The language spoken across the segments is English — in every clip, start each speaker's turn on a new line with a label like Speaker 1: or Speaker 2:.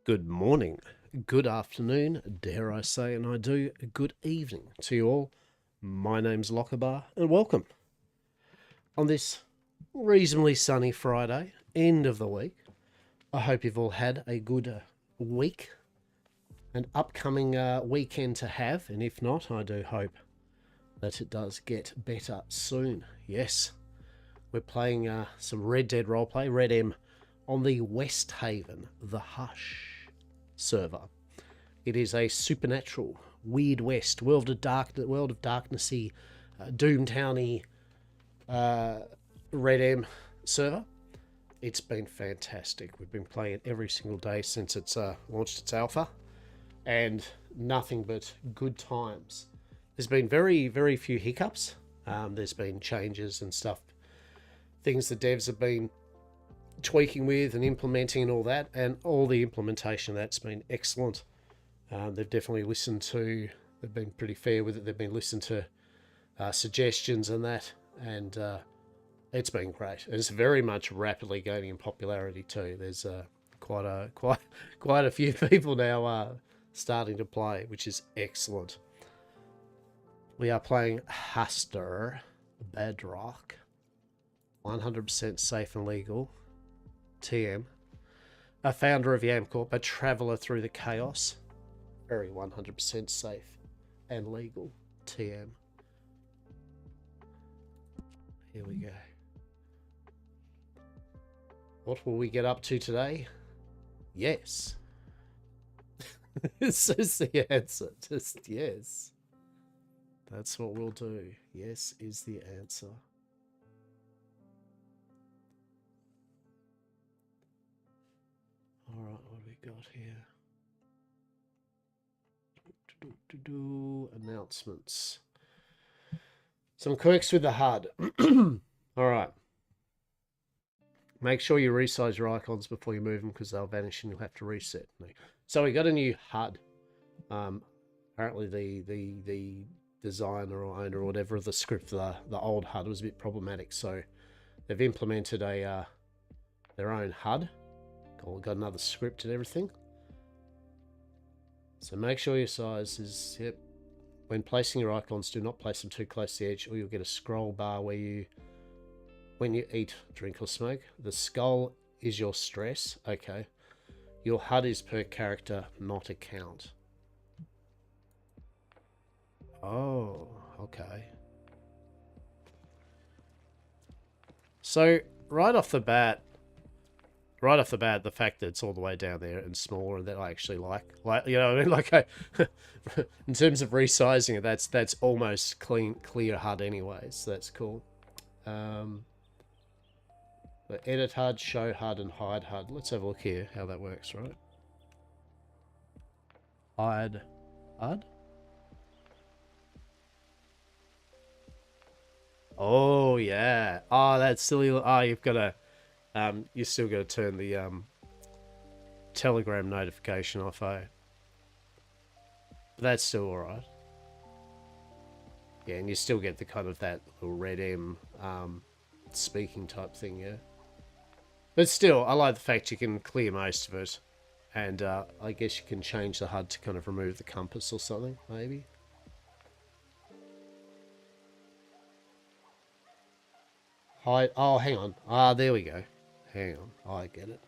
Speaker 1: Good morning, good afternoon, dare I say, and I do good evening to you all. My name's Lochabar, and welcome on this reasonably sunny Friday, end of the week. I hope you've all had a good week, an upcoming weekend to have, and if not, I do hope that it does get better soon. Yes, we're playing some Red Dead roleplay, RedM, on the Westhaven, the Hush server. It is a supernatural, weird west, world of darknessy, Doomtowny RedM server. It's been fantastic. We've been playing it every single day since it's launched its alpha, and nothing but good times. There's been very, very few hiccups. There's been changes and stuff, things the devs have been tweaking with and implementing and all that, and all the implementation of that's been excellent. They've definitely listened to, they've been pretty fair with it, they've been listening to suggestions and that, and it's been great. It's very much rapidly gaining in popularity too. There's quite a few people now starting to play, which is excellent. We are playing Hastur, Bedrock, 100% safe and legal. TM, a founder of Yamcorp, a traveller through the chaos, very 100% safe and legal. TM. Here we go. What will we get up to today? Yes. This is the answer. Just yes. That's what we'll do. Yes is the answer. All right, what have we got here? Announcements. Some quirks with the HUD. All right. Make sure you resize your icons before you move them because they'll vanish and you'll have to reset. So we got a new HUD. Apparently the designer or owner or whatever of the script, the old HUD was a bit problematic. So they've implemented a their own HUD. Got another script and everything. So make sure your size is, yep. When placing your icons, do not place them too close to the edge or you'll get a scroll bar where you, when you eat, drink or smoke. The skull is your stress. Okay. Your HUD is per character, not account. Oh, okay. So right off the bat, the fact that it's all the way down there and smaller, and that I actually like, you know what I mean? Like, in terms of resizing it, that's almost clear HUD anyway, so that's cool. But edit HUD, show HUD, and hide HUD. Let's have a look here how that works, right? Hide HUD. Oh yeah. Oh, that's silly. Oh, you've got to. You still got to turn the Telegram notification off, eh? But that's still alright. Yeah, and you still get the kind of that little RedM speaking type thing, yeah. But still, I like the fact you can clear most of it. And I guess you can change the HUD to kind of remove the compass or something, maybe. Hide. Oh, hang on. Ah, there we go. Hang on. Oh, I get it.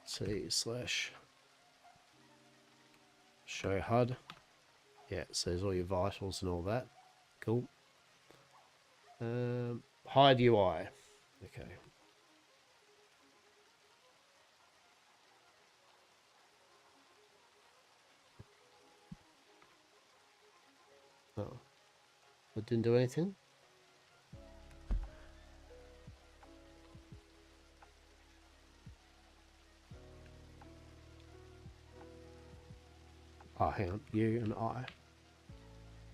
Speaker 1: C/ show HUD. Yeah, so there's all your vitals and all that. Cool. Hide UI. Okay. Oh. It didn't do anything? Oh, hang on. You and I.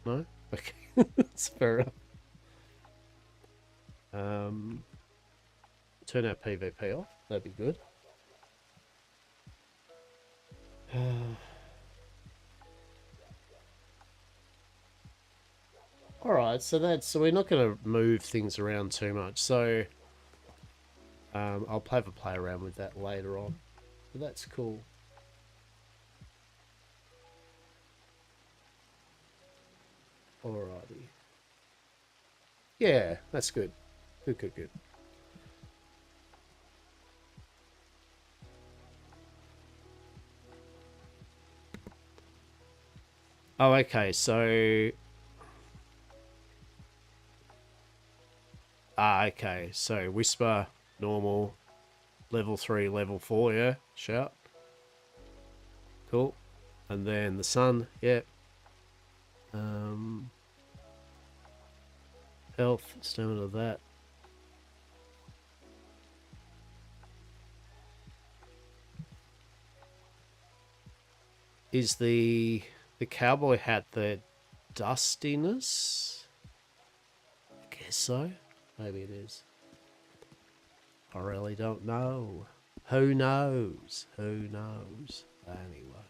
Speaker 1: No? Okay. That's fair enough. Turn our PvP off. That'd be good. Alright, so we're not going to move things around too much. So I'll have a play around with that later on. But that's cool. Alrighty. Yeah, that's good. Good. Oh, okay, so... okay, so Whisper, normal, level 3, level 4, yeah? Shout. Cool. And then the sun, yep. Health, stamina, that. Is the cowboy hat the dustiness? I guess so. Maybe it is. I really don't know. Who knows? Who knows? Anyway,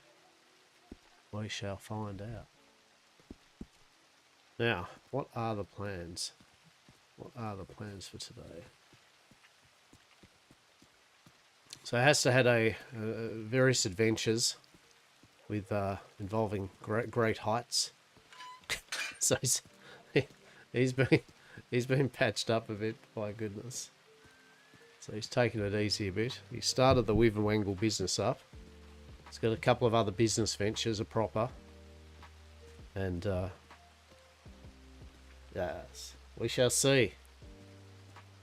Speaker 1: we shall find out. Now, what are the plans? What are the plans for today? So Hastur had a various adventures with involving great heights. So he's been patched up a bit, by goodness. So he's taking it easy a bit. He started the Weave and Wangle business up. He's got a couple of other business ventures, a proper. And yes, we shall see.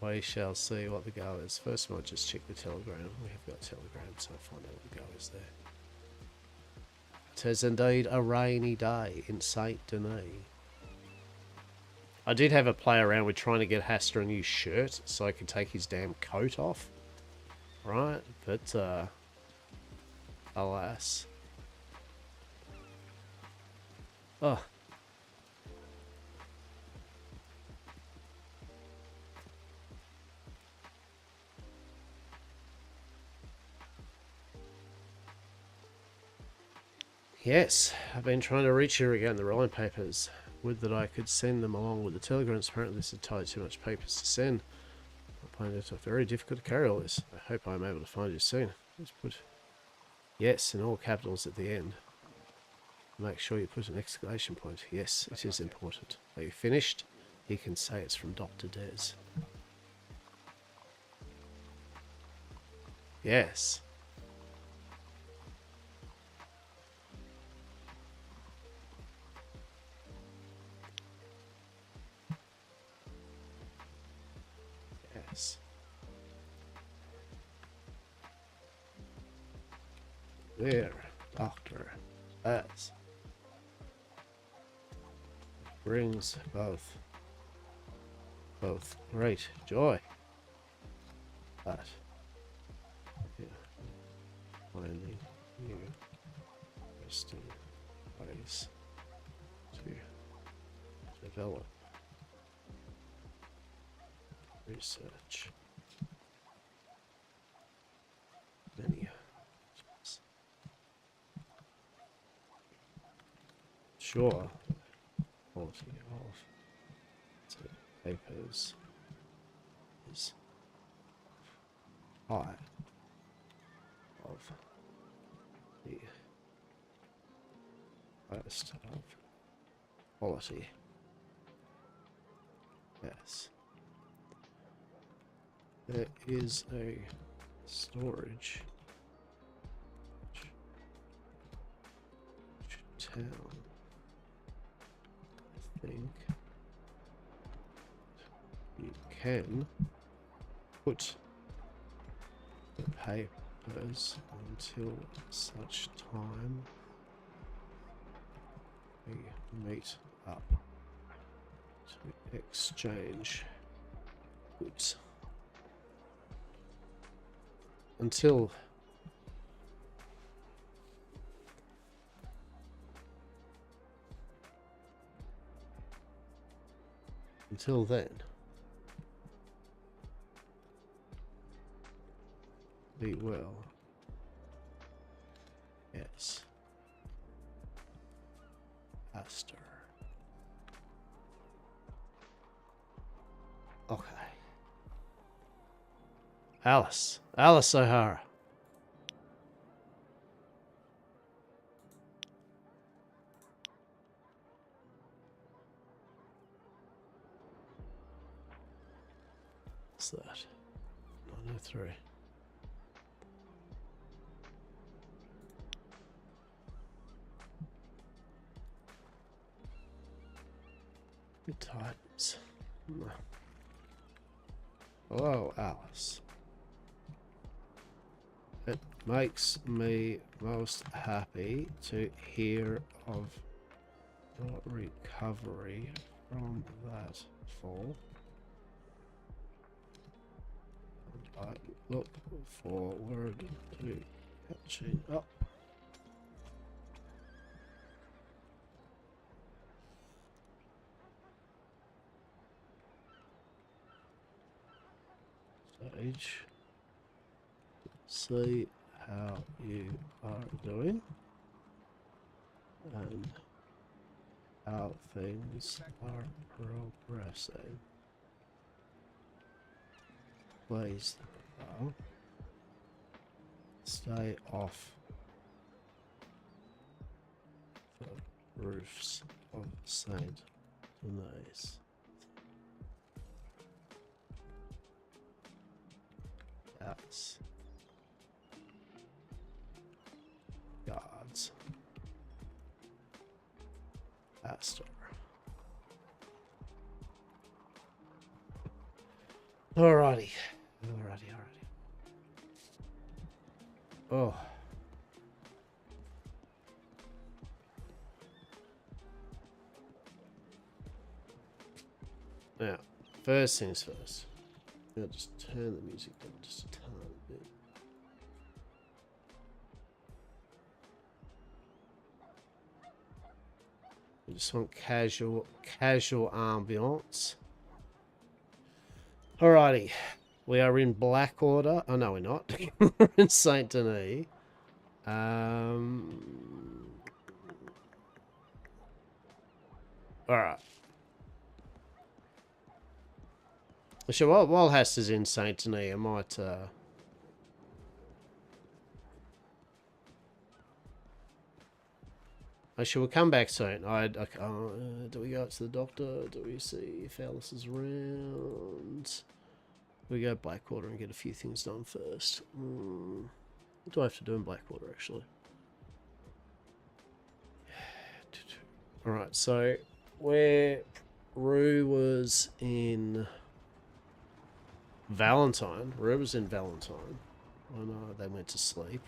Speaker 1: We shall see what the go is. First, we'll just check the telegram. We have got telegram, so I'll find out what the go is there. It is indeed a rainy day in Saint Denis. I did have a play around with trying to get Hastur a new shirt so I could take his damn coat off. Right? But, alas. Oh. Yes, I've been trying to reach you again, the rolling papers. Would that I could send them along with the telegrams. Apparently this is entirely too much papers to send. I find it very difficult to carry all this. I hope I'm able to find you soon. Let's put yes in all capitals at the end. Make sure you put an exclamation point. Yes, it is important. Are you finished? He can say it's from Dr. Des. Yes. Yes. There, Dr. Des. Brings both great joy. But yeah, finding new resting ways to develop research many sure quality of papers is high of the highest of quality. Yes. There is a storage town, I think. You can put the papers until such time we meet up to exchange goods. Until then, be well. Yes. Hastur. Okay. Alice O'Hara. What's that? 903. Good items. Hello, Alice. It makes me most happy to hear of your recovery from that fall. And I look forward to catching up. Sage, see how you are doing and how things are progressing. Please, though, stay off the roofs of Saint Denis. Yes. Gods. Hastur. Alrighty. Alrighty. Oh. Now, first things first. I'll just turn the music down just a tiny bit. I just want casual ambience. Alrighty. We are in Blackwater. Oh, no, we're not. We're in Saint Denis. Alright. Sure, while Hastur's in Saint Denis, I might, Actually, we'll come back soon. Do we go up to the doctor? Do we see if Alice is around? We go Blackwater and get a few things done first. What do I have to do in Blackwater, actually? Alright, so where Rue was in Valentine. Rue was in Valentine. Oh no, they went to sleep.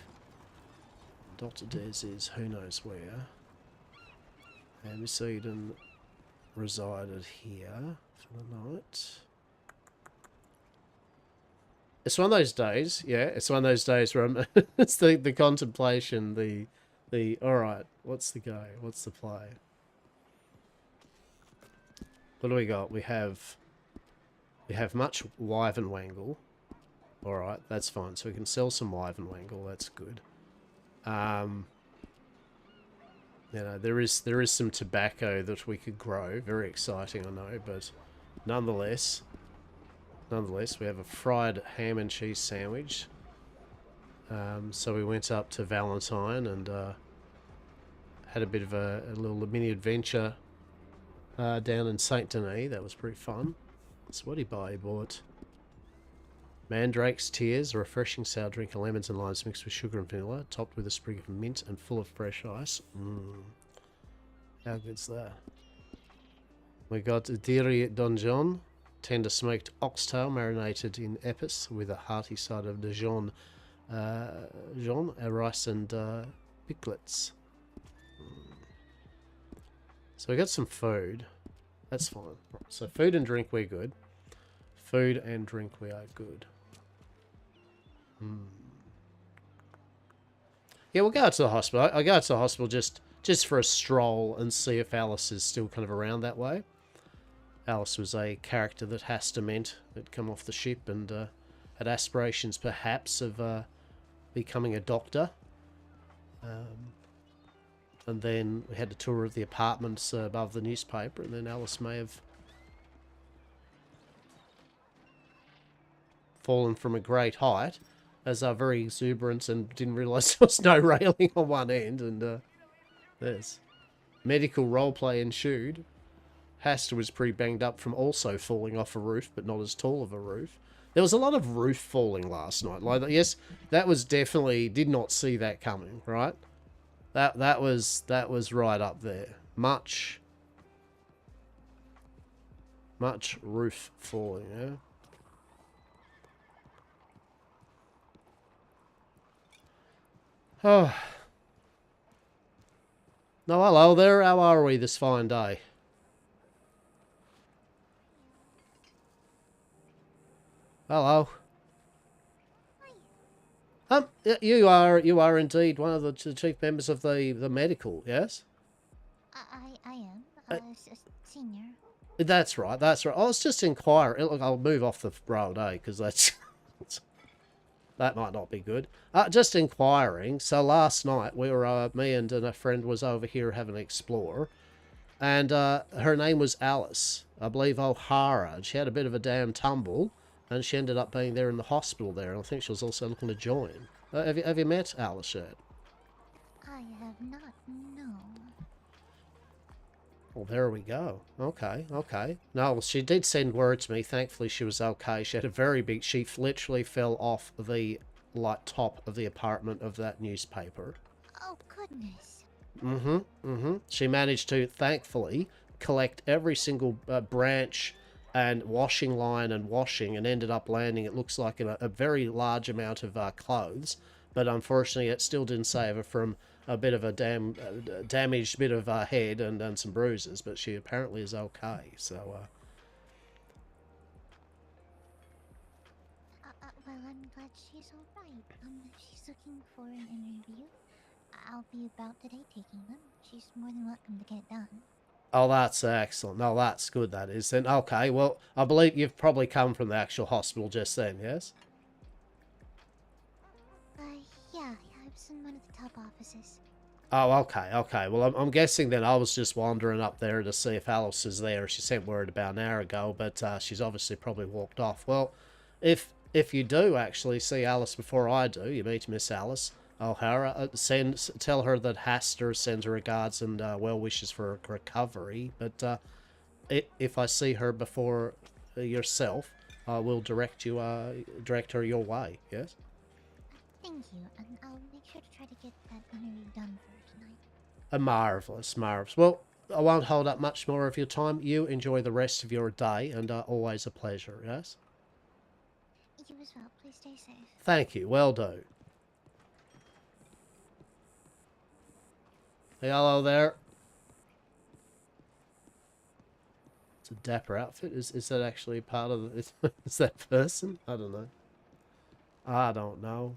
Speaker 1: Dr. Des is who knows where. And Miss Eden resided here for the night. It's one of those days, yeah. It's one of those days where I'm it's the contemplation, the alright, what's the go? What's the play? What do we got? We have much Wyvern Wangle. Alright, that's fine. So we can sell some Wyvern Wangle, that's good. You know, there is some tobacco that we could grow. Very exciting, I know, but nonetheless, we have a fried ham and cheese sandwich. So we went up to Valentine and had a bit of a little mini adventure down in Saint Denis. That was pretty fun. So what did he buy? He bought Mandrake's Tears, a refreshing sour drink of lemons and limes mixed with sugar and vanilla, topped with a sprig of mint and full of fresh ice. How good's that? We got Diri Donjon, tender smoked oxtail marinated in epis with a hearty side of Dijon, rice and piglets. So we got some food. That's fine. So food and drink, we're good. Food and drink, we are good. Yeah, we'll go out to the hospital. I go out to the hospital just for a stroll and see if Alice is still kind of around that way. Alice was a character that Hastur meant had come off the ship and had aspirations perhaps of becoming a doctor. And then we had a tour of the apartments above the newspaper, and then Alice may have fallen from a great height, as are very exuberant, and didn't realise there was no railing on one end, and there's medical roleplay ensued. Hastur was pretty banged up from also falling off a roof, but not as tall of a roof. There was a lot of roof falling last night. Like, yes, that was definitely, did not see that coming, right? That was right up there. Much roof falling, yeah. Oh. No, hello there. How are we this fine day? Hello. You are indeed one of the chief members of the medical, yes?
Speaker 2: I am senior.
Speaker 1: That's right. That's right. I was just inquiring. Look, I'll move off the road, because that's that might not be good. Just inquiring. So last night we were me and a friend was over here having an explore, and her name was Alice, I believe O'Hara, and she had a bit of a damn tumble, and she ended up being there in the hospital there, and I think she was also looking to join. Have you met Alice yet?
Speaker 2: I have not, no.
Speaker 1: Well, there we go. Okay, okay. No, she did send word to me. Thankfully, she was okay. She had a very big... She literally fell off the, like, top of the apartment of that newspaper.
Speaker 2: Oh, goodness.
Speaker 1: She managed to, thankfully, collect every single branch and washing line and washing, and ended up landing, it looks like, in a very large amount of clothes. But unfortunately, it still didn't save her from a bit of a damaged bit of head and some bruises. But she apparently is okay, so...
Speaker 2: Well, I'm glad she's alright. If she's looking for an interview, I'll be about today taking them. She's more than welcome to get done.
Speaker 1: Oh, that's excellent. No, that's good, that is. Then, okay, well, I believe you've probably come from the actual hospital just then, yes?
Speaker 2: Yeah, I was in one of the top offices.
Speaker 1: Oh, okay, okay. Well, I'm guessing then I was just wandering up there to see if Alice is there. She sent word about an hour ago, but she's obviously probably walked off. Well, if you do actually see Alice before I do, you meet Miss Alice O'Hara, tell her that Hastur sends her regards and well wishes for her recovery. But if I see her before yourself, I will direct her your way. Yes.
Speaker 2: Thank you, and I'll make sure to try to get that interview done for tonight.
Speaker 1: Marvelous, marvelous. Well, I won't hold up much more of your time. You enjoy the rest of your day, and always a pleasure. Yes.
Speaker 2: You as well. Please stay safe.
Speaker 1: Thank you. Well done. Hey, hello there. It's a dapper outfit. Is that actually part of the... Is that person? I don't know. I don't know.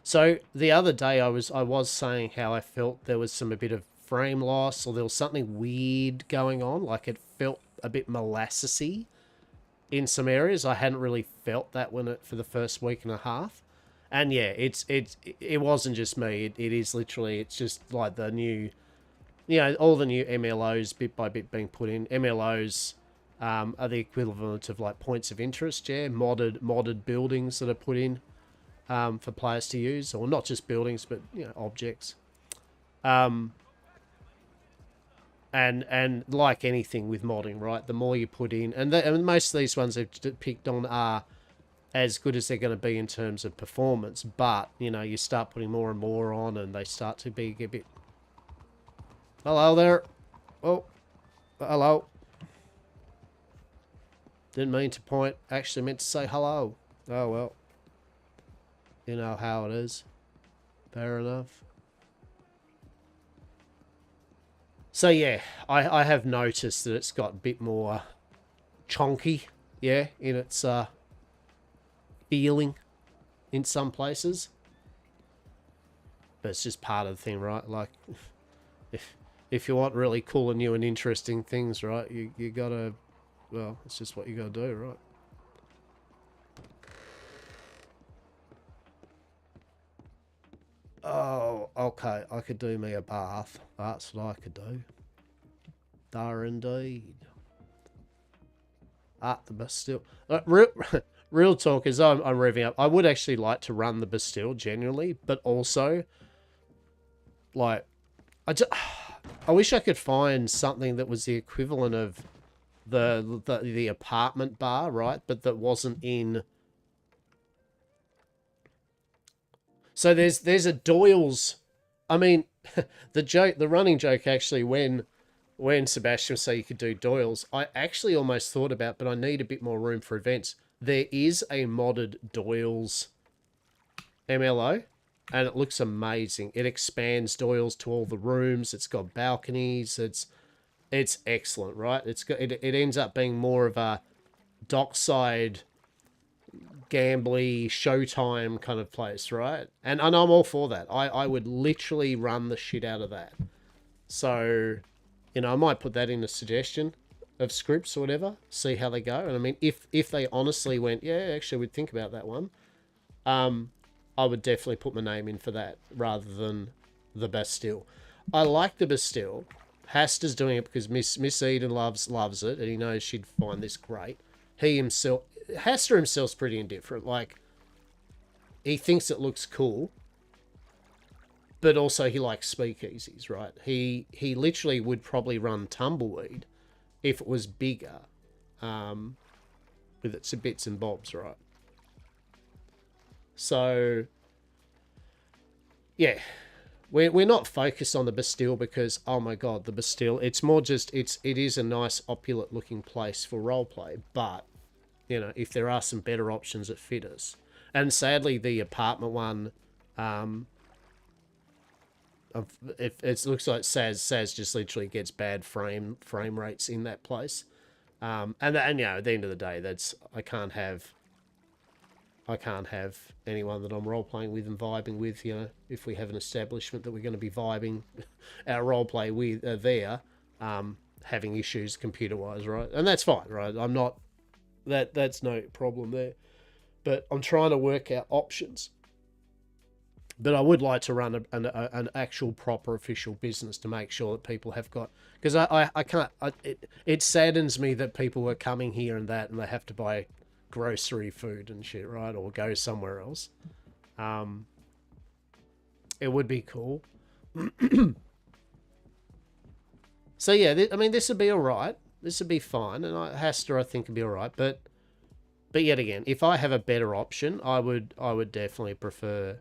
Speaker 1: So the other day I was saying how I felt there was a bit of frame loss, or there was something weird going on. Like it felt a bit molassesy in some areas. I hadn't really felt that for the first week and a half. And yeah, it wasn't just me. It is literally, it's just like the new, all the new MLOs bit by bit being put in. MLOs are the equivalent of like points of interest, yeah, modded buildings that are put in for players to use, or not just buildings, but objects. And like anything with modding, right? The more you put in, and most of these ones they've picked on are as good as they're going to be in terms of performance, but you start putting more and more on, and they start to be a bit... Hello there. Oh, hello. Didn't mean to point. Actually meant to say hello. Oh well. You know how it is. Fair enough. So yeah, I have noticed that it's got a bit more chonky, yeah, in its feeling in some places. But it's just part of the thing, right? Like, if you want really cool and new and interesting things, right, you gotta, well, it's just what you gotta do, right? Oh, okay, I could do me a bath. That's what I could do. There indeed. The Bastille. Real talk is I'm revving up. I would actually like to run the Bastille genuinely, but also, like, I wish I could find something that was the equivalent of the apartment bar, right? But that wasn't in. So there's a Doyle's. I mean, the running joke actually when Sebastian said you could do Doyle's, I actually almost thought about, but I need a bit more room for events. There is a modded Doyle's MLO, and it looks amazing. It expands Doyle's to all the rooms. It's got balconies. It's excellent, right? It ends up being more of a dockside gambly showtime kind of place, right? And I'm all for that. I would literally run the shit out of that. So, I might put that in a suggestion of scripts or whatever, see how they go. And I mean, if they honestly went, yeah, actually we'd think about that one, I would definitely put my name in for that rather than the Bastille. I like the Bastille. Hastur's doing it because Miss Eden loves it, and he knows she'd find this great. Hastur himself's pretty indifferent. Like, he thinks it looks cool, but also he likes speakeasies, right? He literally would probably run Tumbleweed if it was bigger, with its bits and bobs, right? So, yeah, we're not focused on the Bastille because, oh my god, the Bastille, it's more just, it is a nice opulent looking place for roleplay, but, if there are some better options that fit us. And sadly, the apartment one, it looks like Saz just literally gets bad frame rates in that place. And at the end of the day, I can't have anyone that I'm role playing with and vibing with. If we have an establishment that we're going to be vibing our role play with there, having issues computer wise, right? And that's fine, right? I'm not that's no problem there. But I'm trying to work out options. But I would like to run an actual proper official business to make sure that people have got, because I can't. It saddens me that people are coming here and they have to buy grocery food and shit, right? Or go somewhere else. It would be cool. So yeah, this would be all right. This would be fine, and Hastur I think would be all right. But yet again, if I have a better option, I would definitely prefer,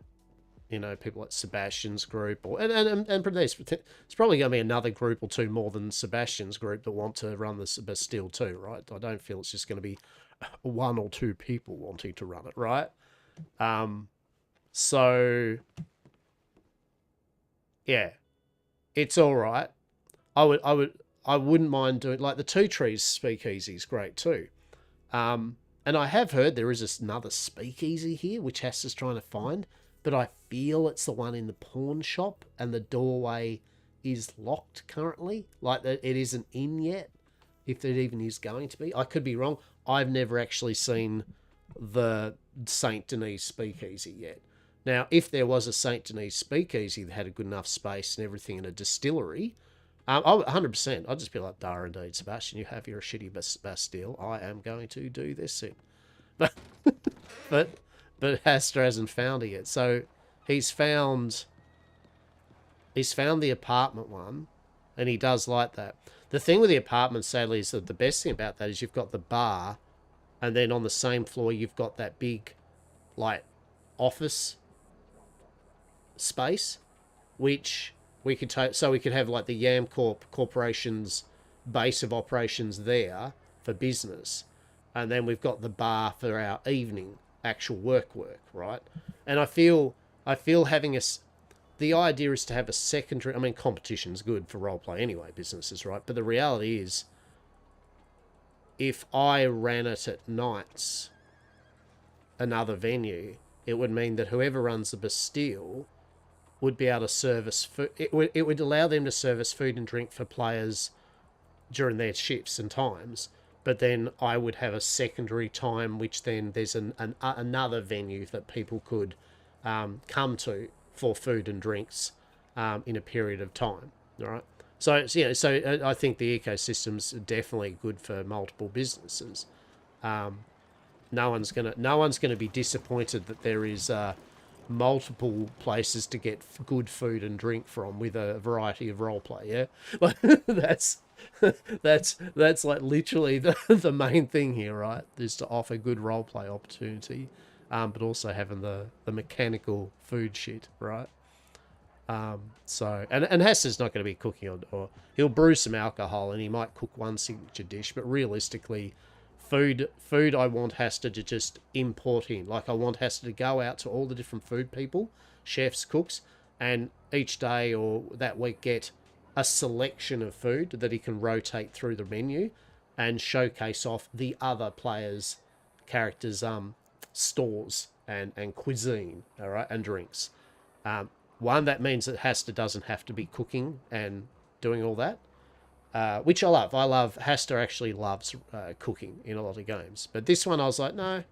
Speaker 1: people like Sebastian's group, or and it's probably going to be another group or two more than Sebastian's group that want to run this Bastille too, right? I don't feel it's just going to be one or two people wanting to run it, right? So yeah, it's all right. I wouldn't mind doing, like, the Two Trees Speakeasy is great too. And I have heard there is another speakeasy here, which Hastur's trying to find, but I feel it's the one in the pawn shop, and the doorway is locked currently. Like, that it isn't in yet, if it even is going to be. I could be wrong. I've never actually seen the St. Denis Speakeasy yet. Now, if there was a St. Denis Speakeasy that had a good enough space and everything in a distillery, 100%, I'd just be like, Dara, indeed, Sebastian, you have your shitty Bastille. I am going to do this soon. But Hastur hasn't found it yet. So he's found the apartment one, and he does like that. The thing with the apartment, sadly, is that the best thing about that is you've got the bar, and then on the same floor you've got that big, like, office space, which we could we could have, like, the Yam Corporation's base of operations there for business, and then we've got the bar for our evening actual work, right? And I feel having the idea is to have a secondary, I mean, competition's good for roleplay anyway, businesses, right? But the reality is, if I ran it at nights, another venue, it would mean that whoever runs the Bastille would be able to service food. It would allow them to service food and drink for players during their shifts and times. But then I would have a secondary time, which then there's another venue that people could come to for food and drinks in a period of time. All right. So I think the ecosystem's definitely good for multiple businesses. No one's gonna be disappointed that there is multiple places to get good food and drink from with a variety of roleplay. Yeah, like that's like literally the main thing here, right? Is to offer good roleplay opportunity, but also having the mechanical food shit, right? So and Hastur's not going to be cooking or he'll brew some alcohol and he might cook one signature dish, but realistically, food I want Hastur to just import in. Like I want Hastur to go out to all the different food people, chefs, cooks, and each day or that week get a selection of food that he can rotate through the menu and showcase off the other players' characters' stores and cuisine, all right, and drinks. One, that means that Hastur doesn't have to be cooking and doing all that, which I love. I love Hastur actually loves cooking in a lot of games, but this one I was like, no,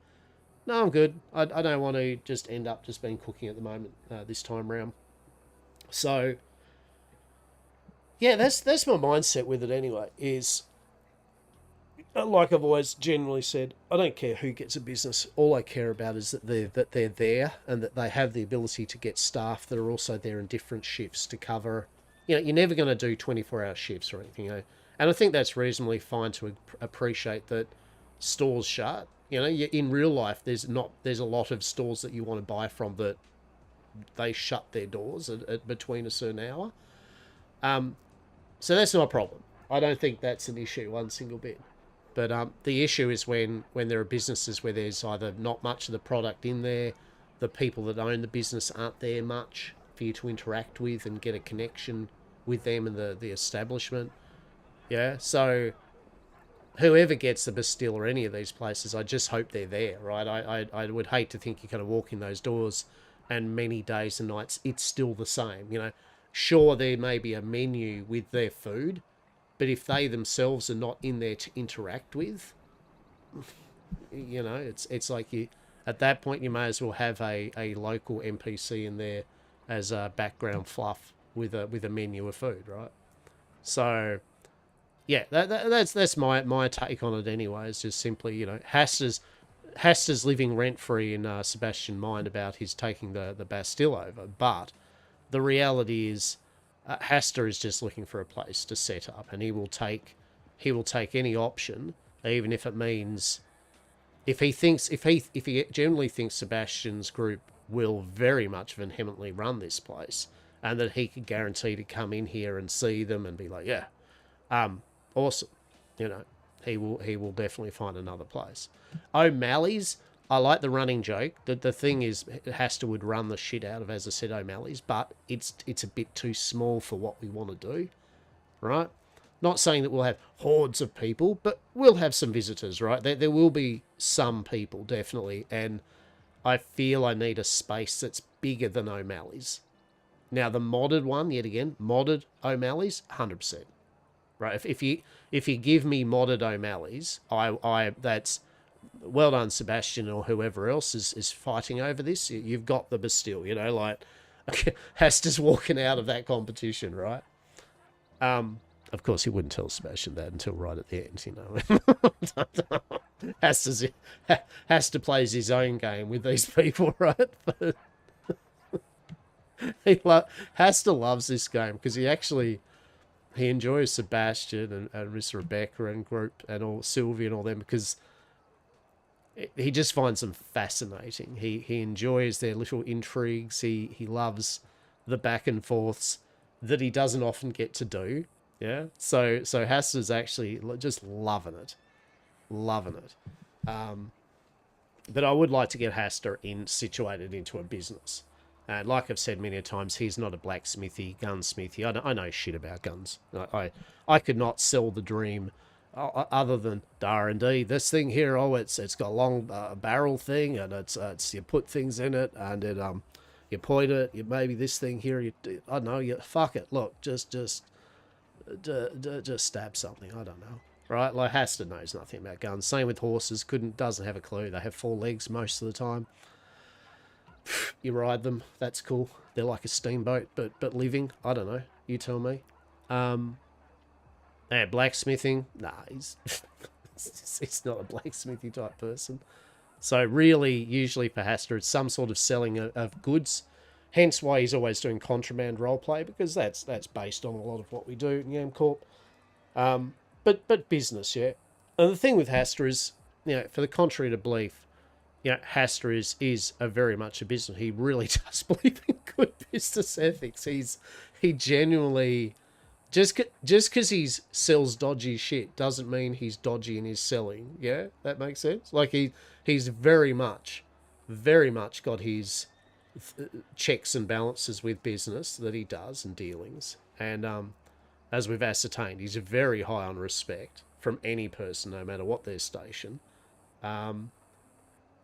Speaker 1: I'm good. I don't want to just end up just being cooking at the moment this time round. So yeah, that's my mindset with it anyway. Is like I've always generally said, I don't care who gets a business. All I care about is that they're there and that they have the ability to get staff that are also there in different shifts to cover. You know, you're never going to do 24-hour shifts or anything, you know. And I think that's reasonably fine to appreciate that stores shut. You know, in real life, there's a lot of stores that you want to buy from that they shut their doors at between a certain hour. So that's not a problem. I don't think that's an issue one single bit. But the issue is when there are businesses where there's either not much of the product in there, the people that own the business aren't there much for you to interact with and get a connection with them and the establishment. Yeah, so whoever gets the Bastille or any of these places, I just hope they're there, right? I would hate to think you're going to walk in those doors and many days and nights it's still the same. You know, sure, there may be a menu with their food, but if they themselves are not in there to interact with, you know, it's like you at that point you may as well have a local NPC in there as a background fluff with a menu of food, right? So yeah, that's my take on it anyway. It's just simply, you know, Hastur's living rent free in Sebastian's mind about his taking the Bastille over, but the reality is Hastur is just looking for a place to set up, and he will take any option, even if it means if he generally thinks Sebastian's group will very much vehemently run this place, and that he could guarantee to come in here and see them and be like, yeah, awesome, you know, he will definitely find another place. O'Malley's, I like the running joke. The thing is, Hastur would run the shit out of, as I said, O'Malley's, but it's a bit too small for what we want to do, right? Not saying that we'll have hordes of people, but we'll have some visitors, right? There will be some people, definitely, and I feel I need a space that's bigger than O'Malley's. Now, the modded one, yet again, modded O'Malley's, 100%. Right? If you give me modded O'Malley's, I that's well done, Sebastian, or whoever else is fighting over this. You've got the Bastille, you know, like Hastur's walking out of that competition, right? Of course, he wouldn't tell Sebastian that until right at the end, you know. Hastur plays his own game with these people, right? Hastur loves this game because he enjoys Sebastian and Miss Rebecca and group and all Sylvia and all them because he just finds them fascinating. He enjoys their little intrigues. He loves the back and forths that he doesn't often get to do. Yeah. So Hastur's actually just loving it. But I would like to get Hastur situated into a business. And like I've said many times, he's not a blacksmithy, gunsmithy. I know shit about guns. I could not sell the dream other than R&D. This thing here, it's got a long barrel thing, and it's you put things in it, and it you point it. You maybe this thing here. I don't know. You fuck it. Look, just stab something. I don't know. Right? Like Hastur knows nothing about guns. Same with horses. Doesn't have a clue. They have 4 legs most of the time. You ride them, that's cool. They're like a steamboat, but living. I don't know. You tell me. Blacksmithing. Nah, he's not a blacksmithy type person. So really, usually for Hastur, it's some sort of selling of goods. Hence why he's always doing contraband roleplay, because that's based on a lot of what we do in Yam Corp. But business, yeah. And the thing with Hastur is, for the contrary to belief, Hastur is a very much a business. He really does believe in good business ethics. He genuinely just because he sells dodgy shit doesn't mean he's dodgy in his selling. Yeah, that makes sense. Like he's very much got his checks and balances with business that he does and dealings. And as we've ascertained, he's very high on respect from any person, no matter what their station.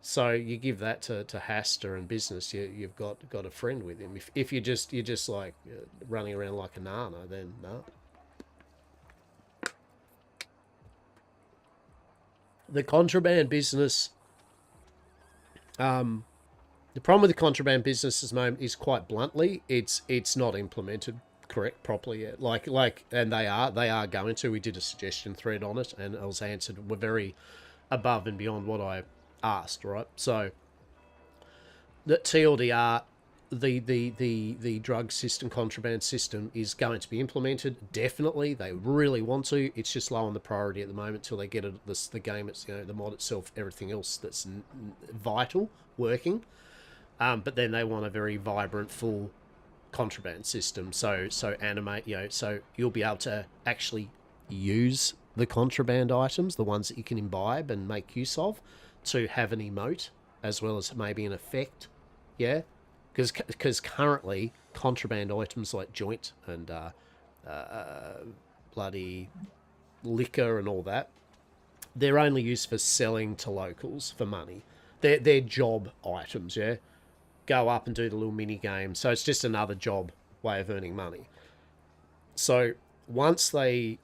Speaker 1: So you give that to Hastur and business, you've got a friend with him. If you're just like running around like a nana, then no. The contraband business, the problem with the contraband business at the moment is, quite bluntly, it's not implemented properly yet. And they are going to. We did a suggestion thread on it, and it was answered. We're very above and beyond what I asked. Right, so the TLDR, the drug system, contraband system, is going to be implemented. Definitely, they really want to. It's just low on the priority at the moment till they get it. The game, it's the mod itself, everything else that's vital working. But then they want a very vibrant, full contraband system. So animate, so you'll be able to actually use the contraband items, the ones that you can imbibe and make use of, to have an emote as well as maybe an effect. Yeah, because currently contraband items like joint and bloody liquor and all that, they're only used for selling to locals for money. They're job items. Yeah. Go up and do the little mini game. So it's just another job way of earning money. So once they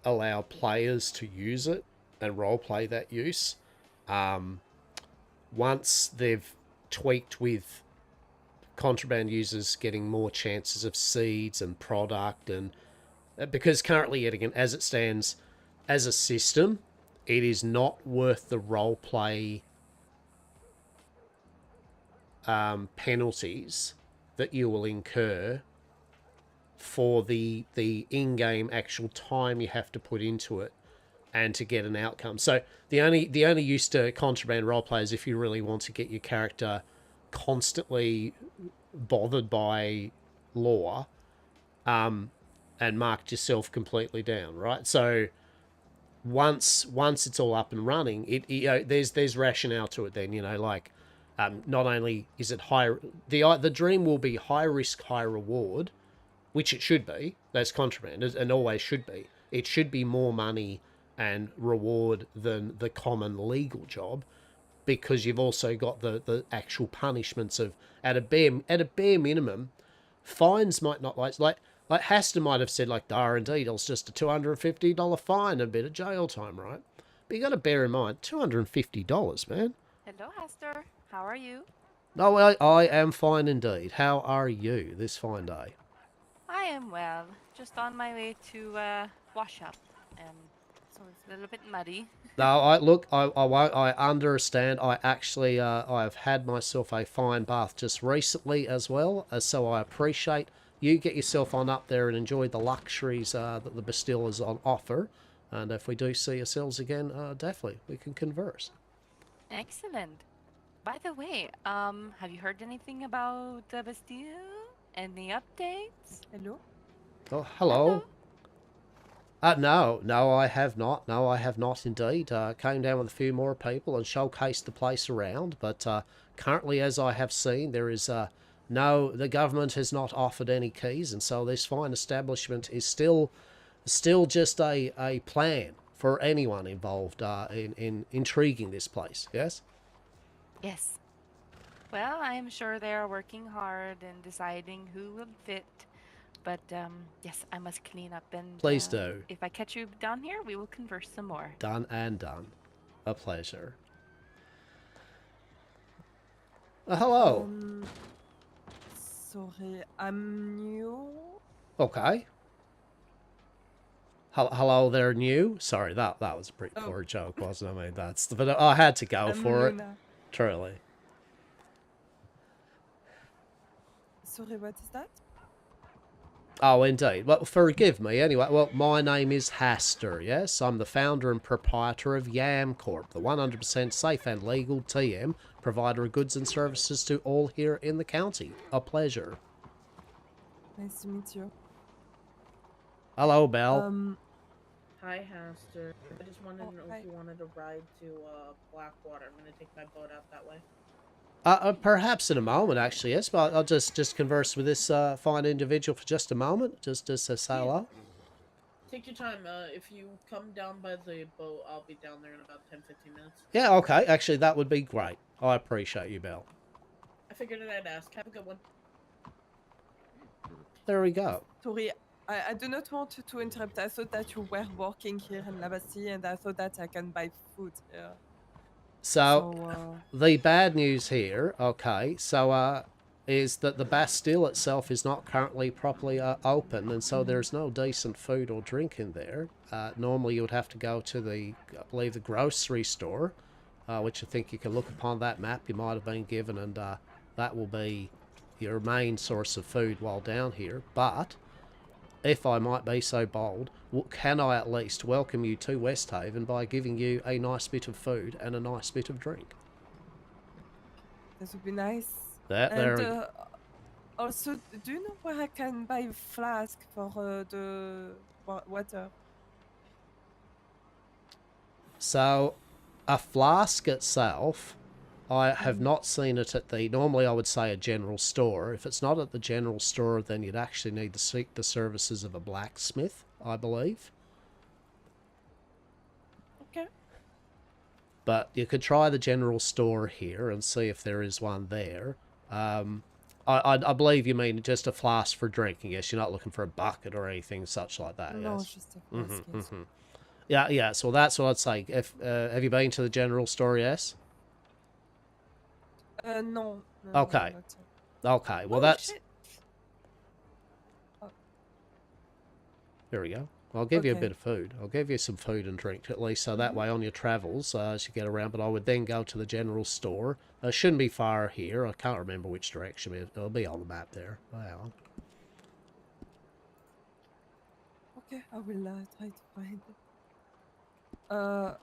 Speaker 1: allow players to use it and roleplay that use, once they've tweaked with contraband users getting more chances of seeds and product, and because currently, yet again, as it stands, as a system, it is not worth the roleplay penalties that you will incur for the in-game actual time you have to put into it and to get an outcome. So the only use to contraband roleplay is if you really want to get your character constantly bothered by lore, and marked yourself completely down, right? So once it's all up and running, there's rationale to it. Then not only is it high, the dream will be high risk, high reward, which it should be. That's contraband, and always should be. It should be more money and reward than the common legal job, because you've also got the actual punishments of at a bare minimum, fines might not like Hastur might have said indeed, it's just a $250 fine and a bit of jail time, right? But you got to bear in mind, $250, man.
Speaker 3: Hello, Hastur. How are you?
Speaker 1: No, I am fine indeed. How are you this fine day?
Speaker 3: I am well. Just on my way to wash up, so it's a little bit muddy.
Speaker 1: No, I won't. I understand. I actually, I've had myself a fine bath just recently as well, so I appreciate you. Get yourself on up there and enjoy the luxuries that the Bastille is on offer. And if we do see ourselves again, definitely we can converse.
Speaker 3: Excellent. By the way, have you heard anything about the Bastille? Any updates?
Speaker 4: Hello?
Speaker 1: Oh, hello. No, I have not. No, I have not indeed. Came down with a few more people and showcased the place around. But currently, as I have seen, there is the government has not offered any keys, and so this fine establishment is still just a plan for anyone involved in intriguing this place. Yes.
Speaker 3: Yes. Well, I am sure they are working hard and deciding who will fit. But yes, I must clean up and...
Speaker 1: Please do.
Speaker 3: If I catch you down here, we will converse some more.
Speaker 1: Done and done. A pleasure. Hello.
Speaker 4: Sorry, I'm new.
Speaker 1: Okay. Hello there, new. Sorry, that was a pretty poor joke, wasn't it? I mean, but I had to go for it. Truly.
Speaker 4: Sorry, what is that?
Speaker 1: Oh, indeed. Well, forgive me anyway. Well, my name is Hastur, yes? I'm the founder and proprietor of Yam Corp, the 100% safe and legal TM, provider of goods and services to all here in the county. A pleasure.
Speaker 4: Nice to meet you.
Speaker 1: Hello, Belle.
Speaker 5: Hi, Hastur. I just wanted to know
Speaker 4: hi.
Speaker 5: if you wanted to ride to Blackwater. I'm gonna take my boat out that way.
Speaker 1: Perhaps in a moment, actually, yes. But I'll just converse with this fine individual for just a moment, just to say hello.
Speaker 5: Take your time. If you come down by the boat, I'll be down there in about 10-15 minutes.
Speaker 1: Yeah, okay. Actually, that would be great. I appreciate you, Belle.
Speaker 5: I figured I'd ask. Have a good one.
Speaker 1: There we go.
Speaker 4: Sorry, I do not want to interrupt. I thought that you were working here in Lavasi, and I thought that I can buy food here.
Speaker 1: So the bad news here, okay, is that the Bastille itself is not currently properly open, and so there's no decent food or drink in there. Normally you would have to go to I believe, the grocery store, which I think you can look upon that map you might have been given, and that will be your main source of food while down here. But if I might be so bold, can I at least welcome you to Westhaven by giving you a nice bit of food and a nice bit of drink?
Speaker 4: That would be nice.
Speaker 1: There.
Speaker 4: Also, do you know where I can buy a flask for the water?
Speaker 1: So, a flask itself, I have not seen it at normally I would say a general store. If it's not at the general store, then you'd actually need to seek the services of a blacksmith, I believe.
Speaker 4: Okay.
Speaker 1: But you could try the general store here and see if there is one there. I believe you mean just a flask for drinking. Yes, you're not looking for a bucket or anything such like that.
Speaker 4: No,
Speaker 1: yes?
Speaker 4: just a flask. Yes.
Speaker 1: Yeah. So that's what I'd say. If have you been to the general store? Yes.
Speaker 4: No.
Speaker 1: Okay.
Speaker 4: No,
Speaker 1: Okay. Well,
Speaker 4: oh,
Speaker 1: that's.
Speaker 4: Shit.
Speaker 1: There we go. I'll give you a
Speaker 4: Okay.
Speaker 1: bit of food. I'll give you some food and drink, at least, so that way on your travels, as you get around. But I would then go to the general store. It shouldn't be far here. I can't remember which direction. It'll be on the map there. Wow.
Speaker 4: Okay, I will try to find it.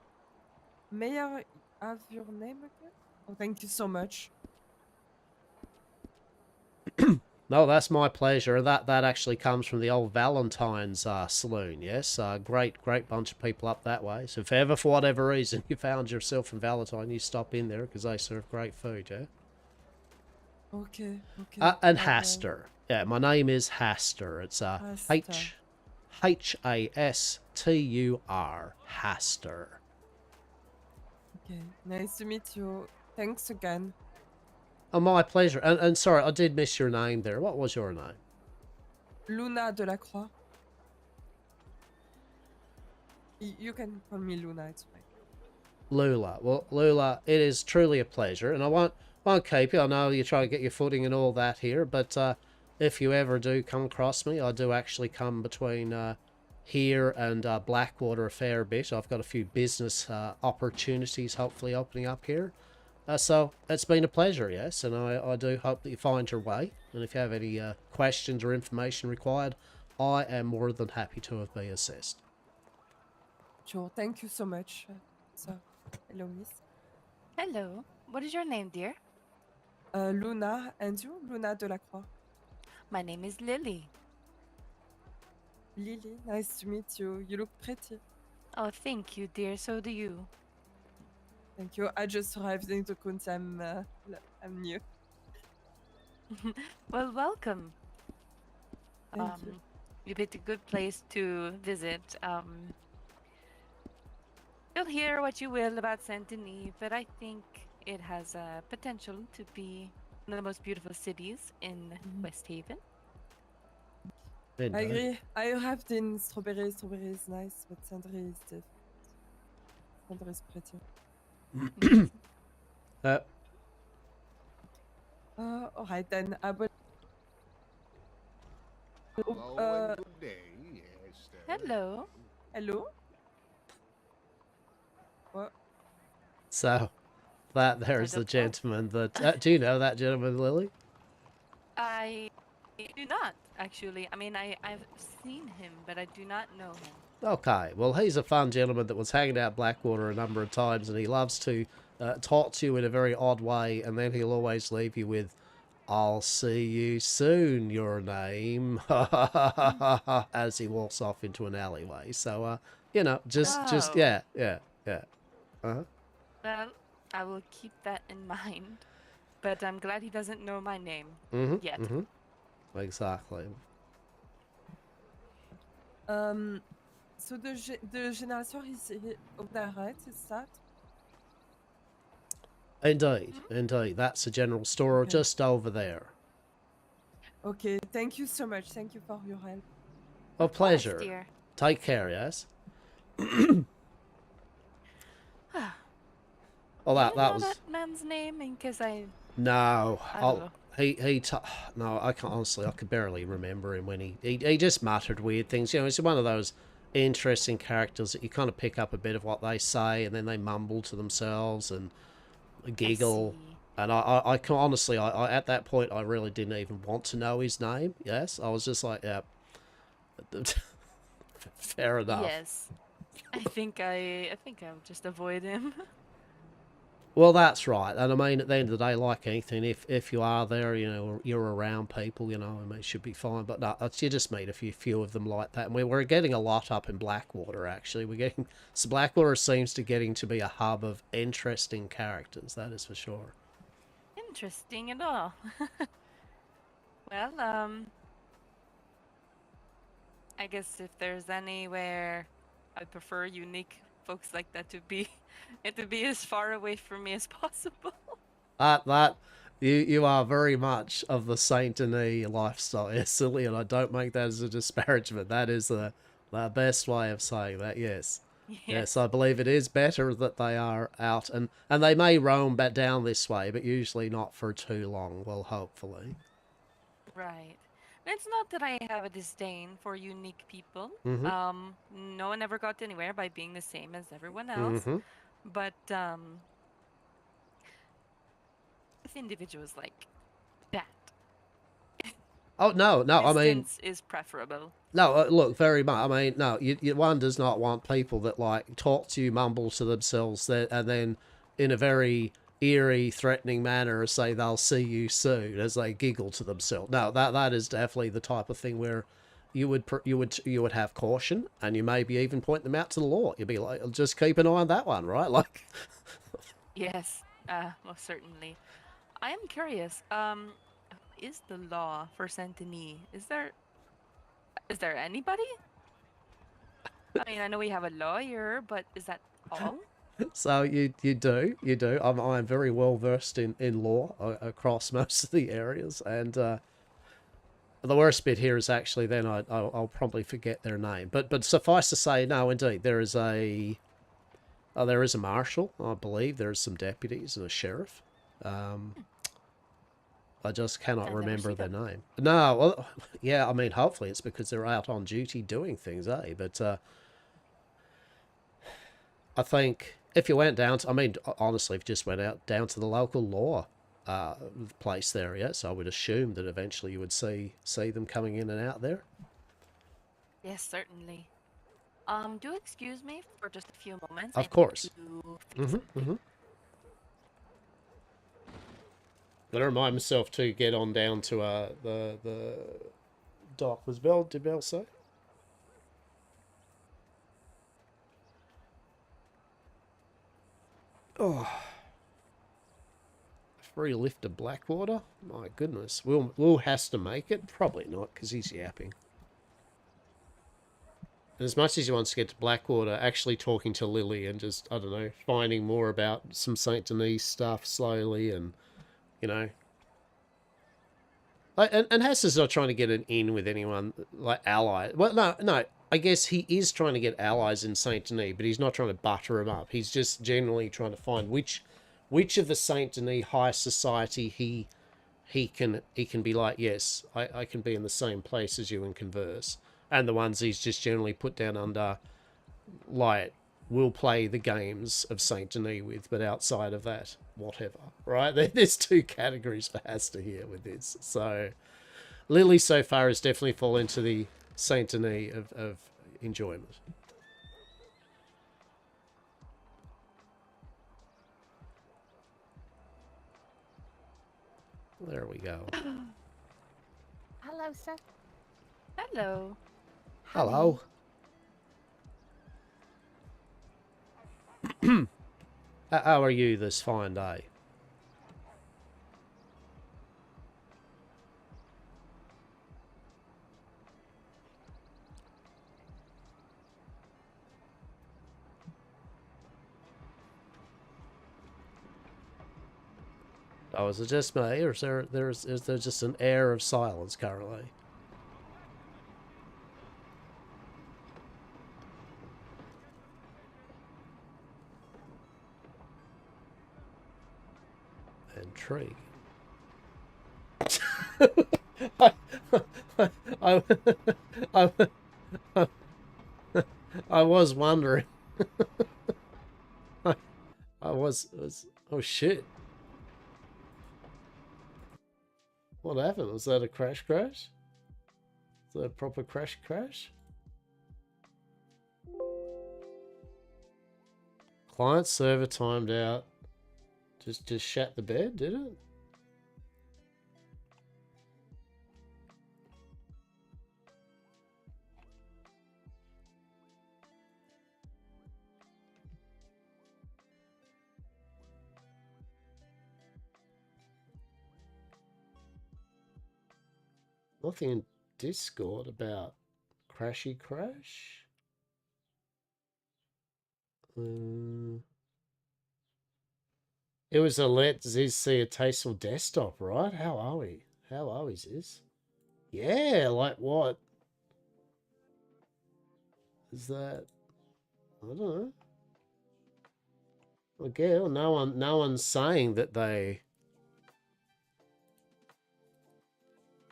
Speaker 4: May I have your name again? Oh, thank you so much.
Speaker 1: No, that's my pleasure. That actually comes from the old Valentine's saloon, yes? Great bunch of people up that way. So if ever, for whatever reason, you found yourself in Valentine, you stop in there, because they serve great food, yeah?
Speaker 4: Okay.
Speaker 1: And Hastur. Yeah, my name is Hastur. It's
Speaker 4: Hastur.
Speaker 1: Hastur. Hastur.
Speaker 4: Okay, nice to meet you. Thanks again.
Speaker 1: Oh, my pleasure. And sorry, I did miss your name there. What was your name?
Speaker 4: Luna de la Croix. You can call me Luna, it's fine.
Speaker 1: Lula. Well, Lula, it is truly a pleasure, and I won't keep you. I know you're trying to get your footing and all that here, but if you ever do come across me, I do actually come between here and Blackwater a fair bit. I've got a few business opportunities hopefully opening up here. So it's been a pleasure, yes, and I do hope that you find your way. And if you have any questions or information required, I am more than happy to have been assist.
Speaker 4: Sure, thank you so much. So, hello, miss.
Speaker 3: Hello. What is your name, dear?
Speaker 4: Luna, and you? Luna de la Croix.
Speaker 3: My name is Lily.
Speaker 4: Lily, nice to meet you. You look pretty.
Speaker 3: Oh, thank you, dear. So do you.
Speaker 4: Thank you. I just arrived in the country. I'm new.
Speaker 3: Well, welcome.
Speaker 4: Thank you.
Speaker 3: You picked a good place to visit. You'll hear what you will about Saint-Denis, but I think it has potential to be one of the most beautiful cities in Westhaven.
Speaker 4: I agree. I arrived in Strawberry. Strawberry is nice, but Sandry is different. Sandry is pretty. Alright then. I will.
Speaker 6: Hello and good day, yes.
Speaker 3: Hello.
Speaker 4: Hello. What?
Speaker 1: So, that there's the
Speaker 3: don't know.
Speaker 1: gentleman that... do you know that gentleman, Lily?
Speaker 3: I do not, actually. I mean, I've seen him, but I do not know him.
Speaker 1: Okay, well, he's a fun gentleman that was hanging out Blackwater a number of times, and he loves to talk to you in a very odd way, and then he'll always leave you with, "I'll see you soon, your name," as he walks off into an alleyway. So, you know, just,
Speaker 3: Oh.
Speaker 1: yeah. Uh-huh.
Speaker 3: Well, I will keep that in mind. But I'm glad he doesn't know my name yet.
Speaker 1: Exactly.
Speaker 4: So de génération ici au Darret, c'est ça?
Speaker 1: Indeed. That's a general store
Speaker 4: Okay.
Speaker 1: just over there.
Speaker 4: Okay, thank you so much. Thank you for your help.
Speaker 1: A
Speaker 3: Of course,
Speaker 1: pleasure.
Speaker 3: dear.
Speaker 1: Take care, yes? Well,
Speaker 3: Do you
Speaker 1: that
Speaker 3: know
Speaker 1: was...
Speaker 3: that man's name? In case I...
Speaker 1: No,
Speaker 3: Oh.
Speaker 1: no, I can't, honestly, I could barely remember him when he just muttered weird things. You know, he's one of those interesting characters that you kind of pick up a bit of what they say, and then they mumble to themselves and giggle.
Speaker 3: I see.
Speaker 1: And I can honestly, I at that point, I really didn't even want to know his name. Yes, I was just like, yeah, fair enough.
Speaker 3: Yes. I think I'll just avoid him.
Speaker 1: Well, that's right. And I mean, at the end of the day, like anything, if you are there, you know, you're around people, you know, I mean, it should be fine. But no, you just meet a few of them like that. And we're getting a lot up in Blackwater, actually. So Blackwater seems to getting to be a hub of interesting characters, that is for sure.
Speaker 3: Interesting at all. Well, I guess if there's anywhere I prefer unique folks like that to be, it to be as far away from me as possible.
Speaker 1: You are very much of the Saint Denis lifestyle, yes, silly, and I don't make that as a disparagement. That is the best way of saying that, yes. Yes, I believe it is better that they are out, and they may roam back down this way, but usually not for too long, well, hopefully.
Speaker 3: Right. It's not that I have a disdain for unique people.
Speaker 1: Mm-hmm.
Speaker 3: No one ever got anywhere by being the same as everyone else.
Speaker 1: Mm-hmm.
Speaker 3: But with individuals like that,
Speaker 1: Oh, no, I mean...
Speaker 3: distance is preferable.
Speaker 1: No, look, very much. I mean, no, one does not want people that, like, talk to you, mumble to themselves, and then in a very eerie, threatening manner say they'll see you soon as they giggle to themselves. No, that is definitely the type of thing where you would have caution, and you maybe even point them out to the law. You'd be like, just keep an eye on that one, right? Like,
Speaker 3: Yes, most certainly. I am curious. Is the law for Saint-Denis? Is there anybody? I mean, I know we have a lawyer, but is that all?
Speaker 1: so you do. I'm very well versed in law across most of the areas, and the worst bit here is actually then I'll probably forget their name. But suffice to say, no, indeed, there is a marshal, I believe. There's some deputies and a sheriff. I just cannot remember their name. No, well, yeah, I mean, hopefully it's because they're out on duty doing things, eh? But I think if you went down to, I mean, honestly, if you just went out down to the local law place there, yes, I would assume that eventually you would see them coming in and out there.
Speaker 3: Yes, certainly. Do excuse me for just a few moments.
Speaker 1: Of course.
Speaker 3: Mm-hmm.
Speaker 1: Gotta remind myself to get on down to the dock. Did Bell say? Oh, free lift to Blackwater. My goodness, Will has to make it. Probably not, because he's yapping. And as much as he wants to get to Blackwater, actually talking to Lily and just, I don't know, finding more about some Saint Denis stuff slowly, and you know. And Hastur's not trying to get an in with anyone, like allies. Well, no, I guess he is trying to get allies in Saint Denis, but he's not trying to butter them up. He's just generally trying to find which of the Saint Denis high society he can be like, yes, I can be in the same place as you and converse. And the ones he's just generally put down under, like, we'll play the games of Saint Denis with, but outside of that, whatever, right? There's two categories for Hastur here with this. So Lily so far has definitely fallen into the Saint Denis of enjoyment. There we go.
Speaker 2: Hello, sir.
Speaker 3: Hello.
Speaker 1: Hello. How are you this fine day? Oh, is it just me, or is there just an air of silence currently? Intrigue. I, I, I was wondering. I was. Oh shit! What happened? Was that a crash? Is that a proper crash? Client server timed out. Just shat the bed, did it? Nothing in Discord about crashy crash. It was a let Ziz see a tasteful desktop, right? How are we? How are we, Ziz? Yeah, like what? Is that? I don't know. Again, no one's saying that they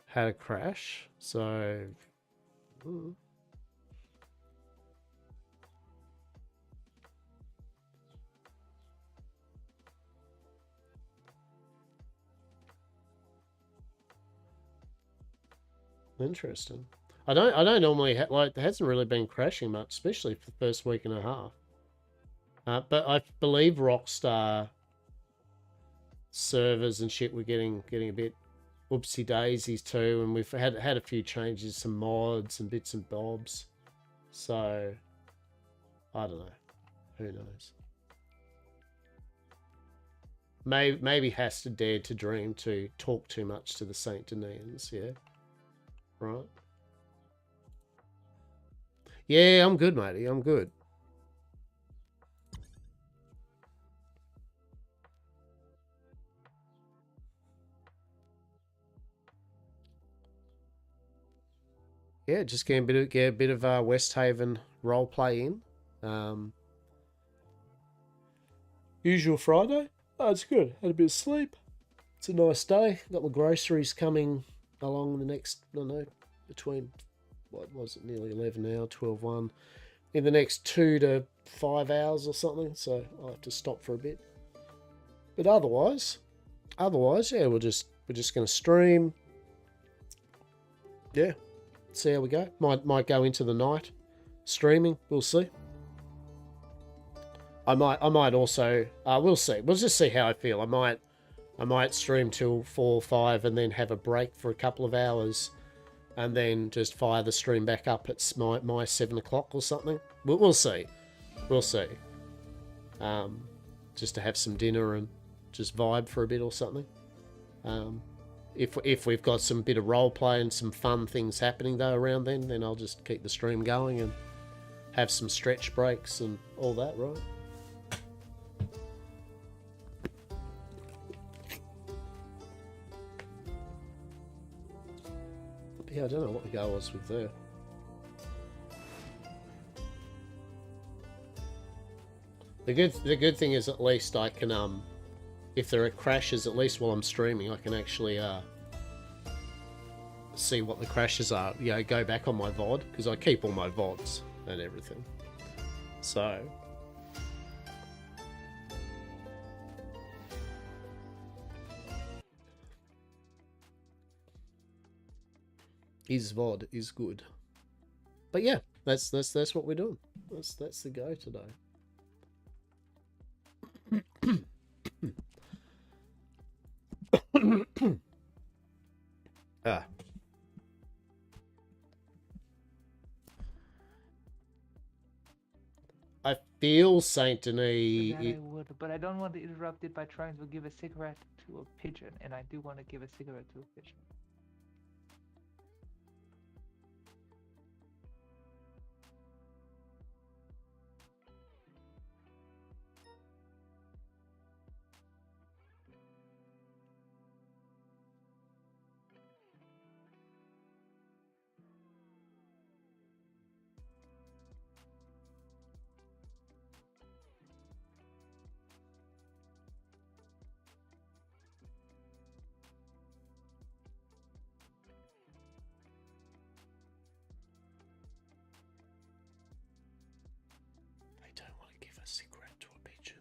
Speaker 1: had a crash, so. Interesting. I don't normally like it hasn't really been crashing much, especially for the first week and a half. But I believe Rockstar servers and shit were getting a bit whoopsie daisies too, and we've had a few changes, some mods and bits and bobs. So I don't know. Who knows? Maybe Hastur dared to dream to talk too much to the Saint Denisans, yeah. Right. Yeah, I'm good, matey. I'm good. Yeah, just get a bit of Westhaven roleplay in. Usual Friday. Oh, it's good. Had a bit of sleep. It's a nice day. Got my groceries coming along the next, I don't know, between, what was it, nearly 11 now, 12:01, in the next 2 to 5 hours or something, so I'll have to stop for a bit. But otherwise, yeah, we're just going to stream. Yeah, see how we go. Might go into the night streaming. We'll see. I might also, we'll see. We'll just see how I feel. I might stream till 4 or 5 and then have a break for a couple of hours and then just fire the stream back up at my 7 o'clock or something. We'll see. We'll see. Just to have some dinner and just vibe for a bit or something. If we've got some bit of role play and some fun things happening though around then I'll just keep the stream going and have some stretch breaks and all that, right? Yeah, I don't know what the goal was with there. The good thing is at least I can if there are crashes, at least while I'm streaming, I can actually see what the crashes are. You know, go back on my VOD because I keep all my VODs and everything. So His VOD is good. But yeah, that's what we're doing. That's the go today. Ah. I feel Saint Denis.
Speaker 7: That I would, but I don't want to interrupt it by trying to give a cigarette to a pigeon, and I do want to give a cigarette to a pigeon.
Speaker 1: I don't want to give a cigarette to a pigeon.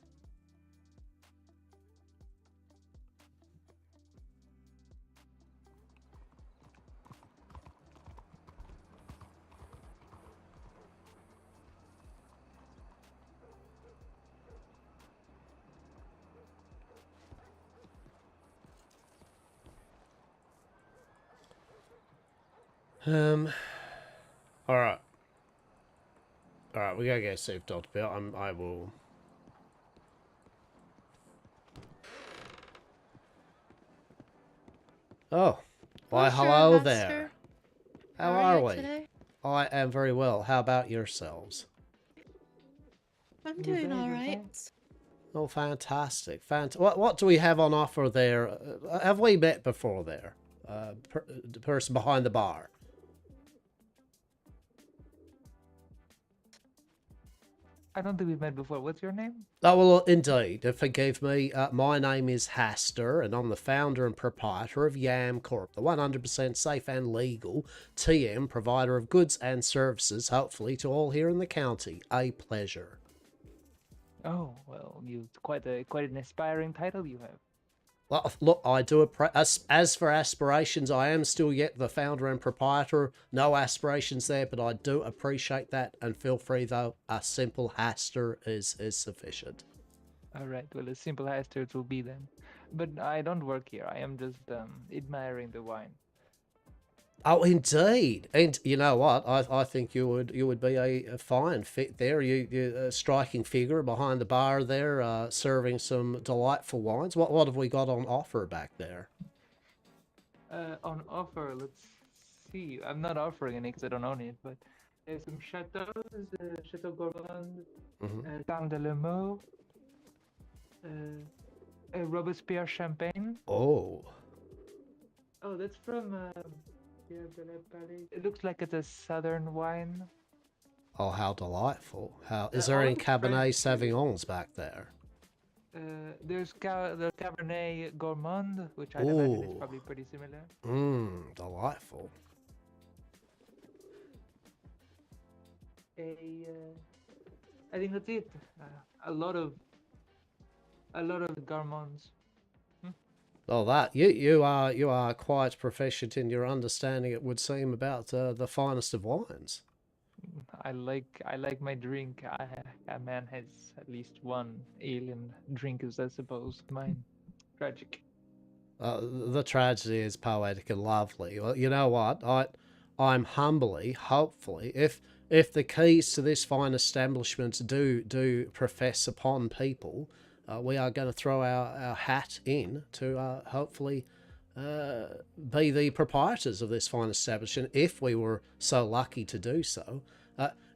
Speaker 1: Alright. Alright, we gotta get saved out a bit. I will. Oh. Why, hello there. How are we?
Speaker 8: Today?
Speaker 1: I am very well. How about yourselves?
Speaker 8: I'm doing all right.
Speaker 1: Oh, fantastic. What do we have on offer there? Have we met before there? The person behind the bar.
Speaker 7: I don't think we've met before. What's your name?
Speaker 1: Oh, well, indeed. Forgive me. My name is Hastur, and I'm the founder and proprietor of Yam Corp, the 100% safe and legal TM provider of goods and services, hopefully to all here in the county. A pleasure.
Speaker 7: Oh, well, you quite an aspiring title you have.
Speaker 1: Well, look, I do as for aspirations, I am still yet the founder and proprietor. No aspirations there, but I do appreciate that. And feel free, though, a simple Hastur is sufficient.
Speaker 7: All right, well, a simple Hastur it will be then. But I don't work here. I am just admiring the wine.
Speaker 1: Oh, indeed. And you know what? I think you would be a fine fit there. You a striking figure behind the bar there, serving some delightful wines. What have we got on offer back there?
Speaker 7: On offer, let's see. I'm not offering any because I don't own it, but there's some chateaus, Chateau Gourmand, Temps de Lemaux, Robespierre Champagne.
Speaker 1: Oh.
Speaker 7: Oh, that's from it looks like it's a southern wine.
Speaker 1: Oh, how delightful. Is there any Cabernet Sauvignons back there?
Speaker 7: There's the Cabernet Gourmand, which I imagine is probably pretty similar.
Speaker 1: Delightful.
Speaker 7: I think that's it. A lot of Gourmands.
Speaker 1: Oh, that you are quite proficient in your understanding, it would seem, about the finest of wines.
Speaker 7: I like my drink. A man has at least one alien drink, is I suppose mine. Tragic.
Speaker 1: The tragedy is poetic and lovely. Well, you know what? I'm humbly, hopefully, if the keys to this fine establishment do profess upon people, we are going to throw our hat in to hopefully be the proprietors of this fine establishment, if we were so lucky to do so.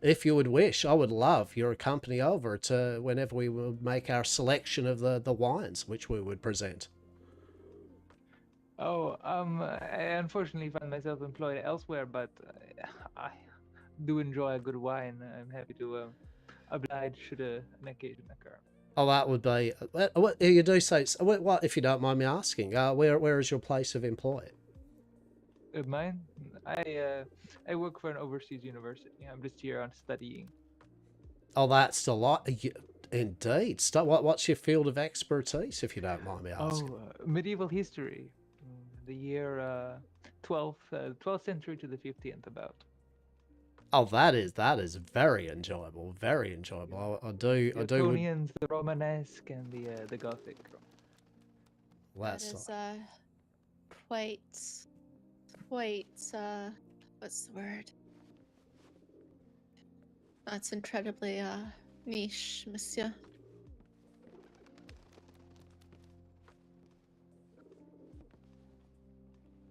Speaker 1: If you would wish, I would love your company over to whenever we would make our selection of the wines which we would present.
Speaker 7: Oh, I unfortunately find myself employed elsewhere, but I do enjoy a good wine. I'm happy to oblige should an occasion occur.
Speaker 1: Oh, that would be. What you do say? What, if you don't mind me asking? Where is your place of employ?
Speaker 7: Mine? I work for an overseas university. I'm just here on studying.
Speaker 1: Oh, that's indeed. What's your field of expertise, if you don't mind me asking?
Speaker 7: Oh, medieval history. the year 12th century to the 15th about.
Speaker 1: Oh, that is very enjoyable. Very enjoyable. I do.
Speaker 7: The Etonians, the Romanesque, and the Gothic.
Speaker 8: That
Speaker 1: That's
Speaker 8: is quite what's the word? That's incredibly niche, monsieur.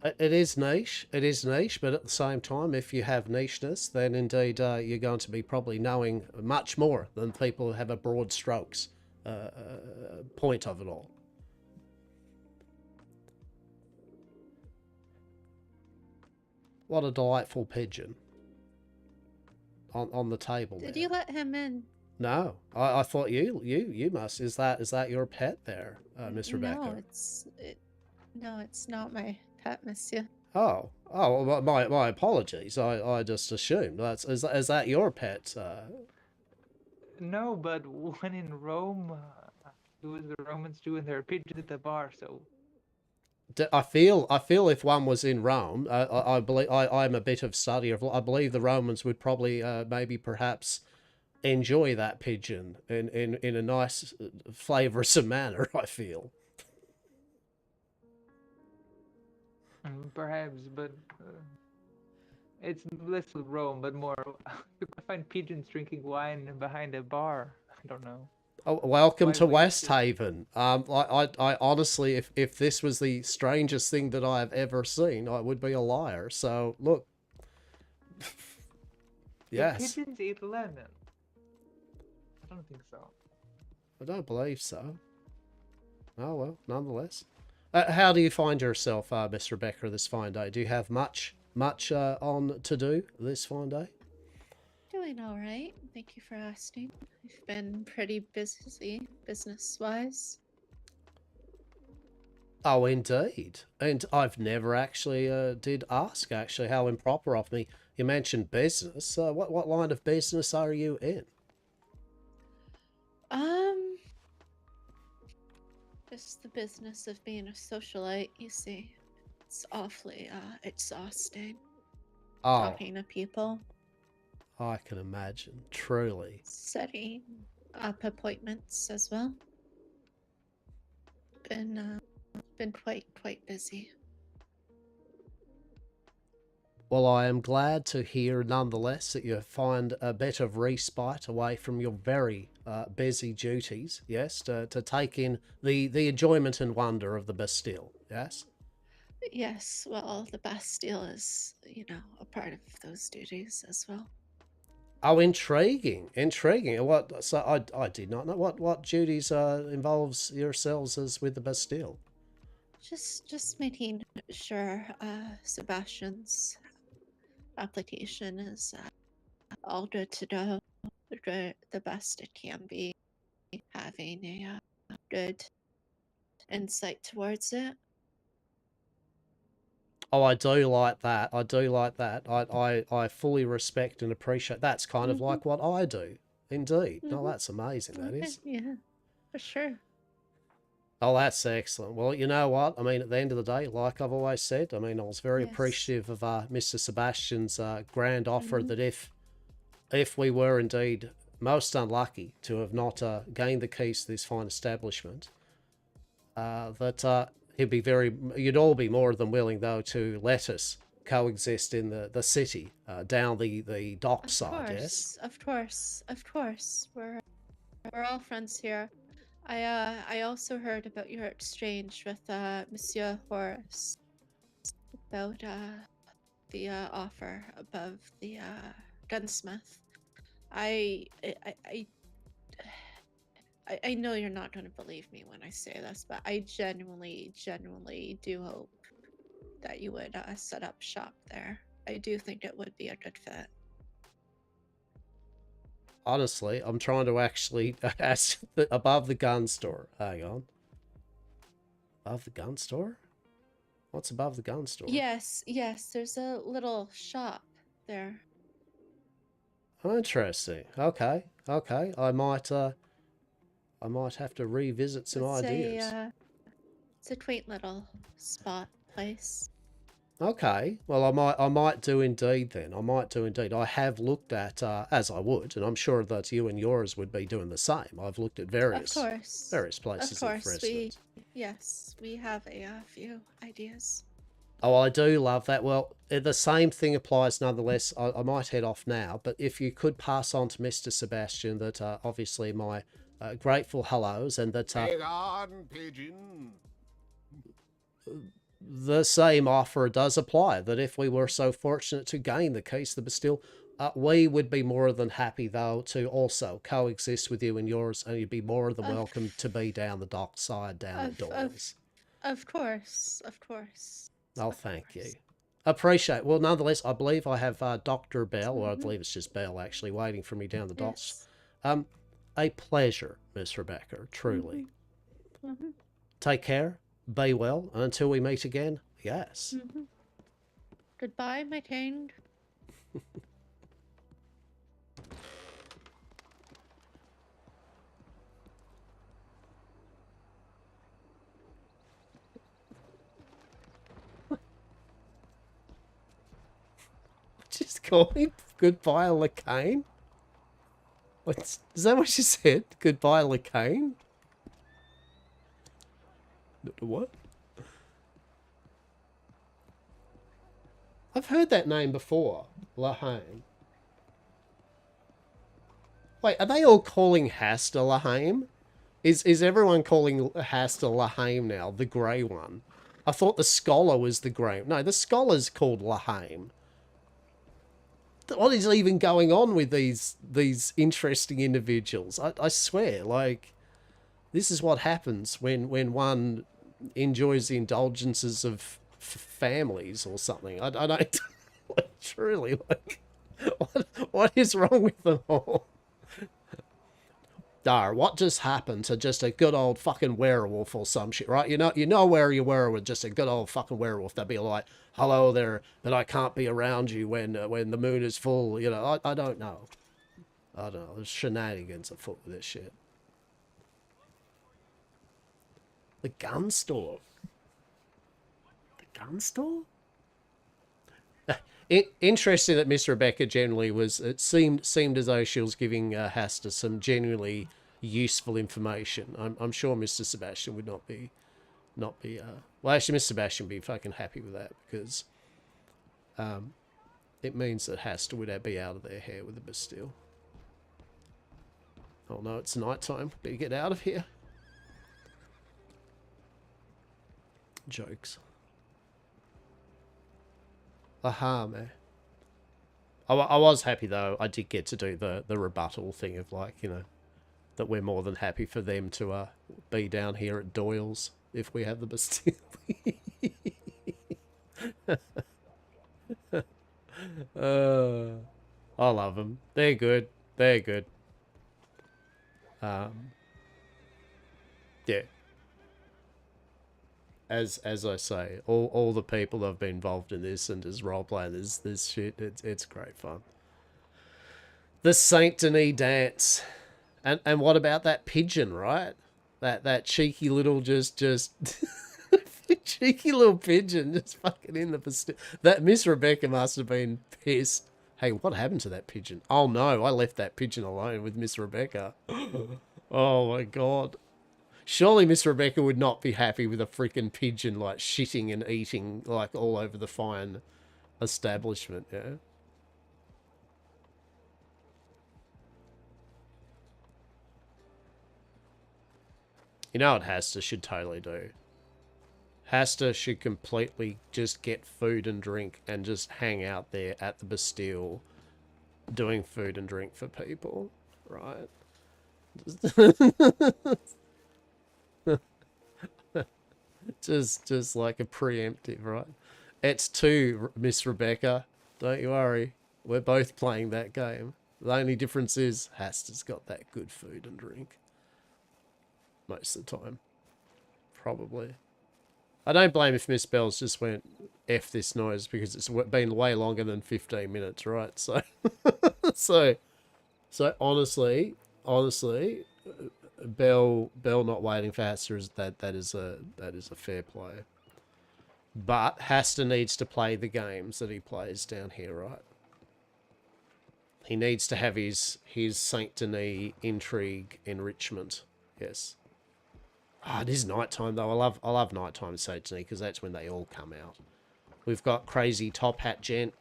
Speaker 1: It is niche. It is niche, but at the same time, if you have nicheness, then indeed you're going to be probably knowing much more than people who have a broad strokes point of it all. What a delightful pigeon on the table.
Speaker 8: Did
Speaker 1: there.
Speaker 8: you let him in?
Speaker 1: No, I thought you must. Is that your pet there, Miss Rebecca?
Speaker 8: No, it's not my pet, monsieur.
Speaker 1: Oh, well, my apologies. I just assumed is that your pet?
Speaker 7: No, but when in Rome, do as the Romans do, and there are pigeons at the bar. So
Speaker 1: I feel if one was in Rome, I believe I'm a bit of study of. I believe the Romans would probably maybe perhaps enjoy that pigeon in a nice, flavoursome manner. I feel.
Speaker 7: perhaps, but it's less of Rome, but more. You can find pigeons drinking wine behind a bar. I don't know.
Speaker 1: Oh, welcome to
Speaker 7: waste it.
Speaker 1: Westhaven. I honestly, if this was the strangest thing that I have ever seen, I would be a liar. So look, yes,
Speaker 7: Do pigeons eat lemon? I don't think so.
Speaker 1: I don't believe so. Oh well, nonetheless. How do you find yourself, Miss Rebecca, this fine day? Do you have much on to do this fine day?
Speaker 8: Doing all right. Thank you for asking. I've been pretty busy business-wise.
Speaker 1: Oh, indeed. And I've never actually did ask, actually, how improper of me. You mentioned business. What line of business are you in?
Speaker 8: Just the business of being a socialite, you see. It's awfully exhausting.
Speaker 1: Oh,
Speaker 8: Talking to people.
Speaker 1: I can imagine. Truly.
Speaker 8: Setting up appointments as well. Been quite busy.
Speaker 1: Well, I am glad to hear, nonetheless, that you find a bit of respite away from your very busy duties, yes, to take in the enjoyment and wonder of the Bastille, yes?
Speaker 8: Yes, well, the Bastille is, a part of those duties as well.
Speaker 1: Oh, intriguing. What? So I did not know what duties involves yourselves as with the Bastille.
Speaker 8: Just making sure Sebastian's application is all good to go, the best it can be, having a good insight towards it.
Speaker 1: Oh, I do like that. I fully respect and appreciate. That's kind of like what I do. Indeed. No, that's amazing. That is.
Speaker 8: Yeah, for sure.
Speaker 1: Oh, that's excellent. Well, you know what? I mean, at the end of the day, like I've always said, I mean, I was very appreciative of Mr. Sebastian's grand offer that if we were indeed most unlucky to have not gained the keys to this fine establishment, that you'd all be more than willing, though, to let us coexist in the city down the dock side, yes?
Speaker 8: Of course. We're all friends here. I also heard about your exchange with Monsieur Horace about the offer above the gunsmith. I know you're not going to believe me when I say this, but I genuinely do hope that you would set up shop there. I do think it would be a good fit.
Speaker 1: Honestly, I'm trying to actually ask above the gun store. Hang on. Above the gun store? What's above the gun store?
Speaker 8: Yes, there's a little shop there.
Speaker 1: Oh, interesting. Okay. I might have to revisit some ideas.
Speaker 8: It's a quaint little spot. place.
Speaker 1: Okay, well, I might do indeed then. I might do indeed. I have looked at, as I would, and I'm sure that you and yours would be doing the same. I've looked at
Speaker 8: Of
Speaker 1: various
Speaker 8: course.
Speaker 1: places
Speaker 8: Of
Speaker 1: in
Speaker 8: course,
Speaker 1: Fresno.
Speaker 8: yes, we have a few ideas.
Speaker 1: Oh, I do love that. Well, the same thing applies nonetheless. I might head off now, but if you could pass on to Mr. Sebastian that obviously my grateful hellos and that
Speaker 6: Hang on, pigeon.
Speaker 1: the same offer does apply, that if we were so fortunate to gain the keys to the Bastille, we would be more than happy, though, to also coexist with you and yours, and you'd be more than welcome to be down the dockside, down the doors.
Speaker 8: Of course, of course.
Speaker 1: Oh, thank you. Appreciate it. Well, nonetheless, I believe I have Dr. Bell, or I
Speaker 8: Mm-hmm.
Speaker 1: believe it's just Bell, actually, waiting for me down the docks.
Speaker 8: Yes.
Speaker 1: A pleasure, Miss Rebecca, truly.
Speaker 8: Mm-hmm.
Speaker 1: Take care, be well, and until we meet again, yes.
Speaker 8: Mm-hmm. Goodbye, my kind.
Speaker 1: Just call me goodbye, Lacane? Is that what she said? Goodbye, Lacane? What? I've heard that name before. Lahane. Wait, are they all calling Hastur Lahane? Is everyone calling Hastur Lahane now, the grey one? I thought the scholar was the grey. No, the scholar's called Lahane. What is even going on with these interesting individuals? I swear, like, this is what happens when one enjoys the indulgences of families or something. I don't like, truly, like, what is wrong with them all? Dar, what just happened to just a good old fucking werewolf or some shit, right? You know where you were with just a good old fucking werewolf. They'd be like, hello there, but I can't be around you when the moon is full. You know, I don't know. I don't know. There's shenanigans afoot with this shit. The gun store. The gun store? Interesting that Miss Rebecca generally was. It seemed as though she was giving Hastur some genuinely useful information. I'm sure Mr. Sebastian would not be. Well, actually, Mr. Sebastian would be fucking happy with that because it means that Hastur would be out of their hair with the Bastille. Oh no, it's nighttime. Better get out of here. Jokes. Aha, man. I was happy, though. I did get to do the rebuttal thing of, like, you know, that we're more than happy for them to be down here at Doyle's if we have the Bastille. I love them. They're good. They're good. Yeah. As I say, all the people that have been involved in this and just roleplaying this shit, it's great fun. The Saint Denis dance. And what about that pigeon, right? That cheeky little just cheeky little pigeon just fucking in the Bastille. That Miss Rebecca must have been pissed. Hey, what happened to that pigeon? Oh no, I left that pigeon alone with Miss Rebecca. Oh my god. Surely Miss Rebecca would not be happy with a freaking pigeon, like, shitting and eating, like, all over the fine establishment, yeah? You know what Hastur should totally do? Hastur should completely just get food and drink and just hang out there at the Bastille doing food and drink for people, right? just like a preemptive, right? It's 2, Miss Rebecca. Don't you worry. We're both playing that game. The only difference is Hastur's got that good food and drink. Most of the time. Probably. I don't blame if Miss Bells just went, F this noise, because it's been way longer than 15 minutes, right? So, so honestly, Bell not waiting for Hastur is that is a fair play. But Hastur needs to play the games that he plays down here, right? He needs to have his Saint Denis intrigue enrichment. Yes. Ah, it is nighttime though. I love nighttime Saint Denis because that's when they all come out. We've got crazy top hat gent.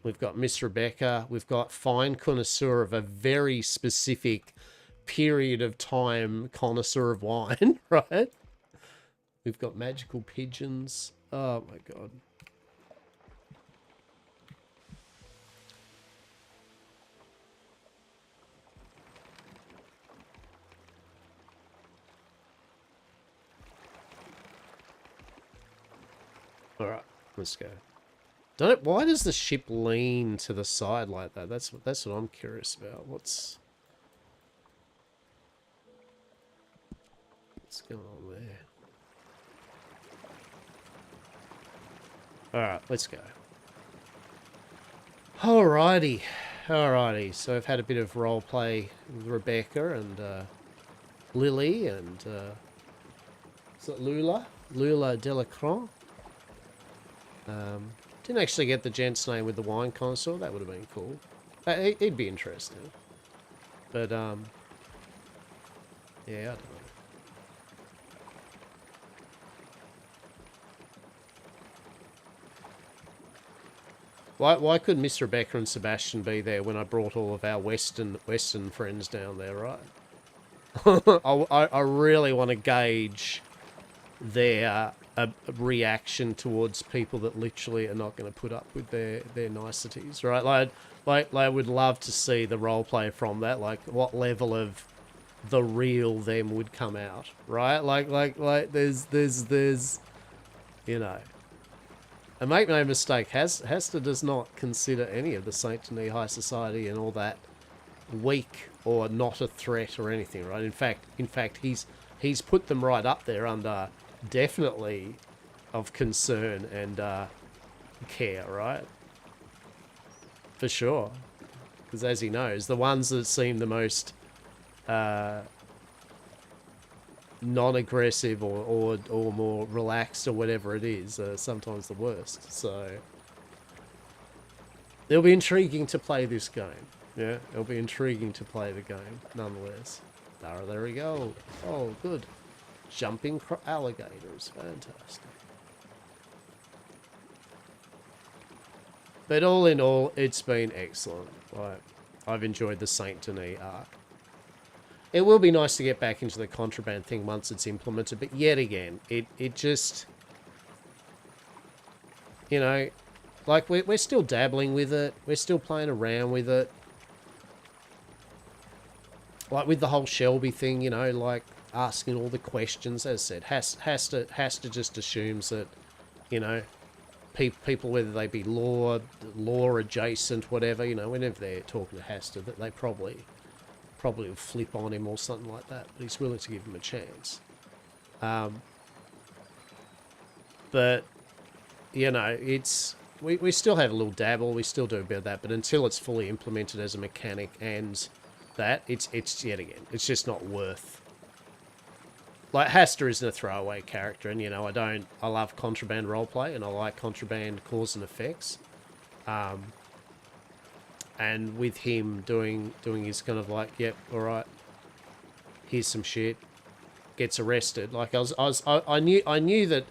Speaker 1: We've got Miss Rebecca. We've got fine connoisseur of a very specific period of time connoisseur of wine, right? We've got magical pigeons. Oh my god. Alright, let's go. Why does the ship lean to the side like that? That's what I'm curious about. What's going on there? Alright, let's go. Alrighty. Alrighty. So I've had a bit of role play with Rebecca and Lily and is it Lula? Lula Delacroix. Didn't actually get the gent's name with the wine connoisseur. That would have been cool. It'd be interesting. But, yeah, I don't know. Why couldn't Miss Rebecca and Sebastian be there when I brought all of our Western friends down there, right? I really want to gauge their reaction towards people that literally are not going to put up with their niceties, right? Like I would love to see the role play from that, like what level of the real them would come out, right? Like there's you know. And make no mistake, Hastur does not consider any of the Saint Denis High Society and all that weak or not a threat or anything, right? In fact, he's put them right up there under definitely of concern and care, right? For sure. Because as he knows, the ones that seem the most non-aggressive or more relaxed or whatever it is are sometimes the worst. So it'll be intriguing to play this game. Yeah, it'll be intriguing to play the game nonetheless. Oh, there we go. Oh, good. Jumping alligators. Fantastic. But all in all, it's been excellent. Like, I've enjoyed the Saint Denis arc. It will be nice to get back into the contraband thing once it's implemented, but yet again, it just, you know, like we're still dabbling with it. We're still playing around with it. Like with the whole Shelby thing, you know, like asking all the questions. As I said, Hastur just assumes that, you know, people, whether they be law adjacent, whatever, you know, whenever they're talking to Hastur, that they probably will flip on him or something like that. But he's willing to give him a chance. But, you know, it's we still have a little dabble. We still do a bit of that. But until it's fully implemented as a mechanic and that, it's yet again, it's just not worth. Like, Hastur isn't a throwaway character. And, you know, I love contraband roleplay. And I like contraband cause and effects. And with him doing his kind of like, yep, all right, here's some shit, gets arrested. Like I knew that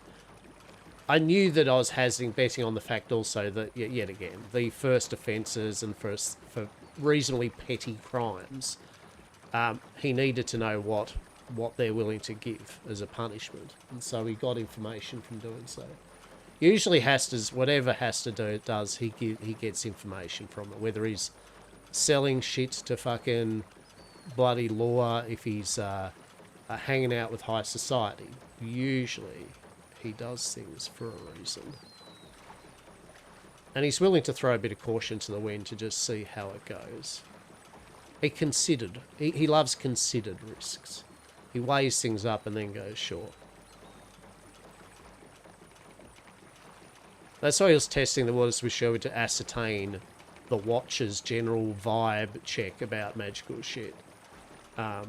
Speaker 1: I was betting on the fact also that yet again the first offences and for reasonably petty crimes, he needed to know what they're willing to give as a punishment, and so he got information from doing so. Usually whatever Hastur does, he gets information from it. Whether he's selling shit to fucking bloody law, if he's hanging out with high society, usually he does things for a reason. And he's willing to throw a bit of caution to the wind to just see how it goes. He loves considered risks. He weighs things up and then goes, sure. That's why he was testing the waters with Shelby to ascertain the Watcher's general vibe check about magical shit. And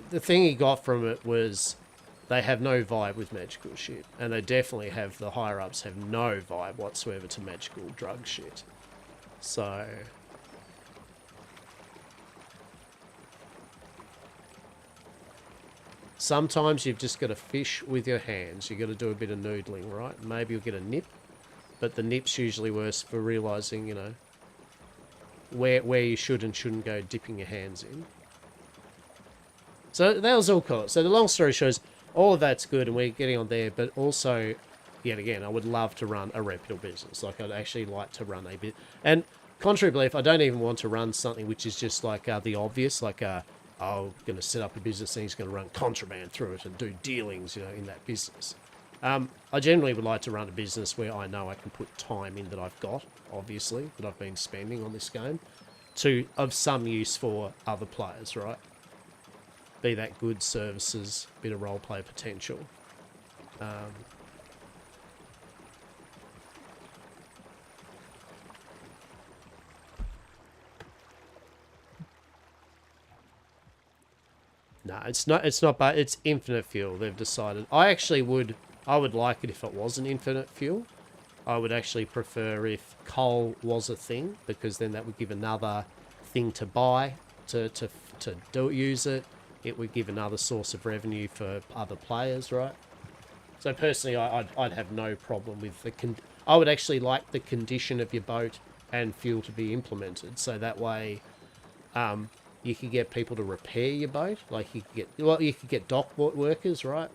Speaker 1: the thing he got from it was they have no vibe with magical shit. And they definitely have, the higher-ups have no vibe whatsoever to magical drug shit. So... sometimes you've just got to fish with your hands. You've got to do a bit of noodling, right? Maybe you'll get a nip. But the nip's usually worse for realising, you know, where you should and shouldn't go dipping your hands in. So that was all cool. So the long story shows, all of that's good and we're getting on there, but also, yet again, I would love to run a reputable business. Like, I'd actually like to run a bit. And contrary belief, I don't even want to run something which is just like the obvious, like, oh, going to set up a business and he's going to run contraband through it and do dealings, you know, in that business. I generally would like to run a business where I know I can put time in that I've got, obviously, that I've been spending on this game, of some use for other players, right? Be that goods, services, bit of roleplay potential. No, it's not bad. It's infinite fuel, they've decided. I would like it if it wasn't infinite fuel. I would actually prefer if coal was a thing, because then that would give another thing to buy, to use it. It would give another source of revenue for other players, right? So personally, I'd have no problem with I would actually like the condition of your boat and fuel to be implemented, so that way, you could get people to repair your boat. Like you could get dock workers, right?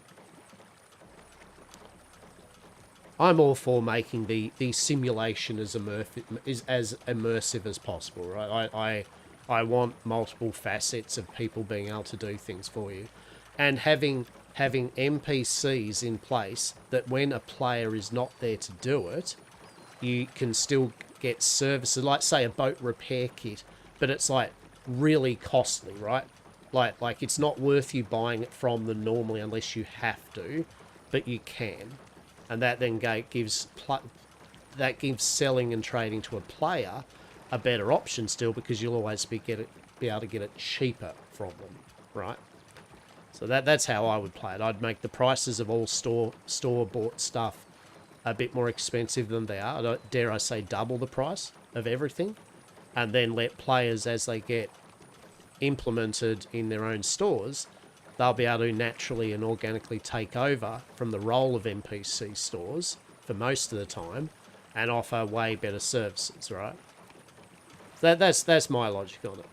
Speaker 1: I'm all for making the simulation as immersive as possible, right? I want multiple facets of people being able to do things for you, and having NPCs in place that when a player is not there to do it, you can still get services, like say a boat repair kit, but it's like really costly, right? Like it's not worth you buying it from them normally unless you have to, but you can, and that then gives selling and trading to a player a better option still, because you'll always be able to get it cheaper from them, right? So that's how I would play it. I'd make the prices of all store-bought stuff a bit more expensive than they are. Dare I say double the price of everything, and then let players, as they get implemented in their own stores, they'll be able to naturally and organically take over from the role of NPC stores for most of the time and offer way better services, right? That's my logic on it.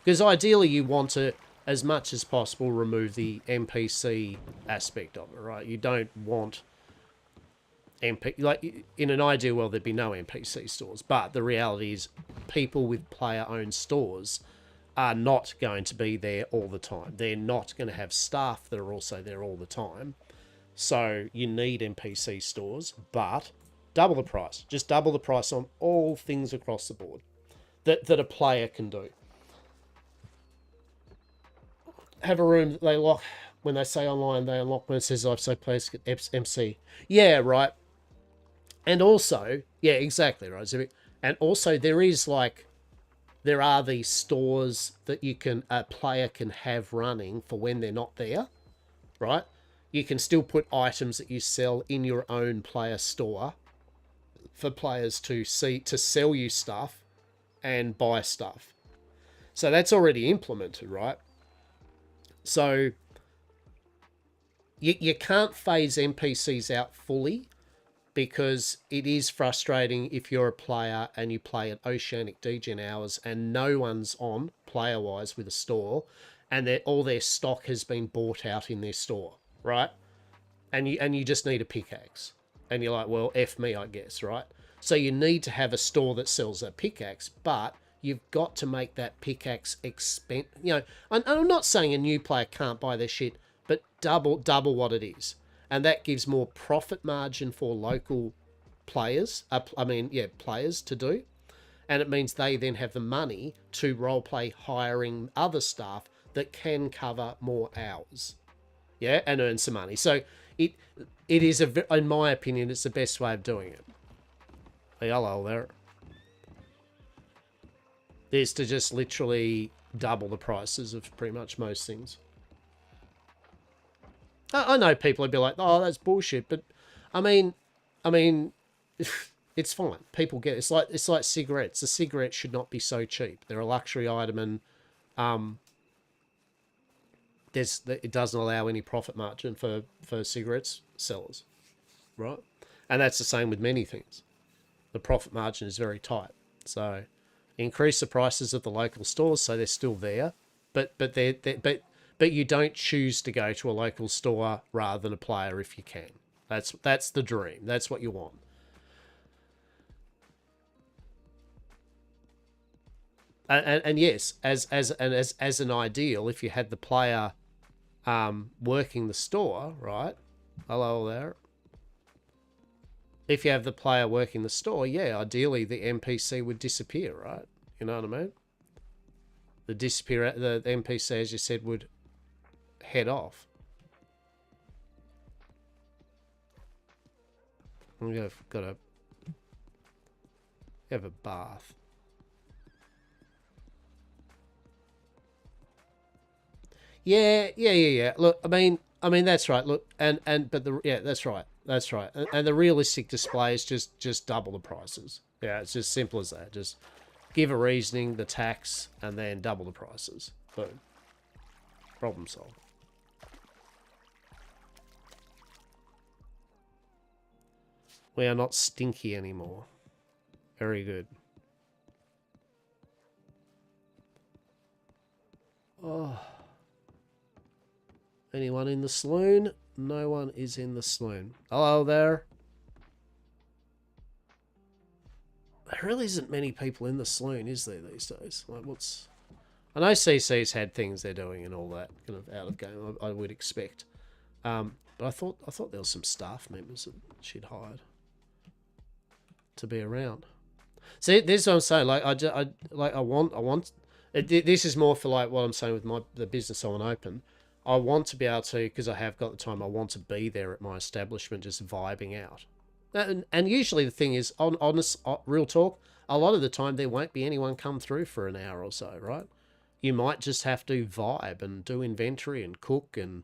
Speaker 1: Because ideally you want to, as much as possible, remove the NPC aspect of it, right? You don't want like in an ideal world there'd be no NPC stores, but the reality is people with player-owned stores are not going to be there all the time. They're not going to have staff that are also there all the time. So you need NPC stores, but double the price. Just double the price on all things across the board that a player can do. Have a room that they lock. When they say online, they unlock when it says I've so players get MC. Yeah, right. And also, yeah, exactly, right. And also there are these stores that a player can have running for when they're not there, right? You can still put items that you sell in your own player store for players to sell you stuff and buy stuff. So that's already implemented, right? So you can't phase NPCs out fully, because it is frustrating if you're a player and you play at Oceanic Degen hours and no one's on player-wise with a store, and all their stock has been bought out in their store, right? And you just need a pickaxe. And you're like, well, F me, I guess, right? So you need to have a store that sells a pickaxe, but you've got to make that pickaxe and I'm not saying a new player can't buy their shit, but double what it is. And that gives more profit margin for local players, players to do. And it means they then have the money to roleplay hiring other staff that can cover more hours. Yeah, and earn some money. So it is, in my opinion, it's the best way of doing it. Hello there. Is to just literally double the prices of pretty much most things. I know people would be like, "Oh, that's bullshit," but I mean, it's fine. People get it. It's like cigarettes. A cigarette should not be so cheap. They're a luxury item, and it doesn't allow any profit margin for cigarettes sellers, right? And that's the same with many things. The profit margin is very tight. So increase the prices of the local stores so they're still there, but you don't choose to go to a local store rather than a player if you can. That's the dream. That's what you want. And yes, as an ideal, if you had the player working the store, right? Hello there. If you have the player working the store, yeah, ideally the NPC would disappear, right? You know what I mean? The NPC, as you said, would head off. We've got to have a bath. Yeah. Look, I mean that's right. Look, that's right. That's right. And the realistic display is just double the prices. Yeah, it's just simple as that. Just give a reasoning, the tax, and then double the prices. Boom. Problem solved. We are not stinky anymore. Very good. Oh. Anyone in the saloon? No one is in the saloon. Hello there. There really isn't many people in the saloon, is there, these days? Like, what's... I know CC's had things they're doing and all that, kind of out of game, I would expect. But I thought there was some staff members that she'd hired to be around. See, this is what I'm saying. Like, I want. This is more for like what I'm saying with the business I want to open. I want to be able to, because I have got the time, I want to be there at my establishment just vibing out. And usually the thing is, honest, real talk, a lot of the time there won't be anyone come through for an hour or so, right? You might just have to vibe and do inventory and cook and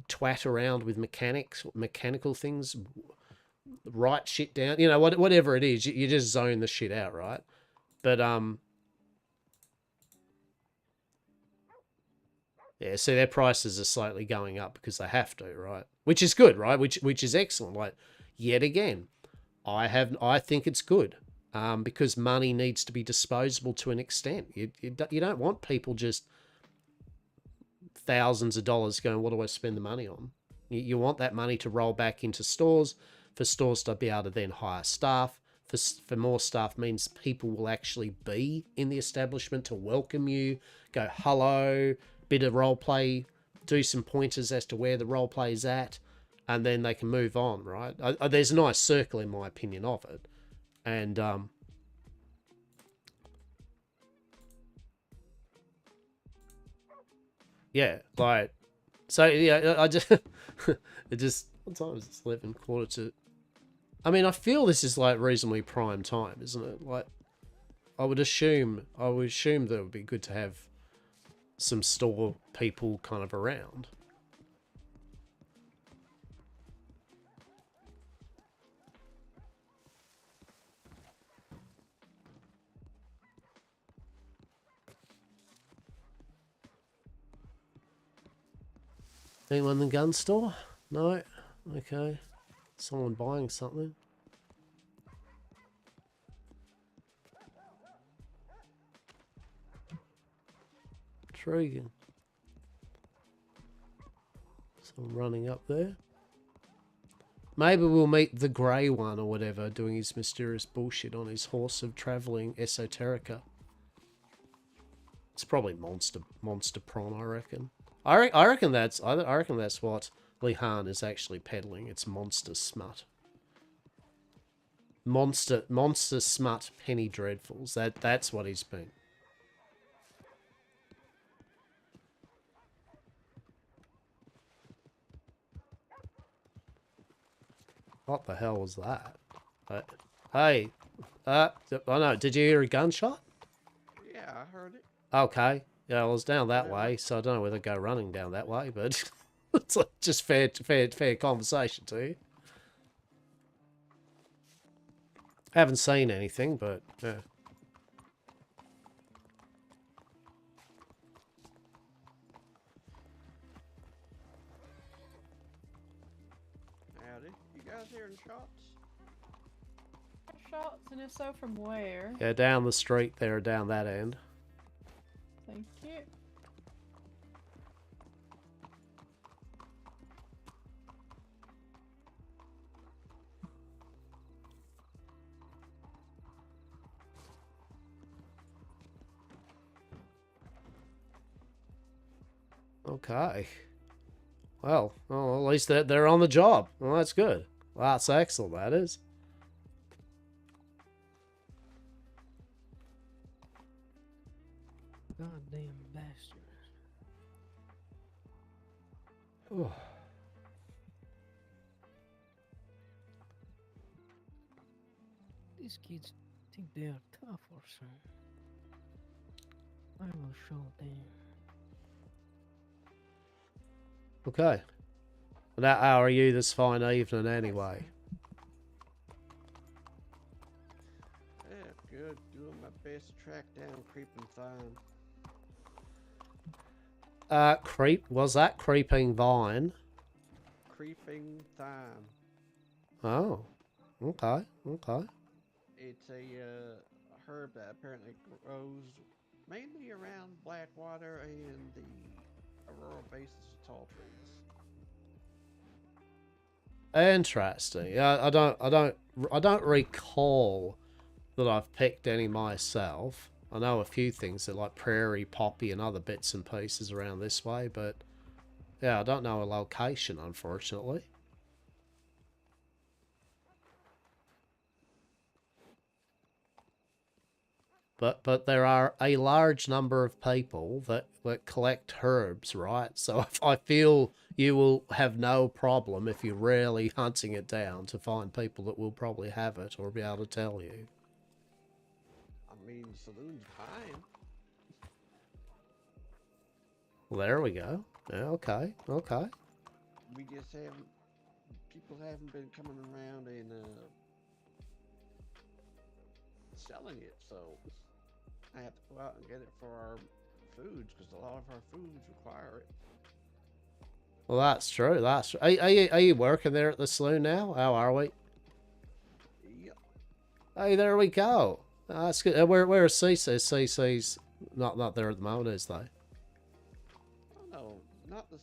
Speaker 1: twat around with mechanical things, write shit down, you know, whatever it is, you just zone the shit out, right? But, yeah, so their prices are slightly going up because they have to, right? Which is good, right? Which is excellent. Like, yet again, I think it's good, because money needs to be disposable to an extent. You don't want people just thousands of dollars going, what do I spend the money on? You want that money to roll back into stores, for stores to be able to then hire staff. For more staff means people will actually be in the establishment to welcome you, go hello, bit of role play, do some pointers as to where the role play is at, and then they can move on, right? There's a nice circle, in my opinion, of it. And yeah, like, so yeah, I just it just, what time is it? 11, quarter to. I mean, I feel this is like reasonably prime time, isn't it? Like, I would assume that it would be good to have some store people kind of around. Anyone in the gun store? No? Okay. Someone buying something. Intriguing. Someone running up there. Maybe we'll meet the grey one or whatever, doing his mysterious bullshit on his horse of travelling esoterica. It's probably monster prawn, I reckon. I reckon that's what Lihan is actually peddling. It's monster smut. Monster smut penny dreadfuls. That's what he's been. What the hell was that? Hey, I know. Did you hear a gunshot?
Speaker 6: Yeah, I heard it.
Speaker 1: Okay. Yeah, I was down that way, so I don't know whether to go running down that way, but It's like just fair conversation to you. Haven't seen anything, but yeah.
Speaker 9: Howdy. You guys hearing shots?
Speaker 10: Shots, and if so, from where?
Speaker 1: Yeah, down the street there, down that end.
Speaker 10: Thank you.
Speaker 1: Okay. Well, at least they're on the job. Well, that's good. Well, that's excellent, that is.
Speaker 11: Goddamn bastards.
Speaker 1: Oh.
Speaker 11: These kids think they are tough or something. I will show them.
Speaker 1: Okay. Well, how are you this fine evening anyway?
Speaker 9: Yeah, good. Doing my best to track down Creeping Thyme.
Speaker 1: Was that Creeping Vine?
Speaker 9: Creeping Thyme.
Speaker 1: Oh. Okay.
Speaker 9: It's a herb that apparently grows mainly around Blackwater and the Aurora bases of tall trees.
Speaker 1: Interesting. Yeah, I don't recall that I've picked any myself. I know a few things that like prairie poppy and other bits and pieces around this way, but yeah, I don't know a location, unfortunately. But there are a large number of people that collect herbs, right? So I feel you will have no problem if you're really hunting it down to find people that will probably have it or be able to tell you.
Speaker 9: I mean, the saloon's fine.
Speaker 1: Well, there we go. Yeah, okay.
Speaker 9: We just haven't... People haven't been coming around and selling it, so... I have to go out and get it for our foods, because a lot of our foods require it.
Speaker 1: Well, that's true. Are you working there at the saloon now? How are we?
Speaker 9: Yep.
Speaker 1: Hey, there we go. That's good. Where's Cece? Cece's not there at the moment, is they?
Speaker 9: Oh no, not the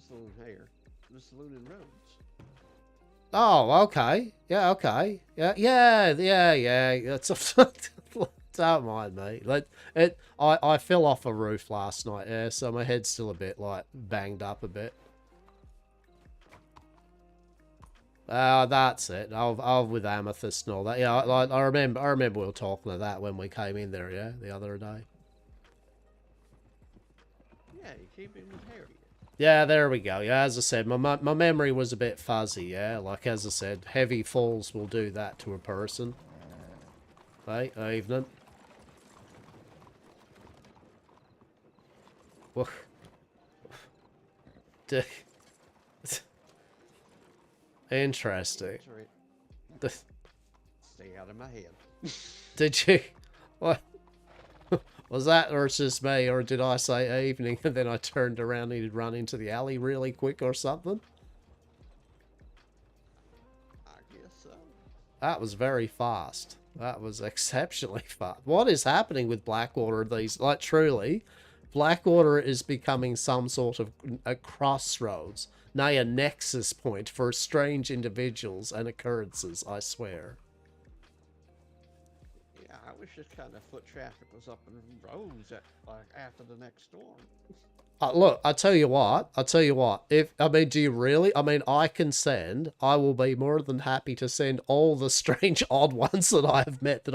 Speaker 9: saloon here. The saloon in Rhodes.
Speaker 1: Oh, okay. Yeah, okay. Yeah. That's don't mind me. I fell off a roof last night, yeah, so my head's still a bit like banged up a bit. That's it. I'll with Amethyst and all that. Yeah, I remember we were talking of that when we came in there, yeah, the other day.
Speaker 9: Yeah, you keep it with Harriet.
Speaker 1: Yeah, there we go. Yeah, as I said, my memory was a bit fuzzy, yeah. Like, as I said, heavy falls will do that to a person. Hey, evening. Well, interesting.
Speaker 9: Stay out of my head.
Speaker 1: Did you? What? Was that, or it's just me, or did I say evening and then I turned around and he'd run into the alley really quick or something?
Speaker 9: I guess so.
Speaker 1: That was very fast. That was exceptionally fast. What is happening with Blackwater these, like, truly, Blackwater is becoming some sort of a crossroads, nay, a nexus point for strange individuals and occurrences, I swear.
Speaker 9: Yeah, I wish this kind of foot traffic was up in Rhodes after the next storm.
Speaker 1: Look, I tell you what. Do you really? I will be more than happy to send all the strange odd ones that I have met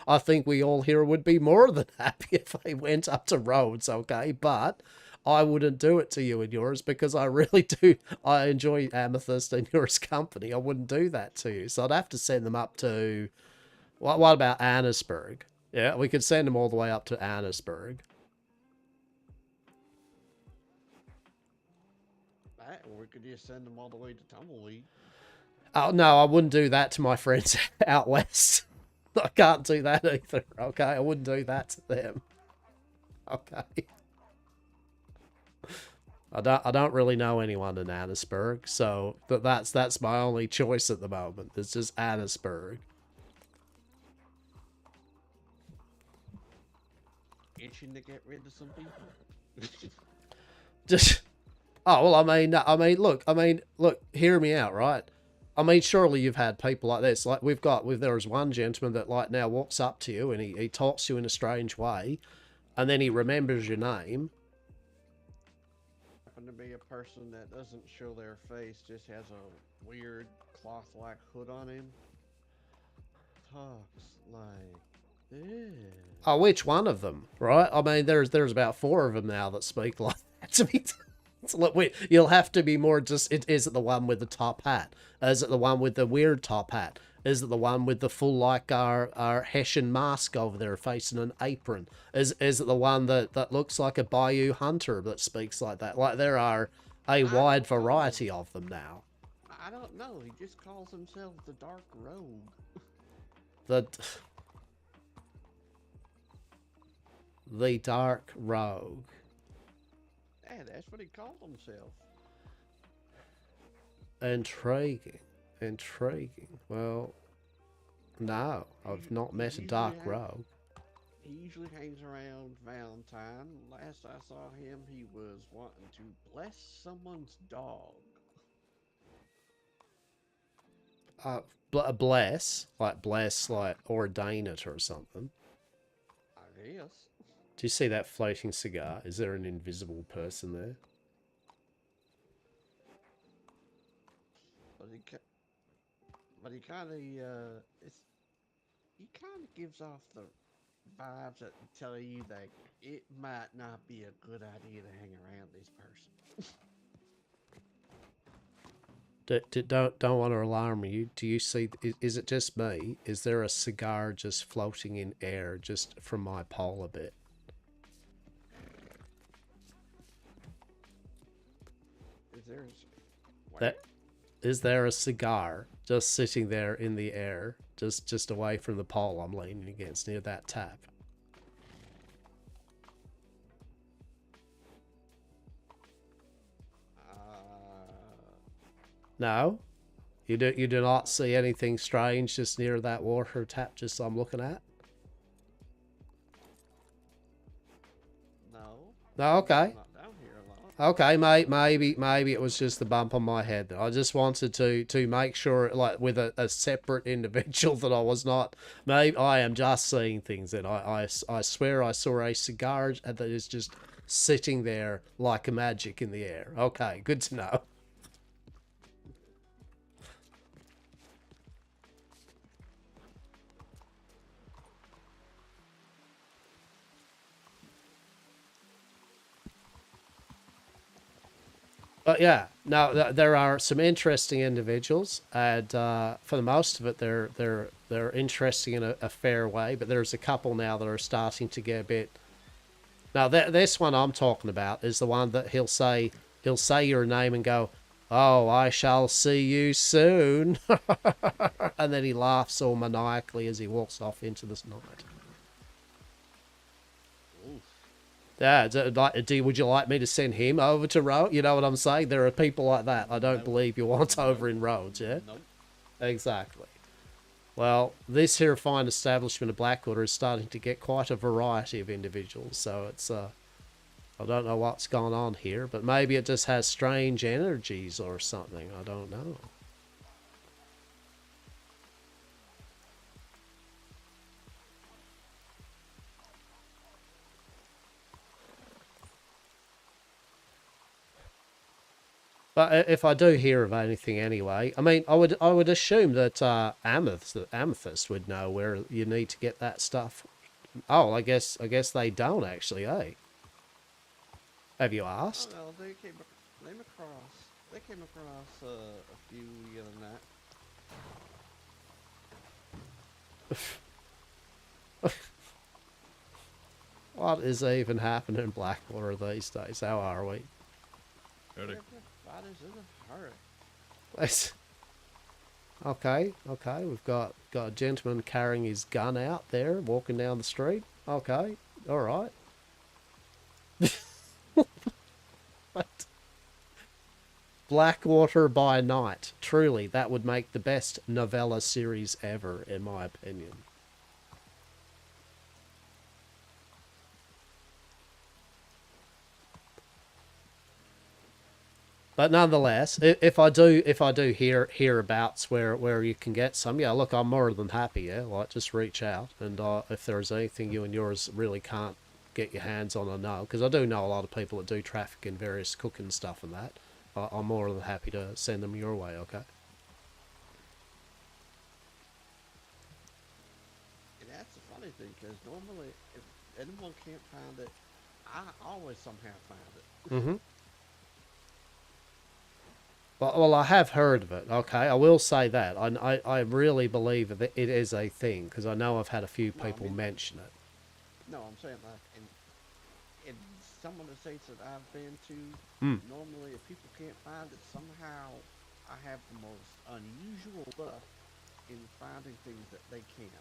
Speaker 1: I think we all here would be more than happy if they went up to Rhodes, okay? But I wouldn't do it to you and yours because I really do. I enjoy Amethyst and yours company. I wouldn't do that to you. So I'd have to send them up to, what about Annisburg? Yeah, we could send them all the way up to Annisburg.
Speaker 9: could just send them all the way to Tumbleweed.
Speaker 1: Oh, no, I wouldn't do that to my friends out west. I can't do that either, okay? I wouldn't do that to them. Okay. I don't really know anyone in Annisburg, so that's my only choice at the moment. It's just Annisburg.
Speaker 9: Itching to get rid of some people.
Speaker 1: Just, oh well, I mean, look, hear me out, right? I mean, surely you've had people like this. Like there was one gentleman that like now walks up to you and he talks to you in a strange way, and then he remembers your name.
Speaker 9: Happen to be a person that doesn't show their face, just has a weird cloth-like hood on him. Talks like this.
Speaker 1: Oh, which one of them, right? I mean, there's about 4 of them now that speak like that to me. So look, you'll have to be more just... Is it the one with the top hat? Is it the one with the weird top hat? Is it the one with the full, like, our Hessian mask over there facing an apron? Is it the one that looks like a Bayou Hunter that speaks like that? Like, there are a wide variety of them now.
Speaker 9: I don't know. He just calls himself the Dark Rogue.
Speaker 1: The Dark Rogue.
Speaker 9: Yeah, that's what he called himself.
Speaker 1: Intriguing. Well, no, I've not met a Dark Rogue.
Speaker 9: He usually hangs around Valentine. Last I saw him, he was wanting to bless someone's dog.
Speaker 1: Bless, like ordain it or something.
Speaker 9: I guess.
Speaker 1: Do you see that floating cigar? Is there an invisible person there?
Speaker 9: But he kind of, he kind of gives off the vibes that tell you that it might not be a good idea to hang around this person.
Speaker 1: Don't want to alarm you. Do you see? Is it just me? Is there a cigar just floating in air just from my pole a bit? Is there a cigar just sitting there in the air, just away from the pole I'm leaning against near that tap? No? You do not see anything strange just near that water tap just I'm looking at?
Speaker 9: No.
Speaker 1: No, okay.
Speaker 9: I'm not down here a lot.
Speaker 1: Okay, mate, maybe it was just the bump on my head. I just wanted to make sure, like, with a separate individual that I was not... Maybe I am just seeing things that I swear I saw a cigar that is just sitting there like a magic in the air. Okay, good to know. But yeah, now there are some interesting individuals, and for the most of it, they're interesting in a fair way. But there's a couple now that are starting to get a bit. Now this one I'm talking about is the one that he'll say your name and go, "Oh, I shall see you soon," and then he laughs all maniacally as he walks off into this night. Yeah, would you like me to send him over to Rhodes? You know what I'm saying? There are people like that I don't believe you want over in Rhodes, yeah?
Speaker 9: Nope.
Speaker 1: Exactly. Well, this here fine establishment of Blackwater is starting to get quite a variety of individuals, so it's, I don't know what's going on here, but maybe it just has strange energies or something, I don't know. But if I do hear of anything anyway, I mean, I would assume that Amethyst would know where you need to get that stuff. Oh, I guess they don't actually, eh? Have you asked?
Speaker 9: Oh, no, they came across a few the other night.
Speaker 1: What is even happening in Blackwater these days? How are we?
Speaker 12: Howdy.
Speaker 9: Everybody's in a hurry.
Speaker 1: Let's... Okay, okay. We've got a gentleman carrying his gun out there, walking down the street. Okay, all right. What? Blackwater by Night. Truly, that would make the best novella series ever, in my opinion. But nonetheless, if I do hereabouts where you can get some, yeah, look, I'm more than happy. Yeah, like just reach out, and if there's anything you and yours really can't get your hands on, I know, because I do know a lot of people that do traffic in various cooking stuff and that. I'm more than happy to send them your way. Okay.
Speaker 9: And that's the funny thing, because normally if anyone can't find it, I always somehow find it.
Speaker 1: Mm-hmm. Well, I have heard of it. Okay, I will say that. I really believe that it is a thing, because I know I've had a few people mention it.
Speaker 9: No, I'm saying like in some of the states that I've been to, normally if people can't find it, somehow I have the most unusual luck in finding things that they can't.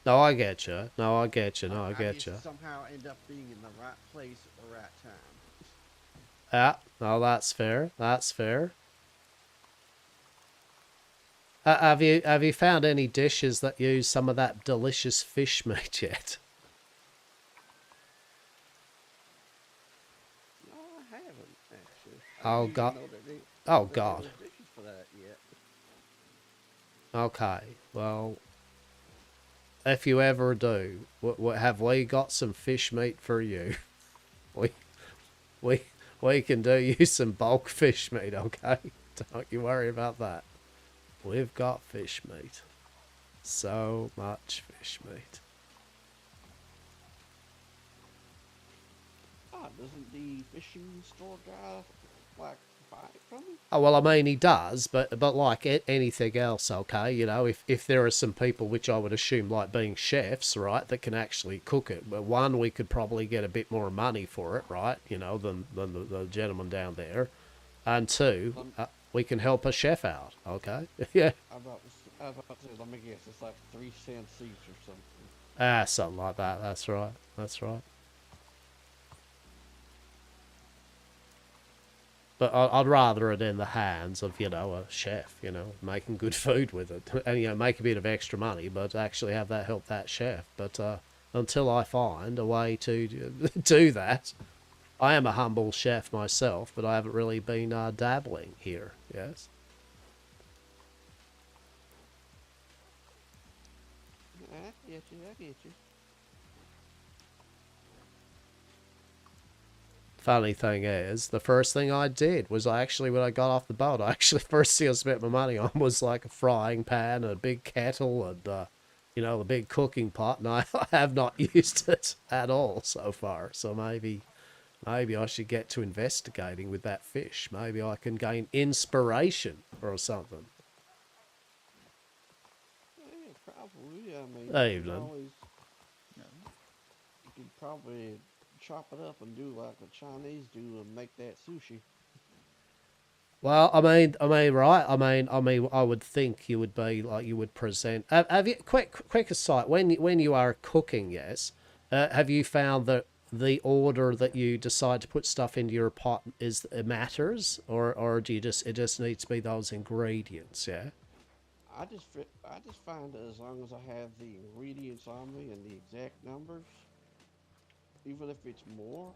Speaker 1: No, I get you. No, I get you. No, I get you.
Speaker 9: Somehow end up being in the right place at the right time.
Speaker 1: Yeah, no, that's fair. That's fair. Have you found any dishes that use some of that delicious fish meat yet?
Speaker 9: No, I haven't actually.
Speaker 1: Oh God! Oh God!
Speaker 9: Dishes for that yet.
Speaker 1: Okay, well, if you ever do, have we got some fish meat for you? We can do you some bulk fish meat, okay? Don't you worry about that. We've got fish meat. So much fish meat.
Speaker 9: Doesn't the fishing store guy like buy it from you?
Speaker 1: Oh, well, I mean, he does, but like anything else, okay? You know, if there are some people, which I would assume, like being chefs, right, that can actually cook it, but one, we could probably get a bit more money for it, right, you know, than the gentleman down there. And two, we can help a chef out, okay? Yeah.
Speaker 9: I was about to say, let me guess, it's like 3 cents each or something.
Speaker 1: Ah, something like that. That's right. That's right. But I'd rather it in the hands of, you know, a chef, you know, making good food with it. And, you know, make a bit of extra money, but actually have that help that chef. But until I find a way to do that, I am a humble chef myself, but I haven't really been dabbling here, yes?
Speaker 9: I get you.
Speaker 1: Funny thing is, the first thing I did was when I got off the boat, first thing I spent my money on was like a frying pan, a big kettle, and, you know, a big cooking pot, and I have not used it at all so far. So maybe I should get to investigating with that fish. Maybe I can gain inspiration or something.
Speaker 9: Yeah, probably. I mean,
Speaker 1: Evening.
Speaker 9: You could probably chop it up and do like the Chinese do and make that sushi.
Speaker 1: Well, I mean, right? I would think you would be like you would present. Have you quick aside? When you are cooking, yes, have you found that the order that you decide to put stuff into your pot matters, or do you it just needs to be those ingredients? Yeah.
Speaker 9: I just find that as long as I have the ingredients on me and the exact numbers, even if it's more,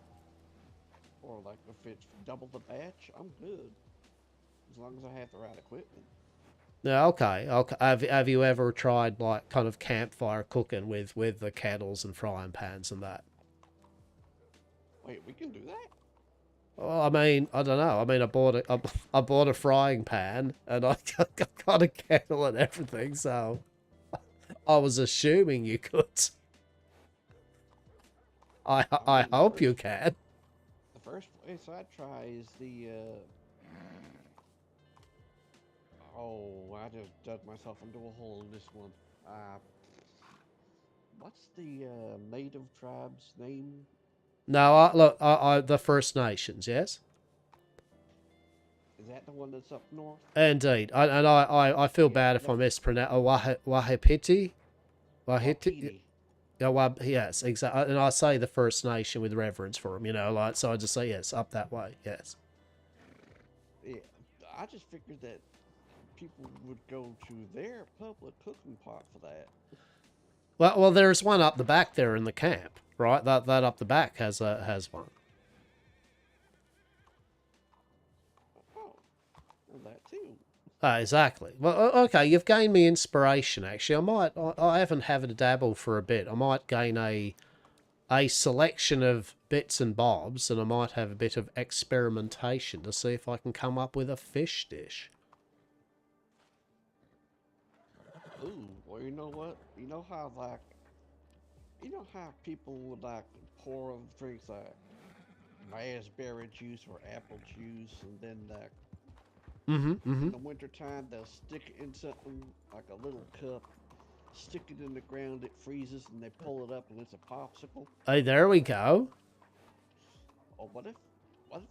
Speaker 9: or like if it's double the batch, I'm good. As long as I have the right equipment.
Speaker 1: Yeah, okay. Have you ever tried like kind of campfire cooking with the kettles and frying pans and that?
Speaker 9: Wait, we can do that?
Speaker 1: Well, I mean, I don't know. I mean, I bought a frying pan and I got a kettle and everything, so I was assuming you could. I hope you can.
Speaker 9: The first place I try is the oh, I just dug myself into a hole in this one. What's the native tribe's name?
Speaker 1: No, look, the First Nations, yes?
Speaker 9: Is that the one that's up north?
Speaker 1: Indeed. I feel
Speaker 9: Yeah,
Speaker 1: bad if I mispronounce. Wahipiti? Wahiti? Yeah, yes, exactly. And I say the First Nation with reverence for them, you know, like, so I just say, yes, up that way, yes.
Speaker 9: Yeah, I just figured that people would go to their public cooking pot for that.
Speaker 1: Well, there's one up the back there in the camp, right? That up the back has one.
Speaker 9: Oh, well, that too.
Speaker 1: Exactly. Well, okay, you've gained me inspiration, actually. I haven't had a dabble for a bit. I might gain a selection of bits and bobs, and I might have a bit of experimentation to see if I can come up with a fish dish.
Speaker 9: Ooh, well, you know what? You know how people would like pour drinks like raspberry juice or apple juice, and then like in the wintertime they'll stick it in something like a little cup, stick it in the ground, it freezes, and they pull it up and it's a popsicle.
Speaker 1: Hey, there we go.
Speaker 9: Or what if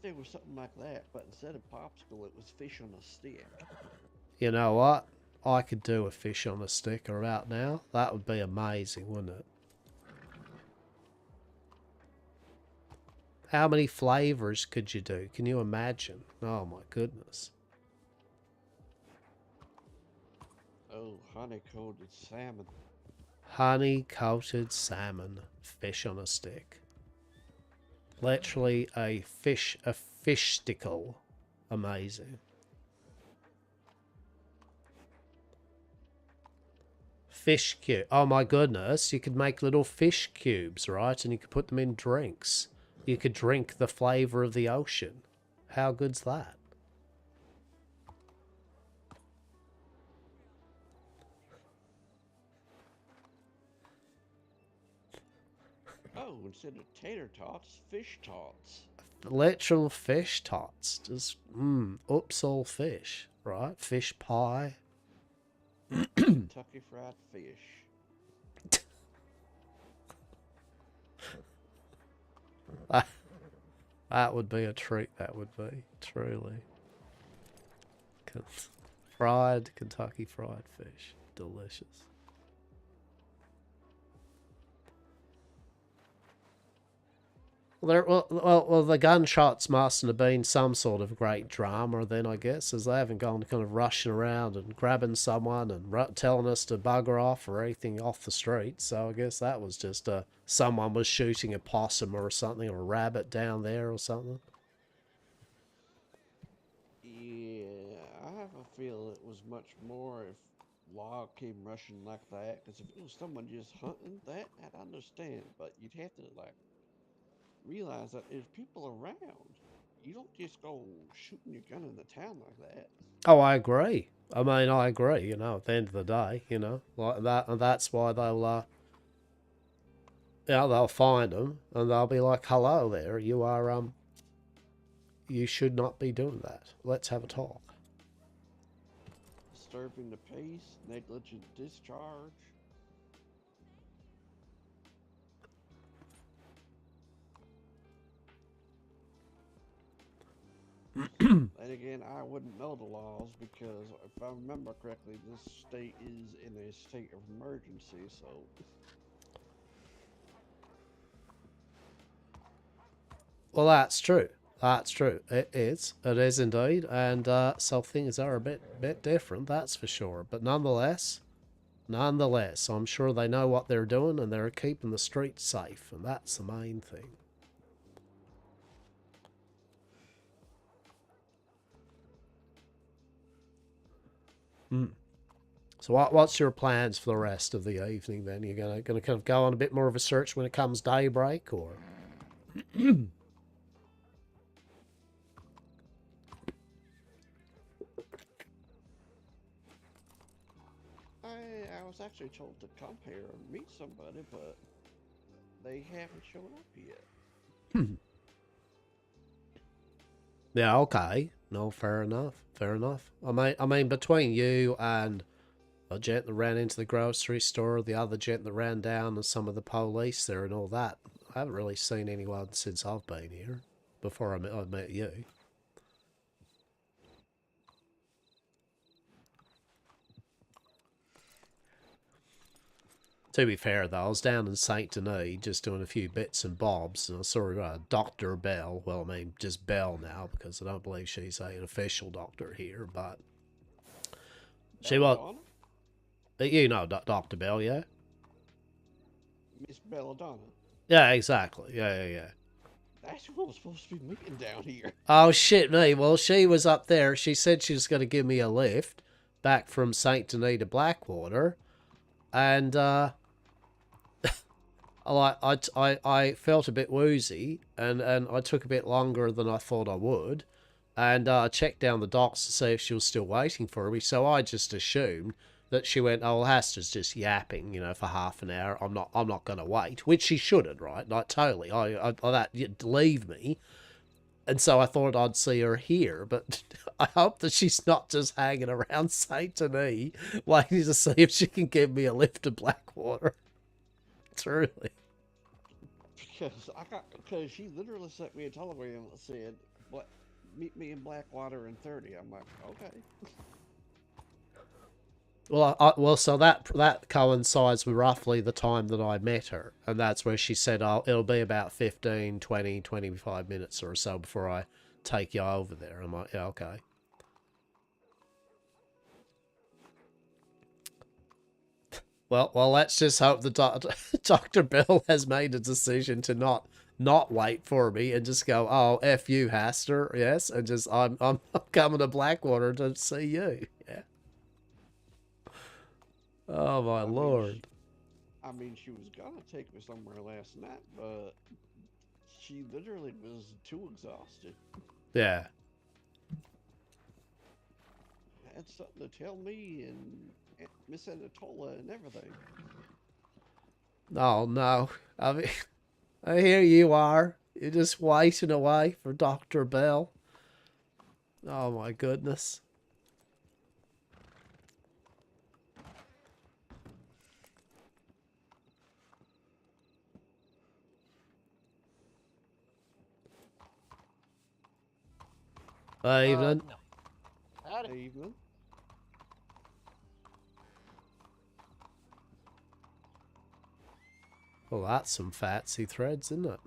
Speaker 9: there was something like that, but instead of popsicle, it was fish on a stick?
Speaker 1: You know what? I could do a fish on a stick about now. That would be amazing, wouldn't it? How many flavors could you do? Can you imagine? Oh my goodness.
Speaker 9: Oh, honey-coated salmon.
Speaker 1: Honey-coated salmon. Fish on a stick. Literally a fish-stickle. Amazing. Fish cube. Oh my goodness. You could make little fish cubes, right? And you could put them in drinks. You could drink the flavor of the ocean. How good's that?
Speaker 9: Oh, instead of tater tots, fish tots.
Speaker 1: Literal fish tots. Just, oops, all fish, right? Fish pie.
Speaker 9: Kentucky Fried Fish.
Speaker 1: That would be a treat, that would be, truly. Fried Kentucky Fried Fish. Delicious. Well, the gunshots mustn't have been some sort of great drama then, I guess, as they haven't gone kind of rushing around and grabbing someone and telling us to bugger off or anything off the street. So I guess that was just someone was shooting a possum or something, or a rabbit down there or something.
Speaker 9: Yeah, I have a feel it was much more if law came rushing like that. Because if it was someone just hunting, that I'd understand. But you'd have to, like, realize that there's people around. You don't just go shooting your gun in the town like that.
Speaker 1: Oh, I agree. I mean, I agree, you know, at the end of the day, you know, like that, and that's why they'll, they'll find them, and they'll be like, hello there, you are, you should not be doing that. Let's have a talk.
Speaker 9: Disturbing the peace, negligent discharge. And again, I wouldn't know the laws because if I remember correctly, this state is in a state of emergency, so...
Speaker 1: Well, that's true. That's true. It is. It is indeed. And so things are a bit different, that's for sure. But nonetheless, I'm sure they know what they're doing and they're keeping the streets safe. And that's the main thing. So what's your plans for the rest of the evening then? You're gonna kind of go on a bit more of a search when it comes daybreak, or?
Speaker 9: I was actually told to come here and meet somebody, but they haven't shown up yet.
Speaker 1: Yeah, okay. No, fair enough. Fair enough. I mean, between you and a gent that ran into the grocery store, the other gent that ran down, and some of the police there and all that, I haven't really seen anyone since I've been here. Before I met you. To be fair, though, I was down in Saint Denis just doing a few bits and bobs, and I saw Dr. Bell. Well, I mean, just Bell now, because I don't believe she's an official doctor here, but she was. You know Dr. Bell, yeah?
Speaker 9: Miss Belladonna.
Speaker 1: Yeah, exactly. Yeah.
Speaker 9: That's what was supposed to be meeting down here.
Speaker 1: Oh, shit me. Well, she was up there. She said she was going to give me a lift back from Saint Denis to Blackwater, and, I felt a bit woozy, and I took a bit longer than I thought I would, and I checked down the docks to see if she was still waiting for me, so I just assumed that she went, oh, well, Hastur's just yapping, for half an hour. I'm not going to wait, which she shouldn't, right? Like, totally. Leave me. And so I thought I'd see her here, but I hope that she's not just hanging around Saint Denis, waiting to see if she can give me a lift to Blackwater. Truly.
Speaker 9: Because she literally sent me a telegram that said, "What? Meet me in Blackwater in 30." I'm like, okay.
Speaker 1: Well, so that coincides with roughly the time that I met her, and that's where she said, "Oh, it'll be about 15, 20, 25 minutes or so before I take you over there." I'm like, yeah, okay. Well, let's just hope the Dr. Bell has made a decision to not wait for me and just go, oh, F you, Hastur, yes, and just I'm coming to Blackwater to see you. Yeah. Oh my lord.
Speaker 9: She was gonna take me somewhere last night, but she literally was too exhausted.
Speaker 1: Yeah.
Speaker 9: Had something to tell me and Miss Anatola and everything.
Speaker 1: Oh no. I mean, here you are. You're just waiting away for Dr. Bell. Oh my goodness. Evening.
Speaker 9: No. Howdy. Evening.
Speaker 1: Well, that's some fancy threads, isn't it?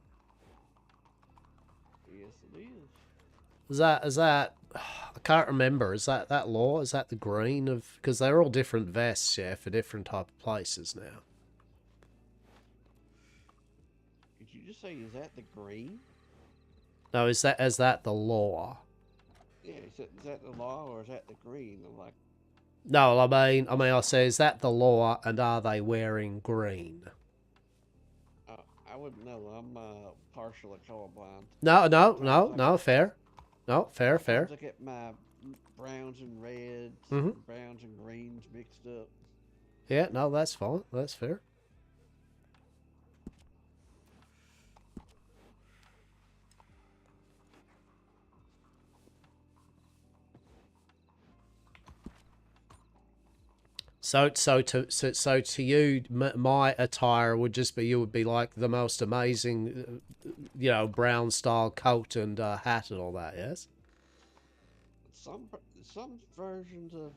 Speaker 9: Yes, it is.
Speaker 1: Is that? I can't remember. Is that law? Is that the green of? Because they're all different vests, yeah, for different type of places now.
Speaker 9: Did you just say is that the green?
Speaker 1: No, is that the law?
Speaker 9: Yeah, is that the law or is that the green? I'm like.
Speaker 1: No, I mean, I say, is that the law, and are they wearing green?
Speaker 9: I wouldn't know. I'm partially colorblind.
Speaker 1: No, fair. No, fair.
Speaker 9: I get my browns and reds, browns and greens mixed up.
Speaker 1: Yeah, no, that's fine. That's fair. So to you, my attire would just be, you would be like the most amazing, brown style coat and hat and all that, yes?
Speaker 9: Some versions of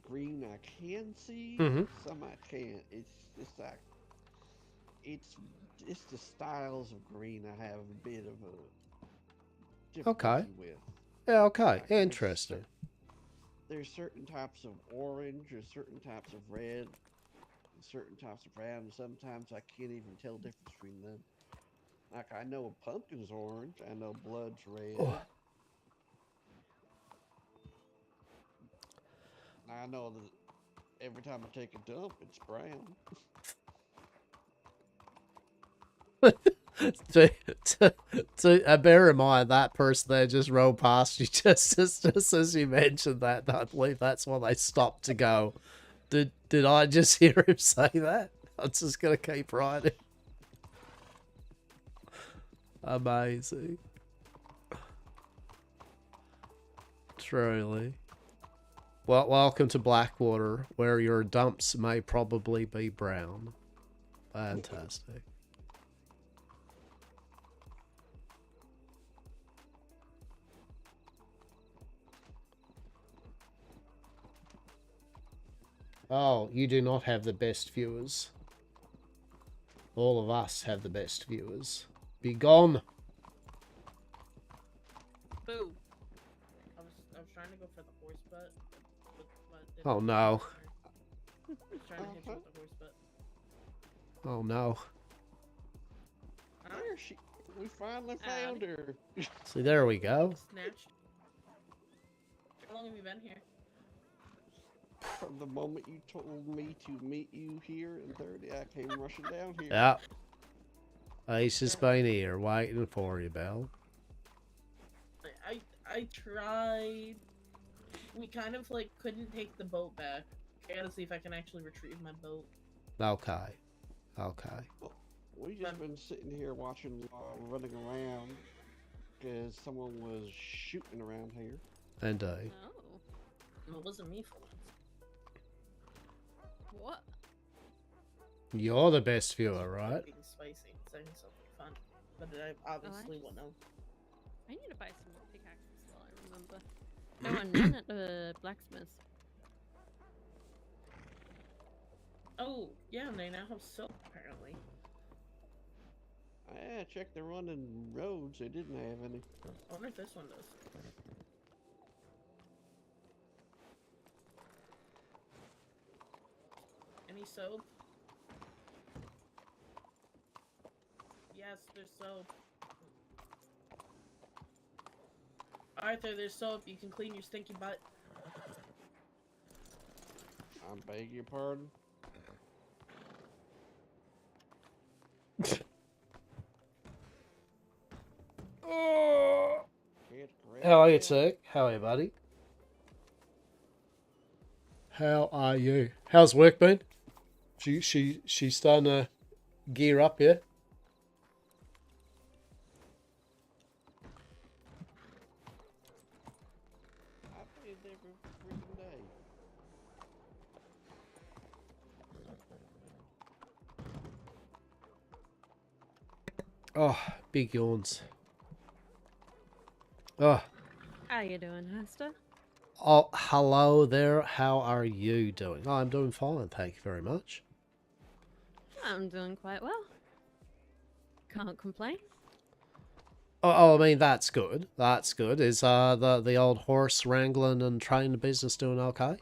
Speaker 9: green I can see, some I can't. It's like it's the styles of green I have a bit of a difficulty with.
Speaker 1: Yeah, okay, interesting.
Speaker 9: There's certain types of orange, there's certain types of red, certain types of brown, and sometimes I can't even tell the difference between them. Like, I know pumpkin's orange, I know blood's red. Oh. I know that every time I take a dump, it's brown.
Speaker 1: Bear in mind that person there just rolled past you just as you mentioned that. I believe that's why they stopped to go. Did I just hear him say that? I'm just gonna keep riding. Amazing. Truly. Well, welcome to Blackwater, where your dumps may probably be brown. Fantastic. Oh, you do not have the best viewers. All of us have the best viewers. Be gone.
Speaker 3: Boo.
Speaker 5: I was trying to go for the horse butt. But didn't
Speaker 1: Oh no.
Speaker 5: I was trying to hit you with the horse butt.
Speaker 1: Oh no.
Speaker 9: There she. We finally found her.
Speaker 1: See, there we go.
Speaker 5: Snatched. How long have you been here?
Speaker 9: From the moment you told me to meet you here in 30, I came rushing down here.
Speaker 1: Yeah. Ace has been here waiting for you, Belle.
Speaker 5: I tried. We kind of like couldn't take the boat back. I gotta see if I can actually retrieve my boat.
Speaker 1: Okay. Okay.
Speaker 9: We just been sitting here watching running around because someone was shooting around here.
Speaker 1: Indeed.
Speaker 3: Oh.
Speaker 5: It wasn't me for once.
Speaker 3: What?
Speaker 1: You're the best viewer, right?
Speaker 5: Being spicy, saying something fun, but I obviously won't know.
Speaker 12: I need to buy some more pickaxes while I remember. Oh, and none at the blacksmith.
Speaker 5: Oh, yeah, and they now have silk, apparently.
Speaker 9: I checked the running roads. They didn't have any.
Speaker 5: I wonder if this one does. Any soap? Yes, there's soap. Arthur, there's soap. You can clean your stinky butt.
Speaker 9: I beg your pardon.
Speaker 1: How are you, Turk? How are you, buddy? How are you? How's work been? She's starting to gear up, yeah?
Speaker 9: I played every freaking day.
Speaker 1: Oh, big yawns. Oh.
Speaker 12: How you doing, Hastur?
Speaker 1: Oh, hello there. How are you doing? Oh, I'm doing fine, thank you very much.
Speaker 12: I'm doing quite well. Can't complain.
Speaker 1: Oh, I mean, that's good. That's good. Is the old horse wrangling and training business doing okay?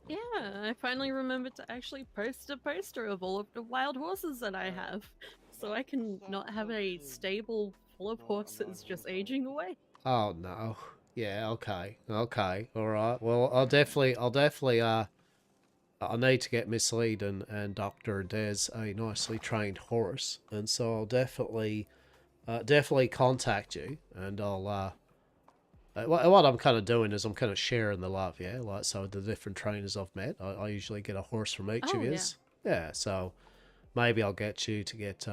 Speaker 12: Yeah, I finally remembered to actually post a poster of all of the wild horses that I have, so I can not have a stable full of horses just aging away.
Speaker 1: Oh no. Yeah, okay. Okay. Alright. Well, I'll definitely I need to get Miss Lead and Dr. Des a nicely trained horse, and so I'll definitely contact you, and I'll what I'm kind of doing is I'm kind of sharing the love, yeah? Like, so the different trainers I've met, I usually get a horse from each of yous. Yeah, so maybe I'll get you to get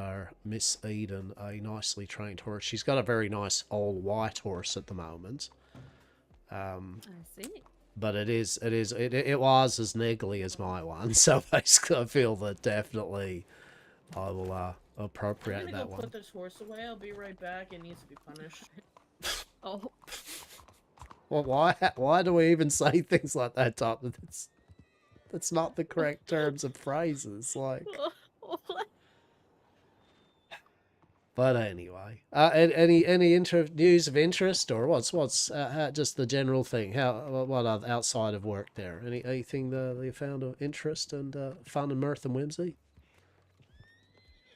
Speaker 1: Miss Eden a nicely trained horse. She's got a very nice old white horse at the moment.
Speaker 12: I see.
Speaker 1: But it was as niggly as my one, so basically I feel that definitely I will appropriate
Speaker 5: I'm
Speaker 1: that
Speaker 5: gonna go
Speaker 1: one.
Speaker 5: put this horse away. I'll be right back. It needs to be punished.
Speaker 12: Oh.
Speaker 1: Well, why do we even say things like that, Top? That's not the correct terms and phrases, like. But anyway, any news of interest, or what's just the general thing? What outside of work there? Anything that you found of interest and fun and mirth and whimsy?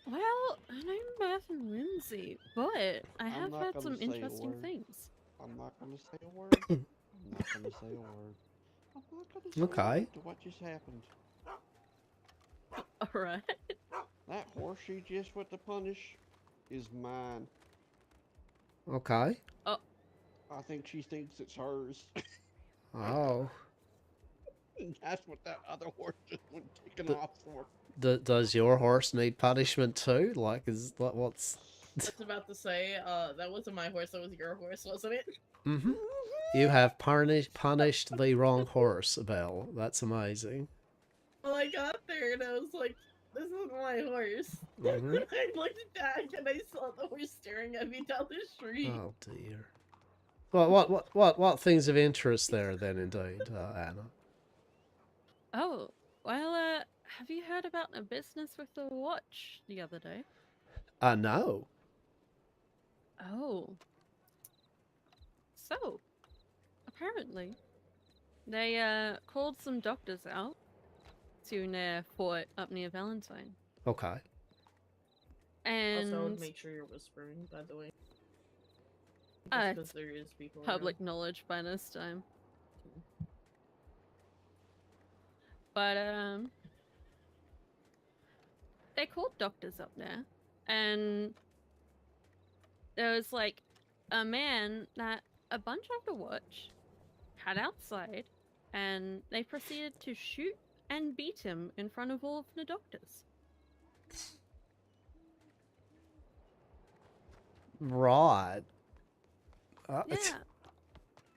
Speaker 12: Well, I know mirth and whimsy, but I have had some interesting things.
Speaker 9: I'm not gonna say a word. I'm not gonna say a word. I'm not gonna say a word to what just happened.
Speaker 12: Alright.
Speaker 9: That horse she just went to punish is mine.
Speaker 1: Okay.
Speaker 12: Oh.
Speaker 9: I think she thinks it's hers.
Speaker 1: Oh.
Speaker 9: That's what that other horse just went kicking off for.
Speaker 1: Does your horse need punishment too? Like, what's?
Speaker 5: I was about to say, that wasn't my horse. That was your horse, wasn't it?
Speaker 1: Mm-hmm. You have punished the wrong horse, Belle. That's amazing.
Speaker 5: Well, I got there and I was like, "This isn't my horse."
Speaker 1: Mm-hmm.
Speaker 5: I looked back and I saw the horse staring at me down the street.
Speaker 1: Oh dear. Well, what things of interest there then, indeed, Anna?
Speaker 12: Oh, well, have you heard about a business with the watch the other day?
Speaker 1: No.
Speaker 12: Oh. So, apparently, they, called some doctors out to their fort up near Valentine.
Speaker 1: Okay.
Speaker 12: And...
Speaker 5: Also, I would make sure you're whispering, by the way. Because there is people
Speaker 12: public
Speaker 5: around.
Speaker 12: knowledge by this time. But, they called doctors up there, and there was, like, a man that a bunch of the watch had outside, and they proceeded to shoot and beat him in front of all of the doctors.
Speaker 1: Right.
Speaker 12: Yeah.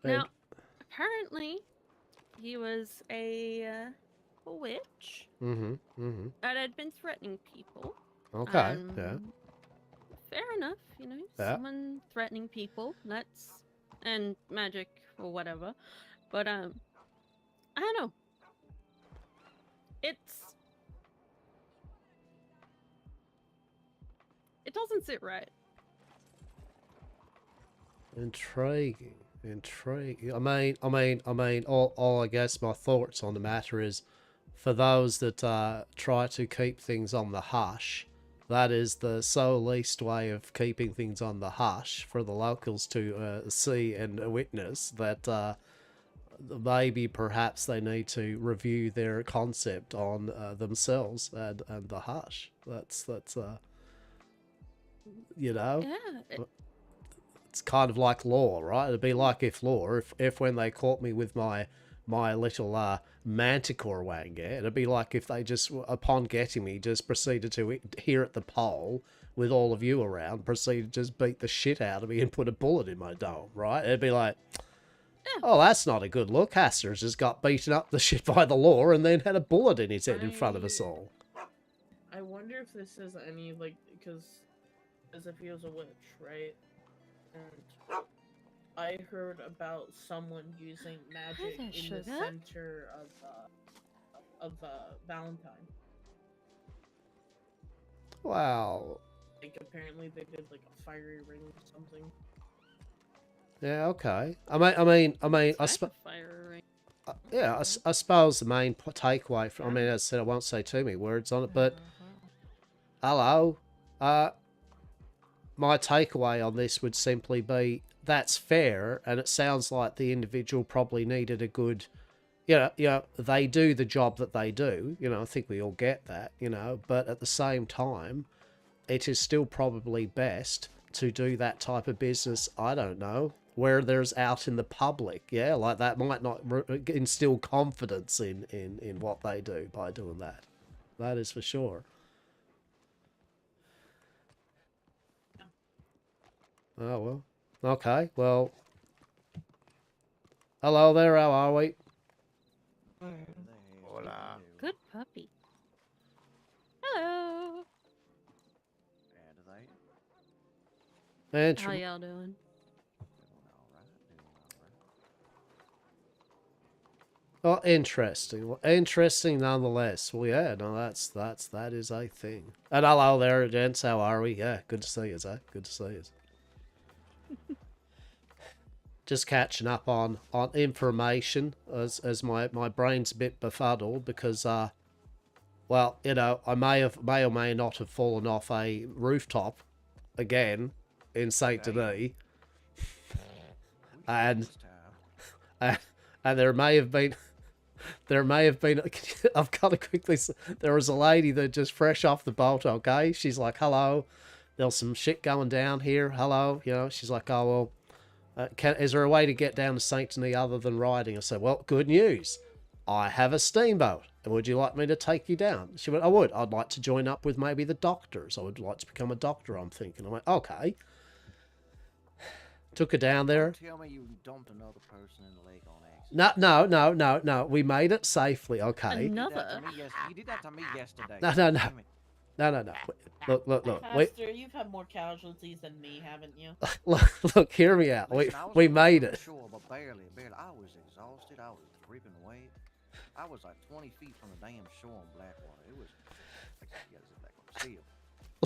Speaker 12: Now, apparently, he was a witch that had been threatening people.
Speaker 1: Okay, yeah.
Speaker 12: Fair enough, you know, someone threatening people, that's... and magic or whatever. But, I don't know. It doesn't sit right.
Speaker 1: Intriguing. I mean, all I guess my thoughts on the matter is, for those that try to keep things on the hush, that is the sole least way of keeping things on the hush for the locals to see and witness that maybe perhaps they need to review their concept on themselves and the hush. That's you know.
Speaker 12: Yeah.
Speaker 1: It's kind of like law, right? It'd be like if when they caught me with my little manticore wang, yeah? It'd be like if they just, upon getting me, just proceeded to, here at the pole, with all of you around, proceeded to just beat the shit out of me and put a bullet in my dome, right? It'd be like, oh, that's not a good look. Hastur's just got beaten up the shit by the law and then had a bullet in his head in front of us all.
Speaker 5: I wonder if this is any, like, because as if he was a witch, right? And I heard about someone using magic in the center of Valentine.
Speaker 1: Wow.
Speaker 5: Like, apparently they did like a fiery ring or something.
Speaker 1: Yeah, okay. I suppose the main takeaway from, I mean, as I said, I won't say too many words on it, but hello, my takeaway on this would simply be that's fair, and it sounds like the individual probably needed a good, they do the job that they do, I think we all get that, but at the same time, it is still probably best to do that type of business, I don't know, where there's out in the public, like that might not instill confidence in what they do by doing that. That is for sure. Oh, well. Okay, well. Hello there, how are we?
Speaker 6: Hola.
Speaker 12: Good puppy. Hello. How y'all doing?
Speaker 1: Oh, interesting. Well, interesting nonetheless. Well, yeah, no, that is a thing. And hello there, gents. How are we? Yeah, good to see you, eh? Good to see you. Just catching up on information as my brain's a bit befuddled because well, I may or may not have fallen off a rooftop again in Saint Denis, and there may have been I've got to quickly, there was a lady that just fresh off the boat, okay, she's like, hello, there's some shit going down here, hello, she's like, oh well, is there a way to get down to Saint Denis other than riding? I said, well, good news, I have a steamboat, and would you like me to take you down? She went, I would, I'd like to join up with maybe the doctors, I would like to become a doctor, I'm thinking. I went, okay. Took her down there.
Speaker 13: Tell me you dumped another person in the lake on accident.
Speaker 1: No. We made it safely, okay?
Speaker 12: Another?
Speaker 13: You did that to me yesterday.
Speaker 1: No. Look.
Speaker 5: Hastur, you've had more casualties than me, haven't you?
Speaker 1: Look, hear me out. We made it.
Speaker 13: Sure, but barely. I was exhausted. I was dripping weight. I was like 20 feet from the damn shore on Blackwater. It was, I guess that can see it.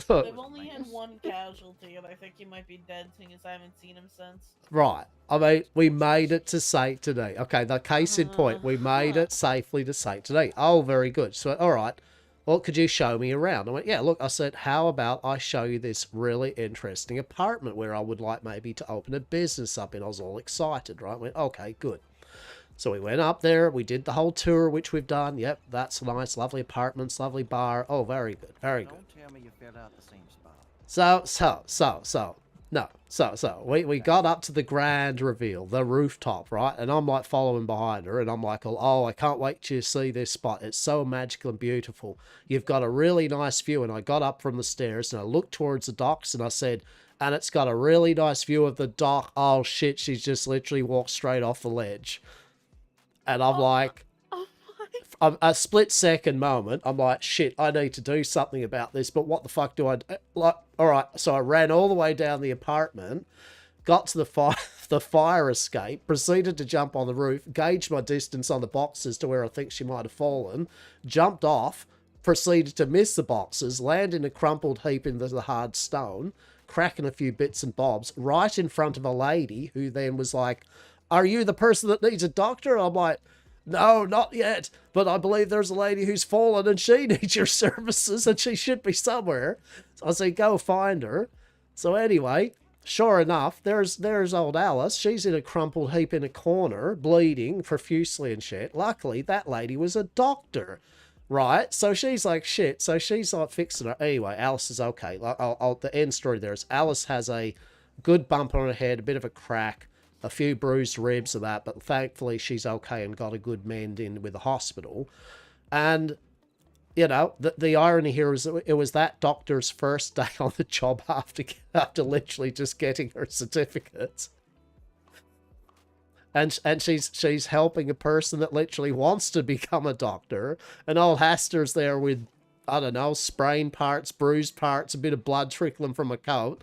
Speaker 5: They've only had one casualty, and I think he might be dead, seeing as I haven't seen him since.
Speaker 1: Right. I mean, we made it to Saint Denis. Okay, the case in point, we made it safely to Saint Denis. Oh, very good. So, all right. Well, could you show me around? I went, yeah, look, I said, how about I show you this really interesting apartment where I would like maybe to open a business up in. I was all excited, right? I went, okay, good. So we went up there, we did the whole tour, which we've done. Yep, that's nice, lovely apartments, lovely bar. Oh, very good, very good.
Speaker 13: Don't tell me you filled out the same spot.
Speaker 1: We got up to the grand reveal, the rooftop, right? And I'm like following behind her, and I'm like, oh, I can't wait to see this spot. It's so magical and beautiful. You've got a really nice view. And I got up from the stairs and I looked towards the docks and I said, and it's got a really nice view of the dock. Oh shit, she's just literally walked straight off the ledge. And I'm like, a split second moment, I'm like, shit, I need to do something about this, but what the fuck do I do? Like, all right, so I ran all the way down the apartment, got to the fire escape, proceeded to jump on the roof, gauged my distance on the boxes to where I think she might have fallen, jumped off, proceeded to miss the boxes, land in a crumpled heap into the hard stone, cracking a few bits and bobs, right in front of a lady who then was like, are you the person that needs a doctor? I'm like, no, not yet, but I believe there's a lady who's fallen and she needs your services and she should be somewhere. So I say, go find her. So anyway, sure enough, there's old Alice. She's in a crumpled heap in a corner, bleeding profusely and shit. Luckily, that lady was a doctor, right? So she's like, shit. So she's like fixing her. Anyway, Alice is okay. The end story there is Alice has a good bump on her head, a bit of a crack, a few bruised ribs and that, but thankfully she's okay and got a good mend in with the hospital. And, you know, the irony here is that it was that doctor's first day on the job after literally just getting her certificates. And she's helping a person that literally wants to become a doctor. And old Hastur's there with, I don't know, sprained parts, bruised parts, a bit of blood trickling from a coat.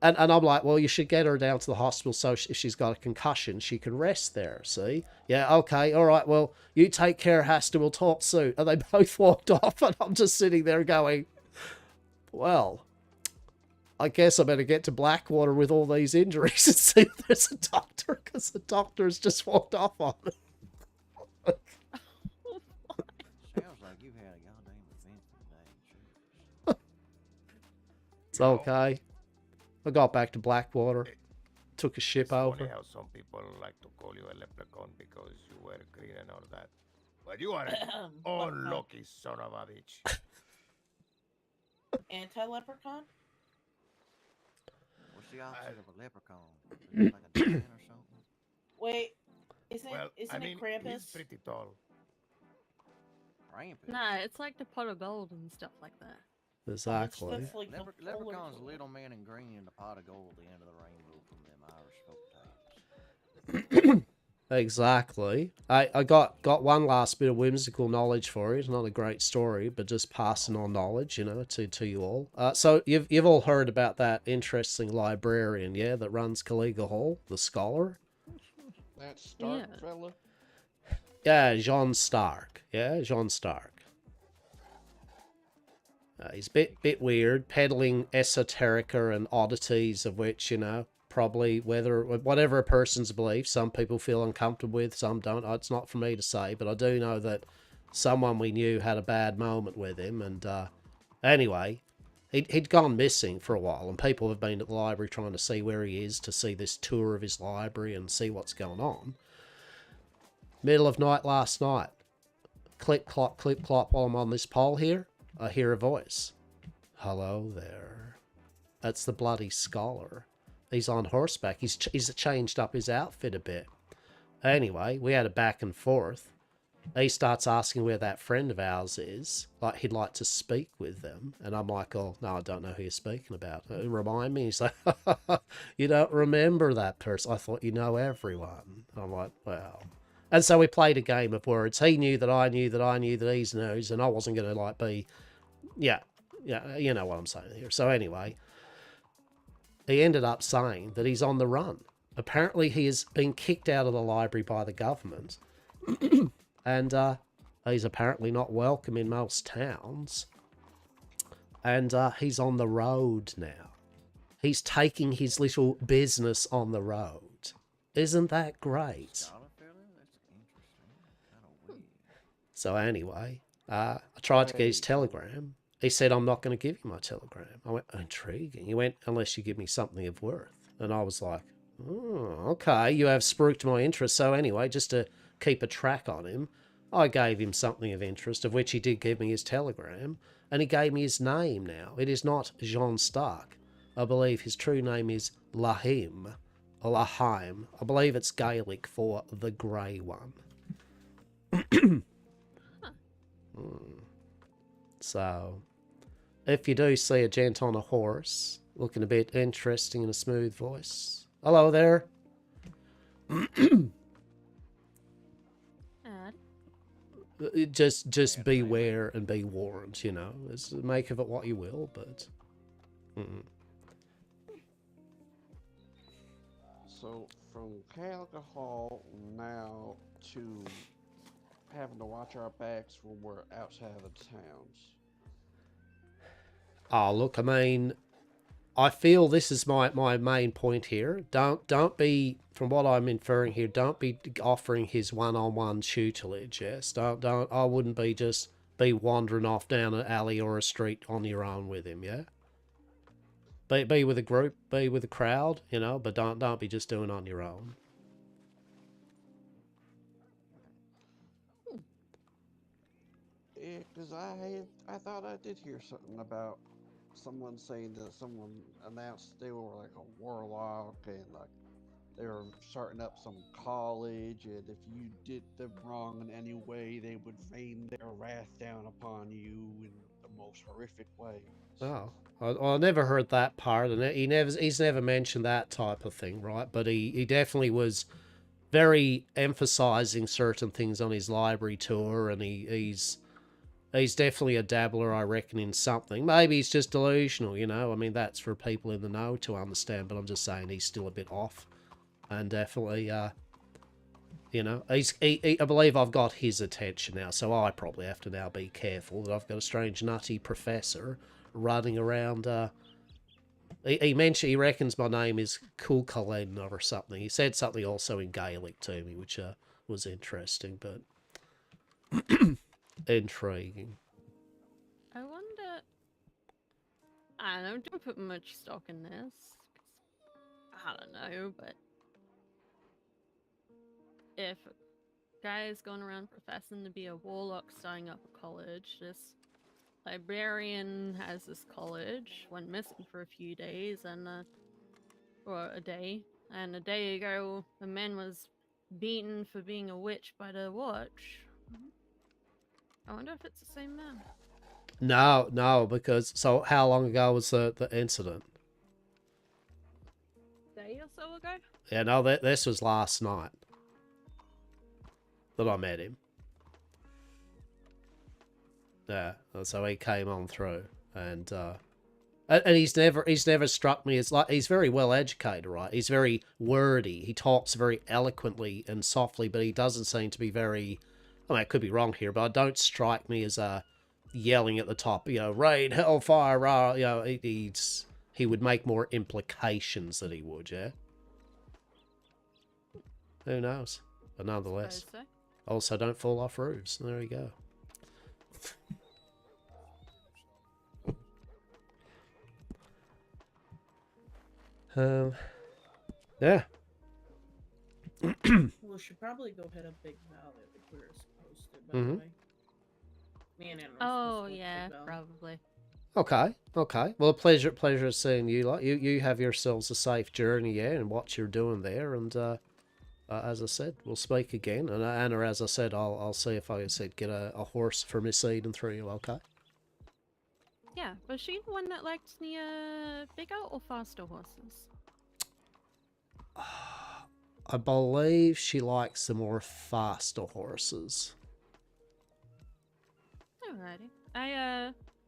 Speaker 1: And I'm like, well, you should get her down to the hospital so if she's got a concussion, she can rest there, see? Yeah, okay, all right, well, you take care, Hastur, we'll talk soon. And they both walked off, and I'm just sitting there going, well, I guess I better get to Blackwater with all these injuries and see if there's a doctor, because the doctor's just walked off on me.
Speaker 13: Sounds like you've had a goddamn event today.
Speaker 1: It's okay. I got back to Blackwater, took a ship
Speaker 6: It's
Speaker 1: over.
Speaker 6: funny how some people like to call you a leprechaun because you wear green and all that. But you are an unlucky son of a bitch.
Speaker 5: Anti-leprechaun?
Speaker 13: What's the opposite of a leprechaun? Is it like a demon or something?
Speaker 5: Wait, isn't
Speaker 6: He's
Speaker 5: it Krampus?
Speaker 6: pretty tall.
Speaker 13: Krampus?
Speaker 12: Nah, it's like the pot of gold and stuff like that.
Speaker 1: Exactly.
Speaker 5: That's like
Speaker 13: Leprechaun's a little man in green and the pot of gold at the end of the rainbow from them Irish folk tales.
Speaker 1: Exactly. I got one last bit of whimsical knowledge for you. It's not a great story, but just passing on knowledge, you know, to you all. So you've all heard about that interesting librarian, yeah, that runs Caliga Hall, the scholar?
Speaker 9: That Stark fella?
Speaker 1: Yeah, Jean Stark. Yeah, Jean Stark. He's a bit weird, peddling esoterica and oddities of which, you know, probably whatever a person's belief, some people feel uncomfortable with, some don't. It's not for me to say, but I do know that someone we knew had a bad moment with him. And anyway, he'd gone missing for a while, and people have been at the library trying to see where he is, to see this tour of his library and see what's going on. Middle of night last night, clip clop while I'm on this pole here, I hear a voice. Hello there. That's the bloody scholar. He's on horseback. He's changed up his outfit a bit. Anyway, we had a back and forth. He starts asking where that friend of ours is. Like, he'd like to speak with them. And I'm like, oh, no, I don't know who you're speaking about. Remind me. He's like, you don't remember that person. I thought you know everyone. I'm like, well. And so we played a game of words. He knew that I knew that I knew that he knows. And I wasn't going to, like, be... Yeah, you know what I'm saying here. So anyway, he ended up saying that he's on the run. Apparently he has been kicked out of the library by the government and he's apparently not welcome in most towns. And he's on the road now. He's taking his little business on the road. Isn't that great?
Speaker 13: Scholar fella? That's interesting. Kind of weird.
Speaker 1: So anyway, I tried to get his
Speaker 9: Right.
Speaker 1: telegram. He said, I'm not going to give you my telegram. I went, intriguing. He went, unless you give me something of worth. And I was like, oh, okay, you have spruiked my interest. So anyway, just to keep a track on him, I gave him something of interest, of which he did give me his telegram. And he gave me his name now. It is not Jean Stark. I believe his true name is Lahim. Or Laheim. I believe it's Gaelic for the Grey One. So, if you do see a gent on a horse, looking a bit interesting in a smooth voice, hello there. Just beware and be warned, you know. Make of it what you will, but...
Speaker 9: So, from Calico Hall now to having to watch our backs when we're outside of the towns.
Speaker 1: Oh, look, I mean, I feel this is my main point here. Don't be, from what I'm inferring here, don't be offering his one-on-one tutelage, yes? I wouldn't be wandering off down an alley or a street on your own with him, yeah? Be with a group, be with a crowd, you know, but don't be just doing it on your own.
Speaker 9: Yeah, because I thought I did hear something about someone saying that someone announced they were like a warlock and like they were starting up some college, and if you did them wrong in any way, they would rain their wrath down upon you in the most horrific way.
Speaker 1: Oh, I never heard that part, and he's never mentioned that type of thing, right? But he definitely was very emphasizing certain things on his library tour, and he's definitely a dabbler, I reckon, in something. Maybe he's just delusional, you know? I mean, that's for people in the know to understand, but I'm just saying he's still a bit off. And definitely, you know, I believe I've got his attention now, so I probably have to now be careful that I've got a strange nutty professor running around. He mentioned, he reckons my name is Kulkalen or something. He said something also in Gaelic to me, which was interesting, but intriguing.
Speaker 12: I wonder... I don't put much stock in this. I don't know, but... if a guy is going around professing to be a warlock starting up a college, this librarian has this college, went missing for a few days, and or a day, and a day ago a man was beaten for being a witch by the watch. I wonder if it's the same man.
Speaker 1: No, because, so how long ago was the incident?
Speaker 12: A day or so ago?
Speaker 1: Yeah, no, this was last night that I met him. Yeah, so he came on through, and he's never struck me as, like, he's very well educated, right? He's very wordy. He talks very eloquently and softly, but he doesn't seem to be very, I mean, I could be wrong here, but don't strike me as yelling at the top, you know, rain, hellfire, rah, you know, he would make more implications than he would, yeah? Who knows? But nonetheless.
Speaker 12: So.
Speaker 1: Also, don't fall off roofs. There you go. Yeah.
Speaker 5: We should probably go hit up Big Val like we were supposed to, by the way. Me and Anna
Speaker 12: Oh, yeah, probably.
Speaker 1: Okay. Well, pleasure seeing you. Like, you have yourselves a safe journey, yeah, and what you're doing there, and as I said, we'll speak again. And Anna, as I said, I'll see if I said get a horse for Miss Eden through you. Okay.
Speaker 12: Yeah, was she the one that liked the bigger or faster horses?
Speaker 1: I believe she likes the more faster horses.
Speaker 12: Alrighty. I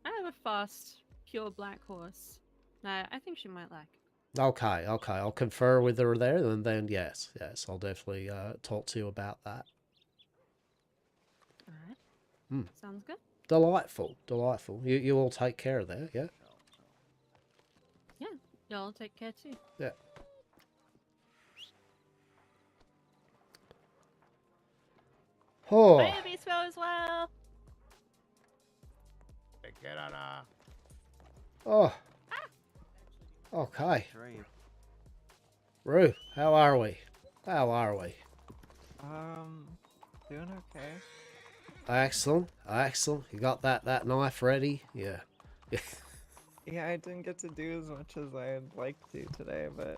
Speaker 12: have a fast, pure black horse. I think she might like it.
Speaker 1: Okay. I'll confer with her there, and then yes, I'll definitely talk to you about that.
Speaker 12: Sounds good.
Speaker 1: Delightful, delightful. You all take care of that, yeah?
Speaker 12: Yeah, y'all take care too.
Speaker 1: Yeah. Oh.
Speaker 12: I hope you spell as well.
Speaker 6: Take care, Anna.
Speaker 1: Oh. Okay. Rue, how are we? How are we?
Speaker 14: Doing okay.
Speaker 1: Excellent, excellent. You got that knife ready? Yeah.
Speaker 14: Yeah, I didn't get to do as much as I'd like to today, but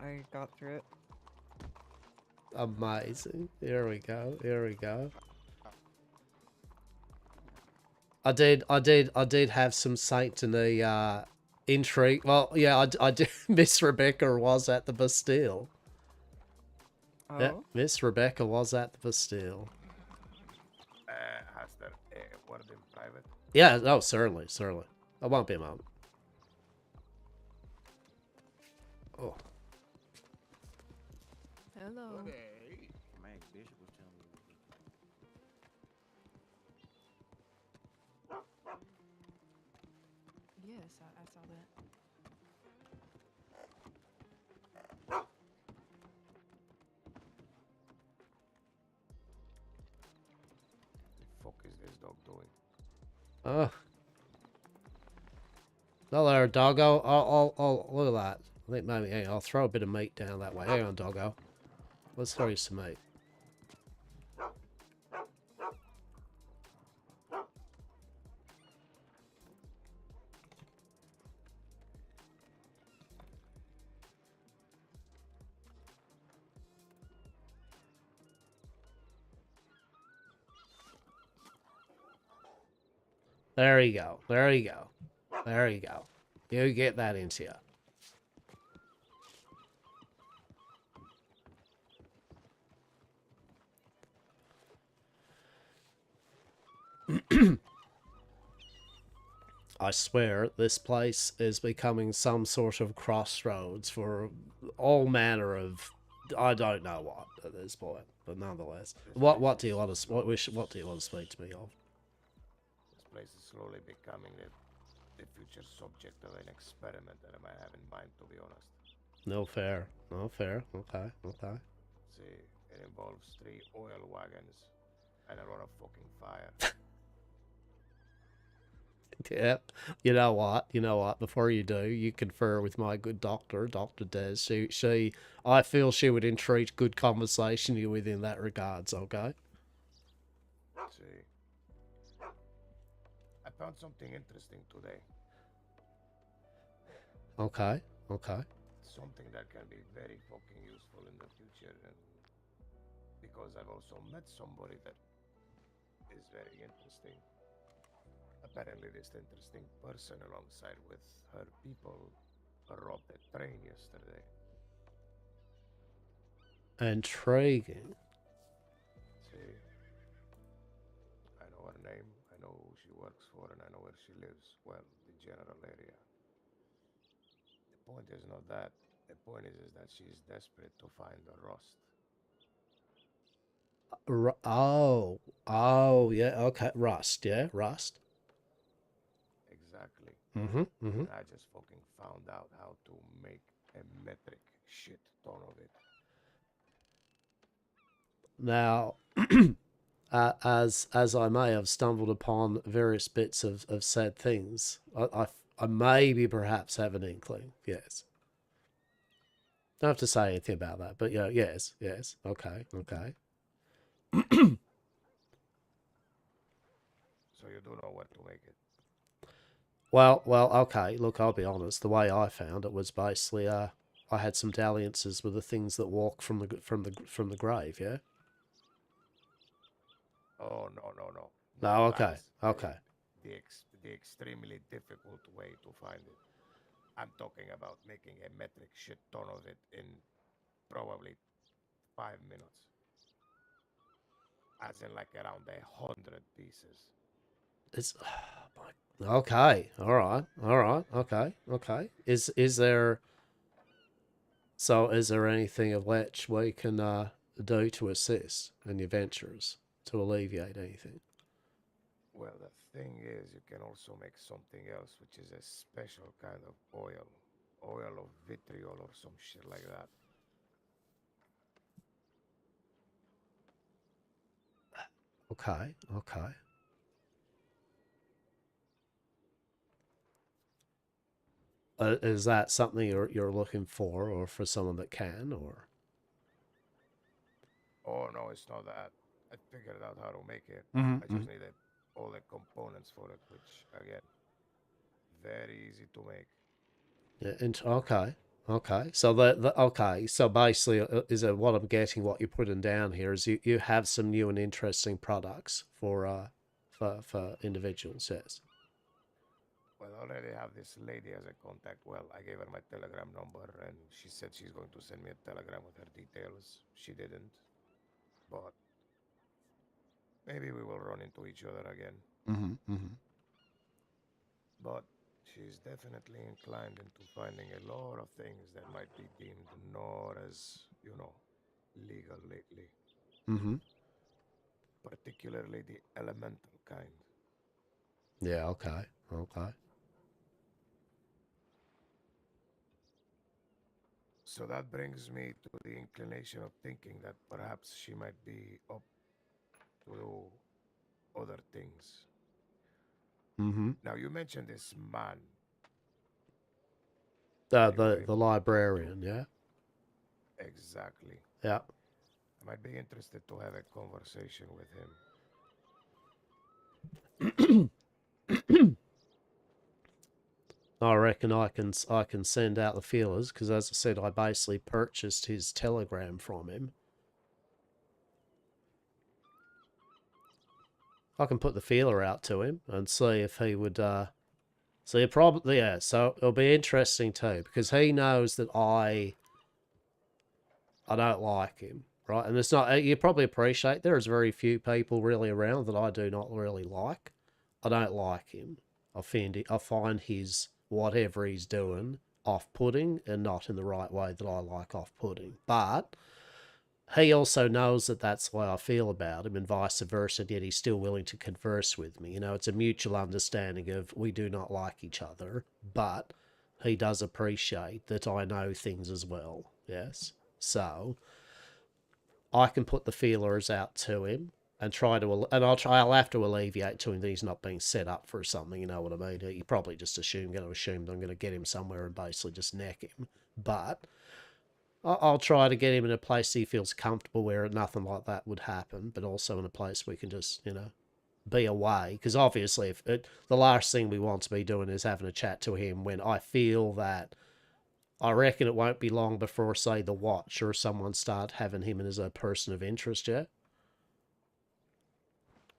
Speaker 14: I got through it.
Speaker 1: Amazing. Here we go. Here we go. I did have some Saint Denis intrigue. Well, yeah, I did. Miss Rebecca was at the Bastille.
Speaker 14: Oh?
Speaker 1: Yeah, Miss Rebecca was at the Bastille.
Speaker 6: Hastur, word in private?
Speaker 1: Yeah, oh, certainly, certainly. I won't be a moment. Oh.
Speaker 3: Hello.
Speaker 13: Max Bishop was telling me.
Speaker 3: Yes, I saw that.
Speaker 6: The fuck is this dog doing?
Speaker 1: Oh. No there, doggo. Oh, look at that. I think maybe, hang on, I'll throw a bit of meat down that way. Hang on, doggo. Let's throw you some meat. There you go. There you go. There you go. You get that into you. I swear, this place is becoming some sort of crossroads for all manner of, I don't know what at this point, but nonetheless, what do you want to what do you want to speak to me of?
Speaker 6: This place is slowly becoming the future subject of an experiment that I might have in mind, to be honest.
Speaker 1: No fair, no fair. Okay, okay.
Speaker 6: See, it involves 3 oil wagons and a lot of fucking fire.
Speaker 1: Yeah, you know what? You know what? Before you do, you confer with my good doctor, Dr. Des. I feel she would entreat good conversation with you in that regards. Okay.
Speaker 6: See, I found something interesting today.
Speaker 1: Okay. Okay.
Speaker 6: Something that can be very fucking useful in the future, and because I've also met somebody that is very interesting. Apparently, this interesting person, alongside with her people, robbed a train yesterday.
Speaker 1: Intriguing.
Speaker 6: See, I know her name, I know who she works for, and I know where she lives. Well, the general area. The point is not that. The point is that she is desperate to find the rust.
Speaker 1: Oh, yeah. Okay, rust. Yeah, rust.
Speaker 6: Exactly.
Speaker 1: Mm-hmm.
Speaker 6: And I just fucking found out how to make a metric shit ton of it.
Speaker 1: Now, as I may have stumbled upon various bits of said things, I maybe perhaps have an inkling. Yes. Don't have to say anything about that, but yeah, yes. Okay.
Speaker 6: So you do know what to make it.
Speaker 1: Well, okay. Look, I'll be honest. The way I found it was basically, I had some dalliances with the things that walk from the grave. Yeah.
Speaker 6: Oh no.
Speaker 1: No. Okay. Okay.
Speaker 6: The extremely difficult way to find it. I'm talking about making a metric shit ton of it in probably 5 minutes. As in like around 100 pieces.
Speaker 1: It's okay. All right. Okay. Is there anything of which we can do to assist in your ventures? to alleviate anything.
Speaker 6: Well, the thing is, you can also make something else, which is a special kind of oil. Oil of vitriol or some shit like that.
Speaker 1: Okay, okay. Is that something you're looking for, or for someone that can, or?
Speaker 6: Oh, no, it's not that. I figured out how to make it.
Speaker 1: Mhm,
Speaker 6: I just needed all the components for it, which, again, very easy to make.
Speaker 1: Yeah, okay, okay. So okay. So basically, is it what I'm getting? What you're putting down here is you have some new and interesting products for individuals. Yes.
Speaker 6: Well, I already have this lady as a contact. Well, I gave her my Telegram number, and she said she's going to send me a telegram with her details. She didn't, but maybe we will run into each other again. But she's definitely inclined into finding a lot of things that might be deemed not as, legal lately. Particularly the elemental kind.
Speaker 1: Yeah. Okay. Okay.
Speaker 6: So that brings me to the inclination of thinking that perhaps she might be up to do other things. Now, you mentioned this man.
Speaker 1: The librarian. Yeah.
Speaker 6: Exactly.
Speaker 1: Yeah.
Speaker 6: I might be interested to have a conversation with him.
Speaker 1: I reckon I can send out the feelers, because as I said, I basically purchased his telegram from him. I can put the feeler out to him and see if he would. So probably, yeah. So it'll be interesting too, because he knows that I don't like him, right? And it's not. You probably appreciate there's very few people really around that I do not really like. I don't like him. I find his whatever he's doing off-putting, and not in the right way that I like off-putting. But he also knows that that's the way I feel about him, and vice versa, and yet he's still willing to converse with me. It's a mutual understanding of we do not like each other, but he does appreciate that I know things as well. Yes. So I can put the feelers out to him and I'll have to alleviate to him that he's not being set up for something, you know what I mean? You probably just going to assume that I'm going to get him somewhere and basically just neck him. But I'll try to get him in a place he feels comfortable where nothing like that would happen, but also in a place we can just, be away. Because obviously, the last thing we want to be doing is having a chat to him when I feel that I reckon it won't be long before, say, the Watch or someone start having him as a person of interest, yeah?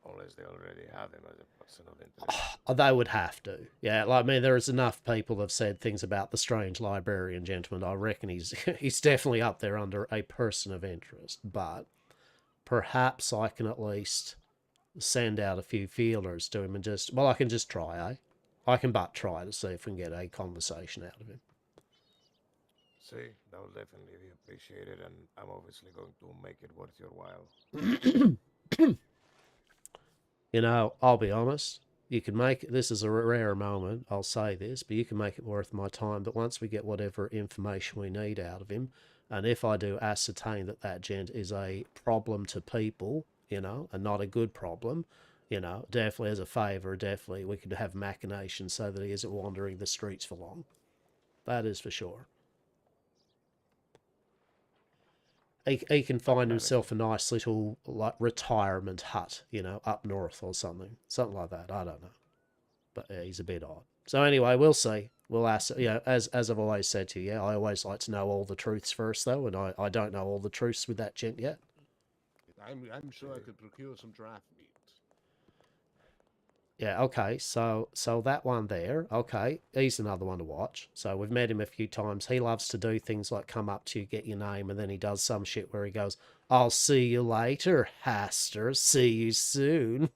Speaker 6: Unless they already have him as a person of interest.
Speaker 1: They would have to. Yeah, there's enough people have said things about the strange librarian gentleman. I reckon he's definitely up there under a person of interest. But perhaps I can at least send out a few feelers to him and I can just try, eh? I can try to see if we can get a conversation out of him.
Speaker 6: See, that will definitely be appreciated, and I'm obviously going to make it worth your while.
Speaker 1: I'll be honest. You can make this is a rare moment, I'll say this, but you can make it worth my time. But once we get whatever information we need out of him, and if I do ascertain that gent is a problem to people, and not a good problem, definitely as a favour, definitely we could have machinations so that he isn't wandering the streets for long. That is for sure. He can find himself a nice little retirement hut, up north or something like that. I don't know, but yeah, he's a bit odd. So anyway, we'll see. We'll ask. As I've always said to you, I always like to know all the truths first, though, and I don't know all the truths with that gent yet.
Speaker 15: I'm sure I could procure some draft meat.
Speaker 1: Yeah, okay, so that one there, okay, he's another one to watch. So we've met him a few times. He loves to do things like come up to you, get your name, and then he does some shit where he goes, "I'll see you later, Hastur. See you soon."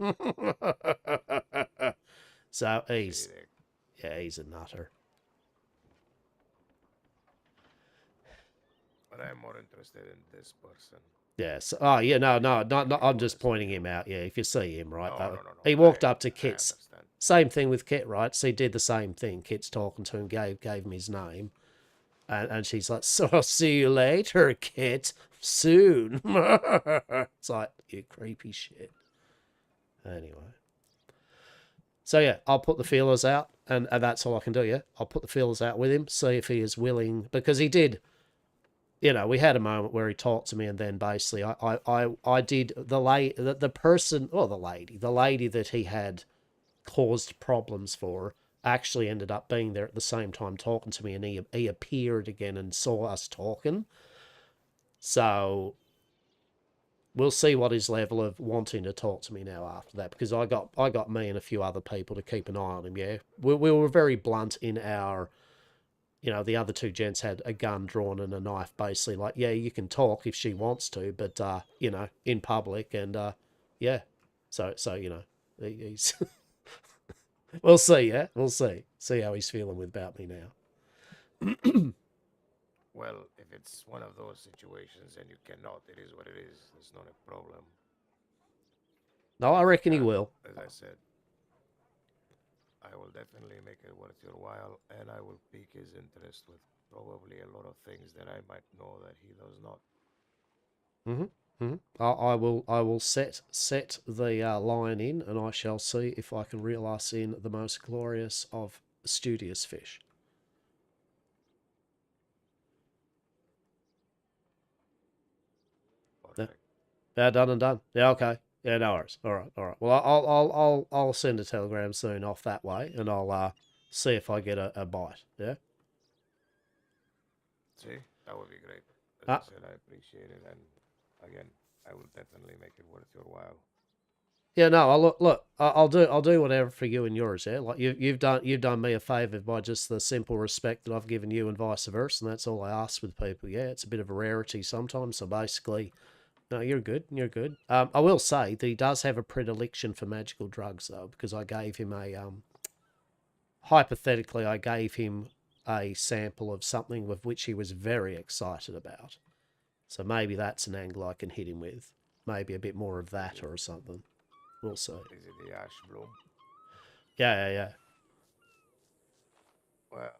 Speaker 1: So he's a nutter.
Speaker 6: But I'm more interested in this person.
Speaker 1: Yes. Oh, yeah, no, I'm just pointing him out. Yeah, if you see him, right?
Speaker 6: No.
Speaker 1: He walked up to
Speaker 6: I
Speaker 1: Kit's.
Speaker 6: understand.
Speaker 1: Same thing with Kit, right? So he did the same thing. Kit's talking to him, gave him his name. And she's like, so I'll see you later, Kit. Soon. It's like, you creepy shit. Anyway. So yeah, I'll put the feelers out, and that's all I can do, yeah? I'll put the feelers out with him, see if he is willing, because he did, you know, we had a moment where he talked to me, and then basically I did the lady that he had caused problems for actually ended up being there at the same time talking to me, and he appeared again and saw us talking. So we'll see what his level of wanting to talk to me now after that, because I got me and a few other people to keep an eye on him. Yeah, we were very blunt in our, you know, the other two gents had a gun drawn and a knife, basically like, yeah, you can talk if she wants to, but you know, in public, and yeah, so you know, he's we'll see, yeah, we'll see how he's feeling about me now.
Speaker 6: Well, if it's one of those situations and you cannot, it is what it is. It's not a problem.
Speaker 1: No, I reckon he will.
Speaker 6: As I said, I will definitely make it worth your while, and I will pique his interest with probably a lot of things that I might know that he does not.
Speaker 1: I will set the line in, and I shall see if I can reel us in the most glorious of studious fish. Yeah, done and done. Yeah, okay. Yeah, no worries. All right. Well, I'll send a telegram soon off that way, and I'll see if I get a bite. Yeah.
Speaker 6: See, that would be great. As I said, I appreciate it, and again, I will definitely make it worth your while.
Speaker 1: Yeah, no. I'll do whatever for you and yours. Yeah, like you've done me a favour by just the simple respect that I've given you, and vice versa. And that's all I ask with people. Yeah, it's a bit of a rarity sometimes. So basically, no, you're good. You're good. I will say that he does have a predilection for magical drugs, though, because I gave him a hypothetically, I gave him a sample of something with which he was very excited about. So maybe that's an angle I can hit him with. Maybe a bit more of that or something. We'll see.
Speaker 6: Is it the ash bloom?
Speaker 1: Yeah.
Speaker 6: Well,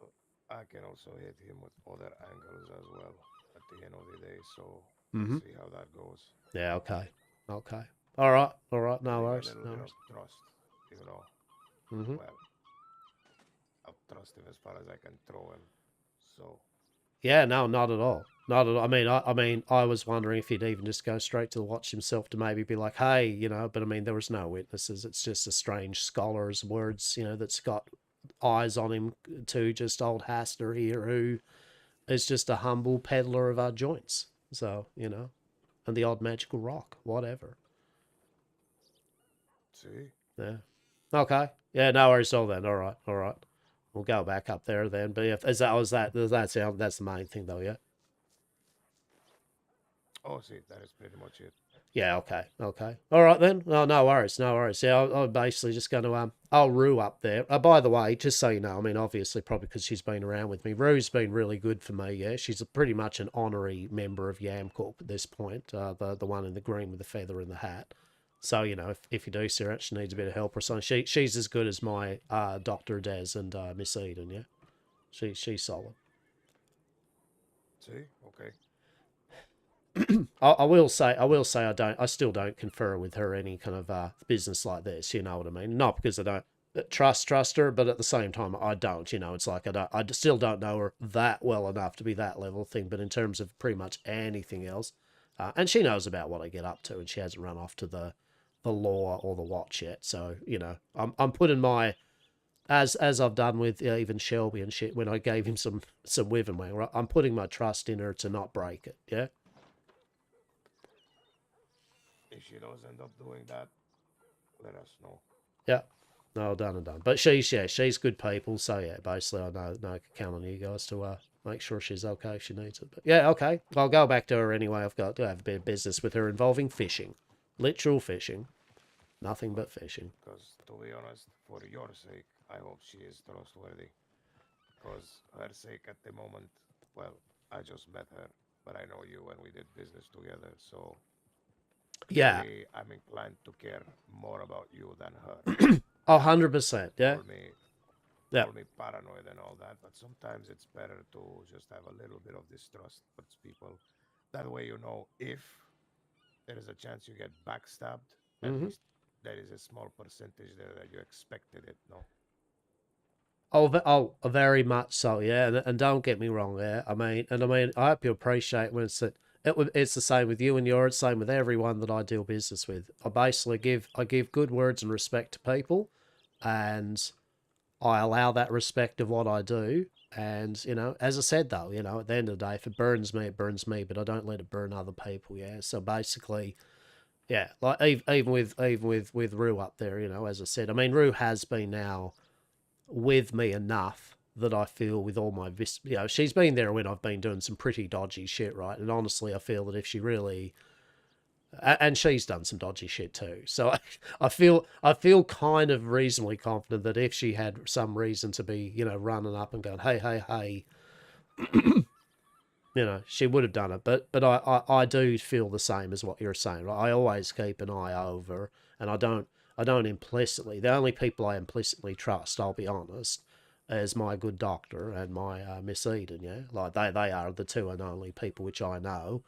Speaker 6: I can also hit him with other angles as well at the end of the day, so we'll see how that goes.
Speaker 1: Yeah, okay. All right. No worries.
Speaker 6: A little bit of trust, you know. Well, I'll trust him as far as I can throw him, so...
Speaker 1: Yeah, no, not at all. I mean, I was wondering if he'd even just go straight to the watch himself to maybe be like, hey, you know, but I mean, there was no witnesses. It's just a strange scholar's words, you know, that's got eyes on him too, just old Hastur here, who is just a humble peddler of our joints. So, you know, and the odd magical rock, whatever.
Speaker 6: See?
Speaker 1: Yeah. Okay. Yeah, no worries all then. All right. We'll go back up there then. But if that's the main thing though, yeah?
Speaker 6: Oh, see, that is pretty much it.
Speaker 1: Yeah, okay. All right then. No worries. Yeah, I'm basically just going to, I'll Rue up there. By the way, just so you know, I mean, obviously, probably because she's been around with me, Rue's been really good for me, yeah? She's pretty much an honorary member of Yam Corp at this point, the one in the green with the feather in the hat. So, you know, if you do see her, she needs a bit of help or something, she's as good as my Dr. Des and Miss Eden, yeah? She's solid.
Speaker 6: See? Okay.
Speaker 1: I will say I still don't confer with her any kind of business like this, you know what I mean? Not because I don't trust her, but at the same time I don't, you know, it's like I still don't know her that well enough to be that level of thing, but in terms of pretty much anything else, and she knows about what I get up to, and she hasn't run off to the law or the watch yet, so, you know, I'm putting my, as I've done with even Shelby and shit, when I gave him some Wyvern Wang, right? I'm putting my trust in her to not break it, yeah?
Speaker 6: If she does end up doing that, let us know.
Speaker 1: Yeah. No, done and done. But she's good people, so yeah, basically I know I can count on you guys to make sure she's okay if she needs it. But yeah, okay. I'll go back to her anyway. I've got to have a bit of business with her involving fishing. Literal fishing. Nothing but fishing.
Speaker 6: Because, to be honest, for your sake, I hope she is trustworthy. Because her sake at the moment, well, I just met her. but I know you and we did business together, so
Speaker 1: Yeah.
Speaker 6: maybe I'm inclined to care more about you than her.
Speaker 1: 100%, yeah.
Speaker 6: Call me paranoid and all that, but sometimes it's better to just have a little bit of distrust towards people. That way, you know, if there is a chance you get backstabbed, at least there is a small percentage there that you expected it, no?
Speaker 1: Oh, very much so, yeah. And don't get me wrong, yeah. I mean, I hope you appreciate when it's the same with you and you're the same with everyone that I deal business with. I give good words and respect to people, and I allow that respect of what I do. And, you know, as I said, though, you know, at the end of the day, if it burns me, but I don't let it burn other people, yeah? So basically, yeah, like even with Rue up there, you know, as I said, I mean, Rue has been now with me enough that I feel with all my, you know, she's been there when I've been doing some pretty dodgy shit, right? And honestly, I feel that if she really... And she's done some dodgy shit too. So I feel kind of reasonably confident that if she had some reason to be, you know, running up and going, hey, you know, she would have done it. But I do feel the same as what you're saying. Right? I always keep an eye over, and I don't implicitly. The only people I implicitly trust, I'll be honest, is my good doctor and my Miss Eden. Yeah, like they are the two and only people which I know.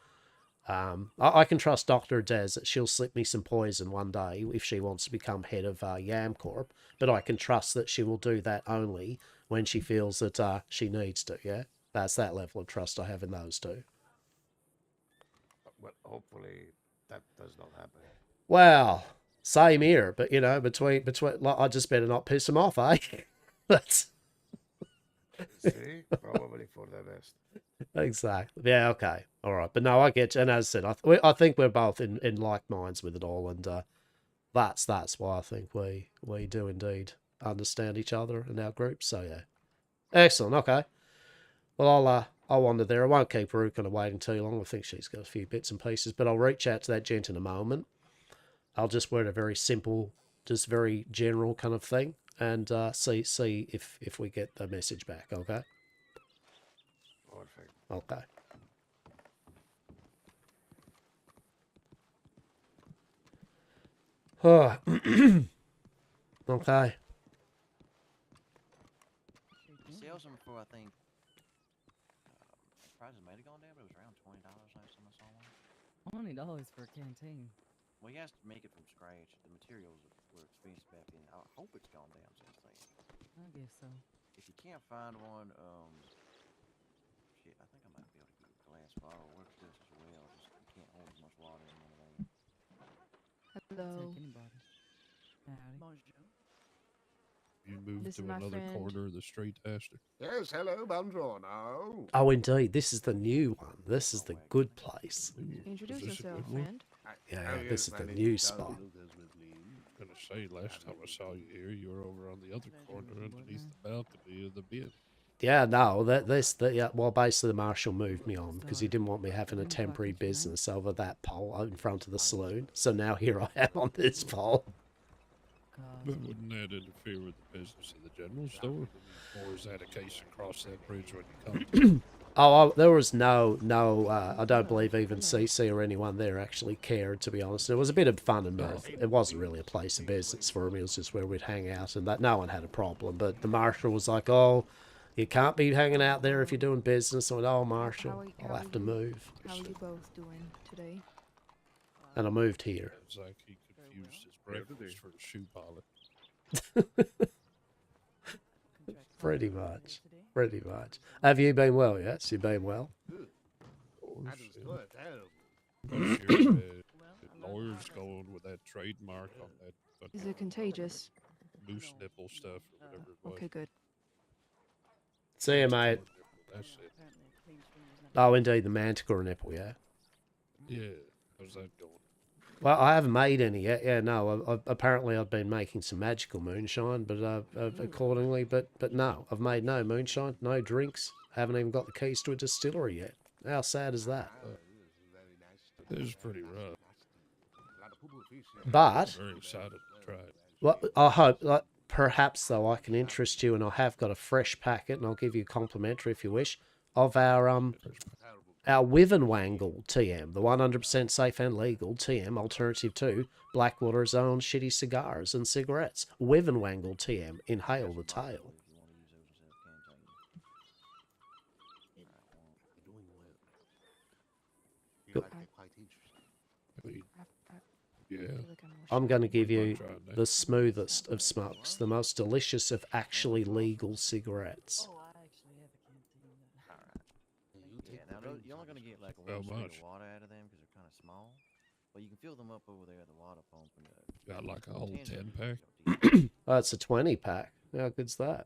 Speaker 1: I can trust Dr. Des that she'll slip me some poison one day if she wants to become head of Yam Corp, but I can trust that she will do that only when she feels that she needs to, yeah? That's that level of trust I have in those two.
Speaker 6: Well, hopefully that does not happen.
Speaker 1: Well, same here, but, you know, between like, I just better not piss him off, eh? That's...
Speaker 6: See? Probably for the best.
Speaker 1: Exactly. Yeah, okay. All right. But no, I get you. And as I said, I think we're both in like minds with it all. And that's why I think we do indeed understand each other in our group. So, yeah. Excellent. Okay. Well, I'll wander there. I won't keep Rue kind of waiting too long. I think she's got a few bits and pieces. But I'll reach out to that gent in a moment. I'll just word a very simple, just very general kind of thing. And see if we get the message back. Okay?
Speaker 6: Perfect.
Speaker 1: Okay. Oh. Okay.
Speaker 13: Sales them for, I think, prices might have gone down, but it was around $20 last time I saw one.
Speaker 11: $20 for a canteen.
Speaker 13: Well, he has to make it from scratch. The materials were expensive back then. I hope it's gone down since then.
Speaker 11: I guess so.
Speaker 13: If you can't find one, shit, I think I might be able to get a glass bottle. Works just as well. Just you can't hold as much water in one of them.
Speaker 10: Hello.
Speaker 11: Take anybody.
Speaker 10: Bonjour.
Speaker 15: You moved
Speaker 10: This
Speaker 15: to
Speaker 10: is my
Speaker 15: another
Speaker 10: friend.
Speaker 15: corner of the street, Hastur.
Speaker 6: Yes, hello, buongiorno.
Speaker 1: Oh, indeed. This is the new one. This is the good place.
Speaker 10: Introduce
Speaker 15: Is this a
Speaker 10: yourself,
Speaker 15: good one?
Speaker 10: friend.
Speaker 1: Yeah, this is the new spot.
Speaker 15: I'm gonna say, last time I saw you here, you were over on the other corner underneath the balcony of the bin.
Speaker 1: Yeah, no, well, basically the marshal moved me on because he didn't want me having a temporary business over that pole out in front of the saloon. So now here I am on this pole.
Speaker 15: But wouldn't that interfere with the business of the general store? Or is that a case across that bridge when you come?
Speaker 1: There was no, I don't believe even CC or anyone there actually cared, to be honest. It was a bit of fun and mirth. It wasn't really a place of business for me. It was just where we'd hang out, and that no one had a problem. But the marshal was like, oh, you can't be hanging out there if you're doing business. I went, oh, marshal, I'll have to move.
Speaker 10: How are you both doing today?
Speaker 1: And I moved here.
Speaker 15: It's like he confused his breakfast for a shoe polish.
Speaker 1: Pretty much. Pretty much. Have you been well? Yes, you've been well.
Speaker 15: Lawyers going with that trademark on that.
Speaker 10: Is it contagious?
Speaker 15: Moose nipple stuff or whatever it was.
Speaker 10: Okay, good.
Speaker 1: See you, mate.
Speaker 15: That's it.
Speaker 1: Oh, indeed, the manticore nipple, yeah.
Speaker 15: Yeah, how's that going?
Speaker 1: Well, I haven't made any yet. Yeah, no. Apparently, I've been making some magical moonshine, but accordingly, but no, I've made no moonshine, no drinks. Haven't even got the keys to a distillery yet. How sad is that?
Speaker 15: It was pretty rough.
Speaker 1: But
Speaker 15: I'm very excited to try it.
Speaker 1: well, I hope, like, perhaps though, I can interest you, and I have got a fresh packet, and I'll give you complimentary if you wish, of our our Wivenwangle TM, the 100% safe and legal TM alternative to Blackwater's own shitty cigars and cigarettes. Wivenwangle TM, inhale the tail. Good.
Speaker 15: Yeah.
Speaker 1: I'm going to give you the smoothest of smokes, the most delicious of actually legal cigarettes.
Speaker 13: Yeah, now you're only gonna get like a little spit of water out of them because they're kind of small, but you can fill them up over there at the water pump. And
Speaker 15: got like a whole 10-pack.
Speaker 1: Oh, it's a 20-pack. How good's that?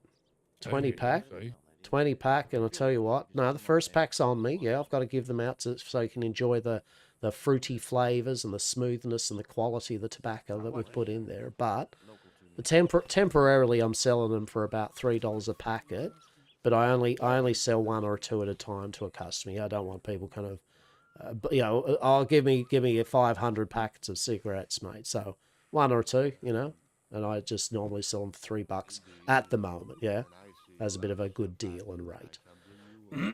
Speaker 1: 20-pack?
Speaker 15: Okay.
Speaker 1: 20-pack, and I'll tell you what. No, the first pack's on me. Yeah, I've got to give them out so you can enjoy the fruity flavours and the smoothness and the quality of the tobacco that we've put in there. But temporarily, I'm selling them for about $3 a packet. But I only sell one or two at a time to a customer. I don't want people kind of, give me 500 packets of cigarettes, mate. So one or two, and I just normally sell them for $3 at the moment. Yeah, as a bit of a good deal and rate.
Speaker 15: Hey,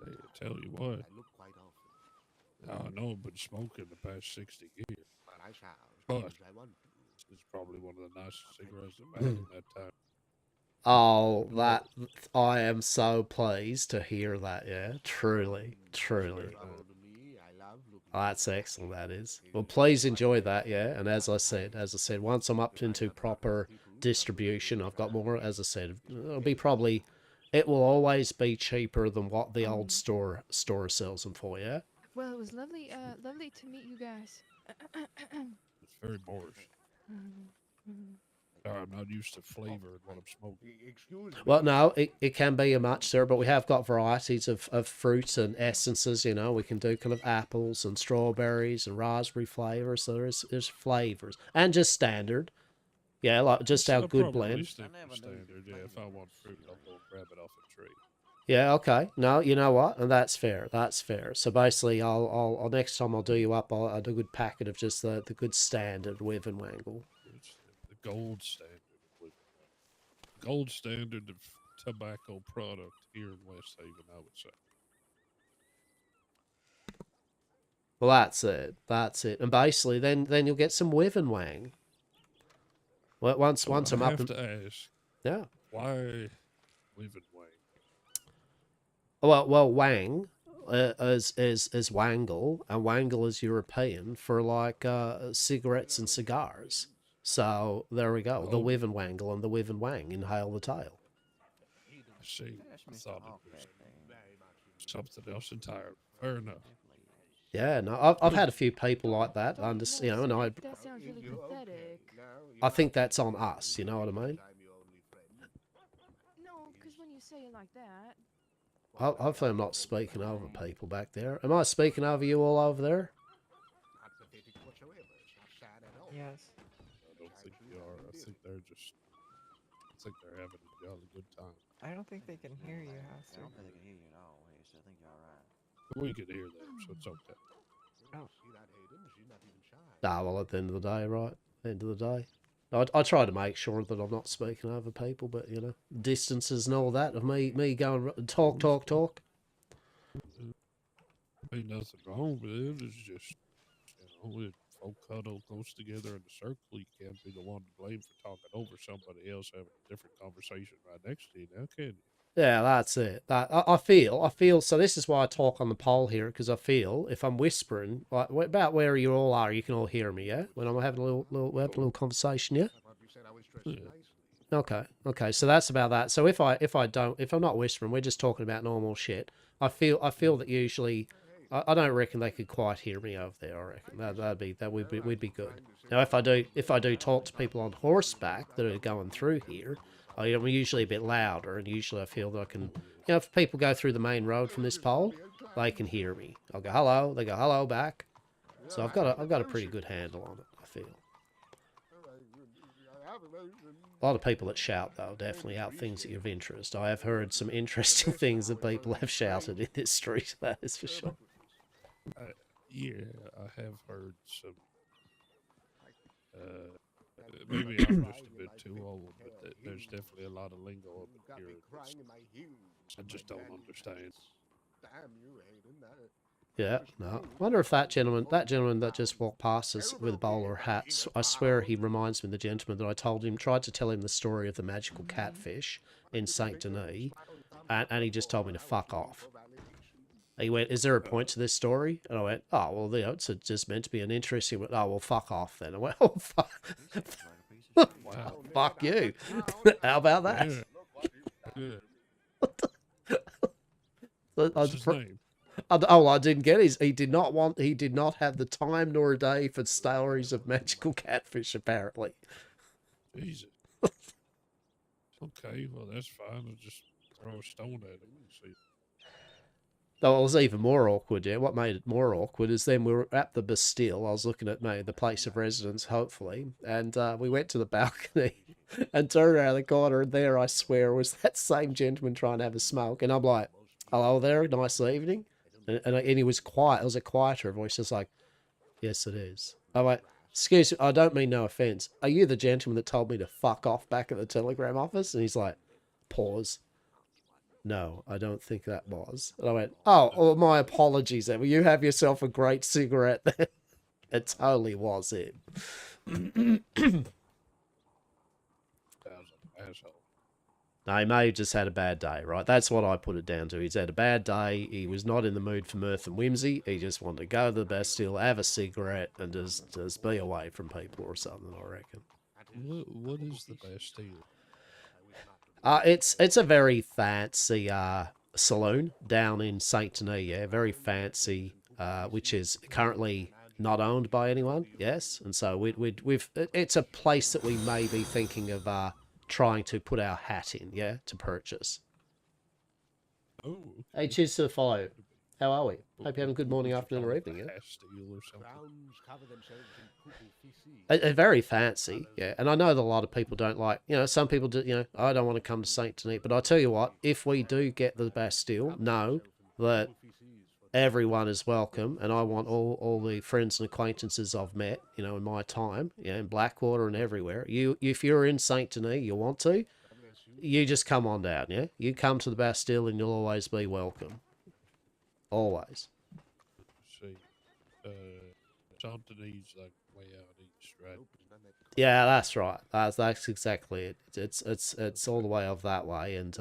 Speaker 15: I tell you what. I know I've been smoking the past 60 years, but it's probably one of the nicest cigarettes I've had in that time.
Speaker 1: Oh, I am so pleased to hear that. Yeah, truly. Oh, that's excellent. That is. Well, please enjoy that. Yeah, and as I said, once I'm up into proper distribution, I've got more. As I said, it will always be cheaper than what the old store sells them for. Yeah.
Speaker 10: Well, it was lovely to meet you guys.
Speaker 15: It's very Moorish. I'm not used to flavor in what I'm smoking.
Speaker 1: Well, no, it can be a much, sir, but we have got varieties of fruits and essences, We can do kind of apples and strawberries and raspberry flavors, so there's flavors. And just standard. Yeah, like just our good blend.
Speaker 15: Standard, yeah. If I want fruit, I'll go grab it off a tree.
Speaker 1: Yeah, okay. No, you know what? And that's fair. So basically, I'll next time I'll do you up, I'll do a good packet of just the good standard Wivenwangle.
Speaker 15: The gold standard of tobacco product here in Westhaven, I would say.
Speaker 1: Well, that's it. And basically, then you'll get some Wivenwang. Well, once I'm up.
Speaker 15: I have to ask.
Speaker 1: Yeah.
Speaker 15: Why Wivenwang?
Speaker 1: Well, Wang is Wangle, and Wangle is European for like cigarettes and cigars. So there we go. The Wivenwangle and the Wivenwang. Inhale the tail.
Speaker 15: I see. I thought it was something else entirely. Fair enough.
Speaker 1: Yeah, no, I've had a few people like that. And
Speaker 10: that sounds really pathetic.
Speaker 1: I think that's on us. You know what I mean?
Speaker 10: No, because when you say it like that.
Speaker 1: Hopefully I'm not speaking over people back there. Am I speaking over you all over there?
Speaker 14: Yes.
Speaker 15: I don't think you are. I think they're having a jolly good time.
Speaker 14: I don't think they can hear you, Hastur.
Speaker 13: I don't think they can hear you at all, so I think you're alright.
Speaker 15: We can hear them, so it's okay.
Speaker 14: Oh.
Speaker 1: Well, at the end of the day, right? At the end of the day. I try to make sure that I'm not speaking over people, but, distances and all that of me going talk.
Speaker 15: Ain't nothing wrong with it. It's just, if folk huddle close together in a circle, you can't be the one to blame for talking over somebody else having a different conversation right next to you now, can you?
Speaker 1: Yeah, that's it. I feel, so this is why I talk on the poll here, because I feel if I'm whispering, like, about where you all are, you can all hear me, yeah? When I'm having a little conversation, yeah? Okay, so that's about that. So if I'm not whispering, we're just talking about normal shit, I feel that usually, I don't reckon they could quite hear me over there, I reckon. We'd be good. Now, if I do talk to people on horseback that are going through here, I'm usually a bit louder, and usually I feel that I can, if people go through the main road from this pole, they can hear me. I'll go hello, they go hello back. So I've got a pretty good handle on it, I feel. A lot of people that shout, though, definitely out things of interest. I have heard some interesting things that people have shouted in this street, that is for sure.
Speaker 15: Yeah, I have heard some. Maybe I'm just a bit too old, but there's definitely a lot of lingo up here. I just don't understand.
Speaker 6: Damn you, Hayden. That
Speaker 1: Yeah, no. Wonder if that gentleman that just walked past us with a bowler hat, I swear he reminds me of the gentleman that I tried to tell him the story of the magical catfish in Saint Denis, and he just told me to fuck off. He went, "Is there a point to this story?" And I went, "Oh, well, you know, it's just meant to be an interesting." He went, "Oh, well, fuck off then." I went, "Oh, fuck,
Speaker 15: Wow.
Speaker 1: fuck you." How about that?
Speaker 15: Yeah.
Speaker 1: What's
Speaker 15: his name?
Speaker 1: I didn't get his. He did not have the time nor a day for stories of magical catfish, apparently.
Speaker 15: Jesus. Okay, well, that's fine. I'll just throw a stone at him and see.
Speaker 1: Though it was even more awkward, yeah. What made it more awkward is then we were at the Bastille. I was looking at the place of residence, hopefully, and we went to the balcony and turned around the corner, and there, I swear, was that same gentleman trying to have a smoke. And I'm like, "Hello there, nice evening." And he was quiet. It was a quieter voice, just like, "Yes, it is." I'm like, "Excuse me, I don't mean no offense. Are you the gentleman that told me to fuck off back at the telegram office?" And he's like, pause. "No, I don't think that was." And I went, "Oh, my apologies then. Well, you have yourself a great cigarette then." It totally was it.
Speaker 15: Asshole.
Speaker 1: No, he may have just had a bad day, right? That's what I put it down to. He's had a bad day. He was not in the mood for mirth and whimsy. He just wanted to go to the Bastille, have a cigarette, and just be away from people or something, I reckon.
Speaker 15: What is the Bastille?
Speaker 1: It's a very fancy saloon down in Saint Denis, yeah, very fancy, which is currently not owned by anyone, yes, and so it's a place that we may be thinking of trying to put our hat in, yeah, to purchase.
Speaker 15: Oh. Okay.
Speaker 1: Hey, cheers to the follow. How are we? Hope you're having a good morning, afternoon, or evening, yeah?
Speaker 15: Or something.
Speaker 1: Very fancy, yeah. And I know that a lot of people don't like, some people do, I don't want to come to Saint Denis. But I tell you what, if we do get the Bastille, know that everyone is welcome. And I want all the friends and acquaintances I've met, in my time, in Blackwater and everywhere. If you're in Saint Denis, you want to, you just come on down, yeah? You come to the Bastille and you'll always be welcome. Always.
Speaker 15: See. Saint Denis, like way out east, right?
Speaker 1: Yeah, that's right. That's exactly it. It's all the way of that way, and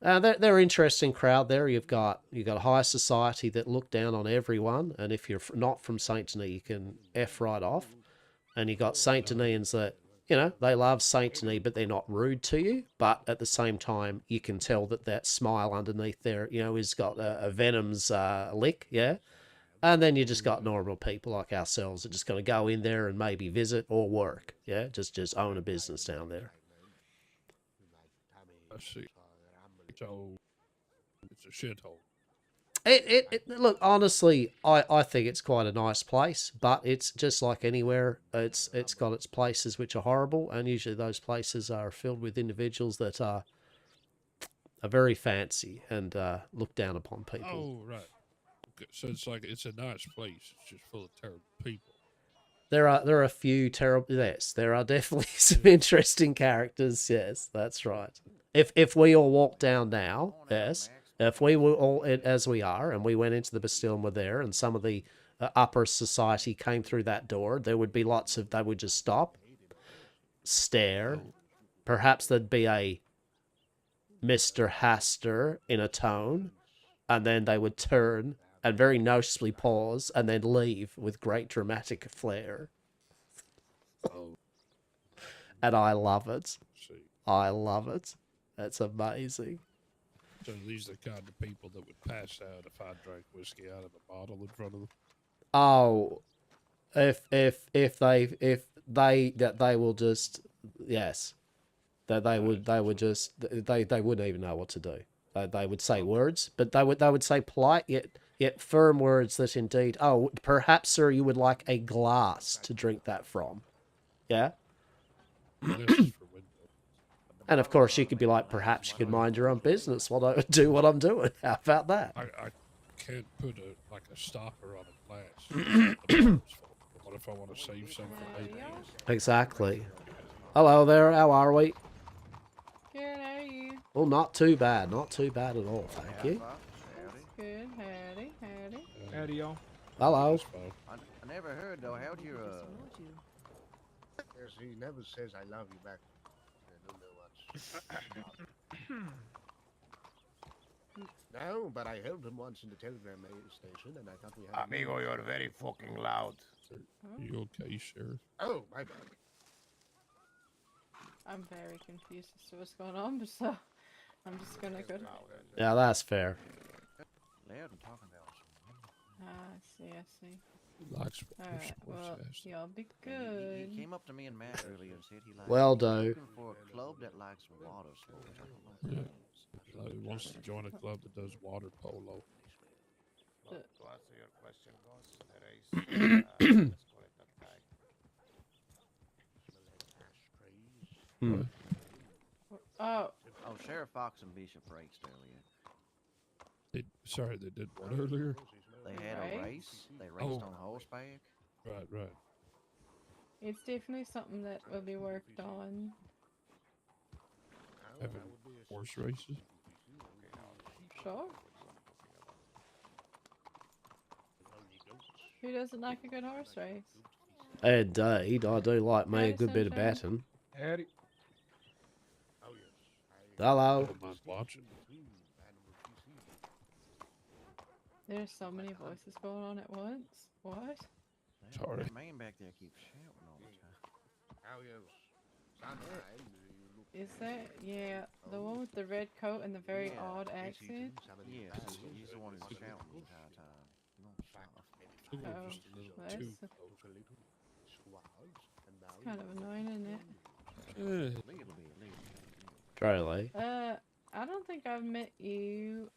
Speaker 1: they're an interesting crowd there. You've got high society that look down on everyone, and if you're not from Saint Denis, you can F right off. And you got Saint Denisans that they love Saint Denis, but they're not rude to you. But at the same time, you can tell that smile underneath there, is got a venom's lick, yeah. And then you just got normal people like ourselves that just going to go in there and maybe visit or work, yeah. Just own a business down there.
Speaker 15: I see. So it's a shithole.
Speaker 1: Look, honestly, I think it's quite a nice place, but it's just like anywhere. It's got its places which are horrible, and usually those places are filled with individuals that are very fancy and look down upon people.
Speaker 15: Oh, right. Okay. So it's a nice place. It's just full of terrible people.
Speaker 1: There are a few terrible. Yes, there are definitely some interesting characters. Yes, that's right. If we all walk down now, yes. If we were all as we are, and we went into the Bastille and were there, and some of the upper society came through that door, there would be lots of. They would just stop, stare. Perhaps there'd be a Mr. Hastur in a tone, and then they would turn and very noticeably pause, and then leave with great dramatic flair. And I love it. I love it. That's amazing.
Speaker 15: So these are the kind of people that would pass out if I drank whiskey out of a bottle in front of them.
Speaker 1: Oh, if they will just, yes, they wouldn't even know what to do. They would say words, but they would say polite yet firm words that indeed, "Oh, perhaps, sir, you would like a glass to drink that from." Yeah. And of course, you could be like, "Perhaps you could mind your own business while I do what I'm doing." How about that?
Speaker 15: I can't put a stopper on a glass. What if I want to save some for later?
Speaker 1: Exactly. Hello there. How are we?
Speaker 10: Good, how are you?
Speaker 1: Well, not too bad. Not too bad at all, thank you.
Speaker 8: Good. Howdy, howdy.
Speaker 16: Howdy, y'all.
Speaker 1: Hello.
Speaker 13: I never heard though. How'd your
Speaker 6: Yes, he never says I love you back. I don't know what's... No, but I held him once in the telegram station, and I thought we had...
Speaker 17: Amigo, you're very fucking loud.
Speaker 15: Are you okay, Sheriff?
Speaker 6: Oh, my bad.
Speaker 8: I'm very confused as to what's going on, but so I'm just gonna go.
Speaker 1: Yeah, that's fair.
Speaker 13: Loud and talking about
Speaker 8: I see.
Speaker 15: Likes
Speaker 8: Alright, well, y'all be good.
Speaker 13: He came up to me and Matt earlier and said he likes
Speaker 1: Well, do.
Speaker 13: looking for a club that likes water sports.
Speaker 15: Yeah. He wants to join a club that does water polo.
Speaker 17: To answer your question, boss, there is, let's call it that guy.
Speaker 8: Oh,
Speaker 13: Sheriff Fox and Bishop raced earlier.
Speaker 15: Sorry, they did what earlier?
Speaker 13: They had a race. They raced on horseback.
Speaker 15: Right.
Speaker 8: it's definitely something that will be worked on.
Speaker 15: Having horse races?
Speaker 8: Sure. Who doesn't like a good horse race?
Speaker 1: Indeed, I do like me a good bit of betting.
Speaker 16: Howdy.
Speaker 1: Hello.
Speaker 15: Don't mind watching.
Speaker 8: There's so many voices going on at once. What?
Speaker 15: Sorry.
Speaker 13: That man back there keeps shouting all the time.
Speaker 8: Is that, yeah, the one with the red coat and the very odd accent?
Speaker 13: Yes, he's the one who's shouting the entire time. You don't stop.
Speaker 8: It's kind of annoying, isn't it?
Speaker 1: Truly.
Speaker 8: I don't think I've met you,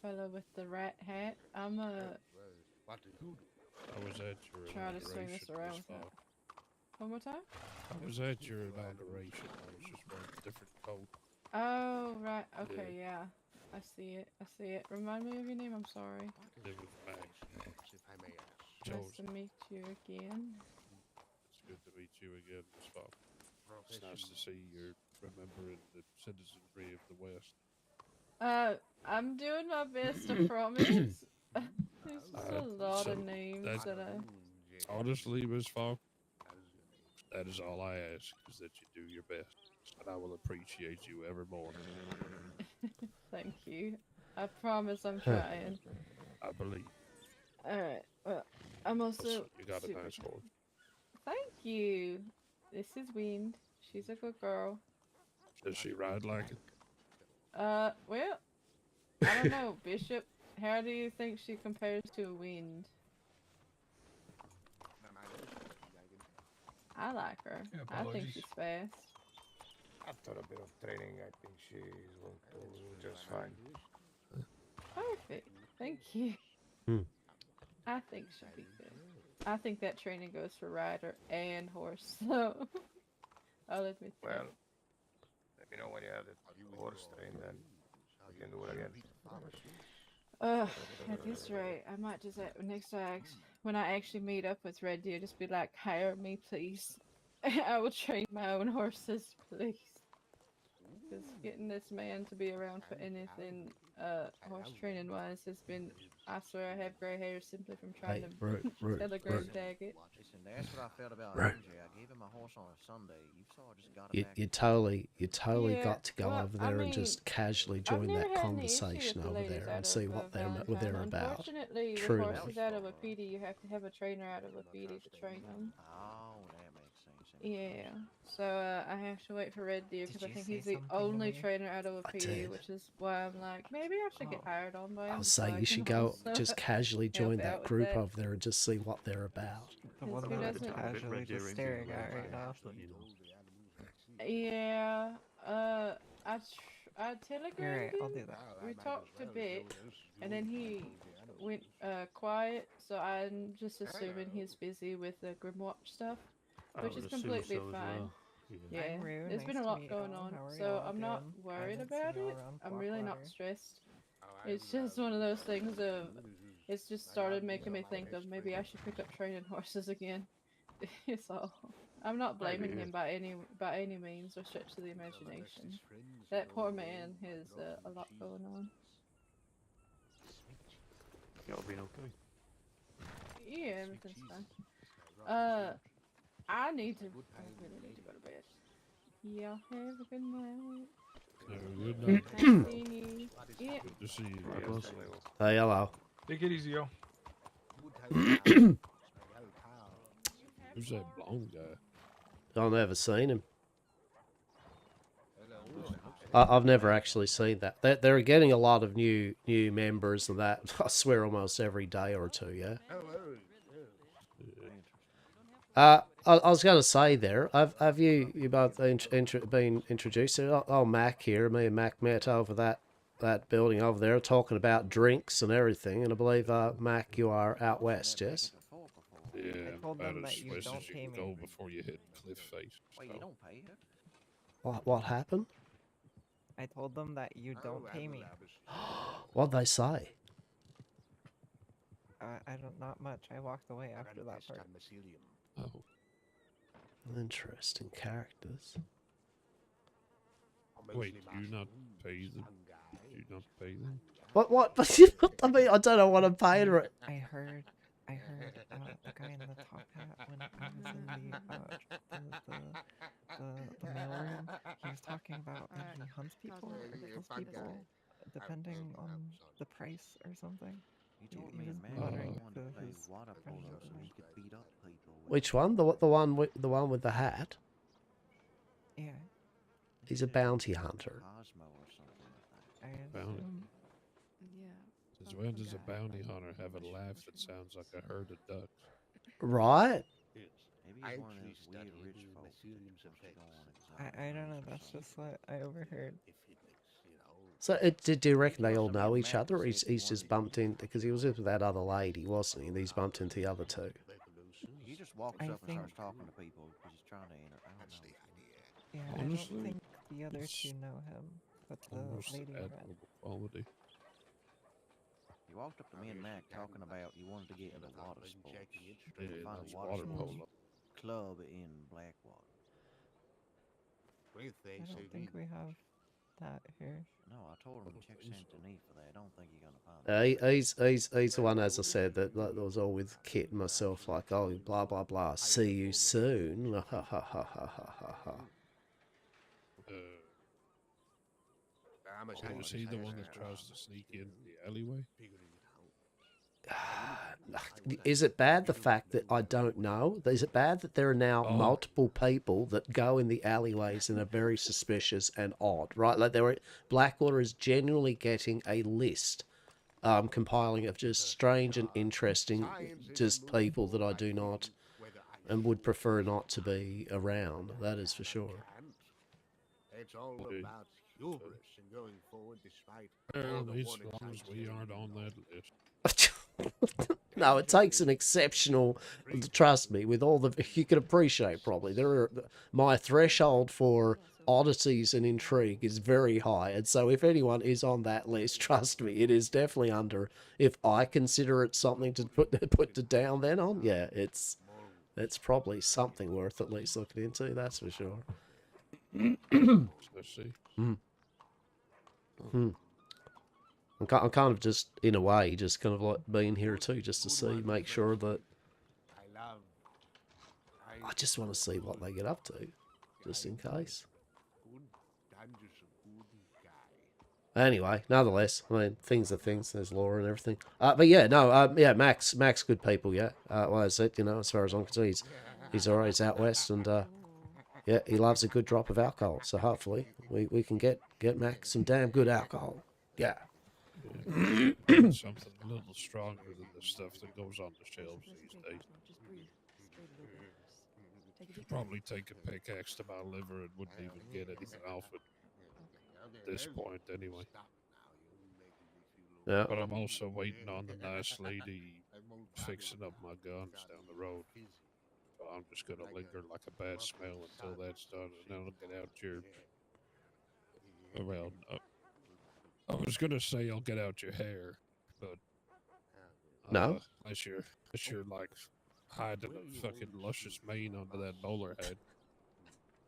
Speaker 8: fellow with the rat hat. I'm
Speaker 15: I was at your
Speaker 8: try to swing this
Speaker 15: inauguration
Speaker 8: around
Speaker 15: this
Speaker 8: with
Speaker 15: fall.
Speaker 8: that. One more time?
Speaker 15: I was at your inauguration. I was just wearing a different coat.
Speaker 8: Oh, right. Okay, yeah. I see it. Remind me of your name, I'm sorry.
Speaker 15: It was Max.
Speaker 8: Nice to meet you again.
Speaker 15: It's good to meet you again, Miss Fox. It's nice to see you're remembering the citizenry of the West.
Speaker 8: I'm doing my best, I promise. There's just a lot of names that I...
Speaker 15: Honestly, Miss Fox, that is all I ask, is that you do your best, and I will appreciate you evermore.
Speaker 8: Thank you. I promise I'm trying.
Speaker 15: I believe.
Speaker 8: Alright, well, I'm also...
Speaker 15: You got a nice horse.
Speaker 8: Thank you. This is Wind. She's a good girl.
Speaker 15: Does she ride like it?
Speaker 8: Well, I don't know, Bishop. How do you think she compares to a Wind? I like her. I think she's fast.
Speaker 17: After a bit of training, I think she's going to do just fine.
Speaker 8: Perfect. Thank you. I think she'll be good. I think that training goes for rider and horse, so I'll admit that.
Speaker 17: Well, let me know when you have the horse trained, then we can do it again.
Speaker 8: At this rate, I might just next time when I actually meet up with Red Deer, just be like, hire me, please. I will train my own horses, please. Because getting this man to be around for anything horse training wise has been, I swear I have grey hair simply from trying to telegram tag it.
Speaker 13: Listen, that's what I felt about MJ. I gave him my horse on a Sunday. You saw I just got him back.
Speaker 1: You totally got to go over there and just casually join that conversation over there and see what they're about.
Speaker 8: Unfortunately, with
Speaker 1: Truly.
Speaker 8: horses out of a PD, you have to have a trainer out of a PD to train them.
Speaker 13: Oh, that makes sense.
Speaker 8: Yeah, so I have to wait for Red Deer because I think he's the only trainer out of a PD, which is why I'm like, maybe I should get hired on by him.
Speaker 1: I'll
Speaker 8: so
Speaker 1: say
Speaker 8: I
Speaker 1: you
Speaker 8: can
Speaker 1: should go
Speaker 8: also
Speaker 1: just casually
Speaker 8: help
Speaker 1: join
Speaker 8: out
Speaker 1: that
Speaker 8: with
Speaker 1: group
Speaker 8: that.
Speaker 1: over there and just see what they're about.
Speaker 14: The one
Speaker 8: Who
Speaker 14: that I'm
Speaker 8: doesn't-
Speaker 14: casually just staring at right now.
Speaker 8: Yeah, I telegrammed
Speaker 14: Alright, I'll
Speaker 8: him.
Speaker 14: do that.
Speaker 8: We talked a bit, and then he went quiet, so I'm just assuming he's busy with the Grimwatch stuff, which is completely fine. Yeah,
Speaker 14: I'm Rue,
Speaker 8: there's
Speaker 14: nice
Speaker 8: been a
Speaker 14: to
Speaker 8: lot
Speaker 14: meet
Speaker 8: going
Speaker 14: y'all.
Speaker 8: on,
Speaker 14: How are
Speaker 8: so
Speaker 14: y'all
Speaker 8: I'm not
Speaker 14: doing? I
Speaker 8: worried
Speaker 14: haven't seen
Speaker 8: about
Speaker 14: y'all
Speaker 8: it.
Speaker 14: around
Speaker 8: I'm
Speaker 14: Block
Speaker 8: really not
Speaker 14: Ladder.
Speaker 8: stressed. It's just one of those things of, it's just started making me think of maybe I should pick up training horses again. It's all. I'm not blaming him by any means or stretch of the imagination. That poor man has a lot going on.
Speaker 16: Y'all been okay?
Speaker 8: Yeah, everything's fine. I really need to go to bed. Y'all have a good night.
Speaker 15: Good night.
Speaker 8: Nice seeing you. Yeah.
Speaker 15: Good to see you.
Speaker 16: Right, boss.
Speaker 1: Hey, hello.
Speaker 16: Take it easy, yo.
Speaker 15: Who's that blonde guy?
Speaker 1: I've never seen him. I've never actually seen that. They're getting a lot of new members and that. I swear almost every day or two. Yeah. I was going to say there. Have you both been introduced? Oh, Mac here. Me and Mac met over that building over there, talking about drinks and everything. And I believe Mac, you are out west, yes?
Speaker 15: Yeah,
Speaker 14: I told
Speaker 15: about
Speaker 14: them that
Speaker 15: as
Speaker 14: you
Speaker 15: west
Speaker 14: don't
Speaker 15: as you
Speaker 14: pay
Speaker 15: can
Speaker 14: me.
Speaker 15: go before you hit cliff face.
Speaker 13: Wait, you don't pay her?
Speaker 1: What happened?
Speaker 14: I told them that you don't pay me.
Speaker 1: What'd they say?
Speaker 14: I don't. Not much. I walked away after that part.
Speaker 15: Oh.
Speaker 1: Interesting characters.
Speaker 15: Wait, do you not pay them? Do you not pay them?
Speaker 1: What? I mean, I don't know what I'm paying her.
Speaker 14: I heard the guy in the top hat when I was in the mailroom. He was talking about when he hunts people or kills people, depending on the price or something.
Speaker 13: He told me
Speaker 14: was
Speaker 13: a man
Speaker 14: muttering
Speaker 13: wanted to
Speaker 14: to
Speaker 13: play
Speaker 14: his
Speaker 13: water
Speaker 14: friend
Speaker 13: polo
Speaker 14: over
Speaker 13: so
Speaker 14: there.
Speaker 13: he could beat up people.
Speaker 1: Which one? The one with the hat?
Speaker 14: Yeah.
Speaker 1: He's a bounty hunter.
Speaker 13: Cosmo or something like that.
Speaker 14: I
Speaker 15: Bounty.
Speaker 14: assume.
Speaker 10: Yeah.
Speaker 15: Since when does a bounty hunter have a laugh that sounds like a herd of ducks?
Speaker 1: Right?
Speaker 13: Maybe he's one of those weird rich folks that wants to go on exotic
Speaker 14: I don't know.
Speaker 13: trips or
Speaker 14: That's just
Speaker 13: something.
Speaker 14: what I overheard.
Speaker 1: So, do you reckon they all know each other? Or he's just bumped in because he was with that other lady, wasn't he? And he's bumped into the other two.
Speaker 13: He just walks
Speaker 14: I
Speaker 13: up and starts
Speaker 14: think-
Speaker 13: talking to people because he's trying to enter. I don't know.
Speaker 14: Yeah,
Speaker 15: Honestly,
Speaker 14: I don't think the other two know him, but the
Speaker 15: Almost
Speaker 14: lady in red.
Speaker 15: admirable quality.
Speaker 13: You walked up to me and Mac talking about you wanted to get into water sports.
Speaker 15: Yeah,
Speaker 13: To find
Speaker 15: that's
Speaker 13: a
Speaker 15: water
Speaker 13: sports
Speaker 15: polo.
Speaker 13: club in Blackwater.
Speaker 14: I don't think we have that here.
Speaker 13: No, I told him to check Saint Denis for that. I don't think you're gonna find it.
Speaker 1: He's the one, as I said, that was all with Kit and myself, like, oh, blah blah blah. See you soon. Ha ha ha ha ha ha ha.
Speaker 15: Oh, is he the one that tries to sneak in the alleyway?
Speaker 1: Is it bad the fact that I don't know? Is it bad that there are now multiple people that go in the alleyways and are very suspicious and odd, right? Like Blackwater is genuinely getting a list, compiling of just strange and interesting, just people that I do not and would prefer not to be around. That is for sure.
Speaker 6: It's all about hubris and going forward despite all
Speaker 15: Well,
Speaker 6: the
Speaker 15: as
Speaker 6: warnings
Speaker 15: long as
Speaker 6: I've
Speaker 15: we
Speaker 6: given
Speaker 15: aren't
Speaker 6: you.
Speaker 15: on that list.
Speaker 1: No, it takes an exceptional. Trust me, with all the you can appreciate probably my threshold for oddities and intrigue is very high, and so if anyone is on that list, trust me, it is definitely under. If I consider it something to put down, then on, yeah, it's probably something worth at least looking into. That's for sure.
Speaker 15: Let's see.
Speaker 1: I'm kind of just, in a way, just kind of like being here too, just to see, make sure that. I just want to see what they get up to, just in case. Anyway, nonetheless, I mean, things are things. There's law and everything. But yeah, no, yeah, Max, good people, yeah. Well, that's it, you know, as far as I'm concerned, he's alright, he's out west, and yeah, he loves a good drop of alcohol. So hopefully, we can get Max some damn good alcohol. Yeah.
Speaker 15: Something a little stronger than the stuff that goes on the shelves these days. Could probably take a pickaxe to my liver and wouldn't even get anything off it at this point anyway.
Speaker 1: Yeah.
Speaker 15: But I'm also waiting on the nice lady fixing up my guns down the road. So I'm just going to linger like a bad smell until that's done, and then I'll get out your... Well, I was going to say I'll get out your hair, but...
Speaker 1: No?
Speaker 15: Unless you're like hide a fucking luscious mane under that bowler hat.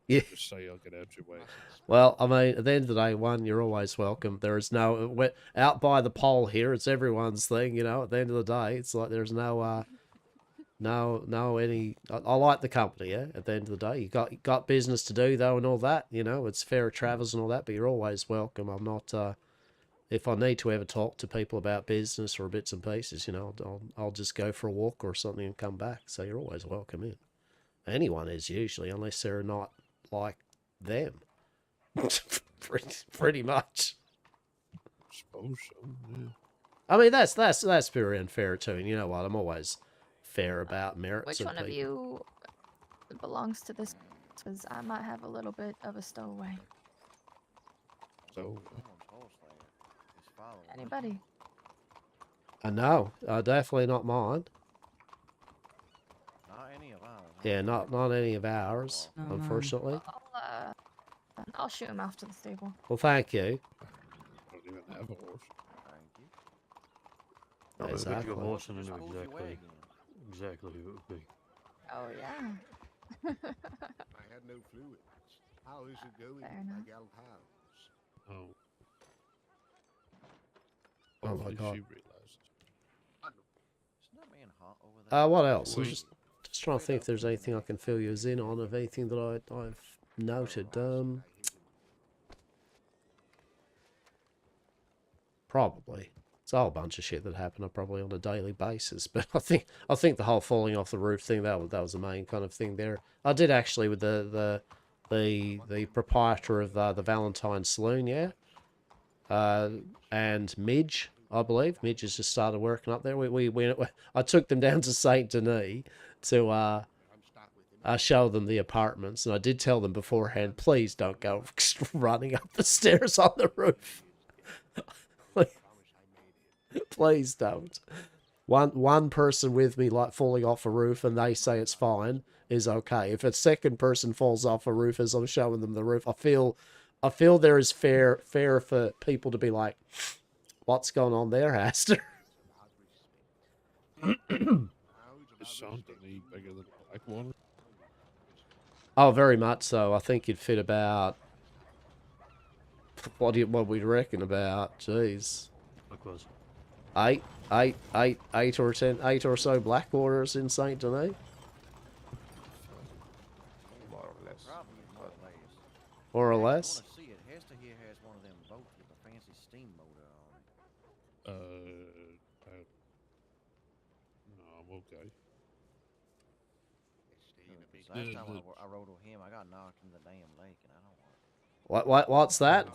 Speaker 1: Yeah.
Speaker 15: Just say I'll get out your way.
Speaker 1: Well, I mean, at the end of the day, you're always welcome. There is no out by the pole here. It's everyone's thing, you know. At the end of the day, it's like there's no any. I like the company. Yeah. At the end of the day, you got business to do though, and all that. You know, it's fair travels and all that. But you're always welcome. I'm not. If I need to ever talk to people about business or bits and pieces, you know, I'll just go for a walk or something and come back. So you're always welcome in. Anyone is usually, unless they're not like them. pretty much.
Speaker 15: I suppose so, yeah.
Speaker 1: I mean, that's very unfair too. And you know what? I'm always fair about merits.
Speaker 18: Which one of you belongs to this? Because I might have a little bit of a stowaway.
Speaker 15: So.
Speaker 18: Anybody?
Speaker 1: No, definitely not mine.
Speaker 13: Not any of ours.
Speaker 1: Yeah, not any of ours, unfortunately.
Speaker 18: I'll shoot him off to the stable.
Speaker 1: Well, thank you.
Speaker 15: I don't even have a horse.
Speaker 16: If
Speaker 1: Exactly.
Speaker 16: your horse and I know exactly who it would be.
Speaker 18: Oh yeah.
Speaker 6: I had no fluids. How is it going, my gal pals?
Speaker 15: Oh.
Speaker 1: Oh my God.
Speaker 15: She realizes.
Speaker 1: What else? I'm just trying to think if there's anything I can fill you in on of anything that I've noted. Probably. It's a whole bunch of shit that happened probably on a daily basis. But I think the whole falling off the roof thing, that was the main kind of thing there. I did actually with the proprietor of the Valentine Saloon, yeah. And Midge, I believe. Midge has just started working up there. I took them down to Saint Denis to show them the apartments, and I did tell them beforehand, please don't go running up the stairs on the roof. Please don't. One person with me like falling off a roof and they say it's fine is okay. If a second person falls off a roof as I'm showing them the roof, I feel there is fair for people to be like, what's going on there, Hastur?
Speaker 15: Is Saint Denis bigger than Blackwater?
Speaker 1: Oh, very much so. I think you'd fit about what we reckon about, jeez. Eight or 10, 8 or so Blackwaters in Saint Denis.
Speaker 6: More or less.
Speaker 1: More or less.
Speaker 13: See it. Hastur here has one of them boats with a fancy steam motor on it.
Speaker 15: No, I'm okay.
Speaker 13: Last time I rode with him, I got knocked in the damn lake, and I don't want.
Speaker 1: What's that?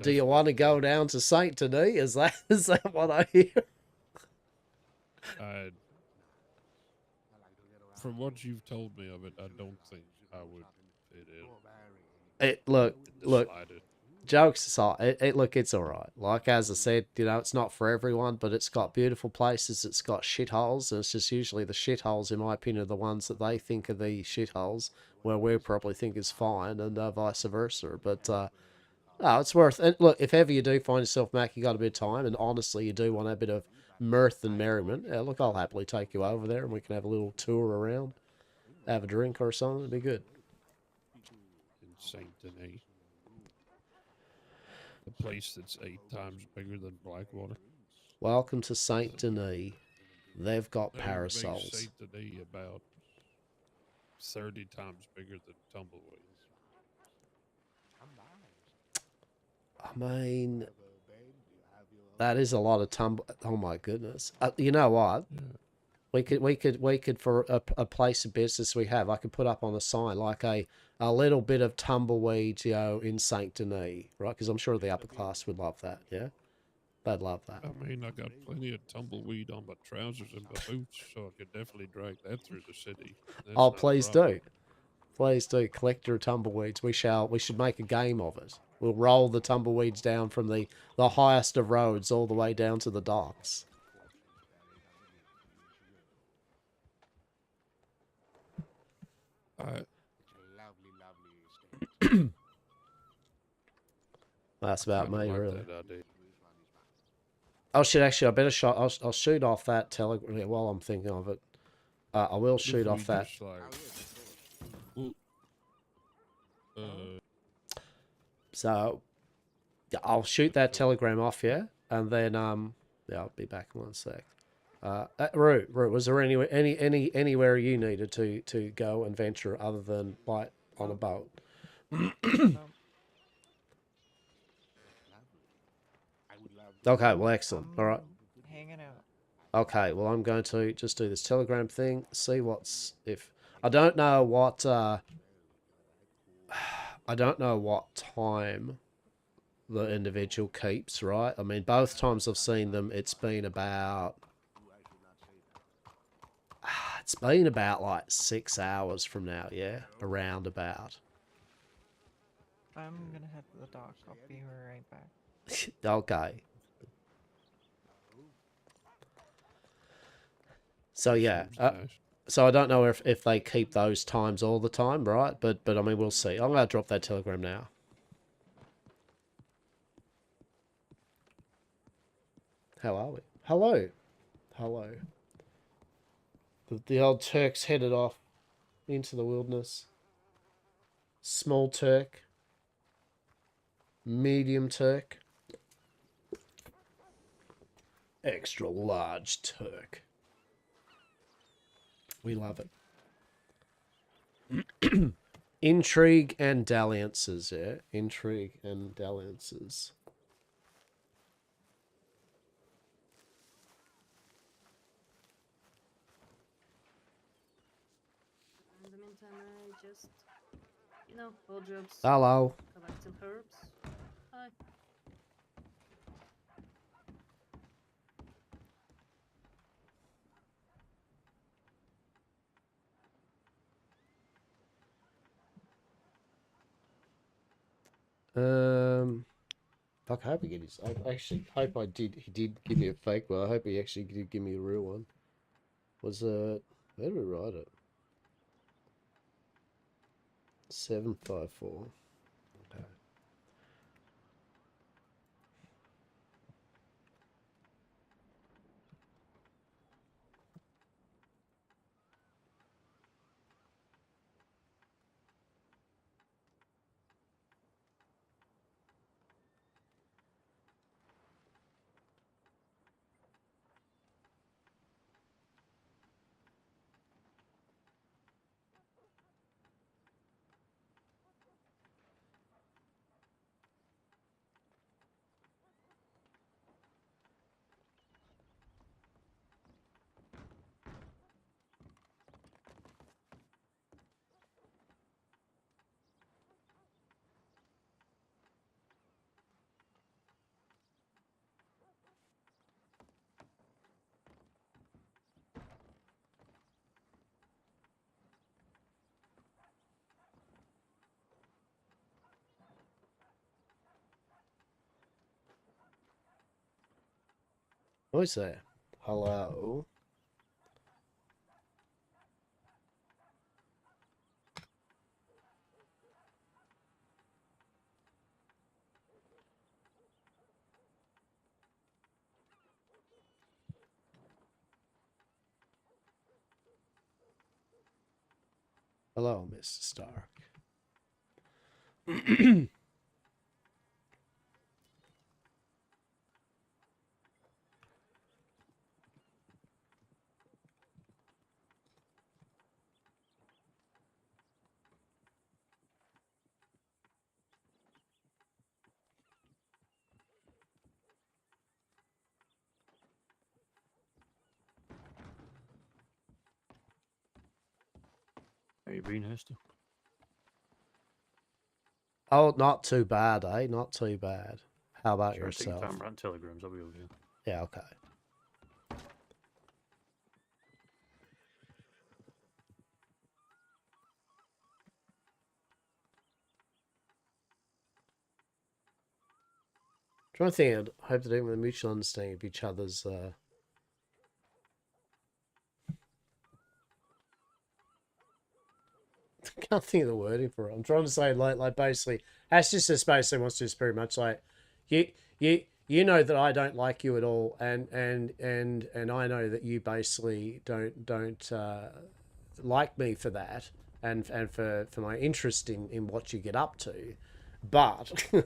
Speaker 1: Do you want to go down to Saint Denis? Is that what I hear?
Speaker 15: From what you've told me of it, I don't think I would fit in.
Speaker 1: Look. Jokes aside, look, it's all right. Like as I said, you know, it's not for everyone, but it's got beautiful places. It's got shitholes, and it's just usually the shitholes, in my opinion, are the ones that they think are the shitholes, where we probably think is fine, and vice versa. But no, it's worth. And look, if ever you do find yourself, Mac, you got a bit of time, and honestly, you do want a bit of mirth and merriment. Look, I'll happily take you over there, and we can have a little tour around, have a drink or something. It'd be good.
Speaker 15: In Saint Denis. A place that's 8 times bigger than Blackwater.
Speaker 1: Welcome to Saint Denis. They've got parasols.
Speaker 15: Saint Denis about 30 times bigger than Tumbleweed.
Speaker 1: I mean, that is a lot of Oh my goodness! You know what? We could for a place of business we have. I could put up on a sign like a little bit of tumbleweed, you know, in Saint Denis, right? Because I'm sure the upper class would love that. Yeah, they'd love that.
Speaker 15: I mean, I got plenty of tumbleweed on my trousers and my boots, so I could definitely drag that through the city. That's
Speaker 1: Oh,
Speaker 15: not a
Speaker 1: please
Speaker 15: problem.
Speaker 1: do. Please do. Collect your tumbleweeds. We should make a game of it. We'll roll the tumbleweeds down from the highest of roads all the way down to the docks. That's about me, really. Oh shit! Actually, I better I'll shoot off that telegram while I'm thinking of it. I will shoot
Speaker 15: If we
Speaker 1: off that.
Speaker 15: just, like, ooh,
Speaker 1: So, yeah, I'll shoot that telegram off, yeah, and then yeah, I'll be back in 1 sec. Rue, was there anywhere you needed to go and venture other than like on a boat? Okay, well, excellent. All right.
Speaker 14: Hanging out.
Speaker 1: Okay, well, I'm going to just do this telegram thing. See what's if I don't know what I don't know what time the individual keeps. Right? I mean, both times I've seen them, it's been about like 6 hours from now. Yeah, around about.
Speaker 14: I'm gonna head to the dock. I'll be right back.
Speaker 1: Okay. So yeah, so I don't know if they keep those times all the time, right? But I mean, we'll see. I'm gonna drop that telegram now. How are we? Hello, hello. The old Turk's headed off into the wilderness. Small Turk, medium Turk, extra large Turk. We love it. Intrigue and dalliances, yeah? Intrigue and dalliances.
Speaker 12: In the meantime, I just, all jobs.
Speaker 1: Hello.
Speaker 12: Collect some herbs. Hi.
Speaker 1: Fuck, I hope he get his. I actually hope he did give me a fake one. I hope he actually did give me a real one. Was where did we write it? 754. Okay. What's that? Hello. Hello, Mr. Stark.
Speaker 16: How you been, Hastur?
Speaker 1: Oh, not too bad, eh? Not too bad. How about
Speaker 16: Sure, take your
Speaker 1: yourself?
Speaker 16: time writing telegrams. I'll be over here.
Speaker 1: Yeah, okay. Trying to think, I hope they're doing with a mutual understanding of each other's. Can't think of the wording for it. I'm trying to say like basically, Astus just basically wants to just pretty much like, you know that I don't like you at all, and I know that you basically don't like me for that, and for my interest in what you get up to, but my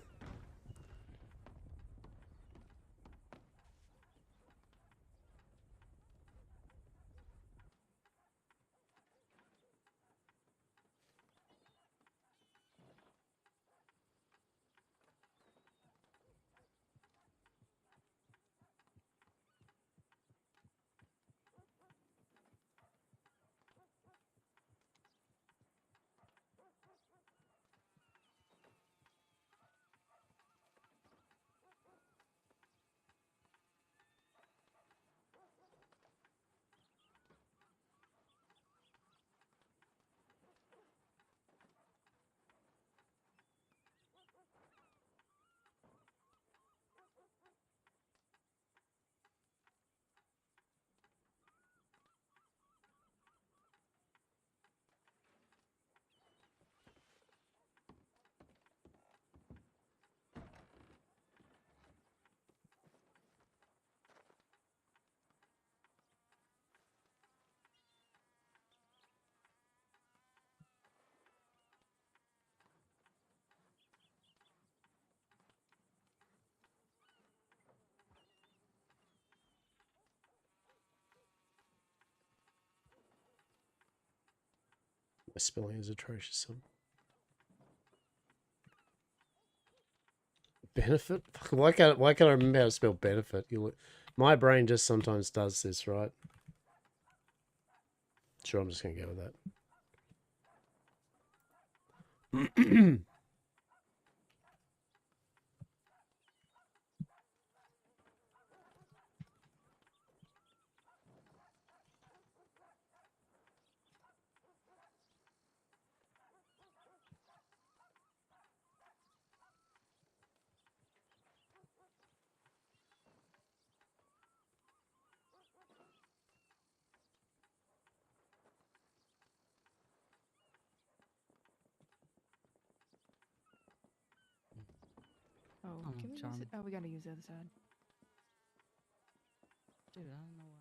Speaker 1: spelling is atrocious. Benefit? Why can't I remember how to spell benefit? My brain just sometimes does this, right? Sure, I'm just gonna go with that.
Speaker 10: Oh, can we use
Speaker 11: John.
Speaker 10: it? Oh, we gotta use the other side.
Speaker 11: Dude, I don't know why.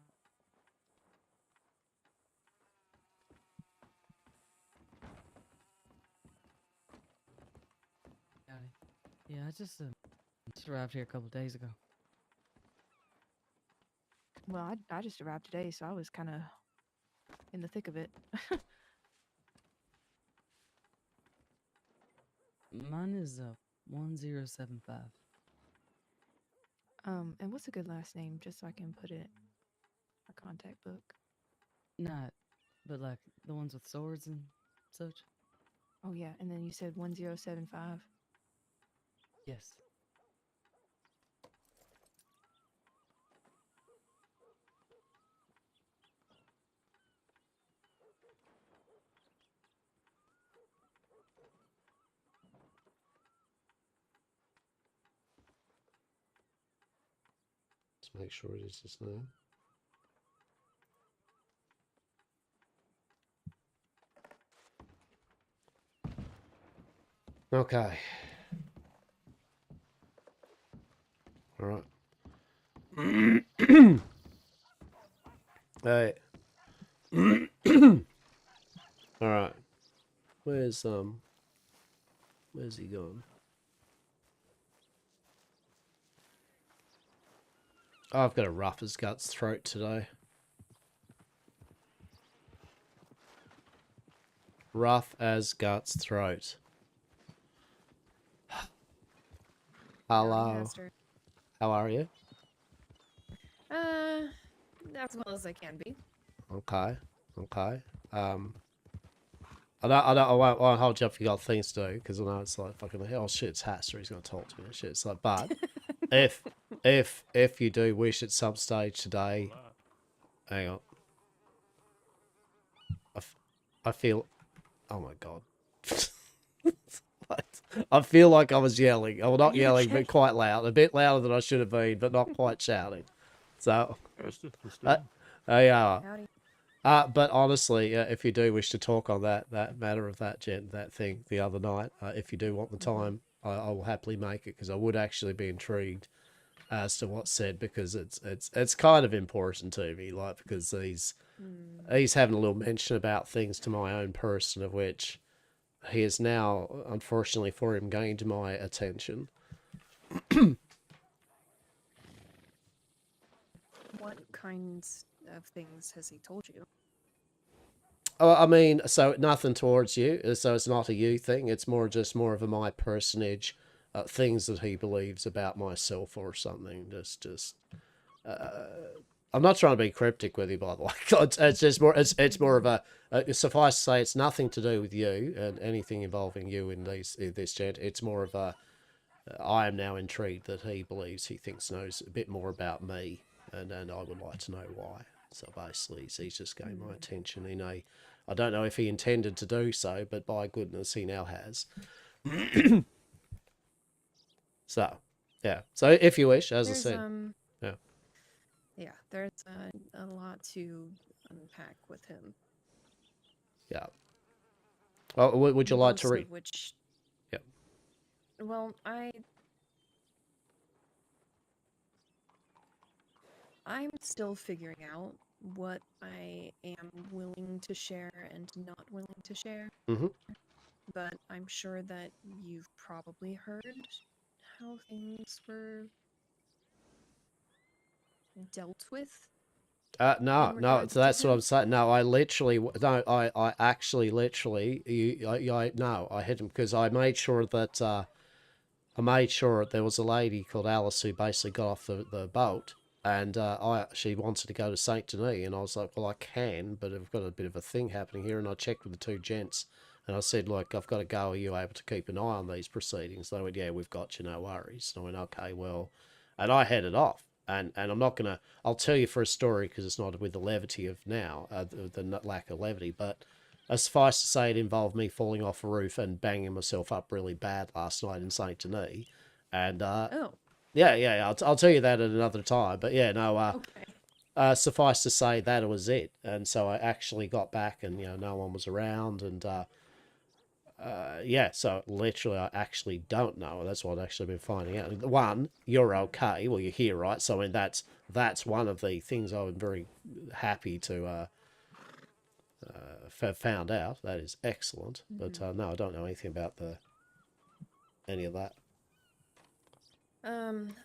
Speaker 11: Yeah, I just arrived here a couple days ago.
Speaker 10: Well, I just arrived today, so I was kind of in the thick of it.
Speaker 11: Mine is 1075.
Speaker 10: And what's a good last name, just so I can put it in my contact book?
Speaker 11: Not, but like the ones with swords and such.
Speaker 10: Oh yeah, and then you said 1075.
Speaker 11: Yes.
Speaker 1: Let's make sure it is his name. Okay. All right. Hey. All right. Where's he gone? Oh, I've got a rough as guts throat today. Rough as guts throat. Hello.
Speaker 19: Hastur.
Speaker 1: How are you?
Speaker 19: As well as I can be.
Speaker 1: Okay. Okay. I won't hold you up if you got things to do, because I know it's like fucking, oh shit, it's Hastur, he's gonna talk to me and shit. It's like, but if you do wish at some stage today, hang on. I feel, oh my god. I feel like I was yelling. Oh, not yelling, but quite loud. A bit louder than I should have been, but not quite shouting. So, they are. But honestly, if you do wish to talk on that matter of that thing the other night, if you do want the time, I will happily make it, because I would actually be intrigued as to what's said, because it's kind of important to me, like, because he's having a little mention about things to my own person, of which he is now, unfortunately for him, gained my attention.
Speaker 10: What kinds of things has he told you?
Speaker 1: I mean, so nothing towards you, so it's not a you thing. It's more of a my personage, things that he believes about myself or something. I'm not trying to be cryptic with you, by the way. It's just more. It's more of a. Suffice to say, it's nothing to do with you and anything involving you in this gent. It's more of a. I am now intrigued that he thinks knows a bit more about me, and I would like to know why. So basically, he's just gained my attention in a. I don't know if he intended to do so, but by goodness, he now has. So, yeah. So if you wish, as I said, yeah.
Speaker 10: Yeah, there's a lot to unpack with him.
Speaker 1: Yeah. Well, would you like to
Speaker 10: Most
Speaker 1: read?
Speaker 10: of which,
Speaker 1: yeah.
Speaker 10: Well, I'm still figuring out what I am willing to share and not willing to share.
Speaker 1: Mm-hmm.
Speaker 10: But I'm sure that you've probably heard how things were dealt with.
Speaker 1: No. So that's what I'm saying. No, I actually literally, I hit him because I made sure that, there was a lady called Alice who basically got off the boat, and she wanted to go to Saint Denis, and I was like, well, I can, but I've got a bit of a thing happening here, and I checked with the two gents, and I said, look, I've got to go. Are you able to keep an eye on these proceedings? They went, yeah, we've got you, no worries. And I went, okay, well, and I headed off. And I'm not going to, I'll tell you for a story because it's not with the levity of now, the lack of levity, but suffice to say it involved me falling off a roof and banging myself up really bad last night in Saint Denis. And, yeah, I'll tell you that at another time. But yeah, no, suffice to say that was it. And so I actually got back and, no one was around and, yeah, so literally I actually don't know. That's what I've actually been finding out. One, you're okay. Well, you're here, right? So, I mean, that's one of the things I'm very happy to have found out. That is excellent. But, no, I don't know anything about any of that.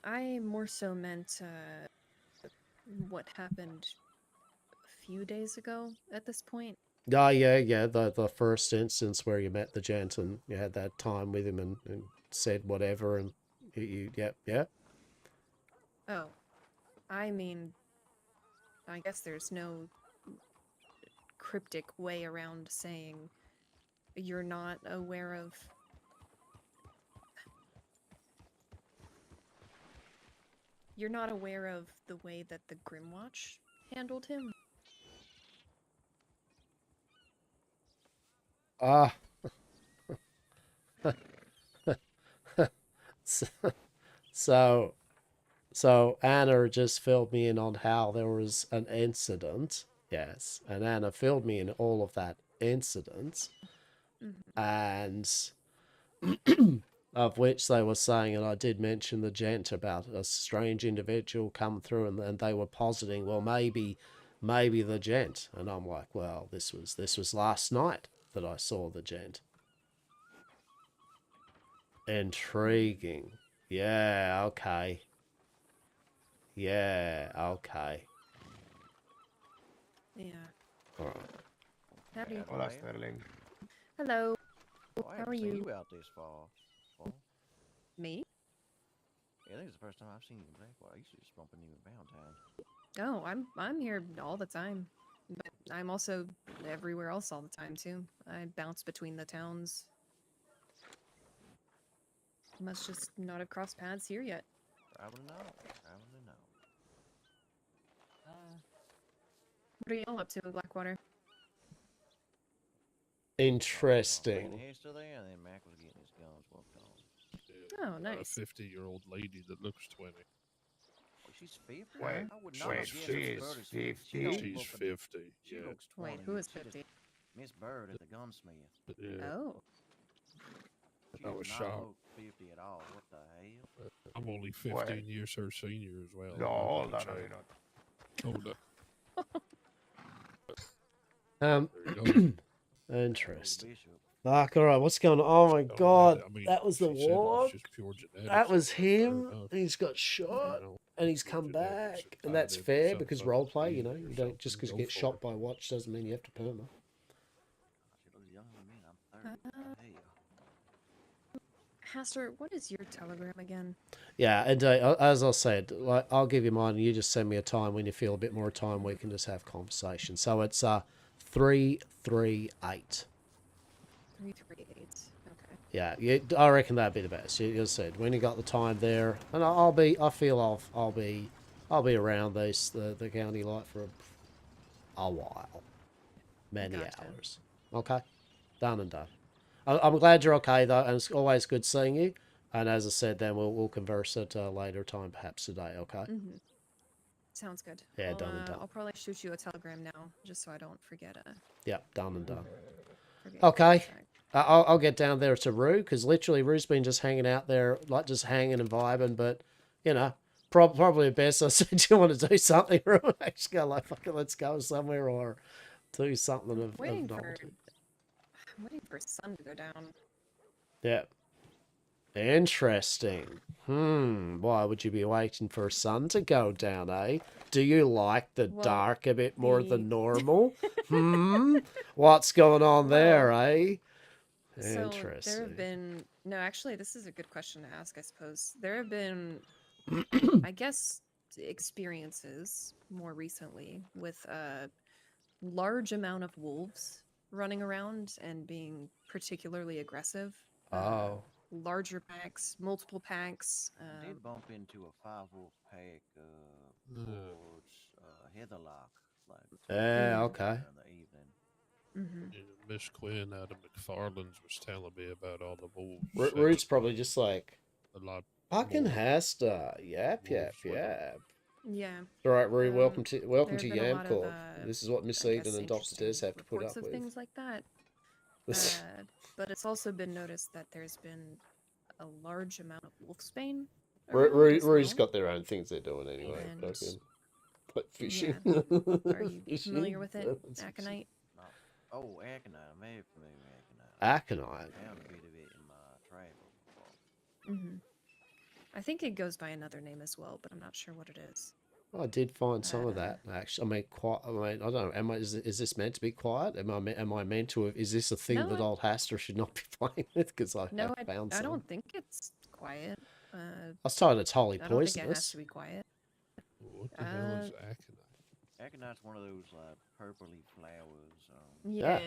Speaker 10: I more so meant what happened a few days ago at this point.
Speaker 1: Oh, yeah, the first instance where you met the gent and you had that time with him and said whatever and yeah.
Speaker 10: Oh, I mean, I guess there's no cryptic way around saying you're not aware of... You're not aware of the way that the Grimwatch handled him?
Speaker 1: So Anna just filled me in on how there was an incident, yes, and Anna filled me in all of that incident, and of which they were saying, and I did mention the gent about a strange individual come through, and they were positing, well, maybe the gent, and I'm like, well, this was last night that I saw the gent. Intriguing. Yeah, okay. Yeah, okay.
Speaker 10: Yeah.
Speaker 1: Alright.
Speaker 10: Howdy.
Speaker 6: Hola, Sterling.
Speaker 10: Hello.
Speaker 13: Oh, I
Speaker 10: How
Speaker 13: haven't
Speaker 10: are
Speaker 13: seen
Speaker 10: you?
Speaker 13: you out this far.
Speaker 10: Me?
Speaker 13: Yeah, I think it's the first time I've seen you in Blackwater. I used to just bump into you in Valentine.
Speaker 10: Oh, I'm here all the time. But I'm also everywhere else all the time too. I bounce between the towns. Must just not have crossed paths here yet.
Speaker 13: Probably not.
Speaker 10: What are you all up to in Blackwater?
Speaker 1: Interesting.
Speaker 13: He's still there, and then Mac was getting his guns worked on.
Speaker 10: Oh, nice.
Speaker 15: A 50-year-old lady that looks 20.
Speaker 13: She's 50?
Speaker 6: Wait,
Speaker 13: I would not have guessed
Speaker 6: she
Speaker 13: Miss
Speaker 6: is
Speaker 13: Bird is
Speaker 6: 50?
Speaker 15: She's 50.
Speaker 13: She
Speaker 15: Yeah.
Speaker 13: looks 20.
Speaker 10: Wait, who is
Speaker 13: She just-
Speaker 10: 50?
Speaker 13: Miss Bird is the gunsmith.
Speaker 15: Yeah.
Speaker 10: Oh.
Speaker 15: I was shocked.
Speaker 13: 50 at all. What the hell?
Speaker 15: I'm only 15
Speaker 6: Wait.
Speaker 15: years her senior as well.
Speaker 6: No,
Speaker 15: I'm
Speaker 6: hold
Speaker 15: not
Speaker 6: on,
Speaker 15: a
Speaker 6: no,
Speaker 15: child.
Speaker 6: you're not.
Speaker 15: Hold up.
Speaker 1: Interesting. Fuck, all right, what's going on? Oh my god, that was the walk. That was him. He's got shot, and he's come back, and that's fair because roleplay. You know, you don't just because you get shot by watch doesn't mean you have to perma.
Speaker 10: Hastur, what is your telegram again?
Speaker 1: Yeah, and as I said, like I'll give you mine, and you just send me a time when you feel a bit more time. We can just have conversation. So it's 338.
Speaker 10: 338. Okay.
Speaker 1: Yeah, I reckon that'd be the best. You said when you got the time there, and I'll be around the county light for a while, many hours. Okay, done and done. I'm glad you're okay though, and it's always good seeing you. And as I said, then we'll converse at a later time, perhaps today. Okay.
Speaker 10: Mm-hmm. Sounds good.
Speaker 1: Yeah, done and done.
Speaker 10: I'll probably shoot you a telegram now, just so I don't forget.
Speaker 1: Yep, done and done.
Speaker 10: Forget
Speaker 1: Okay. I'll get down there to Rue, because literally Rue's been just hanging out there, like just hanging and vibing, but, you know, probably best I said, do you want to do something, Rue? Actually go like, fuck it, let's go somewhere or do something of novelty.
Speaker 10: I'm waiting for sun to go down.
Speaker 1: Yeah. Interesting. Why would you be waiting for sun to go down, eh? Do you like the dark a bit more than normal? What's going on there, eh? Interesting.
Speaker 10: So there have been... No, actually, this is a good question to ask, I suppose. There have been, I guess, experiences more recently with a large amount of wolves running around and being particularly aggressive.
Speaker 1: Oh.
Speaker 10: Larger packs, multiple packs.
Speaker 13: I did bump into a 5-wolf pack towards Heatherlock.
Speaker 1: Yeah, okay.
Speaker 13: In the evening.
Speaker 15: Yeah, Miss Quinn out of McFarland's was telling me about all the wolves.
Speaker 1: Rude's probably just like,
Speaker 15: a lot.
Speaker 1: Fucking Hastur. Yap.
Speaker 10: Yeah.
Speaker 1: All right, Rue, welcome to
Speaker 10: there have been a
Speaker 1: Yam
Speaker 10: lot of,
Speaker 1: Corp. This is what Miss
Speaker 10: I
Speaker 1: Eden
Speaker 10: guess,
Speaker 1: and Dr. Des have to put
Speaker 10: reports
Speaker 1: up
Speaker 10: of
Speaker 1: with.
Speaker 10: things like that. But it's also been noticed that there's been a large amount of wolfsbane.
Speaker 1: Rue's got their own things they're doing anyway.
Speaker 10: And-
Speaker 1: Fucking like fishing.
Speaker 10: Are you
Speaker 1: Fishing?
Speaker 10: familiar with it,
Speaker 1: That's
Speaker 10: Aconite?
Speaker 13: Oh, Aconite. I'm very familiar with
Speaker 1: Aconite?
Speaker 13: I found a bit of it in my travel before.
Speaker 10: Mm-hmm. I think it goes by another name as well, but I'm not sure what it is.
Speaker 1: I did find some of that actually. I don't know. Is this meant to be quiet? Am I meant to? Is this a thing
Speaker 10: No,
Speaker 1: that old Hastur should not be playing with? Because I found some.
Speaker 10: I don't think it's quiet.
Speaker 1: I was told it's wholly
Speaker 10: I don't think it has
Speaker 1: poisonous.
Speaker 10: to be quiet.
Speaker 15: What the hell is Aconite?
Speaker 13: Aconite's one of those like purpley flowers.
Speaker 10: Yeah.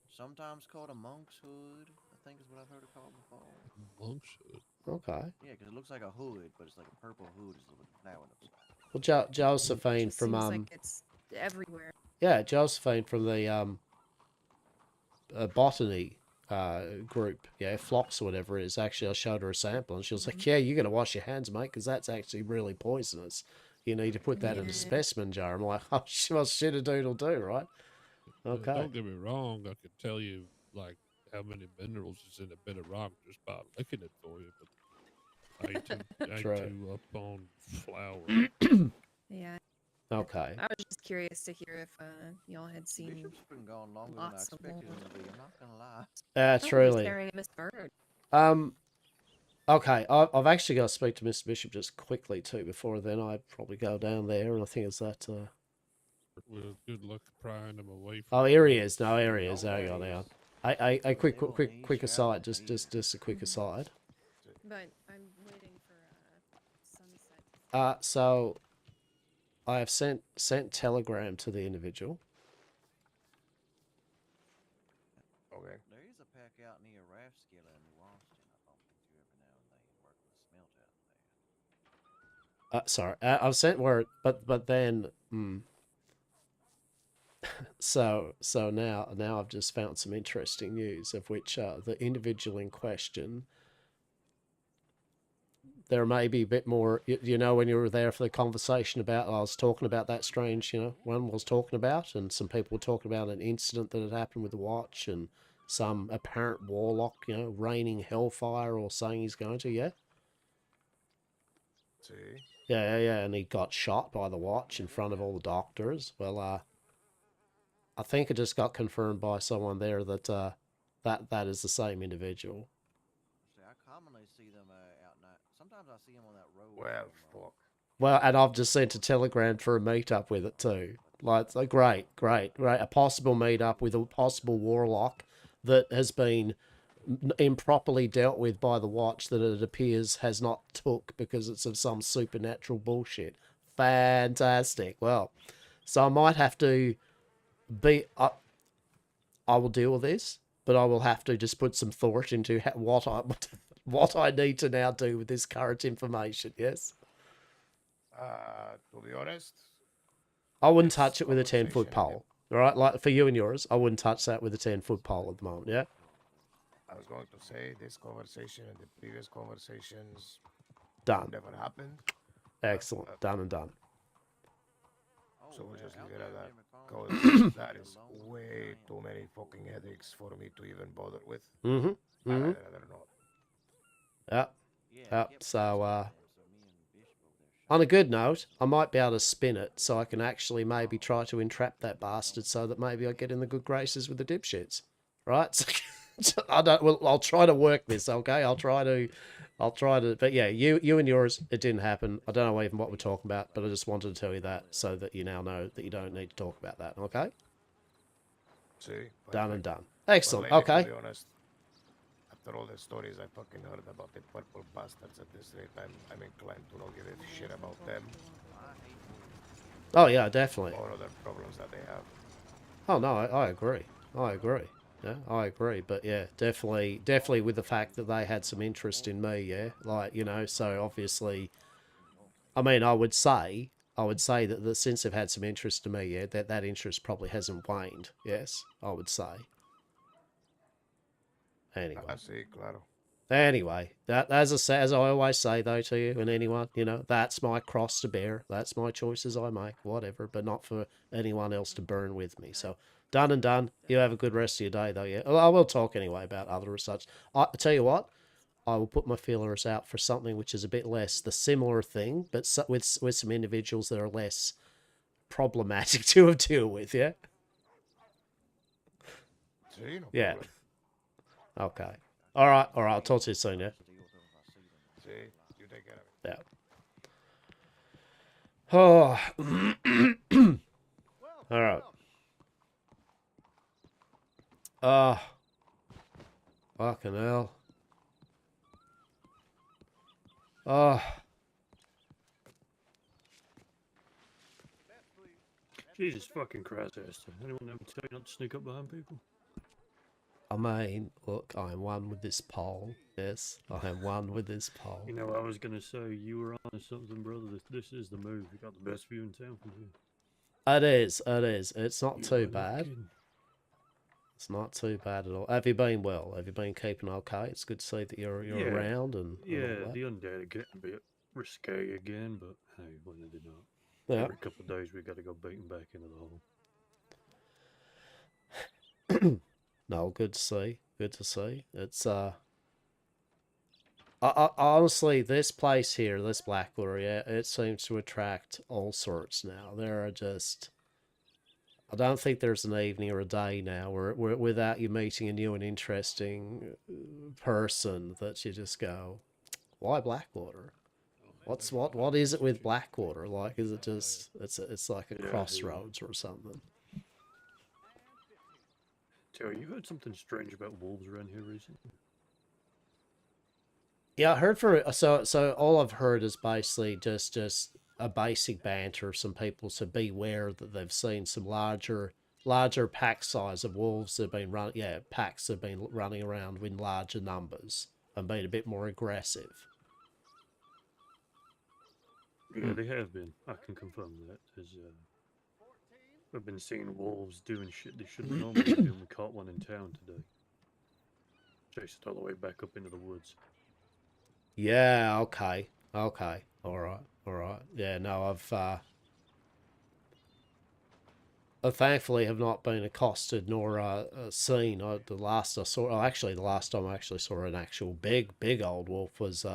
Speaker 13: Sometimes called a monk's hood, I think is what I've heard it called before.
Speaker 15: Monk's hood.
Speaker 1: Okay.
Speaker 13: Yeah, because it looks like a hood, but it's like a purple hood is with a flower upside.
Speaker 1: Well, Josephine from
Speaker 10: Seems like it's everywhere.
Speaker 1: yeah, Josephine from the botany group, yeah, Phlox or whatever it is. Actually, I showed her a sample, and she was like, "Yeah, you got to wash your hands, mate, because that's actually really poisonous. You need to put that in a specimen jar." I'm like, "Oh, shit a doodle do, right?" Okay.
Speaker 15: Don't get me wrong. I could tell you like how many minerals is in a bit of rock just by licking it for you, but I ain't too up on flour.
Speaker 10: Yeah.
Speaker 1: Okay.
Speaker 10: I was just curious to hear if y'all had seen
Speaker 13: Bishop's been gone longer than I
Speaker 10: lots of
Speaker 13: expected him
Speaker 10: wolves.
Speaker 13: to be. I'm not gonna lie.
Speaker 1: Truly.
Speaker 10: Carrying Miss Bird.
Speaker 1: Okay, I've actually got to speak to Mr. Bishop just quickly too. Before then, I'd probably go down there, and I think it's that.
Speaker 15: Well, good luck prying them away from.
Speaker 1: Oh, here he is. No, here he is. There you go. A quick aside. Just a quick aside.
Speaker 10: But I'm waiting for sunset.
Speaker 1: So I have sent telegram to the individual.
Speaker 6: Okay.
Speaker 13: There is a pack out near Rathskiller in New Austin. I bump into every now and then working the smelt out there.
Speaker 1: Sorry, I've sent word, but then, so now I've just found some interesting news of which the individual in question. There may be a bit more, you know, when you were there for the conversation about, I was talking about that strange, one was talking about, and some people were talking about an incident that had happened with the watch and some apparent warlock, you know, raining hellfire or saying he's going to, yeah?
Speaker 6: See?
Speaker 1: Yeah, and he got shot by the watch in front of all the doctors. Well, I think it just got confirmed by someone there that that is the same individual.
Speaker 13: See, I commonly see them out night. Sometimes I see them on that road.
Speaker 6: Well, fuck.
Speaker 1: Well, and I've just sent a telegram for a meetup with it too. Like, great. A possible meetup with a possible warlock that has been improperly dealt with by the watch that it appears has not took because it's of some supernatural bullshit. Fantastic. Well, so I might have to be... I will deal with this, but I will have to just put some thought into what I need to now do with this current information, yes?
Speaker 6: To be honest,
Speaker 1: I wouldn't touch it with a 10-foot pole. All right, like for you and yours, I wouldn't touch that with a 10-foot pole at the moment, yeah?
Speaker 6: I was going to say this conversation and the previous conversations
Speaker 1: Done.
Speaker 6: never happened.
Speaker 1: Excellent. Done and done.
Speaker 6: So we'll just leave it at that. Because that is way too many fucking headaches for me to even bother with.
Speaker 1: Mm-hmm.
Speaker 6: I'd rather not.
Speaker 1: Yep. So, on a good note, I might be able to spin it so I can actually maybe try to entrap that bastard so that maybe I get in the good graces with the dipshits. Right? So, I'll try to work this, okay? I'll try to, but yeah, you and yours, it didn't happen. I don't know even what we're talking about, but I just wanted to tell you that so that you now know that you don't need to talk about that, okay?
Speaker 6: See?
Speaker 1: Done and done. Excellent,
Speaker 6: But lately,
Speaker 1: okay.
Speaker 6: to be honest, after all the stories I fucking heard about the purple bastards at this rate, I'm inclined to not give a shit about them.
Speaker 1: Oh yeah, definitely.
Speaker 6: Or other problems that they have.
Speaker 1: Oh no, I agree. Yeah, I agree. But yeah, definitely with the fact that they had some interest in me, yeah. Like, you know, so obviously, I mean, I would say that since they've had some interest in me, yeah, that interest probably hasn't waned. Yes, I would say. Anyway.
Speaker 6: I see, claro.
Speaker 1: Anyway, that as I always say though to you and anyone, you know, that's my cross to bear. That's my choices I make, whatever, but not for anyone else to burn with me. So done and done. You have a good rest of your day though. Yeah, well, I will talk anyway about other such. I tell you what, I will put my feelers out for something which is a bit less the similar thing, but with some individuals that are less problematic to deal with. Yeah.
Speaker 6: See, no
Speaker 1: yeah.
Speaker 6: problem.
Speaker 1: Okay. All right. I'll talk to you soon, yeah?
Speaker 6: See, you take care of it.
Speaker 1: Yeah. Oh. All right. Fucking hell.
Speaker 16: Jesus fucking Christ, Hastur. Anyone ever tell you not to sneak up behind people?
Speaker 1: I mean, look, I am one with this pole. Yes, I am one with this pole.
Speaker 16: You know, I was gonna say you were on to something, brother. This is the move. You got the best view in town from here.
Speaker 1: It is. It's not too bad. It's not too bad at all. Have you been well? Have you been keeping okay? It's good to see that you're around and all that.
Speaker 16: The undead are getting a bit risque again, but hey, when are they not?
Speaker 1: Yeah.
Speaker 16: Every couple of days we got to go beating back into the hole.
Speaker 1: No, good to see. Good to see. It's honestly, this place here, this Blackwater, yeah, it seems to attract all sorts now. There are just, I don't think there's an evening or a day now where without you meeting a new and interesting person that you just go, why Blackwater? What is it with Blackwater? Like, is it just it's like a crossroads or something?
Speaker 16: Terry, you heard something strange about wolves around here recently?
Speaker 1: Yeah, I heard so all I've heard is basically just a basic banter of some people to beware that they've seen some larger pack size of wolves that have been packs have been running around in larger numbers and being a bit more aggressive.
Speaker 16: Yeah, they have been. I can confirm that. I've been seeing wolves doing shit they shouldn't normally be doing. We caught one in town today. Chased it all the way back up into the woods.
Speaker 1: Yeah, okay. Alright. Yeah, no, thankfully have not been accosted nor seen. The last I saw, oh, actually, the last time I actually saw an actual big old wolf was,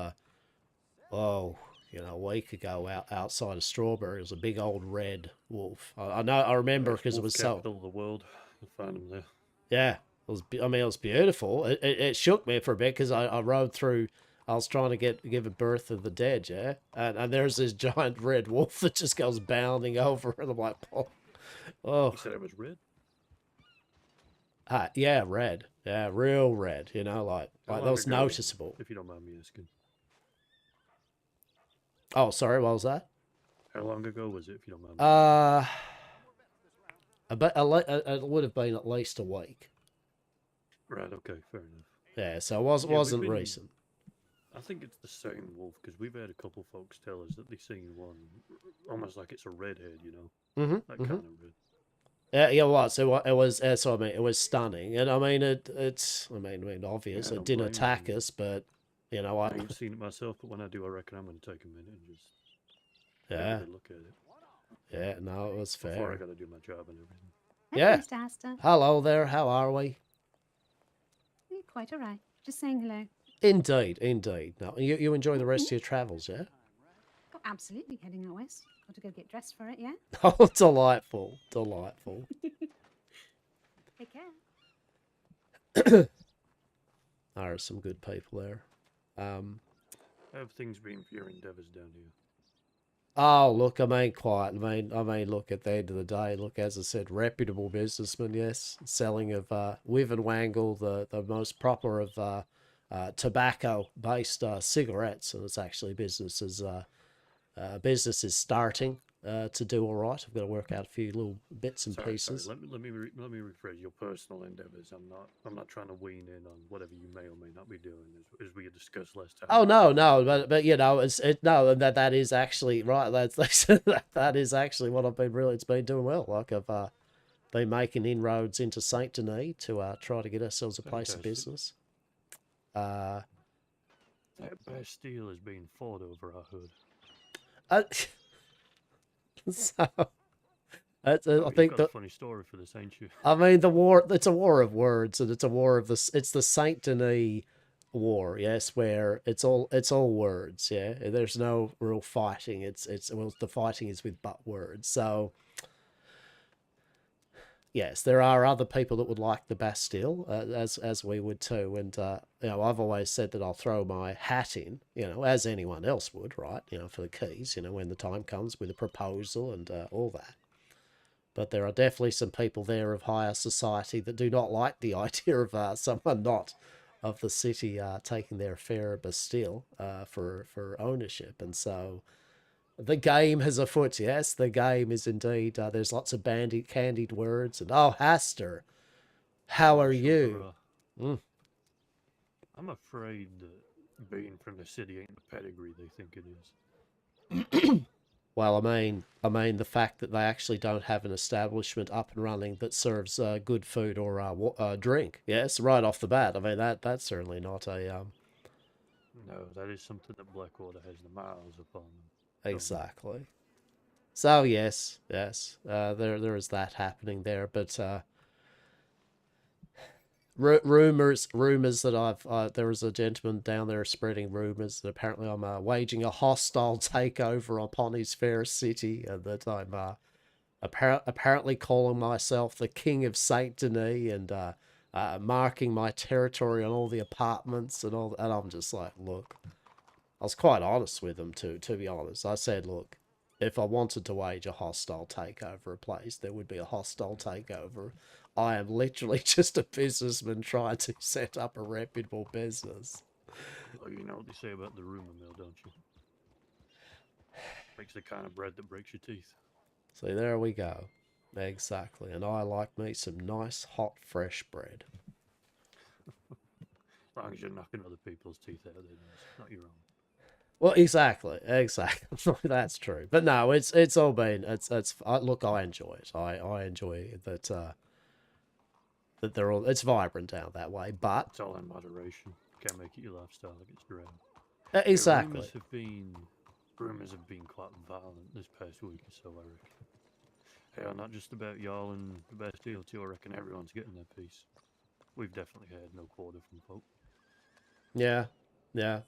Speaker 1: oh, you know, a week ago outside of Strawberry. It was a big old red wolf. I know, I remember because it was so.
Speaker 16: Capital of the world. You'll find them there.
Speaker 1: Yeah, it was. I mean, it was beautiful. It shook me for a bit because I rode through. I was trying to give a birth of the dead, yeah, and there's this giant red wolf that just goes bounding over, and I'm like, oh.
Speaker 16: You said it was red?
Speaker 1: Yeah, red. Yeah, real red. You know, like
Speaker 16: How
Speaker 1: that
Speaker 16: long
Speaker 1: was
Speaker 16: ago,
Speaker 1: noticeable.
Speaker 16: If you don't mind me asking.
Speaker 1: Oh, sorry, what was that?
Speaker 16: How long ago was it, if you don't mind me asking?
Speaker 1: It would have been at least a week.
Speaker 16: Right, okay, fair enough.
Speaker 1: Yeah, so it wasn't recent.
Speaker 16: I think it's the same wolf, because we've had a couple folks tell us that they've seen one, almost like it's a redhead, you know? That kind of red.
Speaker 1: Yeah, it was. It was. So I mean, it was stunning, and I mean, it's. I mean, obvious.
Speaker 16: Yeah,
Speaker 1: It didn't attack us, but you know,
Speaker 16: I ain't seen it myself, but when I do, I reckon I'm going to take a minute and just
Speaker 1: yeah,
Speaker 16: have a look at it.
Speaker 1: Yeah, no, it was fair.
Speaker 16: Before I got to do my job and everything.
Speaker 1: Yeah.
Speaker 20: Mr. Hastur.
Speaker 1: Hello there. How are we?
Speaker 20: You're quite all right. Just saying hello.
Speaker 1: Indeed, indeed. No, you enjoy the rest of your travels, yeah?
Speaker 20: Oh, absolutely. Heading out west. Got to go get dressed for it, yeah?
Speaker 1: Oh, delightful, delightful.
Speaker 20: Take care.
Speaker 1: There are some good people there.
Speaker 16: How have things been for your endeavours down here?
Speaker 1: Oh, look, I mean, quiet. I mean, look, at the end of the day, look, as I said, reputable businessman, yes, selling of Wiv and Wangle, the most proper of tobacco-based cigarettes, and it's actually business is starting to do all right. I've got to work out a few little bits and pieces.
Speaker 16: Sorry. Let me rephrase your personal endeavours. I'm not trying to wean in on whatever you may or may not be doing, as we had discussed last time.
Speaker 1: Oh no, but you know, that is actually right. That is actually what I've been really. It's been doing well. Like I've been making inroads into Saint Denis to try to get ourselves a place of business.
Speaker 16: That Bastille is being fought over, I heard.
Speaker 1: So, I
Speaker 16: You've
Speaker 1: think
Speaker 16: got
Speaker 1: that
Speaker 16: a funny story for this, ain't you?
Speaker 1: I mean, the war. It's a war of words, and it's a war of the. It's the Saint Denis war, yes, where it's all words. Yeah, there's no real fighting. The fighting is with but words. So, yes, there are other people that would like the Bastille, as we would too. And you know, I've always said that I'll throw my hat in, you know, as anyone else would, right? You know, for the keys, you know, when the time comes with a proposal and all that. But there are definitely some people there of higher society that do not like the idea of someone not of the city taking their fair Bastille for ownership. And so the game is afoot, yes. The game is indeed, there's lots of candied words. And, oh, Hastur, how are you?
Speaker 16: I'm afraid that being from the city ain't the pedigree they think it is.
Speaker 1: Well, I mean the fact that they actually don't have an establishment up and running that serves good food or drink. Yes, right off the bat. I mean that's certainly not a.
Speaker 16: No, that is something that Blackwater has the miles upon them.
Speaker 1: Exactly. So yes, there is that happening there, but rumors that there was a gentleman down there spreading rumors that apparently I'm waging a hostile takeover upon his fair city, and that I'm apparently calling myself the King of Saint Denis and marking my territory on all the apartments and all. And I'm just like, look, I was quite honest with him to be honest. I said, look, if I wanted to wage a hostile takeover a place, there would be a hostile takeover. I am literally just a businessman trying to set up a reputable business.
Speaker 16: Oh, you know what they say about the rumour mill, don't you? Makes the kind of bread that breaks your teeth.
Speaker 1: See, there we go. Exactly. And I like me some nice, hot, fresh bread.
Speaker 16: As long as you're knocking other people's teeth out, then it's not your own.
Speaker 1: Well, exactly. That's true. But no, it's all been look, I enjoy it. I enjoy that that they're all, it's vibrant down that way, but
Speaker 16: it's all in moderation. Can't make it your lifestyle if it's dread.
Speaker 1: Exactly.
Speaker 16: Rumors have been quite violent this past week or so, I reckon. Hell, not just about y'all and the Bastille too. I reckon everyone's getting their piece. We've definitely had no quarter from folk.
Speaker 1: Yeah, yeah.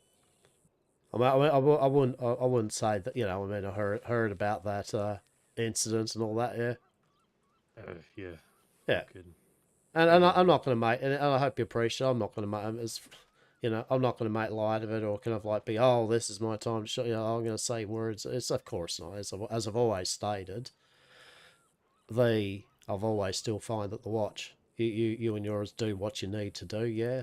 Speaker 1: I wouldn't say that. You know, I mean, I heard about that incident and all that. Yeah.
Speaker 16: Yeah.
Speaker 1: Yeah.
Speaker 16: Kidding.
Speaker 1: And I'm not going to make, and I hope you appreciate. I'm not going to make as, you know, I'm not going to make light of it or kind of like be, oh, this is my time to show. You know, I'm going to say words. It's of course not. As I've always stated, I've always still find that the watch, you and yours do what you need to do. Yeah.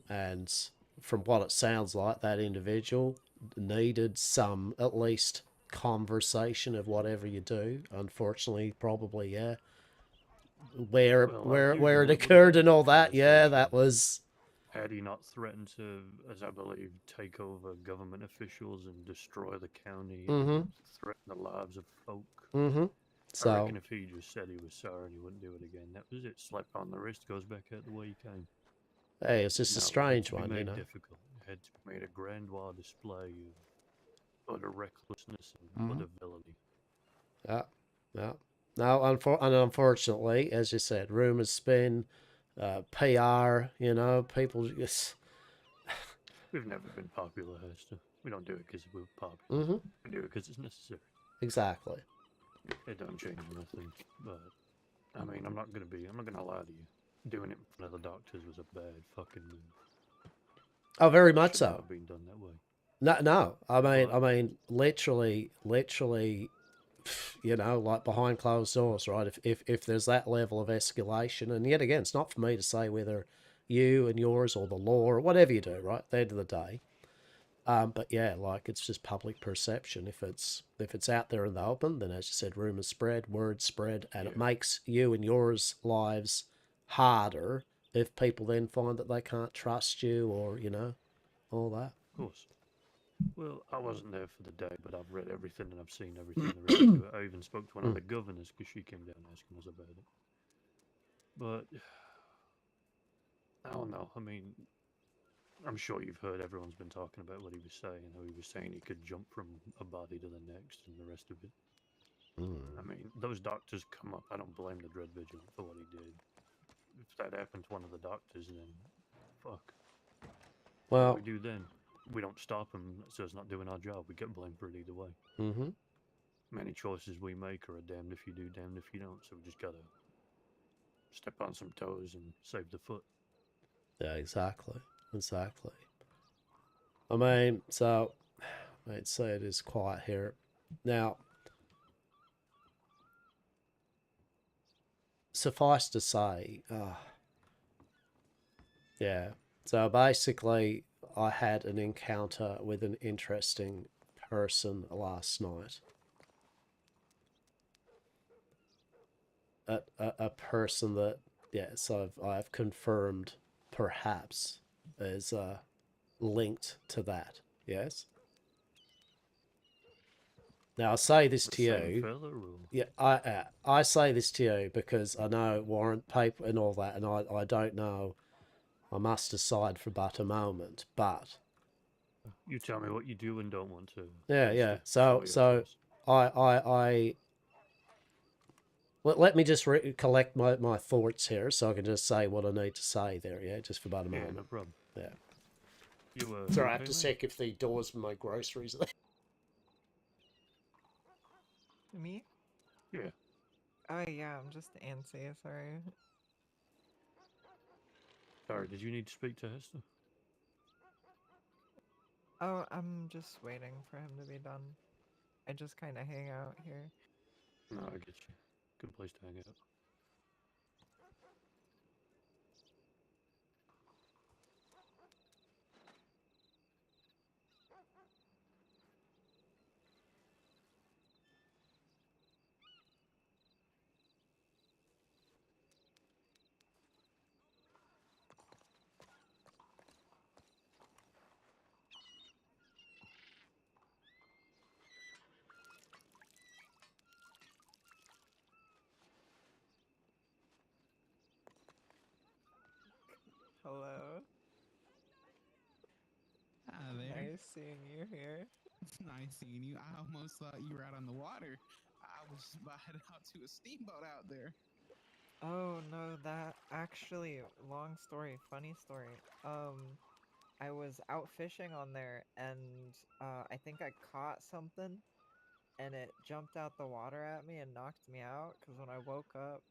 Speaker 1: And from what it sounds like, that individual needed some at least conversation of whatever you do. Unfortunately, probably yeah. Where it occurred and all that, yeah, that was.
Speaker 16: Had he not threatened to, as I believe, take over government officials and destroy the county and threaten the lives of folk?
Speaker 1: So
Speaker 16: I reckon if he just said he was sorry and he wouldn't do it again, that was it. Slap on the wrist, goes back out the way he came.
Speaker 1: Hey, it's just a strange one,
Speaker 16: made
Speaker 1: you know.
Speaker 16: Difficult. It had to be made a grandiose display of utter recklessness and utter villainy.
Speaker 1: Yeah, yeah. Now, unfortunately, as you said, rumors spin, PR. You know, people just.
Speaker 16: We've never been popular, Hastur. We don't do it because we're popular. We do it because it's necessary.
Speaker 1: Exactly.
Speaker 16: It don't change nothing. But I mean, I'm not gonna lie to you. Doing it in front of the doctors was a bad fucking move.
Speaker 1: Oh, very much
Speaker 16: Should
Speaker 1: so.
Speaker 16: not have been done that way.
Speaker 1: No. I mean, literally, you know, like behind closed doors, right? If there's that level of escalation, and yet again, it's not for me to say whether you and yours or the law or whatever you do, right? At the end of the day. But yeah, like it's just public perception. If it's out there in the open, then as you said, rumors spread, words spread, and it makes you and yours lives harder if people then find that they can't trust you or, you know, all that.
Speaker 16: Of course. Well, I wasn't there for the day, but I've read everything and I've seen everything there is to it. I even spoke to one of the governors because she came down asking us about it. But I don't know. I mean, I'm sure you've heard everyone's been talking about what he was saying, how he was saying he could jump from a body to the next and the rest of it. I mean, those doctors come up. I don't blame the Dread Vigilant for what he did. If that happened to one of the doctors, then fuck.
Speaker 1: Well,
Speaker 16: what do we do then? We don't stop him, so it's not doing our job. We get blamed for it either way. Many choices we make are a damned if you do, damned if you don't. So we just gotta step on some toes and save the foot.
Speaker 1: Yeah, exactly. I mean, so I'd say it is quiet here. Now, suffice to say, yeah. So basically, I had an encounter with an interesting person last night. A person that, yeah, so I've confirmed perhaps is linked to that. Yes. Now I say this to you. Yeah, I say this to you because I know warrant paper and all that, and I don't know. I must decide for but a moment, but
Speaker 16: you tell me what you do and don't want to.
Speaker 1: Yeah. So let me just collect my thoughts here, so I can just say what I need to say there. Yeah, just for about a moment.
Speaker 16: No problem.
Speaker 1: Yeah.
Speaker 16: You
Speaker 1: Sorry, I have to check if the doors for my groceries are there.
Speaker 14: Me?
Speaker 16: Yeah.
Speaker 14: Oh yeah, I'm just antsy, sorry.
Speaker 16: Sorry, did you need to speak to Hastur?
Speaker 14: Oh, I'm just waiting for him to be done. I just kind of hang out here.
Speaker 16: No, I get you. Good place to hang out.
Speaker 14: Hello.
Speaker 21: Hi there.
Speaker 14: Nice seeing you here.
Speaker 21: Nice seeing you. I almost thought you were out on the water. I was about headed out to a steamboat out there.
Speaker 14: Oh no, that actually, long story, funny story. I was out fishing on there, and I think I caught something, and it jumped out the water at me and knocked me out. Cause when I woke up,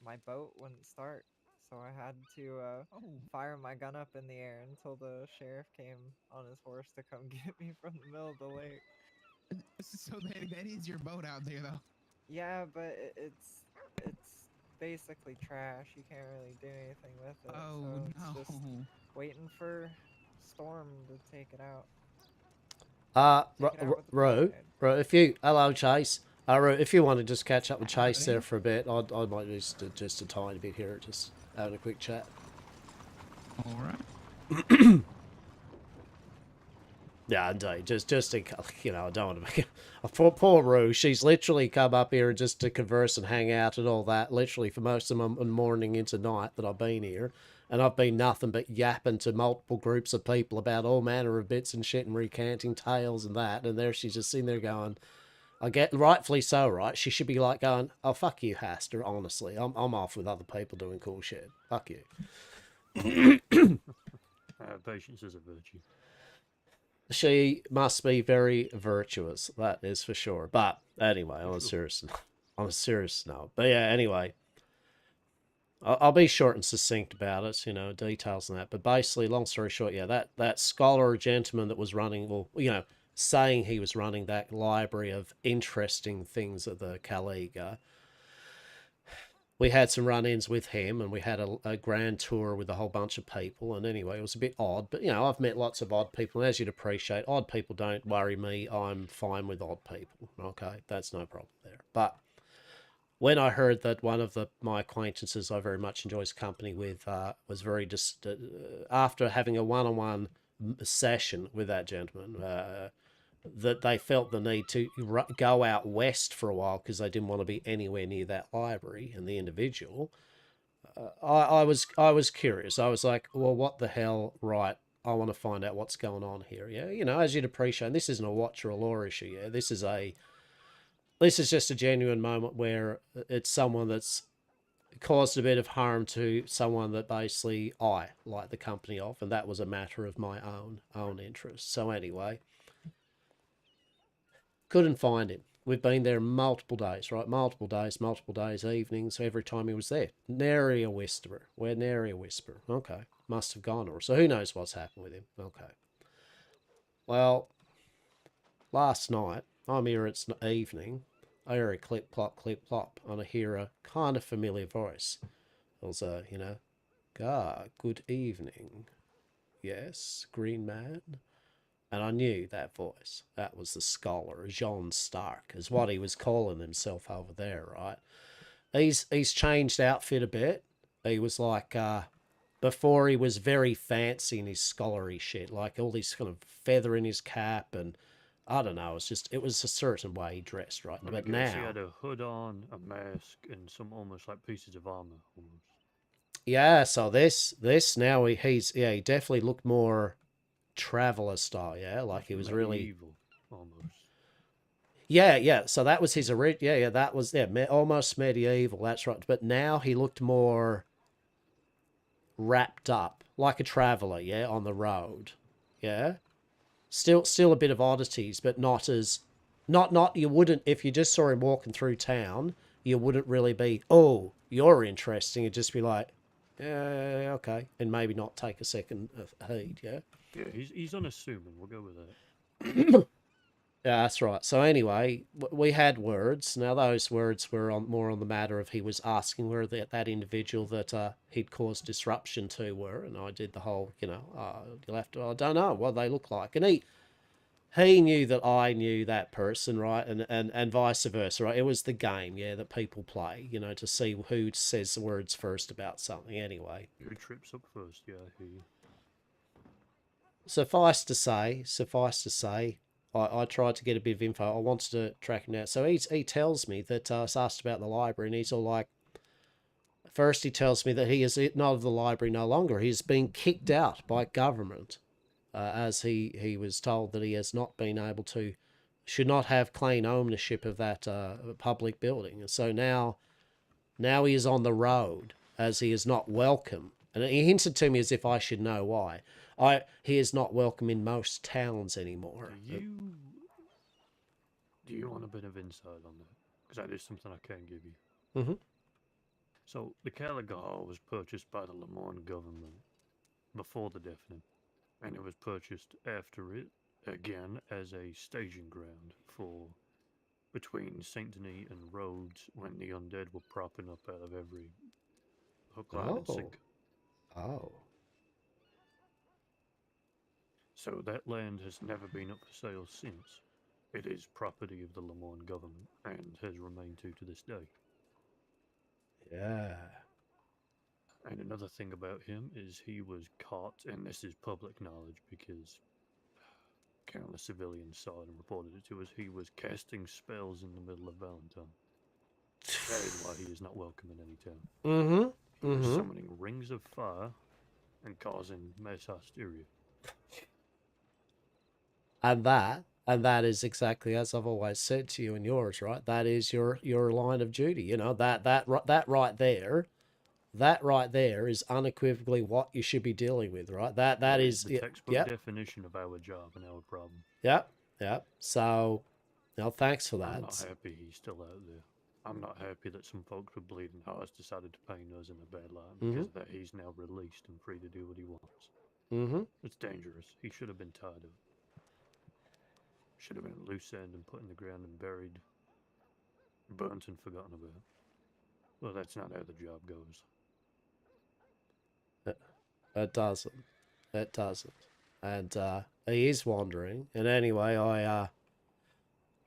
Speaker 14: my boat wouldn't start, so I had to fire my gun up in the air until the sheriff came on his horse to come get me from the middle of the lake.
Speaker 21: So that is your boat out there, though.
Speaker 14: Yeah, but it's basically trash. You can't really do anything with it.
Speaker 21: Oh,
Speaker 14: so it's
Speaker 21: no.
Speaker 14: just waiting for storm to take it out.
Speaker 1: Ro, if you, hello Chase. Ro, if you want to just catch up with Chase there for a bit, I might just a tiny bit here, just having a quick chat.
Speaker 21: All right.
Speaker 1: Yeah, indeed. Just you know, I don't want to make it. Poor Rue, she's literally come up here just to converse and hang out and all that, literally for most of the morning into night that I've been here. And I've been nothing but yapping to multiple groups of people about all manner of bits and shit and recanting tales and that. And there she's just sitting there going, I get, rightfully so, right? She should be like going, oh, fuck you, Hastur, honestly. I'm off with other people doing cool shit. Fuck you.
Speaker 16: Patience is a virtue.
Speaker 1: She must be very virtuous, that is for sure. But anyway, on a serious note. But yeah, anyway, I'll be short and succinct about it, you know, details and that. But basically, long story short, yeah, that scholar gentleman that was running, well, you know, saying he was running that library of interesting things at the Caliga. We had some run-ins with him, and we had a grand tour with a whole bunch of people. And anyway, it was a bit odd. But, you know, I've met lots of odd people. And as you'd appreciate, odd people don't worry me. I'm fine with odd people. Okay, that's no problem there. But when I heard that one of my acquaintances I very much enjoys company with was very after having a one-on-one session with that gentleman, that they felt the need to go out west for a while because they didn't want to be anywhere near that library and the individual. I was curious. I was like, well, what the hell? Right. I want to find out what's going on here. Yeah. You know, as you'd appreciate, this isn't a watch or a law issue. Yeah. This is just a genuine moment where it's someone that's caused a bit of harm to someone that basically I like the company of, and that was a matter of my own interest. So anyway, couldn't find him. We've been there multiple days, right? Multiple days, evenings, every time he was there. Nary a whisper. We're nary a whisper. Okay. Must have gone or so who knows what's happened with him. Okay. Well, last night, I'm here, it's evening. I hear a clip, plop, and I hear a kind of familiar voice. It was you know, good evening. Yes, Green Man. And I knew that voice. That was the scholar, Jean Stark, is what he was calling himself over there, right? He's changed outfit a bit. He was like, before he was very fancy in his scholarly shit, like all this kind of feather in his cap, and I don't know, it was a certain way he dressed, right? But now
Speaker 16: he had a hood on, a mask, and some almost like pieces of armor, almost.
Speaker 1: Yeah, so this now he definitely looked more traveler style, yeah, like he was really
Speaker 16: evil, almost.
Speaker 1: Yeah. So that was his original. Yeah. That was almost medieval. That's right. But now he looked more wrapped up, like a traveler. Yeah, on the road. Yeah. Still a bit of oddities, but not as not. You wouldn't, if you just saw him walking through town, you wouldn't really be, oh, you're interesting. You'd just be like, yeah, okay, and maybe not take a second heed. Yeah.
Speaker 16: Yeah, he's unassuming. We'll go with that.
Speaker 1: Yeah, that's right. So anyway, we had words. Now those words were more on the matter of he was asking where that individual that he'd caused disruption to were, and I did the whole, you know, you'll have to, I don't know what they look like, and he knew that I knew that person, right, and vice versa, right. It was the game, yeah, that people play, you know, to see who says the words first about something. Anyway,
Speaker 16: who trips up first? Yeah, I hear you.
Speaker 1: Suffice to say, I tried to get a bit of info. I wanted to track him down. So he tells me that I was asked about the library, and he's all like, first he tells me that he is not of the library no longer. He's been kicked out by government, as he was told that he has not been able to should not have clean ownership of that public building. And so now he is on the road, as he is not welcome. And he hinted to me as if I should know why. He is not welcome in most towns anymore.
Speaker 16: Do you want a bit of insight on that? Because that is something I can give you.
Speaker 1: Mm-hmm.
Speaker 16: So, the Caliga Hall was purchased by the Lamorne government before the deafening, and it was purchased after it, again, as a staging ground for between Saint Denis and Rhodes when the undead were propping up out of every hook, line, and sinker.
Speaker 1: Oh.
Speaker 16: So that land has never been up for sale since. It is property of the Lamorne government and has remained to this day.
Speaker 1: Yeah.
Speaker 16: And another thing about him is he was caught, and this is public knowledge because countless civilians saw it and reported it to us, he was casting spells in the middle of Valentine. That is why he is not welcome in any town.
Speaker 1: Mm-hmm.
Speaker 16: He was summoning rings of fire and causing mass hysteria.
Speaker 1: And that is exactly as I've always said to you and yours, right? That is your line of duty. You know, that right there is unequivocally what you should be dealing with, right? That is
Speaker 16: the textbook definition of our job and our problem.
Speaker 1: Yep. So, thanks for that.
Speaker 16: I'm not happy he's still out there. I'm not happy that some folks with bleeding hearts decided to paint us in a bad light because of that he's now released and free to do what he wants.
Speaker 1: Mm-hmm.
Speaker 16: It's dangerous. He should have been tied up. Should have been loose end and put in the ground and buried, burnt and forgotten about. Well, that's not how the job goes.
Speaker 1: It doesn't. And he is wandering. And anyway,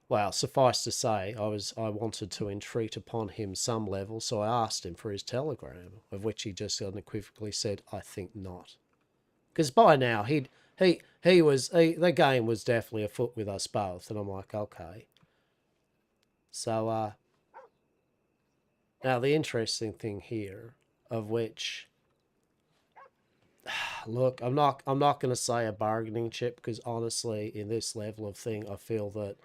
Speaker 1: well, suffice to say, I wanted to entreat upon him some level, so I asked him for his telegram, of which he just unequivocally said, "I think not." Because by now the game was definitely afoot with us both, and I'm like, okay. So now the interesting thing here, of which, look, I'm not going to say a bargaining chip, because honestly, in this level of thing, I feel that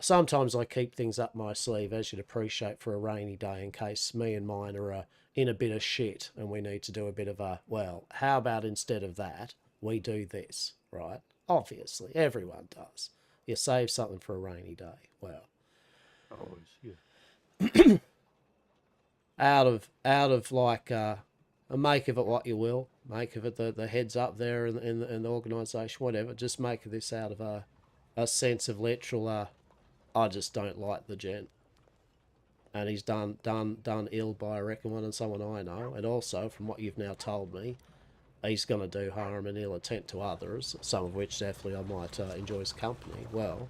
Speaker 1: sometimes I keep things up my sleeve, as you'd appreciate, for a rainy day, in case me and mine are in a bit of shit and we need to do a bit of well, how about instead of that, we do this, right? Obviously, everyone does. You save something for a rainy day. Well,
Speaker 16: always, yeah.
Speaker 1: out of like, make of it what you will. Make of it the heads up there in the organisation, whatever. Just make of this out of a sense of literal, I just don't like the gent. And he's done ill by, I reckon, someone I know. And also, from what you've now told me, he's going to do harm and ill intent to others, some of which definitely I might enjoy his company. Well,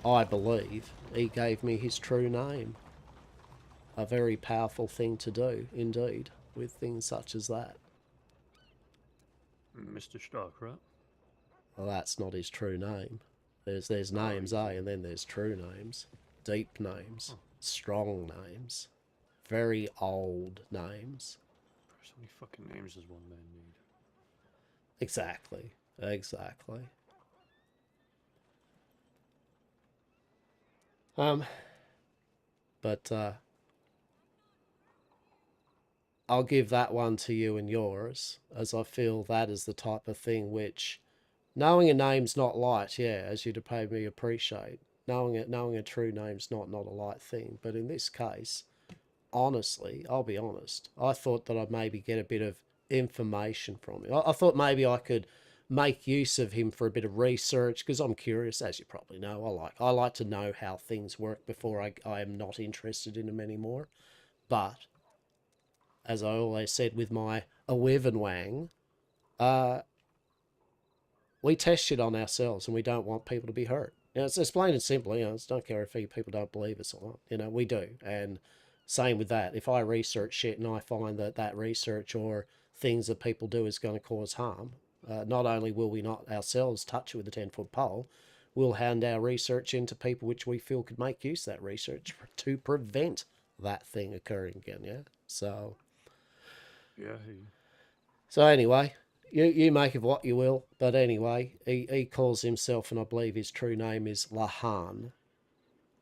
Speaker 1: I believe he gave me his true name. A very powerful thing to do, indeed, with things such as that.
Speaker 16: Mr. Stark, right?
Speaker 1: Well, that's not his true name. There's names, and then there's true names. Deep names. Strong names. Very old names.
Speaker 16: So many fucking names does one man need?
Speaker 1: Exactly. But I'll give that one to you and yours, as I feel that is the type of thing which, knowing a name's not light, yeah, as you'd have me appreciate. Knowing a true name's not a light thing. But in this case, honestly, I'll be honest, I thought that I'd maybe get a bit of information from him. I thought maybe I could make use of him for a bit of research, because I'm curious, as you probably know. I like to know how things work before I am not interested in them anymore. But as I always said with my Awiv Wang, we test shit on ourselves, and we don't want people to be hurt. It's plain and simple. I don't care if people don't believe us or not. We do. And same with that. If I research shit and I find that research or things that people do is going to cause harm, not only will we not ourselves touch it with a 10-foot pole, we'll hand our research into people which we feel could make use of that research to prevent that thing occurring again. Yeah. So.
Speaker 16: Yeah.
Speaker 1: So anyway, you make of what you will. But anyway, he calls himself, and I believe his true name is Lahan.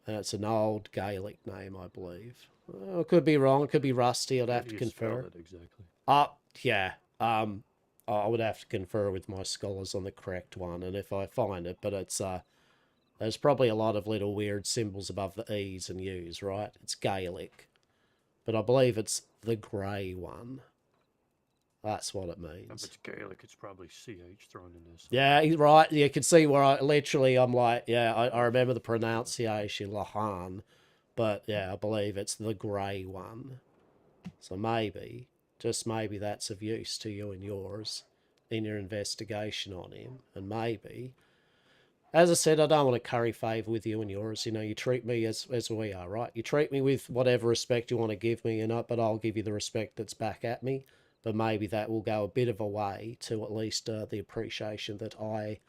Speaker 1: And it's an old Gaelic name, I believe. I could be wrong. It could be rusty. I'd have to confer.
Speaker 16: It exactly?
Speaker 1: Yeah. I would have to confer with my scholars on the correct one, and if I find it, but it's there's probably a lot of little weird symbols above the E's and U's, right? It's Gaelic, but I believe it's the grey one. That's what it means.
Speaker 16: If it's Gaelic, it's probably CH thrown in there.
Speaker 1: Yeah, he's right. You can see where I'm like, yeah, I remember the pronunciation, Lahan, but yeah, I believe it's the grey one. So maybe, just maybe that's of use to you and yours in your investigation on him. And maybe, as I said, I don't want to curry favour with you and yours. You know, you treat me as we are, right? You treat me with whatever respect you want to give me, but I'll give you the respect that's back at me. But maybe that will go a bit of a way to at least the appreciation that I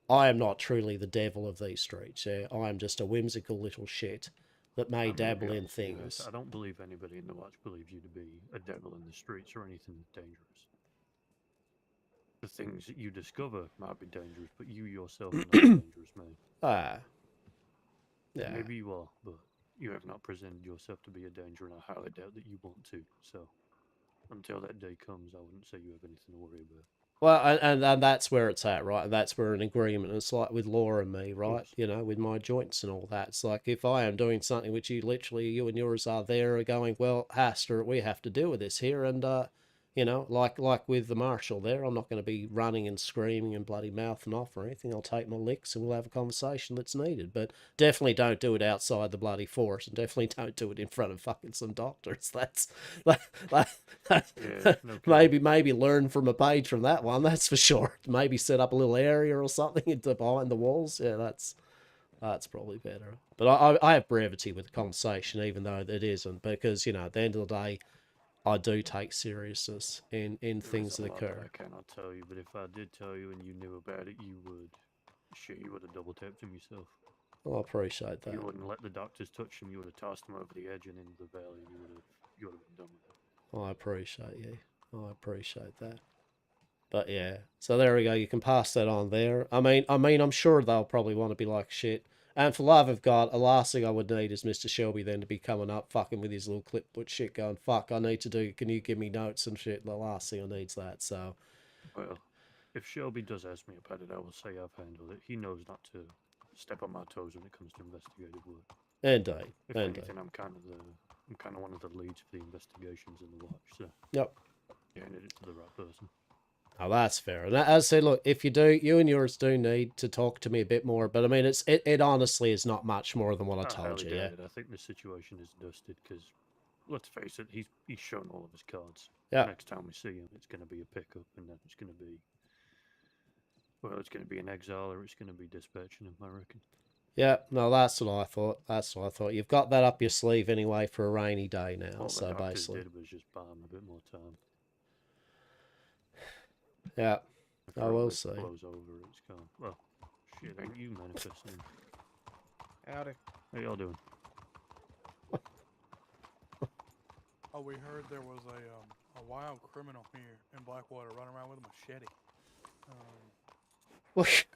Speaker 1: am not truly the devil of these streets. Yeah? I am just a whimsical little shit that may dabble in things.
Speaker 16: I don't believe anybody in the Watch believes you to be a devil in the streets or anything dangerous. The things that you discover might be dangerous, but you yourself are not a dangerous man.
Speaker 1: Yeah.
Speaker 16: Maybe you are, but you have not presented yourself to be a danger, and I highly doubt that you want to. So, until that day comes, I wouldn't say you have anything to worry about.
Speaker 1: Well, and that's where it's at, right? And that's where an agreement, it's like with Laura and me, right? You know, with my joints and all that. It's like, if I am doing something which you and yours are there going, well, Hastur, we have to deal with this here. And, you know, like with the marshal there, I'm not going to be running and screaming and bloody mouthing off or anything. I'll take my licks and we'll have a conversation that's needed. But definitely don't do it outside the bloody forest, and definitely don't do it in front of fucking some doctors. That's maybe learn from a page from that one. That's for sure. Maybe set up a little area or something behind the walls. Yeah, that's probably better. But I have brevity with the conversation, even though it isn't, because, you know, at the end of the day, I do take seriousness in things that occur.
Speaker 16: I cannot tell you, but if I did tell you and you knew about it, you would have double tapped him yourself.
Speaker 1: Well, I appreciate that.
Speaker 16: You wouldn't let the doctors touch him. You would have tossed him over the edge and into the valley, and you would have been done with it.
Speaker 1: I appreciate you. I appreciate that. But yeah, so there we go. You can pass that on there. I mean, I'm sure they'll probably want to be like shit. And for love of God, the last thing I would need is Mr. Shelby then to be coming up fucking with his little clipboard shit going, fuck, can you give me notes and shit? The last thing I need's that, so.
Speaker 16: Well, if Shelby does ask me about it, I will say I've handled it. He knows not to step on my toes when it comes to investigative work.
Speaker 1: Indeed.
Speaker 16: If anything, I'm kind of one of the leads for the investigations in the Watch, so.
Speaker 1: Yep.
Speaker 16: You handed it to the right person.
Speaker 1: Oh, that's fair. And as I said, look, if you and yours do need to talk to me a bit more, but I mean, it honestly is not much more than what I told you. Yeah.
Speaker 16: I think the situation is dusted because, let's face it, he's shown all of his cards.
Speaker 1: Yeah.
Speaker 16: Next time we see him, it's going to be a pickup, and then it's going to be an exile, or it's going to be dispatching him, I reckon.
Speaker 1: Yeah, no, that's what I thought. You've got that up your sleeve anyway for a rainy day now,
Speaker 16: All
Speaker 1: so
Speaker 16: the doctors
Speaker 1: basically.
Speaker 16: did was just buy him a bit more time.
Speaker 1: Yeah, I will see.
Speaker 16: Blows over, it's gone. Well, shit, ain't you manifesting?
Speaker 4: Howdy.
Speaker 16: How y'all doing?
Speaker 4: Oh, we heard there was a wild criminal here in Blackwater running around with a machete.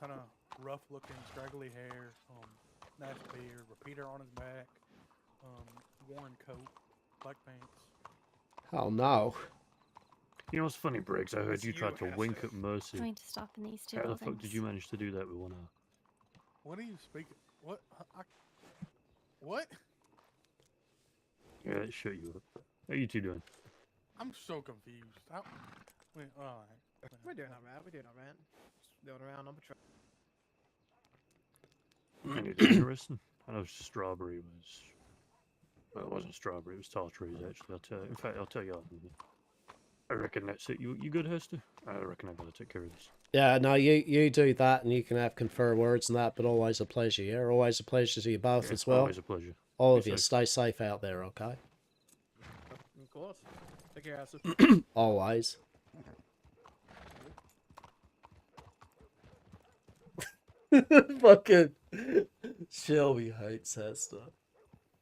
Speaker 4: Kind of rough looking, scraggly hair, nice beard, repeater on his back, worn coat, black pants.
Speaker 1: Oh no.
Speaker 16: You know what's funny, Briggs? I heard you tried to wink at Mercy.
Speaker 18: Trying to stop in these two
Speaker 16: How the
Speaker 18: buildings.
Speaker 16: fuck did you manage to do that with one eye?
Speaker 4: What are you speaking? What? What?
Speaker 16: Yeah, that shut you up. How you two doing?
Speaker 4: I'm so confused. Wait, all right.
Speaker 14: We're doing alright. Just going around on patrol.
Speaker 16: Anything interesting? I know strawberry was... Well, it wasn't strawberry, it was tall trees, actually. In fact, I'll tell you all. I reckon that's it. You good, Hester? I reckon I gotta take care of this.
Speaker 1: Yeah, no, you do that, and you can have confer words and that, but always a pleasure, yeah? Always a pleasure to you both as well.
Speaker 16: Always a pleasure.
Speaker 1: All
Speaker 16: Be
Speaker 1: of you,
Speaker 16: safe.
Speaker 1: stay safe out there, okay?
Speaker 14: Of course. Take care, Hastur.
Speaker 1: Always. Fucking Shelby hates Hastur.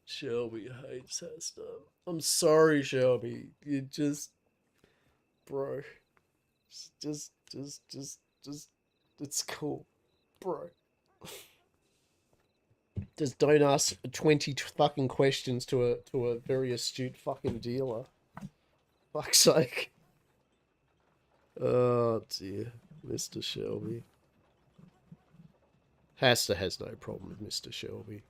Speaker 1: Shelby hates Hastur. I'm sorry, Shelby. You just... Bro. Just, it's cool, bro. Just don't ask 20 fucking questions to a very astute fucking dealer. Fuck's sake. Oh dear, Mr. Shelby. Hastur has no problem with Mr. Shelby.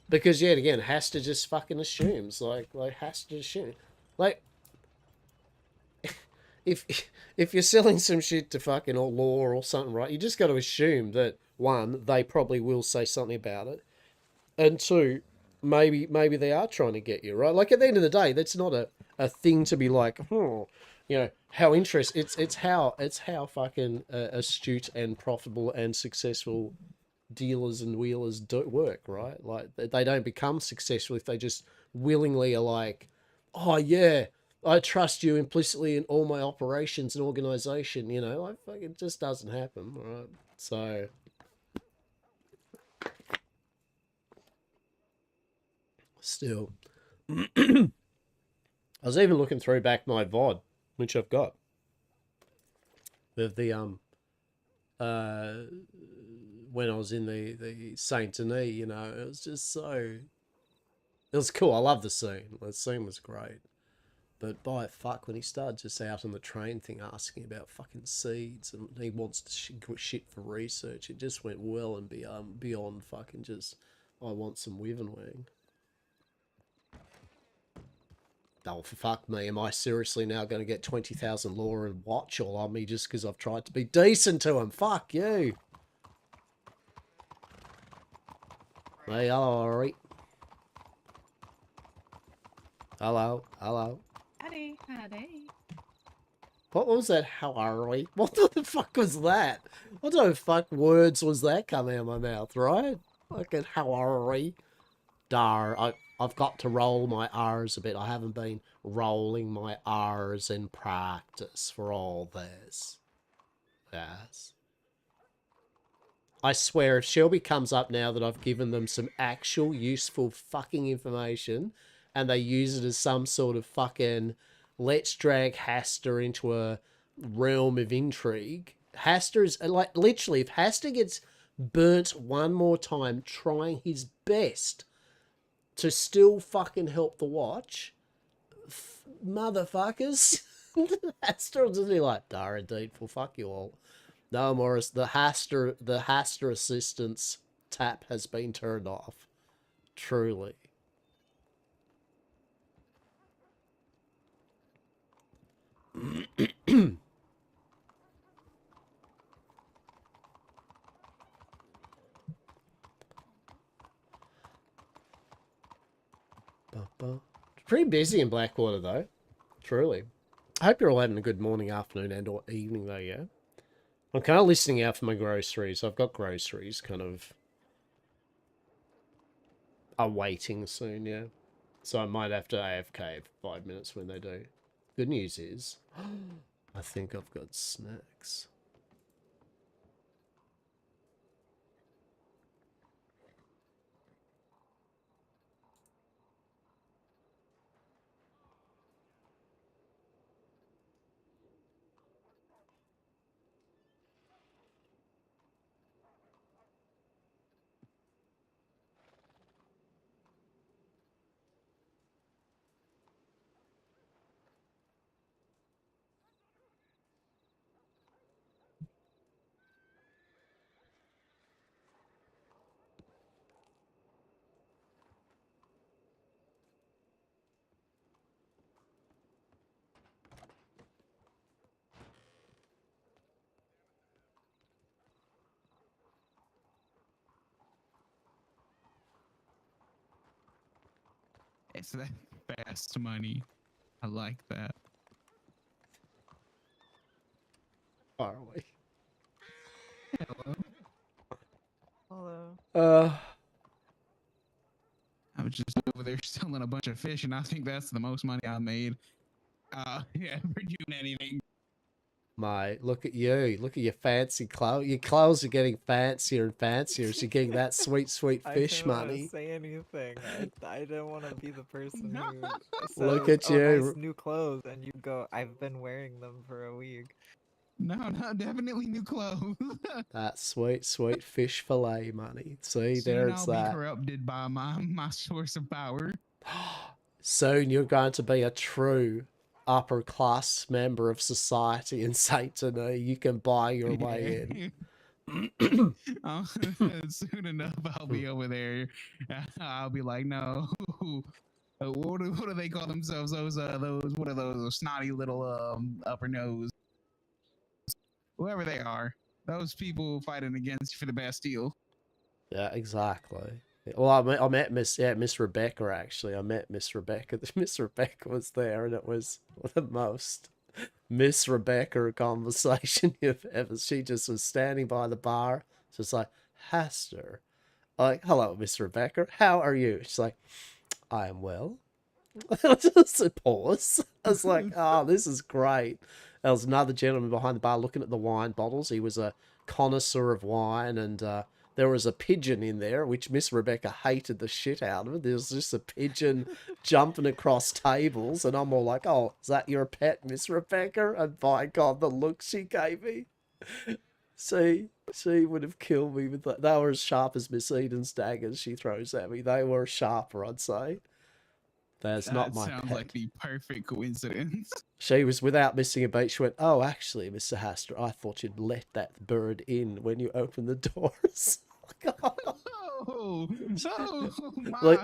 Speaker 1: Because yet again, Hastur just fucking assumes, like Hastur assume, like if you're selling some shit to fucking law or something, right? You just got to assume that one, they probably will say something about it, and two, maybe they are trying to get you, right? Like at the end of the day, that's not a thing to be like, you know, how interesting. It's how fucking astute and profitable and successful dealers and wheelers do work, right? Like they don't become successful if they just willingly are like, oh yeah, I trust you implicitly in all my operations and organization, you know, like fucking it just doesn't happen, right? So still I was even looking through back my VOD, which I've got. The when I was in the Saint Denis, you know, it was just so, it was cool. I love the scene. The scene was great. But by fuck, when he started just out on the train thing asking about fucking seeds and he wants to shit for research, it just went well and beyond fucking just, I want some Wyvern. Oh, for fuck me, am I seriously now going to get 20,000 law and watch all on me just because I've tried to be decent to him? Fuck you. Hey, hello, alright. Hello.
Speaker 20: Howdy.
Speaker 1: What was that? How are we? What the fuck was that? What the fuck words was that coming out of my mouth, right? Fucking how are we? Dar, I've got to roll my R's a bit. I haven't been rolling my R's in practice for all this. Yes. I swear, if Shelby comes up now that I've given them some actual useful fucking information and they use it as some sort of fucking let's drag Hastur into a realm of intrigue. Hastur is, like, literally, if Hastur gets burnt one more time trying his best to still fucking help the watch, motherfuckers, Hastur will just be like, Dara, deedful, fuck you all. No, Morris, the Hastur assistance tap has been turned off. Truly. Pretty busy in Blackwater, though. Truly. I hope you're all having a good morning, afternoon, and or evening, though, yeah? I'm kind of listening out for my groceries. I've got groceries kind of awaiting soon, yeah? So I might have to AFK for 5 minutes when they do. Good news is, I think I've got snacks.
Speaker 21: It's that fast money. I like that.
Speaker 1: Far away.
Speaker 14: Hello.
Speaker 21: I was just over there selling a bunch of fish, and I think that's the most money I made. Yeah, for doing anything.
Speaker 1: Mate, look at you. Look at your fancy clothes. Your clothes are getting fancier and fancier as you're getting that sweet, sweet fish
Speaker 14: I didn't want
Speaker 1: money.
Speaker 14: to say anything. I didn't want to be the person who
Speaker 1: Look
Speaker 14: says,
Speaker 1: at
Speaker 14: "Oh, nice
Speaker 1: you.
Speaker 14: new clothes," and you go, "I've been wearing them for a week."
Speaker 21: No, definitely new clothes.
Speaker 1: That sweet, sweet fish fillet money. See,
Speaker 21: Soon
Speaker 1: there's
Speaker 21: I'll be
Speaker 1: that.
Speaker 21: corrupted by my source of power.
Speaker 1: Soon you're going to be a true upper class member of society in Saint Denis. You can buy your way in.
Speaker 21: Soon enough, I'll be over there. I'll be like, no. What do they call themselves? Those what are those snotty little upper nose? Whoever they are, those people fighting against you for the Bastille.
Speaker 1: Yeah, exactly. Well, I met Miss Rebecca, actually. I met Miss Rebecca. Miss Rebecca was there, and it was the most Miss Rebecca conversation you've ever. She just was standing by the bar, just like, Hastur. Like, hello, Miss Rebecca. How are you? She's like, I am well. Just a pause. I was like, oh, this is great. There was another gentleman behind the bar looking at the wine bottles. He was a connoisseur of wine, and there was a pigeon in there, which Miss Rebecca hated the shit out of. There was just a pigeon jumping across tables, and I'm all like, oh, is that your pet, Miss Rebecca? And by God, the look she gave me. She would have killed me with that. They were as sharp as Miss Eden's daggers she throws at me. They were sharper, I'd say. That's not my
Speaker 21: sounds
Speaker 1: pet.
Speaker 21: like the perfect coincidence.
Speaker 1: She was, without missing a beat, she went, oh, actually, Mr. Hastur, I thought you'd let that bird in when you opened the doors.
Speaker 21: Oh, my.
Speaker 1: Like,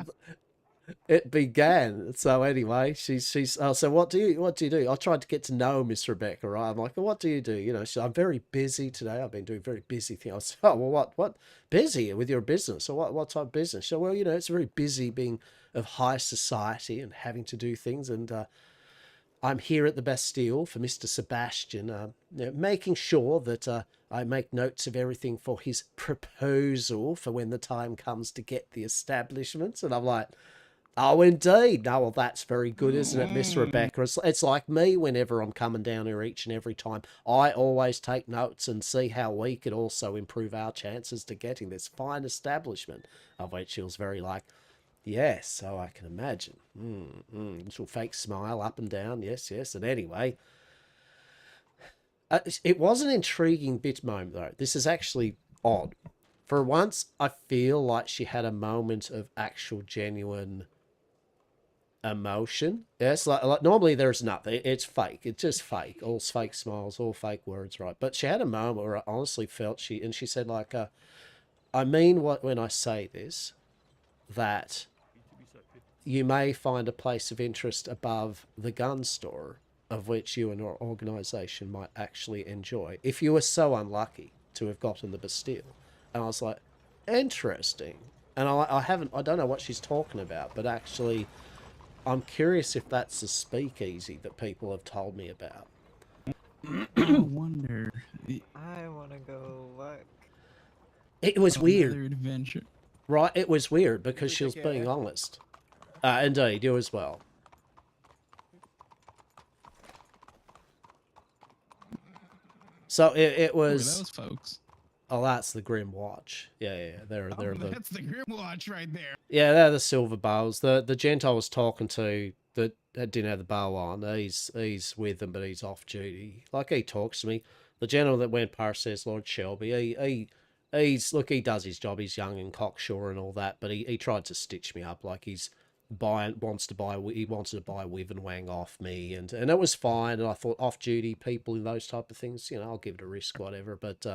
Speaker 1: it began. So anyway, she's oh, so what do you do? I tried to get to know Miss Rebecca, right? I'm like, well, what do you do? You know, I'm very busy today. I've been doing very busy things. I said, oh, well, what busy with your business? So what type of business? So, well, you know, it's very busy being of high society and having to do things, and I'm here at the Bastille for Mr. Sebastian, you know, making sure that I make notes of everything for his proposal for when the time comes to get the establishment. And I'm like, oh, indeed. No, well, that's very good, isn't it, Miss Rebecca? It's like me whenever I'm coming down here each and every time. I always take notes and see how we could also improve our chances to getting this fine establishment. Of which she was very like, yes, so I can imagine. Little fake smile up and down. Yes. And anyway, it was an intriguing bit moment, though. This is actually odd. For once, I feel like she had a moment of actual genuine emotion. Yes, like normally there's nothing. It's fake. It's just fake. All fake smiles, all fake words, right? But she had a moment where I honestly felt she said like, I mean what when I say this, that you may find a place of interest above the gun store, of which you and your organisation might actually enjoy, if you were so unlucky to have gotten the Bastille. And I was like, interesting. And I don't know what she's talking about, but actually, I'm curious if that's the speakeasy that people have told me about.
Speaker 21: I wonder.
Speaker 14: I want to go look.
Speaker 1: It was weird.
Speaker 21: Adventure.
Speaker 1: Right, it was weird because she was being honest. Indeed, you as well. So it was.
Speaker 21: Who are those folks?
Speaker 1: Oh, that's the Grim Watch. Yeah. They're
Speaker 21: That's the Grim Watch right there.
Speaker 1: Yeah, they're the silver bows. The gent I was talking to that didn't have the bow on, he's with them, but he's off duty. Like, he talks to me. The gentleman that went past says Lord Shelby. He does his job. He's young and cocksure and all that, but he tried to stitch me up like he wanted to buy Wiv and Wang off me, and it was fine. And I thought off duty people and those type of things, you know, I'll give it a risk, whatever. But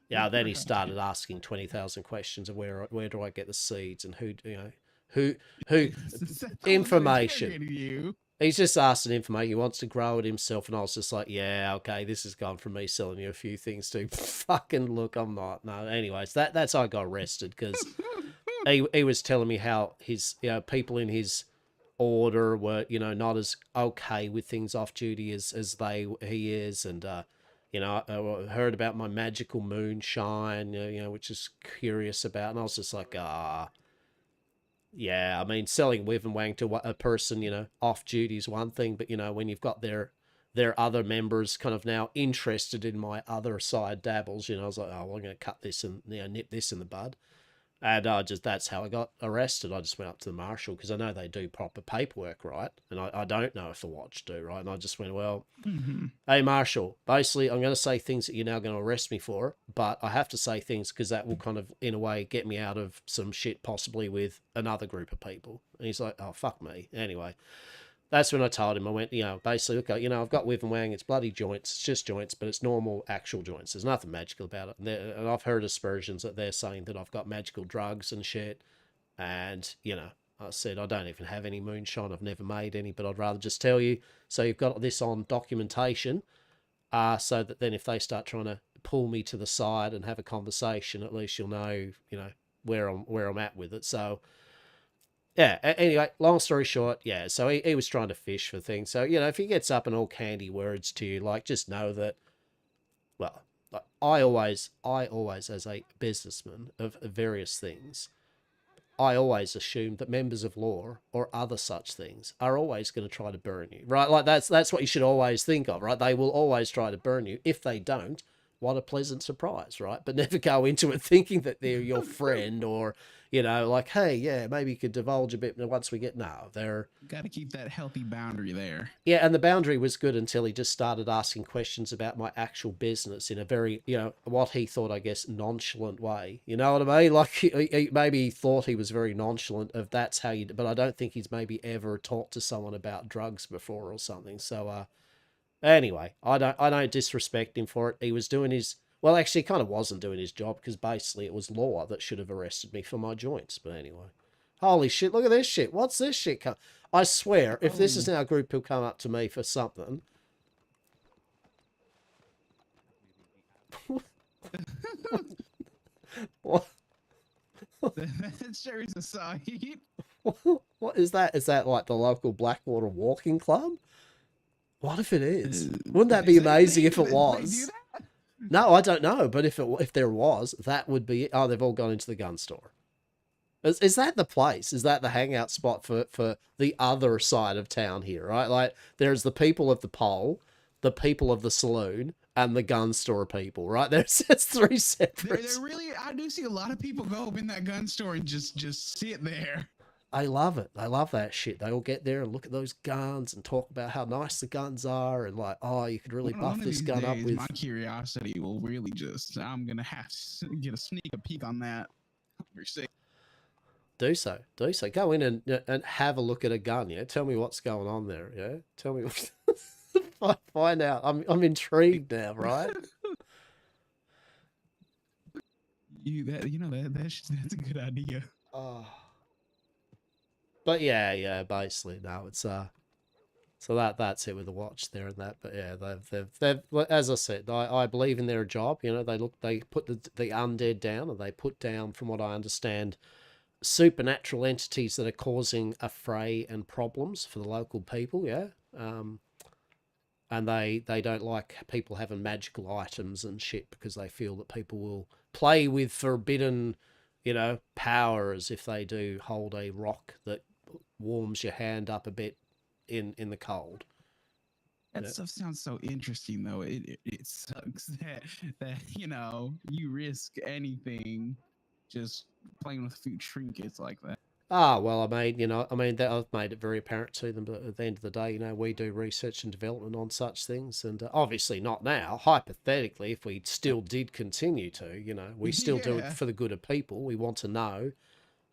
Speaker 1: yeah, then he started asking 20,000 questions of where do I get the seeds and who information. He's just asking information. He wants to grow it himself, and I was just like, yeah, okay, this has gone from me selling you a few things to fucking look, I'm not. No, anyways, that's how I got arrested, because he was telling me how his people in his order were not as okay with things off duty as he is, and I heard about my magical moonshine, which is curious about, and I was just like, yeah, I mean, selling Wiv and Wang to a person, off duty is one thing, but, when you've got their there are other members kind of now interested in my other side dabbles. You know, I was like, oh, well, I'm going to cut this and, you know, nip this in the bud. And that's how I got arrested. I just went up to the marshal because I know they do proper paperwork, right? And I don't know if the watch do, right? And I just went, well, hey, marshal, basically I'm going to say things that you're now going to arrest me for, but I have to say things because that will kind of, in a way, get me out of some shit possibly with another group of people. And he's like, oh, fuck me. Anyway, that's when I told him, I went, you know, basically, look, you know, I've got Wiv and Wang, it's bloody joints, it's just joints, but it's normal, actual joints. There's nothing magical about it. And I've heard aspersions that they're saying that I've got magical drugs and shit. And, you know, I said, I don't even have any moonshine, I've never made any, but I'd rather just tell you, so you've got this on documentation, so that then if they start trying to pull me to the side and have a conversation, at least you'll know, you know, where I'm at with it. So, yeah, anyway, long story short, yeah, so he was trying to fish for things. So, you know, if he gets up in all candy words to you, like, just know that, well, like, I always, as a businessman of various things, I always assume that members of law or other such things are always going to try to burn you, right? Like, that's what you should always think of, right? They will always try to burn you. If they don't, what a pleasant surprise, right? But never go into it thinking that they're your friend or, you know, like, hey, yeah, maybe you could divulge a bit once we get, no, they're...
Speaker 21: Got to keep that healthy boundary there.
Speaker 1: Yeah, and the boundary was good until he just started asking questions about my actual business in a very, you know, what he thought, I guess, nonchalant way. You know what I mean? Like, he maybe thought he was very nonchalant of that's how you... But I don't think he's maybe ever talked to someone about drugs before or something. So, anyway, I don't disrespect him for it. He was doing his... Well, actually, he kind of wasn't doing his job because basically it was law that should have arrested me for my joints. But anyway. Holy shit, look at this shit. What's this shit? I swear, if this is now a group who'll come up to me for something... What?
Speaker 21: That sure is a sight.
Speaker 1: What is that? Is that like the local Blackwater Walking Club? What if it is? Wouldn't that be amazing if it was? No, I don't know, but if there was, that would be... Oh, they've all gone into the gun store. Is that the place? Is that the hangout spot for the other side of town here, right? Like, there's the people of the pole, the people of the saloon, and the gun store people, right? It's three separate...
Speaker 21: They're really... I do see a lot of people go up in that gun store and just sit there.
Speaker 1: I love it. I love that shit. They all get there and look at those guns and talk about how nice the guns are and like, oh, you could really buff this gun up with...
Speaker 21: My curiosity will really just... I'm going to have to get a sneak peek on that.
Speaker 1: Do so. Go in and have a look at a gun, yeah? Tell me what's going on there, yeah? Tell me... Find out. I'm intrigued now, right?
Speaker 21: That's a good idea.
Speaker 1: Oh... But yeah, basically no, it's so that's it with the watch there and that. But yeah, they've as I said, I believe in their job. You know, they put the undead down, and they put down, from what I understand, supernatural entities that are causing affray and problems for the local people. Yeah, and they don't like people having magical items and shit because they feel that people will play with forbidden, you know, powers if they do hold a rock that warms your hand up a bit in the cold.
Speaker 21: That stuff sounds so interesting, though. It sucks that you know, you risk anything just playing with a few trinkets like that.
Speaker 1: Ah, well, I've made it very apparent to them, but at the end of the day, you know, we do research and development on such things, and obviously not now. Hypothetically, if we still did continue to, you know, we still do it for the good of people. We want to know.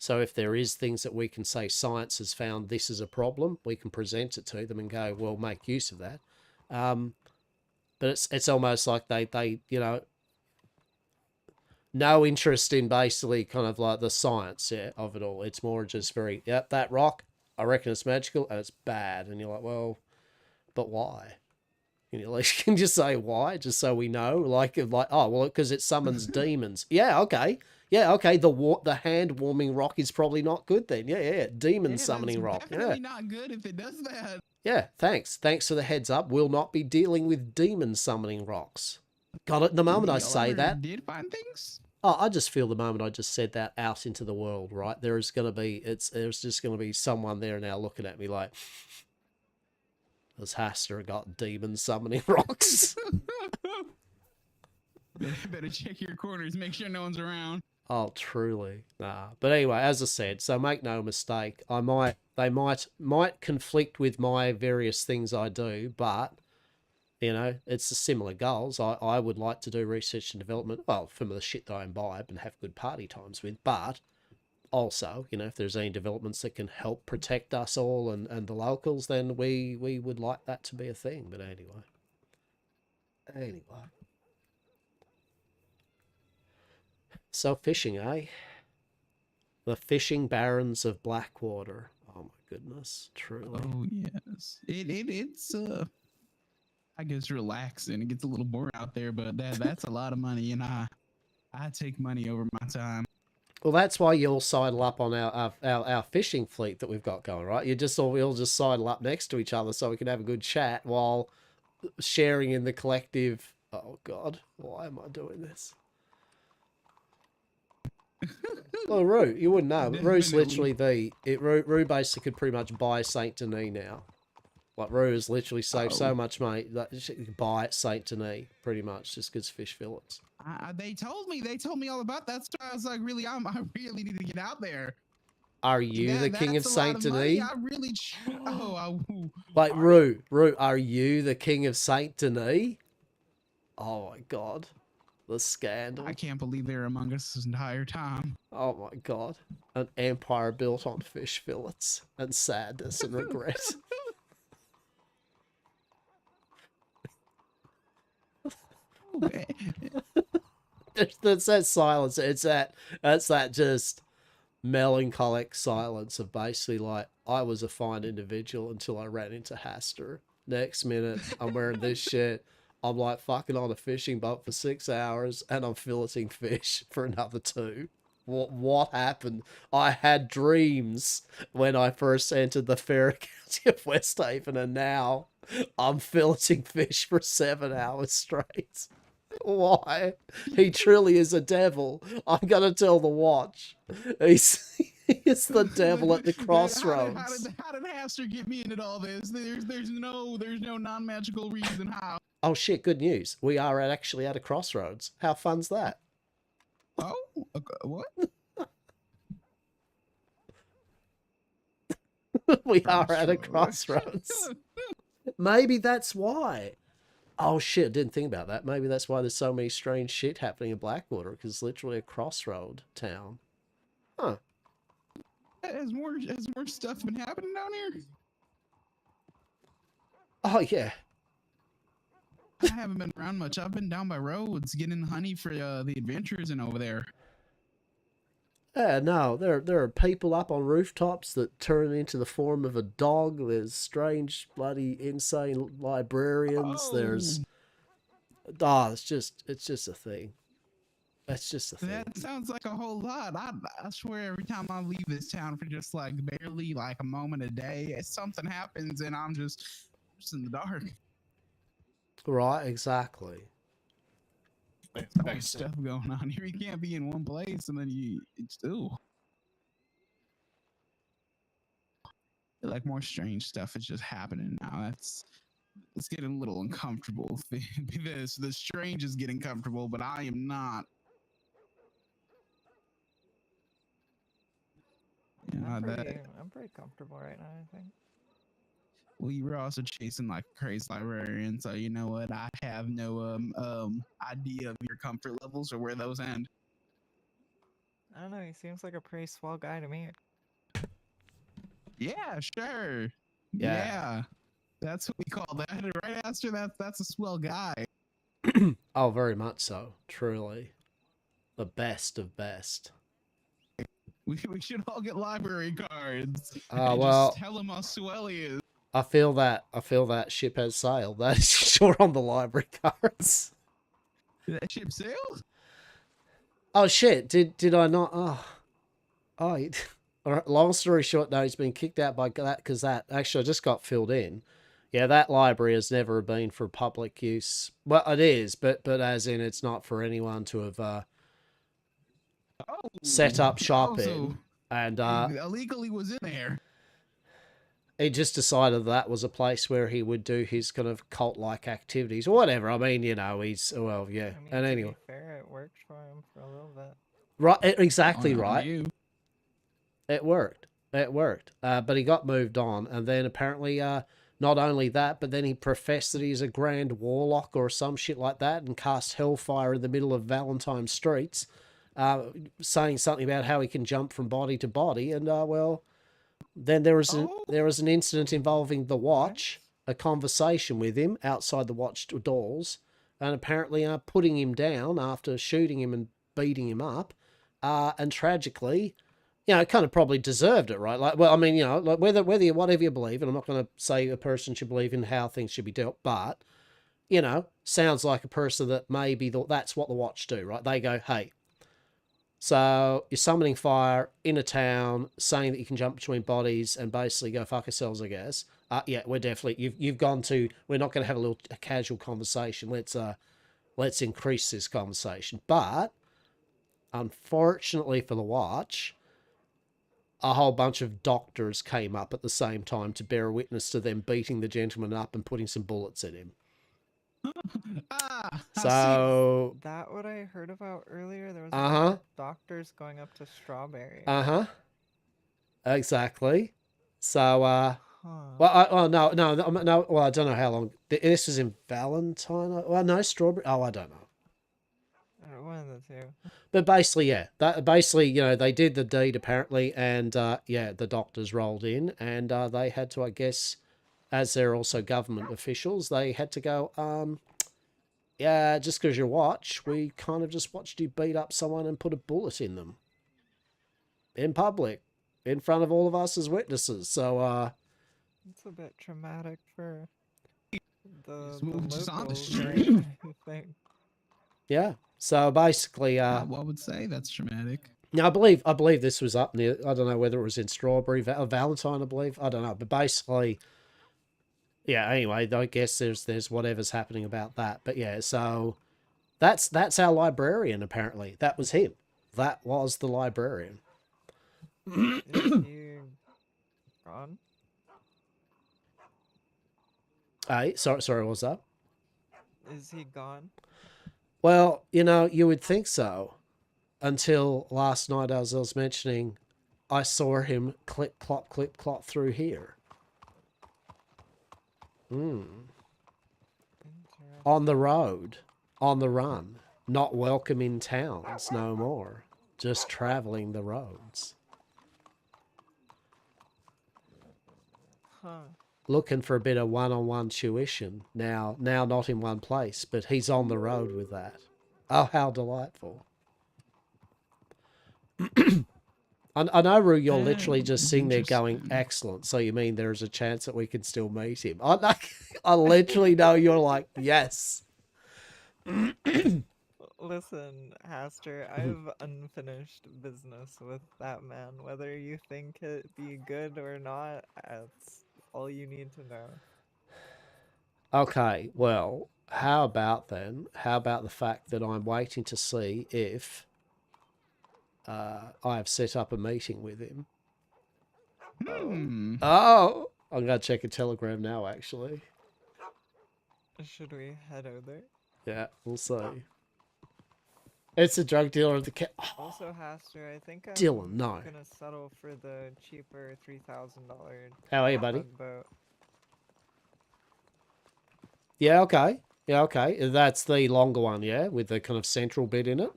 Speaker 1: So if there is things that we can say science has found this is a problem, we can present it to them and go, well, make use of that. But it's almost like they you know, no interest in basically kind of like the science of it all. It's more just very, yep, that rock, I reckon it's magical and it's bad. And you're like, well, but why? You know, like, can you just say why? Just so we know, like, oh, well, because it summons demons. Yeah, okay. The hand warming rock is probably not good then. Yeah. Demon summoning rock.
Speaker 21: Definitely not good if it does that.
Speaker 1: Yeah, thanks. Thanks for the heads up. We'll not be dealing with demon summoning rocks. Got it. The moment I say that.
Speaker 21: Did find things?
Speaker 1: Oh, I just feel the moment I just said that out into the world, right? There's just gonna be someone there now looking at me like, as Hastur got demon summoning rocks.
Speaker 21: Better check your corners, make sure no one's around.
Speaker 1: Oh, truly. Nah. But anyway, as I said, so make no mistake, they might conflict with my various things I do, but you know, it's the similar goals. I would like to do research and development, well, from the shit that I imbibe and have good party times with, but also, you know, if there's any developments that can help protect us all and the locals, then we would like that to be a thing. But anyway. So fishing, eh? The fishing barons of Blackwater. Oh my goodness, truly.
Speaker 21: Oh yes, it's I guess relaxing. It gets a little boring out there, but that's a lot of money, and I take money over my time.
Speaker 1: Well, that's why you'll sidle up on our fishing fleet that we've got going, right? We'll just sidle up next to each other so we can have a good chat while sharing in the collective. Oh God, why am I doing this? Well, Rue, you wouldn't know, but Rue's literally Rue basically could pretty much buy Saint Denis now. Like, Rue has literally saved so much money that she could buy Saint Denis, pretty much, just because fish fillets.
Speaker 21: They told me all about that. So I was like, I really need to get out there.
Speaker 1: Are you the king of Saint Denis?
Speaker 21: I really,
Speaker 1: Like, Rue, are you the king of Saint Denis? Oh my God. The scandal.
Speaker 21: I can't believe they're among us this entire time.
Speaker 1: Oh my God. An empire built on fish fillets and sadness and regret. That's that silence. That's that just melancholic silence of basically like, I was a fine individual until I ran into Hastur. Next minute, I'm wearing this shit. I'm like fucking on a fishing boat for 6 hours and I'm filleting fish for another 2. What happened? I had dreams when I first entered the fair county of Westhaven, and now I'm filleting fish for 7 hours straight. Why? He truly is a devil. I'm gonna tell the watch. He's the devil at the crossroads.
Speaker 21: How did Hastur get me into all this? There's no non-magical reason how.
Speaker 1: Oh shit! Good news. We are actually at a crossroads. How fun's that?
Speaker 21: Oh, what?
Speaker 1: We are at a crossroads. Maybe that's why. Oh shit, I didn't think about that. Maybe that's why there's so many strange shit happening in Blackwater, because it's literally a crossroad town. Huh.
Speaker 21: Has more stuff been happening down here?
Speaker 1: Oh yeah.
Speaker 21: I haven't been around much. I've been down by roads getting honey for the adventurers and over there.
Speaker 1: Yeah, no, there are people up on rooftops that turn into the form of a dog. There's strange, bloody, insane librarians.
Speaker 21: Oh.
Speaker 1: There's, it's just a thing. That's just a thing.
Speaker 21: That sounds like a whole lot. I swear every time I leave this town for just like barely like a moment a day, something happens and I'm just in the dark.
Speaker 1: Right, exactly.
Speaker 21: There's always stuff going on here. You can't be in one place and then it's like more strange stuff is just happening now. It's getting a little uncomfortable. The strange is getting comfortable, but I am not.
Speaker 14: I'm pretty comfortable right now, I think.
Speaker 21: Well, you were also chasing like a crazy librarian, so you know what? I have no idea of your comfort levels or where those end.
Speaker 14: I don't know. He seems like a pretty swell guy to me.
Speaker 21: Yeah, sure.
Speaker 1: Yeah.
Speaker 21: That's what we call that, right, Hastur? That's a swell guy.
Speaker 1: Oh, very much so. Truly, the best of best.
Speaker 21: We should all get library cards.
Speaker 1: Oh,
Speaker 21: and
Speaker 1: well.
Speaker 21: just tell him how swell he is.
Speaker 1: I feel that ship has sailed. That is short on the library cards.
Speaker 21: Did that ship sail?
Speaker 1: Oh shit! Did I not? Oh. All right, long story short, no, he's been kicked out by that because that actually I just got filled in. Yeah, that library has never been for public use. Well, it is, but as in it's not for anyone to have set up shop in. And
Speaker 21: illegally was in there.
Speaker 1: he just decided that was a place where he would do his kind of cult-like activities or whatever. I mean, he's well, yeah.
Speaker 14: I mean,
Speaker 1: And
Speaker 14: to
Speaker 1: anyway,
Speaker 14: be fair, it worked for him for a little bit.
Speaker 1: right, exactly
Speaker 21: On
Speaker 1: right.
Speaker 21: you.
Speaker 1: It worked. It worked. But he got moved on, and then apparently, not only that, but then he professed that he's a grand warlock or some shit like that, and cast hellfire in the middle of Valentine streets, saying something about how he can jump from body to body, and well. Then there was an incident involving the watch, a conversation with him outside the watch doors, and apparently putting him down after shooting him and beating him up, and tragically, kind of probably deserved it, right? Like, well, I mean, like whether you whatever you believe, and I'm not going to say a person should believe in how things should be dealt, but sounds like a person that maybe that's what the watch do, right? They go, hey. So you're summoning fire in a town, saying that you can jump between bodies and basically go fuck ourselves, I guess. Yeah, we're definitely you've gone to. We're not going to have a casual conversation. Let's increase this conversation. But unfortunately for the watch, a whole bunch of doctors came up at the same time to bear witness to them beating the gentleman up and putting some bullets in him. So
Speaker 14: Is that what I heard about earlier? There was doctors going up to Strawberry.
Speaker 1: Exactly. So well, no. Well, I don't know how long. This was in Valentine. Well, no, Strawberry. Oh, I don't know.
Speaker 14: One of the two.
Speaker 1: But basically, yeah. Basically, they did the deed apparently, and the doctors rolled in, and they had to, I guess, as they're also government officials, they had to go, yeah, just because you watch, we kind of just watched you beat up someone and put a bullet in them. In public. In front of all of us as witnesses. So,
Speaker 14: it's a bit traumatic for the
Speaker 21: just on the
Speaker 14: locals,
Speaker 21: street.
Speaker 14: right?
Speaker 1: Yeah. So basically,
Speaker 21: I would say that's traumatic.
Speaker 1: Now, I believe this was up near, I don't know whether it was in Strawberry, Valentine, I believe. I don't know. But basically, yeah, anyway, I guess there's whatever's happening about that. But yeah, so that's our librarian, apparently. That was him. That was the librarian.
Speaker 14: Is he gone?
Speaker 1: Hey, sorry, what was that?
Speaker 14: Is he gone?
Speaker 1: Well, you would think so. Until last night, as I was mentioning, I saw him clip clop through here. On the road, on the run, not welcome in towns no more, just traveling the roads. Looking for a bit of one-on-one tuition. Now not in one place, but he's on the road with that. Oh, how delightful. I know, Rue, you're literally just sitting there going, excellent. So you mean there's a chance that we can still meet him? I literally know you're like, yes.
Speaker 14: Listen, Hastur, I have unfinished business with that man. Whether you think it be good or not, that's all you need to know.
Speaker 1: Okay, well, how about the fact that I'm waiting to see if I have set up a meeting with him. Oh, I'm going to check a telegram now, actually.
Speaker 14: Should we head over?
Speaker 1: Yeah, we'll see. It's a drug dealer of the cat.
Speaker 14: Also, Hastur, I think I'm
Speaker 1: Dylan, no.
Speaker 14: gonna settle for the cheaper $3,000.
Speaker 1: How are you, buddy?
Speaker 14: Tugboat.
Speaker 1: Yeah, okay. Yeah, okay. That's the longer one, yeah, with the kind of central bit in it.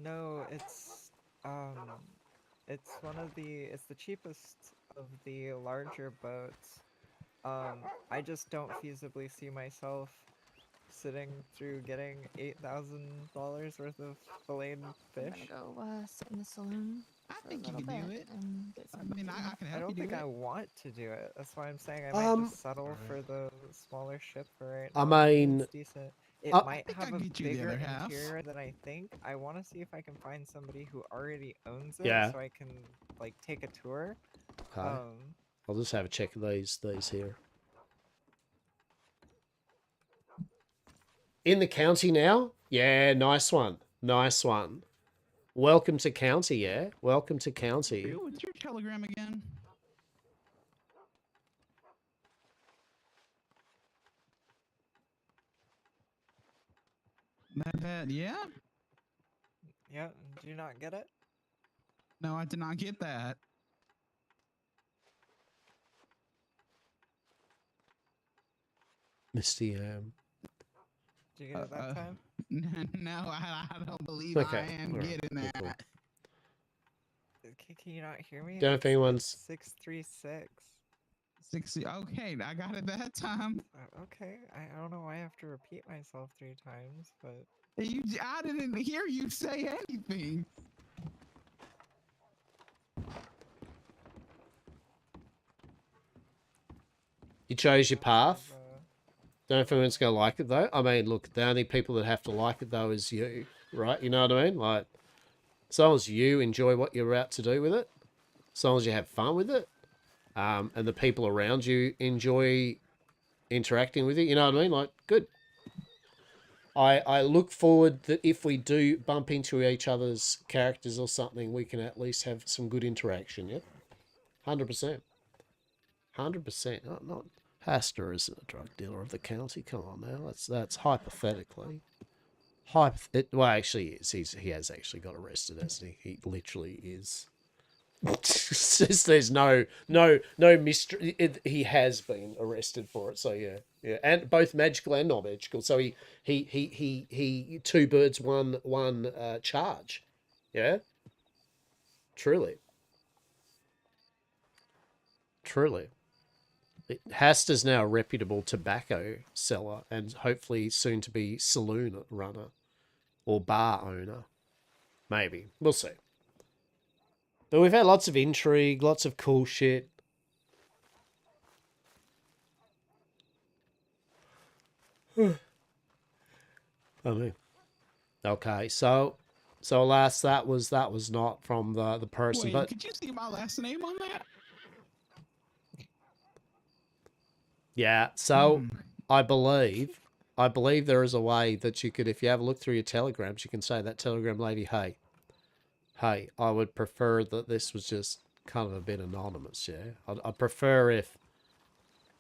Speaker 14: No, it's it's the cheapest of the larger boats. I just don't feasibly see myself sitting through getting $8,000 worth of filleted fish.
Speaker 18: I'm gonna go sit in the saloon.
Speaker 21: I think you can do it. I mean, I can help you do it.
Speaker 14: I don't think I want to do it. That's why I'm saying I might just settle for the smaller ship for right now.
Speaker 1: I mean,
Speaker 14: it's decent. It
Speaker 1: I
Speaker 14: might
Speaker 21: think
Speaker 14: have
Speaker 21: I
Speaker 14: a
Speaker 21: can get you the
Speaker 14: bigger
Speaker 21: other half.
Speaker 14: interior than I think. I want to see if I can find somebody who already owns it,
Speaker 1: Yeah.
Speaker 14: so I can like take a tour.
Speaker 1: Okay. I'll just have a check of these here. In the county now? Yeah, nice one. Nice one. Welcome to county, yeah? Welcome to county.
Speaker 21: What's your telegram again? Yeah.
Speaker 14: Yeah, do you not get it?
Speaker 21: No, I did not get that.
Speaker 1: Misty,
Speaker 14: Did you get it that time?
Speaker 21: No, I don't believe
Speaker 1: Okay,
Speaker 21: I am
Speaker 1: alright,
Speaker 21: getting
Speaker 1: cool,
Speaker 21: that.
Speaker 1: cool.
Speaker 14: Can you not hear me?
Speaker 1: Don't know if anyone's-
Speaker 14: 636.
Speaker 21: 60. Okay, I got it that time.
Speaker 14: Okay, I don't know why I have to repeat myself 3 times, but
Speaker 21: I didn't hear you say anything.
Speaker 1: You chose your path. Don't know if anyone's going to like it, though. I mean, look, the only people that have to like it, though, is you, right? You know what I mean? Like, as long as you enjoy what you're about to do with it, as long as you have fun with it, and the people around you enjoy interacting with it, you know what I mean? Like, good. I look forward that if we do bump into each other's characters or something, we can at least have some good interaction, yep? 100%. 100%. Not Hastur isn't a drug dealer of the county. Come on now, that's hypothetically. Well, actually, he has actually got arrested, hasn't he? He literally is. There's no mystery. He has been arrested for it. So yeah, and both magical and non-magical. So he 2 birds, one charge. Yeah, truly. Hastur's now a reputable tobacco seller and hopefully soon to be saloon runner or bar owner. Maybe. We'll see. But we've had lots of intrigue, lots of cool shit. I mean, okay, so alas, that was not from the person.
Speaker 21: Wait,
Speaker 1: but
Speaker 21: could you see my last name on that?
Speaker 1: yeah, so I believe there is a way that you could, if you have a look through your telegrams, you can say that telegram lady, hey, I would prefer that this was just kind of a bit anonymous, yeah? I'd prefer if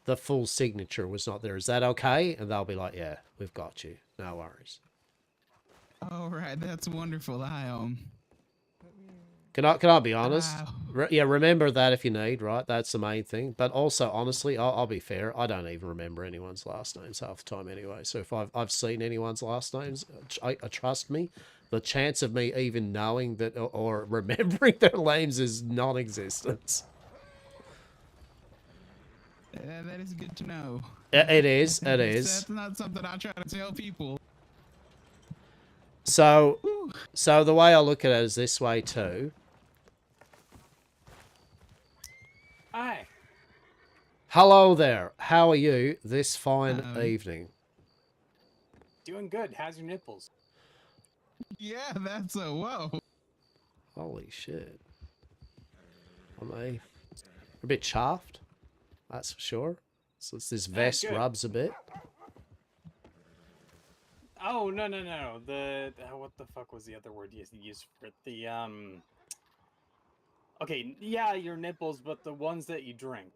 Speaker 1: the full signature was not there. Is that okay? And they'll be like, yeah, we've got you. No worries.
Speaker 21: All right, that's wonderful.
Speaker 1: Can I be honest? Yeah, remember that if you need, right? That's the main thing. But also, honestly, I'll be fair. I don't even remember anyone's last names half the time anyway. So if I've seen anyone's last names, trust me, the chance of me even knowing that or remembering their names is non-existent.
Speaker 21: That is good to know.
Speaker 1: It is.
Speaker 21: That's not something I try to tell people.
Speaker 1: So the way I look at it is this way too.
Speaker 2: Hi.
Speaker 1: Hello there. How are you this fine evening?
Speaker 2: Doing good. How's your nipples?
Speaker 21: Yeah, that's a whoa.
Speaker 1: Holy shit. I'm a bit chaffed. That's for sure. So this vest
Speaker 2: good.
Speaker 1: rubs a bit.
Speaker 2: Oh, no. The what the fuck was the other word you used for it? The okay, yeah, your nipples, but the ones that you drink.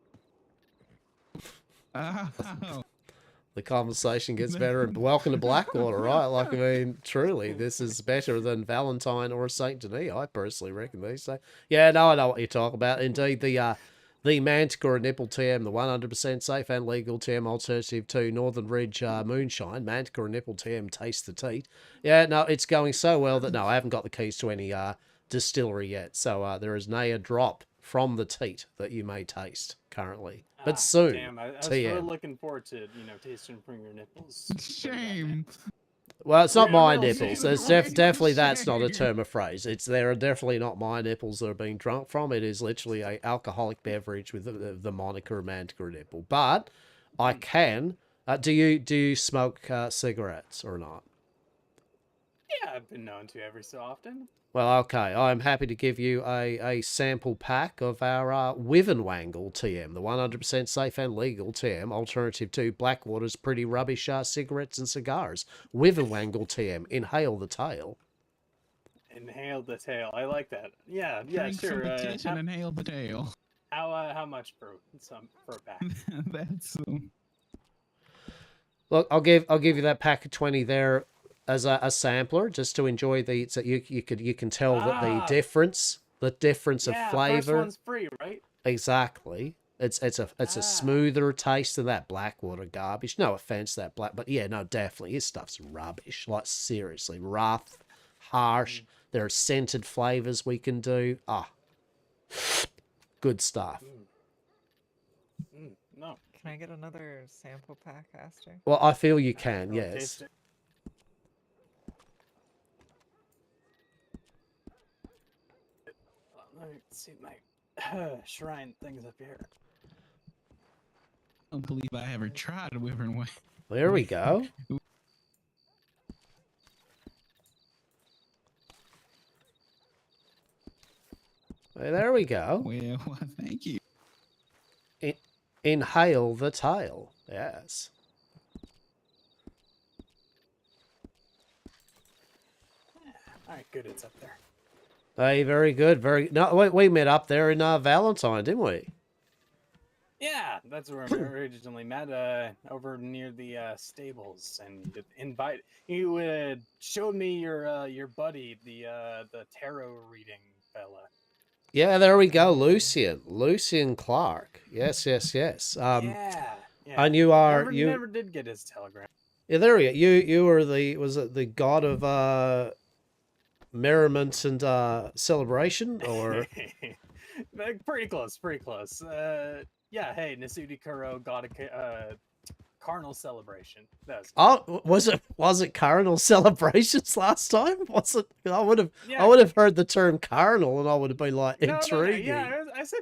Speaker 1: The conversation gets better. And welcome to Blackwater, right? Like, I mean, truly, this is better than Valentine or Saint Denis. I personally reckon these days. Yeah, no, I know what you're talking about. Indeed, the Manticore Nipple TM, the 100% safe and legal TM alternative to Northern Ridge Moonshine. Manticore Nipple TM, taste the teat. Yeah, no, it's going so well that no, I haven't got the keys to any distillery yet. So there is nay a drop from the teat that you may taste currently. But soon,
Speaker 2: Damn, I was really looking forward to, tasting from your nipples.
Speaker 21: Shame.
Speaker 1: Well, it's not my nipples. It's definitely that's not a term of phrase. There are definitely not my nipples that are being drunk from. It is literally a alcoholic beverage with the moniker Manticore nipple. But I can. Do you smoke cigarettes or not?
Speaker 2: Yeah, I've been known to every so often.
Speaker 1: Well, okay. I'm happy to give you a sample pack of our Wivenwangle TM, the 100% safe and legal TM, alternative to Blackwater's pretty rubbish cigarettes and cigars. Wivenwangle TM, inhale the tail.
Speaker 2: Inhale the tail. I like that. Yeah,
Speaker 21: Drink
Speaker 2: sure.
Speaker 21: from the titch and inhale the tail.
Speaker 2: How much for a pack?
Speaker 21: That's
Speaker 1: Look, I'll give you that pack of 20 there. as a sampler, just to enjoy the. So you can tell that the
Speaker 2: Ah.
Speaker 1: difference of
Speaker 2: Yeah, first
Speaker 1: flavor.
Speaker 2: one's free, right?
Speaker 1: Exactly. It's a smoother taste than that Blackwater garbage. No offense, that black, but yeah, no, definitely, his stuff's rubbish. Like seriously, rough, harsh. There are scented flavors we can do. Good stuff.
Speaker 2: No.
Speaker 14: Can I get another sample pack, Hastur?
Speaker 1: Well, I feel you can.
Speaker 2: I'll
Speaker 1: Yes.
Speaker 2: taste it. Let me see my shrine things up here.
Speaker 21: I don't believe I ever tried a Wyvern way.
Speaker 1: There we go. Well, there we go.
Speaker 21: Well, thank you.
Speaker 1: Inhale the tail. Yes.
Speaker 2: All right, good. It's up there.
Speaker 1: Hey, very good. Very. No, we met up there in Valentine, didn't we?
Speaker 2: Yeah, that's where we originally met. Over near the stables, and you showed me your buddy, the tarot reading fella.
Speaker 1: Yeah, there we go. Lucian Clark. Yes.
Speaker 2: Yeah.
Speaker 1: And you are
Speaker 2: never did get his telegram.
Speaker 1: Yeah, there we go. You were the god of merriment and celebration, or
Speaker 2: Pretty close. Yeah. Hey, Nasudi Kuro got a carnal celebration.
Speaker 1: was it carnal celebrations last time? Was it? I would have heard the term carnal, and I would have been like intriguing.
Speaker 2: Yeah, I said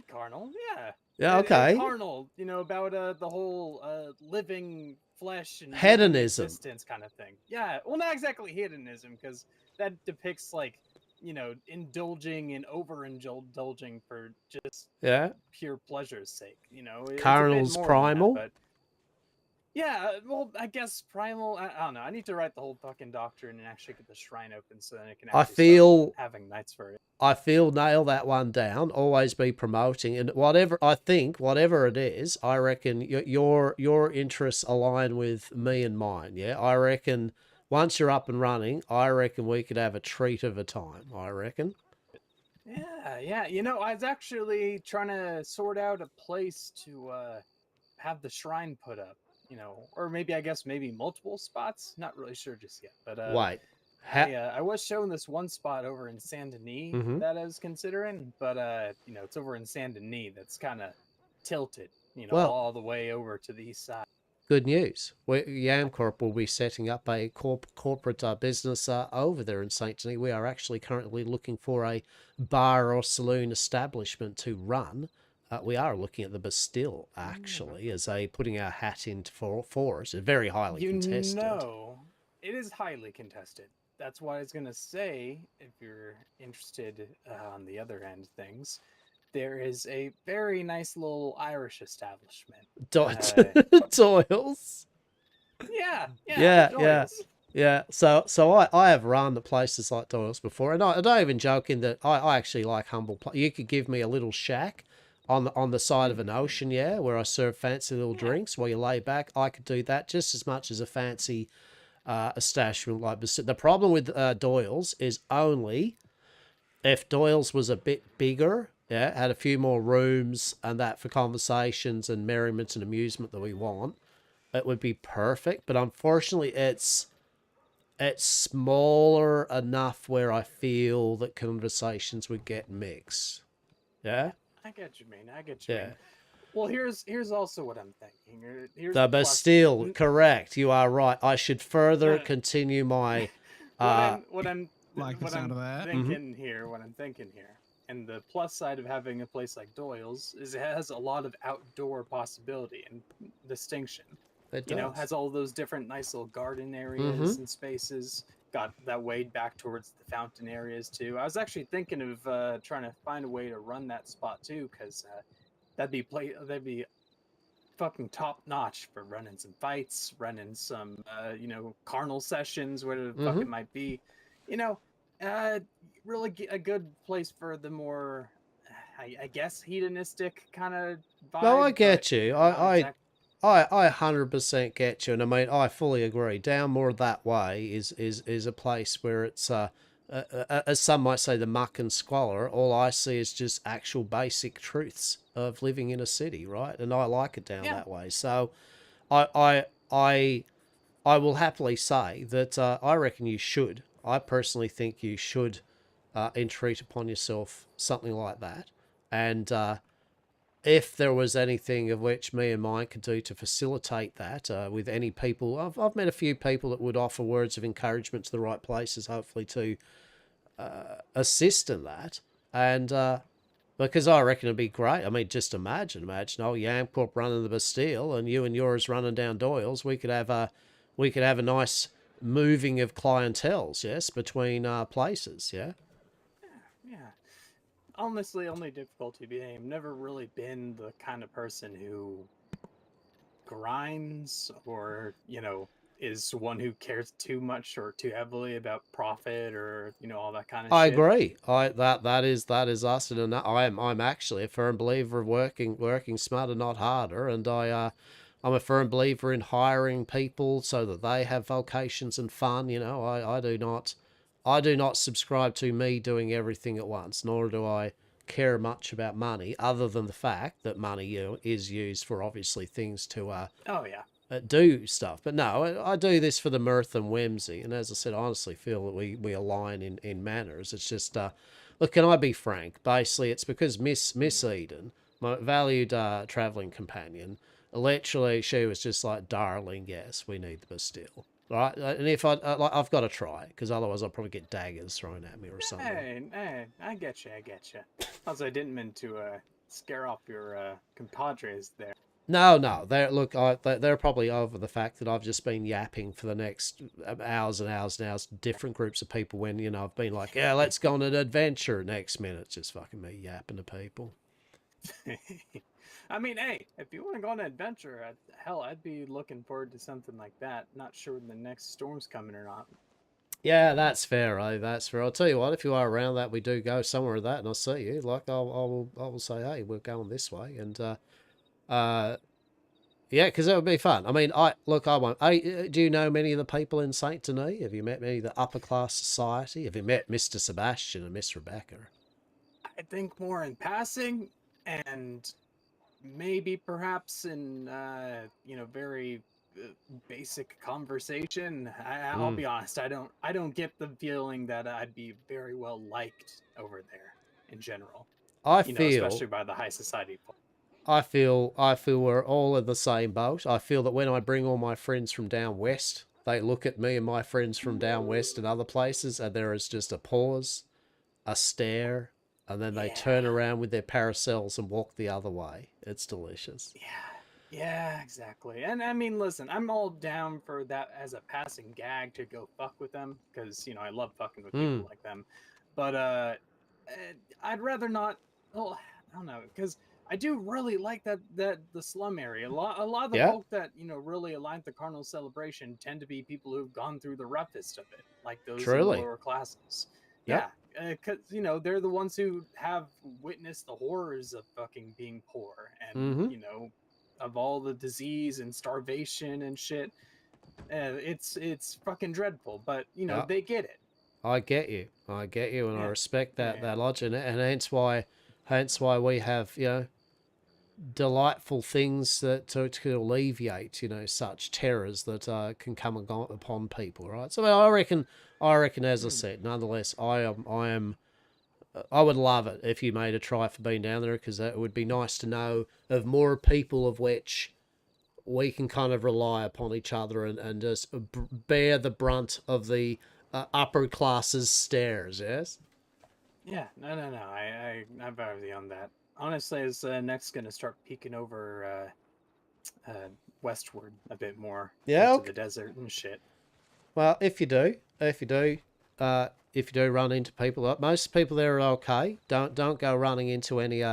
Speaker 2: carnal. Yeah.
Speaker 1: Yeah. Okay.
Speaker 2: Carnal. About the whole living flesh and
Speaker 1: Hedonism.
Speaker 2: existence kind of thing. Yeah. Well, not exactly hedonism, because that depicts indulging and overindulging for just pure pleasure's sake.
Speaker 1: Carnal's primal.
Speaker 2: But yeah, well, I guess primal. I don't know. I need to write the whole fucking doctrine and actually get the shrine open so then it can. Start having nights for it.
Speaker 1: I feel nail that one down. Always be promoting, and whatever it is, I reckon your interests align with me and mine. Yeah, I reckon once you're up and running, I reckon we could have a treat of a time. I reckon.
Speaker 2: Yeah. I was actually trying to sort out a place to have the shrine put up. Or maybe multiple spots. Not really sure just yet. But
Speaker 1: wait.
Speaker 2: I was shown this one spot over in Saint Denis that I was considering, but it's over in Saint Denis that's kind of tilted, all the way over to the east side.
Speaker 1: Good news. Yamcorp will be setting up a corporate business over there in Saint Denis. We are actually currently looking for a bar or saloon establishment to run. We are looking at the Bastille, actually, as putting our hat in for us. It's very highly contested.
Speaker 2: It is highly contested. That's why I was going to say, if you're interested on the other end of things, there is a very nice little Irish establishment.
Speaker 1: Doyle's? Yeah. So I have run the places like Doyle's before, and I don't even joke in that I actually like humble. You could give me a little shack on the side of an ocean, where I serve fancy little drinks while you lay back. I could do that just as much as a fancy establishment like this. The problem with Doyle's is only if Doyle's was a bit bigger, had a few more rooms and that for conversations and merriment and amusement that we want, it would be perfect. But unfortunately, it's smaller enough where I feel that conversations would get mixed. Yeah.
Speaker 2: I get you, man. Man. Well, here's also what I'm thinking.
Speaker 1: But still, correct. You are right. I should further continue my.
Speaker 2: What I'm thinking here, and the plus side of having a place like Doyle's is it has a lot of outdoor possibility and distinction.
Speaker 1: It does.
Speaker 2: Has all those different nice little garden areas and spaces. Got that way back towards the fountain areas too. I was actually thinking of trying to find a way to run that spot too, because that'd be fucking top notch for running some fights, running some carnal sessions, whatever the fuck it might be. Really a good place for the more, I guess, hedonistic kind of vibe.
Speaker 1: No, I get you. I 100% get you, and I mean I fully agree. Down more that way is a place where it's as some might say, the muck and squalor. All I see is just actual basic truths of living in a city, right? And I like it down that way. So, I will happily say that I reckon you should. I personally think you should entreat upon yourself something like that, and if there was anything of which me and mine could do to facilitate that with any people, I've met a few people that would offer words of encouragement to the right places, hopefully to assist in that. And because I reckon it'd be great. I mean, just imagine old Yamcorp running the Bastille and you and yours running down Doyle's. We could have a nice moving of clientels, yes, between places, yeah.
Speaker 2: Yeah. Honestly, only difficulty being I've never really been the kind of person who grinds or, is one who cares too much or too heavily about profit or, all that kind of
Speaker 1: I
Speaker 2: shit.
Speaker 1: agree. That is us, and I'm actually a firm believer of working smarter, not harder, and I'm a firm believer in hiring people so that they have vocations and fun. I do not subscribe to me doing everything at once, nor do I care much about money, other than the fact that money is used for obviously things to
Speaker 2: oh yeah,
Speaker 1: do stuff. But no, I do this for the mirth and whimsy, and as I said, I honestly feel that we align in manners. It's just look, can I be frank? Basically, it's because Miss Eden, my valued traveling companion, literally she was just like, darling, yes, we need the Bastille. Right, and if I've got to try, because otherwise I'll probably get daggers thrown at me or something.
Speaker 2: Hey, I get you. Also, I didn't mean to scare off your compadres there.
Speaker 1: No, they're probably over the fact that I've just been yapping for the next hours and hours and hours to different groups of people when, I've been like, yeah, let's go on an adventure. Next minute, it's just fucking me yapping to people.
Speaker 2: I mean, hey, if you want to go on an adventure, hell, I'd be looking forward to something like that. Not sure when the next storm's coming or not.
Speaker 1: Yeah, that's fair, eh? That's fair. I'll tell you what, if you are around that, we do go somewhere with that, and I'll see you. Like, I will say, hey, we're going this way, and yeah, because it would be fun. I mean, I won't. Do you know many of the people in Saint Denis? Have you met many of the upper class society? Have you met Mr. Sebastian and Miss Rebecca?
Speaker 2: I think more in passing, and maybe perhaps in very basic conversation. I'll be honest, I don't get the feeling that I'd be very well liked over there in general.
Speaker 1: I feel,
Speaker 2: especially by the high society.
Speaker 1: I feel we're all in the same boat. I feel that when I bring all my friends from down west, they look at me and my friends from down west and other places, and there is just a pause, a stare, and then they turn around with their parasols and walk the other way. It's delicious.
Speaker 2: Yeah, exactly. And I mean, listen, I'm all down for that as a passing gag to go fuck with them, because I love fucking with people like them. But I'd rather not. Well, I don't know, because I do really like that the slum area. A lot of the folk that really align with the carnival celebration tend to be people who've gone through the roughest of it, like those in the lower classes.
Speaker 1: Yep.
Speaker 2: Yeah, because they're the ones who have witnessed the horrors of fucking being poor, and of all the disease and starvation and shit. It's fucking dreadful, but they get it.
Speaker 1: I get you, and I respect that logic, and hence why we have delightful things that to alleviate such terrors that can come upon people, right? So I reckon, as I said, nonetheless, I would love it if you made a try for being down there, because it would be nice to know of more people of which we can kind of rely upon each other and just bear the brunt of the upper classes stares, yes?
Speaker 2: Yeah, no. I'm already on that. Honestly, is next going to start peeking over westward a bit more into the desert and shit.
Speaker 1: Well, if you do run into people, most people there are okay. Don't go running into any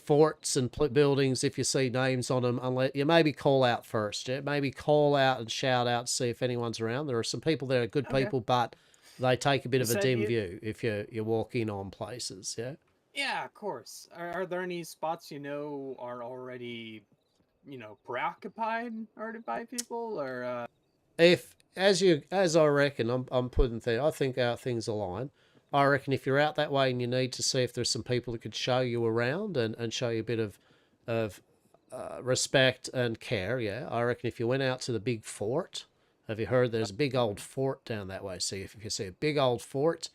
Speaker 1: forts and buildings if you see names on them, unless you maybe call out first. Yeah, maybe call out and shout out to see if anyone's around. There are some people there, are good people, but they take a bit of a dim view if you walk in on places. Yeah.
Speaker 2: Yeah, of course. Are there any spots you know are already, preoccupied already by people, or?
Speaker 1: If as I reckon, I'm putting things. I think our things align. I reckon if you're out that way and you need to see if there's some people that could show you around and show you a bit of respect and care, yeah, I reckon if you went out to the big fort, have you heard there's a big old fort down that way? See if you see a big old fort,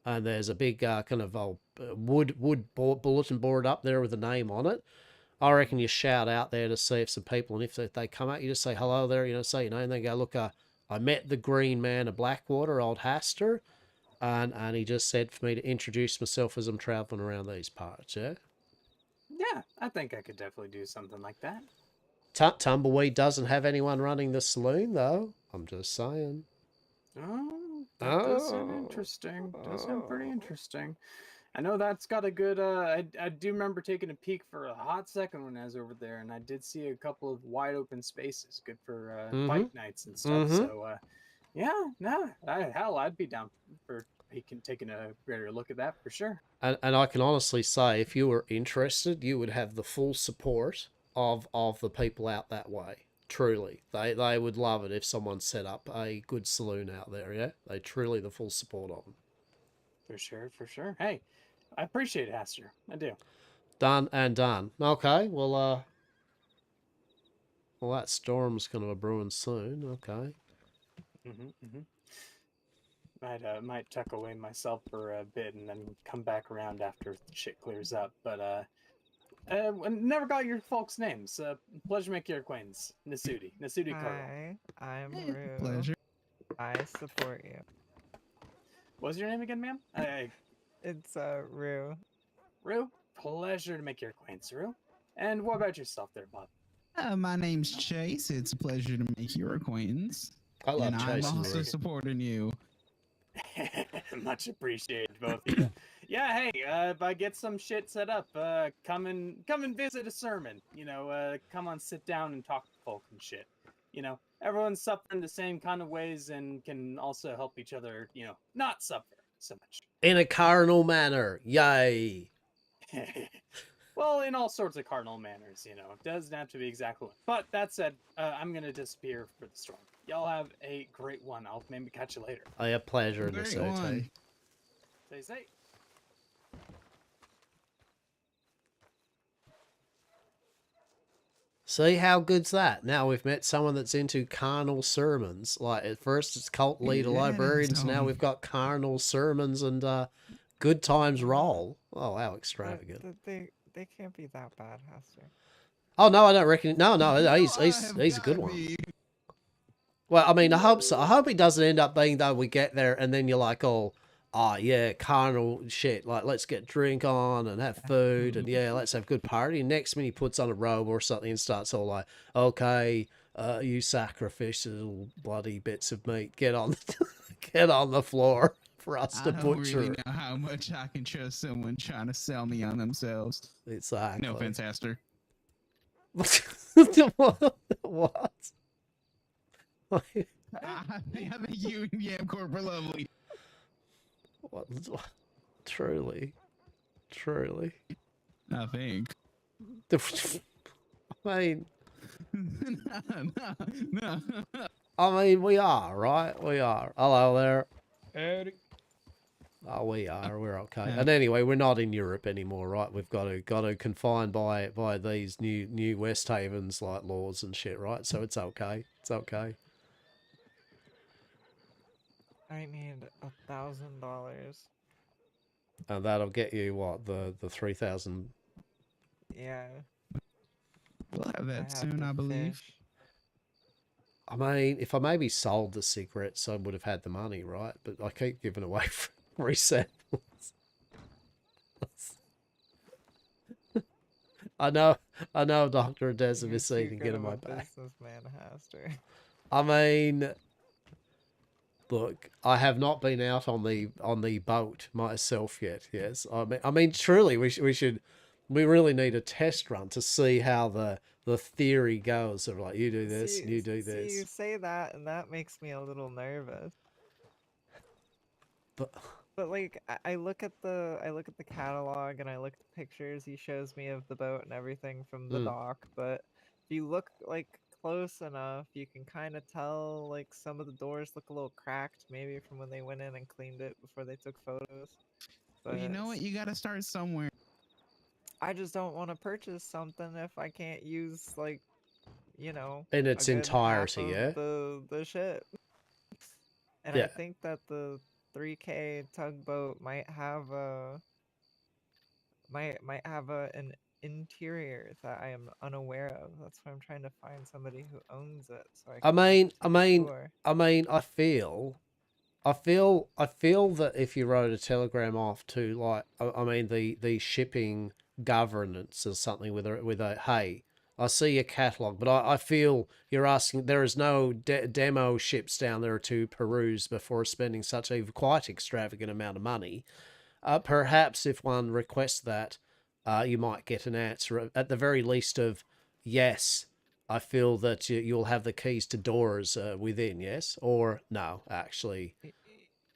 Speaker 1: and there's a big kind of old bulletin board up there with a name on it. I reckon you shout out there to see if some people, and if they come out, you just say hello there, say your name, and they go, look, I met the Green Man of Blackwater, old Hastur, and he just said for me to introduce myself as I'm travelling around these parts, yeah?
Speaker 2: Yeah, I think I could definitely do something like that.
Speaker 1: Tumbleweed doesn't have anyone running the saloon, though. I'm just saying.
Speaker 2: Oh, that does sound interesting. Does sound pretty interesting. I know that's got a good. I do remember taking a peek for a hot second when I was over there, and I did see a couple of wide open spaces, good for bike nights and stuff. So, yeah, no, hell, I'd be down for taking a greater look at that for sure.
Speaker 1: And I can honestly say, if you were interested, you would have the full support of the people out that way. Truly, they would love it if someone set up a good saloon out there. Yeah, they truly the full support of them.
Speaker 2: For sure, for sure. Hey, I appreciate it, Hastur. I do.
Speaker 1: Done and done. Okay, well, that storm's gonna be brewing soon. Okay.
Speaker 2: Might tuck away myself for a bit and then come back around after shit clears up. But never got your folks' names. Pleasure to make your acquaintance. Nasuti Kuro.
Speaker 14: Hi, I'm Rue.
Speaker 21: Pleasure.
Speaker 14: I support you.
Speaker 2: What's your name again, ma'am?
Speaker 14: It's Rue.
Speaker 2: Rue, pleasure to make your acquaintance, Rue. And what about yourself there, Bob?
Speaker 21: My name's Chase. It's a pleasure to make your acquaintance.
Speaker 1: I love Chase.
Speaker 21: I'm also supporting you.
Speaker 2: Much appreciated, both of you. Yeah, hey, if I get some shit set up, come and visit a sermon. Come on, sit down and talk to folk and shit. Everyone's suffering the same kind of ways and can also help each other, not suffer so much.
Speaker 1: In a carnal manner, yay.
Speaker 2: Well, in all sorts of cardinal manners, it doesn't have to be exactly one. But that said, I'm gonna disappear for the storm. Y'all have a great one. I'll maybe catch you later.
Speaker 1: I have pleasure in this.
Speaker 2: Stay safe.
Speaker 1: See how good's that? Now we've met someone that's into carnal sermons. Like at first it's cult leader librarians, now we've got carnal sermons and good times roll. Oh, how extravagant!
Speaker 14: They can't be that bad, Hastur.
Speaker 1: Oh no, I don't reckon. No, he's a good one. Well, I mean, I hope so. I hope it doesn't end up being that we get there and then you're like, oh yeah, carnal shit. Like, let's get drink on and have food and yeah, let's have good party. And next minute he puts on a robe or something and starts all like, okay, you sacrificial bloody bits of meat, get on the floor for us to butcher.
Speaker 21: I don't really know how much I can trust someone trying to sell me on themselves.
Speaker 1: Exactly.
Speaker 21: No offense, Hastur.
Speaker 1: What?
Speaker 21: I think you and Yam Corp are lovely.
Speaker 1: What? Truly.
Speaker 21: I think.
Speaker 1: I mean,
Speaker 21: no.
Speaker 1: I mean, we are, right? We are. Hello there.
Speaker 16: Howdy.
Speaker 1: Oh, we are. We're okay.
Speaker 21: Yeah.
Speaker 1: And anyway, we're not in Europe anymore, right? We've got to confine by these new Westhavens like laws and shit, right? So it's okay. It's okay.
Speaker 14: I need $1,000.
Speaker 1: And that'll get you what, the 3,000.
Speaker 14: Yeah.
Speaker 21: We'll have that soon, I believe.
Speaker 1: I mean, if I maybe sold the cigarettes, I would have had the money, right? But I keep giving away free samples. I know, Dr. Adesimus can get in my back.
Speaker 14: Businessman, Hastur.
Speaker 1: I mean, look, I have not been out on the boat myself yet. Yes, I mean, truly, we really need a test run to see how the theory goes of like you do this, you do this.
Speaker 14: You say that, and that makes me a little nervous. But like I look at the catalog and I look at the pictures he shows me of the boat and everything from the
Speaker 1: Mm.
Speaker 14: dock, but if you look like close enough, you can kind of tell like some of the doors look a little cracked, maybe from when they went in and cleaned it before they took photos.
Speaker 21: Well, you
Speaker 14: But
Speaker 21: know what? You gotta start somewhere.
Speaker 14: I just don't want to purchase something if I can't use like, you know,
Speaker 1: In
Speaker 14: a
Speaker 1: its
Speaker 14: good half
Speaker 1: entirety,
Speaker 14: of
Speaker 1: yeah?
Speaker 14: the ship. And I
Speaker 1: Yeah.
Speaker 14: think that the 3K tugboat might have an interior that I am unaware of. That's why I'm trying to find somebody who owns it so I
Speaker 1: I
Speaker 14: can
Speaker 1: mean, I
Speaker 14: take a
Speaker 1: mean,
Speaker 14: tour.
Speaker 1: I mean, I feel that if you wrote a telegram off to like, I mean, the shipping governance or something with a hey, I see your catalog, but I feel you're asking. There is no demo ships down there to peruse before spending such a quite extravagant amount of money. Perhaps if one requests that, you might get an answer at the very least of yes. I feel that you'll have the keys to doors within, yes, or no. Actually,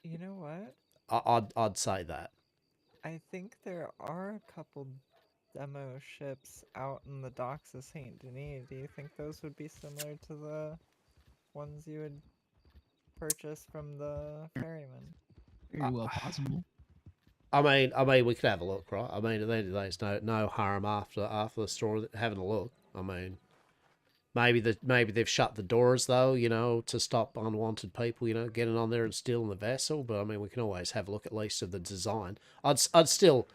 Speaker 14: You know what?
Speaker 1: I'd say that.
Speaker 14: I think there are a couple demo ships out in the docks of Saint Denis. Do you think those would be similar to the ones you would purchase from the ferryman?
Speaker 21: Very well possible.
Speaker 1: I mean, we could have a look, right? I mean, at the end of the day, there's no harm after the store having a look. I mean, maybe they've shut the doors though, you know, to stop unwanted people, you know, getting on there and stealing the vessel. But I mean, we can always have a look at least of the design. I'd still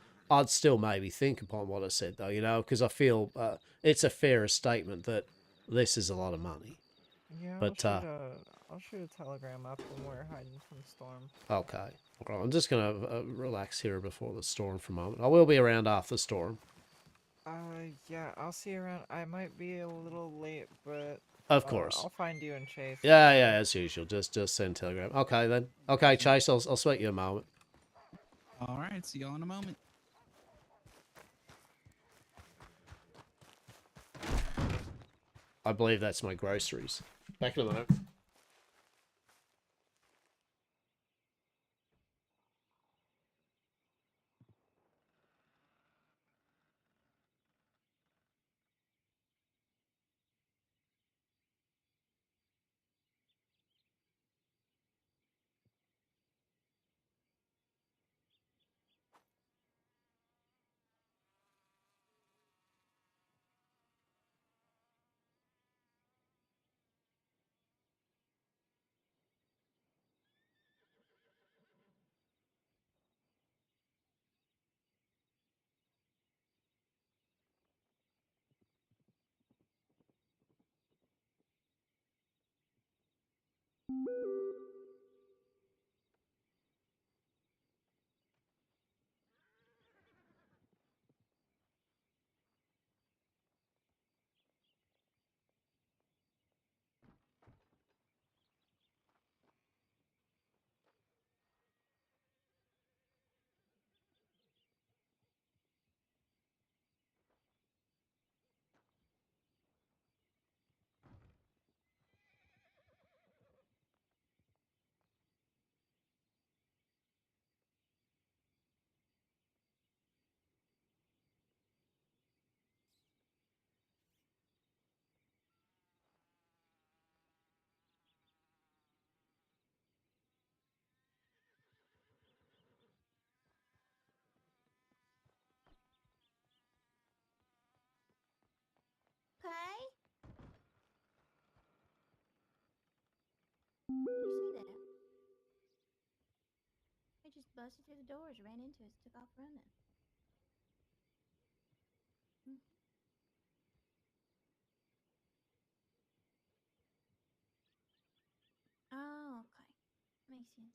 Speaker 1: maybe think upon what I said though, you know, because I feel it's a fairer statement that this is a lot of money.
Speaker 14: Yeah,
Speaker 1: But
Speaker 14: I'll shoot a telegram up when we're hiding from the storm.
Speaker 1: okay, right, I'm just gonna relax here before the storm for a moment. I will be around after the storm.
Speaker 14: Yeah, I'll see you around. I might be a little late, but
Speaker 1: Of course.
Speaker 14: I'll find you and Chase.
Speaker 1: Yeah, yeah, as usual. Just send telegram. Okay then. Okay, Chase, I'll speak to you in a moment.
Speaker 21: All right, see y'all in a moment.
Speaker 1: I believe that's my groceries. Back in a moment.
Speaker 7: Okay. You see that? They just busted through the doors, ran into us, took off running. Mhm. Oh, okay. Makes sense.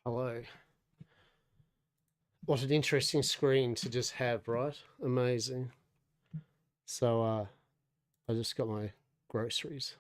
Speaker 1: Hello. What an interesting screen to just have, right? Amazing. So, I just got my groceries.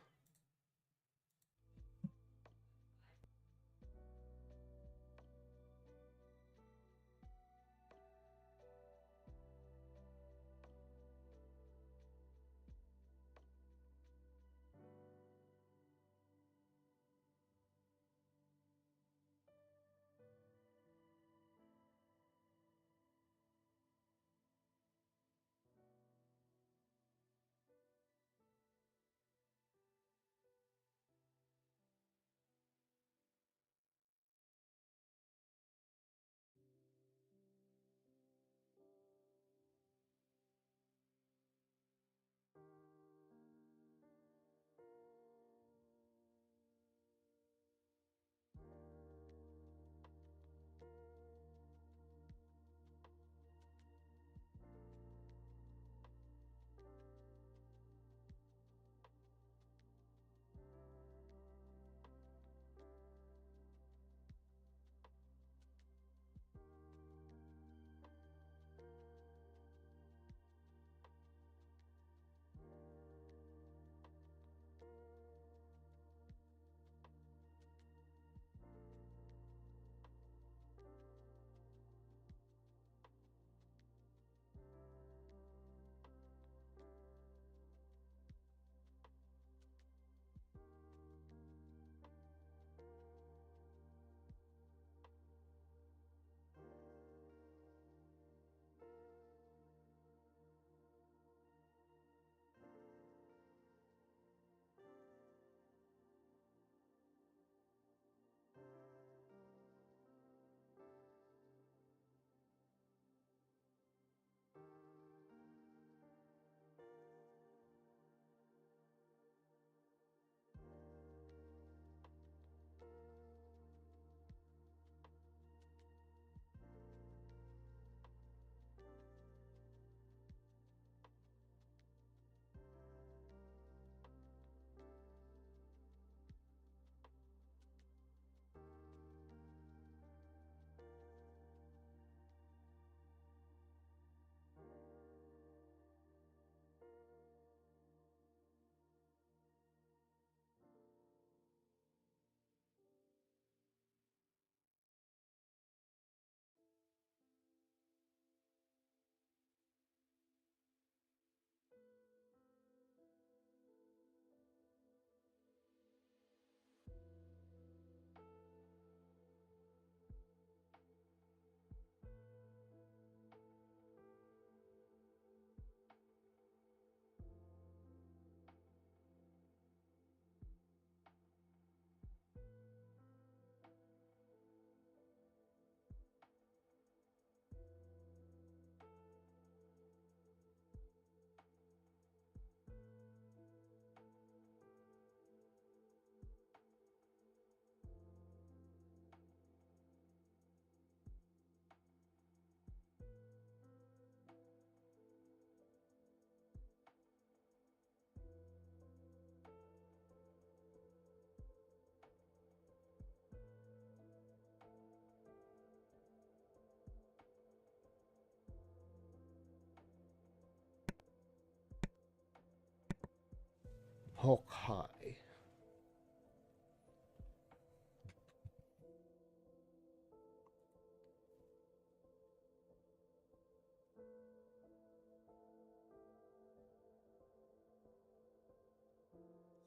Speaker 1: Okay.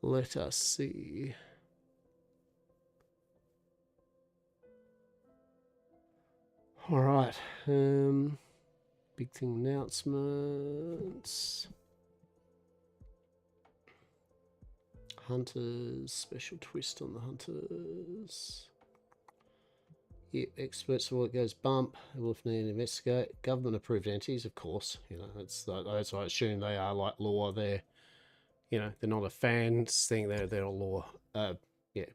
Speaker 1: Let us see. All right. Big thing announcements. Hunters, special twist on the hunters. Yeah, experts for what goes bump. Wolf need to investigate. Government approved entities, of course. You know, that's I assume they are like law. They're, you know, they're not a fans thing. They're a law. Yeah.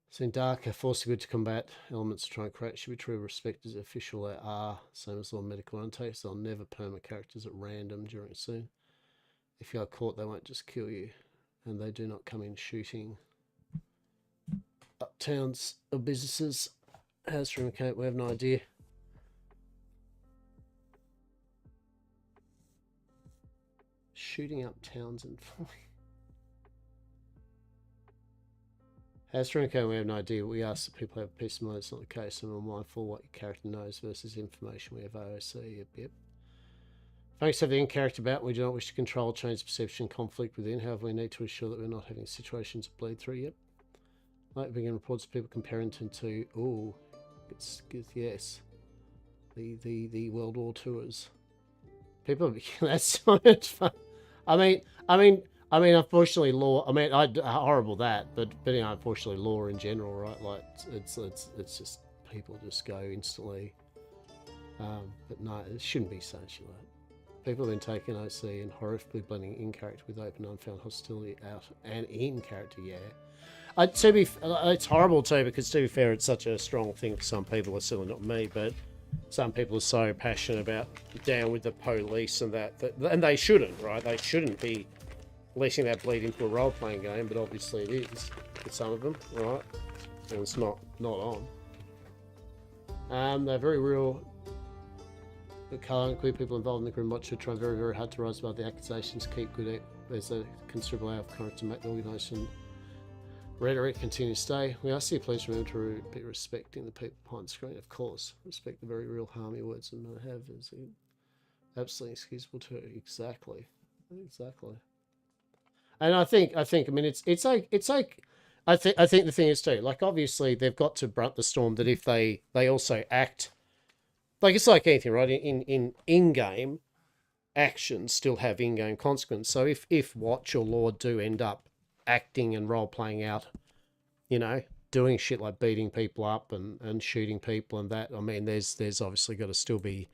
Speaker 1: So in Dark, force are good to combat. Elements to try and create should be true respect as official they are. Same as all medical intakes. They'll never perma characters at random during a scene. If you are caught, they won't just kill you. And they do not come in shooting up towns or businesses. Hastur and Kate, we have no idea. Shooting up towns and Hastur and Kate, we have no idea. We ask that people have peace of mind. It's not the case, and we're mindful of what your character knows versus information we have OOC. Yep. Thanks to have the in-character about, we do not wish to control, change perception, conflict within. However, we need to ensure that we're not having situations of bleed through. Yep. Like begin reports of people comparing to yes, the World War tours. People, that's so much fun. I mean, unfortunately, law. I mean, horrible that, but you know, unfortunately, law in general, right? Like, it's just people just go instantly. But no, it shouldn't be such like. People have been taking OC and horrifically blending in character with open unfound hostility out and in character. Yeah. It's horrible too, because to be fair, it's such a strong thing for some people. It's certainly not me, but some people are so passionate about down with the police and that and they shouldn't, right? They shouldn't be letting that bleed into a role-playing game, but obviously it is for some of them, right? And it's not on. They're very real. The colour and queer people involved in the grim watch are trying very, very hard to rise above the accusations, keep good. There's a considerable amount of courage to make the organisation rhetoric continue to stay. We ask you please remember to be respecting the people behind the screen, of course. Respect the very real harm your words and have is absolutely excusable too. Exactly. And I think I mean it's like I think the thing is too, like obviously they've got to brunt the storm that if they also act like it's like anything, right? In-game actions still have in-game consequence. So if Watch or Lord do end up acting and role-playing out, you know, doing shit like beating people up and shooting people and that, I mean, there's obviously got to still be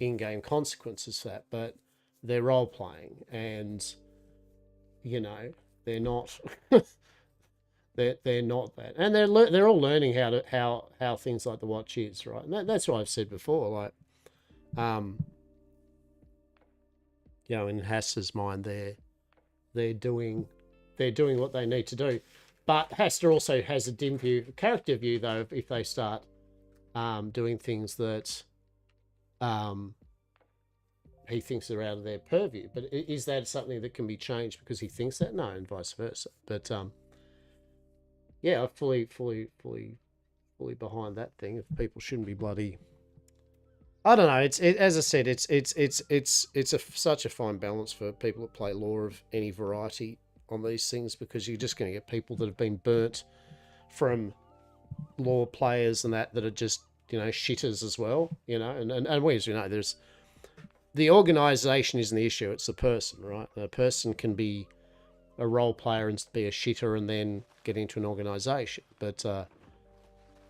Speaker 1: in-game consequences for that, but they're role-playing and, you know, they're not... They're not that, and they're all learning how things like the watch is, right? And that's what I've said before. Like, you know, in Hastur's mind, they're doing what they need to do, but Hastur also has a dim view, character view though. If they start doing things that he thinks are out of their purview, but is that something that can be changed because he thinks that? No, and vice versa. But yeah, I'm fully behind that thing. If people shouldn't be bloody, I don't know. As I said, it's such a fine balance for people that play lore of any variety on these things, because you're just going to get people that have been burnt from lore players and that are just, you know, shitters as well, you know. And we, as you know, there's the organisation isn't the issue; it's the person, right? A person can be a role player and be a shitter and then get into an organisation, but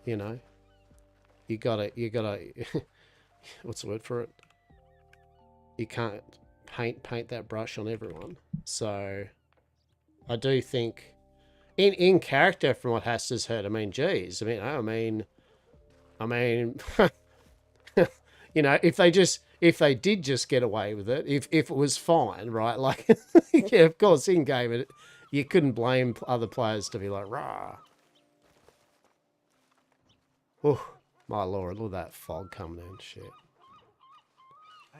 Speaker 1: you know, you gotta what's the word for it? You can't paint that brush on everyone. So I do think in character, from what Hastur's heard, I mean, geez, I mean you know, if they did just get away with it, if it was fine, right? Like, yeah, of course, in game, you couldn't blame other players to be like, rah. Oh, my lord, look at that fog coming in, shit.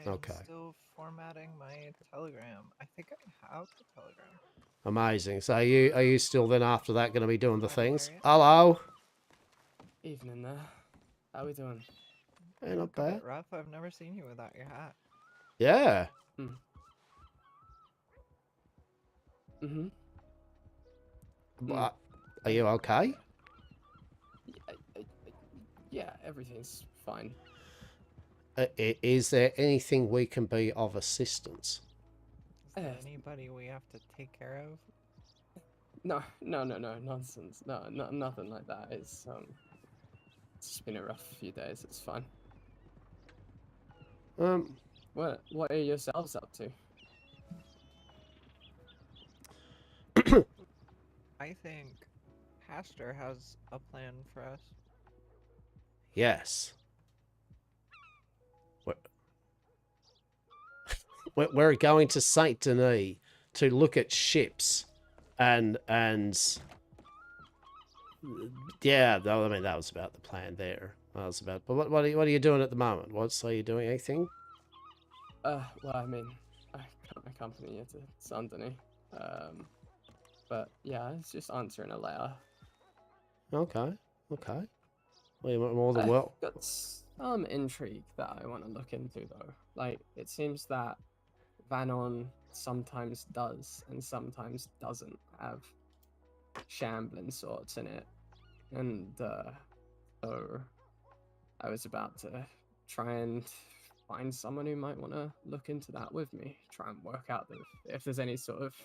Speaker 1: Okay.
Speaker 14: I'm still formatting my Telegram. I think I have the Telegram.
Speaker 1: Amazing. So are you still then after that going to be doing the things? Hello.
Speaker 9: Evening there. How we doing?
Speaker 1: Hey, not
Speaker 14: A bit
Speaker 1: bad.
Speaker 14: rough. I've never seen you without your hat.
Speaker 1: Yeah. Are you okay?
Speaker 9: Yeah, everything's fine.
Speaker 1: Is there anything we can be of assistance?
Speaker 14: Is there anybody we have to take care of?
Speaker 9: No, nonsense. No, nothing like that. It's just been a rough few days. It's fine. What are yourselves up to?
Speaker 14: I think Hastur has a plan for us.
Speaker 1: Yes. We're going to Saint Denis to look at ships, and yeah, I mean that was about the plan there. Well, that's about. But what are you doing at the moment? Are you doing anything?
Speaker 9: Well, I mean, I can't accompany you to Sandony. But yeah, it's just answering a letter.
Speaker 1: Okay. Well, you're more than well.
Speaker 9: I've got some intrigue that I want to look into, though. Like, it seems that Vanon sometimes does and sometimes doesn't have shambling sorts in it. And so I was about to try and find someone who might want to look into that with me. Try and work out if there's any sort of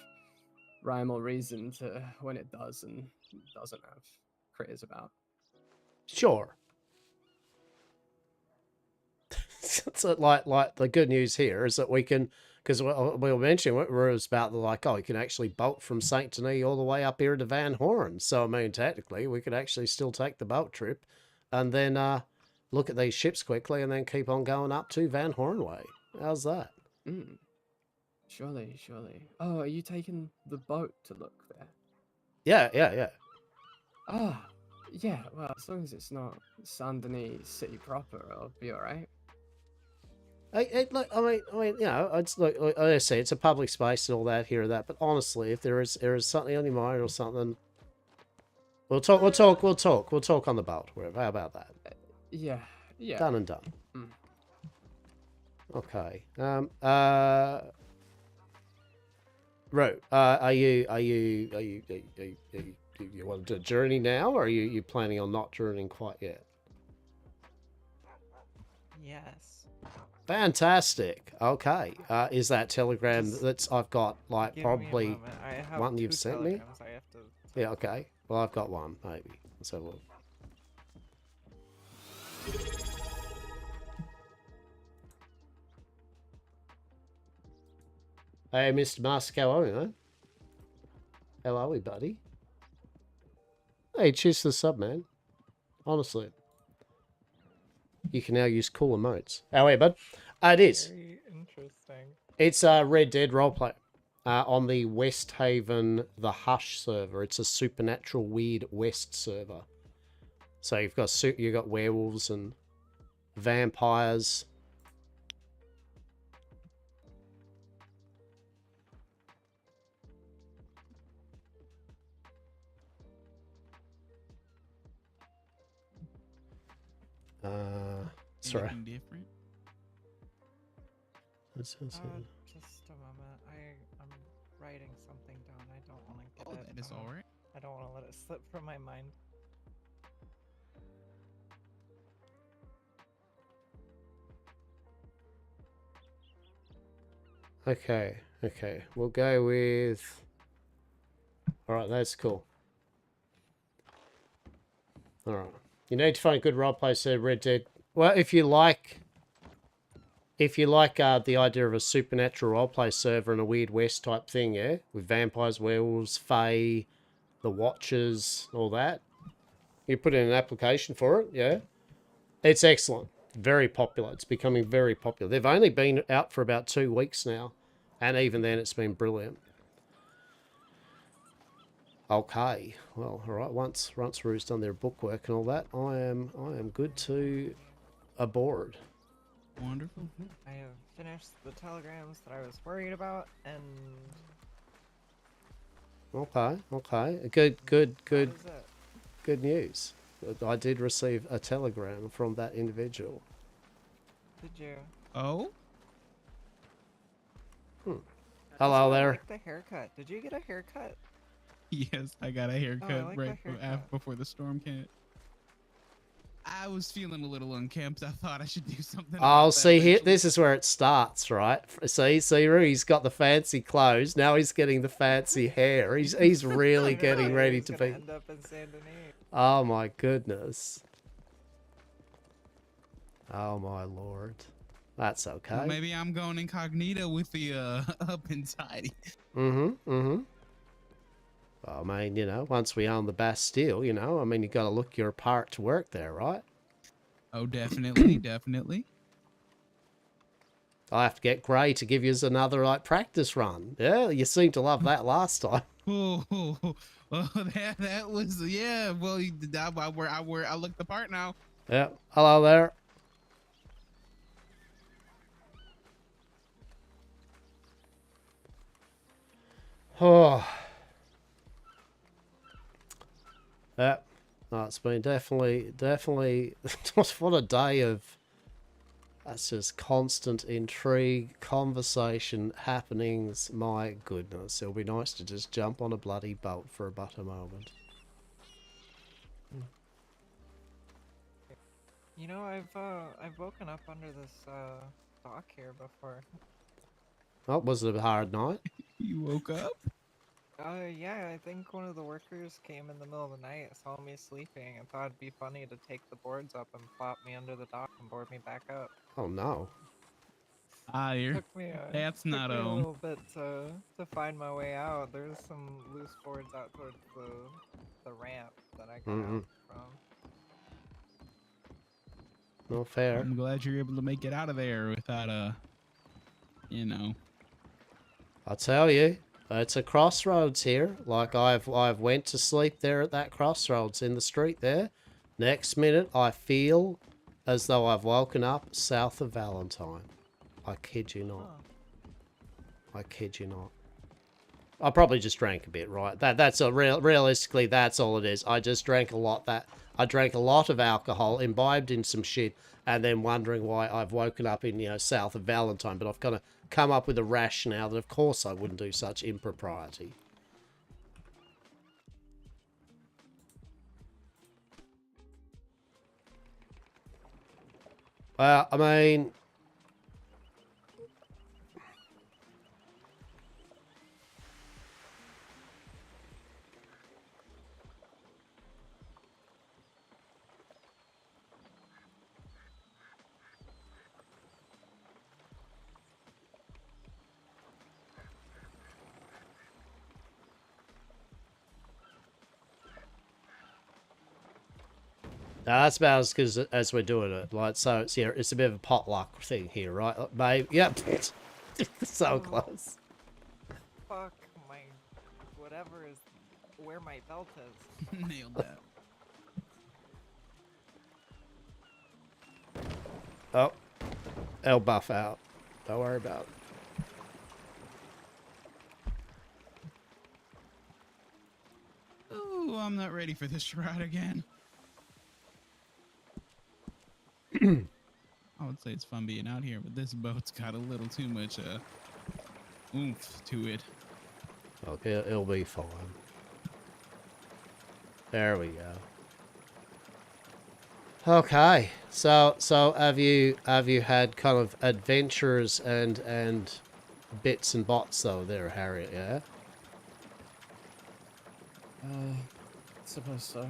Speaker 9: rhyme or reason to when it does and doesn't have critters about.
Speaker 1: Sure. So like the good news here is that we can, because we were mentioning it was about you can actually boat from Saint Denis all the way up here to Van Horn. So I mean, technically, we could actually still take the boat trip, and then look at these ships quickly, and then keep on going up to Van Horn way. How's that?
Speaker 9: Surely. Oh, are you taking the boat to look there?
Speaker 1: Yeah.
Speaker 9: Ah, yeah. Well, as long as it's not Saint Denis city proper, I'll be all right.
Speaker 1: I mean, you know, it's like I say, it's a public space and all that here and that. But honestly, if there is something on your mind or something, we'll talk on the boat. Whatever. How about that?
Speaker 9: Yeah.
Speaker 1: Done and done. Okay. Ro, are you want to journey now, or are you planning on not journeying quite yet?
Speaker 14: Yes.
Speaker 1: Fantastic. Okay. Is that telegram I've got like
Speaker 14: Give
Speaker 1: probably
Speaker 14: me a moment. I have
Speaker 1: one you've
Speaker 14: two
Speaker 1: sent me?
Speaker 14: telegrams I have to
Speaker 1: Yeah, okay. Well, I've got one, maybe. Let's have a look. Hey, Mr. Mask, how are we, man? How are we, buddy? Hey, cheers to the sub, man. Honestly. You can now use cool emotes. How are you, bud? It is.
Speaker 14: Very interesting.
Speaker 1: It's Red Dead Roleplay on the Westhaven The Hush server. It's a supernatural weird West server. So you've got werewolves and vampires. Sorry.
Speaker 21: Anything different?
Speaker 14: Just a moment. I'm writing something down. I don't want to get it.
Speaker 21: That is all right.
Speaker 14: I don't want to let it slip from my mind.
Speaker 1: Okay. We'll go with... Alright, that's cool. Alright. You need to find good roleplay, said Red Dead. Well, if you like the idea of a supernatural roleplay server and a Weird West type thing, yeah? With vampires, werewolves, fae, the Watchers, all that. You put in an application for it, yeah? It's excellent. Very popular. It's becoming very popular. They've only been out for about 2 weeks now. And even then, it's been brilliant. Okay. Well, all right. Once Rue's done their bookwork and all that, I am good to aboard.
Speaker 21: Wonderful.
Speaker 14: I have finished the telegrams that I was worried about, and
Speaker 1: Okay. Good news. I did receive a telegram from that individual.
Speaker 14: did you?
Speaker 21: Oh?
Speaker 1: Hello there.
Speaker 14: I like the haircut. Did you get a haircut?
Speaker 21: Yes, I got a haircut
Speaker 14: like
Speaker 21: right
Speaker 14: the haircut.
Speaker 21: before the storm came. I was feeling a little unkempt. I thought I should do something.
Speaker 1: Oh, see here. This is where it starts, right? See, Rue's got the fancy clothes. Now he's getting the fancy hair. He's really getting ready to be.
Speaker 14: End up in Saint Denis.
Speaker 1: Oh my goodness. Oh my lord. That's okay.
Speaker 21: Well, maybe I'm going incognito with the up and tidy.
Speaker 1: Well, I mean, you know, once we own the Bastille, you know, I mean, you got to look your part to work there, right?
Speaker 21: Oh, definitely, definitely.
Speaker 1: I'll have to get Gray to give you another, like, practice run. Yeah, you seemed to love that last time.
Speaker 21: Oh, that was, yeah. Well, I look the part now.
Speaker 1: Yeah, hello there. Oh. Yeah. No, it's been definitely what a day of that's just constant intrigue, conversation, happenings. My goodness, it'll be nice to just jump on a bloody boat for but a moment.
Speaker 14: You know, I've woken up under this dock here before.
Speaker 1: Oh, was it a hard night?
Speaker 21: You woke up?
Speaker 14: Yeah, I think one of the workers came in the middle of the night, saw me sleeping, and thought it'd be funny to take the boards up and plop me under the dock and board me back up.
Speaker 1: Oh no.
Speaker 14: Took me
Speaker 21: That's
Speaker 14: took
Speaker 21: not
Speaker 14: me a
Speaker 21: home.
Speaker 14: little bit to find my way out. There's some loose boards out towards the ramp that I got out from.
Speaker 1: No fair.
Speaker 21: I'm glad you're able to make it out of there without you know.
Speaker 1: I tell you, it's a crossroads here. Like I've went to sleep there at that crossroads in the street there. Next minute, I feel as though I've woken up south of Valentine. I kid you not. I kid you not. I probably just drank a bit, right? That's a realistically, that's all it is. I just drank a lot. I drank a lot of alcohol, imbibed in some shit, and then wondering why I've woken up in south of Valentine. But I've kind of come up with a rationale that, of course, I wouldn't do such impropriety. Well, I mean, now that's about as good as we're doing it. Like, so it's a bit of a potluck thing here, right? Babe, yep. So close.
Speaker 14: Fuck my whatever is where my belt is.
Speaker 21: Nailed that.
Speaker 1: Oh, I'll buff out. Don't worry about it.
Speaker 21: Oh, I'm not ready for this ride again. I would say it's fun being out here, but this boat's got a little too much oomph to it.
Speaker 1: Okay, it'll be fine. There we go. Okay, so have you had kind of adventures and bits and bots though there, Harriet? Yeah.
Speaker 9: Suppose so.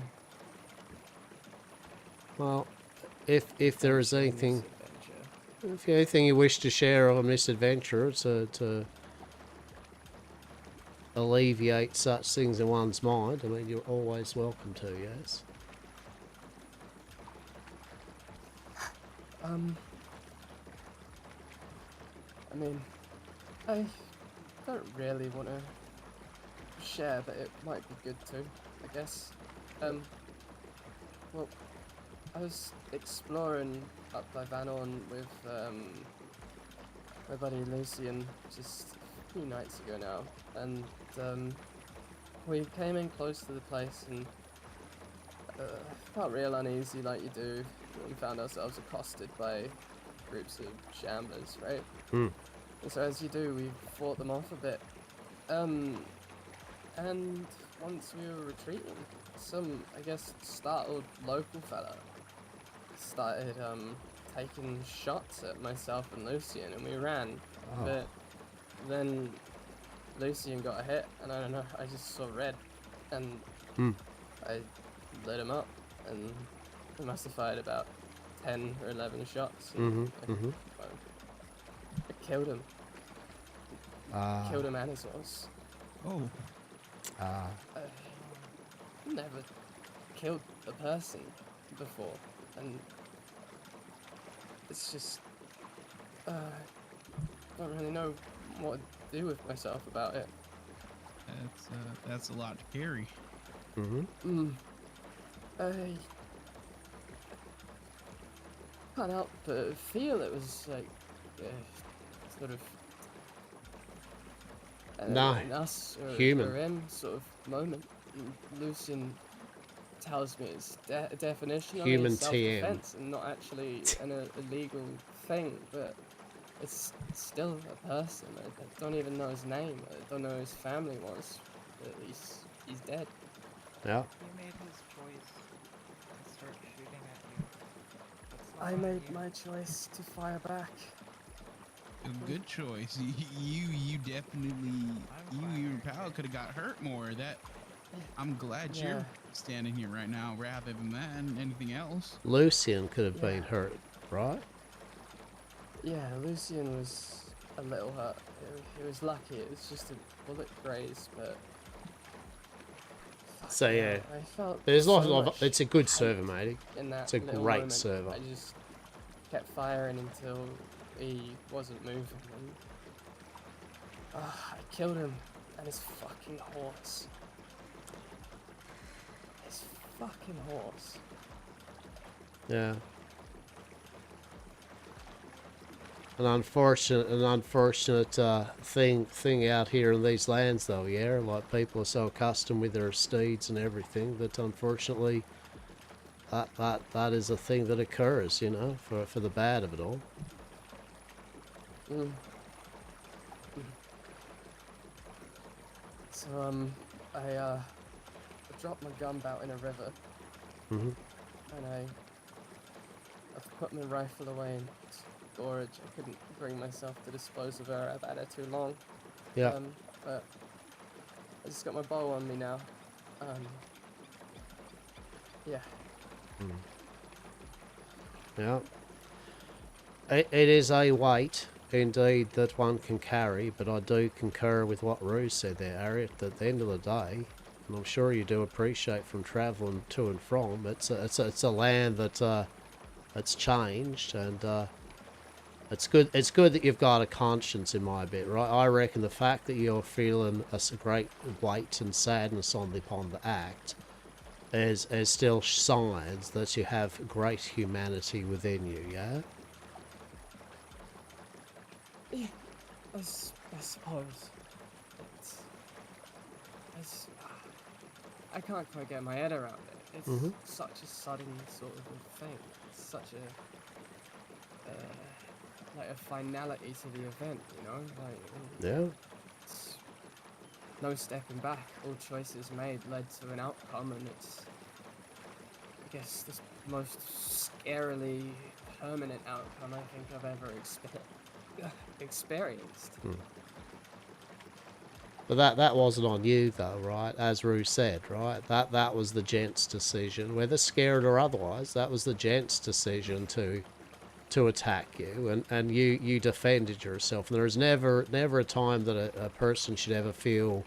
Speaker 1: Well, if there is anything, if anything you wish to share on this adventure to alleviate such things in one's mind, I mean, you're always welcome to. Yes.
Speaker 9: I mean, I don't really want to share, but it might be good to, I guess. Well, I was exploring up by Vanon with my buddy Lucian just a few nights ago now, and we came in close to the place and felt real uneasy like you do, and found ourselves accosted by groups of shamblers, right? And so as you do, we fought them off a bit. And once we were retreating, some, I guess, startled local fella started taking shots at myself and Lucian, and we ran.
Speaker 1: Oh.
Speaker 9: But then Lucian got a hit, and I don't know, I just saw red, and I lit him up, and we must have fired about 10 or 11 shots. And I killed him. Killed him and his horse.
Speaker 21: Oh.
Speaker 9: I've never killed a person before, and it's just I don't really know what to do with myself about it.
Speaker 21: That's a lot to carry.
Speaker 9: can't help but feel it was like sort of
Speaker 1: No,
Speaker 9: an us or
Speaker 1: human.
Speaker 9: him sort of moment. Lucian tells me it's definitionally
Speaker 1: Human
Speaker 9: self-defense and not actually an illegal thing, but it's still a person. I don't even know his name. I don't know who his family was. But he's dead.
Speaker 1: Yeah.
Speaker 14: He made his choice and start shooting at you. That's not
Speaker 9: I
Speaker 14: on
Speaker 9: made
Speaker 14: you.
Speaker 9: my choice to fire back.
Speaker 21: A good choice. You definitely, your pal could have got hurt more. I'm glad you're standing here right now rather than that and anything else.
Speaker 1: Lucian could have been hurt, right?
Speaker 9: Yeah, Lucian was a little hurt. He was lucky. It was just a bullet graze, but.
Speaker 1: So yeah,
Speaker 9: I felt
Speaker 1: there's a lot
Speaker 9: so
Speaker 1: of.
Speaker 9: much
Speaker 1: It's a good
Speaker 9: hate
Speaker 1: server, matey.
Speaker 9: in that
Speaker 1: It's a
Speaker 9: little
Speaker 1: great
Speaker 9: moment.
Speaker 1: server.
Speaker 9: I just kept firing until he wasn't moving. And, I killed him and his fucking horse. His fucking horse.
Speaker 1: Yeah. An unfortunate thing out here in these lands, though. Yeah, like people are so accustomed with their steeds and everything that unfortunately, that is a thing that occurs. You know, for the bad of it all.
Speaker 9: So I dropped my gun out in a river,
Speaker 1: Mm-hmm.
Speaker 9: and I put my rifle away in storage. I couldn't bring myself to dispose of her. I've had her too long.
Speaker 1: Yeah.
Speaker 9: But I just got my bow on me now. Yeah.
Speaker 1: Yeah. It is a weight, indeed, that one can carry, but I do concur with what Ruse said there, Harriet, that at the end of the day, and I'm sure you do appreciate from travelling to and from, it's a land that that's changed, and it's good that you've got a conscience in my bit, right? I reckon the fact that you're feeling a great weight and sadness upon the act is still signs that you have great humanity within you, yeah?
Speaker 9: Yeah, I suppose. I can't quite get my head around it. It's such a sudden sort of a thing. It's such a like a finality to the event, you know? Like,
Speaker 1: yeah.
Speaker 9: It's no stepping back. All choices made led to an outcome, and it's, I guess, the most scarily permanent outcome I think I've ever experienced.
Speaker 1: But that wasn't on you, though, right? As Rue said, right? That was the gent's decision, whether scared or otherwise. That was the gent's decision to attack you, and you defended yourself. And there is never a time that a person should ever feel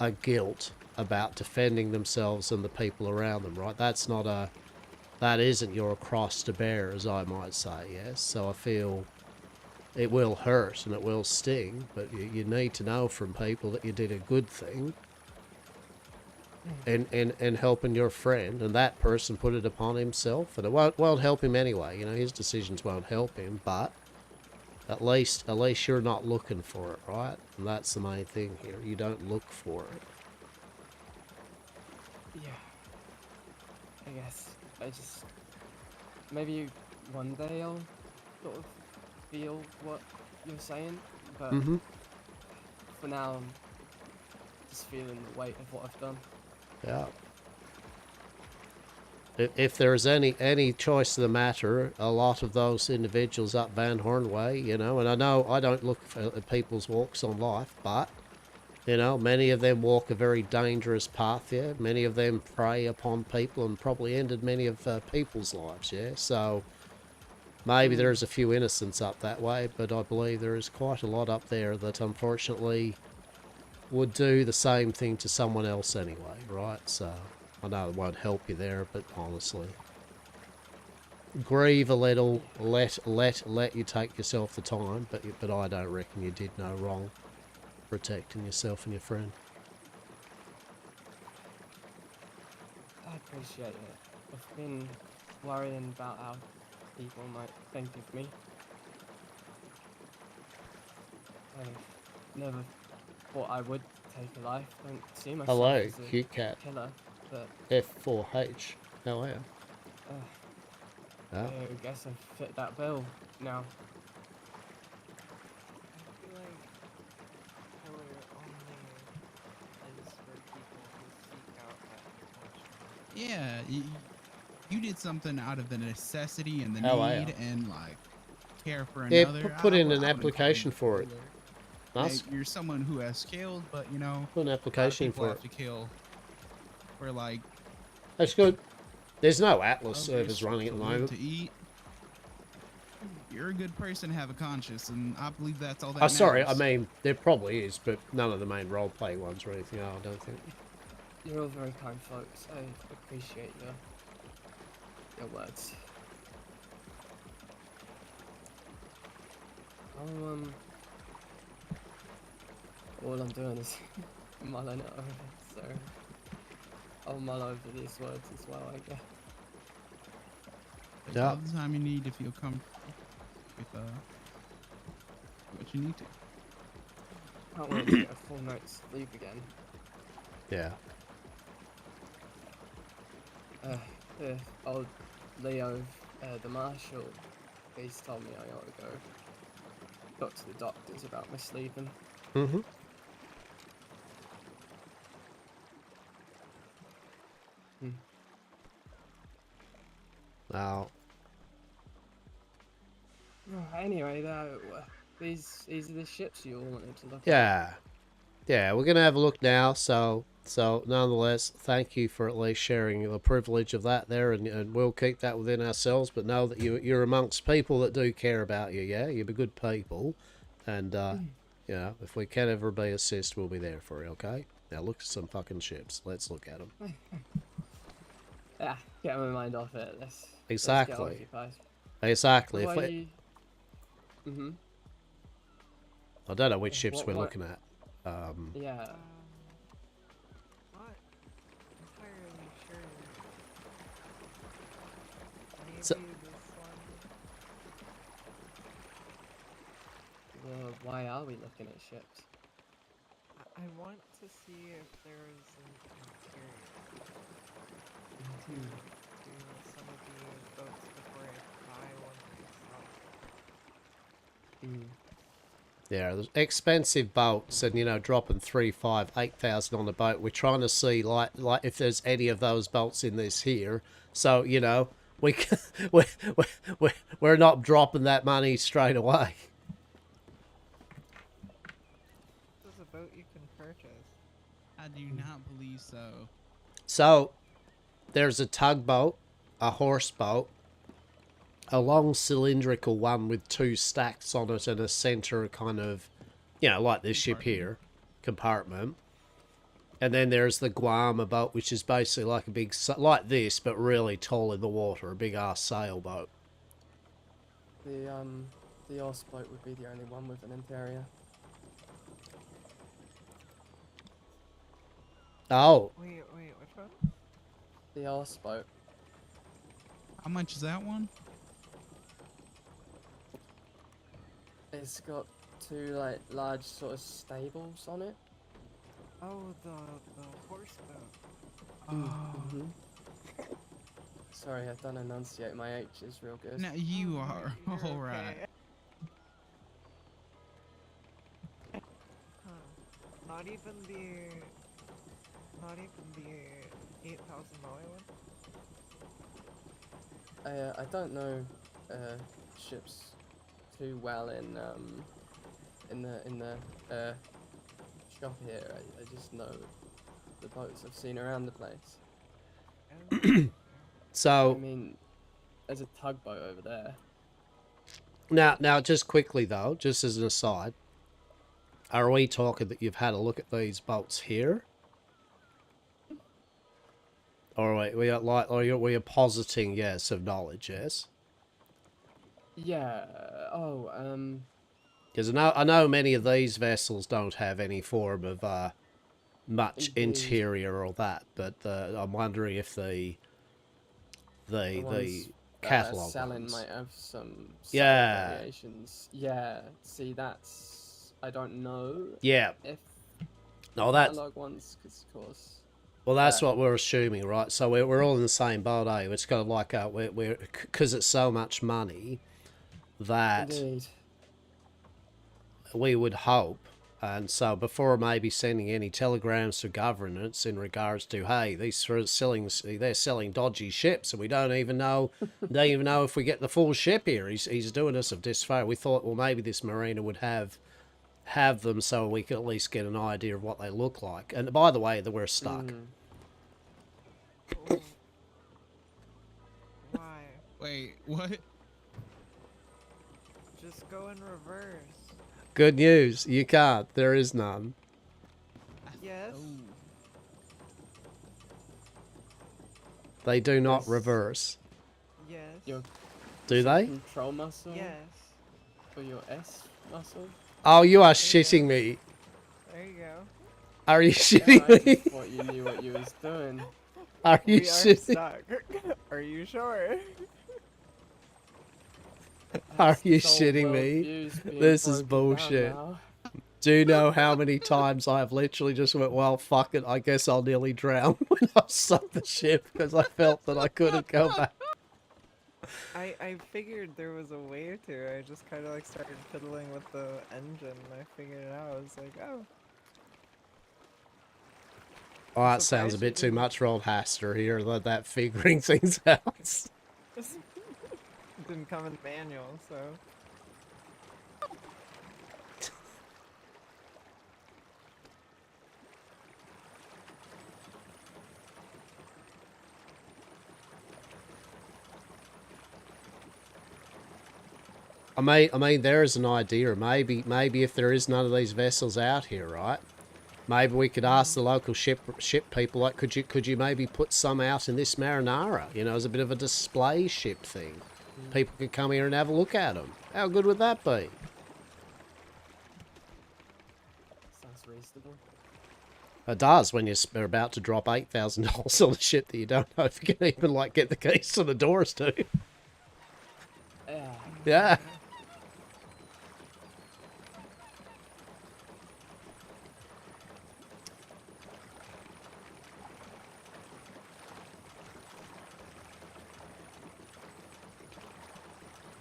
Speaker 1: a guilt about defending themselves and the people around them, right? That isn't your cross to bear, as I might say, yes? So I feel it will hurt and it will sting, but you need to know from people that you did a good thing in helping your friend, and that person put it upon himself, and it won't help him anyway. You know, his decisions won't help him, but at least you're not looking for it, right? And that's the main thing here. You don't look for it.
Speaker 9: Yeah. I guess I just maybe one day I'll sort of feel what you're saying, but for now I'm just feeling the weight of what I've done.
Speaker 1: Yeah. If there's any choice of the matter, a lot of those individuals up Van Horn Way, you know, and I know I don't look at people's walks on life, but, you know, many of them walk a very dangerous path, yeah. Many of them prey upon people and probably ended many of people's lives, yeah. So maybe there's a few innocents up that way, but I believe there is quite a lot up there that unfortunately would do the same thing to someone else anyway, right? So I know it won't help you there, but honestly, grieve a little, let you take yourself the time, but I don't reckon you did no wrong protecting yourself and your friend.
Speaker 9: I appreciate it. I've been worrying about how people might think of me. I never thought I would take a life. Don't see myself
Speaker 1: Hello,
Speaker 9: as a
Speaker 1: cute cat.
Speaker 9: killer, but
Speaker 1: F4H. How are you?
Speaker 9: I guess I fit that bill now.
Speaker 14: I feel like killer only is for people who seek out that potential.
Speaker 21: Yeah, you did something out of the necessity and the
Speaker 1: How are ya?
Speaker 21: need and like care for
Speaker 1: Yeah,
Speaker 21: another.
Speaker 1: put in
Speaker 21: I
Speaker 1: an
Speaker 21: wouldn't call you
Speaker 1: application
Speaker 21: a
Speaker 1: for it.
Speaker 21: killer.
Speaker 1: Ask.
Speaker 21: You're someone who has killed, but you know,
Speaker 1: Put an
Speaker 21: a lot of
Speaker 1: application
Speaker 21: people
Speaker 1: for
Speaker 21: have
Speaker 1: it.
Speaker 21: to kill for like
Speaker 1: That's good. There's no Atlas
Speaker 21: others
Speaker 1: servers running at
Speaker 21: to
Speaker 1: the
Speaker 21: live,
Speaker 1: moment.
Speaker 21: to eat. You're a good person to have a conscience, and I believe that's all that
Speaker 1: Oh,
Speaker 21: matters.
Speaker 1: sorry. I mean, there probably is, but none of the main roleplay ones or anything. I don't think.
Speaker 9: You're all very kind folks. I appreciate your words. All I'm doing is mulling it over, so I'll mull over these words as well, I guess.
Speaker 21: Take all the time you need to feel comfortable with what you need to.
Speaker 9: Can't wait to get a full night's sleep again.
Speaker 1: Yeah.
Speaker 9: The old Leo, the marshal, he's told me I ought to go talk to the doctors about my sleeping.
Speaker 1: Mm-hmm. Now.
Speaker 9: Anyway, these are the ships you all wanted to look at.
Speaker 1: Yeah, we're gonna have a look now. So nonetheless, thank you for at least sharing the privilege of that there, and we'll keep that within ourselves. But know that you're amongst people that do care about you. Yeah, you're good people, and you know, if we can ever be assist, we'll be there for you. Okay. Now look at some fucking ships. Let's look at them.
Speaker 9: Yeah, get my mind off it. Let's
Speaker 1: Exactly.
Speaker 9: get occupied.
Speaker 1: Exactly.
Speaker 9: What
Speaker 1: If
Speaker 9: are
Speaker 1: we,
Speaker 9: you...
Speaker 1: I don't know which ships
Speaker 9: What-
Speaker 1: we're
Speaker 9: what-
Speaker 1: looking at.
Speaker 9: Yeah.
Speaker 14: Not entirely sure. Maybe
Speaker 1: So-
Speaker 14: this one.
Speaker 9: Well, why are we looking at ships?
Speaker 14: I want to see if there's an interior to some of the boats before I buy one myself.
Speaker 1: Yeah, there's expensive boats, and you know, dropping 3, 5, 8,000 on a boat. We're trying to see like if there's any of those boats in this here. So you know, we're not dropping that money straight away.
Speaker 14: This is a boat you can purchase.
Speaker 21: I do not believe so.
Speaker 1: So there's a tugboat, a horse boat, a long cylindrical one with 2 stacks on it and a center kind of, you know, like this ship here, compartment. And then there's the Guam boat, which is basically like a big, like this, but really tall in the water, a big ass sailboat.
Speaker 9: The horse boat would be the only one with an interior.
Speaker 1: Oh.
Speaker 14: Wait, which one?
Speaker 9: The horse boat.
Speaker 21: How much is that one?
Speaker 9: It's got 2 like large sort of stables on it.
Speaker 14: Oh, the horse boat.
Speaker 21: Oh.
Speaker 9: Sorry, I don't enunciate. My H is real good.
Speaker 21: No, you are. All right.
Speaker 14: Not even the $8,000 one.
Speaker 9: I don't know ships too well in the shop here. I just know the boats I've seen around the place.
Speaker 1: So
Speaker 9: I mean, there's a tugboat over there.
Speaker 1: now, just quickly though, just as an aside, are we talking that you've had a look at these boats here? Or we are like, or we are positing yes of knowledge, yes?
Speaker 9: Yeah. Oh,
Speaker 1: Because I know many of these vessels don't have any form of much
Speaker 9: Indeed.
Speaker 1: interior or that, but I'm wondering if the
Speaker 9: ones
Speaker 1: catalog
Speaker 9: selling
Speaker 1: ones.
Speaker 9: might have some
Speaker 1: Yeah.
Speaker 9: variations. Yeah. See, that's I don't know.
Speaker 1: Yeah.
Speaker 9: If
Speaker 1: No, that's
Speaker 9: catalog ones, because of course.
Speaker 1: well, that's what we're assuming, right? So we're all in the same boat, eh? It's kind of like we're because it's so much money that
Speaker 9: Indeed.
Speaker 1: we would hope. And so before maybe sending any telegrams to governance in regards to, hey, they're selling dodgy ships and we don't even know if we get the full ship here. He's doing us a disfavour. We thought, well, maybe this marina would have them so we could at least get an idea of what they look like. And by the way, we're stuck.
Speaker 14: Why?
Speaker 21: Wait, what?
Speaker 14: Just go in reverse.
Speaker 1: Good news, you can't. There is none.
Speaker 14: Yes.
Speaker 1: They do not
Speaker 9: Yes.
Speaker 1: reverse.
Speaker 14: Yes.
Speaker 9: Your
Speaker 1: Do they?
Speaker 9: control muscle?
Speaker 14: Yes.
Speaker 9: Or your S muscle?
Speaker 1: Oh, you are shitting me.
Speaker 14: There you go.
Speaker 1: Are you
Speaker 9: I
Speaker 1: shitting me?
Speaker 9: just thought you knew what you was doing.
Speaker 1: Are you
Speaker 14: We are
Speaker 1: shitting?
Speaker 14: stuck. Are you sure?
Speaker 1: Are you
Speaker 9: Soul
Speaker 1: shitting
Speaker 9: world
Speaker 1: me?
Speaker 9: views being
Speaker 1: This is
Speaker 9: broken down
Speaker 1: bullshit.
Speaker 9: now.
Speaker 1: Do you know how many times I've literally just went, well, fuck it, I guess I'll nearly drown when I sunk the ship because I felt that I couldn't go back.
Speaker 14: I figured there was a way to. I just kind of like started fiddling with the engine and I figured it out. I was like, oh.
Speaker 1: Oh, that sounds a bit too much for old Hastur here, that figuring things out.
Speaker 14: Didn't come in the manual, so.
Speaker 1: I mean, there is an idea. Maybe if there is none of these vessels out here, right? Maybe we could ask the local ship people, like, could you maybe put some out in this marinara? You know, as a bit of a display ship thing. People could come here and have a look at them. How good would that be?
Speaker 9: Sounds reasonable.
Speaker 1: It does when you're about to drop $8,000 on a ship that you don't know if you can even like get the keys to the doors to.
Speaker 9: Yeah.
Speaker 1: Yeah.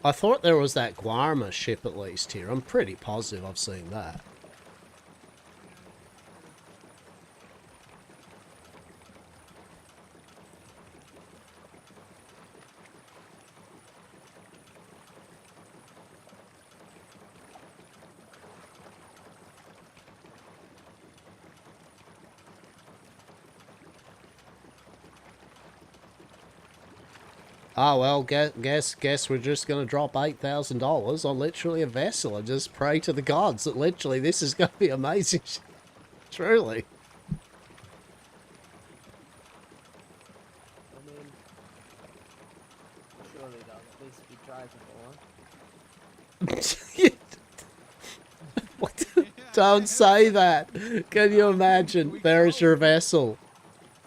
Speaker 1: I thought there was that Guarma ship at least here. I'm pretty positive I've seen that. Oh well, guess we're just gonna drop $8,000 on literally a vessel and just pray to the gods that literally this is gonna be amazing. Truly.
Speaker 9: I mean, surely they'll at least be drivable, huh?
Speaker 1: What? Don't say that. Can you imagine? There's your vessel.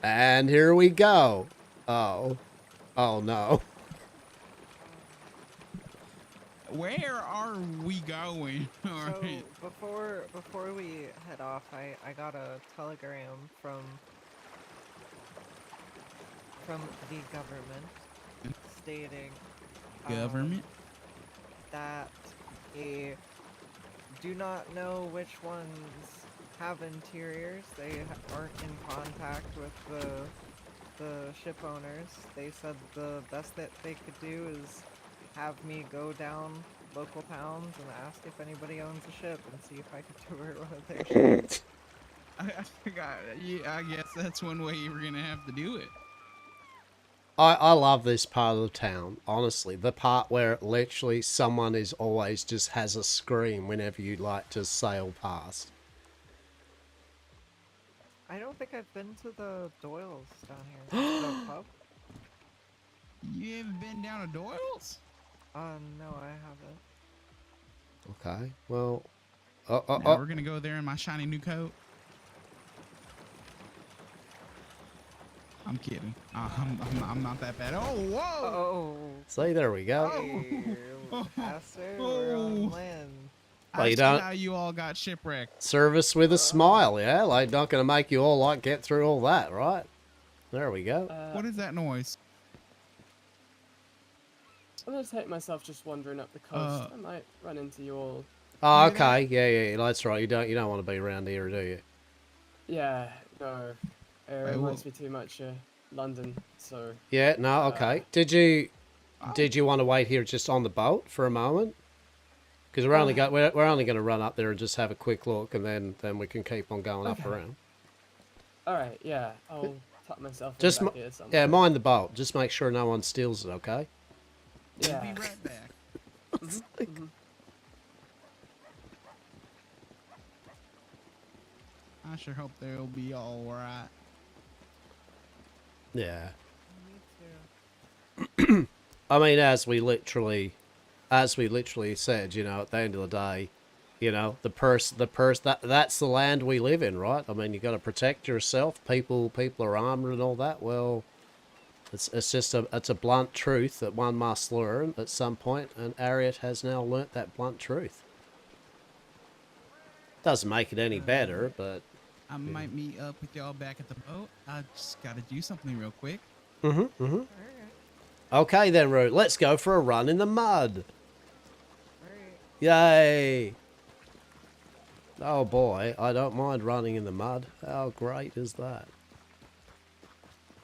Speaker 1: And here we go. Oh. Oh no.
Speaker 21: Where are we going?
Speaker 14: So
Speaker 21: Alright.
Speaker 14: before we head off, I got a telegram from the government stating
Speaker 21: Government?
Speaker 14: that they do not know which ones have interiors. They aren't in contact with the ship owners. They said the best that they could do is have me go down local towns and ask if anybody owns a ship and see if I could tour one of their ships.
Speaker 21: I guess that's one way you were gonna have to do it.
Speaker 1: I love this part of the town, honestly. The part where literally someone is always just has a scream whenever you like to sail past.
Speaker 14: I don't think I've been to the Doyle's down here. The pub?
Speaker 21: You haven't been down to Doyle's?
Speaker 14: No, I haven't.
Speaker 1: Okay, well...
Speaker 21: Now we're gonna go there in my shiny new coat. I'm I'm kidding. I'm not that bad. Oh, whoa!
Speaker 14: Oh.
Speaker 1: See, there we go.
Speaker 14: Hastur, we're on land.
Speaker 1: Well, you
Speaker 21: I see
Speaker 1: don't-
Speaker 21: how you all got shipwrecked.
Speaker 1: Service with a smile, yeah? Like, not going to make you all, like, get through all that, right? There we go.
Speaker 21: What is that noise?
Speaker 9: I'm gonna take myself just wandering up the coast. I might run into you all.
Speaker 1: Oh, okay. Yeah, that's right. You don't want to be around here, do you?
Speaker 9: Yeah, no. It reminds me too much of London, so...
Speaker 1: Yeah, no, okay. Did you want to wait here just on the boat for a moment? Because we're only going to run up there and just have a quick look, and then we can keep on going up around.
Speaker 9: Alright, yeah. I'll tuck myself in
Speaker 1: Just
Speaker 9: back here somewhere.
Speaker 1: yeah, mind the boat. Just make sure no one steals it, okay?
Speaker 9: Yeah.
Speaker 21: Be right back. I sure hope they'll be all right.
Speaker 1: Yeah.
Speaker 14: Me too.
Speaker 1: I mean, as we literally said, you know, at the end of the day, you know, that's the land we live in, right? I mean, you got to protect yourself. People are armed and all that. Well, it's just a blunt truth that one must learn at some point, and Ariat has now learnt that blunt truth. Doesn't make it any better, but
Speaker 21: I might meet up with y'all back at the boat. I just gotta do something real quick.
Speaker 1: Okay then, Root. Let's go for a run in the mud. Yay! Oh boy, I don't mind running in the mud. How great is that?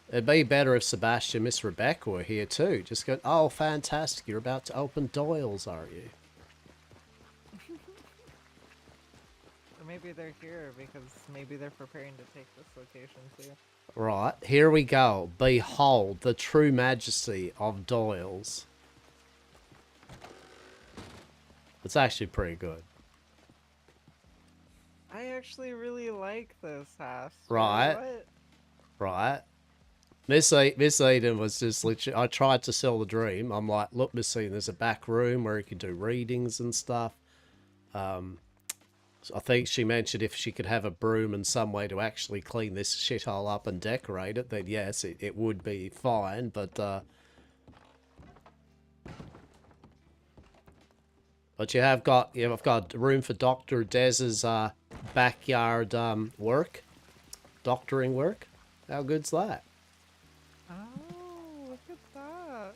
Speaker 1: It'd be better if Sebastian and Miss Rebecca were here too. Just go, oh fantastic, you're about to open Doyle's, are you?
Speaker 14: Or maybe they're here because maybe they're preparing to take this location too.
Speaker 1: Right, here we go. Behold the true majesty of Doyle's. It's actually pretty good.
Speaker 14: I actually really like this house.
Speaker 1: Right.
Speaker 14: What?
Speaker 1: Right. Miss Eden was just literally, I tried to sell the dream. I'm like, look, Miss Eden, there's a back room where you can do readings and stuff. So I think she mentioned if she could have a broom and some way to actually clean this shithole up and decorate it, then yes, it would be fine, but you've got room for Dr. Dez's backyard work, doctoring work. How good's that?
Speaker 14: Oh, look at that.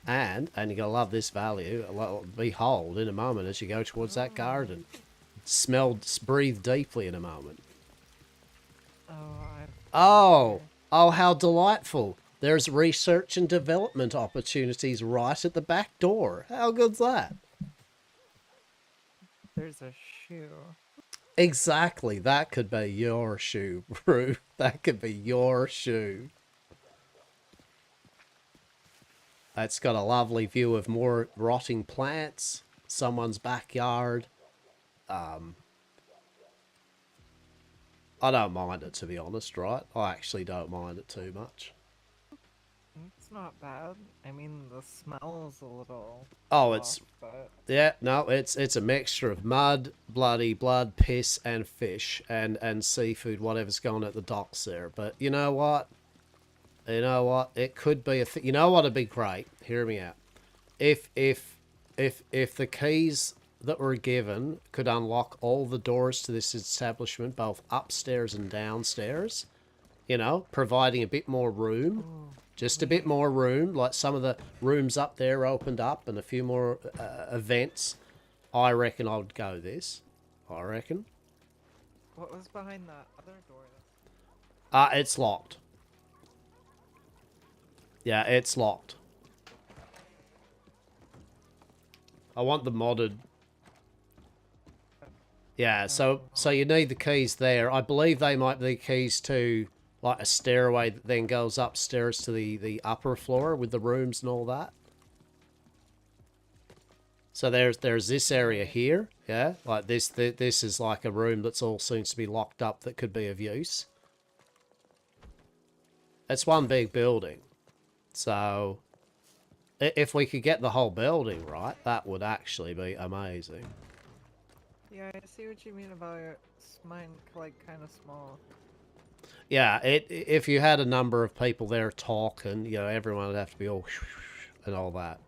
Speaker 1: And you're gonna love this value. Behold, in a moment as you go towards that garden. Breathe deeply in a moment. Oh, how delightful. There's research and development opportunities right at the back door. How good's that?
Speaker 14: There's a shoe.
Speaker 1: Exactly. That could be your shoe, Rue. That could be your shoe. It's got a lovely view of more rotting plants, someone's backyard. I don't mind it, to be honest, right? I actually don't mind it too much.
Speaker 14: It's not bad. I mean, the smell is a little
Speaker 1: Oh,
Speaker 14: off, but...
Speaker 1: yeah, no, it's a mixture of mud, bloody blood, piss, and fish, and seafood, whatever's going at the docks there. But you know what? It could be you know what'd be great? Hear me out. If the keys that were given could unlock all the doors to this establishment, both upstairs and downstairs, you know, providing a bit more room, just a bit more room, like some of the rooms up there opened up and a few more events, I reckon I would go this. I reckon.
Speaker 14: What was behind that other door?
Speaker 1: It's locked. Yeah, it's locked. I want the modded. Yeah, so you need the keys there. I believe they might be keys to like a stairway that then goes upstairs to the upper floor with the rooms and all that. So there's this area here, yeah, like this is like a room that's all seems to be locked up that could be of use. It's one big building. So, if we could get the whole building right, that would actually be amazing.
Speaker 14: Yeah, I see what you mean about it. Mine, like, kind of small.
Speaker 1: Yeah, if you had a number of people there talking, you know, everyone would have to be all and all that.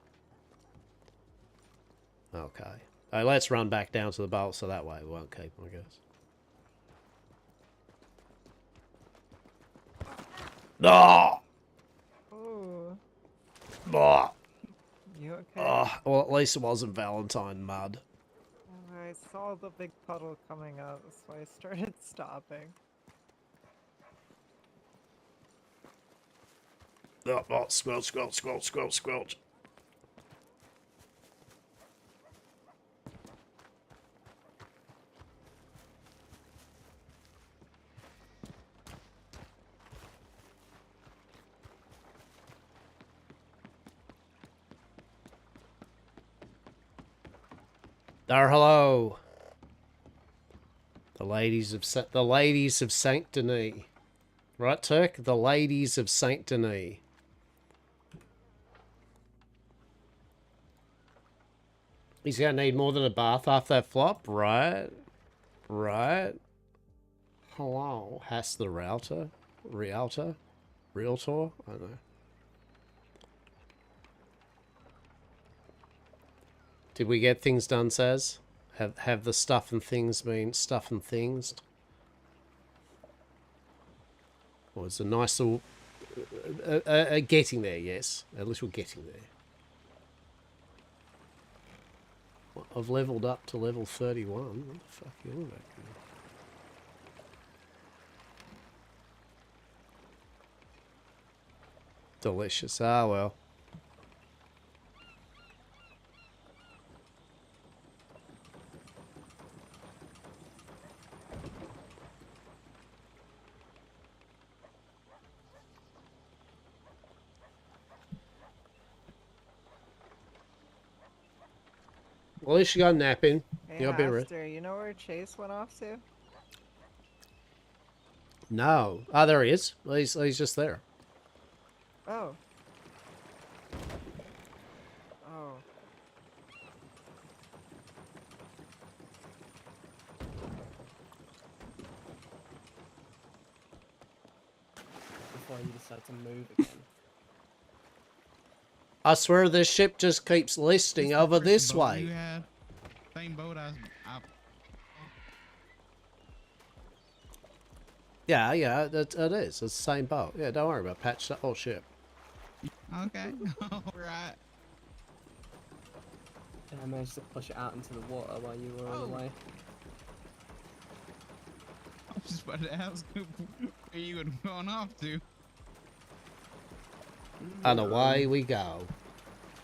Speaker 1: Okay. All right, let's run back down to the boat so that way we won't keep them, I guess. No!
Speaker 14: Ooh.
Speaker 1: Oh.
Speaker 14: You okay?
Speaker 1: Oh, well, at least it wasn't Valentine mud.
Speaker 14: I saw the big puddle coming up, so I started stopping.
Speaker 1: Oh, squelch, squelch, squelch, squelch, squelch. Hello. The ladies of Saint Denis. Right, Turk? The ladies of Saint Denis. He's gonna need more than a bath after that flop, right? Right. Hello. Has the Realtor? Realtor? I don't know. Did we get things done, Saz? Have the stuff and things been stuff and things? Well, it's a nice little... getting there, yes. At least we're getting there. Well, I've leveled up to level 31. What the fuck are you on about? Delicious. Ah, well. Well, at least you got napping.
Speaker 14: Hey,
Speaker 1: You'll be right.
Speaker 14: Hastur, you know where Chase went off to?
Speaker 1: No. Ah, there he is. Well, he's just there.
Speaker 14: Oh. Oh.
Speaker 9: Before you decide to move again.
Speaker 1: I swear this ship just keeps listing over this
Speaker 21: You
Speaker 1: way.
Speaker 21: had same boat I
Speaker 1: Yeah, it is. It's the same boat. Yeah, don't worry about it. Patch the whole ship.
Speaker 21: Okay. Alright.
Speaker 9: And I managed to push it out into the water while you were away.
Speaker 21: I was just about to ask where you had gone off to.
Speaker 1: And away we go.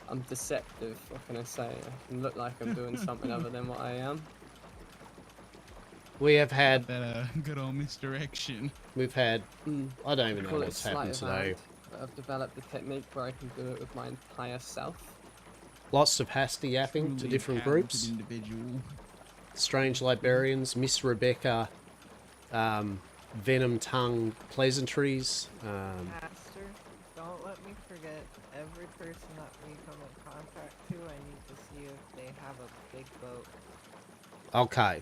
Speaker 9: I'm deceptive, what can I say? I can look like I'm doing something other than what I am.
Speaker 1: We have had
Speaker 21: that good old misdirection.
Speaker 1: We've had I don't even know
Speaker 9: Call it
Speaker 1: what's
Speaker 9: sleight
Speaker 1: happened
Speaker 9: of
Speaker 1: today.
Speaker 9: hand, but I've developed a technique where I can do it with my entire self.
Speaker 1: Lots of hasty yapping to
Speaker 21: Truly
Speaker 1: different
Speaker 21: talented
Speaker 1: groups.
Speaker 21: Individual.
Speaker 1: Strange Librarians, Miss Rebecca, Venom Tongue Pleasantries.
Speaker 14: Hastur, don't let me forget, every person that we come in contact to, I need to see if they have a big boat.
Speaker 1: Okay.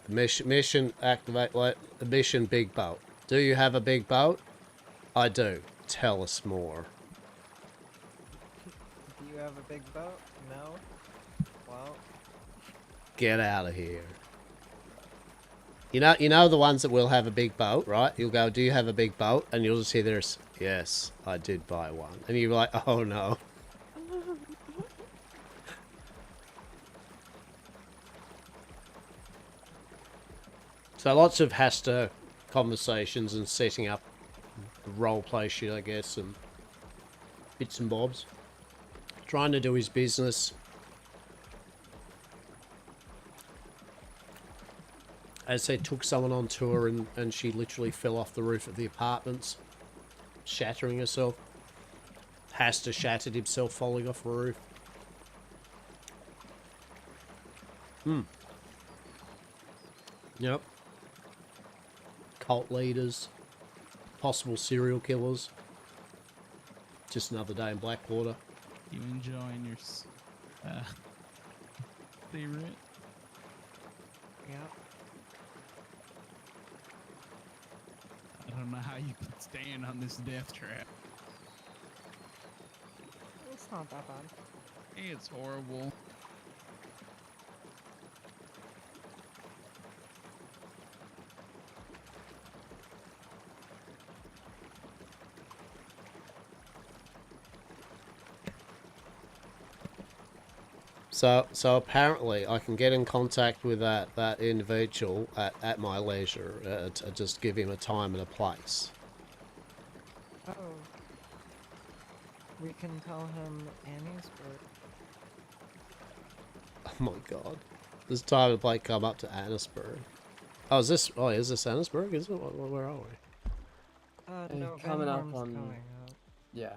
Speaker 1: Mission activate. The mission big boat. Do you have a big boat? I do. Tell us more.
Speaker 14: Do you have a big boat? No? Well...
Speaker 1: Get out of here. You know the ones that will have a big boat, right? You'll go, do you have a big boat? And you'll just hear there's, yes, I did buy one. And you're like, oh no. So lots of Hastur conversations and setting up roleplay shit, I guess, and bits and bobs. Trying to do his business. As they took someone on tour and she literally fell off the roof of the apartments, shattering herself. Hastur shattered himself falling off a roof. Yep. Cult leaders, possible serial killers. Just another day in Blackwater.
Speaker 21: You enjoying your favorite?
Speaker 14: Yep.
Speaker 21: I don't don't know how you can stand on this death trap.
Speaker 14: It's not that bad.
Speaker 21: It's horrible.
Speaker 1: So apparently I can get in contact with that individual at my leisure. To just give him a time and a place.
Speaker 14: Oh. We can tell him Anniesburg.
Speaker 1: Oh my god. This time and place come up to Annisburg. Oh, is this Annisburg? Is it? Where are we?
Speaker 14: No,
Speaker 9: coming up
Speaker 14: Van Horn's
Speaker 9: on.
Speaker 14: coming up.
Speaker 9: Yeah.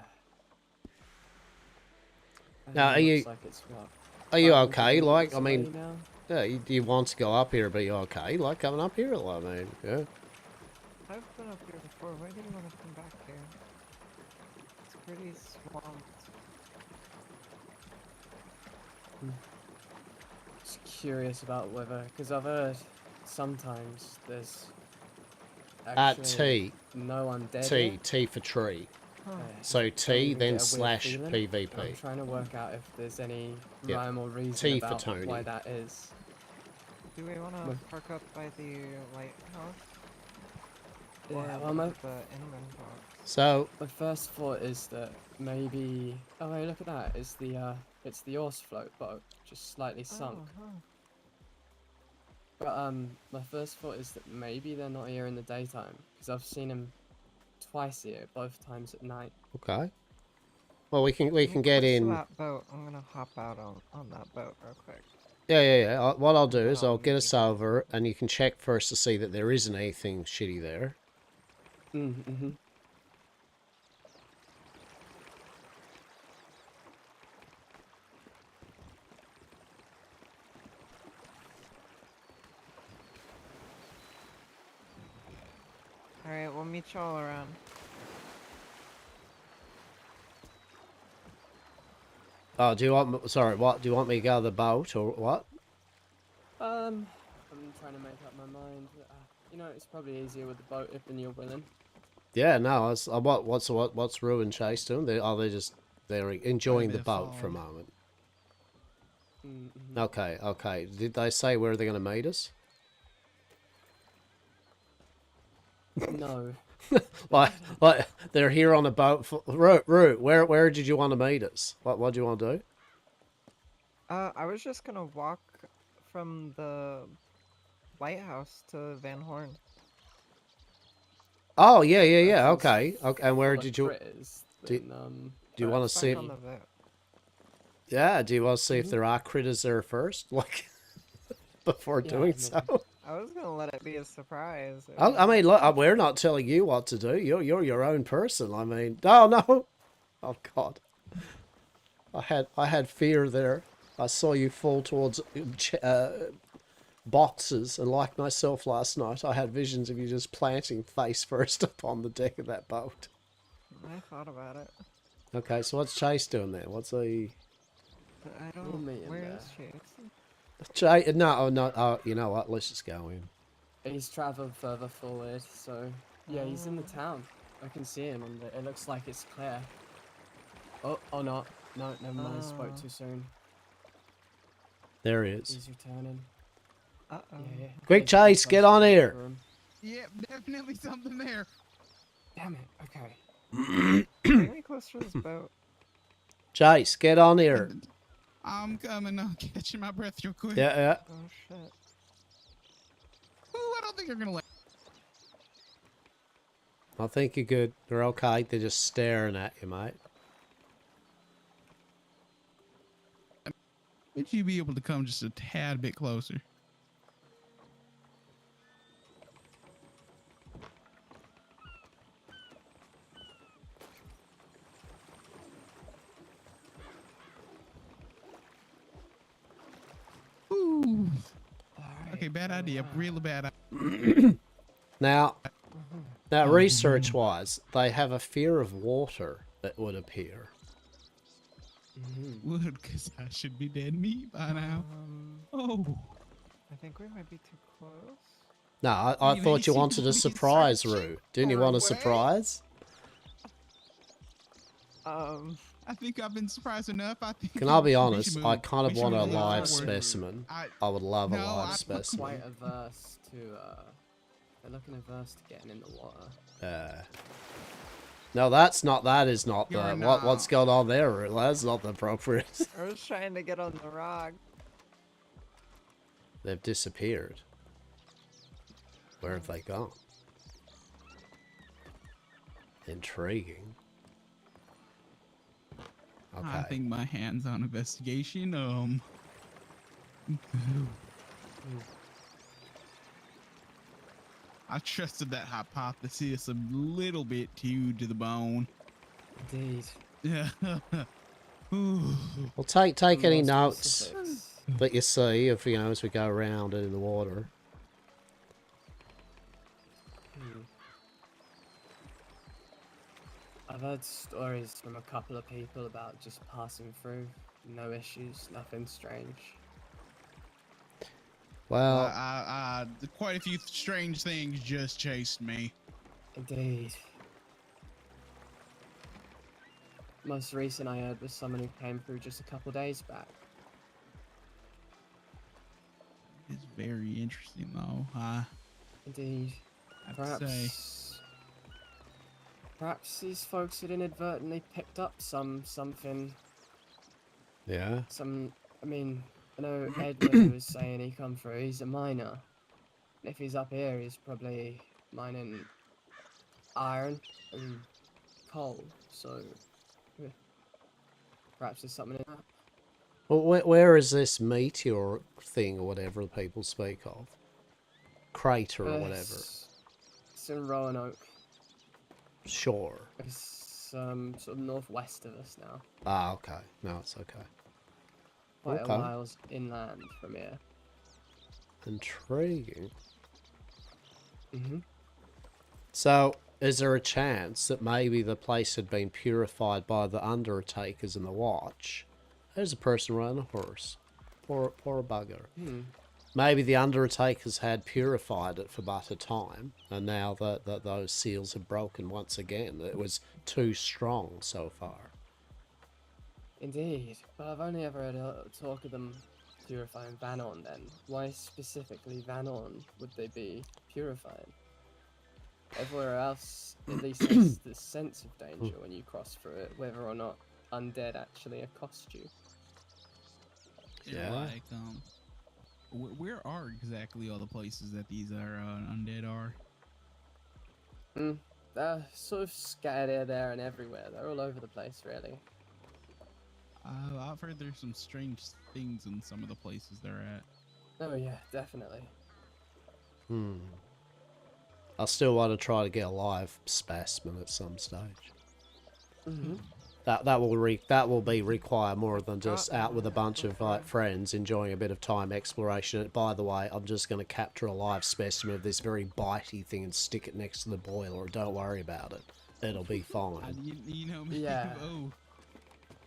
Speaker 1: Now, are you?
Speaker 9: Looks like it's what,
Speaker 1: Are you
Speaker 9: 500
Speaker 1: okay? Like,
Speaker 9: meters
Speaker 1: I mean,
Speaker 9: away now?
Speaker 1: yeah, you want to go up here, but you okay? Like coming up here? I mean, yeah.
Speaker 14: I've been up here before. Why do you want to come back here? It's pretty swamped.
Speaker 9: Just curious about whether, because I've heard sometimes there's actually no undead here.
Speaker 1: T for tree.
Speaker 14: Huh.
Speaker 1: So T
Speaker 9: even
Speaker 1: then
Speaker 9: get a weird
Speaker 1: slash
Speaker 9: feeling.
Speaker 1: PvP.
Speaker 9: I'm trying to work out if there's any
Speaker 1: Yeah.
Speaker 9: rhyme or reason
Speaker 1: T for
Speaker 9: about
Speaker 1: Tony.
Speaker 9: why that is.
Speaker 14: Do we want to
Speaker 9: With-
Speaker 14: park up by the lighthouse?
Speaker 9: Yeah,
Speaker 14: Or
Speaker 9: well,
Speaker 14: look at the inland box?
Speaker 1: So
Speaker 9: my first thought is that maybe. Oh, hey, look at that! It's the Orse float boat, just slightly sunk.
Speaker 14: Oh, huh.
Speaker 9: But my first thought is that maybe they're not here in the daytime because I've seen them twice here, both times at night.
Speaker 1: Okay. Well, we can
Speaker 14: Let me
Speaker 1: get
Speaker 14: close to
Speaker 1: in.
Speaker 14: that boat. I'm gonna hop out on that boat real quick.
Speaker 1: Yeah. What I'll do is I'll get us over, and you can check first to see that there isn't anything shitty there.
Speaker 9: Mm-hmm.
Speaker 14: Alright, we'll meet y'all around.
Speaker 1: Oh, do you want? Sorry, what? Do you want me to go to the boat or what?
Speaker 9: I'm trying to make up my mind. You know, it's probably easier with the boat if you're willing.
Speaker 1: Yeah, no. What's Rue and Chase doing? They're enjoying the
Speaker 21: they're
Speaker 1: boat for a
Speaker 21: fine.
Speaker 1: moment.
Speaker 9: Mm-hmm.
Speaker 1: Okay. Did they say where they're going to meet us?
Speaker 9: No.
Speaker 1: like they're here on a boat. Rue, where did you want to meet us? What do you want to do?
Speaker 14: I was just gonna walk from the lighthouse to Van Horn.
Speaker 1: Oh yeah. Okay. And where did you? Do you want to see?
Speaker 14: On the boat.
Speaker 1: Yeah. Do you want to see if there are critters there first, like before doing so?
Speaker 14: I was gonna let it be a surprise.
Speaker 1: I mean, look, we're not telling you what to do. You're your own person. I mean, no. Oh God, I had fear there. I saw you fall towards boxes, and like myself last night, I had visions of you just planting face first upon the deck of that boat.
Speaker 14: I thought about it.
Speaker 1: Okay, so what's Chase doing there? What's he?
Speaker 14: I don't. Where is Chase?
Speaker 1: Chase? No. You know what? Let's just go in.
Speaker 9: He's travelled further forward, so yeah, he's in the town. I can see him, and it looks like it's clear. Oh, not. No, never mind. I spoke too soon.
Speaker 1: There he is.
Speaker 9: He's returning.
Speaker 14: Uh-oh.
Speaker 9: Yeah.
Speaker 1: Quick, Chase, get on here.
Speaker 21: Yep, definitely something there.
Speaker 9: Damn it. Okay.
Speaker 14: Bring me closer to this boat.
Speaker 1: Chase, get on here.
Speaker 21: I'm coming. I'm catching my breath real quick.
Speaker 1: Yeah.
Speaker 14: Oh shit.
Speaker 21: Ooh, I don't think you're gonna let.
Speaker 1: I think you're good. They're okay. They're just staring at you, mate.
Speaker 21: Would you be able to come just a tad bit closer? Ooh. Okay, bad idea. Really bad idea.
Speaker 1: Now, research-wise, they have a fear of water, it would appear.
Speaker 21: Would, because I should be dead meat by now. Oh.
Speaker 14: I think we might be too close.
Speaker 1: No, I thought you wanted a surprise, Rue. Didn't you want a surprise?
Speaker 21: I think I've been surprised enough. I think.
Speaker 1: Can I be
Speaker 21: we
Speaker 1: honest?
Speaker 21: should
Speaker 1: I
Speaker 21: move-
Speaker 1: kind of
Speaker 21: we should
Speaker 1: want a
Speaker 21: move
Speaker 1: live
Speaker 21: forward.
Speaker 1: specimen. I would love a
Speaker 21: No,
Speaker 1: live
Speaker 21: I-
Speaker 1: specimen.
Speaker 9: Quite averse to, they're looking averse to getting in the water.
Speaker 1: No, that's not. That is not the.
Speaker 14: You're
Speaker 1: What's going on there, Rue? That's not the appropriate.
Speaker 14: I was trying to get on the rock.
Speaker 1: They've disappeared. Where have they gone? Intriguing. Okay.
Speaker 21: I think my hands-on investigation. I trusted that hypothesis a little bit too to the bone.
Speaker 9: Indeed.
Speaker 21: Yeah.
Speaker 1: Well, take any
Speaker 9: More
Speaker 1: notes
Speaker 9: specifics.
Speaker 1: that you see if as we go around in the water.
Speaker 9: I've heard stories from a couple of people about just passing through, no issues, nothing strange.
Speaker 1: Well,
Speaker 21: quite a few strange things just chased me.
Speaker 9: Indeed. Most recent I heard was someone who came through just a couple days back.
Speaker 21: It's very interesting, though.
Speaker 9: Indeed.
Speaker 21: I'd say.
Speaker 9: Perhaps these folks had inadvertently picked up something.
Speaker 1: Yeah.
Speaker 9: I know Edward was saying he come through, he's a miner. And if he's up here, he's probably mining iron and coal, so yeah. Perhaps there's something in that.
Speaker 1: Well, where is this meteor thing or whatever people speak of? Crater or whatever.
Speaker 9: It's in Roanoke.
Speaker 1: Sure.
Speaker 9: It's sort of northwest of us now.
Speaker 1: Ah, okay. No, it's okay.
Speaker 9: Quite
Speaker 1: Okay.
Speaker 9: a miles inland from here.
Speaker 1: Intriguing.
Speaker 9: Mm-hmm.
Speaker 1: So, is there a chance that maybe the place had been purified by the Undertakers in the Watch? There's a person riding a horse. Poor bugger. Maybe the Undertakers had purified it for but a time, and now that those seals have broken once again, it was too strong so far.
Speaker 9: Indeed, but I've only ever heard talk of them purifying Vanon then. Why specifically Vanon would they be purifying? Everywhere else, at least there's the sense of danger when you cross through it, whether or not undead actually accost you.
Speaker 21: Yeah. Like, where are exactly all the places that these are undead are?
Speaker 9: They're sort of scattered here, there, and everywhere. They're all over the place, really.
Speaker 21: I've heard there's some strange things in some of the places they're at.
Speaker 9: Oh yeah, definitely.
Speaker 1: I still want to try to get a live specimen at some stage.
Speaker 9: Mm-hmm.
Speaker 1: That will require more than just out with a bunch of friends enjoying a bit of time exploration. And by the way, I'm just going to capture a live specimen of this very bitey thing and stick it next to the boiler. Don't worry about it. It'll be fine.
Speaker 21: You know me.
Speaker 9: Yeah.
Speaker 21: Oh.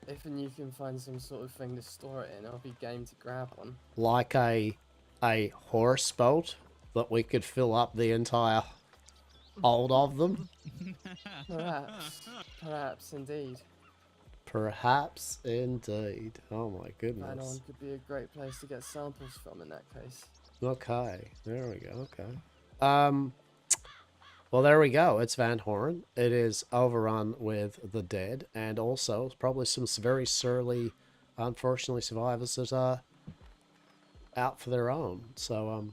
Speaker 9: If you can find some sort of thing to store it in, I'll be game to grab one.
Speaker 1: Like a horse boat that we could fill up the entire hold of them.
Speaker 9: Perhaps indeed.
Speaker 1: Perhaps indeed. Oh my goodness.
Speaker 9: Vanon could be a great place to get samples from in that case.
Speaker 1: Okay, there we go. Okay. Well, there we go. It's Van Horn. It is overrun with the dead, and also probably some very surly, unfortunately, survivors that are out for their own. So,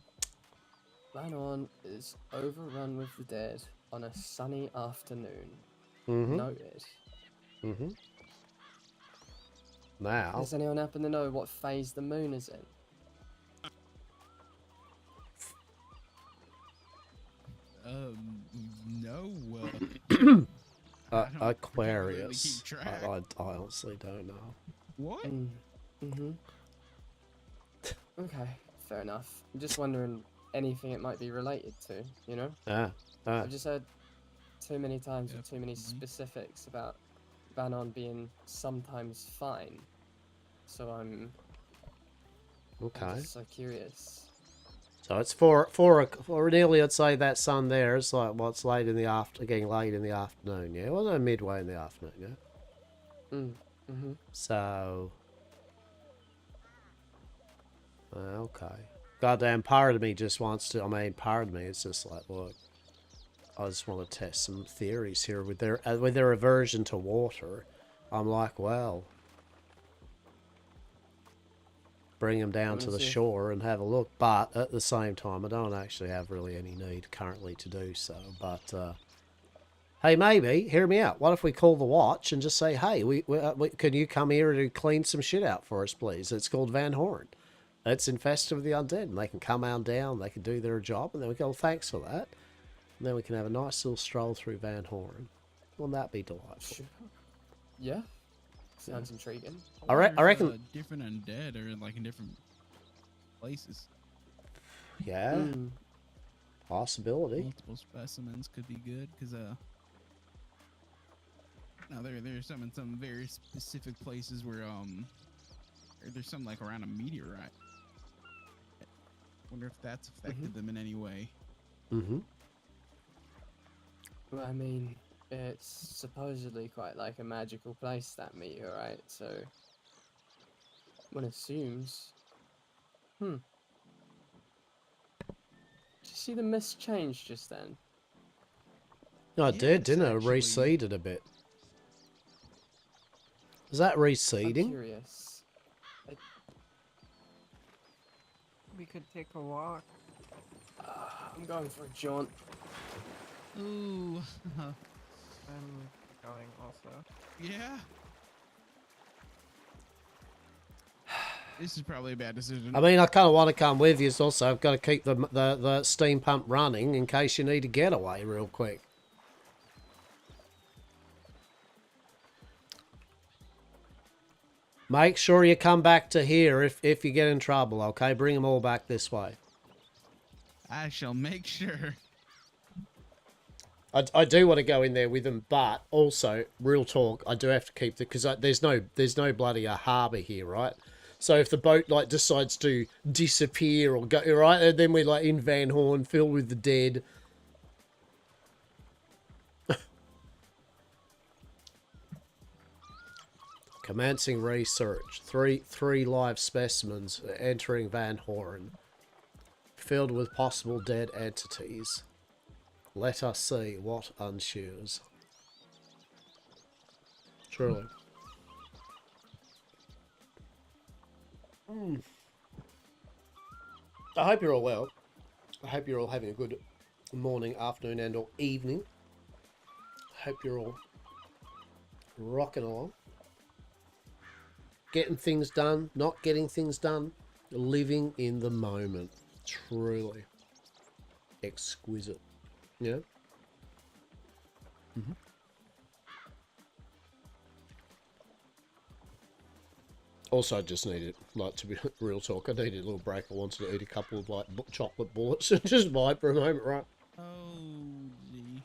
Speaker 9: Vanon is overrun with the dead on a sunny afternoon.
Speaker 1: Mhm.
Speaker 9: Noted.
Speaker 1: Now,
Speaker 9: Does anyone happen to know what phase the moon is in?
Speaker 21: No.
Speaker 1: Aquarius. I honestly don't know.
Speaker 21: What?
Speaker 9: Okay, fair enough. I'm just wondering anything it might be related to, you know? I've just heard too many times with too many specifics about Vanon being sometimes fine. So I'm just so curious.
Speaker 1: So it's for nearly, I'd say that sun there. It's like, well, it's late in the getting late in the afternoon, yeah? Well, no, midway in the afternoon, yeah?
Speaker 9: Mm-hmm.
Speaker 1: So... okay. Goddamn, part of me just wants to, part of me is just like, look, I just want to test some theories here with their aversion to water. I'm like, well, bring them down to the shore and have a look. But at the same time, I don't actually have really any need currently to do so. But hey, maybe hear me out. What if we call the watch and just say, hey, can you come here to clean some shit out for us, please? It's called Van Horn. It's infested with the undead, and they can come on down. They can do their job, and then we go, thanks for that. And then we can have a nice little stroll through Van Horn. Wouldn't that be delightful?
Speaker 9: Yeah. Sounds intriguing.
Speaker 1: I reckon
Speaker 21: different undead are like in different places.
Speaker 1: Yeah. Possibility.
Speaker 21: Multiple specimens could be good because now there's some in some very specific places where there's some like around a meteorite. Wonder if that's affected them in any way.
Speaker 1: Mm-hmm.
Speaker 9: Well, I mean, it's supposedly quite like a magical place, that meteorite, so one assumes. Did you see the mist change just then?
Speaker 1: No, it did, didn't it? It receded a bit. Is that receding?
Speaker 9: I'm curious.
Speaker 14: We could take a walk.
Speaker 9: I'm going for a jaunt.
Speaker 21: Ooh.
Speaker 14: I'm going also.
Speaker 21: Yeah. This is probably a bad decision.
Speaker 1: I mean, I kind of want to come with you. Also, I've got to keep the steam pump running in case you need to get away real quick. Make sure you come back to here if you get in trouble, okay? Bring them all back this way.
Speaker 21: I shall make sure.
Speaker 1: I do want to go in there with them, but also, real talk, I do have to keep because there's no bloody harbour here, right? So if the boat like decides to disappear or go right, and then we're like in Van Horn, filled with the dead. Commencing research. Three live specimens entering Van Horn, filled with possible dead entities. Let us see what ensues. Truly. I hope you're all well. I hope you're all having a good morning, afternoon, and or evening. I hope you're all rocking along. Getting things done, not getting things done. Living in the moment. Truly. Exquisite. Yeah. Mm-hmm. Also, I just needed, like, to be real talk, I needed a little break. I wanted to eat a couple of, like, chocolate bullets and just vibe for a moment, right?
Speaker 21: Oh, gee.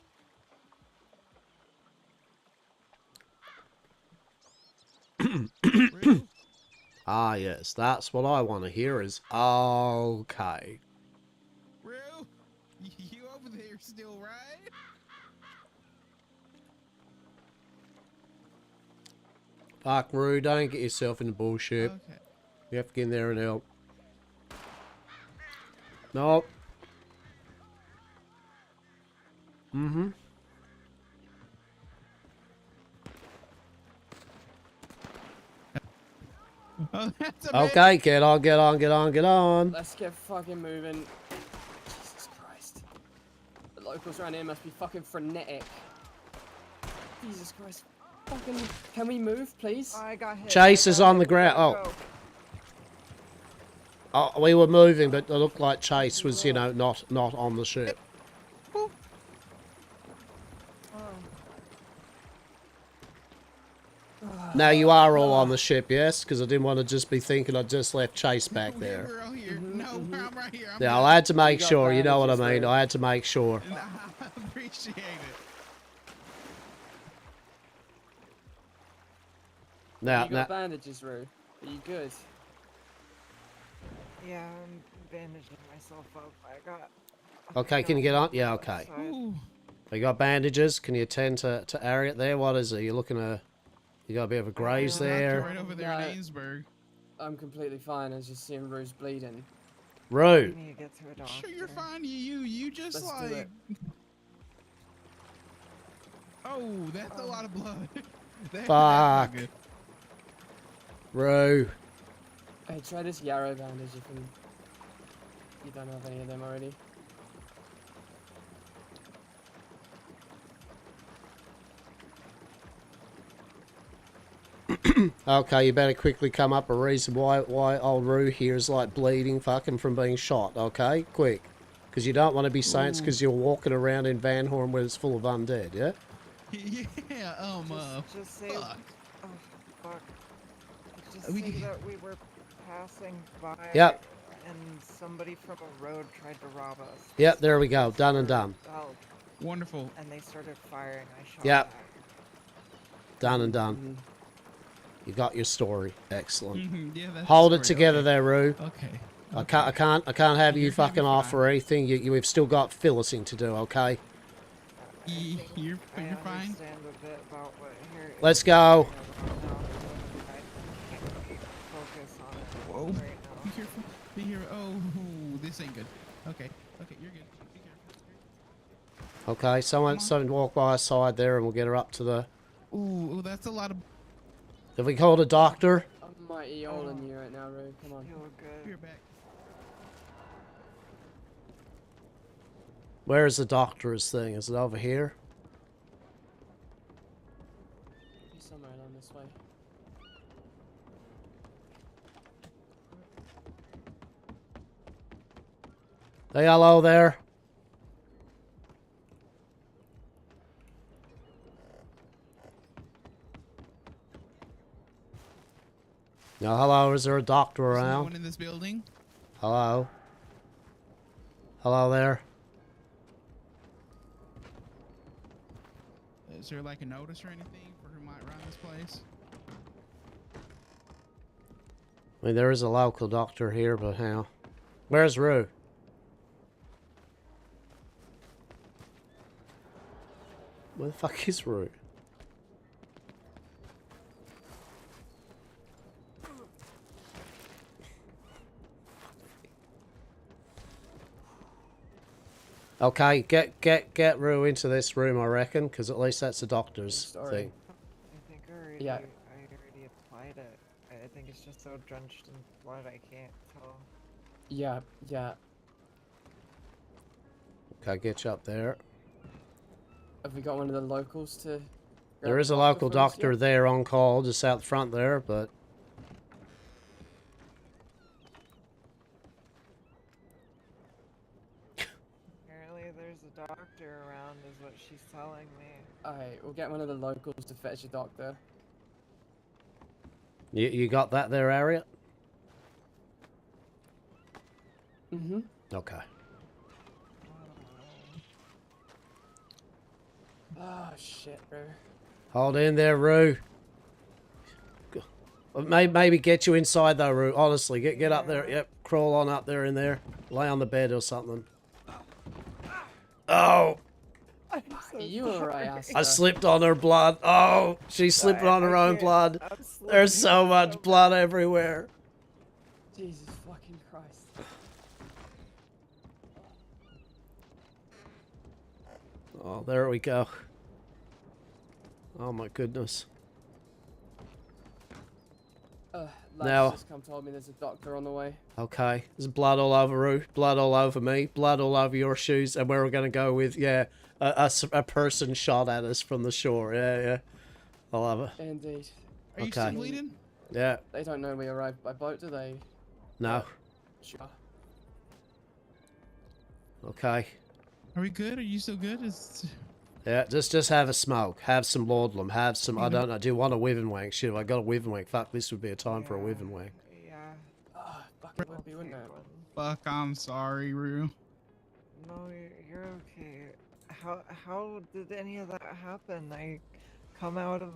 Speaker 1: Ah, yes, that's what I want to hear is, okay.
Speaker 21: Rue, you over there still, right?
Speaker 1: Fuck, Rue, don't get yourself into bullshit.
Speaker 21: Okay.
Speaker 1: You have to get in there and help. Nope. Mm-hmm.
Speaker 21: Oh, that's a
Speaker 1: Okay, get on, get on, get on, get on.
Speaker 9: Let's get fucking moving. Jesus Christ. The locals around here must be fucking frenetic. Jesus Christ. Fucking, can we move, please?
Speaker 14: I got hit.
Speaker 1: Chase is on the ground. Oh. Oh, we were moving, but it looked like Chase was, you know, not on the ship. Now you are all on the ship, yes? Because I didn't want to just be thinking I just left Chase back there.
Speaker 21: We're all here. No, I'm right here.
Speaker 1: Yeah, I had to make sure. You know what I mean? I had to make sure.
Speaker 21: I appreciate it.
Speaker 9: You got bandages, Rue. Are you good?
Speaker 14: Yeah, I'm bandaging myself up. I got.
Speaker 1: Okay, can you get on? Yeah, okay. You got bandages? Can you attend to Harriet there? What is it? You looking to... You got a bit of a graze there?
Speaker 21: Right over there in Ainsburg.
Speaker 9: I'm completely fine. I was just seeing Rose bleeding.
Speaker 1: Rue.
Speaker 14: I need to get to a doctor.
Speaker 21: Sure, you're fine. You just
Speaker 9: Let's do
Speaker 21: like.
Speaker 9: it.
Speaker 21: Oh, that's a lot of blood. That's
Speaker 1: Fuck.
Speaker 21: not good.
Speaker 1: Rue.
Speaker 9: Hey, try this Yarrow bandage if you don't have any of them already.
Speaker 1: Okay, you better quickly come up a reason why old Rue here is like bleeding fucking from being shot, okay? Quick. Because you don't want to be saying it's because you're walking around in Van Horn where it's full of undead, yeah?
Speaker 21: Yeah,
Speaker 14: Just say.
Speaker 21: fuck.
Speaker 14: Oh, fuck. Just
Speaker 21: We-
Speaker 14: say that we were passing by.
Speaker 1: Yep.
Speaker 14: And somebody from a road tried to rob us.
Speaker 1: Yep, there we go. Done and done.
Speaker 14: Help.
Speaker 21: Wonderful.
Speaker 14: And they started firing. I shot
Speaker 1: Yep.
Speaker 14: back.
Speaker 1: Done and done. You got your story. Excellent.
Speaker 21: Yeah, that's
Speaker 1: Hold
Speaker 21: the
Speaker 1: it
Speaker 21: story.
Speaker 1: together
Speaker 21: Okay.
Speaker 1: there, Rue.
Speaker 21: Okay.
Speaker 1: I can't have you
Speaker 21: You're gonna be
Speaker 1: fucking off
Speaker 21: fine.
Speaker 1: or anything. We've still got Phyllising to do, okay?
Speaker 21: You're
Speaker 14: I
Speaker 21: fine.
Speaker 14: understand a bit about what here.
Speaker 1: Let's go.
Speaker 14: Focus on it
Speaker 21: Whoa.
Speaker 14: right now.
Speaker 21: Be careful. Be here. Oh, this ain't good. Okay. Okay, you're good. Be careful.
Speaker 1: Okay, someone walk by our side there and we'll get her up to the...
Speaker 21: Ooh, that's a lot of.
Speaker 1: Have we called a doctor?
Speaker 9: I'm mighty old on you right now, Rue. Come on.
Speaker 14: You look good.
Speaker 21: You're back.
Speaker 1: Where is the doctor's thing? Is it over here?
Speaker 9: Be somewhere along this way.
Speaker 1: Hey, hello there. No, hello, is there a doctor
Speaker 21: There's no
Speaker 1: around?
Speaker 21: one in this building.
Speaker 1: Hello? Hello there?
Speaker 21: Is there like a notice or anything for who might run this place?
Speaker 1: I mean, there is a local doctor here, but how? Where's Rue? Where the fuck is Rue? Okay, get Rue into this room, I reckon, because at least that's the doctor's thing.
Speaker 14: I think I already,
Speaker 9: Yeah.
Speaker 14: I already applied it. I think it's just so drenched in blood I can't tell.
Speaker 9: Yeah, yeah.
Speaker 1: Okay, get you up there.
Speaker 9: Have we got one of the locals to...
Speaker 1: There is a local doctor there on call, just out front there, but...
Speaker 14: Apparently there's a doctor around is what she's telling me.
Speaker 9: Alright, we'll get one of the locals to fetch a doctor.
Speaker 1: You got that there, Harriet?
Speaker 9: Mm-hmm.
Speaker 1: Okay.
Speaker 9: Oh, shit, bro.
Speaker 1: Hold in there, Rue. Maybe get you inside though, Rue. Honestly, get up there. Yep, crawl on up there in there. Lay on the bed or something. Oh!
Speaker 9: Are you alright, Hastur?
Speaker 1: I slipped on her blood. Oh, she slipped on her own blood. There's so much blood everywhere.
Speaker 9: Jesus fucking Christ.
Speaker 1: Oh, there we go. Oh my goodness.
Speaker 9: Lads just come told me there's a doctor on the way.
Speaker 1: Okay, there's blood all over Rue, blood all over me, blood all over your shoes, and where we're gonna go with, yeah, a person shot at us from the shore. Yeah. I love it.
Speaker 9: Indeed.
Speaker 21: Are you still bleeding?
Speaker 1: Yeah.
Speaker 9: They don't know we arrived by boat, do they?
Speaker 1: No.
Speaker 9: Sure.
Speaker 1: Okay.
Speaker 21: Are we good? Are you still good?
Speaker 1: Yeah, just have a smoke. Have some Lordlum. Have some, I don't know, do you want a Wivenwank? Shit, if I got a Wivenwank, fuck, this would be a time for a Wivenwank.
Speaker 14: Yeah.
Speaker 9: Oh, fuck, it would be, wouldn't it?
Speaker 21: Fuck, I'm sorry, Rue.
Speaker 14: No, you're okay. How did any of that happen? I come out of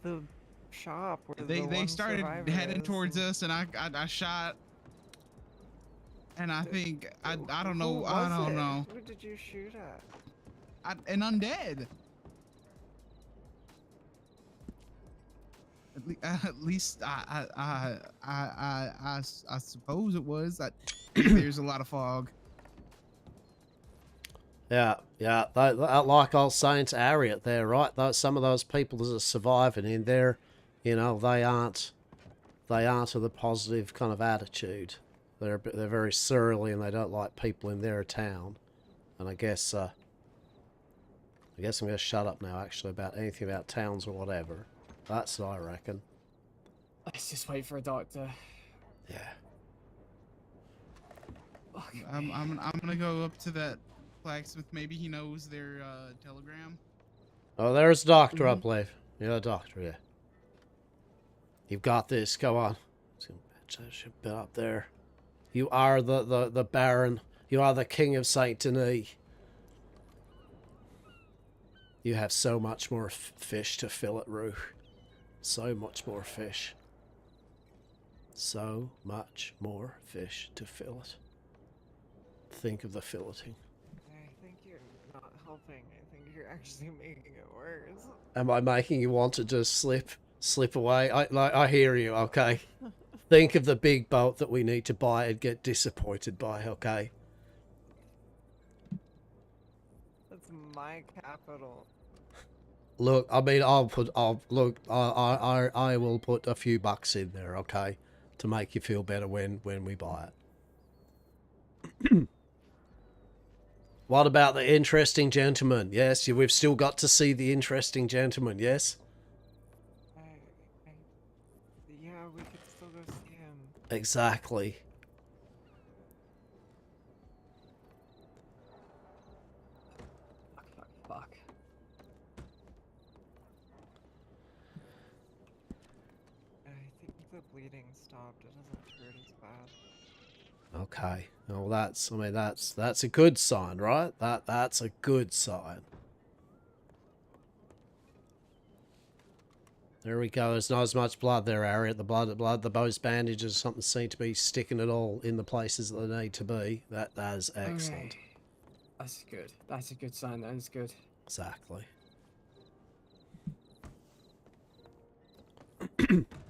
Speaker 14: the shop where
Speaker 21: They
Speaker 14: the one
Speaker 21: started
Speaker 14: survivor
Speaker 21: heading
Speaker 14: is,
Speaker 21: towards
Speaker 14: and-
Speaker 21: us, and I shot. And I think I don't
Speaker 14: Who
Speaker 21: know. I
Speaker 14: was
Speaker 21: don't
Speaker 14: it?
Speaker 21: know.
Speaker 14: Who did you shoot at?
Speaker 21: An undead. At least I suppose it was. I think there's a lot of fog.
Speaker 1: Yeah, like I was saying to Harriet there, right? Some of those people that are surviving in there, you know, they aren't of the positive kind of attitude. They're very surly and they don't like people in their town. And I guess I'm gonna shut up now. Actually, about anything about towns or whatever. That's what I reckon.
Speaker 9: Let's just wait for a doctor.
Speaker 1: Yeah.
Speaker 21: I'm gonna go up to that blacksmith. Maybe he knows their telegram.
Speaker 1: Oh, there's a doctor, I believe. Yeah, doctor. Yeah. You've got this. Go on. Should be up there. You are the Baron. You are the King of Saint Denis. You have so much more fish to fillet, Rue. So much more fish. So much more fish to fillet. Think of the filleting.
Speaker 14: I think you're not helping. I think you're actually making it worse.
Speaker 1: Am I making you want to just slip away? I hear you, okay? Think of the big boat that we need to buy and get disappointed by, okay?
Speaker 14: That's my capital.
Speaker 1: Look, I mean, I will put a few bucks in there, okay? To make you feel better when we buy it. What about the interesting gentleman? Yes, we've still got to see the interesting gentleman, yes?
Speaker 14: Yeah, we could still go see him.
Speaker 1: Exactly.
Speaker 9: Fuck.
Speaker 14: I think the bleeding stopped. It doesn't hurt as bad.
Speaker 1: Okay. Well, that's a good sign, right? That's a good sign. There we go. There's not as much blood there, Harriet. The those bandages, something seem to be sticking it all in the places that they need to be. That is excellent.
Speaker 9: Okay. That's good. That's a good sign. That is good.
Speaker 1: Exactly.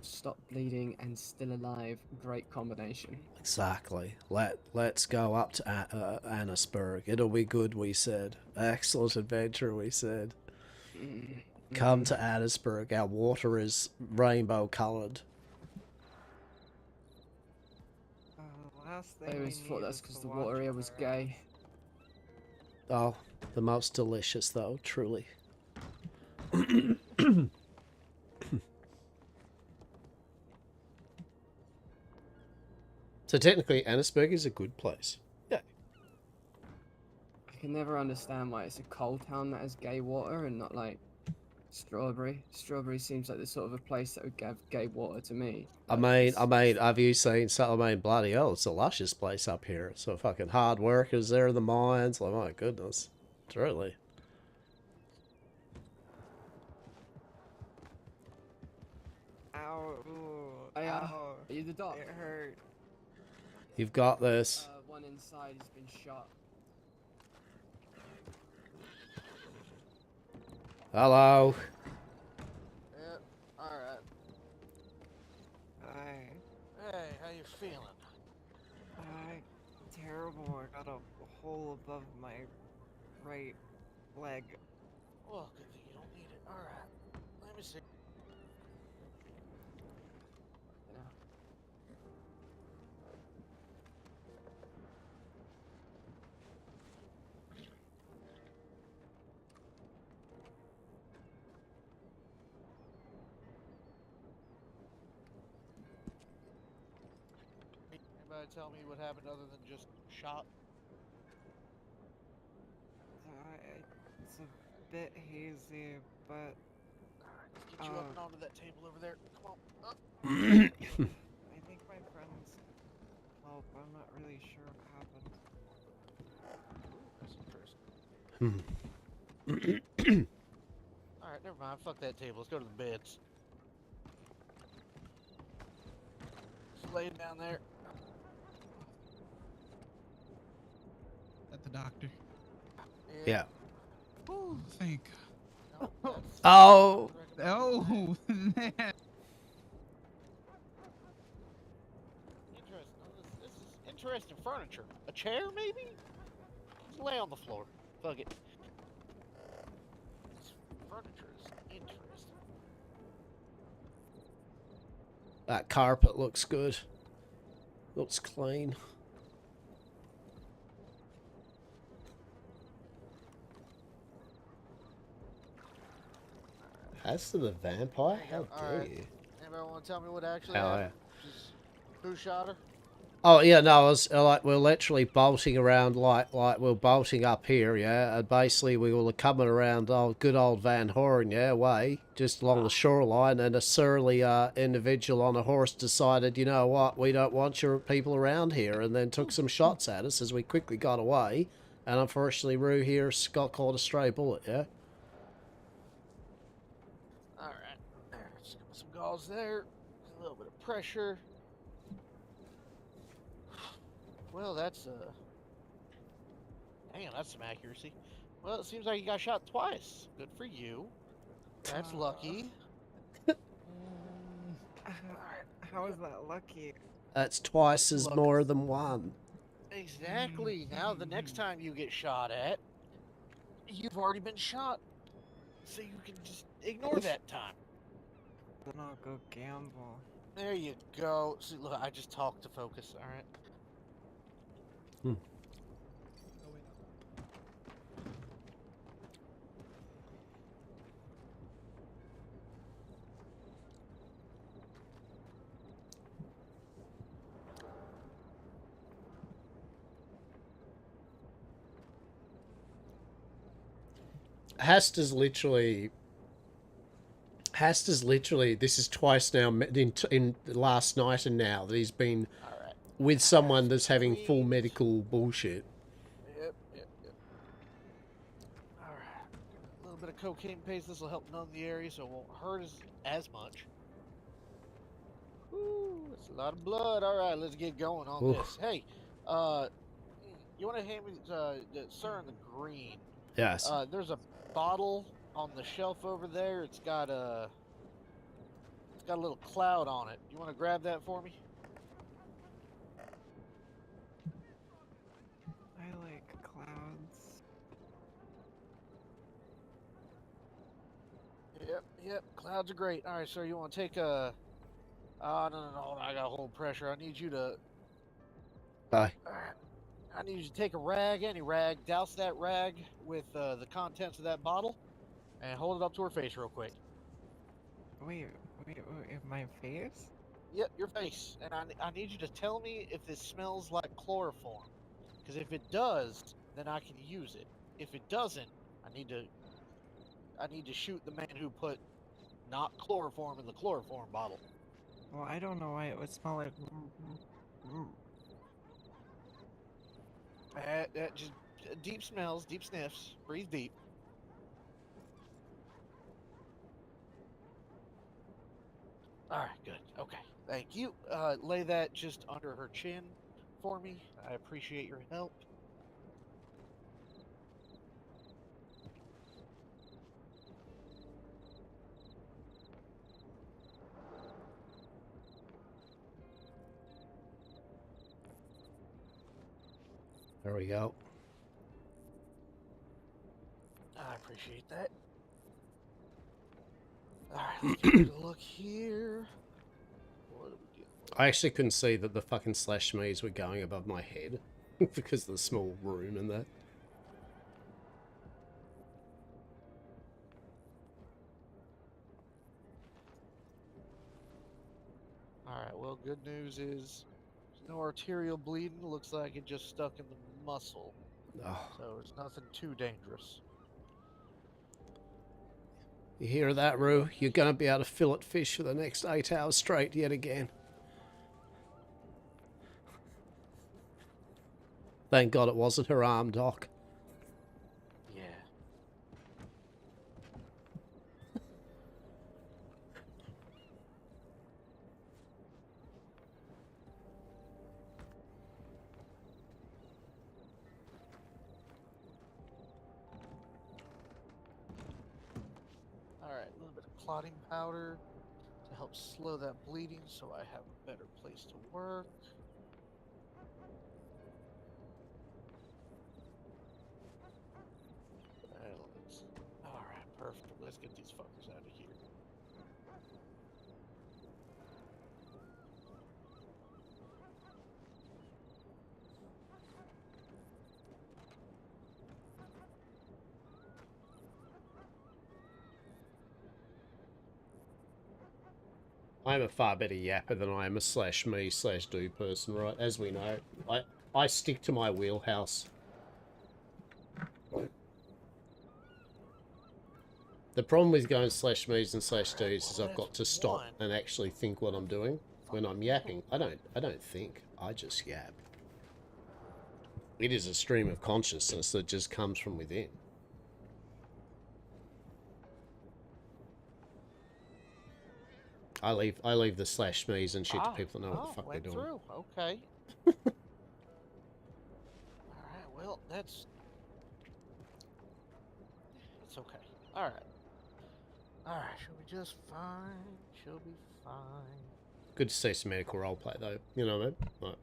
Speaker 9: Stop bleeding and still alive. Great combination.
Speaker 1: Exactly. Let's go up to Annisburg. It'll be good, we said. Excellent adventure, we said. Come to Annisburg. Our water is rainbow coloured.
Speaker 14: Last thing
Speaker 9: I always thought that's because the water here was gay.
Speaker 1: Oh, the most delicious, though, truly. So technically, Annisburg is a good place. Yeah.
Speaker 9: I can never understand why it's a coal town that has gay water and not like Strawberry. Strawberry seems like the sort of a place that would give gay water to me.
Speaker 1: I mean, have you seen? I mean, bloody hell, it's a luscious place up here. So fucking hard workers there in the mines. Like, my goodness, truly.
Speaker 14: Ow. Ooh,
Speaker 9: Are
Speaker 14: ow.
Speaker 9: you the doc?
Speaker 14: It hurt.
Speaker 1: You've got this.
Speaker 9: One inside has been shot.
Speaker 1: Hello.
Speaker 5: Yeah, alright.
Speaker 14: Hi.
Speaker 5: Hey, how you feeling?
Speaker 14: Terrible. I got a hole above my right leg.
Speaker 5: Well, good thing you don't need it. Alright. Let me see. Anybody tell me what happened other than just shot?
Speaker 14: It's a bit hazy, but
Speaker 5: Let's get you up and onto that table over there. Come on. Up.
Speaker 14: I think my friends help. I'm not really sure what happened.
Speaker 5: That's interesting. Alright, never mind. Fuck that table. Let's go to the beds. Just laying down there.
Speaker 21: the doctor.
Speaker 1: Yeah.
Speaker 21: Oh, thank God.
Speaker 1: Oh.
Speaker 21: Oh, man.
Speaker 5: Interesting. This is interesting furniture. A chair, maybe? Just lay on the floor. Fuck it. This furniture is interesting.
Speaker 1: That carpet looks good. Looks clean. Hastur the vampire? How dare you?
Speaker 5: Anybody want to tell me what actually
Speaker 1: Hell
Speaker 5: happened? Just who shot her?
Speaker 1: Oh yeah, no, I was like we're literally bolting around like we're bolting up here, yeah. And basically we were coming around good old Van Horn, yeah, way just along the shoreline, and a surly individual on a horse decided, you know what, we don't want your people around here, and then took some shots at us as we quickly got away, and unfortunately Rue here got caught a stray bullet, yeah.
Speaker 5: All right, there. Just got some gauze there. A little bit of pressure. Well, that's damn, that's some accuracy. Well, it seems like you got shot twice. Good for you. That's lucky.
Speaker 14: How is that lucky?
Speaker 1: That's twice as more than one.
Speaker 5: Exactly. Now, the next time you get shot at, you've already been shot, so you can just ignore that time.
Speaker 14: Then I'll go gamble.
Speaker 5: There you go. See, look, I just talked to focus. All right.
Speaker 1: Hastur's literally, this is twice now in last night and now that he's been with someone that's having full medical bullshit.
Speaker 5: Yep. All right. A little bit of cocaine paste. This will help numb the area, so it won't hurt as much. Ooh, that's a lot of blood. All right, let's get going on
Speaker 1: Oof.
Speaker 5: this. Hey, you want to hand me sir in the green?
Speaker 1: Yes.
Speaker 5: There's a bottle on the shelf over there. It's got a little cloud on it. You want to grab that for me?
Speaker 14: I like clouds.
Speaker 5: Yep. Clouds are great. All right, sir. You want to take a? Oh no! I got hold pressure. I need you to.
Speaker 1: Bye.
Speaker 5: All right. I need you to take a rag, any rag, douse that rag with the contents of that bottle, and hold it up to her face real quick.
Speaker 14: Wait, my face?
Speaker 5: Yep, your face. And I need you to tell me if this smells like chloroform. Because if it does, then I can use it. If it doesn't, I need to shoot the man who put not chloroform in the chloroform bottle.
Speaker 14: Well, I don't know why it would smell like.
Speaker 5: Just deep smells, deep sniffs. Breathe deep. All right, good. Okay, thank you. Lay that just under her chin for me. I appreciate your help.
Speaker 1: There we go.
Speaker 5: I appreciate that. Alright, let's take a look here. What do we do?
Speaker 1: I actually couldn't see that the fucking slash me's were going above my head because of the small room and that.
Speaker 5: Alright, well, good news is there's no arterial bleeding. Looks like it just stuck in the muscle.
Speaker 1: Oh.
Speaker 5: So it's nothing too dangerous.
Speaker 1: You hear that, Rue? You're going to be able to fillet fish for the next 8 hours straight yet again. Thank God it wasn't her arm, Doc.
Speaker 5: Yeah. clotting powder to help slow that bleeding so I have a better place to work. Alright, perfect. Let's get these fuckers out of here.
Speaker 1: I'm a far better yapper than I am a /me/do person, right? As we know, I stick to my wheelhouse. The problem with going /me's and /do's is I've got to stop and actually think what I'm doing. When I'm yapping, I don't think. I just yap. It is a stream of consciousness that just comes from within. I leave the /me's and shit to people that know what the fuck they're doing.
Speaker 5: Through. Okay. Alright, well, that's okay. Alright. Alright, she'll be just fine. She'll be fine.
Speaker 1: Good to see some medical roleplay though, you know what I mean? Like,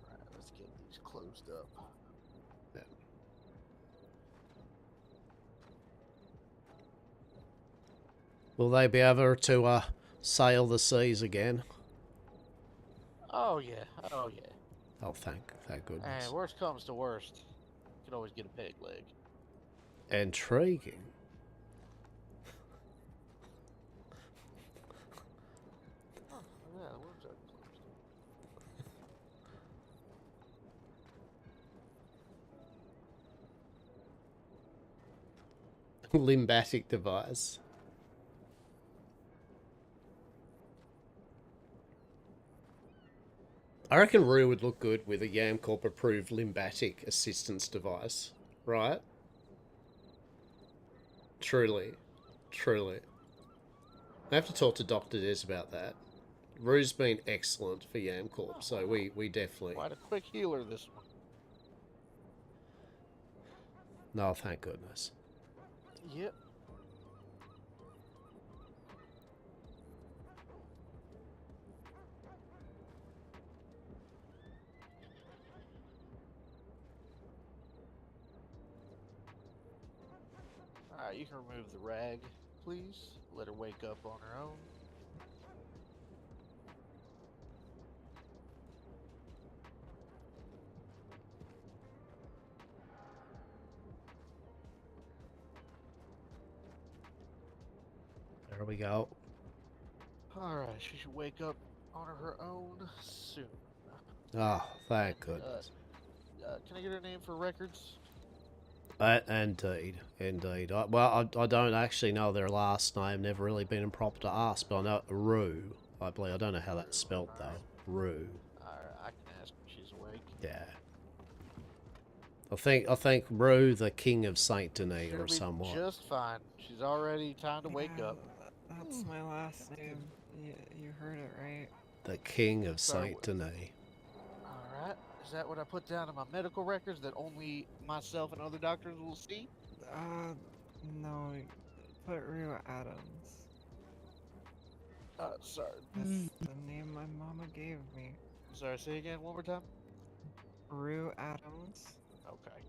Speaker 5: Alright, let's get these closed up.
Speaker 1: yeah. Will they be able to sail the seas again?
Speaker 5: Oh yeah, oh yeah.
Speaker 1: Oh, thank goodness.
Speaker 5: And worst comes to worst, you can always get a peg leg.
Speaker 1: Intriguing.
Speaker 5: Oh, yeah, the worms are closed.
Speaker 1: Limbatic device. I reckon Rue would look good with a Yamcorp approved limbatic assistance device, right? Truly. Truly. I have to talk to Dr. Des about that. Rue's been excellent for Yamcorp, so we definitely...
Speaker 5: Quite a quick healer, this one.
Speaker 1: No, thank goodness.
Speaker 5: Yep. Alright, you can remove the rag, please. Let her wake up on her own.
Speaker 1: There we go.
Speaker 5: Alright, she should wake up on her own soon.
Speaker 1: Oh, thank goodness.
Speaker 5: Can I get her name for records?
Speaker 1: Indeed. I don't actually know their last name. Never really been improper to ask, but I know Rue. I believe. I don't know how that's spelt though. Rue.
Speaker 5: Alright, I can ask when she's awake.
Speaker 1: Yeah. I think Rue, the King of Saint Denis,
Speaker 5: She'll
Speaker 1: or
Speaker 5: be
Speaker 1: somewhat.
Speaker 5: just fine. She's already time to wake up.
Speaker 14: That's my last name. You heard it right.
Speaker 1: The King of
Speaker 5: Sorry,
Speaker 1: Saint Denis.
Speaker 5: Alright, is that what I put down in my medical records that only myself and other doctors will see?
Speaker 14: No. Put Rue Adams.
Speaker 5: Sorry.
Speaker 14: That's the name my mama gave me.
Speaker 5: Sorry, say again one more time?
Speaker 14: Rue Adams.
Speaker 5: Okay.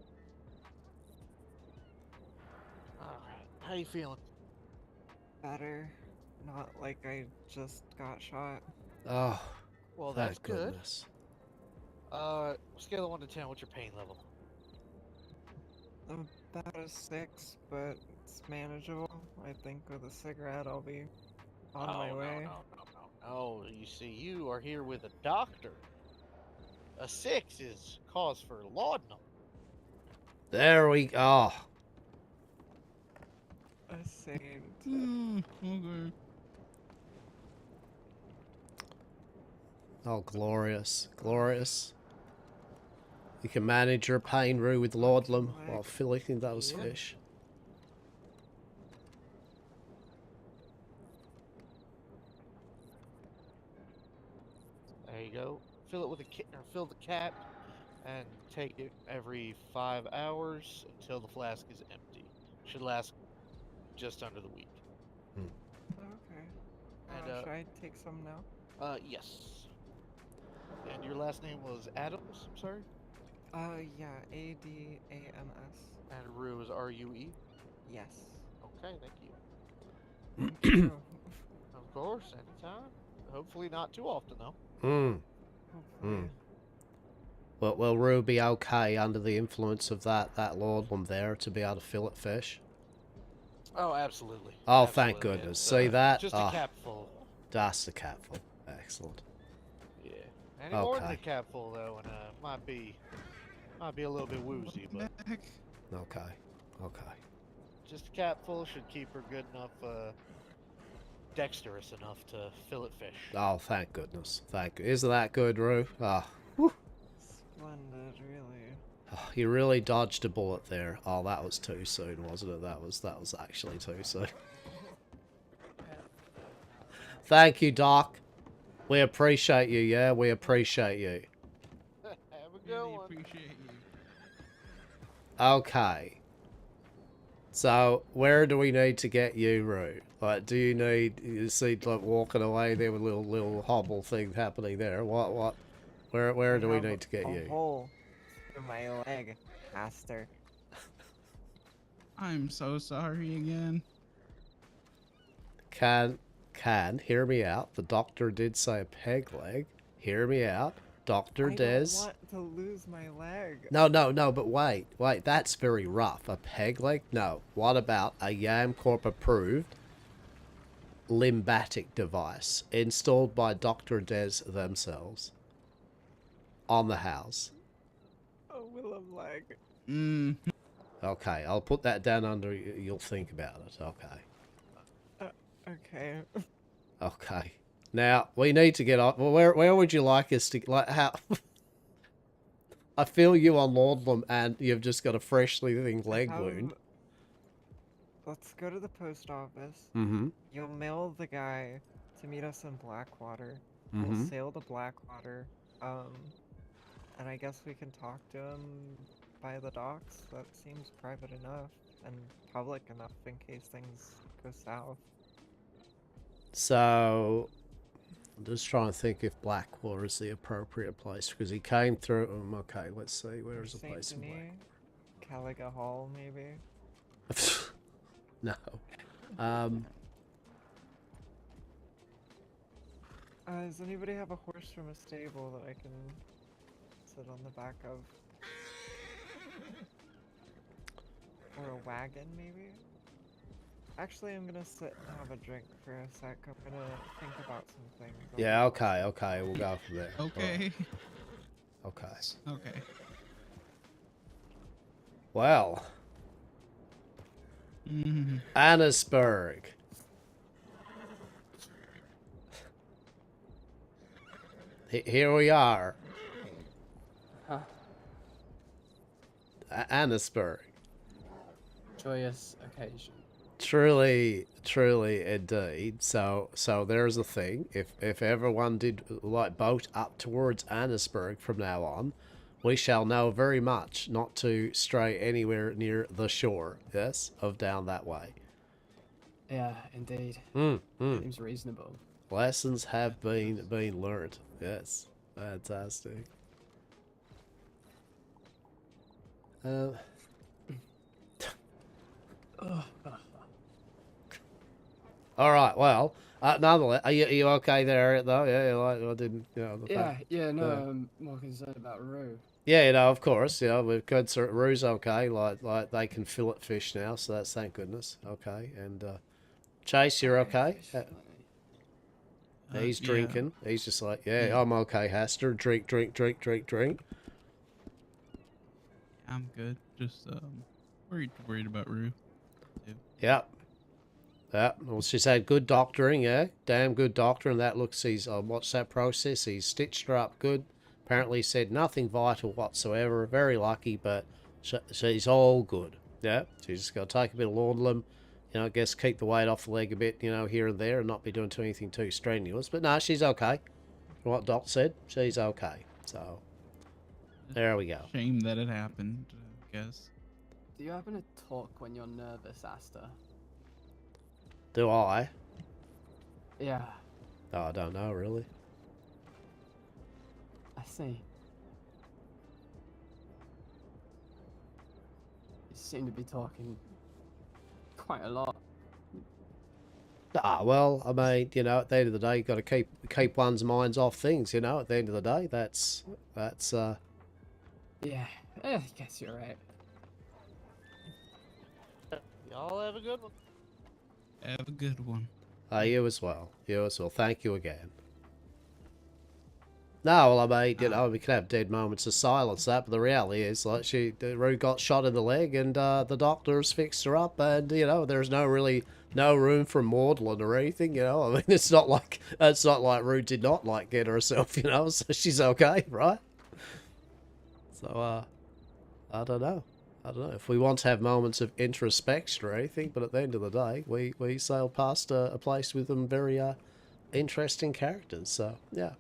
Speaker 5: Alright, how you feeling?
Speaker 14: Better. Not like I just got shot.
Speaker 1: Oh,
Speaker 5: Well, that's
Speaker 1: thank goodness.
Speaker 5: good. Scale of 1 to 10, what's your pain level?
Speaker 14: About a 6, but it's manageable. I think with a cigarette I'll be on my way.
Speaker 5: No, you see, you are here with a doctor. A 6 is cause for laudanum.
Speaker 1: There we go.
Speaker 14: A saint.
Speaker 21: Okay.
Speaker 1: Oh, glorious. Glorious. You can manage your pain, Rue, with laudanum while filleting those fish.
Speaker 5: There you go. Fill it with fill the cap, and take it every 5 hours until the flask is empty. Should last just under the week.
Speaker 14: Okay.
Speaker 5: And
Speaker 14: should I take some now?
Speaker 5: Yes. And your last name was Adams, I'm sorry?
Speaker 14: Yeah, Adams.
Speaker 5: And Rue is Rue?
Speaker 14: Yes.
Speaker 5: Okay, thank you.
Speaker 14: Thank you.
Speaker 5: Of course, anytime. Hopefully not too often, though.
Speaker 14: Hopefully.
Speaker 1: Well, will Rue be okay under the influence of that laudanum there to be able to fillet fish?
Speaker 5: Oh, absolutely.
Speaker 1: Oh,
Speaker 5: Absolutely.
Speaker 1: thank goodness.
Speaker 5: It's,
Speaker 1: See that?
Speaker 5: Just a capful.
Speaker 1: That's the capful. Excellent.
Speaker 5: Yeah. Any more than a capful, though, and might be a little bit woozy, but
Speaker 1: Okay.
Speaker 5: just a capful should keep her good enough, dexterous enough to fillet fish.
Speaker 1: Oh, thank goodness. Thank you. Isn't that good, Rue? Ah.
Speaker 14: Splendid, really.
Speaker 1: Oh, you really dodged a bullet there. Oh, that was too soon, wasn't it? That was actually too soon. Thank you, Doc. We appreciate you, yeah? We appreciate you.
Speaker 5: Have a good one.
Speaker 21: Appreciate you.
Speaker 1: Okay. So, where do we need to get you, Rue? Like, do you need... You see, like, walking away there with a little hobble thing happening there. What? Where do we need to get
Speaker 14: a
Speaker 1: you?
Speaker 14: hole through my leg, Hastur.
Speaker 21: I'm so sorry again.
Speaker 1: Can, hear me out. The doctor did say a peg leg. Hear me out. Dr. Des.
Speaker 14: I don't want to lose my leg.
Speaker 1: No, but wait, that's very rough. A peg leg? No. What about a YamCorp approved limbatic device installed by Dr. Des themselves on the house?
Speaker 14: A willow leg.
Speaker 1: Okay, I'll put that down under you'll think about it. Okay.
Speaker 14: Okay.
Speaker 1: Okay. Now, we need to get off. Well, where would you like us to... Like, how... I feel you on laudanum and you've just got a freshly thinged leg wound.
Speaker 14: Let's go to the post office.
Speaker 1: Mm-hmm.
Speaker 14: You'll mail the guy to meet us in Blackwater.
Speaker 1: Mm-hmm.
Speaker 14: We'll sail to Blackwater. And I guess we can talk to him by the docks. That seems private enough and public enough in case things go south.
Speaker 1: So... I'm just trying to think if Blackwater is the appropriate place because he came through. Okay, let's see. Where is the
Speaker 14: Saint
Speaker 1: place in
Speaker 14: Denis?
Speaker 1: Blackwater?
Speaker 14: Caliga Hall, maybe?
Speaker 1: No.
Speaker 14: Does anybody have a horse from a stable that I can sit on the back of? Or a wagon, maybe? Actually, I'm gonna sit and have a drink for a sec. I'm gonna think about some things.
Speaker 1: Yeah, okay. We'll go from there.
Speaker 21: Okay.
Speaker 1: Okay. Well. Annisburg. Here we are.
Speaker 9: Huh.
Speaker 1: Annisburg.
Speaker 9: Joyous occasion.
Speaker 1: Truly indeed. So there's a thing. If everyone did like boat up towards Annisburg from now on, we shall know very much not to stray anywhere near the shore. Yes, of down that way.
Speaker 9: Yeah, indeed. Seems reasonable.
Speaker 1: Lessons have been learned. Yes, fantastic. All right. Well, nonetheless, are you okay there though? Yeah, like I didn't, the fact,
Speaker 9: I'm more concerned about Rue.
Speaker 1: Yeah, of course, we've got Rue's okay. Like they can fillet fish now, so that's thank goodness. Okay, and Chase, you're okay. He's drinking. He's just like, yeah, I'm okay. Hastur, drink.
Speaker 21: I'm good. Just worried about Rue.
Speaker 1: Yep. Yeah, well, she's had good doctoring, yeah? Damn good doctoring. That looks, he's watched that process. He's stitched her up good. Apparently said nothing vital whatsoever. Very lucky, but she's all good. Yeah, she's just got to take a bit of laudanum. You know, I guess keep the weight off the leg a bit, you know, here and there, and not be doing anything too strenuous. But no, she's okay. From what Doc said, she's okay. So, there we go.
Speaker 21: Shame that it happened, I guess.
Speaker 9: Do you happen to talk when you're nervous, Hastur?
Speaker 1: Do I?
Speaker 9: Yeah,
Speaker 1: Oh, I don't know, really.
Speaker 9: I see. You seem to be talking quite a lot.
Speaker 1: Ah, well, I mean, you know, at the end of the day, you've got to keep one's minds off things, you know, at the end of the day. That's
Speaker 9: Yeah, I guess you're right.
Speaker 5: Y'all have a good one.
Speaker 21: Have a good one.
Speaker 1: You as well. You as well. Thank you again. No, well, I mean, you know, we can have dead moments of silence, but the reality is, like, Rue got shot in the leg, and the doctors fixed her up, and, you know, there's no room for maudlin or anything, you know. I mean, it's not like Rue did not, like, get herself, you know, so she's okay, right? So, I don't know. If we want to have moments of introspection or anything, but at the end of the day, we sailed past a place with some very interesting characters, so, yeah.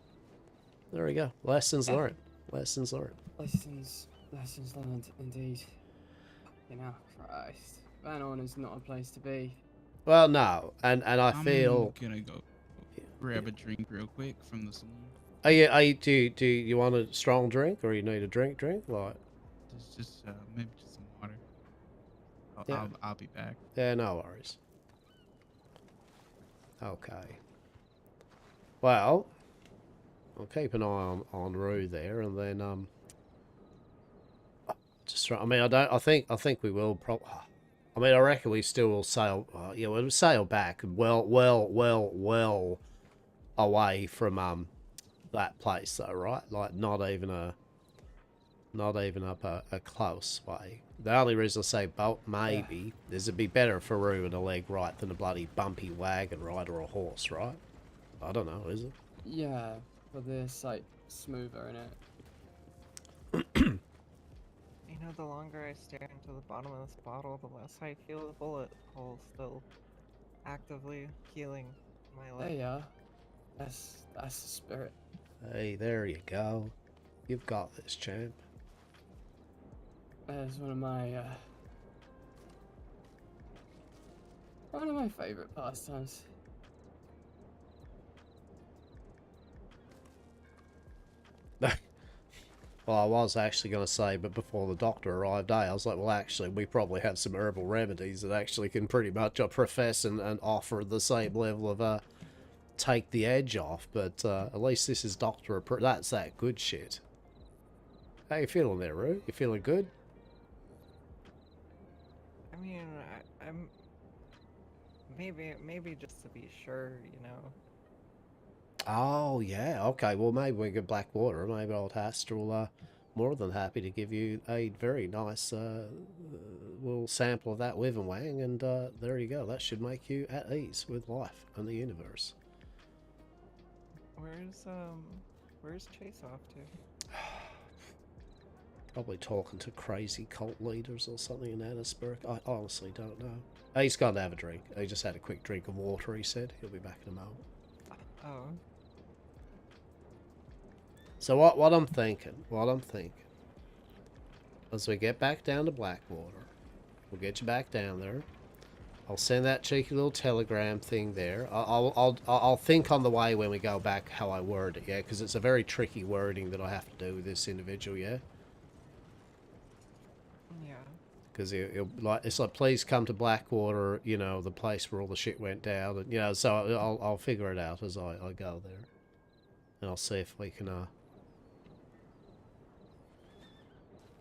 Speaker 1: There we go. Lessons learned. Lessons learned.
Speaker 9: Lessons learned, indeed. You know, Christ. Vanon is not a place to be.
Speaker 1: Well, no, and I feel.
Speaker 21: I'm gonna go grab a drink real quick from the saloon.
Speaker 1: Do you want a strong drink, or you need a drink? Like.
Speaker 21: Just maybe just some water.
Speaker 1: Yeah.
Speaker 21: I'll be back.
Speaker 1: Yeah, no worries. Okay. Well. I'll keep an eye on Rue there, and then just I mean, I think we will I mean, I reckon we still will sail. Yeah, we'll sail back well away from that place, though, right? Like not even up a close way. The only reason I say boat maybe is it'd be better for Rue and a leg right than a bloody bumpy wagon ride or a horse, right? I don't know, is it?
Speaker 9: Yeah. For this, like, smoother in it.
Speaker 14: You know, the longer I stare into the bottom of this bottle, the less I feel the bullet hole still actively healing my leg.
Speaker 9: There you are. That's the spirit.
Speaker 1: Hey, there you go. You've got this, champ.
Speaker 9: That's one of my favorite pastimes.
Speaker 1: Well, I was actually going to say, but before the doctor arrived, I was like, well, actually, we probably have some herbal remedies that actually can pretty much profess and offer the same level of, take the edge off, but at least this is doctor approved. That's that good shit. How you feeling there, Rue? You feeling good?
Speaker 14: I mean, I'm... Maybe just to be sure, you know.
Speaker 1: Oh, yeah. Okay, well, maybe we get Blackwater. Maybe old Hastur will, more than happy to give you a very nice, little sample of that Wang, and, there you go. That should make you at ease with life and the universe.
Speaker 14: Where's Chase off to?
Speaker 1: Probably talking to crazy cult leaders or something in Annisburg. I honestly don't know. He's gone to have a drink. He just had a quick drink of water, he said. He'll be back in a moment.
Speaker 14: Oh.
Speaker 1: So what I'm thinking, as we get back down to Blackwater, we'll get you back down there. I'll send that cheeky little telegram thing there. I'll think on the way when we go back how I word it, yeah, because it's a very tricky wording that I have to do with this individual, yeah.
Speaker 14: Yeah.
Speaker 1: Because it's like, please come to Blackwater, you know, the place where all the shit went down, and you know, so I'll figure it out as I go there, and I'll see if we can.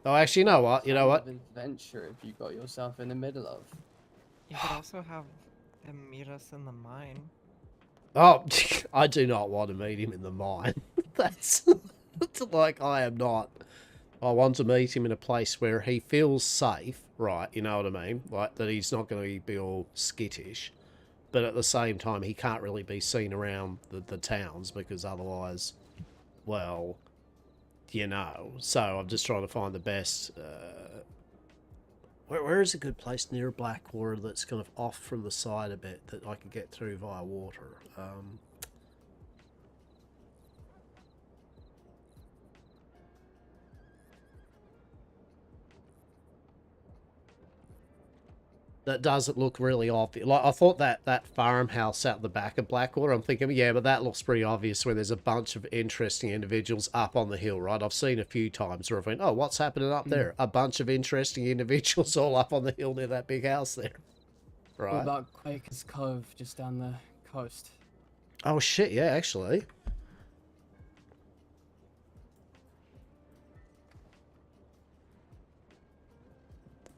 Speaker 1: Oh, actually, you know what?
Speaker 9: Adventure if you got yourself in the middle of.
Speaker 14: You could also have him meet us in the mine.
Speaker 1: Oh, I do not want to meet him in the mine. That's like I am not. I want to meet him in a place where he feels safe, right? You know what I mean? Like that he's not going to be all skittish, but at the same time he can't really be seen around the towns because otherwise, well, you know. So I'm just trying to find the best. Where is a good place near Blackwater that's kind of off from the side a bit that I could get through via water? That doesn't look really obvious. Like, I thought that farmhouse out the back of Blackwater, I'm thinking, yeah, but that looks pretty obvious where there's a bunch of interesting individuals up on the hill, right? I've seen a few times where I've been, oh, what's happening up there? A bunch of interesting individuals all up on the hill near that big house there. Right.
Speaker 9: What about Quaker's Cove just down the coast?
Speaker 1: Oh, shit, yeah, actually.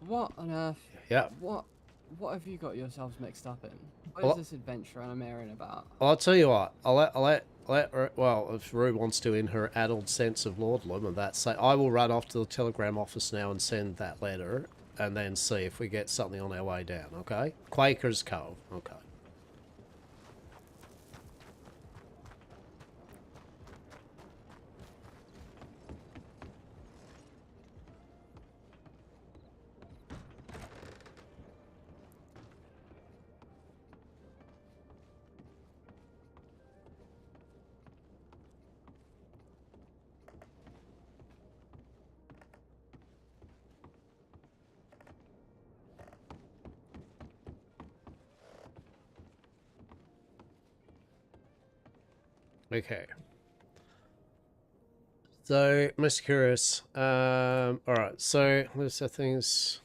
Speaker 9: What on earth?
Speaker 1: Yeah.
Speaker 9: What have you got yourselves mixed up in? What
Speaker 1: Well-
Speaker 9: is this adventure I'm airing about?
Speaker 1: I'll tell you what. I'll let well, if Rue wants to, in her adult sense of lorddom, and that say, I will run off to the telegram office now and send that letter, and then see if we get something on our way down. Okay? Quaker's Cove. Okay. Okay. So, Mr. Curious, alright, so, let's set things,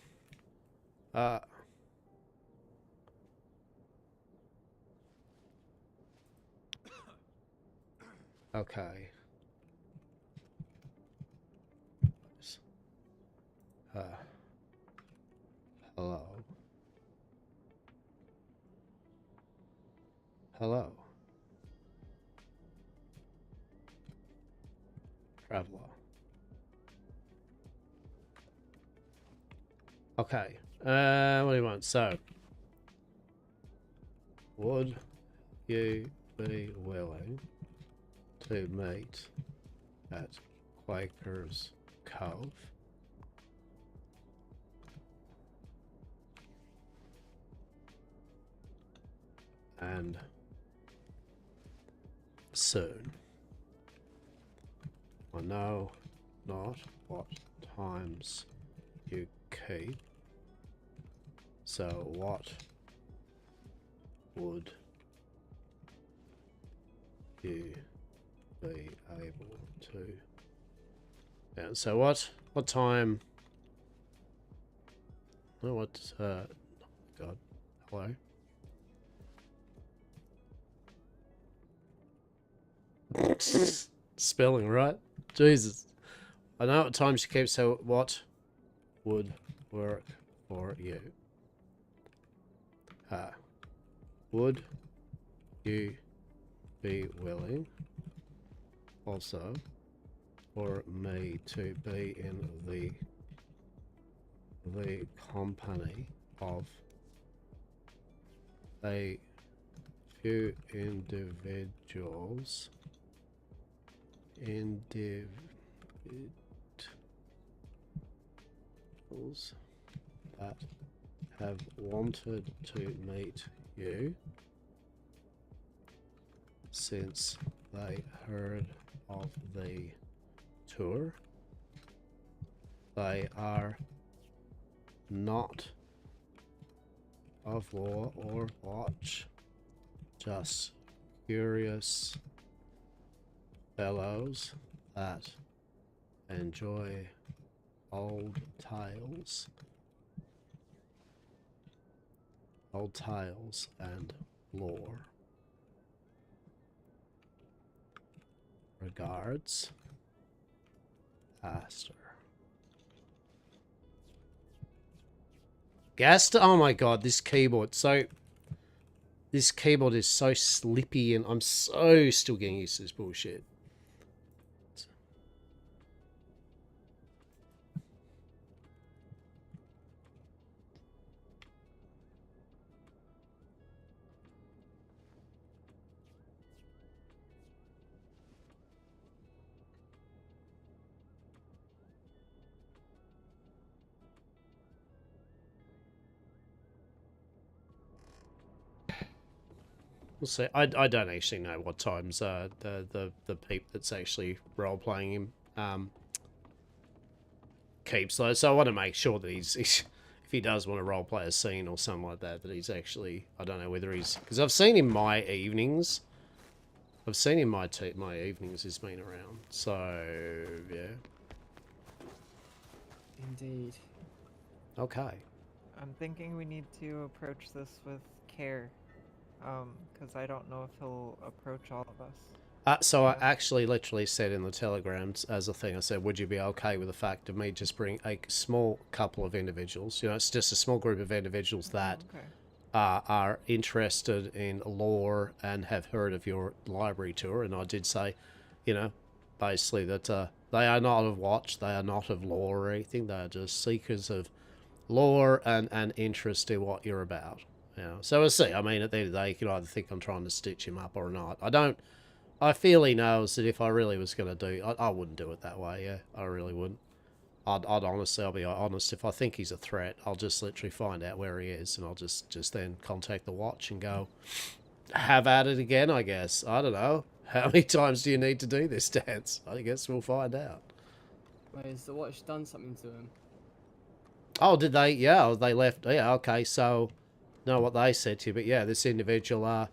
Speaker 1: okay. Hello. Hello. Traveler. Okay. What do you want? So, would you be willing to meet at Quaker's Cove? And soon. I know not what times you keep, so what would you be able to? Yeah, so what time? Oh, what? God, hello. Spelling right? Jesus. I know what times you keep, so what would work for you? Would you be willing also for me to be in the company of a few individuals that have wanted to meet you since they heard of the tour. They are not of law or watch, just curious fellows that enjoy old tales and lore. Regards, Hastur. Gast. Oh my god, this keyboard. So, this keyboard is so slippy, and I'm so still getting used to this bullshit. We'll see. I don't actually know what times the peep that's actually role playing him keeps though. So I want to make sure that he's if he does want to role play a scene or something like that, that he's actually, I don't know whether he's, because I've seen him my evenings. I've seen him my evenings he's been around. So yeah.
Speaker 9: Indeed.
Speaker 1: Okay.
Speaker 14: I'm thinking we need to approach this with care, because I don't know if he'll approach all of us.
Speaker 1: So I actually literally said in the telegrams as a thing, I said, would you be okay with the fact of me just bring a small couple of individuals, you know, it's just a small group of individuals that are interested in lore and have heard of your library tour. And I did say, you know, basically that they are not of watch, they are not of lore or anything, they are just seekers of lore and interest in what you're about. You know, so we'll see. I mean, at the end of the day, you can either think I'm trying to stitch him up or not. I feel he knows that if I really was going to do, I wouldn't do it that way. Yeah, I really wouldn't. I'd honestly, I'll be honest. If I think he's a threat, I'll just literally find out where he is, and I'll just then contact the watch and go, have at it again. I guess. I don't know. How many times do you need to do this dance? I guess we'll find out.
Speaker 9: Wait, has the watch done something to him?
Speaker 1: Oh, did they? Yeah, they left. Yeah, okay. So, know what they said to you, but yeah, this individual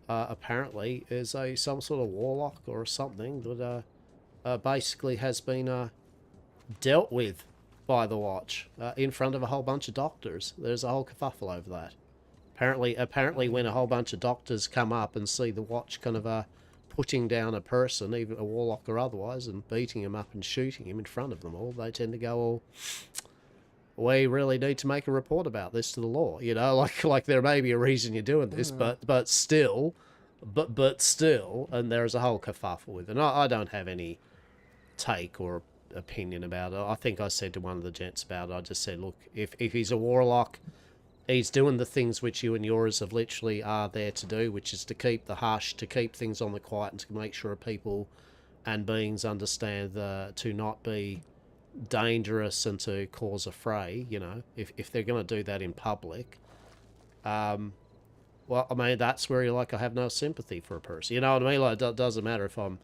Speaker 1: apparently is some sort of warlock or something that basically has been dealt with by the watch in front of a whole bunch of doctors. There's a whole kerfuffle over that. Apparently, when a whole bunch of doctors come up and see the watch kind of putting down a person, even a warlock or otherwise, and beating him up and shooting him in front of them all, they tend to go, "Oh, we really need to make a report about this to the law." You know, like there may be a reason you're doing this, but still, and there's a whole kerfuffle with it. And I don't have any take or opinion about it. I think I said to one of the gents about it, I just said, look, if he's a warlock, he's doing the things which you and yours have literally are there to do, which is to keep the hush, to keep things on the quiet, and to make sure people and beings understand to not be dangerous and to cause a fray. You know, if they're going to do that in public, well, I mean, that's where you're like, I have no sympathy for a person. You know what I mean? Like, it doesn't matter if I'm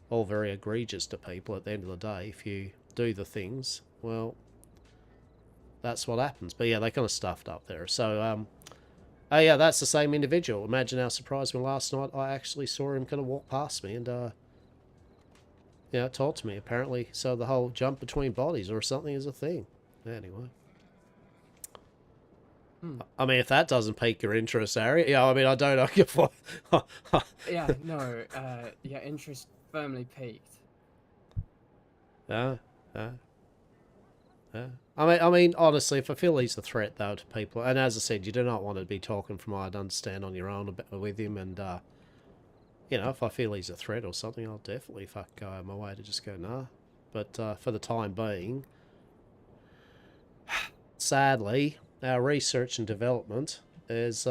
Speaker 1: all very egregious to people. At the end of the day, if you do the things, well, that's what happens. But yeah, they kind of stuffed up there. So, oh yeah, that's the same individual. Imagine how surprised when last night I actually saw him kind of walk past me and, you know, talk to me. Apparently, so the whole jump between bodies or something is a thing. Anyway. I mean, if that doesn't pique your interest, Harry, yeah, I mean, I don't know.
Speaker 9: Yeah, no, yeah, interest firmly peaked.
Speaker 1: Yeah. I mean, honestly, if I feel he's a threat, though, to people, and as I said, you do not want to be talking from what I'd understand on your own with him, and, you know, if I feel he's a threat or something, I'll definitely go out of my way to just go, nah. But for the time being, sadly, our research and development is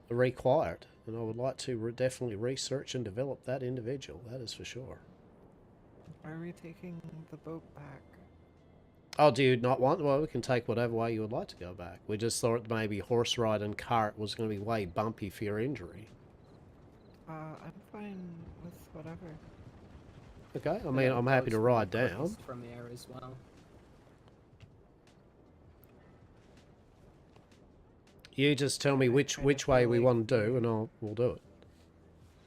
Speaker 1: required. And I would like to definitely research and develop that individual, that is for sure.
Speaker 14: Are we taking the boat back?
Speaker 1: Oh, do you not want? Well, we can take whatever way you would like to go back. We just thought maybe horse ride and cart was going to be way bumpy for your injury.
Speaker 14: I'm fine with whatever.
Speaker 1: Okay, I mean, I'm happy to ride down.
Speaker 9: From the air as well.
Speaker 1: You just tell me which way we want to do, and we'll do it.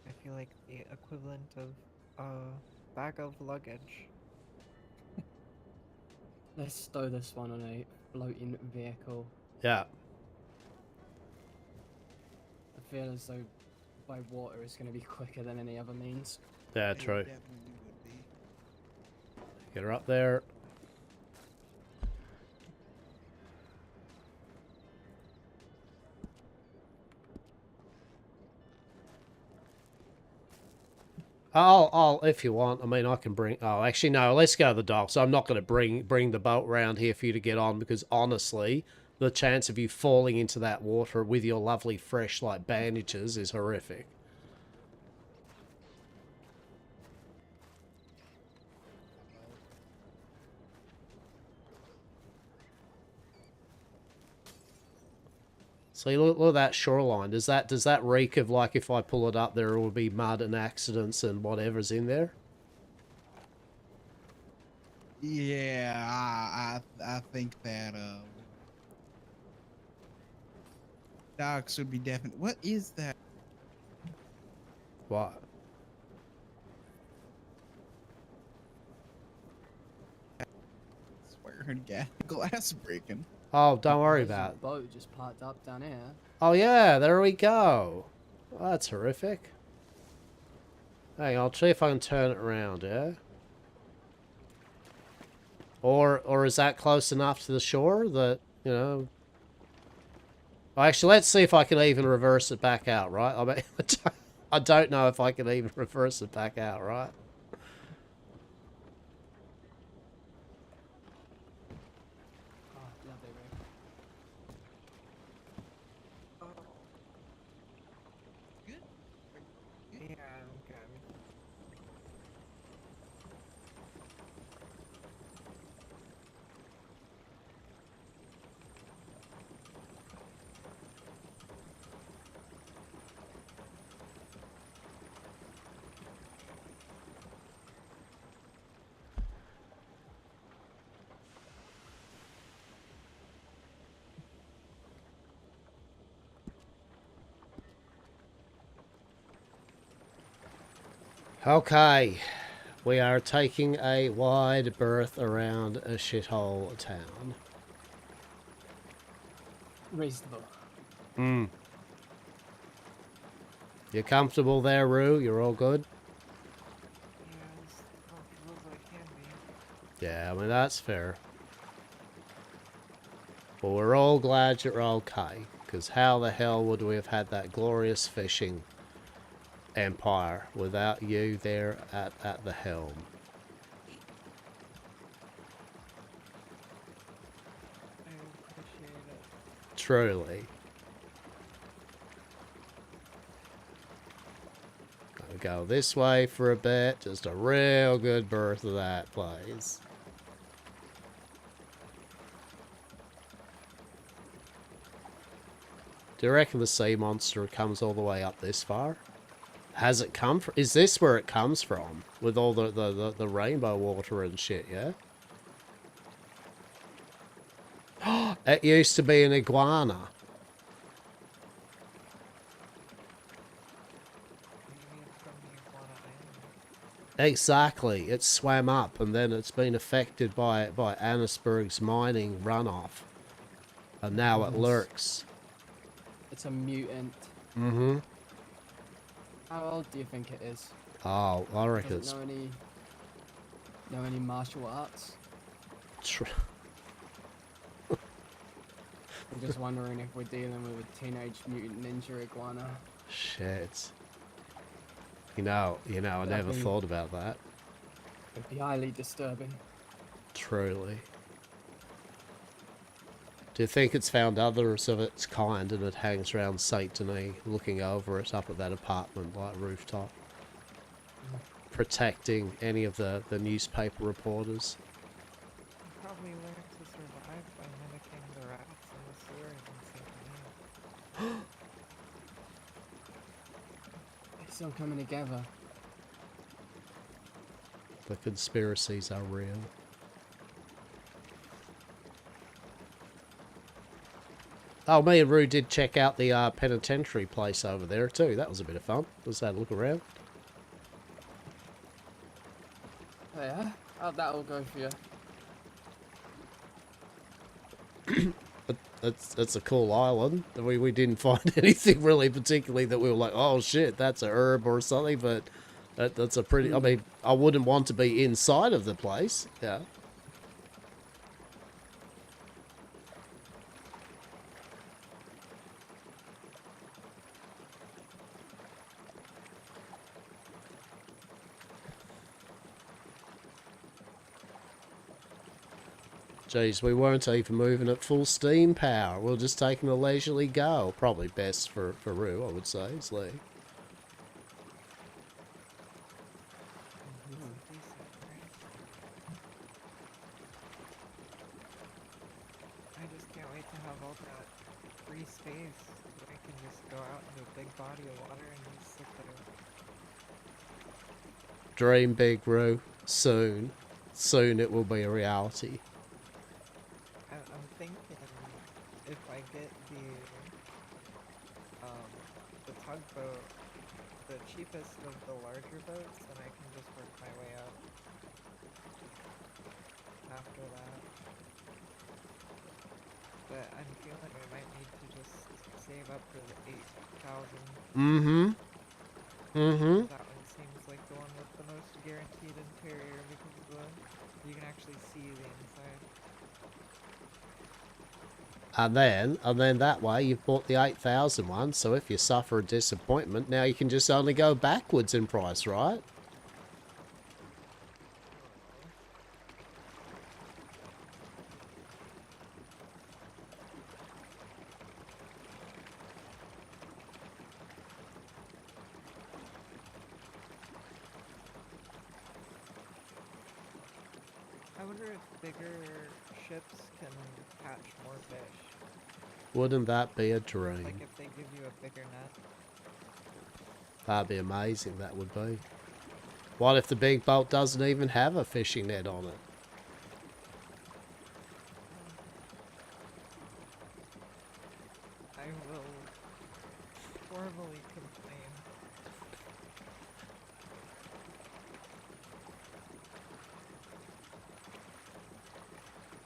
Speaker 14: I feel like the equivalent of a bag of luggage.
Speaker 9: Let's stow this one on a floating vehicle.
Speaker 1: Yeah.
Speaker 9: I feel as though by water it's going to be quicker than any other means.
Speaker 1: Yeah, true. Get her up there. I'll if you want. I mean, I can bring. Oh, actually, no. Let's go to the dock. So I'm not going to bring the boat around here for you to get on, because honestly, the chance of you falling into that water with your lovely fresh like bandages is horrific. See, look at that shoreline. Does that reek of like if I pull it up there will be mud and accidents and whatever's in there?
Speaker 21: Yeah, I think that docks would be definite. What is that?
Speaker 1: What?
Speaker 21: I swear I heard glass breaking.
Speaker 1: Oh, don't worry
Speaker 9: There's
Speaker 1: about
Speaker 9: a
Speaker 1: it.
Speaker 9: boat just parked up down here.
Speaker 1: Oh yeah, there we go. Oh, that's horrific. Hang on, I'll see if I can turn it around, yeah? Or is that close enough to the shore that, you know... Well, actually, let's see if I can even reverse it back out, right? I mean, I don't know if I can even reverse it back out, right?
Speaker 14: Yeah, I'm good.
Speaker 1: Okay, we are taking a wide berth around a shithole town.
Speaker 9: Reasonable.
Speaker 1: Hmm. You comfortable there, Roo? You're all good? Yeah, I mean, that's fair. But we're all glad you're okay, because how the hell would we have had that glorious fishing empire without you there at the helm?
Speaker 14: I appreciate it.
Speaker 1: Truly. Gonna go this way for a bit. Just a real good berth of that place. Do you reckon the sea monster comes all the way up this far? Has it come from? Is this where it comes from? With all the rainbow water and shit, yeah? It used to be an iguana. Exactly. It swam up and then it's been affected by Annisburg's mining runoff. And now it lurks.
Speaker 9: It's a mutant.
Speaker 1: Mm-hmm.
Speaker 9: How old do you think it is?
Speaker 1: Oh, I reckon
Speaker 9: Does
Speaker 1: it's...
Speaker 9: it know any martial arts? I'm just wondering if we're dealing with a teenage mutant ninja iguana.
Speaker 1: Shit. You know, I never thought about that.
Speaker 9: It'd be highly disturbing.
Speaker 1: Truly. Do you think it's found others of its kind and it hangs around Saint Denis looking over it up at that apartment like rooftop? Protecting any of the newspaper reporters?
Speaker 14: Probably learned to survive by mimicking the rats in the sewers in St. Denis.
Speaker 9: It's all coming together.
Speaker 1: The conspiracies are real. Oh, me and Rue did check out the penitentiary place over there too. That was a bit of fun. Just had a look around.
Speaker 9: Oh yeah? How'd that all go for you?
Speaker 1: That's a cool island. We didn't find anything really particularly that we were like, oh shit, that's a herb or something, but that's a pretty... I mean, I wouldn't want to be inside of the place. Yeah. Jeez, we weren't even moving at full steam power. We were just taking a leisurely go. Probably best for Rue, I would say, Lee.
Speaker 14: I just can't wait to have all that free free space where I can just go out into a big body of water and just sit there.
Speaker 1: Dream big, Roo. Soon. Soon it will be a reality.
Speaker 14: I'm thinking if I get the tugboat, the cheapest of the larger boats, then I can just work my way up after that. But I'm feeling I might need to just save up for the 8,000.
Speaker 1: Mm-hmm. Mm-hmm.
Speaker 14: That one seems like the one with the most guaranteed interior because of you can actually see the inside.
Speaker 1: And then that way you've bought the 8,000 one, so if you suffer a disappointment, now you can just only go backwards in price, right?
Speaker 14: I wonder if bigger ships can catch more fish.
Speaker 1: Wouldn't that be a dream?
Speaker 14: Like if they give you a bigger net.
Speaker 1: That'd be amazing, that would be. What if the big boat doesn't even have a fishing net on it?
Speaker 14: I will formally complain.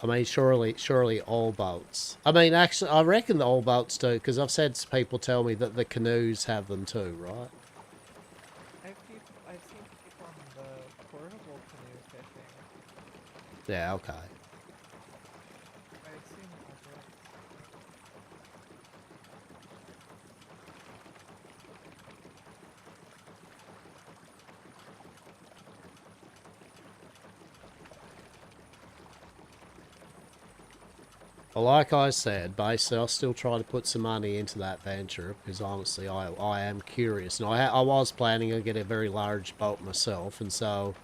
Speaker 1: I mean, surely all boats. I mean, actually, I reckon the all boats do, because I've had people tell me that the canoes have them too, right?
Speaker 14: I've seen people on the portable canoe fishing.
Speaker 1: Yeah, okay.
Speaker 14: I've seen it.
Speaker 1: Well, like I said, basically, I'll still try to put some money into that venture, because honestly, I am curious. And I was planning on getting a very large boat myself, and so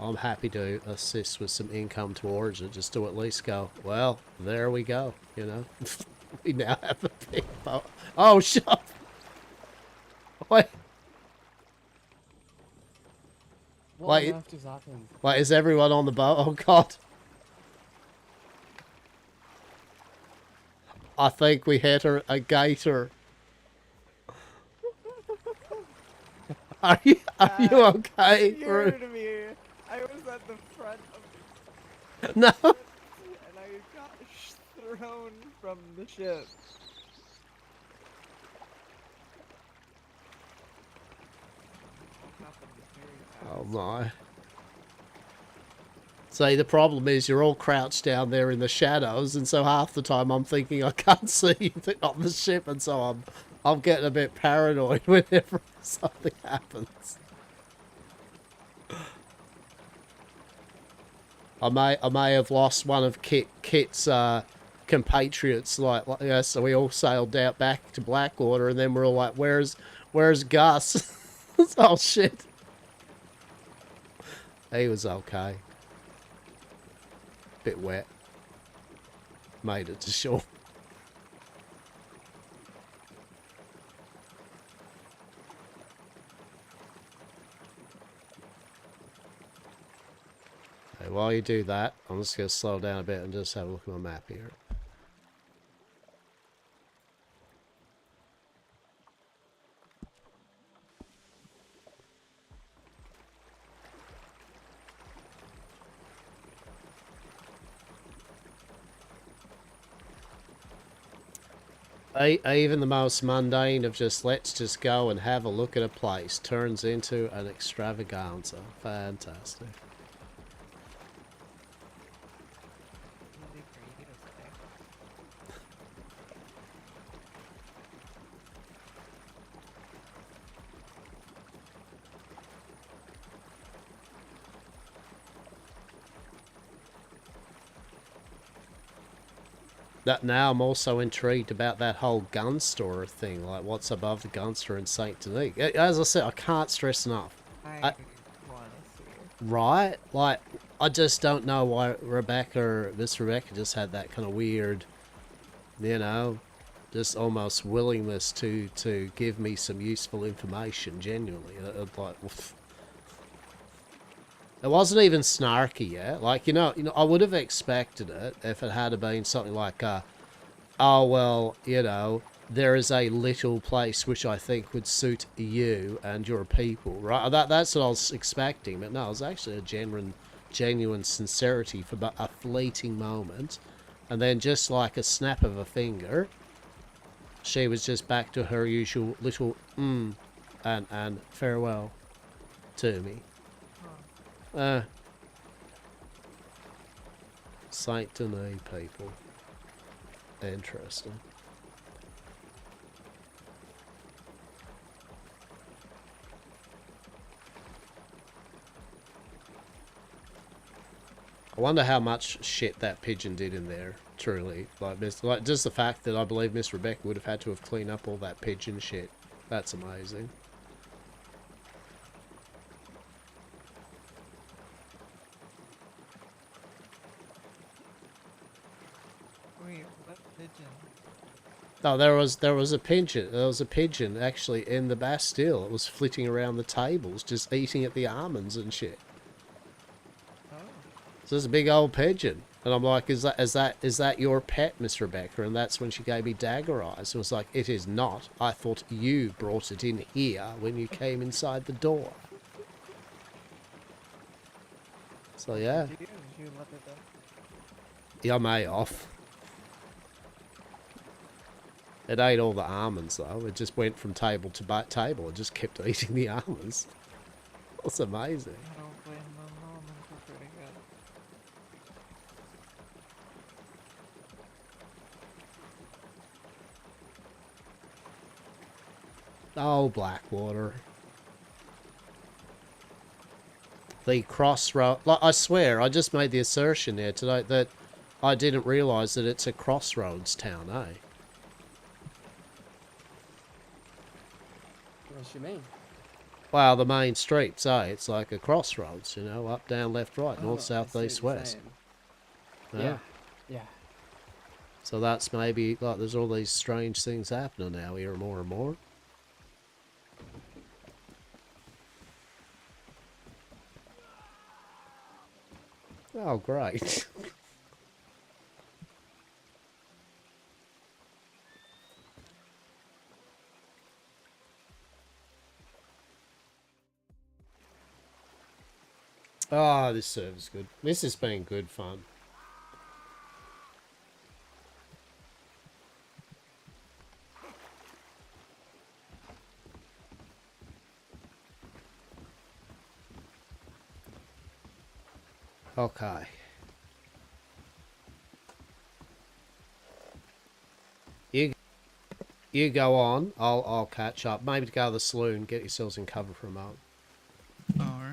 Speaker 1: I'm happy to assist with some income towards it, just to at least go, well, there we go, you know? We now have a big boat. Oh, shut up! Wait.
Speaker 9: What on earth just happened?
Speaker 1: Wait, is everyone on the boat? Oh, God. I think we hit a gator. Are you okay?
Speaker 14: Scared me. I was at the front of
Speaker 1: No.
Speaker 14: and I got thrown from the ship.
Speaker 1: Oh my. See, the problem is you're all crouched down there in the shadows, and so half the time I'm thinking I can't see you on the ship, and so I'm getting a bit paranoid whenever something happens. I may have lost one of Kit's compatriots, like yeah, so we all sailed out back to Blackwater, and then we're all like, where's Gus? Oh shit. He was okay. Bit wet. Made it to shore. Okay, while you do that, I'm just going to slow down a bit and just have a look at my map here. Even the most mundane of just let's just go and have a look at a place turns into an extravaganza. Fantastic. That now I'm also intrigued about that whole gun store thing, like what's above the gun store in Saint Denis. As I said, I can't stress enough.
Speaker 14: I want to see it.
Speaker 1: Right? Like, I just don't know why Miss Rebecca just had that kind of weird, you know, just almost willingness to give me some useful information. Genuinely, like. It wasn't even snarky, yeah. Like I would have expected it if it had been something like, oh well, there is a little place which I think would suit you and your people, right? That's what I was expecting, but no, it was actually a genuine sincerity for a fleeting moment, and then just like a snap of a finger, she was just back to her usual little and farewell to me. Sight to know people. Interesting. I wonder how much shit that pigeon did in there, truly. Like just the fact that I believe Miss Rebecca would have had to have cleaned up all that pigeon shit. That's amazing.
Speaker 14: Wait, what pigeon?
Speaker 1: No, there was a pigeon. There was a pigeon actually in the Bastille. It was flitting around the tables, just eating at the almonds and shit.
Speaker 14: Oh.
Speaker 1: So there's a big old pigeon, and I'm like, is that your pet, Miss Rebecca? And that's when she gave me dagger eyes. It was like, it is not. I thought you brought it in here when you came inside the door. So yeah.
Speaker 14: Did you let it go?
Speaker 1: Yeah, I may off. It ate all the almonds though. It just went from table to table. It just kept eating the almonds. That's amazing.
Speaker 14: I don't blame them. Almonds are pretty good.
Speaker 1: Oh, Blackwater. The crossroad. Like, I swear, I just made the assertion there today that I didn't realise that it's a crossroads town, eh?
Speaker 9: What you mean?
Speaker 1: Well, the main streets, eh? It's like a crossroads, up, down, left, right, north, south, east, west.
Speaker 9: Yeah, yeah.
Speaker 1: So that's maybe, like, there's all these strange things happening now here more and more. Oh, great. Oh, this server's good. This has been good fun. Okay. You go on. I'll catch up. Maybe to go to the saloon. Get yourselves in cover for a moment.
Speaker 21: All right.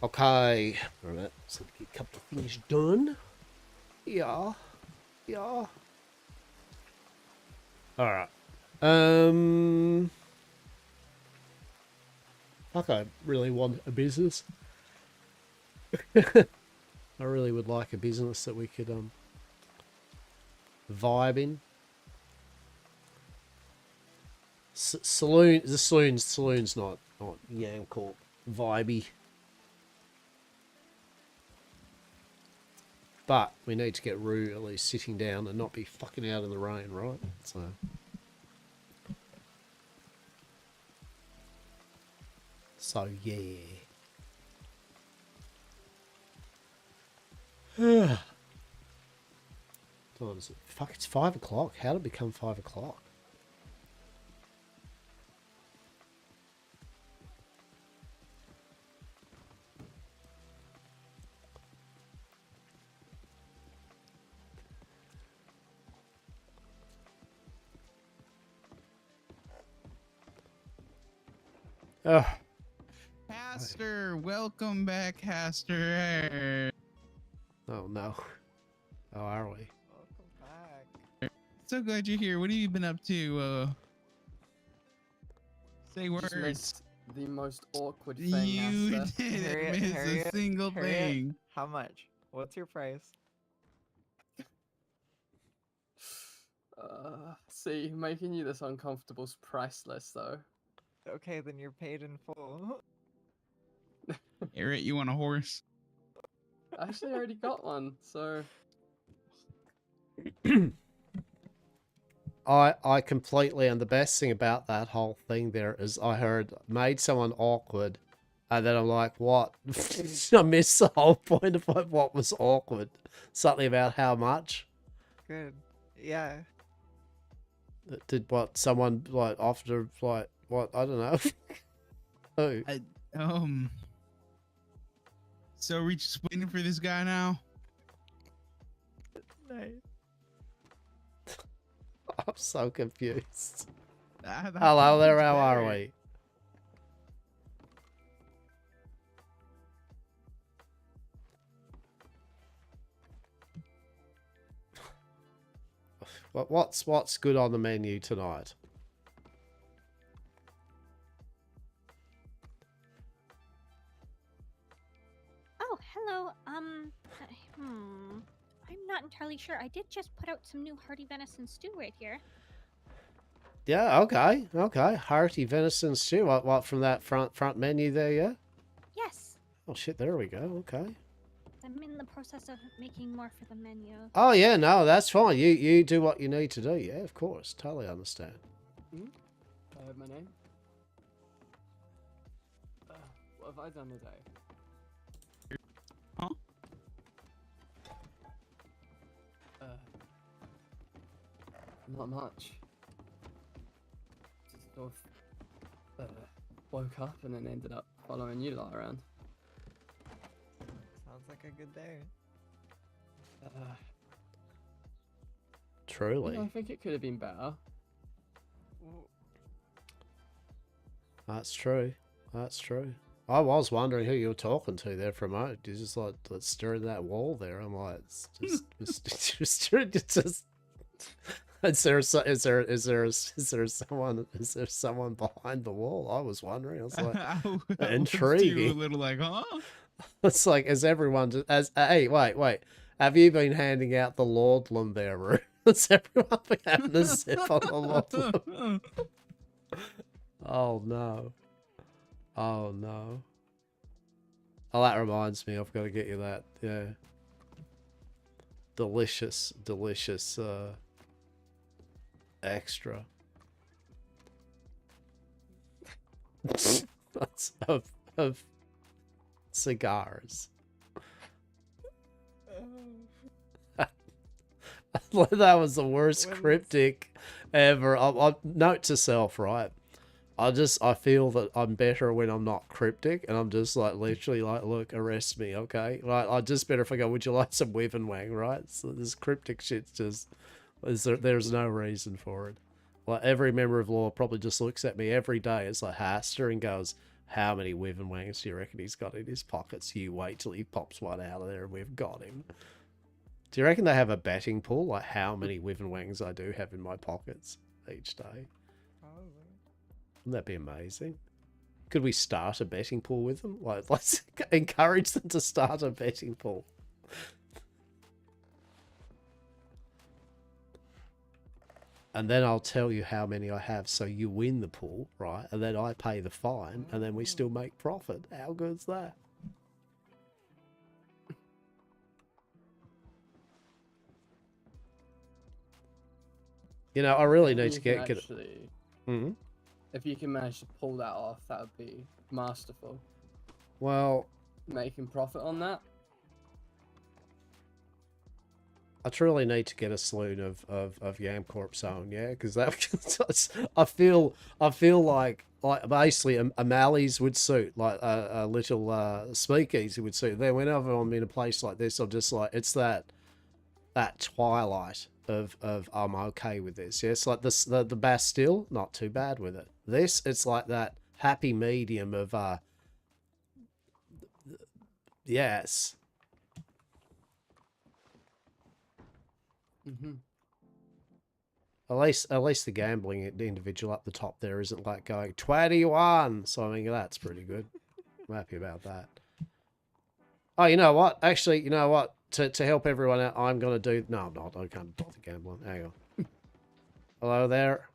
Speaker 1: Okay. Alright, so get a couple of things done. Yeah. Yeah. Alright. Fuck, I really want a business. I really would like a business that we could vibe in. Saloon's not Yamcorp vibey. But we need to get Rue at least sitting down and not be fucking out in the rain, right? So yeah. What time is it? Fuck, it's 5 o'clock. How did it become 5 o'clock? Oh.
Speaker 21: Hastur, welcome back, Hastur.
Speaker 1: Oh no. How are we?
Speaker 21: So glad you're here. What have you been up to? Say
Speaker 9: Just
Speaker 21: words.
Speaker 9: missed the most awkward thing.
Speaker 21: You
Speaker 9: Hastur.
Speaker 21: didn't miss a single thing.
Speaker 14: How much? What's your price?
Speaker 9: See, making you this uncomfortable is priceless, though.
Speaker 14: Okay, then you're paid in full.
Speaker 21: Harriet, you want a horse?
Speaker 9: I actually already got one, so.
Speaker 1: I completely, and the best thing about that whole thing there is I heard made someone awkward, and then I'm like, what? I missed the whole point of what was awkward. Something about how much?
Speaker 14: Good. Yeah.
Speaker 1: Did what? Someone like after like what? I don't know. Who?
Speaker 21: So we just waiting for this guy now?
Speaker 14: No.
Speaker 1: I'm so confused.
Speaker 21: That
Speaker 1: Hello there, how
Speaker 21: sounds
Speaker 1: are
Speaker 21: fair.
Speaker 1: we? What's good on the menu tonight?
Speaker 3: Oh, hello. I'm not entirely sure. I did just put out some new hearty venison stew right here.
Speaker 1: Yeah, okay. Hearty venison stew. What from that front menu there, yeah?
Speaker 3: Yes,
Speaker 1: Oh shit, there we go. Okay.
Speaker 3: I'm in the process of making more for the menu.
Speaker 1: Oh yeah, no, that's fine. You do what you need to do. Yeah, of course. Totally understand.
Speaker 9: I have my name. What have I done today?
Speaker 21: Huh?
Speaker 9: Not much. Just sort of woke up and then ended up following you lot around.
Speaker 14: Sounds like a good day.
Speaker 1: Truly.
Speaker 9: I think it could have been better.
Speaker 1: That's true. That's true. I was wondering who you were talking to there for a moment. You just like staring at that wall there. I'm like, it's just is there someone behind the wall? I was wondering. I was like,
Speaker 21: I was too
Speaker 1: intriguing.
Speaker 21: a little like, huh?
Speaker 1: It's like, is everyone just hey, wait. Have you been handing out the laudanum there, Roo? Has everyone been having a sip on the laudanum? Oh no. Oh no. Oh, that reminds me, I've got to get you that. Yeah. Delicious extra. That's of cigars. That was the worst cryptic ever. Note to self, right? I feel that I'm better when I'm not cryptic, and I'm just like literally like, look, arrest me, okay? Like, I just better if I go, would you like some whiv and wang, right? So this cryptic shit's just, there's no reason for it. Like, every member of law probably just looks at me every day as like Hastur and goes, How many Wyvern Wangs do you reckon he's got in his pockets? You wait till he pops one out of there and we've got him. Do you reckon they have a betting pool? Like how many Wyvern Wangs I do have in my pockets each day?
Speaker 14: Probably.
Speaker 1: Wouldn't that be amazing? Could we start a betting pool with them? Like, let's encourage them to start a betting pool. And then I'll tell you how many I have, so you win the pool, right? And then I pay the fine, and then we still make profit. How good's that? You know, I really need to get...
Speaker 9: Actually,
Speaker 1: Mm-hmm.
Speaker 9: If you can manage to pull that off, that would be masterful.
Speaker 1: Well...
Speaker 9: Making profit on that?
Speaker 1: I truly need to get a saloon of Yamcorp's own, yeah, because that I feel like basically a Mally's would suit, like a little speakeasy would suit. Then whenever I'm in a place like this, I'm just like, it's that twilight of I'm okay with this. Yeah, it's like the Bastille, not too bad with it. This, it's like that happy medium of yes.
Speaker 9: Mm-hmm.
Speaker 1: At least the gambling individual up the top there isn't like going 21. So I mean that's pretty good. I'm happy about that. Oh, you know what? Actually, you know what? To help everyone out, I'm gonna do. No, I'm not. I can't bother gambling. Hang on. Hello there.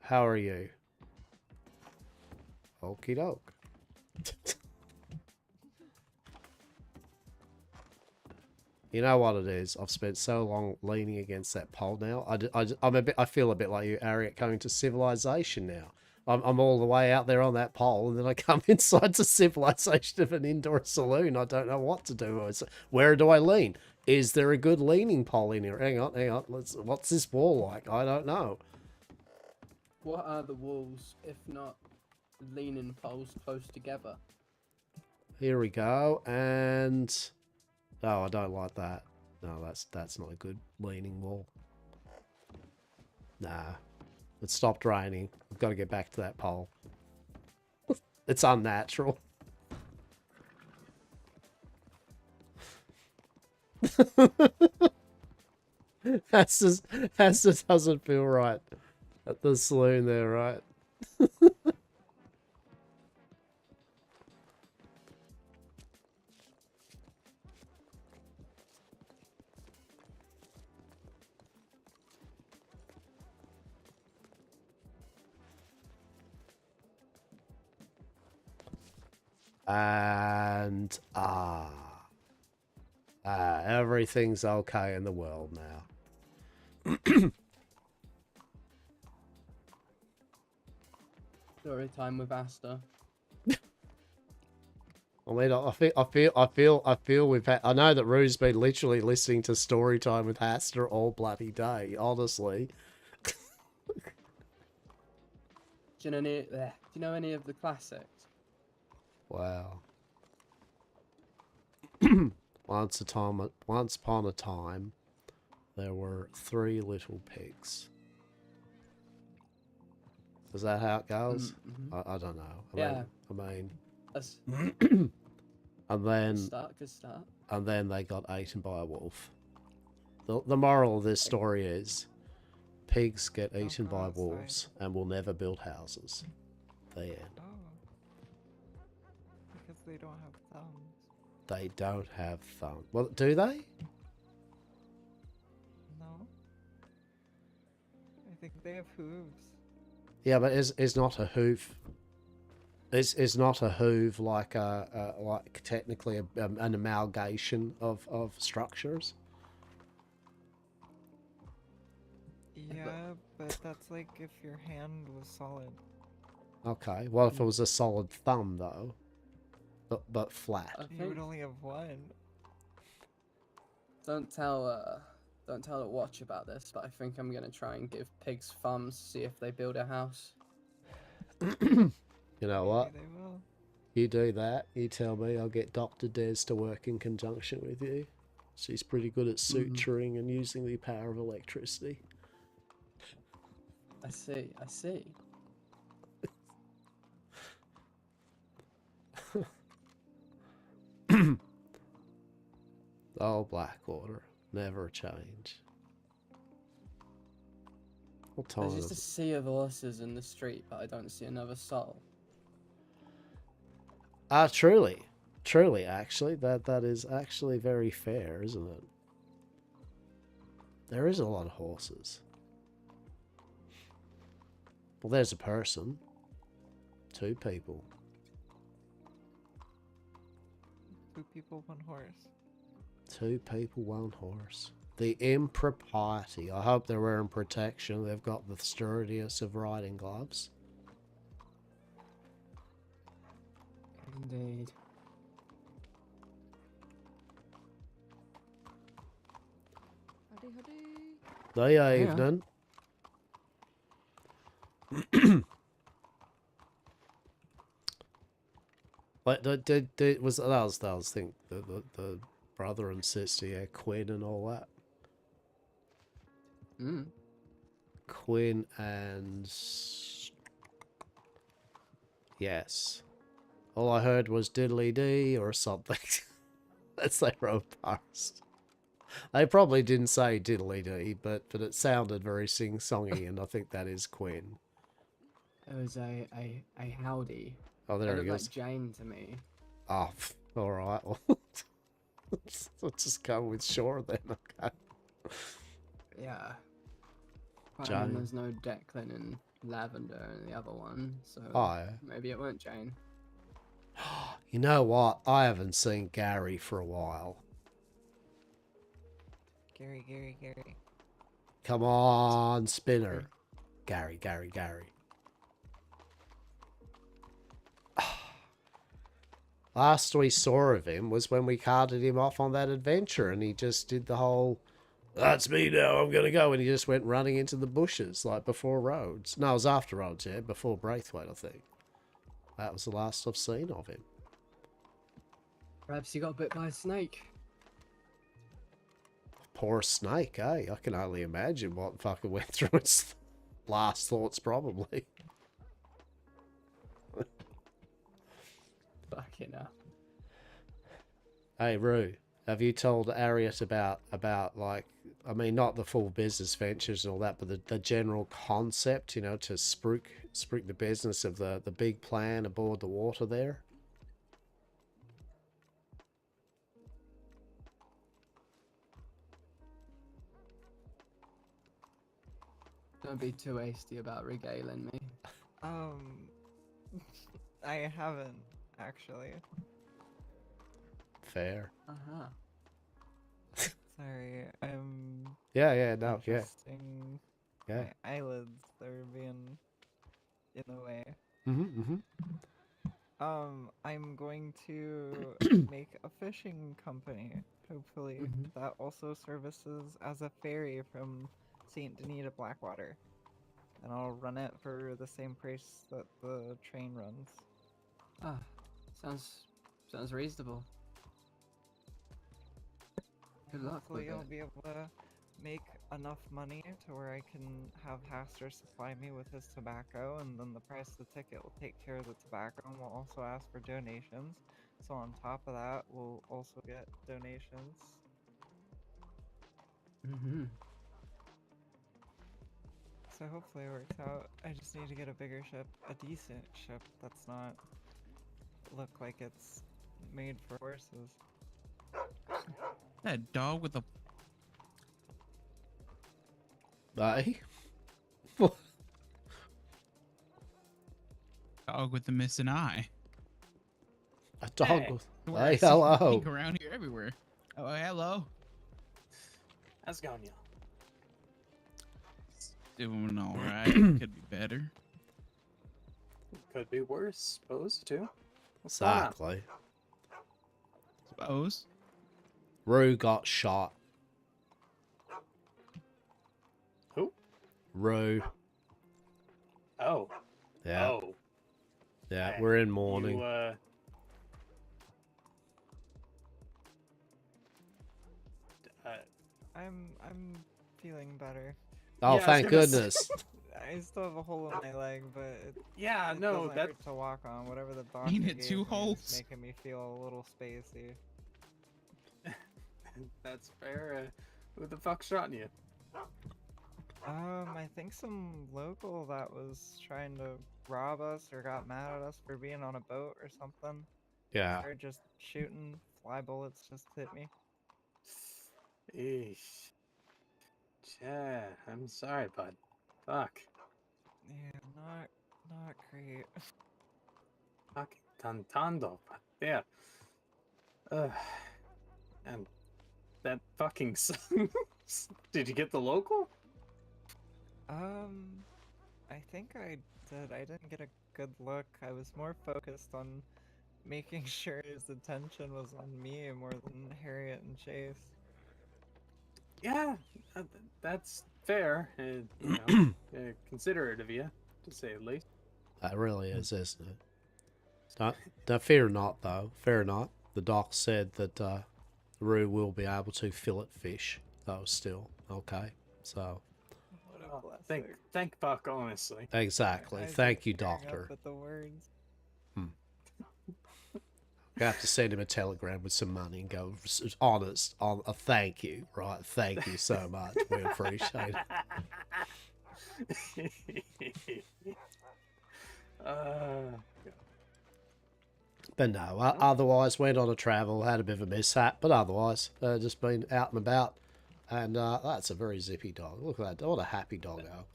Speaker 1: How are you? Okie doke. You know what it is? I've spent so long leaning against that pole now. I feel a bit like you, Ariat, coming to civilization now. I'm all the way out there on that pole, and then I come inside to civilization of an indoor saloon. I don't know what to do. Where do I lean? Is there a good leaning pole in here? Hang on. What's this wall like? I don't know.
Speaker 9: What are the walls, if not leaning poles close together?
Speaker 1: Here we go, and... Oh, I don't like that. No, that's not a good leaning wall. Nah. It stopped raining. I've got to get back to that pole. It's unnatural. That just doesn't feel right at the saloon there, right? And everything's okay in the world now.
Speaker 9: Story time with Hastur.
Speaker 1: I mean, I feel we've had. I know that Rue's been literally listening to story time with Hastur all bloody day. Honestly.
Speaker 9: Do you know any of the classics?
Speaker 1: Wow. Once upon a time, there were 3 little pigs. Is that how it goes?
Speaker 9: Mm-hmm.
Speaker 1: I don't know. I mean,
Speaker 9: That's
Speaker 1: and then
Speaker 9: good start.
Speaker 1: And then they got eaten by a wolf. The moral of this story is, pigs get eaten by wolves and will never build houses. The end.
Speaker 14: Because they don't have thumbs.
Speaker 1: They don't have thumbs. Well, do they?
Speaker 14: No. I think they have hooves.
Speaker 1: Yeah, but is not a hoof. Is not a hoof like like technically an amalgamation of structures?
Speaker 14: Yeah, but that's like if your hand was solid.
Speaker 1: Okay. Well, if it was a solid thumb though, but flat.
Speaker 14: You would only have one.
Speaker 9: Don't tell the watch about this, but I think I'm gonna try and give pigs thumbs, see if they build a house.
Speaker 1: You know what?
Speaker 14: Maybe they will.
Speaker 1: You do that. You tell me. I'll get Dr. Des to work in conjunction with you. She's pretty good at suturing and using the power of electricity.
Speaker 9: I see.
Speaker 1: Oh, Blackwater. Never change. What time
Speaker 9: There's just a
Speaker 1: is it?
Speaker 9: sea of horses in the street, but I don't see another soul.
Speaker 1: Truly. Truly, actually. That is actually very fair, isn't it? There is a lot of horses. Well, there's a person. 2 people.
Speaker 14: 2 people, 1 horse.
Speaker 1: 2 people, 1 horse. The impropriety. I hope they're wearing protection. They've got the sturdiest of riding gloves.
Speaker 9: Indeed.
Speaker 1: The evening. But was I think the brother and sister, yeah, Quinn and all that. Quinn and yes, all I heard was diddly dee or something as they rode past. They probably didn't say diddly dee, but it sounded very sing-songy, and I think that is Quinn.
Speaker 9: It was a howdy.
Speaker 1: Oh, there
Speaker 9: It
Speaker 1: he
Speaker 9: looked
Speaker 1: goes.
Speaker 9: like Jane to me.
Speaker 1: Oh, all right. Well, let's just go with Shore then. Okay.
Speaker 9: Yeah. But
Speaker 1: Jane.
Speaker 9: there's no Declan and Lavender in the other one, so
Speaker 1: Oh, yeah.
Speaker 9: maybe it weren't Jane.
Speaker 1: You know what? I haven't seen Gary for a while.
Speaker 14: Gary.
Speaker 1: Come on, Spinner. Gary. Last we saw of him was when we carted him off on that adventure, and he just did the whole, "That's me now, I'm gonna go," and he just went running into the bushes, like before Rhodes. No, it was after Rhodes, yeah, before Braithwaite, I think. That was the last I've seen of him.
Speaker 9: Perhaps he got bit by a snake.
Speaker 1: Poor snake, eh? I can only imagine what fucking went through its last thoughts, probably.
Speaker 9: Fucking hell.
Speaker 1: Hey, Rue, have you told Ariat about like, I mean, not the full business ventures and all that, but the general concept, you know, to spruik the business of the big plan aboard the water there?
Speaker 9: Don't be too hasty about regaling me.
Speaker 14: I haven't actually.
Speaker 1: Fair.
Speaker 14: Sorry, I'm.
Speaker 1: Yeah, no, yeah.
Speaker 14: adjusting
Speaker 1: Yeah.
Speaker 14: My eyelids, they're being in the way.
Speaker 1: Mm-hmm.
Speaker 14: I'm going to make a fishing company, hopefully, that also services as a ferry from St. Denis to Blackwater. And I'll run it for the same price that the train runs.
Speaker 9: Ah, sounds reasonable. Good luck with
Speaker 14: Hopefully
Speaker 9: it.
Speaker 14: I'll be able to make enough money to where I can have Hastur supply me with his tobacco, and then the price of the ticket will take care of the tobacco, and we'll also ask for donations. So on top of that, we'll also get donations. So hopefully it works out. I just need to get a bigger ship, a decent ship that's not look like it's made for horses.
Speaker 21: That dog with the
Speaker 1: Aye.
Speaker 21: dog with the missing eye.
Speaker 1: A dog with...
Speaker 21: Where I
Speaker 1: Hey,
Speaker 21: see
Speaker 1: hello.
Speaker 21: sneak around here everywhere. Oh, hello.
Speaker 2: How's it going, y'all?
Speaker 21: Doing all right. Could be better.
Speaker 2: Could be worse, suppose, too. What's going on?
Speaker 1: Exactly.
Speaker 21: Suppose.
Speaker 1: Rue got shot.
Speaker 2: Who?
Speaker 1: Rue.
Speaker 2: Oh.
Speaker 1: Yeah.
Speaker 2: Oh.
Speaker 1: Yeah,
Speaker 2: Hey,
Speaker 1: we're in mourning.
Speaker 2: You,
Speaker 14: I'm feeling better.
Speaker 1: Oh,
Speaker 2: Yeah, I was
Speaker 1: thank
Speaker 2: gonna
Speaker 1: goodness.
Speaker 14: I still have a hole in my leg, but it
Speaker 2: no,
Speaker 14: doesn't
Speaker 2: that
Speaker 14: hurt to walk on. Whatever the doctor
Speaker 21: Ain't it
Speaker 14: gave
Speaker 21: two
Speaker 14: me is
Speaker 21: holes?
Speaker 14: making me feel a little spacey.
Speaker 2: That's fair. Who the fuck shot you?
Speaker 14: I think some local that was trying to rob us or got mad at us for being on a boat or something.
Speaker 1: Yeah.
Speaker 14: Started just shooting, fly bullets just hit me.
Speaker 2: Eesh. Yeah, I'm sorry, bud. Fuck.
Speaker 14: Yeah, not great.
Speaker 2: Fucking tantando, but yeah. And that fucking sucks. Did you get the local?
Speaker 14: I think I did. I didn't get a good look. I was more focused on making sure his attention was on me more than Harriet and Chase.
Speaker 2: Yeah, that's fair. You know, considerate of you, to say the least.
Speaker 1: That really is, isn't it? Don't fear not, though. Fear not. The doc said that Rue will be able to fillet fish, though, still. Okay, so...
Speaker 2: Oh, thank fuck, honestly.
Speaker 1: Exactly.
Speaker 14: Eyes are
Speaker 1: Thank you,
Speaker 14: tearing up
Speaker 1: doctor.
Speaker 14: at the words.
Speaker 1: I have to send him a telegram with some money and go, honest, on a thank you, right? Thank you so much. We appreciate it. But no, otherwise went on a travel, had a bit of a mishap, but otherwise just been out and about, and that's a very zippy dog. Look at that, what a happy doggo.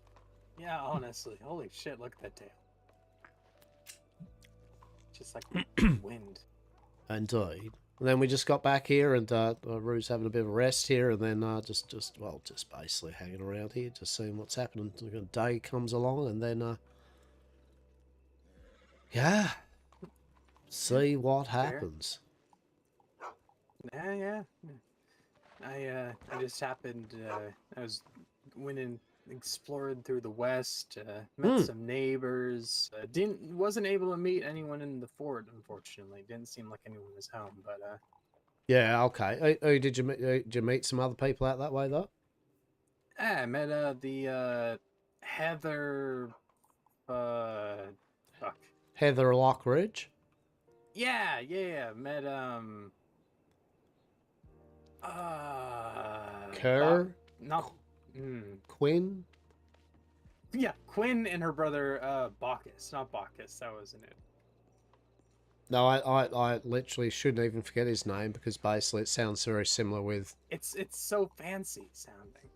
Speaker 2: Yeah, honestly, holy shit! Look at that tail. Just like wind.
Speaker 1: Indeed. And then we just got back here, and Rue's having a bit of a rest here, and then just basically hanging around here, just seeing what's happening. The day comes along, and then yeah, see what happens.
Speaker 2: Yeah. I just happened. I went and explored through the west. Met some neighbors. Wasn't able to meet anyone in the fort, unfortunately. Didn't seem like anyone was home, but
Speaker 1: yeah, okay. Did you meet some other people out that way though?
Speaker 2: I met the Heather. Fuck.
Speaker 1: Heather Lockridge.
Speaker 2: Yeah. Met
Speaker 1: Kerr.
Speaker 2: Not.
Speaker 1: Quinn.
Speaker 2: Yeah, Quinn and her brother Bacchus. Not Bacchus. That wasn't it.
Speaker 1: No, I literally shouldn't even forget his name because basically it sounds very similar with.
Speaker 2: It's so fancy sounding.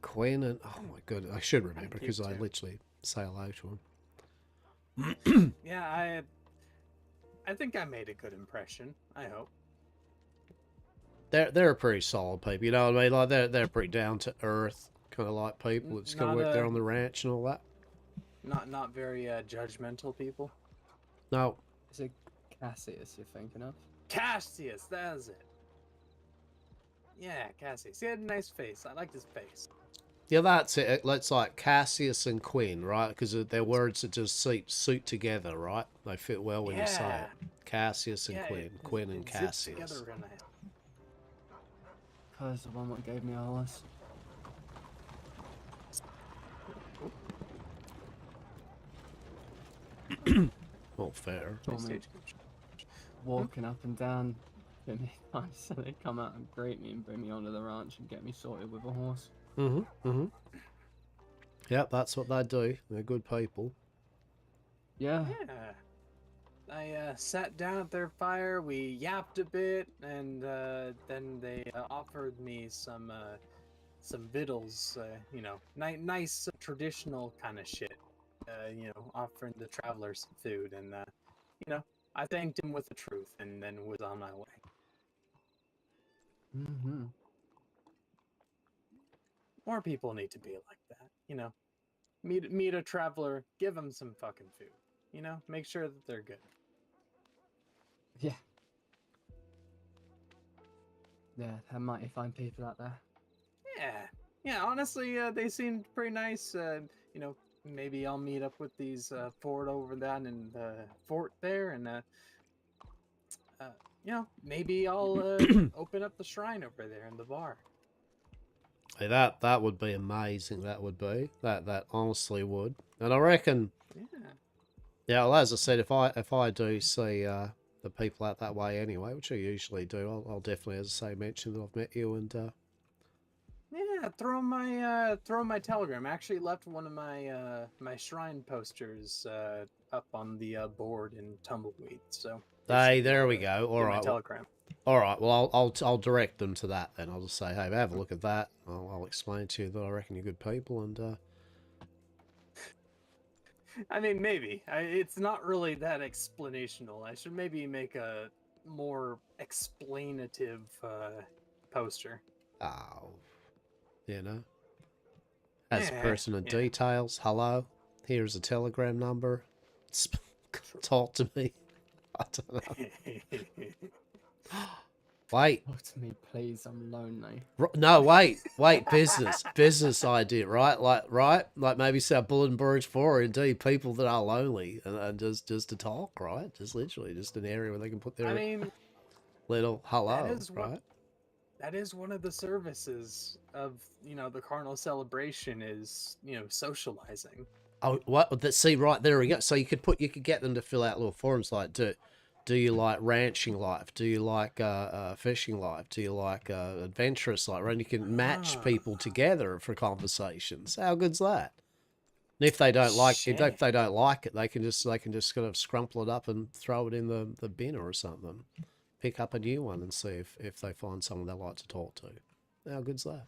Speaker 1: Quinn and oh my god, I should remember because I literally say hello to
Speaker 2: him. Yeah, I think I made a good impression. I hope.
Speaker 1: They're a pretty solid people, you know what I mean? Like they're pretty down to earth, kind of like people that's gonna work there on the ranch and all that.
Speaker 2: Not very judgmental people.
Speaker 1: No.
Speaker 9: Is it Cassius you're thinking of?
Speaker 2: Cassius, that's it. Yeah, Cassius. He had a nice face. I liked his face.
Speaker 1: Yeah, that's it. It's like Cassius and Quinn, right? Because their words that just suit together, right? They fit well when you say it. Cassius and Quinn. Quinn and Cassius.
Speaker 9: Because the one that gave me a horse.
Speaker 1: Well, fair.
Speaker 9: Walking up and down, bit me nice, so they come out and greet me and bring me onto the ranch and get me sorted with a horse.
Speaker 1: Yep, that's what they do. They're good people.
Speaker 9: Yeah.
Speaker 2: I sat down at their fire, we yapped a bit, and then they offered me some victuals, you know, nice traditional kind of shit. You know, offering the travelers some food, and you know, I thanked him with the truth, and then was on my way. More people need to be like that, you know. Meet a traveler, give them some fucking food, you know. Make sure that they're good.
Speaker 9: Yeah. Yeah, they're mighty fine people out there.
Speaker 2: Yeah. Honestly, they seemed pretty nice. You know, maybe I'll meet up with these fort over that in the fort there, and you know, maybe I'll open up the shrine over there in the bar.
Speaker 1: Hey, that would be amazing. That would be that honestly would, and I reckon. Yeah. Well, as I said, if I do see the people out that way anyway, which I usually do. I'll definitely, as I say, mention that I've met you and.
Speaker 2: Yeah, throw my telegram. I actually left one of my my shrine posters up on the board in Tumbleweed. So.
Speaker 1: Hey, there we go. All
Speaker 2: get my
Speaker 1: right.
Speaker 2: telegram.
Speaker 1: All right. Well, I'll direct them to that then. I'll just say, hey, have a look at that. I'll explain to you that I reckon you're good people and.
Speaker 2: I mean, maybe. It's not really that explanational. I should maybe make a more explanative poster.
Speaker 1: Oh, you know. As
Speaker 2: Yeah,
Speaker 1: personal
Speaker 2: yeah.
Speaker 1: details. Hello. Here's a telegram number. Talk to me. I don't know. Wait.
Speaker 9: Talk to me, please. I'm lonely.
Speaker 1: No, wait. Business idea, right? Like maybe say Bulletin Boards for indeed people that are lonely and just to talk, right? Just literally just an area where they can put their little hello, right?
Speaker 2: That is one of the services of the carnal celebration is socializing.
Speaker 1: Oh, what? See, right there we go. So you could get them to fill out little forms like do you like ranching life? Do you like fishing life? Do you like adventurous life? And you can match people together for conversations. How good's that? And if they don't like it, they can just kind of scrumple it up and throw it in the bin or something. Pick up a new one and see if they find someone they like to talk to. How good's that?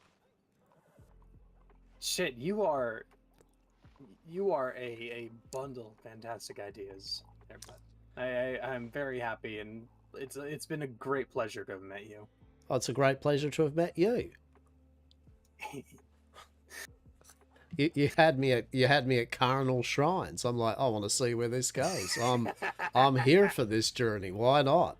Speaker 2: Shit, you are a bundle of fantastic ideas there, bud. I'm very happy, and it's been a great pleasure to have met you.
Speaker 1: Oh, it's a great pleasure to have met you. You had me at carnal shrines. I'm like, I want to see where this goes. I'm here for this journey. Why not?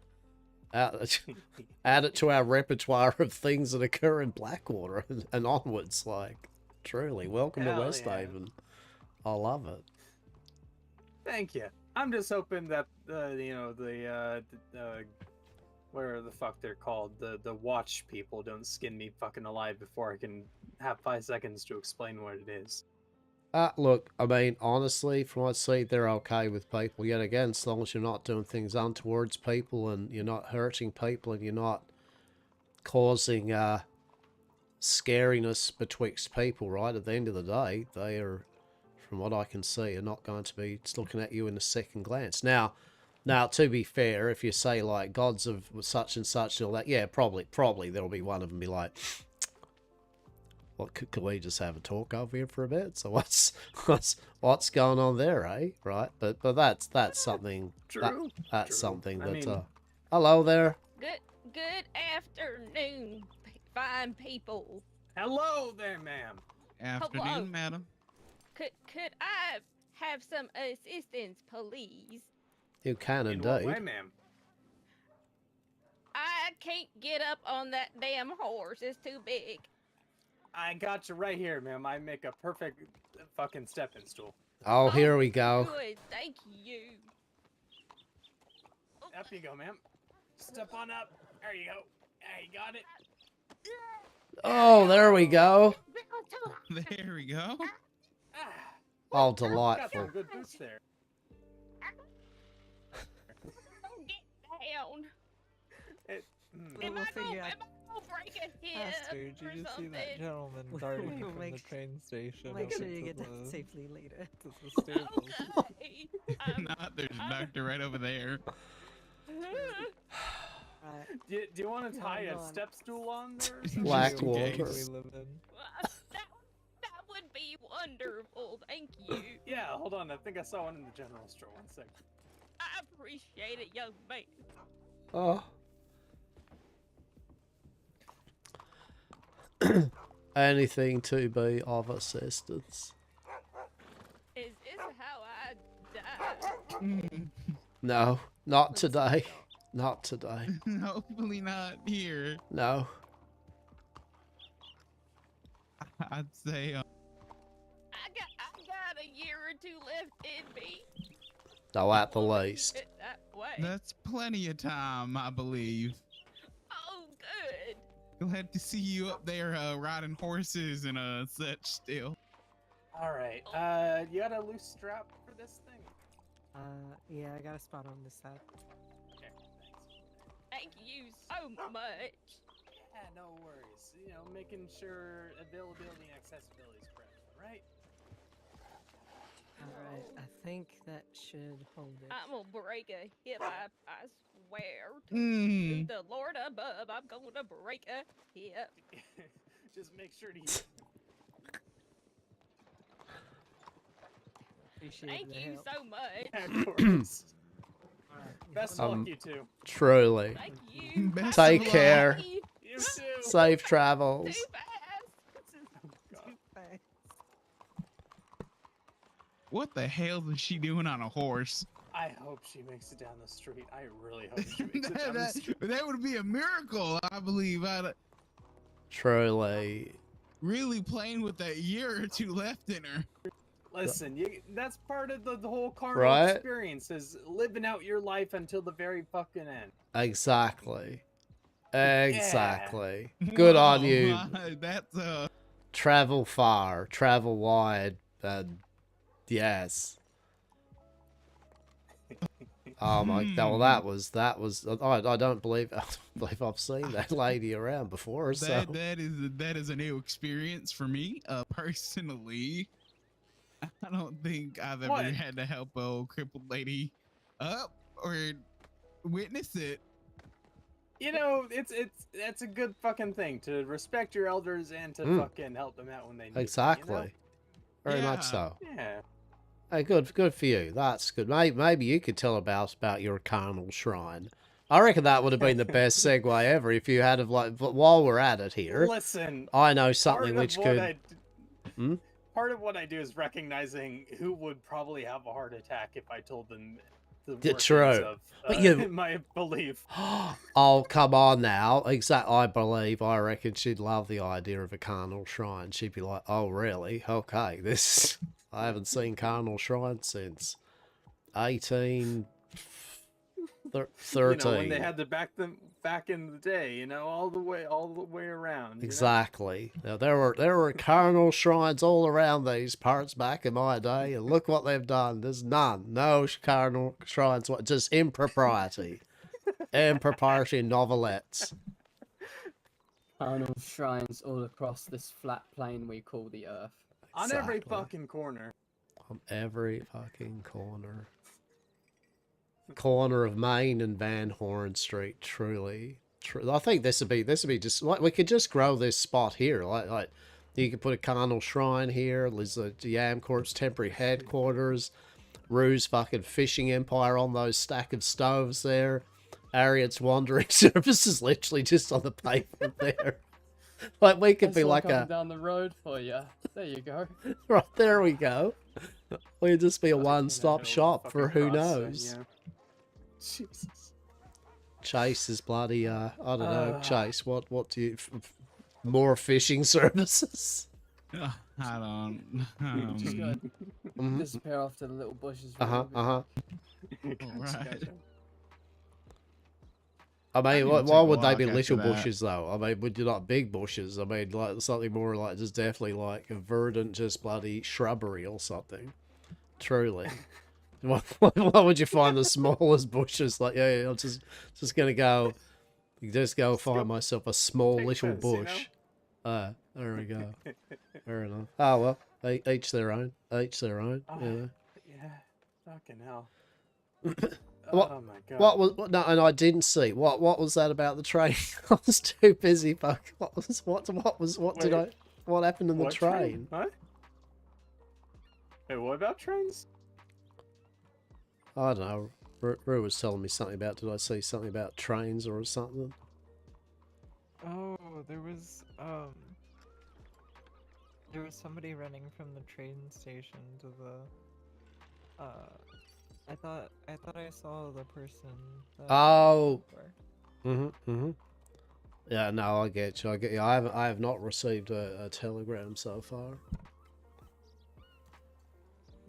Speaker 1: Add it to our repertoire of things that occur in Blackwater and onwards. Like, truly, welcome to Westhaven. I love it.
Speaker 2: Thank you. I'm just hoping that where the fuck they're called, the watch people don't skin me fucking alive before I can have 5 seconds to explain what it is.
Speaker 1: Look, I mean, honestly, from what I see, they're okay with people. Yet again, as long as you're not doing things untowards people and you're not hurting people and you're not causing scariness betwixt people, right? At the end of the day, they are, from what I can see, are not going to be looking at you in a second glance. Now, to be fair, if you say like gods of such and such and all that, yeah, probably there'll be one of them be like, "What could we just have a talk over here for a bit?" So what's going on there, eh? Right? But that's something.
Speaker 2: True.
Speaker 1: That's something that.
Speaker 2: I mean,
Speaker 1: hello there.
Speaker 3: Good afternoon, fine people.
Speaker 2: Hello there, ma'am.
Speaker 21: Afternoon,
Speaker 3: Hello.
Speaker 21: madam.
Speaker 3: Could I have some assistance, please?
Speaker 1: You can
Speaker 2: In what
Speaker 1: indeed.
Speaker 2: way, ma'am?
Speaker 3: I can't get up on that damn horse. It's too big.
Speaker 2: I got you right here, ma'am. I make a perfect fucking stepping stool.
Speaker 1: Oh, here we go.
Speaker 3: Good, thank you.
Speaker 2: Up you go, ma'am. Step on up. There you go. There you got it.
Speaker 1: Oh, there we go.
Speaker 21: There we go.
Speaker 1: Oh,
Speaker 2: Got some
Speaker 1: delightful.
Speaker 2: good boots there.
Speaker 3: Down.
Speaker 14: We'll figure out.
Speaker 3: Break a hip
Speaker 14: Hastur, did you
Speaker 3: or
Speaker 14: just see that
Speaker 3: something?
Speaker 14: gentleman darting
Speaker 17: We'll
Speaker 14: from
Speaker 17: make
Speaker 14: the train station?
Speaker 17: Make sure
Speaker 14: over
Speaker 17: you
Speaker 14: to
Speaker 17: get
Speaker 14: the,
Speaker 17: that safely later.
Speaker 14: to the stables?
Speaker 21: Nah, there's a doctor right over there.
Speaker 2: Do you want to tie a step stool on there? or something?
Speaker 1: Blackwater.
Speaker 14: We live in.
Speaker 3: That would be wonderful. Thank you.
Speaker 2: Yeah, hold on. I think I saw one in the general store. 1 second.
Speaker 3: I appreciate it, young man.
Speaker 1: Oh. Anything to be of assistance?
Speaker 3: Is this how I die?
Speaker 1: No, not today. Not today.
Speaker 21: Hopefully not here.
Speaker 1: No.
Speaker 21: I'd say.
Speaker 3: I got a year or two left in me.
Speaker 1: No, at the least.
Speaker 3: It that way.
Speaker 21: That's plenty of time, I believe.
Speaker 3: Oh, good.
Speaker 21: Glad to see you up there riding horses and such still.
Speaker 2: All right. You got a loose strap for this thing?
Speaker 17: Yeah, I got a spot on this side.
Speaker 2: Okay.
Speaker 12: Thank you so much.
Speaker 2: Yeah, no worries. You know, making sure availability and accessibility is present, right?
Speaker 11: Alright, I think that should hold it.
Speaker 12: I'm gonna break a hip. I swear to
Speaker 21: Mm.
Speaker 12: the Lord above, I'm gonna break a hip.
Speaker 2: Just make sure to.
Speaker 11: Appreciate
Speaker 12: Thank
Speaker 11: the
Speaker 12: you
Speaker 11: help.
Speaker 12: so much.
Speaker 2: Of course. Best of luck, you two.
Speaker 1: Truly.
Speaker 12: Thank you.
Speaker 21: Best
Speaker 1: Take
Speaker 21: of luck.
Speaker 1: care.
Speaker 2: You too.
Speaker 1: Safe travels.
Speaker 12: Too fast.
Speaker 21: What the hell is she doing on a horse?
Speaker 2: I hope she makes it down the street. I really hope she makes it down the
Speaker 21: that,
Speaker 2: street.
Speaker 21: that would be a miracle, I believe.
Speaker 1: Truly.
Speaker 21: Really playing with that year or two left in her.
Speaker 2: Listen, that's part of the whole carnal
Speaker 1: Right?
Speaker 2: experience, is living out your life until the very fucking end.
Speaker 1: Exactly. Exactly. Good on you.
Speaker 21: That's
Speaker 1: Travel far, travel wide, and yes. Oh my god, well that was I don't believe I've seen that lady around before, so
Speaker 21: that is a new experience for me. Personally, I don't think I've ever had to help a old crippled lady up or witness it.
Speaker 2: You know, that's a good fucking thing, to respect your elders and to fucking help them out when they need
Speaker 1: exactly.
Speaker 2: You know?
Speaker 1: Very much so.
Speaker 2: Yeah.
Speaker 1: Hey, good for you. That's good. Maybe you could tell about your carnal shrine. I reckon that would have been the best segue ever if you had while we're at it here.
Speaker 2: Listen,
Speaker 1: I know something which could.
Speaker 2: Part of what I do is recognizing who would probably have a heart attack if I told them the workings
Speaker 1: True.
Speaker 2: of
Speaker 1: But you...
Speaker 2: my belief.
Speaker 1: Oh, come on now. I reckon she'd love the idea of a carnal shrine. She'd be like, oh, really? Okay, this... I haven't seen carnal shrine since 1813.
Speaker 2: You know, when they had to back in the day, you know, all the way around.
Speaker 1: Exactly. Now there were carnal shrines all around these parts back in my day, and look what they've done. There's no carnal shrines, just impropriety, impropriety novelettes.
Speaker 9: Carnal shrines all across this flat plane we call the Earth.
Speaker 2: On every fucking corner.
Speaker 1: On every fucking corner. Corner of Main and Van Horn Street, truly. I think this would be just like we could just grow this spot here. Like you could put a carnal shrine here. There's a Yam Corp's temporary headquarters. Rue's fucking fishing empire on those stack of stoves there. Ariet's wandering services literally just on the pavement there. Like we could be like
Speaker 9: down the road for you. There you go.
Speaker 1: Right, there we go. We'd just be a one-stop shop for who knows.
Speaker 2: Yeah. Jesus.
Speaker 1: Chase is bloody, I don't know, Chase, what do you, more fishing services?
Speaker 21: I don't,
Speaker 9: Just go disappear off to the little bushes.
Speaker 21: Right.
Speaker 1: I mean,
Speaker 21: I'd
Speaker 1: why
Speaker 21: take a
Speaker 1: would they
Speaker 21: walk
Speaker 1: be
Speaker 21: after
Speaker 1: little
Speaker 21: that.
Speaker 1: bushes, though? I mean, would you like big bushes? I mean, like something more like, just definitely like a verdant, just bloody shrubbery or something. Truly. Why would you find the smallest bushes? Like, yeah, I'm just gonna go, find myself a small little bush. There we go. Fair enough. Oh well, each their own. Each their own. Yeah.
Speaker 2: Yeah. Fucking hell.
Speaker 1: Oh
Speaker 2: my god.
Speaker 1: What was no? And I didn't see what was that about the train? I was too busy. Fuck. What happened in the
Speaker 2: What
Speaker 1: train?
Speaker 2: What? Hey, what about trains?
Speaker 1: I don't know. Rue was telling me something about. Did I see something about trains or something?
Speaker 14: Oh, there was somebody running from the train station to the I thought I saw the person that
Speaker 1: Oh. Yeah, no, I get you. I have not received a telegram so far.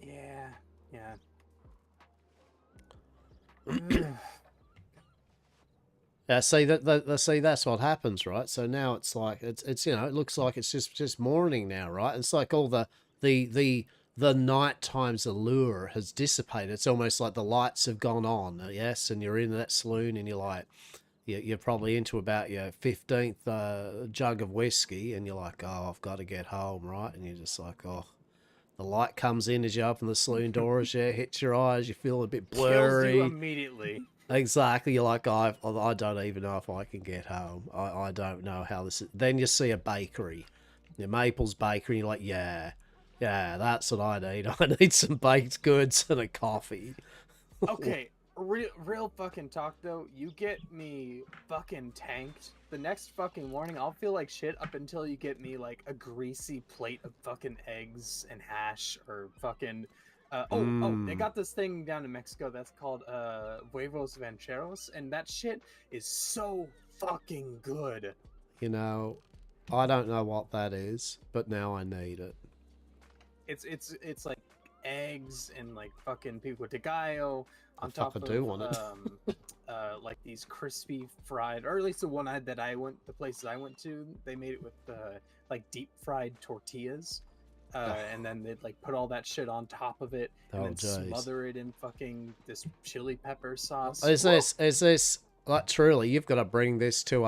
Speaker 2: Yeah.
Speaker 1: Yeah, see that's what happens, right? So now it's like it's you know, it looks like it's just morning now, right? It's like all the night time's allure has dissipated. It's almost like the lights have gone on, yes, and you're in that saloon and you're like, you're probably into about your 15th jug of whiskey, and you're like, oh, I've got to get home, right? And you're just like, oh, the light comes in as you open the saloon doors, hits your eyes, you feel a bit blurry.
Speaker 2: Kills you immediately.
Speaker 1: Exactly. You're like, I don't even know if I can get home. I don't know how this is. Then you see a bakery, your Maple's Bakery, and you're like, yeah, that's what I need. I need some baked goods and a coffee.
Speaker 2: Okay, real fucking talk though. You get me fucking tanked. The next fucking morning, I'll feel like shit up until you get me like a greasy plate of fucking eggs and hash or fucking. They got this thing down in Mexico that's called huevos rancheros, and that shit is so fucking good.
Speaker 1: You know, I don't know what that is, but now I need it.
Speaker 2: It's like eggs and like fucking pico de gallo on top of
Speaker 1: want it.
Speaker 2: like these crispy fried, or at least the places I went to, they made it with like deep fried tortillas. And then they'd like put all that shit on top of it and then smother it in fucking this chili pepper sauce.
Speaker 1: Is this like truly? You've got to bring this to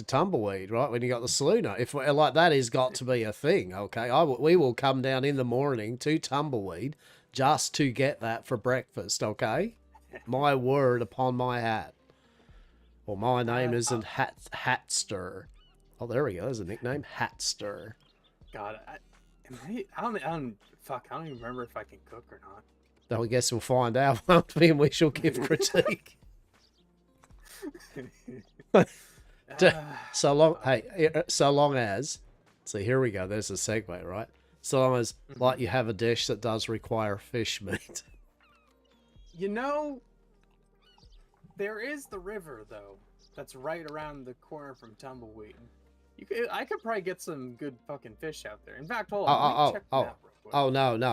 Speaker 1: Tumbleweed, right? When you got the saloon, if like that has got to be a thing, okay? We will come down in the morning to Tumbleweed just to get that for breakfast, okay? My word upon my hat. Well, my name isn't Hastur. Oh, there we go. There's a nickname, Hastur.
Speaker 2: God, I don't even remember if I can cook or not.
Speaker 1: So I guess we'll find out, won't we? And we shall give critique. So long as, here we go. There's a segue, right? So long as, like, you have a dish that does require fish meat.
Speaker 2: You know, there is the river though. That's right around the corner from Tumbleweed. I could probably get some good fucking fish out there. In fact, hold on. Let me check the map real quick.
Speaker 1: Oh,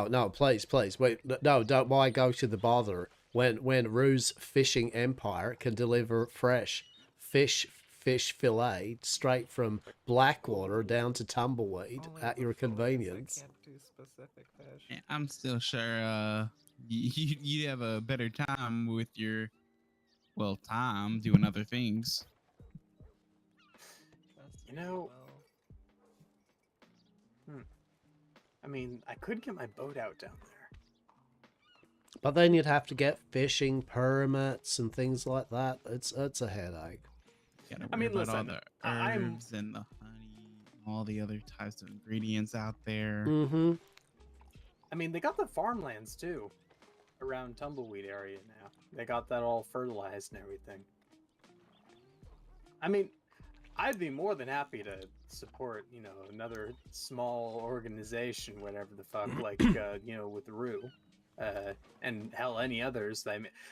Speaker 1: no, please. Wait, no, don't. Why go to the bother when Rue's Fishing Empire can deliver fresh fish fillet straight from Blackwater down to Tumbleweed at your convenience.
Speaker 21: I can't do specific fish. Yeah, I'm still sure you'd have a better time with your, time doing other things.
Speaker 2: You know, I mean, I could get my boat out down there.
Speaker 1: But then you'd have to get fishing permits and things like that. It's a headache.
Speaker 21: I mean, listen, all the herbs and the honey, all the other types of ingredients out there.
Speaker 1: Mm-hmm.
Speaker 2: I mean, they got the farmlands too, around Tumbleweed area now. They got that all fertilized and everything. I mean, I'd be more than happy to support, another small organization, whatever the fuck, like, with Rue, and hell, any others.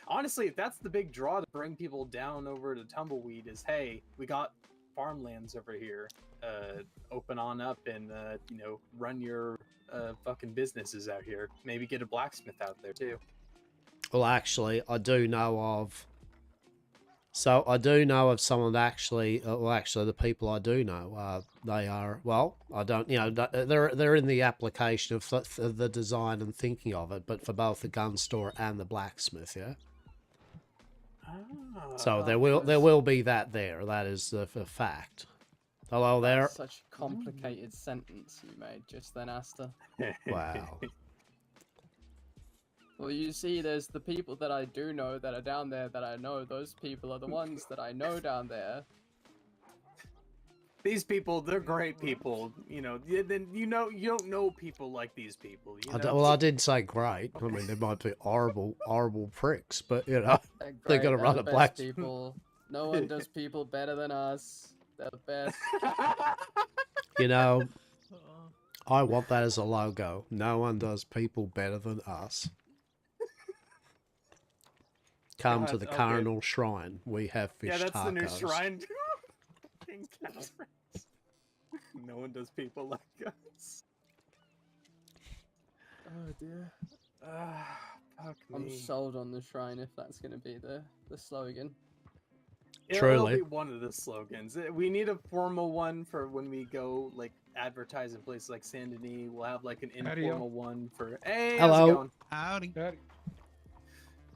Speaker 2: Honestly, that's the big draw to bring people down over to Tumbleweed is, hey, we got farmlands over here. Open on up and, run your fucking businesses out here. Maybe get a blacksmith out there too.
Speaker 1: Well, actually, I do know of. So I do know of someone that actually, the people I do know, they are, I don't, they're in the application of the design and thinking of it, but for both the gun store and the blacksmith, yeah. So there will be that there. That is the fact. Hello there.
Speaker 9: That's such a complicated sentence you made just then, Asta.
Speaker 1: Wow.
Speaker 9: Well, you see, there's the people that I do know that are down there that I know. Those people are the ones that I know down there.
Speaker 2: These people, they're great people. You don't know people like these people.
Speaker 1: I didn't say great. I mean, they might be horrible pricks, but they're gonna run a black.
Speaker 9: People. No one does people better than us. They're the best.
Speaker 1: I want that as a logo. No one does people better than us. Come to the Carnal Shrine. We have fish tacos.
Speaker 2: Yeah, that's the new shrine. No one does people like us.
Speaker 9: Oh dear.
Speaker 2: Fuck me.
Speaker 9: I'm sold on the shrine if that's going to be the slogan.
Speaker 2: It'll be one of the slogans. We need a formal one for when we go advertise in places like Saint Denis. We'll have an informal one for. Hey,
Speaker 21: hello.
Speaker 2: how's it going?
Speaker 21: Howdy.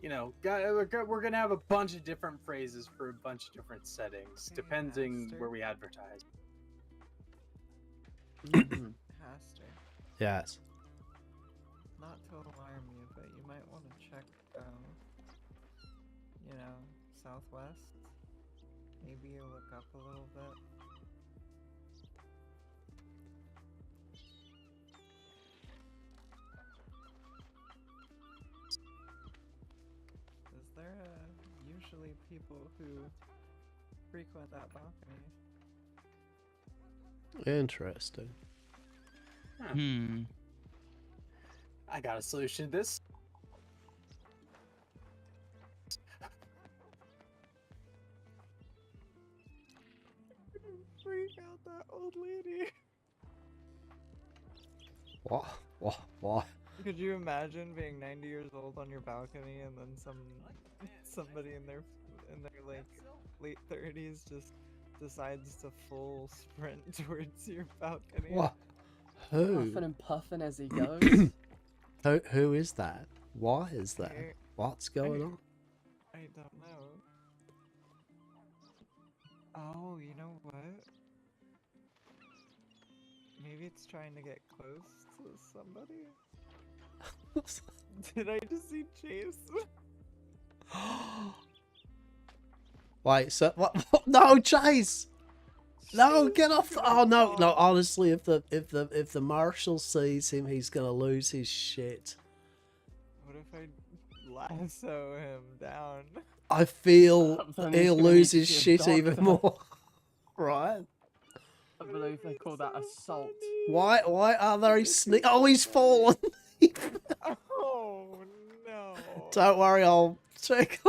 Speaker 2: you know, we're gonna have a bunch of different phrases for a bunch of different settings, depending where we advertise.
Speaker 14: Hastur.
Speaker 1: Yes.
Speaker 14: Not to alarm you, but you might want to check, you know, southwest. Maybe you look up a little bit. Is there usually people who frequent that balcony?
Speaker 1: Interesting.
Speaker 2: I got a solution to this.
Speaker 14: Freak out that old lady.
Speaker 1: What?
Speaker 14: Could you imagine being 90 years old on your balcony and then somebody in their like late 30s just decides to full sprint towards your balcony?
Speaker 1: What? Who?
Speaker 9: Puffing and puffing as he goes.
Speaker 1: Who is that? Why is that? What's going on?
Speaker 14: I don't know. Oh, you know what? Maybe it's trying to get close to somebody? Did I just see Chase?
Speaker 1: Wait, so what? No, Chase! No, get off! Oh no, no. Honestly, if the marshal sees him, he's gonna lose his shit.
Speaker 14: What if I lasso him down?
Speaker 1: I feel
Speaker 9: Then he's
Speaker 1: he'll
Speaker 9: gonna
Speaker 1: lose
Speaker 9: need
Speaker 1: his
Speaker 9: to be a
Speaker 1: shit even
Speaker 9: doctor.
Speaker 1: more. Right?
Speaker 9: I believe they call that assault.
Speaker 1: Why are they sneak? Oh, he's fallen.
Speaker 14: Oh no!
Speaker 1: Don't worry, I'll check.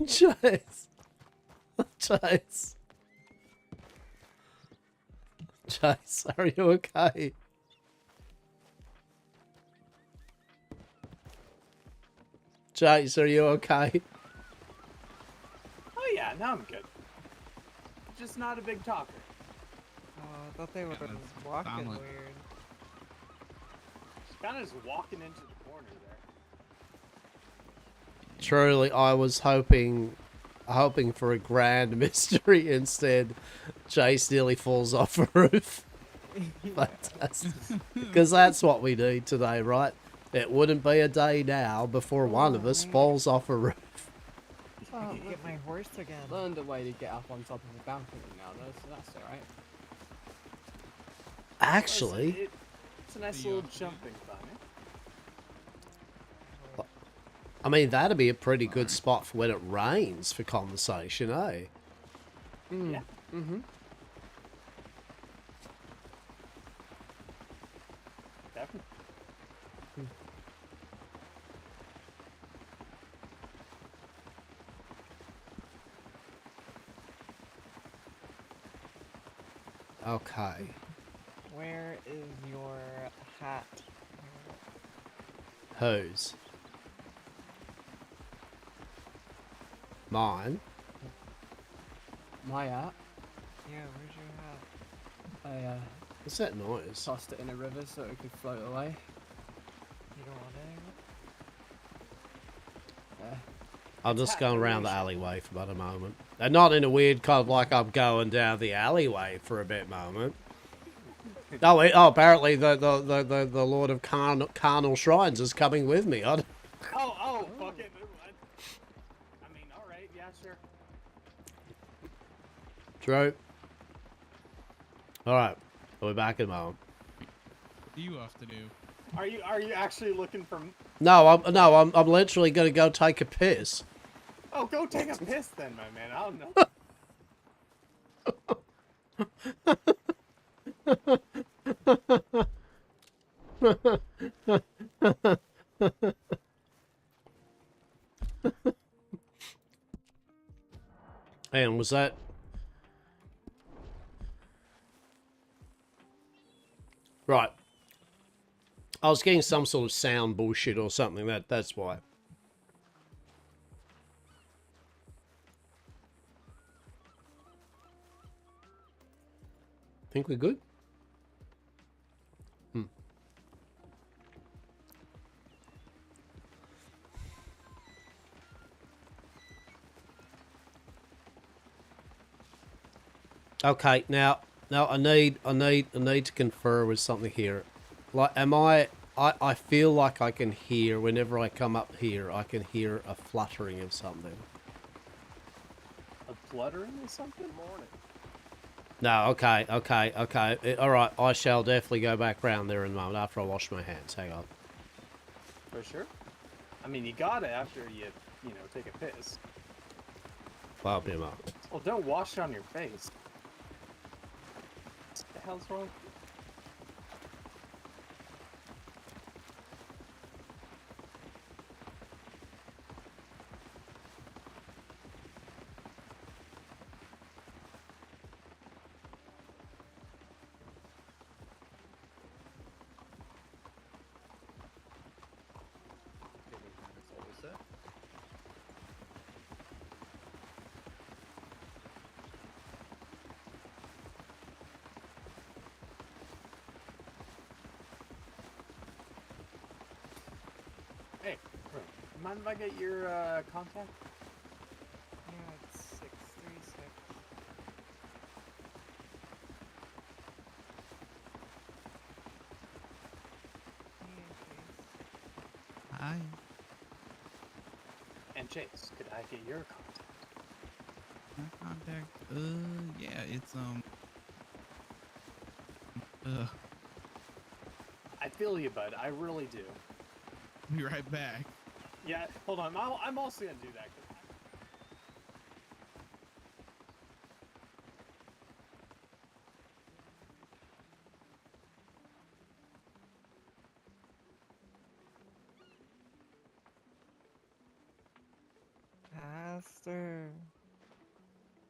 Speaker 1: Chase. Chase. Chase, are you okay? Chase, are you okay?
Speaker 2: Oh yeah, now I'm good. Just not a big talker.
Speaker 14: Oh, I thought they were walking weird.
Speaker 2: Kind of just walking into the corner there.
Speaker 1: Truly, I was hoping for a grand mystery. Instead, Chase nearly falls off a roof. Fantastic. Because that's what we need today, right? It wouldn't be a day now before one of us falls off a roof.
Speaker 14: Oh, get my horse again.
Speaker 9: Learned a way to get up on top of the balcony now, though, so that's alright.
Speaker 1: Actually,
Speaker 2: It's a nice little jumping fun.
Speaker 1: I mean, that'd be a pretty good spot for when it rains for conversation, eh?
Speaker 2: Yeah.
Speaker 9: Mm-hmm.
Speaker 2: Definitely.
Speaker 1: Okay.
Speaker 14: Where is your hat?
Speaker 1: Whose? Mine?
Speaker 9: My hat.
Speaker 14: Yeah, where's your hat?
Speaker 9: I
Speaker 1: What's that noise?
Speaker 9: tossed it in a river so it could float away.
Speaker 14: You don't want it anymore?
Speaker 9: Yeah.
Speaker 1: I'm just going around the alleyway for about a moment. And not in a weird kind of like I'm going down the alleyway for a bit moment. Oh, wait, apparently the Lord of Carnal Shrines is coming with me.
Speaker 2: Oh, fuck it. Never mind. I mean, alright, yeah, sure.
Speaker 1: True. Alright, we'll be back in a moment.
Speaker 21: What do you have to do?
Speaker 2: Are you actually looking for?
Speaker 1: No, I'm literally gonna go take a piss.
Speaker 2: Oh, go take a piss then, my man. I don't know.
Speaker 1: And was that? Right. I was getting some sort of sound bullshit or something. That's why. Think we're good? Okay, now I need to confer with something here. Like, I feel like I can hear, whenever I come up here, I can hear a fluttering of something.
Speaker 2: A fluttering or something? Morning.
Speaker 1: No, okay. All right, I shall definitely go back round there in a moment after I wash my hands. Hang on.
Speaker 2: For sure. I mean, you gotta after you take a piss.
Speaker 1: Well, be a moment.
Speaker 2: Well, don't wash it on your face. What the hell's wrong? Hey, mind if I get your contact?
Speaker 14: Yeah, it's 636.
Speaker 21: Hi.
Speaker 2: And Chase, could I get your contact?
Speaker 21: My contact. Yeah, it's
Speaker 2: I feel you, bud. I really do.
Speaker 21: Be right back.
Speaker 2: Yeah, hold on. I'm also gonna do that.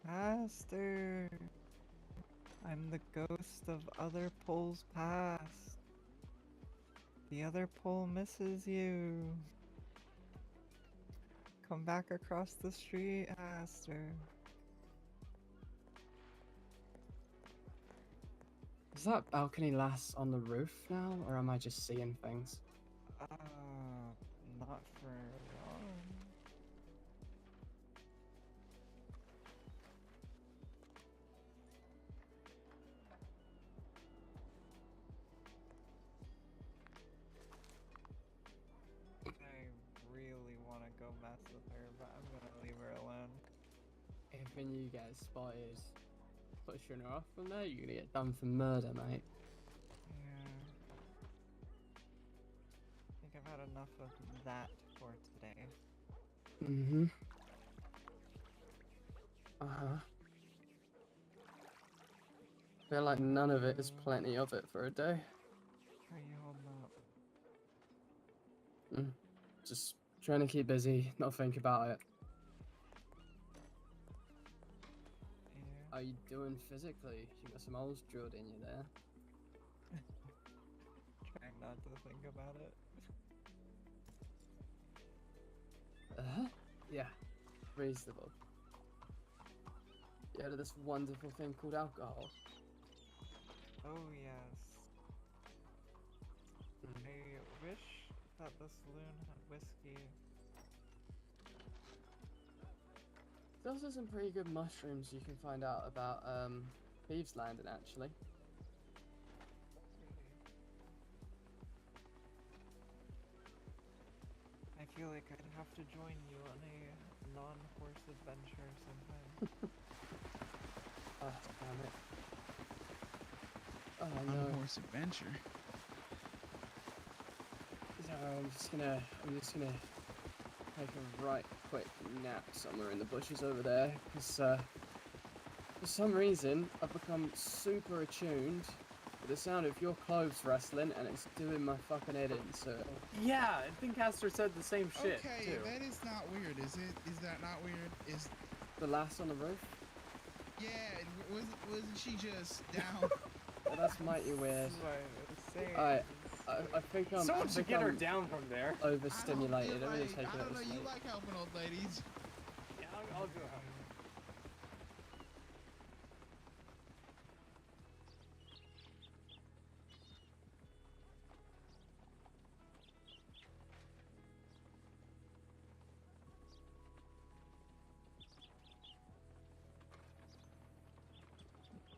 Speaker 14: Hastur. I'm the ghost of other poles past. The other pole misses you. Come back across the street, Hastur.
Speaker 9: Is that balcony lass on the roof now, or am I just seeing things?
Speaker 14: Not for long. I really want to go mess with her, but I'm gonna leave her alone.
Speaker 9: If you get spotted pushing her off from there, you're gonna get done for murder, mate.
Speaker 14: Yeah. I think I've had enough of that for today.
Speaker 9: Mm-hmm. Uh-huh. Feel like none of it is plenty of it for a day.
Speaker 14: How you holding up?
Speaker 9: Just trying to keep busy, not think about it. How you doing physically? You got some holes drilled in you there.
Speaker 14: Trying not to think about it.
Speaker 9: Yeah, reasonable. You heard of this wonderful thing called alcohol?
Speaker 14: Oh yes. I wish that the saloon had whiskey.
Speaker 9: There's also some pretty good mushrooms you can find out about Thieves Landing, actually.
Speaker 14: I feel like I'd have to join you on a non-horse adventure sometime.
Speaker 9: Oh, damn it. Oh, no.
Speaker 21: Horse adventure.
Speaker 9: So I'm just gonna take a right quick nap somewhere in the bushes over there, because for some reason I've become super attuned with the sound of your clothes rustling, and it's doing my fucking head in, so...
Speaker 2: Yeah, I think Hastur said the same shit,
Speaker 21: Okay,
Speaker 2: too.
Speaker 21: that is not weird, is it? Is that not weird? Is
Speaker 9: the lass on the roof?
Speaker 21: Yeah, wasn't she just down?
Speaker 9: Well, that's mighty weird. I think I'm...
Speaker 2: Someone
Speaker 9: I
Speaker 2: should
Speaker 9: think
Speaker 2: get her
Speaker 9: I'm
Speaker 2: down from there.
Speaker 9: overstimulated. I'm gonna take
Speaker 21: I
Speaker 9: a
Speaker 21: don't
Speaker 9: little
Speaker 21: know,
Speaker 9: sleep.
Speaker 21: you like helping old ladies.
Speaker 2: Yeah, I'll go help.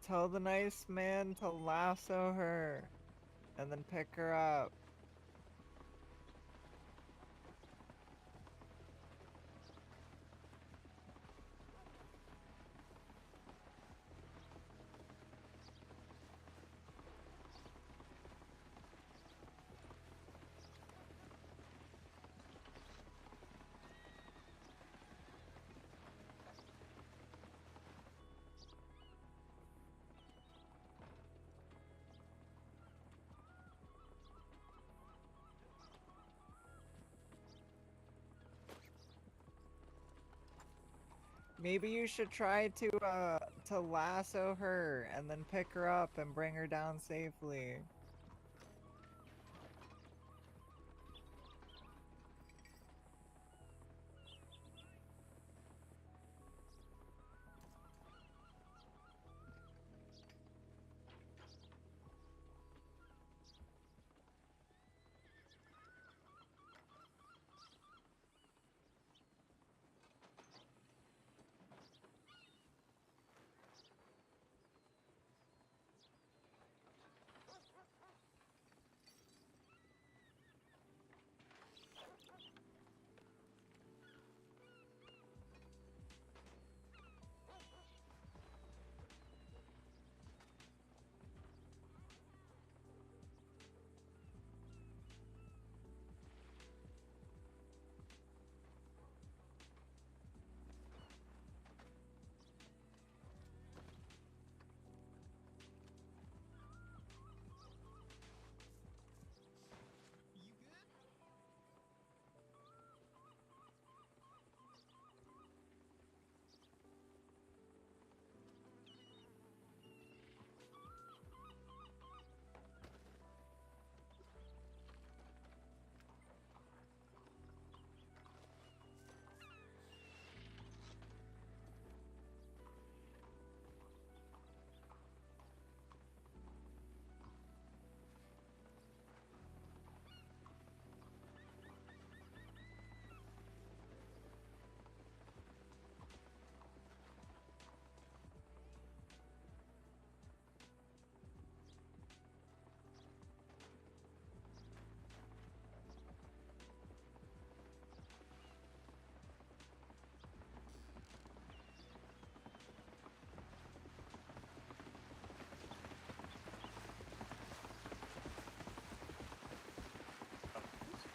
Speaker 14: Tell the nice man to lasso her and then pick her up. Maybe you should try to lasso her and then pick her up and bring her down safely.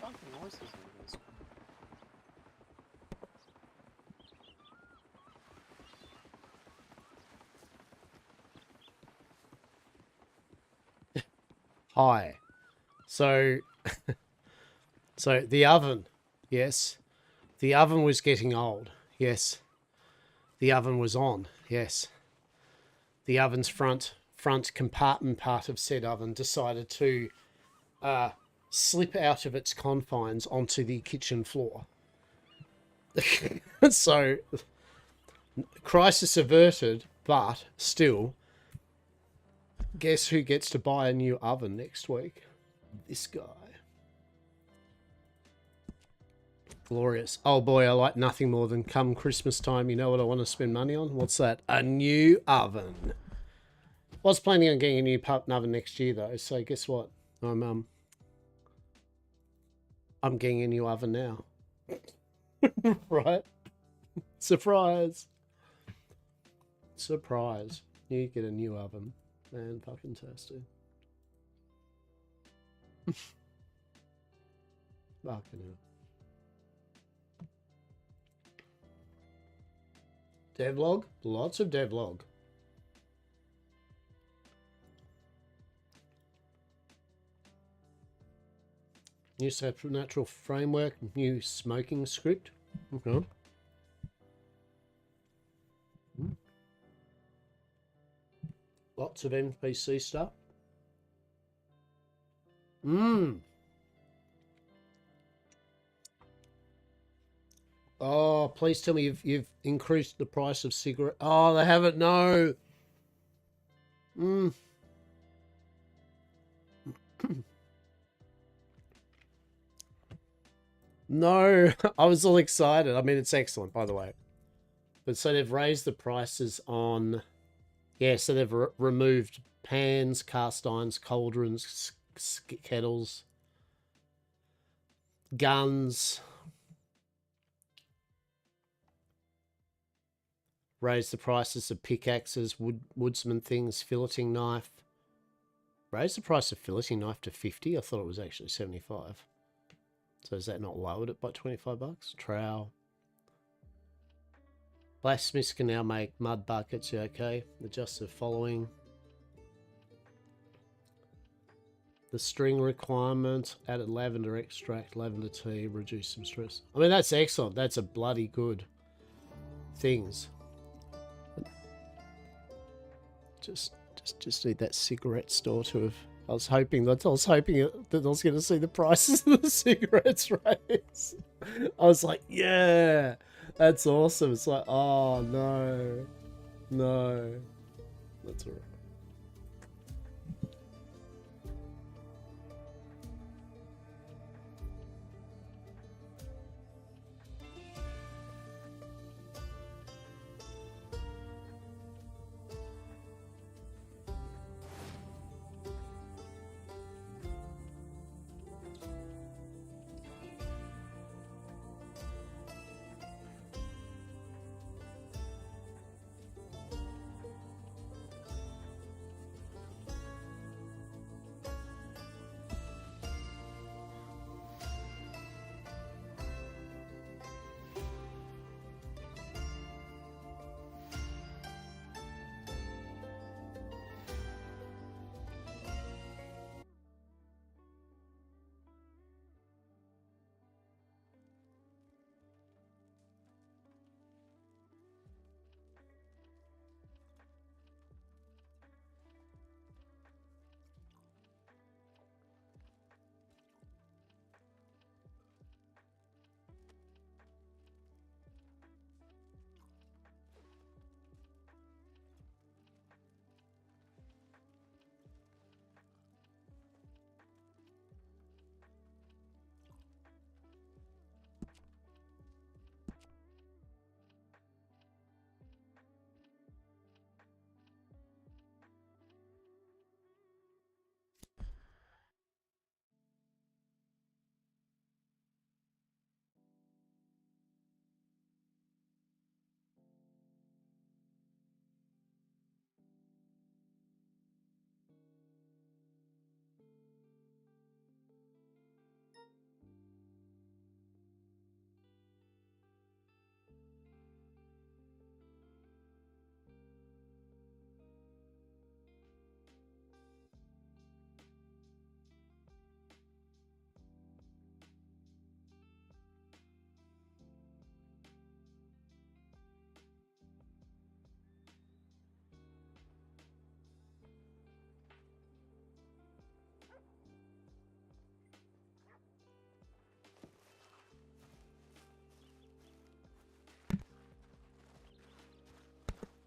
Speaker 2: Fucking horses in this.
Speaker 1: Hi. So, so the oven, yes. The oven was getting old, yes. The oven was on, yes. The oven's front compartment part of said oven decided to slip out of its confines onto the kitchen floor. So, crisis averted, but still, guess who gets to buy a new oven next week? This guy. Glorious. Oh boy, I like nothing more than come Christmas time, you know what I want to spend money on? What's that? A new oven. Was planning on getting a new oven next year though, so guess what? I'm getting a new oven now. Right? Surprise. Surprise. You get a new oven. Man, fucking tasty. Fucking hell. Devlog? Lots of devlog. New supernatural framework, new smoking script. Okay. Lots of NPC stuff. Oh, please tell me you've increased the price of cigarette. Oh, they haven't. No. No, I was all excited. I mean, it's excellent, by the way. But so they've raised the prices on Yeah, so they've removed pans, cast irons, cauldrons, kettles, guns, raised the prices of pickaxes, woodsman things, filleting knife. Raised the price of filleting knife to 50. I thought it was actually 75. So is that not lowered it by 25 bucks? Trowel. Blacksmiths can now make mud buckets. Yeah, okay. Adjust the following. The string requirement, added lavender extract, lavender tea, reduce some stress. I mean, that's excellent. That's a bloody good things. Just need that cigarette store to have. I was hoping that I was going to see the prices of the cigarettes raise. I was like, yeah, that's awesome. It's like, oh no, that's alright.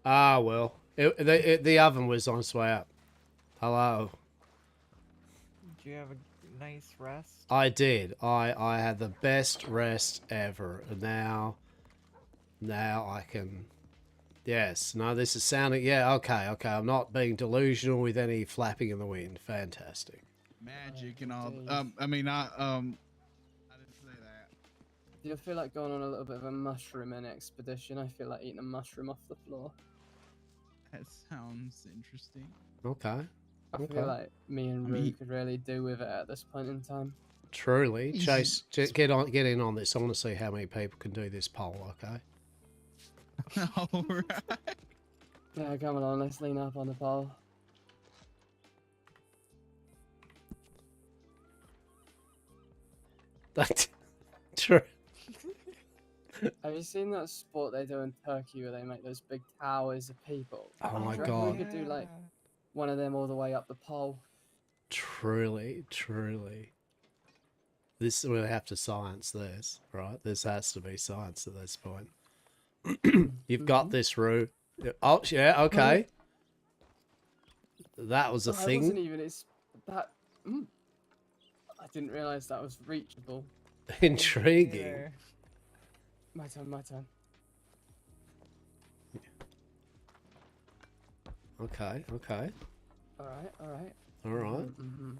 Speaker 1: Ah, well. The oven was on its way up. Hello.
Speaker 14: Did you have a nice rest?
Speaker 1: I did. I had the best rest ever. And now I can... Yes. No, this is sounding... Yeah, okay. I'm not being delusional with any flapping in the wind. Fantastic.
Speaker 21: Magic and all. I mean, I didn't say that.
Speaker 9: Do you feel like going on a little bit of a mushrooming expedition? I feel like eating a mushroom off the floor.
Speaker 21: That sounds interesting.
Speaker 1: Okay.
Speaker 9: I feel like me and Rue could really do with it at this point in time.
Speaker 1: Truly. Chase, get in on this. I want to see how many people can do this poll, okay?
Speaker 21: Alright.
Speaker 9: Yeah, come along, let's lean up on the pole.
Speaker 1: That's true.
Speaker 9: Have you seen that sport they do in Turkey where they make those big towers of people?
Speaker 1: Oh my
Speaker 9: Do you reckon
Speaker 1: God.
Speaker 9: we could do like one of them all the way up the pole.
Speaker 1: Truly. This we'll have to science this, right? This has to be science at this point. You've got this, Rue. Oh yeah, okay. That was a thing.
Speaker 9: Wasn't even that. I didn't realize that was reachable.
Speaker 1: Intriguing.
Speaker 9: My turn.
Speaker 1: Okay.
Speaker 9: All right.
Speaker 1: All right.
Speaker 9: Mm-hmm.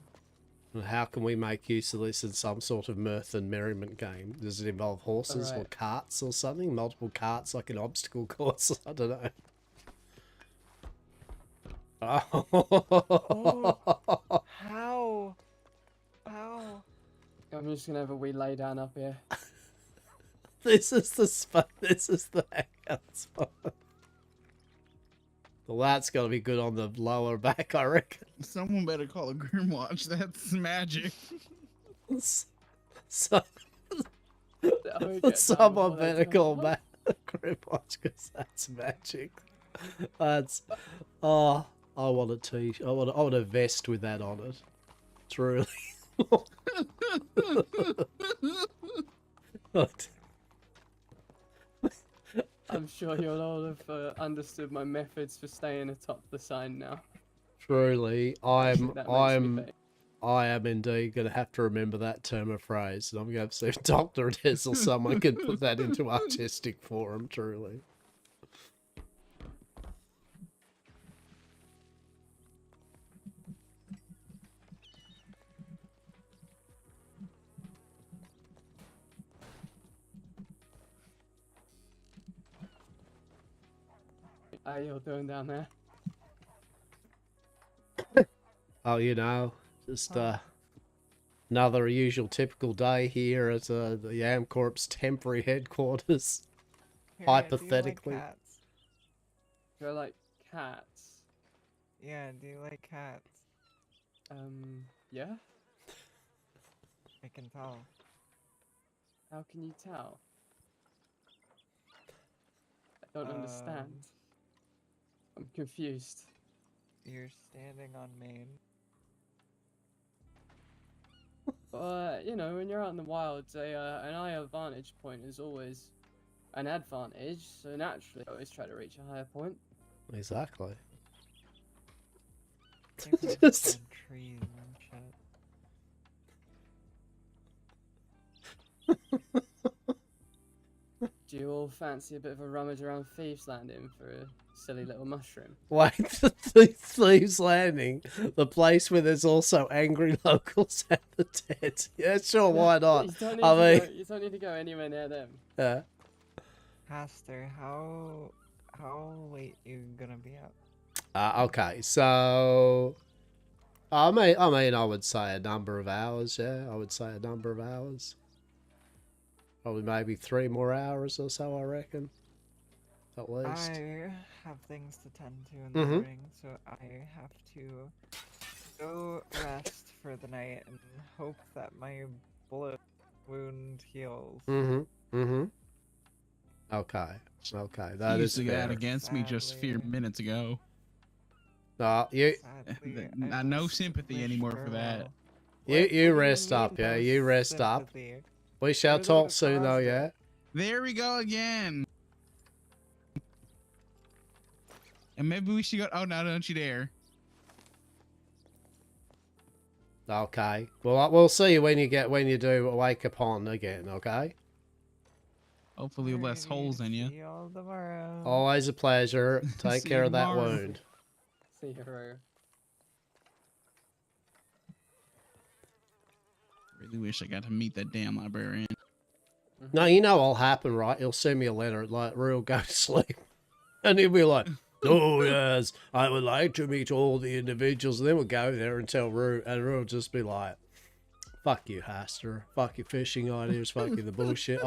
Speaker 1: And how can we make use of this in some sort of mirth and merriment game? Does it involve horses or
Speaker 9: Alright.
Speaker 1: carts or something? Multiple carts like an obstacle course? I don't know.
Speaker 14: Oh, how?
Speaker 9: I'm just gonna have a wee lay down up here.
Speaker 1: This is the spot. This is the hangout spot. Well, that's got to be good on the lower back, I reckon.
Speaker 21: Someone better call a Grimwatch. That's magic.
Speaker 1: So,
Speaker 9: get
Speaker 1: someone
Speaker 9: down before they
Speaker 1: better
Speaker 9: come.
Speaker 1: call back a Grimwatch because that's magic. That's I want a t-shirt. I want a vest with that on it. It's really.
Speaker 9: I'm sure you'll all have understood my methods for staying atop the sign now.
Speaker 1: Truly, I
Speaker 9: That
Speaker 1: am indeed going to have to remember that term of phrase, and I'm going to have to see if Dr. Des or someone can put that into artistic form, truly.
Speaker 9: How you all doing down there?
Speaker 1: Oh, just another usual typical day here at the Amcorp's temporary headquarters. Hypothetically.
Speaker 14: Do you like
Speaker 9: Do
Speaker 14: cats?
Speaker 9: I like cats?
Speaker 14: Yeah, do you like cats?
Speaker 9: Yeah?
Speaker 14: I can tell.
Speaker 9: How can you tell? I don't understand. I'm confused.
Speaker 14: You're standing on Maine.
Speaker 9: But, when you're out in the wilds, an higher vantage point is always an advantage, so naturally I always try to reach a higher point.
Speaker 1: Exactly.
Speaker 14: Just trees and shit.
Speaker 9: Do you all fancy a bit of a rummage around Thieves Landing for a silly little mushroom?
Speaker 1: Wait, the Thieves Landing, the place where there's also angry locals at the tent. Yeah, sure, why not?
Speaker 9: You don't need to go anywhere near them.
Speaker 1: Yeah.
Speaker 14: Hastur, how late you gonna be up?
Speaker 1: Okay, so I mean, I would say a number of hours. Yeah, I would say a number of hours. Probably maybe 3 more hours or so, I reckon. At least.
Speaker 14: I have things to tend to in the morning, so I have to go rest for the night and hope that my bullet wound heals.
Speaker 1: Okay.
Speaker 21: That is that against me just a few minutes ago.
Speaker 1: You.
Speaker 21: No sympathy anymore for that.
Speaker 1: You rest up, yeah. You rest up. We shall talk soon, though, yeah.
Speaker 21: There we go again. And maybe we should go. Oh no! Don't you dare.
Speaker 1: Okay. Well, we'll see you when you do wake up on again. Okay.
Speaker 21: Hopefully, less holes in you.
Speaker 14: See y'all tomorrow.
Speaker 1: Always a pleasure. Take
Speaker 21: See
Speaker 1: care
Speaker 21: you
Speaker 1: of that
Speaker 21: tomorrow.
Speaker 1: wound.
Speaker 9: See you, Roo.
Speaker 21: Really wish I got to meet that damn librarian.
Speaker 1: No, you know what'll happen, right? He'll send me a letter like, "Real go to sleep," and he'll be like, "Oh yes, I would like to meet all the individuals." And then we'll go there and tell Rue, and Rue will just be like, "Fuck you, Hastur. Fuck your fishing ideas. Fuck you, the bullshit."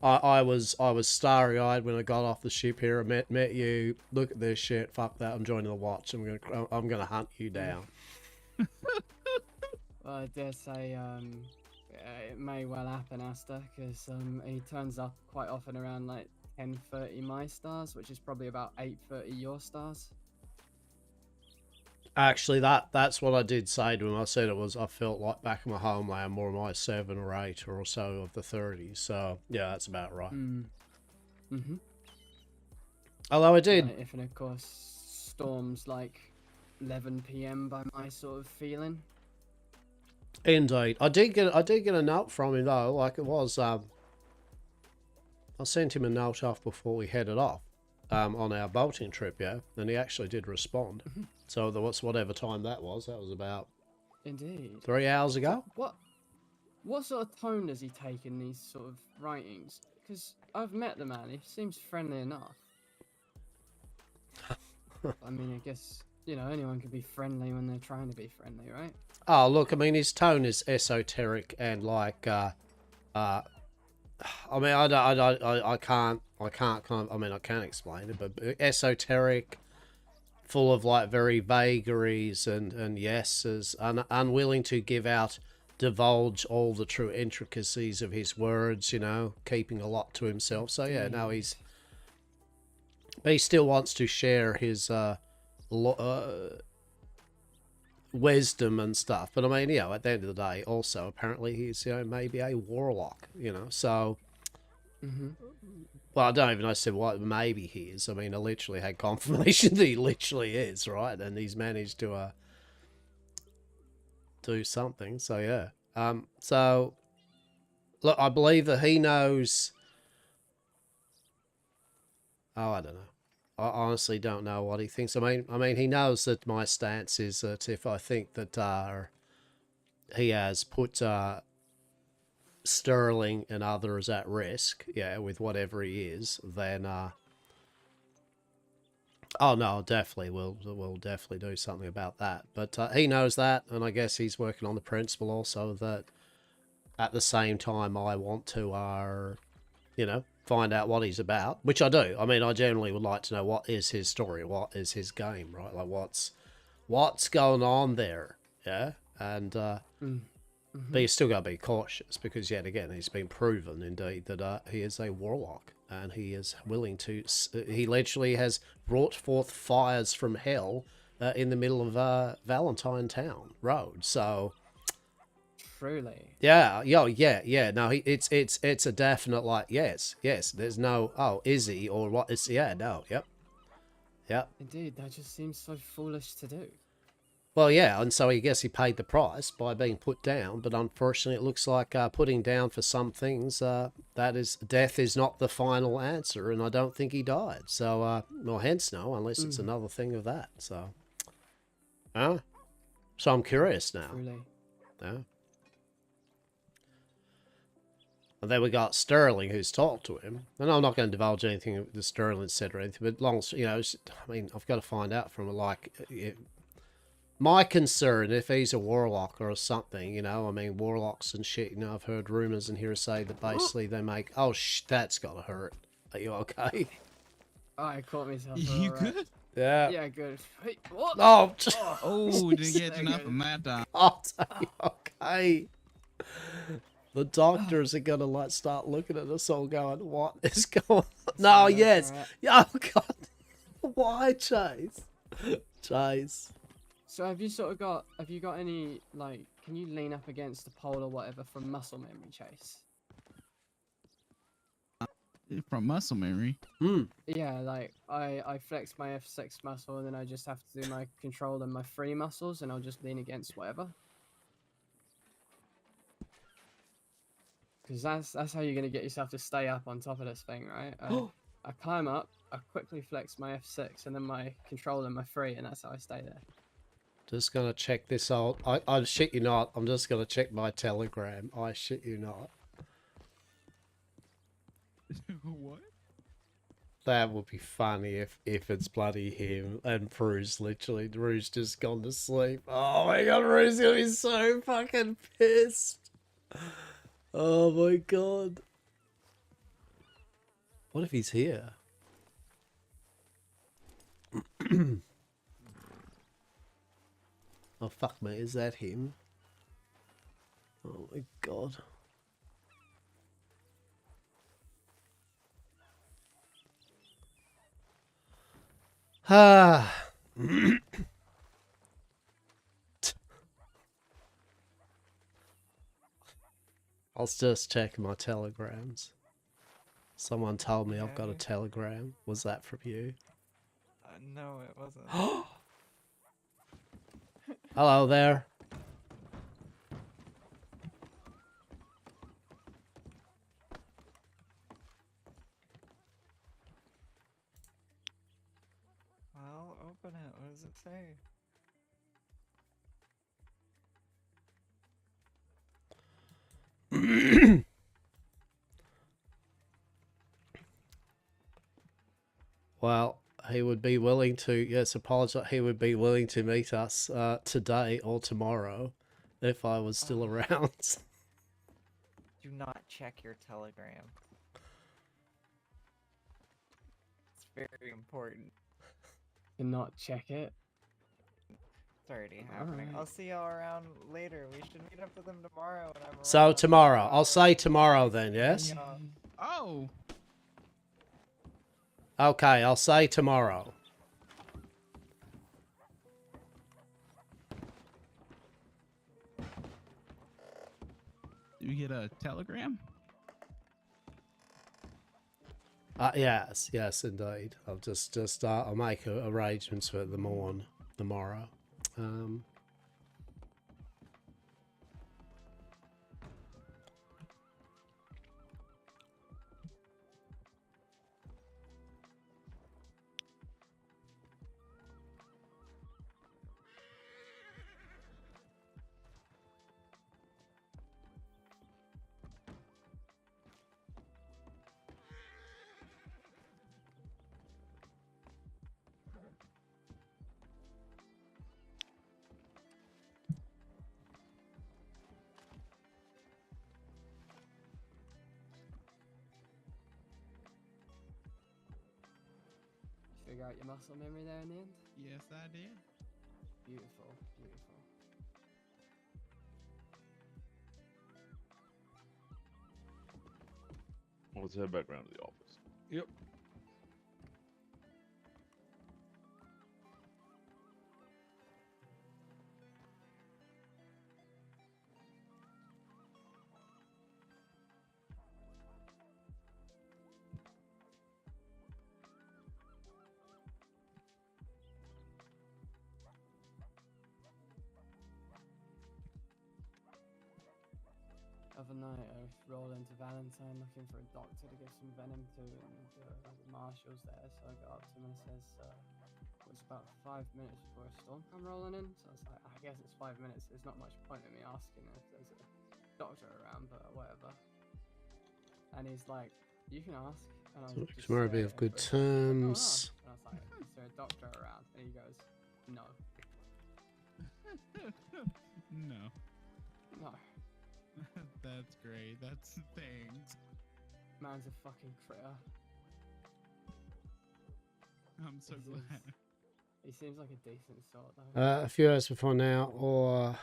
Speaker 1: I was starry-eyed when I got off the ship here. I met you. Look at this shit. Fuck that. I'm joining the watch. I'm gonna hunt you down.
Speaker 9: Well, I dare say, it may well happen, Asta, because he turns up quite often around like 10:30 my stars, which is probably about 8:30 your stars.
Speaker 1: Actually, that's what I did say to him. I said I felt like back in my homeland, more my 7 or 8 or so of the 30s. So yeah, that's about right. Although I did,
Speaker 9: If and of course storms like 11 p.m. by my sort of feeling.
Speaker 1: indeed, I did get a note from him though. Like it was, I sent him a note off before we headed off, on our bolting trip, yeah, and he actually did respond. So there was whatever time that was about
Speaker 9: Indeed.
Speaker 1: 3 hours ago.
Speaker 9: What sort of tone does he take in these sort of writings? Because I've met the man, he seems friendly enough. I mean, I guess, you know, anyone can be friendly when they're trying to be friendly, right?
Speaker 1: Oh, look, I mean, his tone is esoteric and like, I mean, I can't I can't explain it, but esoteric, full of like very vagaries and yeses, unwilling to divulge all the true intricacies of his words, you know, keeping a lot to himself. So yeah, no, but he still wants to share his wisdom and stuff. But I mean, you know, at the end of the day, also apparently he's, you know, maybe a warlock, you know. So, well, I don't even know. I said what maybe he is. I mean, I literally had confirmation that he literally is, right, and he's managed to do something. So yeah. So look, I believe that he knows. Oh, I don't know. I honestly don't know what he thinks. I mean, he knows that my stance is that if I think that he has put Sterling and others at risk, yeah, with whatever he is, then oh no, definitely we'll definitely do something about that. But he knows that, and I guess he's working on the principle also that at the same time I want to you know, find out what he's about, which I do. I mean, I generally would like to know what is his story, what is his game, right? Like what's going on there, yeah? And but you still got to be cautious because yet again, he's been proven indeed that he is a warlock and he is willing to. He literally has brought forth fires from hell in the middle of Valentine Town Road. So.
Speaker 9: Truly.
Speaker 1: Yeah. No, it's a definite like yes. There's no is he or what is no. Yep.
Speaker 9: Indeed, that just seems so foolish to do.
Speaker 1: Well, yeah, and so I guess he paid the price by being put down, but unfortunately, it looks like putting down for some things death is not the final answer, and I don't think he died. So, well, hence no, unless it's another thing of that. So, so I'm curious now.
Speaker 9: Truly.
Speaker 1: Yeah. And then we got Sterling, who's talked to him. And I'm not going to divulge anything that Sterling said or anything, but you know, I mean, I've got to find out from like my concern if he's a warlock or something, you know. I mean, warlocks and shit. You know, I've heard rumors and hearsay that basically they make. Oh, that's gotta hurt. Are you okay?
Speaker 9: Oh, I caught myself.
Speaker 21: You good?
Speaker 1: Yeah.
Speaker 9: Yeah, good. Hey, what?
Speaker 21: Oh, didn't get enough of that time.
Speaker 1: Oh, okay. The doctors are gonna like start looking at us all going, what is going on? No, yes. Yeah, oh god. Why, Chase? Chase.
Speaker 9: So have you got any, like, can you lean up against a pole or whatever from muscle memory, Chase?
Speaker 21: From muscle memory?
Speaker 9: Yeah, like, I flex my F6 muscle and then I just have to do my control and my free muscles and I'll just lean against whatever. Because that's how you're going to get yourself to stay up on top of this thing, right? I climb up, I quickly flex my F6 and then my control and my free, and that's how I stay there.
Speaker 1: Just gonna check this out. I shit you not. I'm just gonna check my Telegram. I shit you not.
Speaker 21: What?
Speaker 1: That would be funny if it's bloody him and Bruce literally. Bruce just gone to sleep. Oh my god, Bruce gonna be so fucking pissed. Oh my god. What if he's here? Oh fuck me, is that him? Oh my god. Ah. I'll just check my telegrams. Someone told me I've got a telegram. Was that from you?
Speaker 14: No, it wasn't.
Speaker 1: Hello there. Well, he would be willing to, yes, apologize. He would be willing to meet us today or tomorrow if I was still around.
Speaker 14: Do not check your telegram. It's very important.
Speaker 9: Cannot check it.
Speaker 14: It's already happening. I'll
Speaker 9: Alright.
Speaker 14: see y'all around later. We should meet up with them tomorrow when I'm
Speaker 1: So
Speaker 14: around.
Speaker 1: tomorrow. I'll say tomorrow then, yes?
Speaker 21: Oh.
Speaker 1: Okay, I'll say tomorrow.
Speaker 21: Do you get a telegram?
Speaker 1: Yes, yes, indeed. I'll I'll make arrangements for the tomorrow.
Speaker 9: Figure out your muscle memory there in the end?
Speaker 21: Yes, I did.
Speaker 9: Beautiful, beautiful.
Speaker 17: Let's head back around to the office.
Speaker 16: Yep.
Speaker 9: Other night, I rolled into Valentine looking for a doctor to give some venom to, and the marshal's there, so I got up to him and says, it's about 5 minutes before a storm come rolling in, so I was like, I guess it's 5 minutes, there's not much point in me asking if there's a doctor around, but whatever. And he's like, you can ask, and I was just
Speaker 1: Tomorrow be of good terms.
Speaker 9: And I was like, is there a doctor around? And he goes, no.
Speaker 21: No.
Speaker 9: No.
Speaker 21: That's great. That's thanks.
Speaker 9: Man's a fucking critter.
Speaker 21: I'm so glad.
Speaker 9: He seems like a decent sort, though.
Speaker 1: A few hours before now, or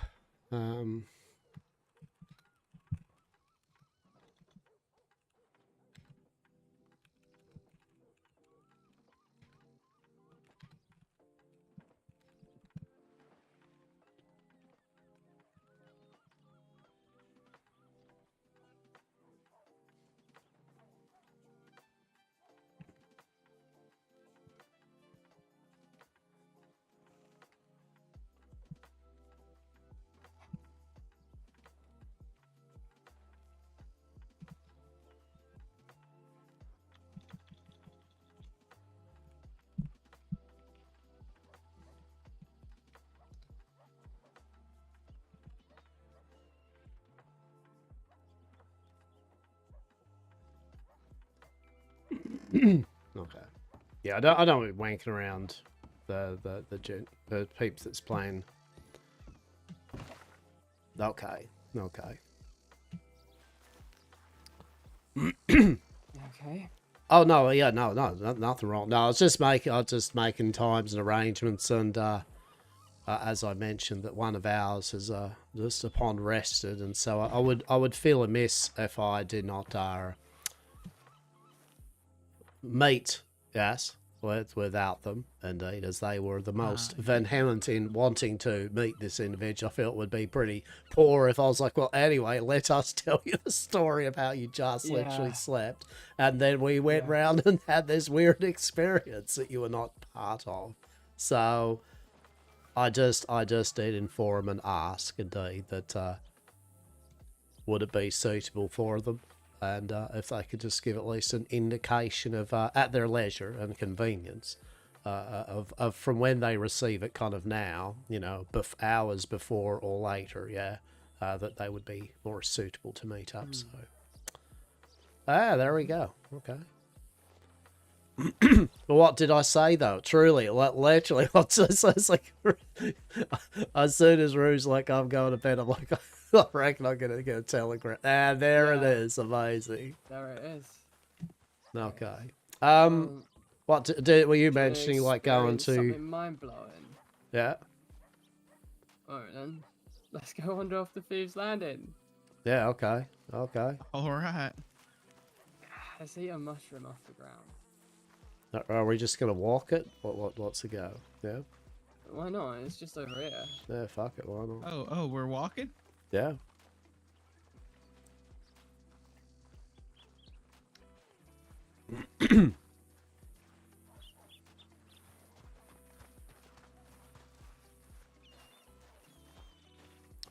Speaker 1: okay. Yeah, I don't be wanking around the peeps that's playing. Okay.
Speaker 9: Okay.
Speaker 1: Oh no, yeah, no, nothing wrong. No, I was just making times and arrangements, and as I mentioned, that one of ours has just upon rested, and so I would feel amiss if I did not meet, yes, without them, indeed, as they were the most vehement in wanting to meet this individual. I feel it would be pretty poor if I was like, well, anyway, let us tell you the story of how you just literally slept, and then we went round and had this weird experience that you were not part of. So I just did inform and ask, indeed, that would it be suitable for them, and if they could just give at least an indication of at their leisure and convenience of from when they receive it, kind of now, you know, hours before or later, yeah, that they would be more suitable to meet up. So, there we go. Okay. Well, what did I say though? Truly, literally, it's like as soon as Rue's like, "I'm going to bed," I'm like, "I reckon I'm gonna get a telegram." Ah, there it is. Amazing.
Speaker 9: There it is.
Speaker 1: Okay. What were you mentioning? Like going to
Speaker 9: something mind blowing.
Speaker 1: Yeah.
Speaker 9: Alright then, let's go wander off the Thieves' Landing.
Speaker 1: Yeah. Okay. Okay.
Speaker 21: All right.
Speaker 9: Let's eat a mushroom off the ground.
Speaker 1: Are we just gonna walk it? What's the go? Yeah.
Speaker 9: Why not? It's just over here.
Speaker 1: Yeah. Fuck it. Why not?
Speaker 21: Oh, we're walking.
Speaker 1: Yeah.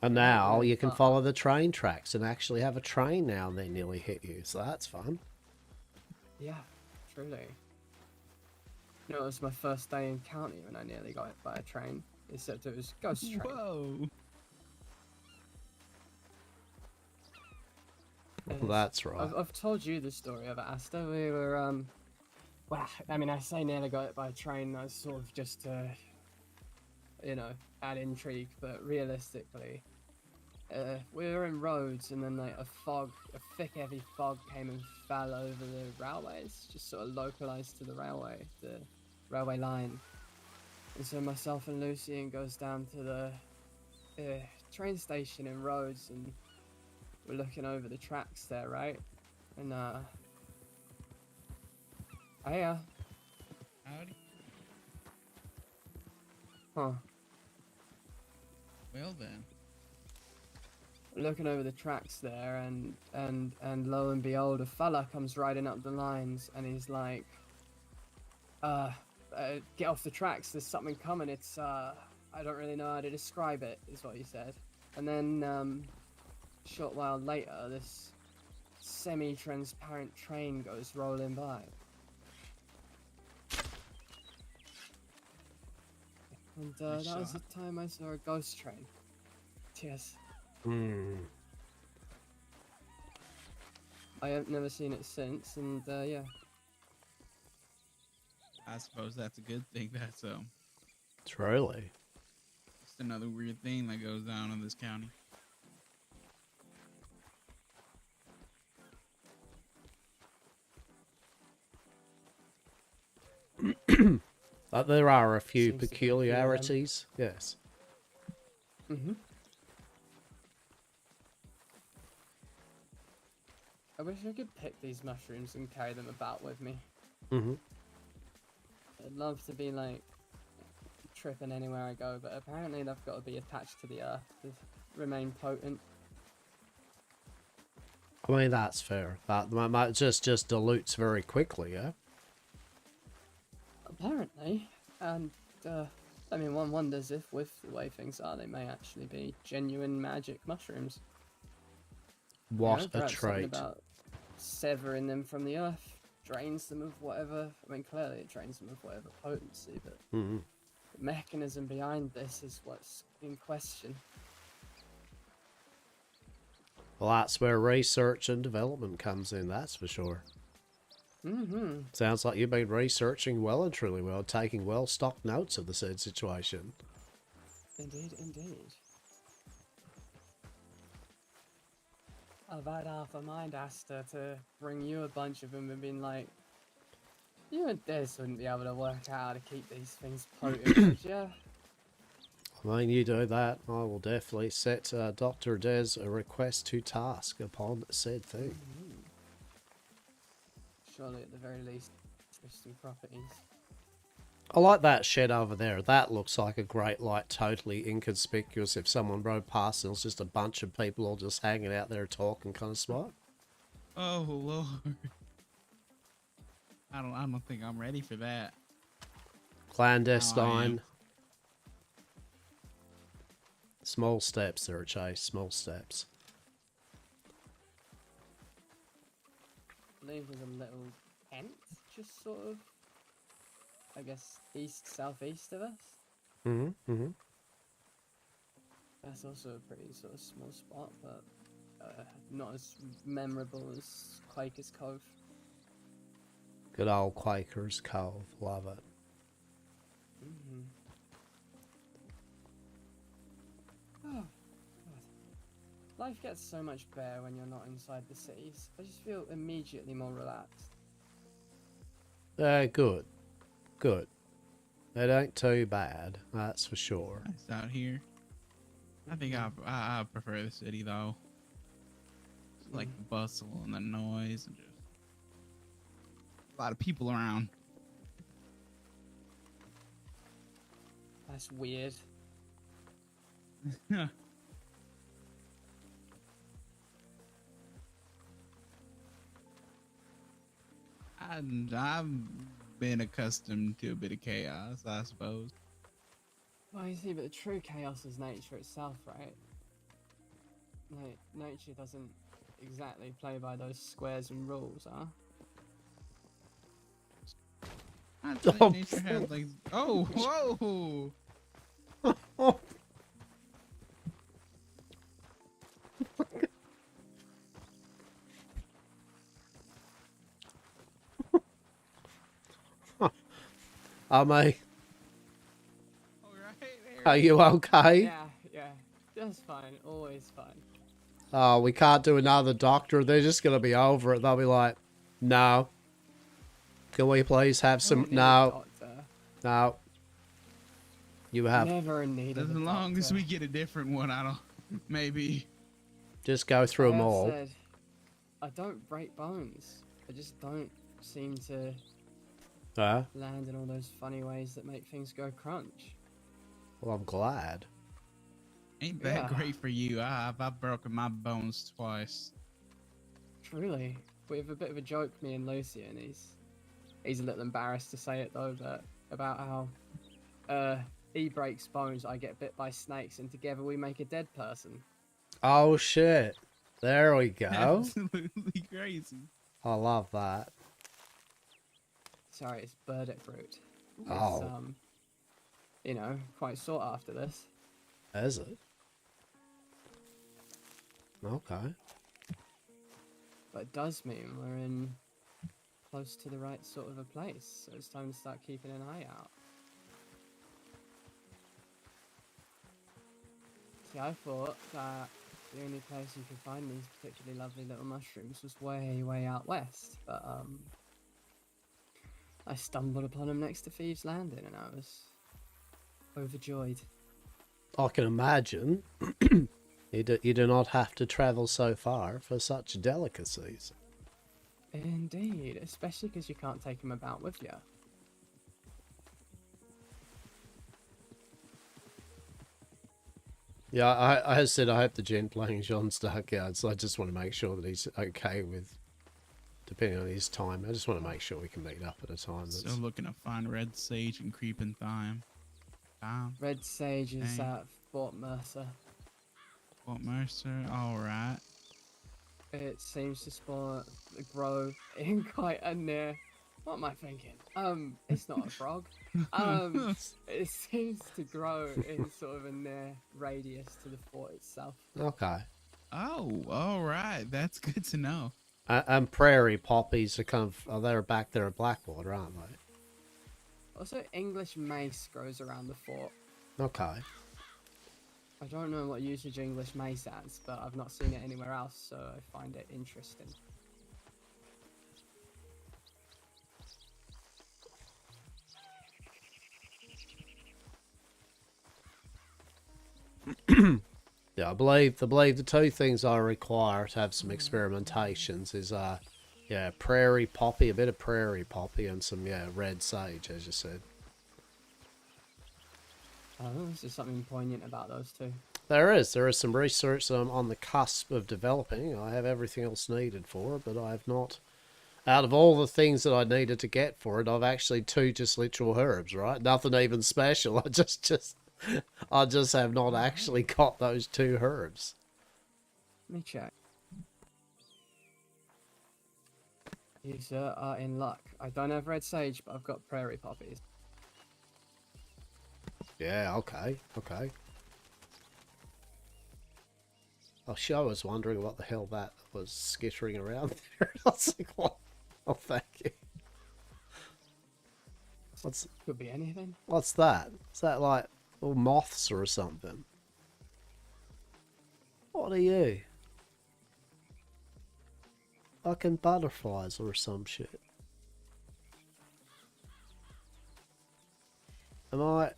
Speaker 1: And now you can follow the train tracks and actually have a train now and they nearly hit you. So that's fun.
Speaker 9: Yeah, truly. You know, it was my first day in county when I nearly got hit by a train. Except it was ghost train.
Speaker 21: Whoa.
Speaker 1: Well, that's right.
Speaker 9: I've told you the story of Hastur. We were, well, I mean, I say nearly got hit by a train. That's sort of just to, you know, add intrigue. But realistically, we were in roads, and then like a thick, heavy fog came and fell over the railways, just sort of localized to the railway line. And so myself and Lucian goes down to the train station in Rhodes, and we're looking over the tracks there, right? And hiya.
Speaker 21: Howdy.
Speaker 9: Huh.
Speaker 21: Well then.
Speaker 9: Looking over the tracks there, and lo and behold, a fella comes riding up the lines, and he's like, get off the tracks, there's something coming, it's, I don't really know how to describe it, is what he said. And then, a short while later, this semi-transparent train goes rolling by. And, that was the time I saw a ghost train. Cheers. I have never seen it since, and yeah.
Speaker 21: I suppose that's a good thing. That's
Speaker 1: Truly.
Speaker 21: Just another weird thing that goes down in this county.
Speaker 1: But there are a few peculiarities. Yes.
Speaker 9: I wish I could pick these mushrooms and carry them about with me.
Speaker 1: Mm-hmm.
Speaker 9: I'd love to be like tripping anywhere I go, but apparently they've got to be attached to the earth to remain potent.
Speaker 1: I mean, that's fair. That just dilutes very quickly, yeah?
Speaker 9: Apparently. And, I mean, one wonders if, with the way things are, they may actually be genuine magic mushrooms.
Speaker 1: What a
Speaker 9: perhaps something
Speaker 1: trait.
Speaker 9: about severing them from the earth drains them of whatever. I mean, clearly it drains them of whatever potency, but
Speaker 1: Mm-hmm.
Speaker 9: the mechanism behind this is what's in question.
Speaker 1: Well, that's where research and development comes in, that's for sure.
Speaker 9: Mm-hmm.
Speaker 1: Sounds like you've been researching well and truly well, taking well-stocked notes of the said situation.
Speaker 9: Indeed, indeed. I've had half a mind, Hastur, to bring you a bunch of them and been like, you and Des wouldn't be able to work out how to keep these things potent, would ya?
Speaker 1: I mean, you do that, I will definitely set Dr. Des a request to task upon said thing.
Speaker 9: Surely, at the very least, interesting properties.
Speaker 1: I like that shed over there. That looks like a great light, totally inconspicuous. If someone rode past and it was just a bunch of people all just hanging out there talking kind of smart.
Speaker 21: Oh Lord. I don't think I'm ready for that.
Speaker 1: Clandestine. Small steps there, Chase. Small steps.
Speaker 9: I believe there's a little tent, just sort of, I guess, southeast of us.
Speaker 1: Mm-hmm. Mm-hmm.
Speaker 9: That's also a pretty sort of small spot, but not as memorable as Quaker's Cove.
Speaker 1: Good old Quaker's Cove. Love it.
Speaker 9: Oh, God. Life gets so much better when you're not inside the cities. I just feel immediately more relaxed.
Speaker 1: Good. Good. It ain't too bad, that's for sure.
Speaker 21: It's out here. I think I prefer the city though. It's like the bustle and the noise and just a lot of people around.
Speaker 9: That's weird.
Speaker 21: I've been accustomed to a bit of chaos, I suppose.
Speaker 9: Well, you see, but the true chaos is nature itself, right? Like, nature doesn't exactly play by those squares and rules, huh?
Speaker 21: I'd say nature had like, oh, whoa!
Speaker 1: Mate. Are you okay?
Speaker 9: Yeah, just fine, always fine.
Speaker 1: Oh, we can't do another doctor. They're just gonna be over it. They'll be like, no. Can we please have some? No. No. You have.
Speaker 9: Never in need of
Speaker 21: As
Speaker 9: a
Speaker 21: long as
Speaker 9: doctor.
Speaker 21: we get a different one, I don't. Maybe.
Speaker 1: Just go through them
Speaker 9: Like I
Speaker 1: all.
Speaker 9: said, I don't break bones. I just don't seem to land in all those funny ways that make things go crunch.
Speaker 1: Well, I'm glad.
Speaker 21: Ain't that
Speaker 9: Yeah.
Speaker 21: great for you? I've broken my bones twice.
Speaker 9: Truly, we have a bit of a joke, me and Lucy, and he's a little embarrassed to say it though, but about how he breaks bones, I get bit by snakes, and together we make a dead person.
Speaker 1: Oh shit! There we go.
Speaker 21: Absolutely crazy.
Speaker 1: I love that.
Speaker 9: Sorry, it's burdock fruit. It's,
Speaker 1: Oh.
Speaker 9: you know, quite sought after this.
Speaker 1: Is it? Okay.
Speaker 9: But it does mean we're in close to the right sort of a place, so it's time to start keeping an eye out. See, I thought that the only place you could find these particularly lovely little mushrooms was way out west, but I stumbled upon them next to Thieves' Landing, and I was overjoyed.
Speaker 1: I can imagine. You do not have to travel so far for such delicacies.
Speaker 9: Indeed, especially because you can't take them about with you.
Speaker 1: Yeah, I said I hope the gent playing John's Darkyard, so I just want to make sure that he's okay with, depending on his time. I just want to make sure we can meet up at a time that's...
Speaker 21: Still looking to find red sage and creeping thyme.
Speaker 9: Red sage is
Speaker 21: Dang.
Speaker 9: at Fort Mercer.
Speaker 21: Fort Mercer, alright.
Speaker 9: It seems to grow in quite a near... What am I thinking? It's not a frog. It seems to grow in sort of a near radius to the fort itself.
Speaker 1: Okay.
Speaker 21: Oh, alright. That's good to know.
Speaker 1: And prairie poppies are kind of... they're back there at Blackwater, aren't they?
Speaker 9: Also, English mace grows around the fort.
Speaker 1: Okay.
Speaker 9: I don't know what usage English mace has, but I've not seen it anywhere else, so I find it interesting.
Speaker 1: Yeah, I believe the two things I require to have some experimentations is yeah, prairie poppy, a bit of prairie poppy, and some red sage, as you said.
Speaker 9: Oh, is there something poignant about those two?
Speaker 1: There is some research that I'm on the cusp of developing. I have everything else needed for it, but I have not. Out of all the things that I needed to get for it, I've actually two just literal herbs, right? Nothing even special. I just have not actually got those two herbs.
Speaker 9: Let me check. You, sir, are in luck. I don't have red sage, but I've got prairie poppies.
Speaker 1: Yeah, okay. I was wondering what the hell that was skittering around there. I was like, what? Oh, thank you.
Speaker 9: Could be anything.
Speaker 1: What's that? Is that like all moths or something? What are you? Fucking butterflies or some shit. Am I?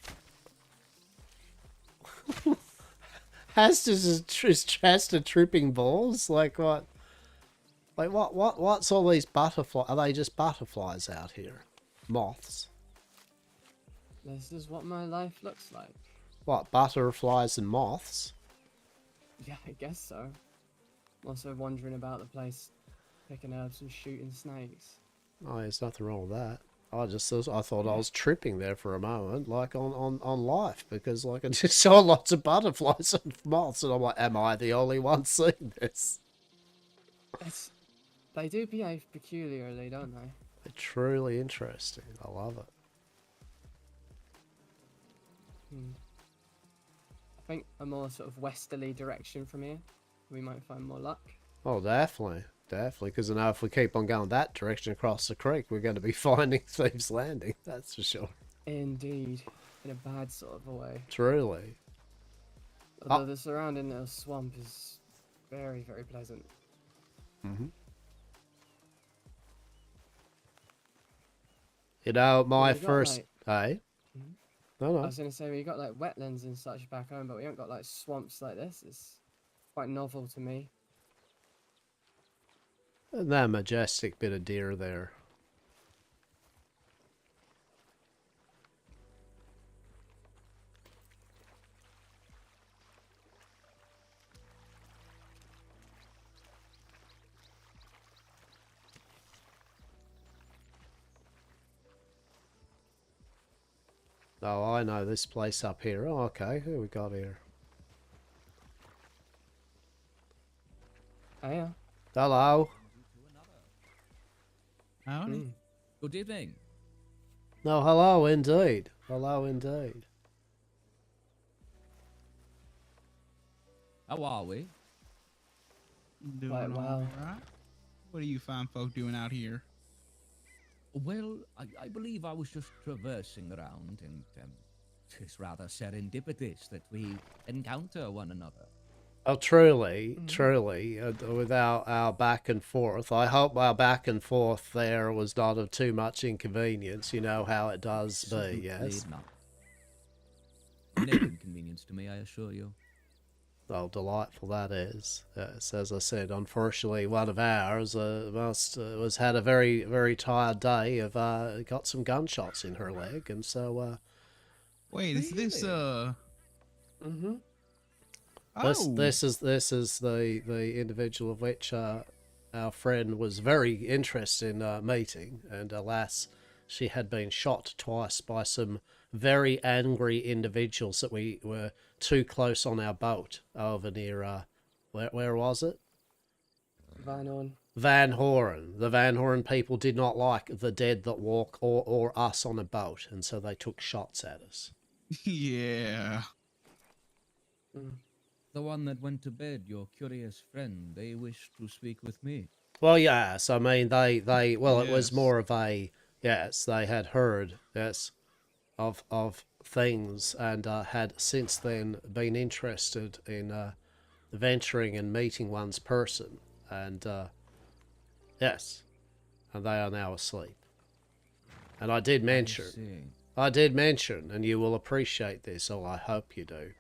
Speaker 1: Hastur's Hastur tripping balls? Like what? Like what's all these butterflies? Are they just butterflies out here? Moths?
Speaker 9: This is what my life looks like.
Speaker 1: What, butterflies and moths?
Speaker 9: Yeah, I guess so. I'm also wandering about the place, picking herbs and shooting snakes.
Speaker 1: Oh, there's nothing wrong with that. I thought I was tripping there for a moment, like on life, because like I just saw lots of butterflies and moths, and I'm like, am I the only one seeing this?
Speaker 9: They do behave peculiarly, don't they?
Speaker 1: They're truly interesting. I love it.
Speaker 9: I think a more sort of westerly direction from here, we might find more luck.
Speaker 1: Oh, definitely. Definitely, because I know if we keep on going that direction across the creek, we're going to be finding Thieves' Landing, that's for sure.
Speaker 9: Indeed. In a bad sort of a way.
Speaker 1: Truly.
Speaker 9: Although the surrounding little swamp is very, very pleasant.
Speaker 1: Mm-hmm. You know, my first... Hey? No.
Speaker 9: I was going to say, we got like wetlands and such back home, but we haven't got like swamps like this. It's quite novel to me.
Speaker 1: And that majestic bit of deer there. Oh, I know this place up here. Oh, okay, who we got here?
Speaker 9: Hiya.
Speaker 1: Hello.
Speaker 8: Howdy. Good evening.
Speaker 1: No, hello indeed. Hello indeed.
Speaker 8: How are we?
Speaker 21: Doing
Speaker 9: Quite well.
Speaker 21: all right. What are you fine folk doing out here?
Speaker 8: Well, I believe I was just traversing around, and it's rather serendipitous that we encounter one another.
Speaker 1: Oh, truly, truly, with our back and forth. I hope our back and forth there was not of too much inconvenience. You know how it does be, yes?
Speaker 8: Not. No inconvenience to me, I assure you.
Speaker 1: Oh, delightful that is. Yes, as I said, unfortunately, one of ours was had a very, very tired day. Of got some gunshots in her leg, and so.
Speaker 21: Wait, is this
Speaker 1: Mm-hmm.
Speaker 21: Oh.
Speaker 1: This is the individual of which our friend was very interested in meeting, and alas, she had been shot twice by some very angry individuals that we were too close on our boat over near where was it?
Speaker 9: Van Horn.
Speaker 1: Van Horn. The Van Horn people did not like the dead that walk or us on a boat, and so they took shots at us.
Speaker 21: Yeah.
Speaker 8: The one that went to bed, your curious friend, they wish to speak with me.
Speaker 1: Well, yes, I mean, it was
Speaker 8: Yes.
Speaker 1: more of a, yes, they had heard, yes, of things, and had since then been interested in venturing and meeting one's person, and yes, and they are now asleep. And I did mention, and you will appreciate this, or I hope you do.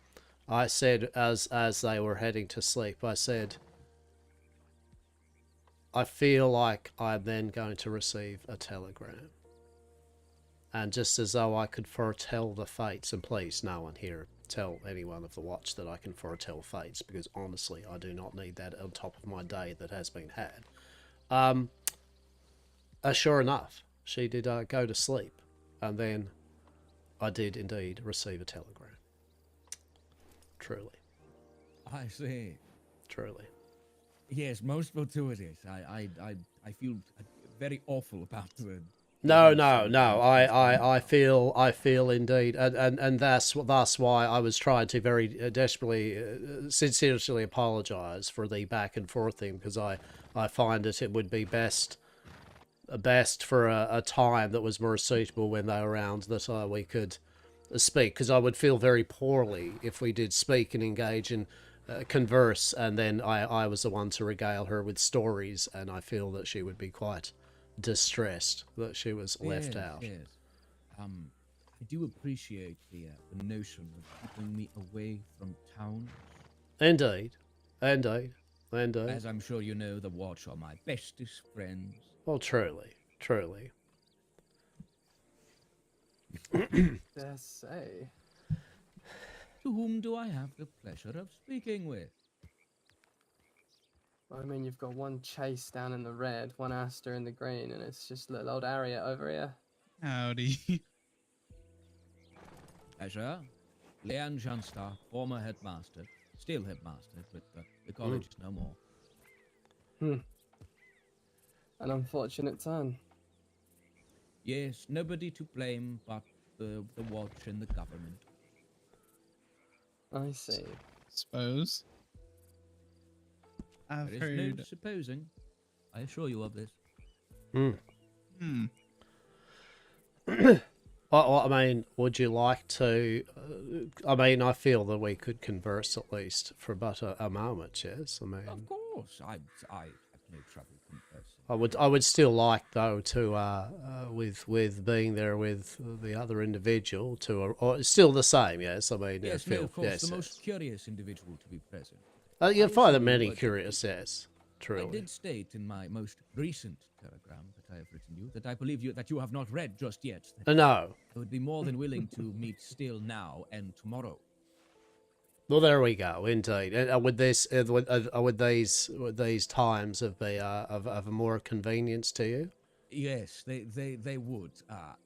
Speaker 1: I said, as they were heading to sleep, I said, I feel like I'm then going to receive a telegram. And just as though I could foretell the fates, and please, no one here tell anyone of the watch that I can foretell fates, because honestly, I do not need that on top of my day that has been had. Sure enough, she did go to sleep, and then I did indeed receive a telegram. Truly.
Speaker 8: I see.
Speaker 1: Truly.
Speaker 8: Yes, most fortuitous. I feel very awful about
Speaker 1: No,
Speaker 8: even
Speaker 1: no,
Speaker 8: so,
Speaker 1: no.
Speaker 8: I
Speaker 1: I feel indeed, and that's why I was trying to very desperately, sincerely apologise for the back and forth thing, because I find it would be best for a time that was more suitable when they were around, that we could speak, because I would feel very poorly if we did speak and engage and converse, and then I was the one to regale her with stories, and I feel that she would be quite distressed that she was left out.
Speaker 8: Yes. I do appreciate the notion of keeping me away from town.
Speaker 1: Indeed.
Speaker 8: As I'm sure you know, the Watch are my bestest friends.
Speaker 1: Well, truly.
Speaker 9: Dare say.
Speaker 8: To whom do I have the pleasure of speaking with?
Speaker 9: Well, I mean, you've got one Chase down in the red, one Hastur in the green, and it's just little old Harriet over here.
Speaker 21: Howdy.
Speaker 8: Pleasure. Leanne Johnstar, former headmaster. Still headmaster, but the college is no more.
Speaker 9: An unfortunate turn.
Speaker 8: Yes, nobody to blame but the Watch and the government.
Speaker 9: I see.
Speaker 21: Suppose. I've
Speaker 8: There is
Speaker 21: heard.
Speaker 8: no supposing. I assure you of this.
Speaker 1: Well, I mean, would you like to... I mean, I feel that we could converse at least for but a moment, yes? I mean...
Speaker 8: Of course, I have no trouble conversing.
Speaker 1: I would still like, though, to with being there with the other individual, or still the same, yes? I mean,
Speaker 8: Yes, no, of course, the most curious individual to be present.
Speaker 1: You'll find that many curious, yes, truly.
Speaker 8: I did state in my most recent telegram that I have written you that I believe that you have not read just yet.
Speaker 1: No.
Speaker 8: I would be more than willing to meet still now and tomorrow.
Speaker 1: Well, there we go. Indeed. And would these times of more convenience to you?
Speaker 8: Yes, they would.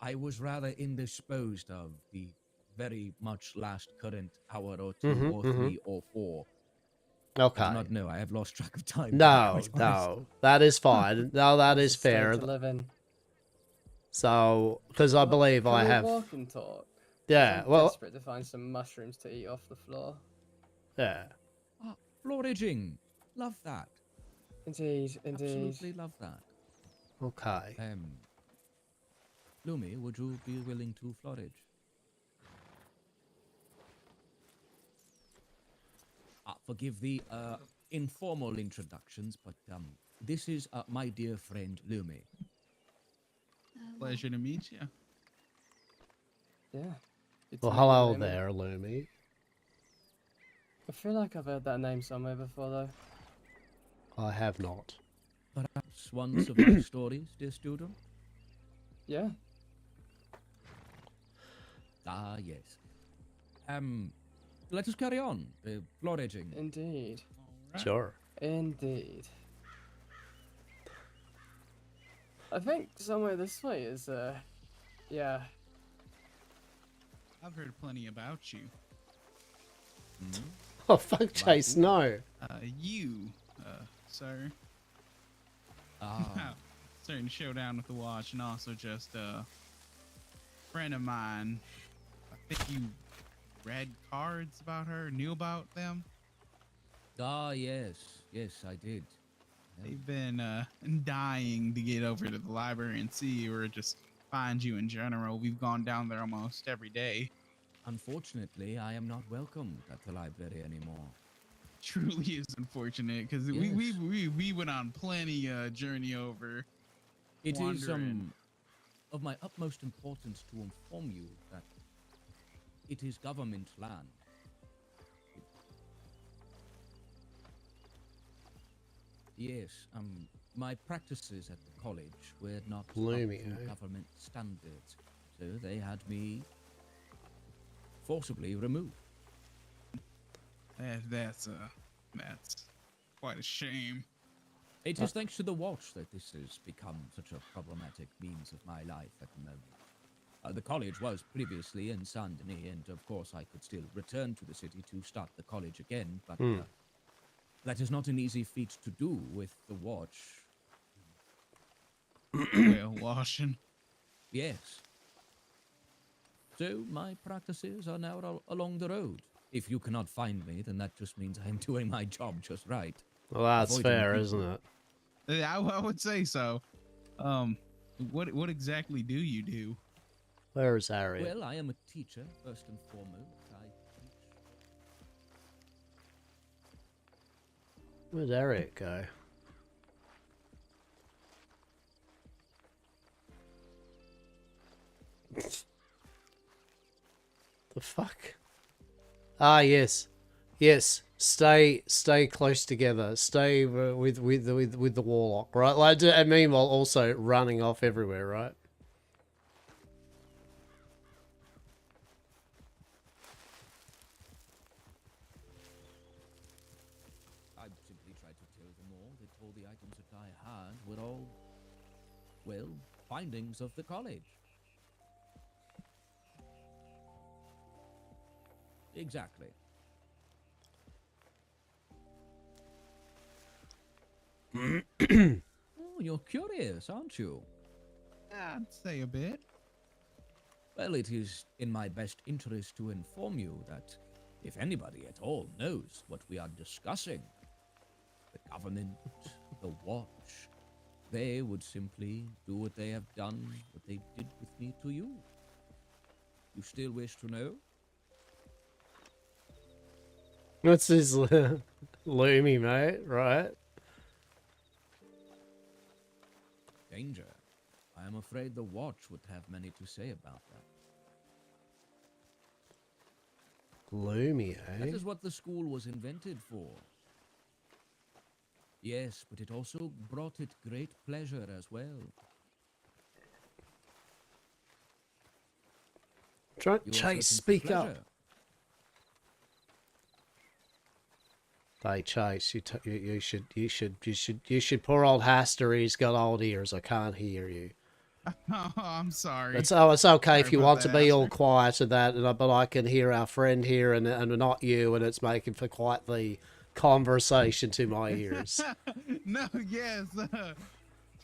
Speaker 8: I was rather indisposed of the very much last current hour or two or three or four.
Speaker 1: Okay.
Speaker 8: I do not know. I have lost track of time.
Speaker 1: No, that is fine. No, that is
Speaker 9: State
Speaker 1: fair.
Speaker 9: to live in.
Speaker 1: So, because I believe
Speaker 9: Can
Speaker 1: I
Speaker 9: we
Speaker 1: have.
Speaker 9: walk and talk?
Speaker 1: Yeah,
Speaker 9: I'm
Speaker 1: well.
Speaker 9: desperate to find some mushrooms to eat off the floor.
Speaker 1: Yeah.
Speaker 8: Foraging. Love that.
Speaker 9: Indeed.
Speaker 8: Absolutely love that.
Speaker 1: Okay.
Speaker 8: Lumi, would you be willing to forage? Forgive the informal introductions, but this is my dear friend Lumi.
Speaker 21: Pleasure to meet you.
Speaker 9: Yeah. Good to
Speaker 1: Well,
Speaker 9: meet you,
Speaker 1: hello
Speaker 9: Lumi.
Speaker 1: there, Lumi.
Speaker 9: I feel like I've heard that name somewhere before, though.
Speaker 1: I have not.
Speaker 8: Perhaps once of my stories, dear student?
Speaker 9: Yeah.
Speaker 8: Ah, yes. Let us carry on. Foraging.
Speaker 9: Indeed.
Speaker 1: Sure.
Speaker 9: Indeed. I think somewhere this way is, yeah.
Speaker 21: I've heard plenty about you.
Speaker 1: Oh, fuck, Chase, no.
Speaker 21: You, sir. Certain showdown with the Watch, and also just a friend of mine. I think you read cards about her, knew about them.
Speaker 8: Ah, yes. Yes, I did.
Speaker 21: They've been dying to get over to the library and see you, or just find you in general. We've gone down there almost every day.
Speaker 8: Unfortunately, I am not welcome at the library anymore.
Speaker 21: Truly is unfortunate, because we went on plenty journey over.
Speaker 8: It is
Speaker 21: wandering.
Speaker 8: of my utmost importance to inform you that it is government land. Yes, my practices at the college were not up
Speaker 1: Gloomy,
Speaker 8: to
Speaker 1: eh?
Speaker 8: government standards, so they had me forcibly removed.
Speaker 21: That's quite a shame.
Speaker 8: It is thanks to the Watch that this has become such a problematic means of my life at the moment. The college was previously in Saint-Denis, and of course I could still return to the city to start the college again, but that is not an easy feat to do with the Watch.
Speaker 21: Well, washing.
Speaker 8: Yes. So my practices are now along the road. If you cannot find me, then that just means I'm doing my job just right.
Speaker 1: Well, that's
Speaker 8: Avoiding
Speaker 1: fair,
Speaker 8: people.
Speaker 1: isn't it?
Speaker 21: I would say so. What exactly do you do?
Speaker 1: Where is Harriet?
Speaker 8: Well, I am a teacher, first and foremost. I teach.
Speaker 1: Where'd Harriet go? The fuck? Ah, yes. Yes. Stay close together. Stay with the warlock, right? Like, and meanwhile, also running off everywhere, right?
Speaker 8: I simply tried to tell them all that all the items that I had were all, well, findings of the college. Exactly. Oh, you're curious, aren't you?
Speaker 21: I'd say a bit.
Speaker 8: Well, it is in my best interest to inform you that if anybody at all knows what we are discussing, the government, the watch, they would simply do what they have done, what they did with me to you. You still wish to know?
Speaker 1: What's this Loomy, mate? Right?
Speaker 8: Danger. I am afraid the watch would have many to say about that.
Speaker 1: Gloomy, eh?
Speaker 8: That is what the school was invented for. Yes, but it also brought it great pleasure as well.
Speaker 1: Chase, speak up. Hey, Chase, you should. Poor old Hastur, he's got old ears. I can't hear you.
Speaker 21: Oh, I'm sorry.
Speaker 1: It's okay if you
Speaker 21: about
Speaker 1: want to
Speaker 21: that,
Speaker 1: be all
Speaker 21: Hastur.
Speaker 1: quiet and that, but I can hear our friend here and not you, and it's making for quite the conversation to my ears.
Speaker 21: No, yes.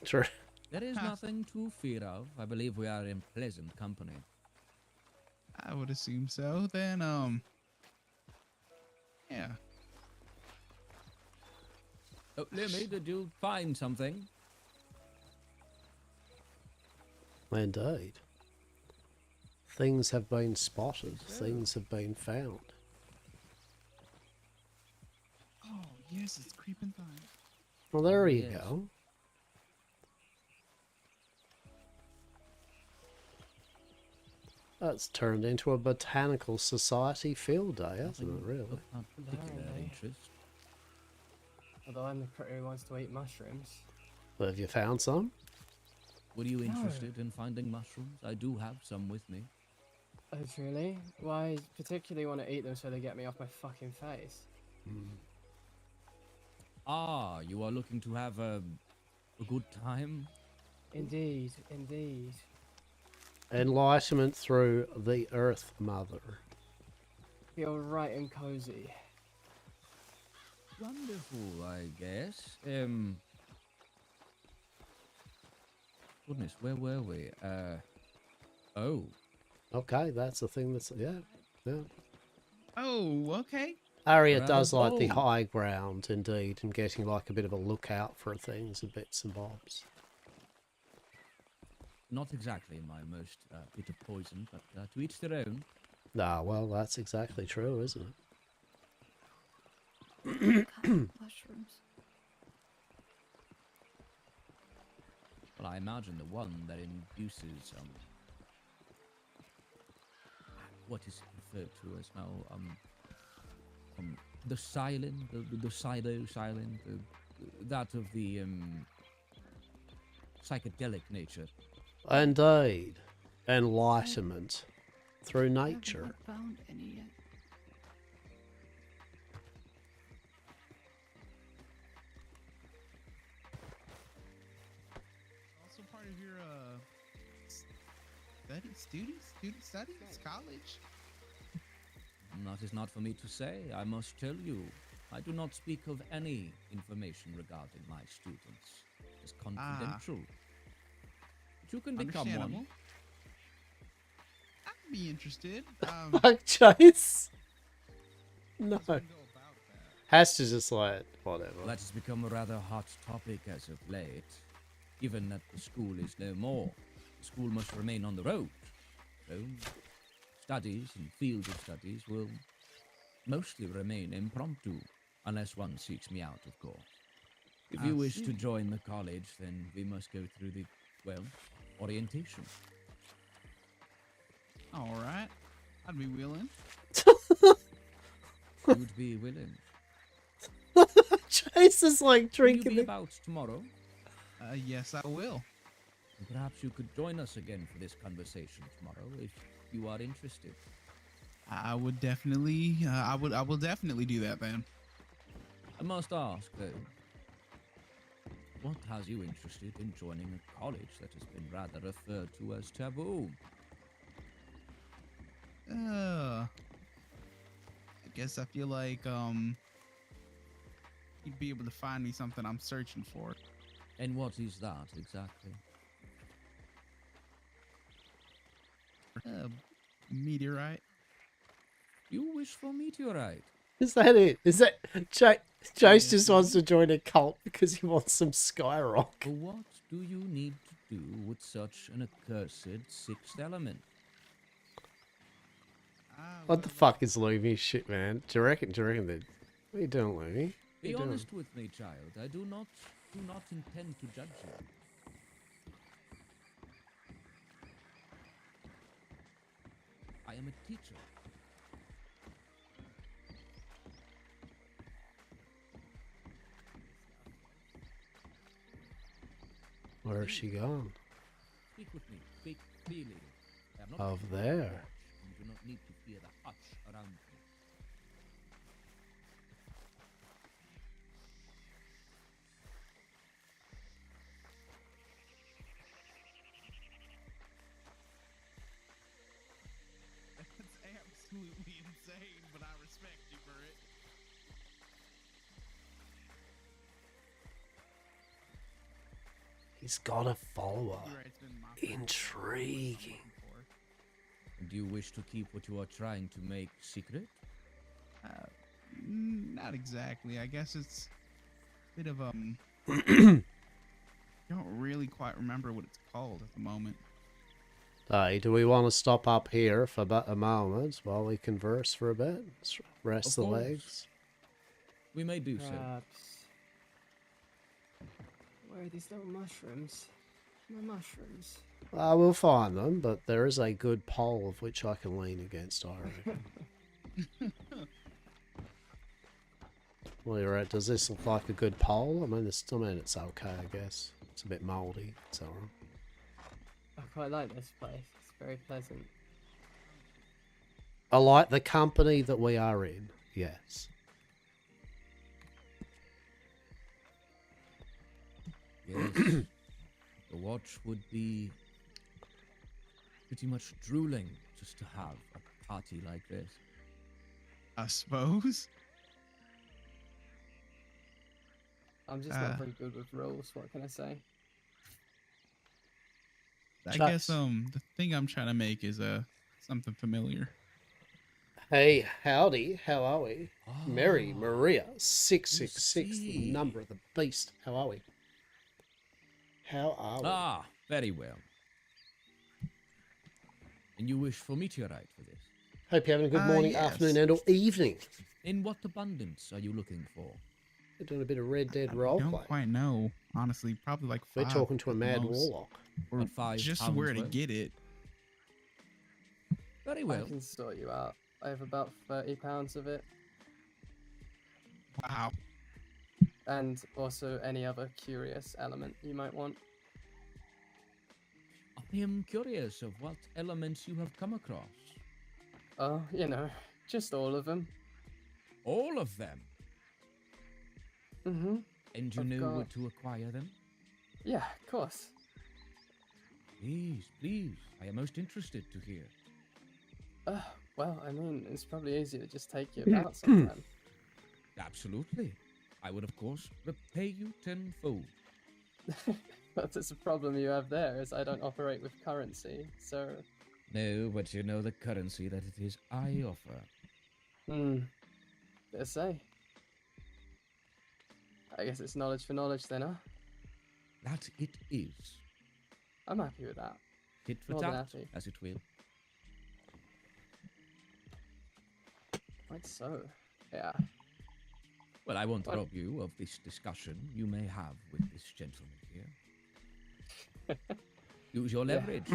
Speaker 1: True.
Speaker 8: There is nothing to fear of. I believe we are in pleasant company.
Speaker 21: I would assume so. Then, yeah.
Speaker 8: Oh, Lemmy, did you find something?
Speaker 1: Indeed. Things have been spotted. Things have been found.
Speaker 21: Oh, yes, it's creeping time.
Speaker 1: Well, there you go. That's turned into a botanical society field day, hasn't it, really?
Speaker 8: Of particular interest.
Speaker 9: Although I'm the critter who wants to eat mushrooms.
Speaker 1: Well, have you found some?
Speaker 8: Were you interested in finding mushrooms? I do have some with me.
Speaker 9: Oh, really? Why particularly want to eat them so they get me off my fucking face?
Speaker 8: Ah, you are looking to have a good time?
Speaker 9: Indeed, indeed.
Speaker 1: Enlightenment through the Earth Mother.
Speaker 9: Feel right and cozy.
Speaker 8: Wonderful, I guess. Goodness, where were we? Oh.
Speaker 1: Okay, that's the thing that's, yeah.
Speaker 21: Oh, okay.
Speaker 1: Harriet does like the
Speaker 8: bold.
Speaker 1: high ground, indeed, and getting like a bit of a lookout for things and bits and bobs.
Speaker 8: Not exactly my most bitter poison, but to each their own.
Speaker 1: Ah, well, that's exactly true, isn't it?
Speaker 18: Mushrooms.
Speaker 8: Well, I imagine the one that induces what is referred to as now the silent, the pseudo-silent, that of the psychedelic nature.
Speaker 1: Indeed. Enlightenment through nature.
Speaker 11: I haven't found any yet.
Speaker 21: Also part of your student studies, college.
Speaker 8: That is not for me to say. I must tell you, I do not speak of any information regarding my students. It's confidential. But you can become one.
Speaker 21: Understandable. be interested.
Speaker 1: Fuck Chase. No. Hastur's just like, whatever.
Speaker 8: That has become a rather hot topic as of late. Given that the school is no more, the school must remain on the road. So, studies and field of studies will mostly remain impromptu, unless one seeks me out, of course. If you wish to join the college, then we must go through the, well, orientation.
Speaker 21: All right, I'd be willing.
Speaker 8: You'd be willing.
Speaker 1: Chase is like drinking.
Speaker 8: Will you be about tomorrow?
Speaker 21: Yes, I will.
Speaker 8: And perhaps you could join us again for this conversation tomorrow, if you are interested.
Speaker 21: I would definitely. I will definitely do that then.
Speaker 8: I must ask, though, what has you interested in joining a college that has been rather referred to as taboo?
Speaker 21: I guess I feel like you'd be able to find me something I'm searching for.
Speaker 8: And what is that exactly?
Speaker 21: Meteorite.
Speaker 8: You wish for meteorite?
Speaker 1: Is that it? Is that Chase just wants to join a cult because he wants some skyrock?
Speaker 8: What do you need to do with such an accursed sixth element?
Speaker 1: What the fuck is Lumi shit, man? Do you reckon that? What are you doing, Lumi?
Speaker 8: Be honest with me, child. I do not intend to judge you. I am a teacher.
Speaker 1: Where is she gone?
Speaker 8: Speak with me. Speak freely. I am not
Speaker 1: Over there.
Speaker 8: You do not need to fear the hush around me.
Speaker 21: That's absolutely insane, but I respect you for it.
Speaker 1: He's got a follower. Intriguing.
Speaker 8: Do you wish to keep what you are trying to make secret?
Speaker 21: Not exactly. I guess it's a bit of don't really quite remember what it's called at the moment.
Speaker 1: Hey, do we want to stop up here for about a moment while we converse for a bit? Rest the
Speaker 8: Of course.
Speaker 1: legs.
Speaker 8: We may do so.
Speaker 9: Perhaps. Where are these little mushrooms? My mushrooms.
Speaker 1: We'll find them, but there is a good pole of which I can lean against, I reckon. Well, you're right. Does this look like a good pole? I mean, it's okay, I guess. It's a bit mouldy. It's alright.
Speaker 9: I quite like this place. It's very pleasant.
Speaker 1: I like the company that we are in. Yes.
Speaker 8: Yes. The watch would be pretty much drooling just to have a party like this.
Speaker 21: I suppose.
Speaker 9: I'm just not very good with rules. What can I say?
Speaker 21: I guess the thing I'm trying to make is something familiar.
Speaker 1: Hey, howdy. How are we? Mary Maria 666, the number of the beast. How are we? How are we?
Speaker 8: Ah, very well. And you wish for meteorite for this?
Speaker 1: Hope you're having a good morning,
Speaker 21: yes.
Speaker 1: afternoon, and or evening.
Speaker 8: In what abundance are you looking for?
Speaker 1: We're doing a bit of Red Dead
Speaker 21: I
Speaker 1: roleplay.
Speaker 21: don't quite know, honestly. Probably like
Speaker 1: We're
Speaker 21: 5
Speaker 1: talking to a
Speaker 21: at the
Speaker 1: mad
Speaker 21: most.
Speaker 1: warlock.
Speaker 21: Or
Speaker 8: About 5
Speaker 21: just
Speaker 8: pounds
Speaker 21: where to
Speaker 8: worth?
Speaker 21: get it.
Speaker 8: Very
Speaker 9: I
Speaker 8: well.
Speaker 9: can sort you out. I have about 30 pounds of it.
Speaker 21: Wow.
Speaker 9: And also any other curious element you might want.
Speaker 8: I am curious of what elements you have come across.
Speaker 9: Oh, you know, just all of them.
Speaker 8: All of them?
Speaker 9: Mm-hmm.
Speaker 8: And you
Speaker 9: I've
Speaker 8: know where
Speaker 9: got-
Speaker 8: to acquire them?
Speaker 9: Yeah, of course.
Speaker 8: Please, please. I am most interested to hear.
Speaker 9: Well, I mean, it's probably easier to just take you about sometime.
Speaker 8: Absolutely. I would, of course, repay you tenfold.
Speaker 9: But there's a problem you have there, is I don't operate with currency, so
Speaker 8: No, but you know the currency that it is I offer.
Speaker 9: Let's say. I guess it's knowledge for knowledge then, huh?
Speaker 8: That it is.
Speaker 9: I'm happy with that.
Speaker 8: Tit for
Speaker 9: More than
Speaker 8: tat,
Speaker 9: happy.
Speaker 8: as it will.
Speaker 9: Quite so. Yeah.
Speaker 8: Well, I won't
Speaker 9: Well-
Speaker 8: rob you of this discussion you may have with this gentleman here. Use your
Speaker 9: Yeah.
Speaker 8: leverage.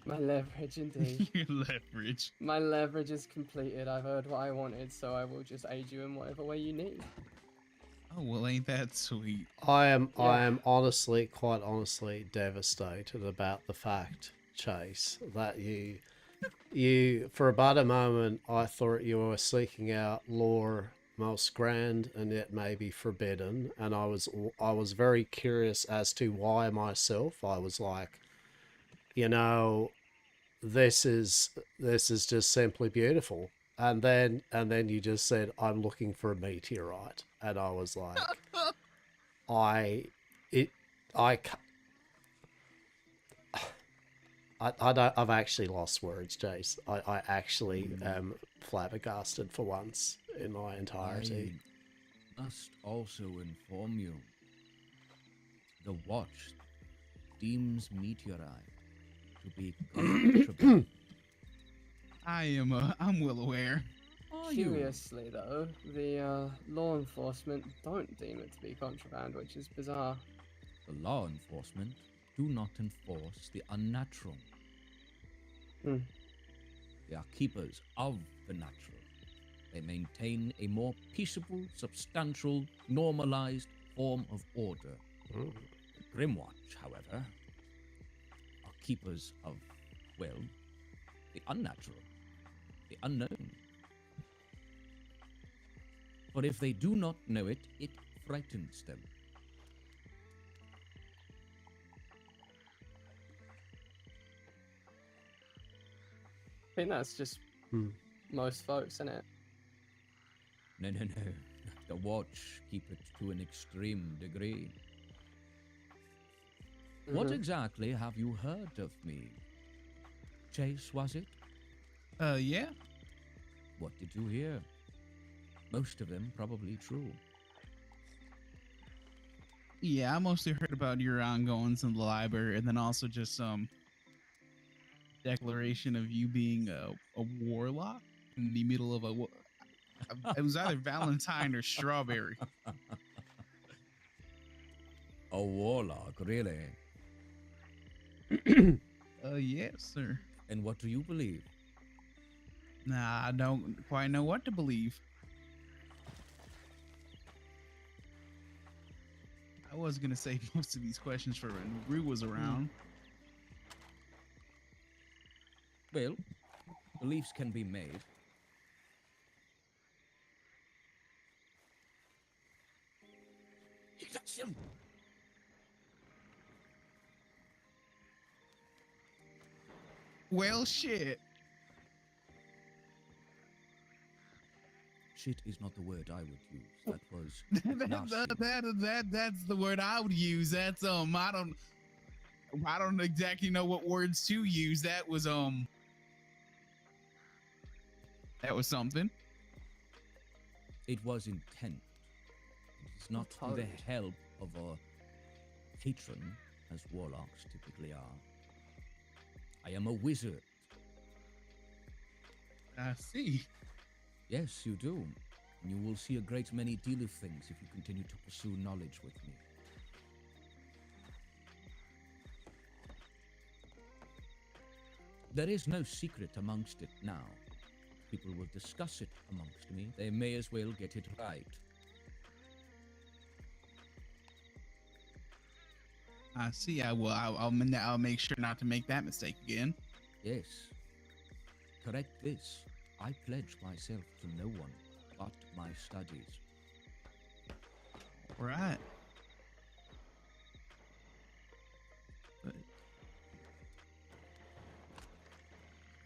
Speaker 9: My leverage, indeed.
Speaker 21: Your leverage.
Speaker 9: My leverage is completed. I've heard what I wanted, so I will just aid you in whatever way you need.
Speaker 21: Oh well, ain't that sweet?
Speaker 1: I am honestly, quite honestly, devastated about the fact, Chase, that you for about a moment I thought you were seeking out lore most grand and yet maybe forbidden, and I was very curious as to why myself. I was like, this is just simply beautiful. And then you just said, I'm looking for a meteorite. And I was like, I've actually lost words, Jace. I actually am flabbergasted for once in my entirety.
Speaker 8: I must also inform you. The watch deems meteorite to be contraband.
Speaker 21: I'm well aware.
Speaker 9: Curiously, though, the law enforcement don't deem it to be contraband, which is bizarre.
Speaker 8: The law enforcement do not enforce the unnatural. They are keepers of the natural. They maintain a more peaceable, substantial, normalized form of order. The Grimwatch, however, are keepers of, well, the unnatural, the unknown. For if they do not know it, it frightens them.
Speaker 9: I think that's just most folks, isn't it?
Speaker 8: No. The watch keep it to an extreme degree. What exactly have you heard of me? Chase, was it?
Speaker 21: Yeah.
Speaker 8: What did you hear? Most of them probably true.
Speaker 21: Yeah, I mostly heard about your ongoings in the library, and then also just some declaration of you being a warlock in the middle of it was either Valentine or Strawberry.
Speaker 8: A warlock, really?
Speaker 21: Yes, sir.
Speaker 8: And what do you believe?
Speaker 21: Nah, I don't quite know what to believe. I was gonna save most of these questions for when Rue was around.
Speaker 8: Well, beliefs can be made. That's him.
Speaker 21: Well, shit.
Speaker 8: Shit is not the word I would use. That was nasty.
Speaker 21: That's the word I would use. That's I don't exactly know what words to use. That was something.
Speaker 8: It was intent. It's not to the help of a patron, as warlocks typically are. I am a wizard.
Speaker 21: I see.
Speaker 8: Yes, you do. And you will see a great many deal of things if you continue to pursue knowledge with me. There is no secret amongst it now. People will discuss it amongst me. They may as well get it right.
Speaker 21: I see. I'll make sure not to make that mistake again.
Speaker 8: Yes. Correct this. I pledge myself to no one but my studies.
Speaker 21: Right.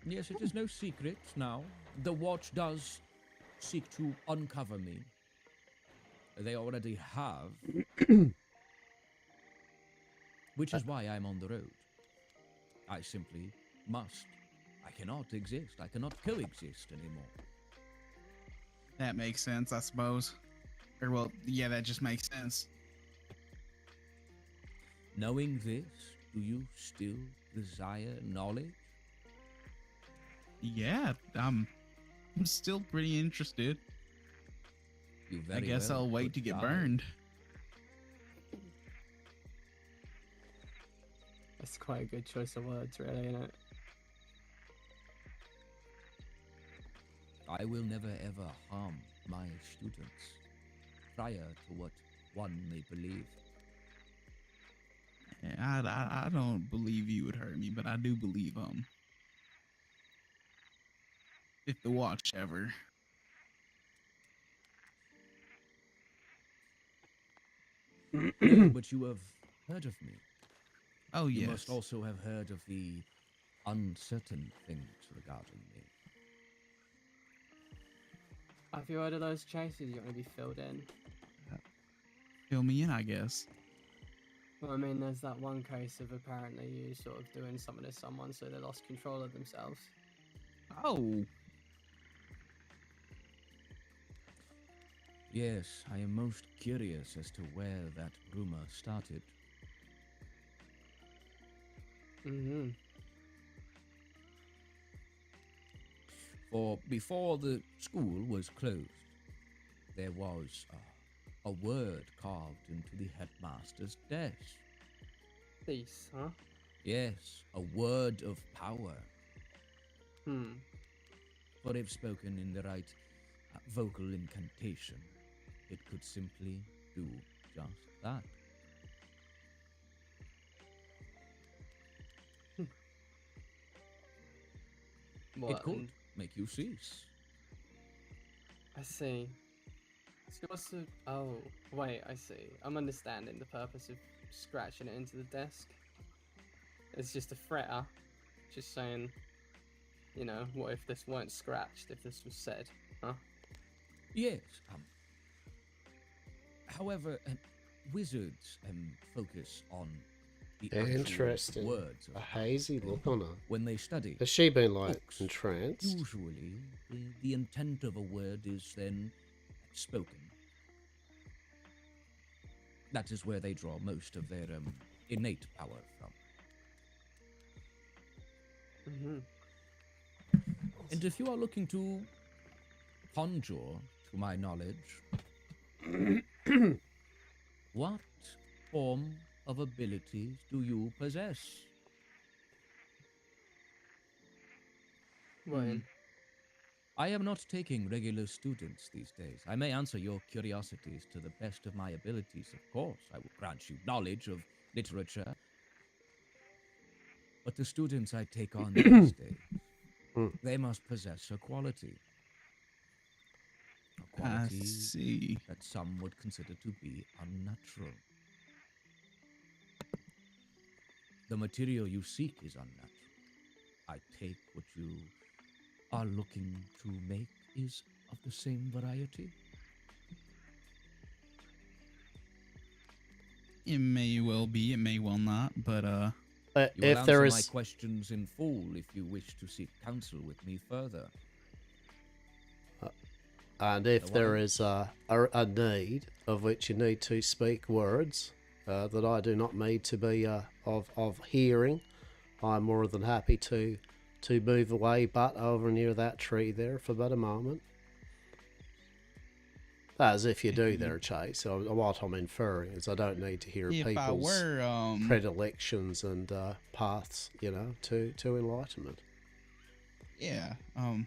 Speaker 8: Yes, it is no secret now. The watch does seek to uncover me. They already have. Which is why I'm on the road. I simply must I cannot exist. I cannot coexist anymore.
Speaker 21: That makes sense, I suppose. Or, well, yeah, that just makes sense.
Speaker 8: Knowing this, do you still desire knowledge?
Speaker 21: Yeah, I'm still pretty interested.
Speaker 8: You
Speaker 21: I
Speaker 8: very
Speaker 21: guess
Speaker 8: well
Speaker 21: I'll wait
Speaker 8: could
Speaker 21: to get
Speaker 8: die.
Speaker 21: burned.
Speaker 9: That's quite a good choice of words, really, isn't it?
Speaker 8: I will never ever harm my students, prior to what one may believe.
Speaker 21: Yeah, I don't believe you would hurt me, but I do believe if the watch ever.
Speaker 8: No, but you have heard of me.
Speaker 21: Oh,
Speaker 8: You
Speaker 21: yes.
Speaker 8: must also have heard of the uncertain things regarding me.
Speaker 9: Have you heard of those chases you want to be filled in?
Speaker 21: Fill me in, I guess.
Speaker 9: Well, I mean, there's that one case of apparently you sort of doing something to someone so they lost control of themselves.
Speaker 21: Oh.
Speaker 8: Yes, I am most curious as to where that rumor started.
Speaker 9: Mm-hmm.
Speaker 8: For before the school was closed, there was a word carved into the headmaster's desk.
Speaker 9: Peace, huh?
Speaker 8: Yes, a word of power.
Speaker 9: Hmm.
Speaker 8: But if spoken in the right vocal incantation, it could simply do just that.
Speaker 9: What,
Speaker 8: It could
Speaker 9: and-
Speaker 8: make you cease.
Speaker 9: I see. So what's the... Oh, wait, I see. I'm understanding the purpose of scratching it into the desk. It's just a fretter. Just saying, you know, what if this weren't scratched, if this was said, huh?
Speaker 8: Yes. However, wizards focus on the actual
Speaker 1: Interesting.
Speaker 8: words.
Speaker 1: A hazy look on her.
Speaker 8: When they study.
Speaker 1: Has she been like
Speaker 8: books,
Speaker 1: entranced?
Speaker 8: Usually, the intent of a word is then spoken. That is where they draw most of their innate power from.
Speaker 9: Mm-hmm.
Speaker 8: And if you are looking to conjure, to my knowledge, what form of abilities do you possess?
Speaker 9: Well,
Speaker 8: I am not taking regular students these days. I may answer your curiosities to the best of my abilities, of course. I will grant you knowledge of literature. But the students I take on these days, they must possess a quality. A quality
Speaker 21: I see.
Speaker 8: that some would consider to be unnatural. The material you seek is unnatural. I take what you are looking to make is of the same variety.
Speaker 21: It may well be, it may well not, but
Speaker 8: You will
Speaker 1: if
Speaker 8: answer
Speaker 1: there
Speaker 8: my
Speaker 1: is,
Speaker 8: questions in full if you wish to seek counsel with me further.
Speaker 1: and if
Speaker 8: Go
Speaker 1: there
Speaker 8: on.
Speaker 1: is a need of which you need to speak words that I do not need to be of hearing, I'm more than happy to move away, but over near that tree there for but a moment. As if you do there, Chase. So what I'm inferring is I don't need to hear
Speaker 21: if I
Speaker 1: people's
Speaker 21: were,
Speaker 1: predilections and paths, you know, to enlightenment.
Speaker 21: yeah, I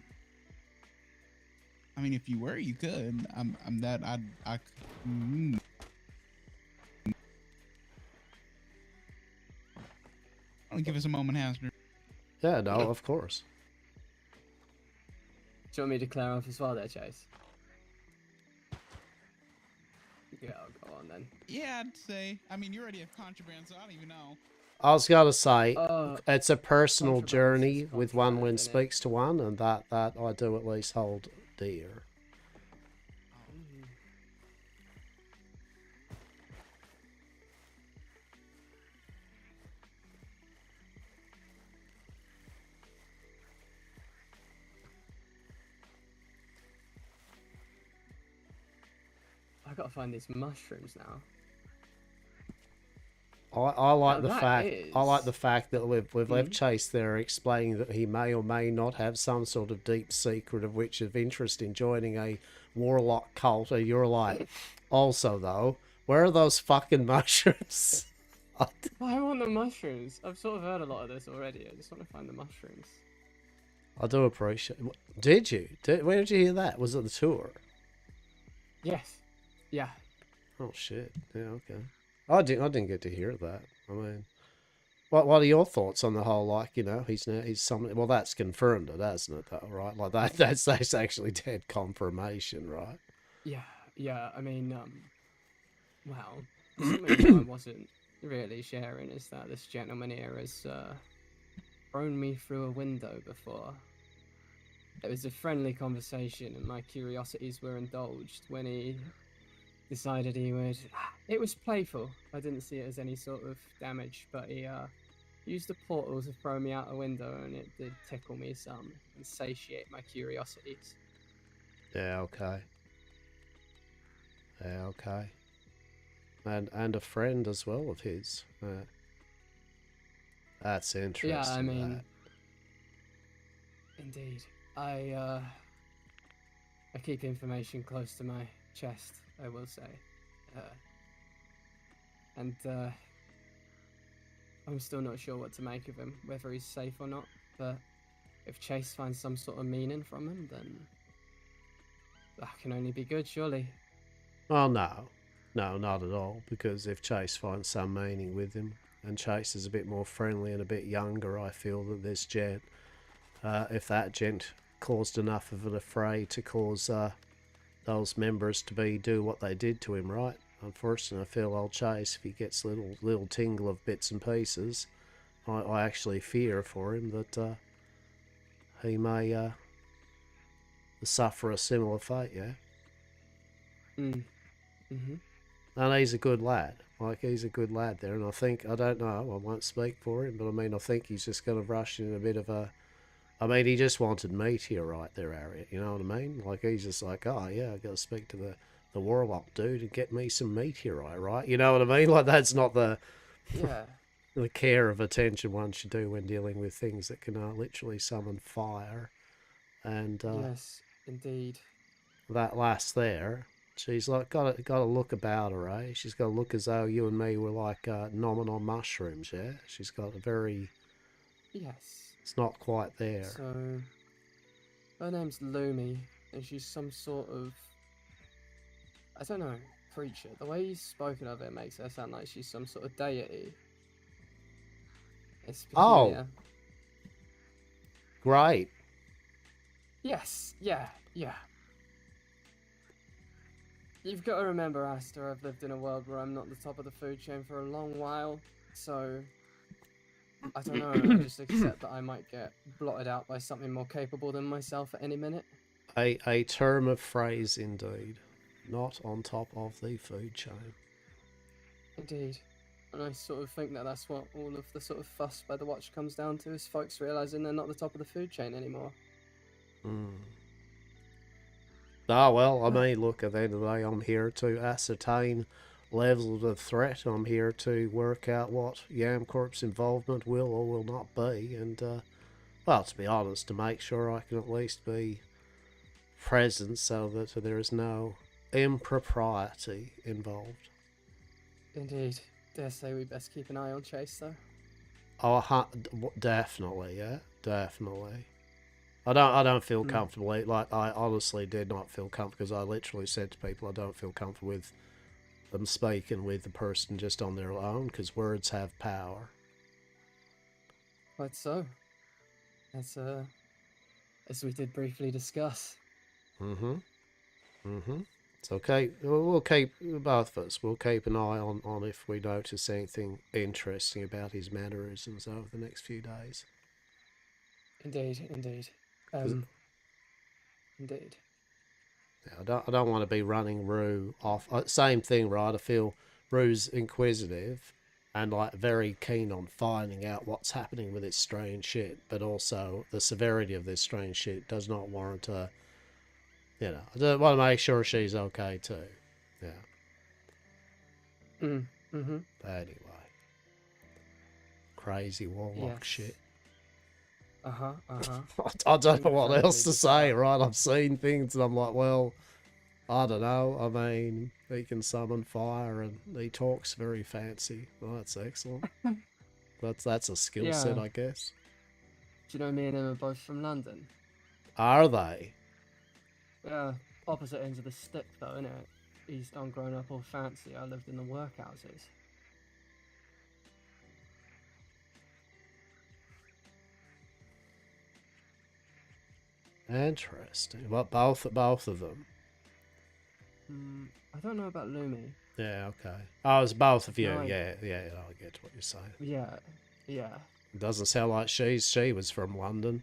Speaker 21: mean, if you were, you could. I'll give us a moment, Hastur.
Speaker 1: Yeah, no, of course.
Speaker 9: Do you want me to clear off as well there, Chase? Yeah, I'll go on then.
Speaker 21: Yeah, I'd say. I mean, you already have contraband, so I don't even know.
Speaker 1: I was gonna say it's a personal
Speaker 21: contraband
Speaker 1: journey with one when speaks to one, and that I do at least hold dear.
Speaker 9: gotta find these mushrooms now.
Speaker 1: I like
Speaker 9: Now
Speaker 1: the
Speaker 9: that
Speaker 1: fact I like
Speaker 9: is-
Speaker 1: the fact that we've left
Speaker 9: Mhm.
Speaker 1: Chase there explaining that he may or may not have some sort of deep secret of which of interest in joining a warlock cult. And you're like, also though, where are those fucking mushrooms?
Speaker 9: I want the mushrooms. I've sort of heard a lot of this already. I just want to find the mushrooms.
Speaker 1: I do appreciate. Did you? Where did you hear that? Was it the tour?
Speaker 9: Yes. Yeah.
Speaker 1: Oh shit. Yeah. Okay. I didn't get to hear that. I mean, what are your thoughts on the whole? Like, you know, he's something. Well, that's confirmed it, hasn't it? Though, right? Like that's actually dead confirmation, right?
Speaker 9: Yeah. Yeah. I mean, well, something I wasn't really sharing is that this gentleman here has thrown me through a window before. It was a friendly conversation, and my curiosities were indulged when he decided he would. It was playful. I didn't see it as any sort of damage, but he used the portal to throw me out a window, and it did tickle me some and satiate my curiosities.
Speaker 1: Yeah. Okay. Yeah. Okay. And a friend as well of his. That's interesting.
Speaker 9: Yeah, I mean,
Speaker 1: that.
Speaker 9: indeed. I keep information close to my chest, I will say. And I'm still not sure what to make of him, whether he's safe or not, but if Chase finds some sort of meaning from him, then that can only be good, surely.
Speaker 1: Well, no, not at all, because if Chase finds some meaning with him, and Chase is a bit more friendly and a bit younger, I feel that this gent, if that gent caused enough of an affray to cause those members to do what they did to him, right? Unfortunately, I feel old Chase, if he gets little tingle of bits and pieces, I actually fear for him that he may suffer a similar fate, yeah?
Speaker 9: Mm-hmm.
Speaker 1: And he's a good lad. Like, he's a good lad there, and I don't know, I won't speak for him, but I mean, I think he's just going to rush in a bit of a... I mean, he just wanted meteorite there, Harriet, you know what I mean? Like, he's just like, oh, yeah, I got to speak to the warlock dude and get me some meteorite, right? You know what I mean? Like, that's not the care of attention one should do when dealing with things that can literally summon fire. And
Speaker 9: yes, indeed.
Speaker 1: That lass there, she's like got a look about her, eh? She's got a look as though you and me were like nomming on mushrooms, yeah? She's got a very...
Speaker 9: Yes.
Speaker 1: It's not quite there.
Speaker 9: So, her name's Lumi, and she's some sort of, I don't know, creature. The way you've spoken of it makes her sound like she's some sort of deity. It's peculiar.
Speaker 1: Oh! Great.
Speaker 9: Yes, yeah. You've got to remember, Hastur, I've lived in a world where I'm not the top of the food chain for a long while, so... I don't know, I just accept that I might get blotted out by something more capable than myself at any minute.
Speaker 1: A term of phrase indeed. Not on top of the food chain.
Speaker 9: Indeed. And I sort of think that that's what all of the sort of fuss by the watch comes down to, is folks realising they're not the top of the food chain anymore.
Speaker 1: Ah, well, I mean, look, at the end of the day, I'm here to ascertain levels of threat. I'm here to work out what Yamcorp's involvement will or will not be, and, well, to be honest, to make sure I can at least be present so that there is no impropriety involved.
Speaker 9: Indeed. Dare say we best keep an eye on Chase, though.
Speaker 1: Oh, definitely, yeah, definitely. I don't feel comfortable. Like, I honestly did not feel comfortable, because I literally said to people I don't feel comfortable with them speaking with the person just on their own, because words have power.
Speaker 9: Quite so. As we did briefly discuss.
Speaker 1: It's okay. We'll keep, both of us, we'll keep an eye on if we notice anything interesting about his mannerisms over the next few days.
Speaker 9: Indeed. Indeed.
Speaker 1: Yeah, I don't want to be running Rue off. Same thing, right? I feel Rue's inquisitive and like very keen on finding out what's happening with this strange shit, but also the severity of this strange shit does not warrant a... You know, I want to make sure she's okay too. Yeah.
Speaker 9: Mm-hmm.
Speaker 1: Anyway. Crazy warlock shit.
Speaker 9: Uh-huh.
Speaker 1: I don't know what
Speaker 9: Incredibly
Speaker 1: else to say,
Speaker 9: bizarre.
Speaker 1: right? I've seen things and I'm like, well, I don't know. I mean, he can summon fire and he talks very fancy. Well, that's excellent. That's a skill set,
Speaker 9: Yeah.
Speaker 1: I guess.
Speaker 9: Do you know me and him are both from London?
Speaker 1: Are they?
Speaker 9: Yeah, opposite ends of the stick though, innit? He's done grown up all fancy. I lived in the workhouses.
Speaker 1: Interesting. What, both of them?
Speaker 9: I don't know about Lumi.
Speaker 1: Yeah, okay. Oh, it's both of you.
Speaker 9: No,
Speaker 1: Yeah, I get what you're saying.
Speaker 9: Yeah.
Speaker 1: It doesn't sound like she was from London,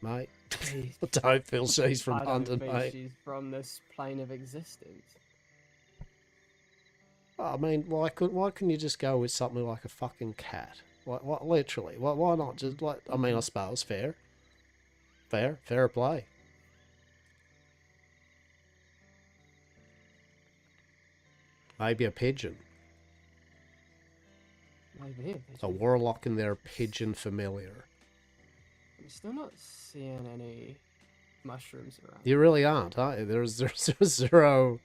Speaker 1: mate.
Speaker 9: Hey,
Speaker 1: I don't feel she's from
Speaker 9: I
Speaker 1: London,
Speaker 9: don't think
Speaker 1: mate.
Speaker 9: she's from this plane of existence.
Speaker 1: I mean, why couldn't you just go with something like a fucking cat? What literally? Why not just like? I mean, I suppose fair play. Maybe a pigeon.
Speaker 9: Maybe.
Speaker 1: A warlock and their pigeon familiar.
Speaker 9: I'm still not seeing any mushrooms around.
Speaker 1: You really aren't, are you? There's zero.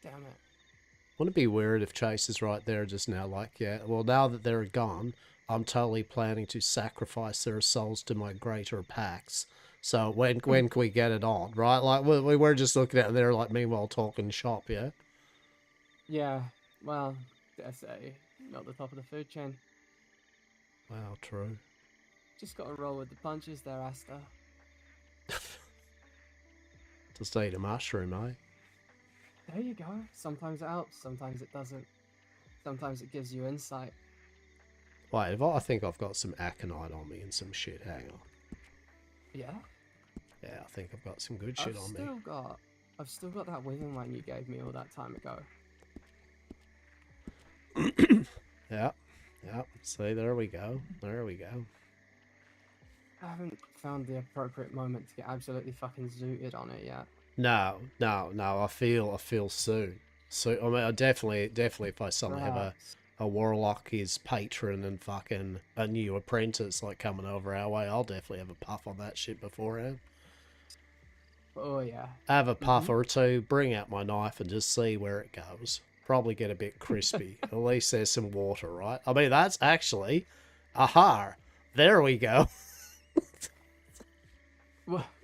Speaker 9: Damn it.
Speaker 1: Wouldn't it be weird if Chase is right there just now, like, yeah, well, now that they're gone, I'm totally planning to sacrifice their souls to my greater packs. So when can we get it on, right? Like, we were just looking at it there, like, meanwhile talking shop, yeah?
Speaker 9: Yeah, well, dare say, not the top of the food chain.
Speaker 1: Wow, true.
Speaker 9: Just gotta roll with the punches there, Hastur.
Speaker 1: Just eat a mushroom, eh?
Speaker 9: There you go. Sometimes it helps, sometimes it doesn't. Sometimes it gives you insight.
Speaker 1: Wait, I think I've got some aconite on me and some shit. Hang on.
Speaker 9: Yeah?
Speaker 1: Yeah, I think I've got some good shit on me.
Speaker 9: I've still got that withing one you gave me all that time ago.
Speaker 1: Yeah. See, there we go.
Speaker 9: I haven't found the appropriate moment to get absolutely fucking zooted on it yet.
Speaker 1: No. I feel soon. So I mean, I definitely, if I suddenly have a warlock, his patron, and fucking a new apprentice like coming over our way, I'll definitely have a puff on that shit beforehand.
Speaker 9: Oh yeah.
Speaker 1: Have a puff or two, bring out my knife, and just see where it goes. Probably get a bit crispy. At least there's some water, right? I mean, that's actually, aha, there we go.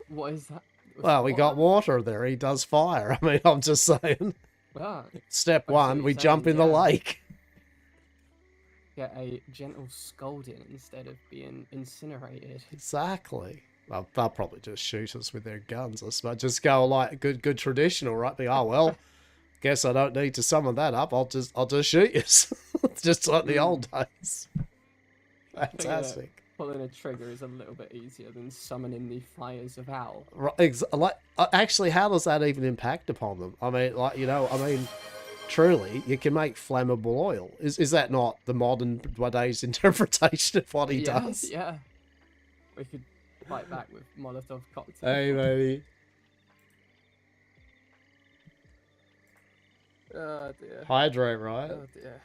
Speaker 9: What is that?
Speaker 1: Well, we got water there. He does fire. I mean, I'm just saying.
Speaker 9: Well,
Speaker 1: Step one, we jump in the lake.
Speaker 9: Get a gentle scolding instead of being incinerated.
Speaker 1: Exactly. Well, they'll probably just shoot us with their guns. I suppose. Just go like good traditional, right? Be, oh well, guess I don't need to summon that up. I'll just shoot you. Just like the old days. Fantastic.
Speaker 9: Pulling a trigger is a little bit easier than summoning the fires of Owl.
Speaker 1: Right, actually, how does that even impact upon them? I mean, truly, you can make flammable oil. Is that not the modern day's interpretation of what he does?
Speaker 9: Yeah. We could fight back with Molotov cocktail.
Speaker 1: Hey, baby.
Speaker 9: Oh dear.
Speaker 1: Hydrate, right?
Speaker 9: Oh dear.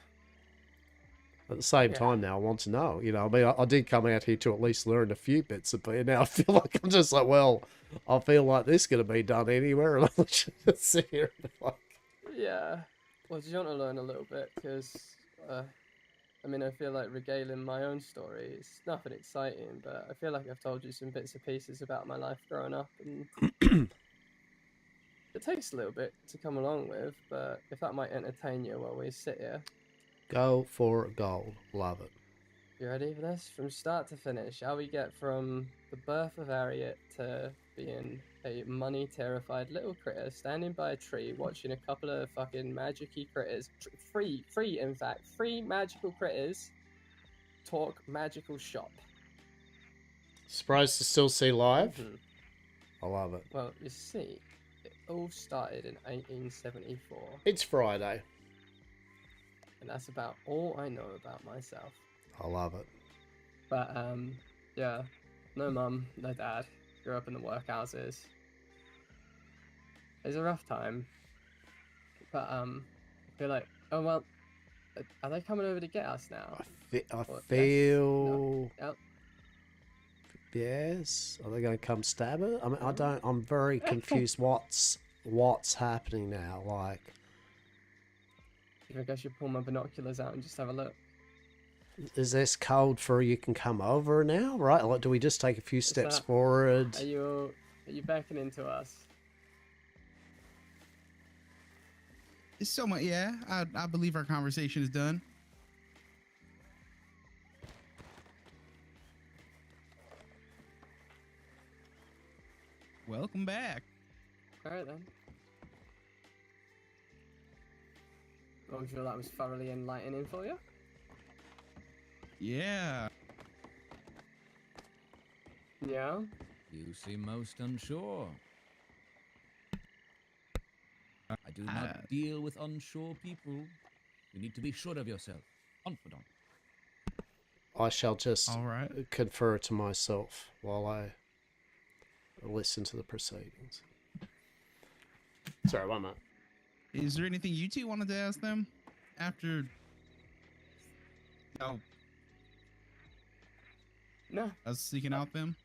Speaker 1: At the same time now, I want to know, I mean, I did come out here to at least learn a few bits of it. Now I feel like I'm just like, well, I feel like this could have been done anywhere, and I'll just sit here and like...
Speaker 9: Yeah. Well, do you want to learn a little bit? Because, I mean, I feel like regaling my own story is nothing exciting, but I feel like I've told you some bits and pieces about my life growing up, and it takes a little bit to come along with, but if that might entertain you while we sit here.
Speaker 1: Go for gold. Love it.
Speaker 9: You ready for this? From start to finish, how we get from the birth of Harriet to being a money-terrified little critter standing by a tree watching a couple of fucking magic-y critters, free magical critters talk magical shop.
Speaker 1: Surprised to still see live? I love it.
Speaker 9: Well, you see, it all started in 1874.
Speaker 1: It's Friday.
Speaker 9: And that's about all I know about myself.
Speaker 1: I love it.
Speaker 9: But, yeah, no mum, no dad. Grew up in the workhouses. It's a rough time. But I feel like, oh well, are they coming over to get us now?
Speaker 1: I
Speaker 9: Or-
Speaker 1: feel.
Speaker 9: yes? No. Yep.
Speaker 1: Yes. Are they going to come stab her? I mean, I don't. I'm very confused. What's happening now? Like,
Speaker 9: I think I should pull my binoculars out and just have a look.
Speaker 1: is this code for you can come over now? Right? Like, do we just take a few steps forward?
Speaker 9: Are you beckoning to us?
Speaker 21: So much, yeah. I believe our conversation is done. Welcome back.
Speaker 9: All right then. I'm sure that was thoroughly enlightening for you.
Speaker 21: Yeah.
Speaker 9: Yeah.
Speaker 8: You seem most unsure. I do not deal with unsure people. You need to be sure of yourself. Confident.
Speaker 1: I shall just
Speaker 21: All right.
Speaker 1: confer to myself while I listen to the proceedings. Sorry, one minute.
Speaker 21: Is there anything you two wanted to ask them after? No.
Speaker 9: No.
Speaker 21: Us seeking out them?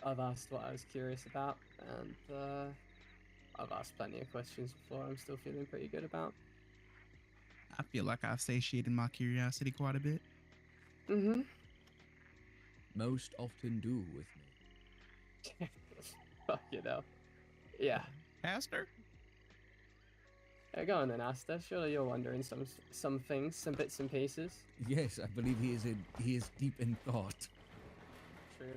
Speaker 9: I've asked what I was curious about, and I've asked plenty of questions before. I'm still feeling pretty good about.
Speaker 21: I feel like I've satiated my curiosity quite a bit.
Speaker 9: Mm-hmm.
Speaker 8: Most often do with me.
Speaker 9: Fuck you know. Yeah.
Speaker 21: Hastur?
Speaker 9: Yeah, go on then, Asta. Surely you're wondering some things, some bits and pieces.
Speaker 8: Yes, I believe he is deep in thought.
Speaker 9: Truly.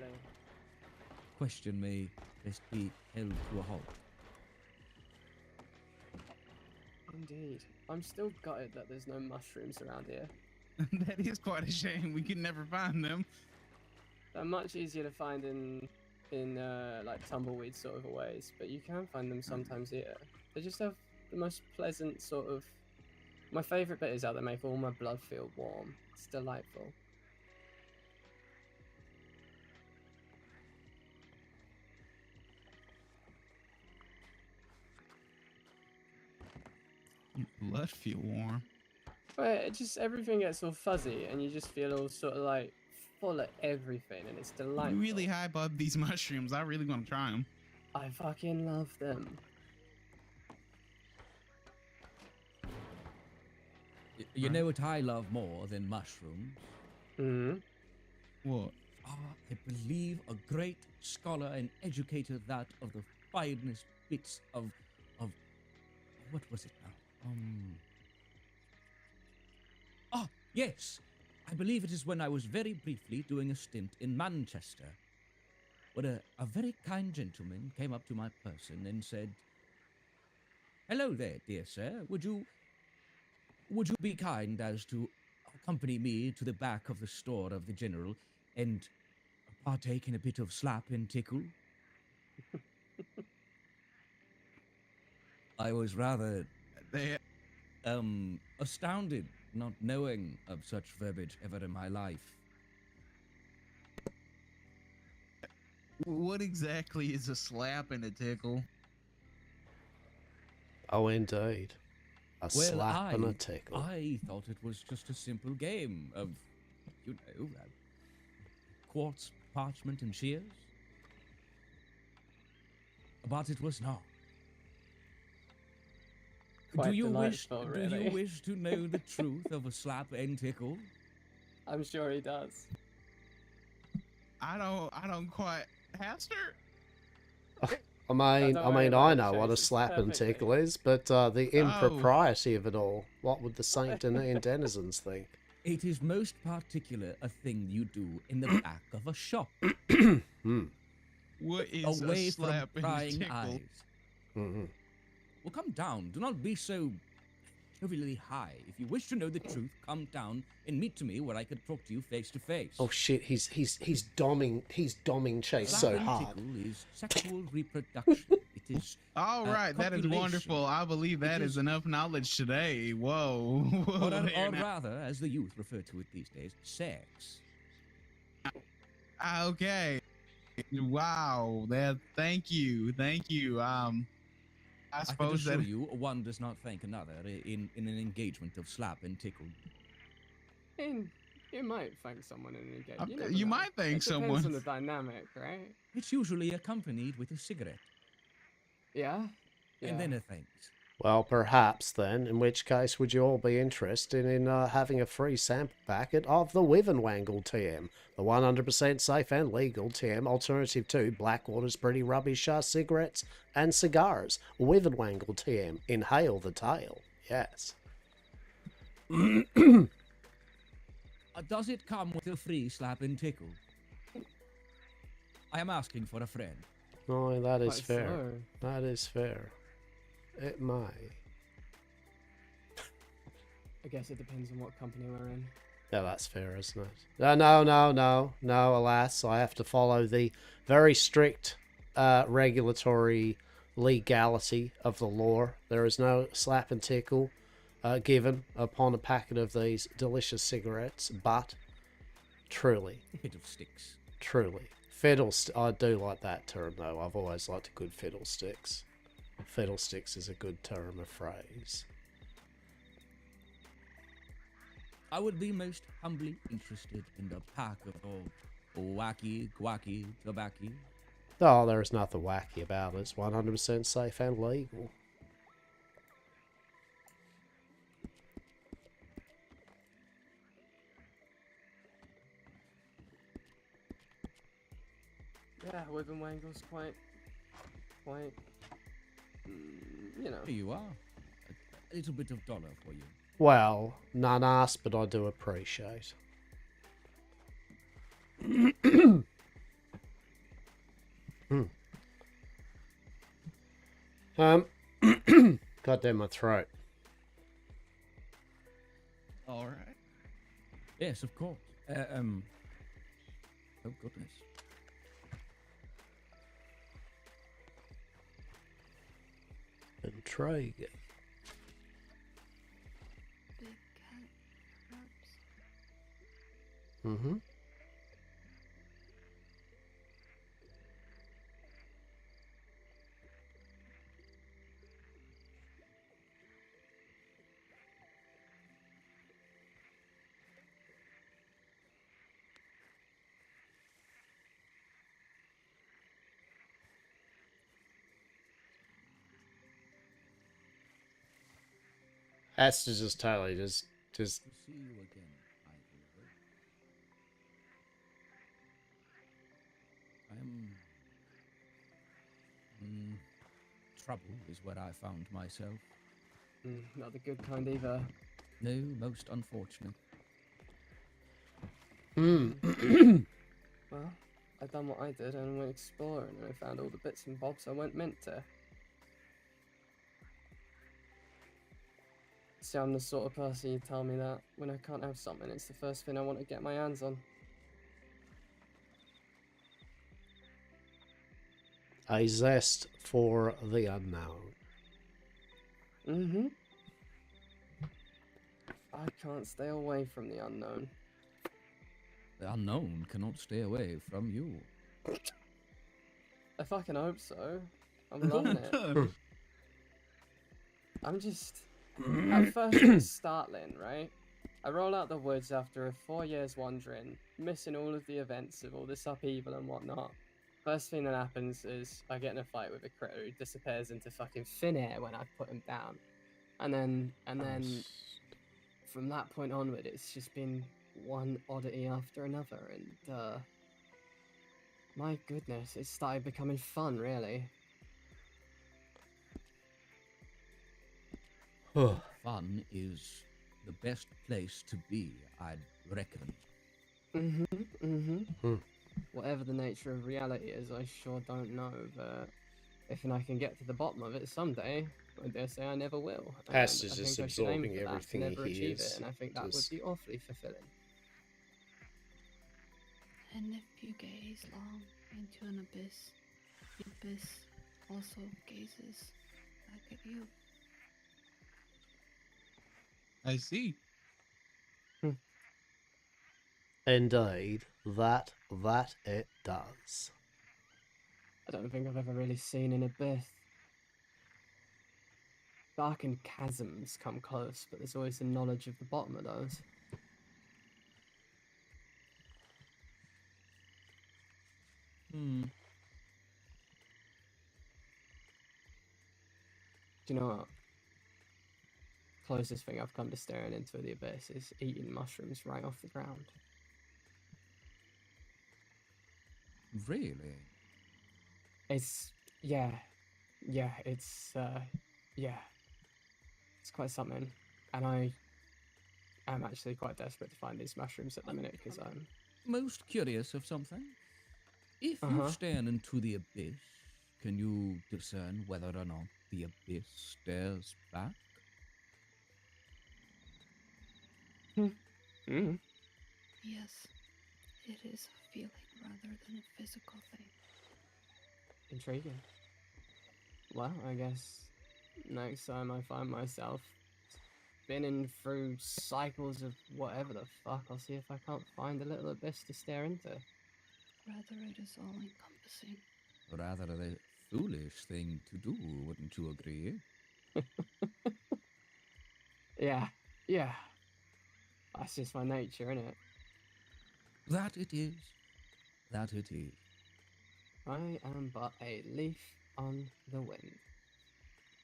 Speaker 8: Question may best be held to a halt.
Speaker 9: Indeed. I'm still gutted that there's no mushrooms around here.
Speaker 21: That is quite a shame. We could never find them.
Speaker 9: They're much easier to find in like tumbleweed sort of ways, but you can find them sometimes here. They just have the most pleasant sort of. My favourite bit is how they make all my blood feel warm. It's delightful.
Speaker 21: Blood feel warm.
Speaker 9: But it just everything gets all fuzzy, and you just feel all sort of like full of everything, and it's delightful.
Speaker 21: You really hype up these mushrooms. I really want to try them.
Speaker 9: I fucking love them.
Speaker 8: You know what I love more than mushrooms?
Speaker 9: Hmm.
Speaker 21: What?
Speaker 8: I believe a great scholar and educator that of the finest bits of what was it now? Yes. I believe it is when I was very briefly doing a stint in Manchester, where a very kind gentleman came up to my person and said, "Hello there, dear sir. Would you be kind as to accompany me to the back of the store of the general and partake in a bit of slap and tickle?" I was rather astounded, not knowing of such verbiage ever in my life.
Speaker 21: What exactly is a slap and a tickle?
Speaker 1: Oh, indeed. A slap and a tickle.
Speaker 8: I thought it was just a simple game of, quartz, parchment, and shears. But it was not.
Speaker 9: Quite
Speaker 8: Do you
Speaker 9: delightful, really.
Speaker 8: wish to know the truth of a slap and tickle?
Speaker 9: I'm sure he does.
Speaker 21: I don't quite. Hastur?
Speaker 1: I mean,
Speaker 9: don't worry about
Speaker 1: I
Speaker 9: it,
Speaker 1: know what a
Speaker 9: Chase, it's
Speaker 1: slap and
Speaker 9: perfectly-
Speaker 1: tickle is, but the impropriety of it all, what would the Saint Denis denizens think?
Speaker 8: It is most particular a thing you do in the back of a shop.
Speaker 21: What is
Speaker 8: away
Speaker 21: a slap
Speaker 8: from
Speaker 21: and a
Speaker 8: prying
Speaker 21: tickle?
Speaker 8: eyes.
Speaker 1: Mm-hmm.
Speaker 8: Well, come down. Do not be so jovially high. If you wish to know the truth, come down and meet to me where I could talk to you face to face.
Speaker 1: Oh shit, he's doming Chase
Speaker 8: Slap
Speaker 1: so
Speaker 8: and
Speaker 1: hard.
Speaker 8: tickle is sexual reproduction. It is.
Speaker 21: All right, that is
Speaker 8: copulation.
Speaker 21: wonderful. I believe that is enough knowledge today. Whoa. Whoa
Speaker 8: Or
Speaker 21: there now.
Speaker 8: rather, as the youth refer to it these days, sex.
Speaker 21: Okay. Wow. That. Thank you. Thank you. I
Speaker 8: I can
Speaker 21: suppose
Speaker 8: assure
Speaker 21: that.
Speaker 8: you, one does not thank another in an engagement of slap and tickle.
Speaker 9: And you might thank someone in a game. You, never
Speaker 21: You
Speaker 9: know.
Speaker 21: might thank
Speaker 9: It depends
Speaker 21: someone.
Speaker 9: on the dynamic, right?
Speaker 8: It's usually accompanied with a cigarette.
Speaker 9: Yeah.
Speaker 8: And then a thanks.
Speaker 1: Well, perhaps then, in which case would you all be interested in having a free sample packet of the Withenwangle TM, the 100% safe and legal TM alternative to Blackwater's Pretty Rubbish cigarettes and cigars. Withenwangle TM, inhale the tail. Yes.
Speaker 8: Does it come with a free slap and tickle? I am asking for a friend.
Speaker 1: Oh, that is
Speaker 9: Quite
Speaker 1: fair.
Speaker 9: so.
Speaker 1: That is fair. It may.
Speaker 9: I guess it depends on what company we're in.
Speaker 1: Yeah, that's fair, isn't it? No, alas, I have to follow the very strict regulatory legality of the law. There is no slap and tickle given upon a packet of these delicious cigarettes, but truly...
Speaker 8: Fiddlesticks.
Speaker 1: Truly. I do like that term, though. I've always liked a good fiddlesticks. Fiddlesticks is a good term of phrase.
Speaker 8: I would be most humbly interested in the pack of wacky, guacky, tobacco.
Speaker 1: Oh, there is nothing wacky about it. It's 100% safe and legal.
Speaker 9: Yeah, Withenwangle's quite, you know.
Speaker 8: Here you are. A little bit of dollar for you.
Speaker 1: Well, none asked, but I do appreciate. Goddamn my throat.
Speaker 21: All right.
Speaker 8: Yes, of course. Oh goodness.
Speaker 1: Intrigue.
Speaker 18: Big cat rubs.
Speaker 1: Mm-hmm. Hastur just totally just
Speaker 8: See you again, my hero. Trouble is where I found myself.
Speaker 9: Not the good kind either.
Speaker 8: No, most unfortunate.
Speaker 9: Well, I done what I did and went exploring, and I found all the bits and bobs I weren't meant to. See, I'm the sort of person you tell me that when I can't have something, it's the first thing I want to get my hands on.
Speaker 1: a zest for the unknown.
Speaker 9: Mm-hmm. I can't stay away from the unknown.
Speaker 8: The unknown cannot stay away from you.
Speaker 9: I fucking hope so. I'm loving it. I'm just... At first it's startling, right? I roll out the woods after 4 years wandering, missing all of the events of all this upheaval and whatnot. First thing that happens is I get in a fight with a critter who disappears into fucking thin air when I put him down. And then from that point onward, it's just been one oddity after another, and my goodness, it started becoming fun, really.
Speaker 8: Fun is the best place to be, I'd reckon.
Speaker 9: Whatever the nature of reality is, I sure don't know, but if I can get to the bottom of it someday, I dare say I never will.
Speaker 1: Hastur's
Speaker 9: I
Speaker 1: just
Speaker 9: think I should aim
Speaker 1: absorbing
Speaker 9: for that
Speaker 1: everything
Speaker 9: to never
Speaker 1: he
Speaker 9: achieve
Speaker 1: hears.
Speaker 9: it, and I think that would be awfully fulfilling.
Speaker 18: And if you gaze long into an abyss, the abyss also gazes back at you.
Speaker 21: I see.
Speaker 1: Indeed, that it does.
Speaker 9: I don't think I've ever really seen an abyss. Darkened chasms come close, but there's always the knowledge of the bottom of those.
Speaker 8: Hmm.
Speaker 9: Do you know what? Closest thing I've come to staring into the abyss is eating mushrooms right off the ground.
Speaker 8: Really?
Speaker 9: It's it's quite something, and I am actually quite desperate to find these mushrooms at the minute because I'm
Speaker 8: Most curious of something. If you
Speaker 9: Uh-huh.
Speaker 8: stare into the abyss, can you discern whether or not the abyss stares back?
Speaker 9: Mm.
Speaker 18: Yes, it is a feeling rather than a physical thing.
Speaker 9: Intriguing. Well, I guess next time I find myself spinning through cycles of whatever the fuck, I'll see if I can't find a little abyss to stare into.
Speaker 18: Rather, it is all encompassing.
Speaker 8: Rather a foolish thing to do, wouldn't you agree?
Speaker 9: Yeah. That's just my nature, innit?
Speaker 8: That it is. That it is.
Speaker 9: I am but a leaf on the wind.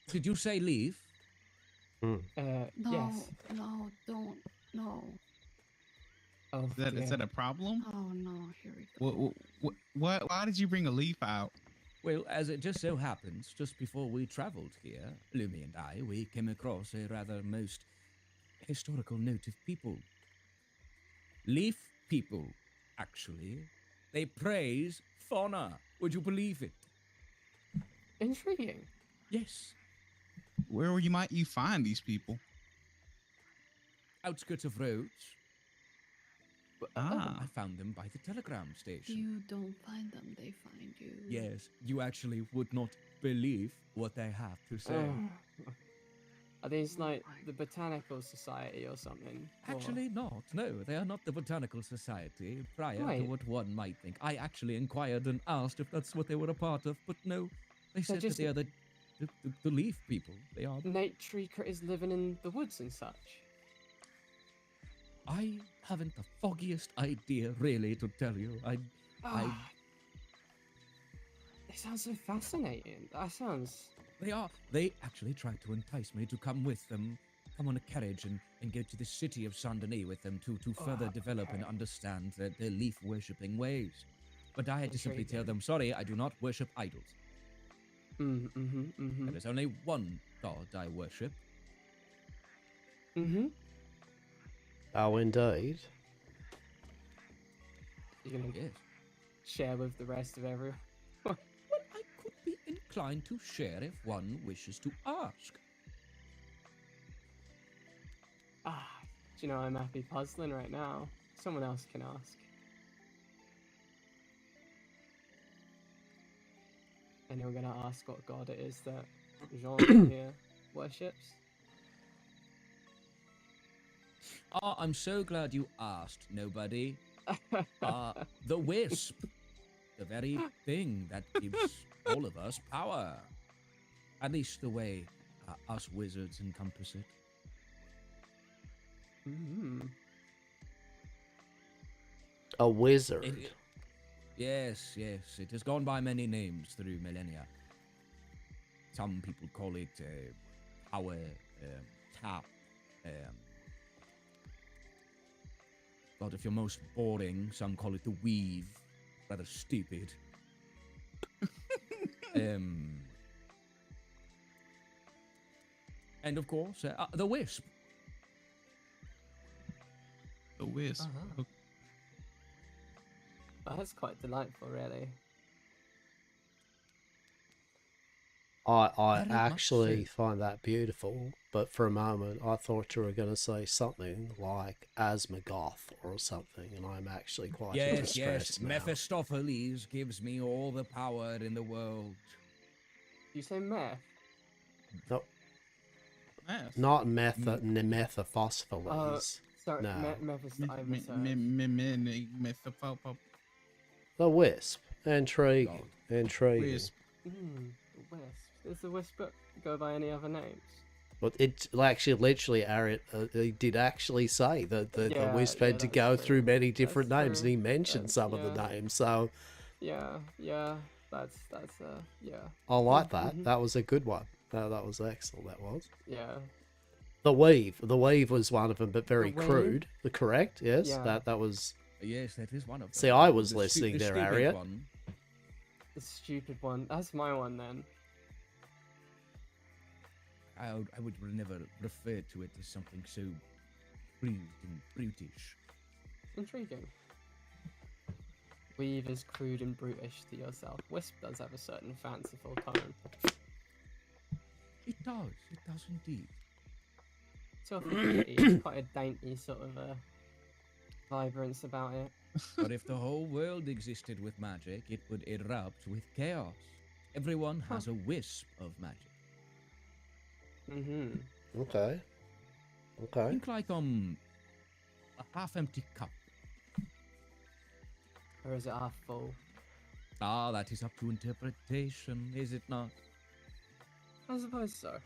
Speaker 8: Did you say leave?
Speaker 18: No,
Speaker 9: Yes.
Speaker 18: no, don't, no.
Speaker 9: Oh,
Speaker 21: Is that a problem?
Speaker 18: Oh no, here we go.
Speaker 21: What? Why did you bring a leaf out?
Speaker 8: Well, as it just so happens, just before we travelled here, Lumi and I, we came across a rather most historical note of people. Leaf people, actually. They praise fauna. Would you believe it?
Speaker 9: Intriguing.
Speaker 8: Yes.
Speaker 21: Where might you find these people?
Speaker 8: Outskirts of roads.
Speaker 21: Ah.
Speaker 8: I found them by the telegram station.
Speaker 18: You don't find them, they find you.
Speaker 8: Yes, you actually would not believe what they have to say.
Speaker 9: Are these like the Botanical Society or something? Or-
Speaker 8: Actually not. No, they are not the Botanical Society, prior to
Speaker 9: Right.
Speaker 8: what one might think. I actually inquired and asked if that's what they were a part of, but no. They
Speaker 9: They're
Speaker 8: said that
Speaker 9: just-
Speaker 8: they are the leaf people. They are.
Speaker 9: Nature critters living in the woods and such.
Speaker 8: I haven't the foggiest idea, really, to tell you.
Speaker 9: It sounds so fascinating. That sounds...
Speaker 8: They actually tried to entice me to come with them, come on a carriage and go to the city of Saint Denis with them to further develop and understand their leaf-worshipping ways. But I had to simply tell them, sorry, I do not worship idols. There is only one god I worship.
Speaker 1: Oh, indeed.
Speaker 9: You're gonna
Speaker 8: Yes.
Speaker 9: share with the rest of everyone.
Speaker 8: Be inclined to share if one wishes to ask.
Speaker 9: Do you know I'm happy puzzling right now? Someone else can ask. And you're gonna ask what god it is that Jean here worships?
Speaker 8: I'm so glad you asked, nobody. The wisp. The very thing that gives all of us power. At least the way us wizards encompass it.
Speaker 1: A wizard.
Speaker 8: Yes, it has gone by many names through millennia. Some people call it power tap. But if you're most boring, some call it the weave. Rather stupid. And of course, the wisp.
Speaker 21: The wisp.
Speaker 9: Uh-huh. That's quite delightful, really.
Speaker 1: I
Speaker 8: Very much
Speaker 1: actually
Speaker 8: so.
Speaker 1: find that beautiful, but for a moment I thought you were going to say something like Asmagoth or something, and I'm actually quite
Speaker 8: Yes,
Speaker 1: distressed now.
Speaker 8: Mephistopheles gives me all the power in the world.
Speaker 9: You say meth?
Speaker 1: No,
Speaker 21: Meth.
Speaker 1: not methophosphorus.
Speaker 9: Sorry,
Speaker 1: No,
Speaker 9: I misheard.
Speaker 1: the wisp. Intriguing. Intriguing.
Speaker 9: Wisp. The wisp. Does the wisp go by any other names?
Speaker 1: But it actually, literally, Ariat, he did actually say that the
Speaker 9: Yeah,
Speaker 1: wisp
Speaker 9: yeah,
Speaker 1: had to
Speaker 9: that's
Speaker 1: go
Speaker 9: true.
Speaker 1: through many different
Speaker 9: That's
Speaker 1: names, and
Speaker 9: true.
Speaker 1: he mentioned some of the
Speaker 9: Yeah.
Speaker 1: names. So
Speaker 9: Yeah, that's yeah.
Speaker 1: I like that.
Speaker 9: Mhm.
Speaker 1: That was a good one. That was excellent. That was.
Speaker 9: Yeah.
Speaker 1: The weave was one of them, but very
Speaker 9: The weave?
Speaker 1: crude. Correct? Yes,
Speaker 9: Yeah.
Speaker 1: that was.
Speaker 8: Yes, that is one of them.
Speaker 1: See, I was
Speaker 8: The stu-
Speaker 1: listening
Speaker 8: the
Speaker 1: there,
Speaker 8: stupid
Speaker 1: Ariat.
Speaker 8: one.
Speaker 9: The stupid one. That's my one then.
Speaker 8: I would never refer to it as something so crude and brutish.
Speaker 9: Intriguing. Weave is crude and brutish to yourself. Wisp does have a certain fanciful tone.
Speaker 8: It does indeed.
Speaker 9: It's awfully pretty. It's quite a dainty sort of vibrance about it.
Speaker 8: But if the whole world existed with magic, it would erupt with chaos. Everyone has a wisp of magic.
Speaker 9: Mm-hmm.
Speaker 1: Okay. Okay.
Speaker 8: Think like a half-empty cup.
Speaker 9: Or is it half full?
Speaker 8: Ah, that is up to interpretation, is it not?
Speaker 9: I suppose so.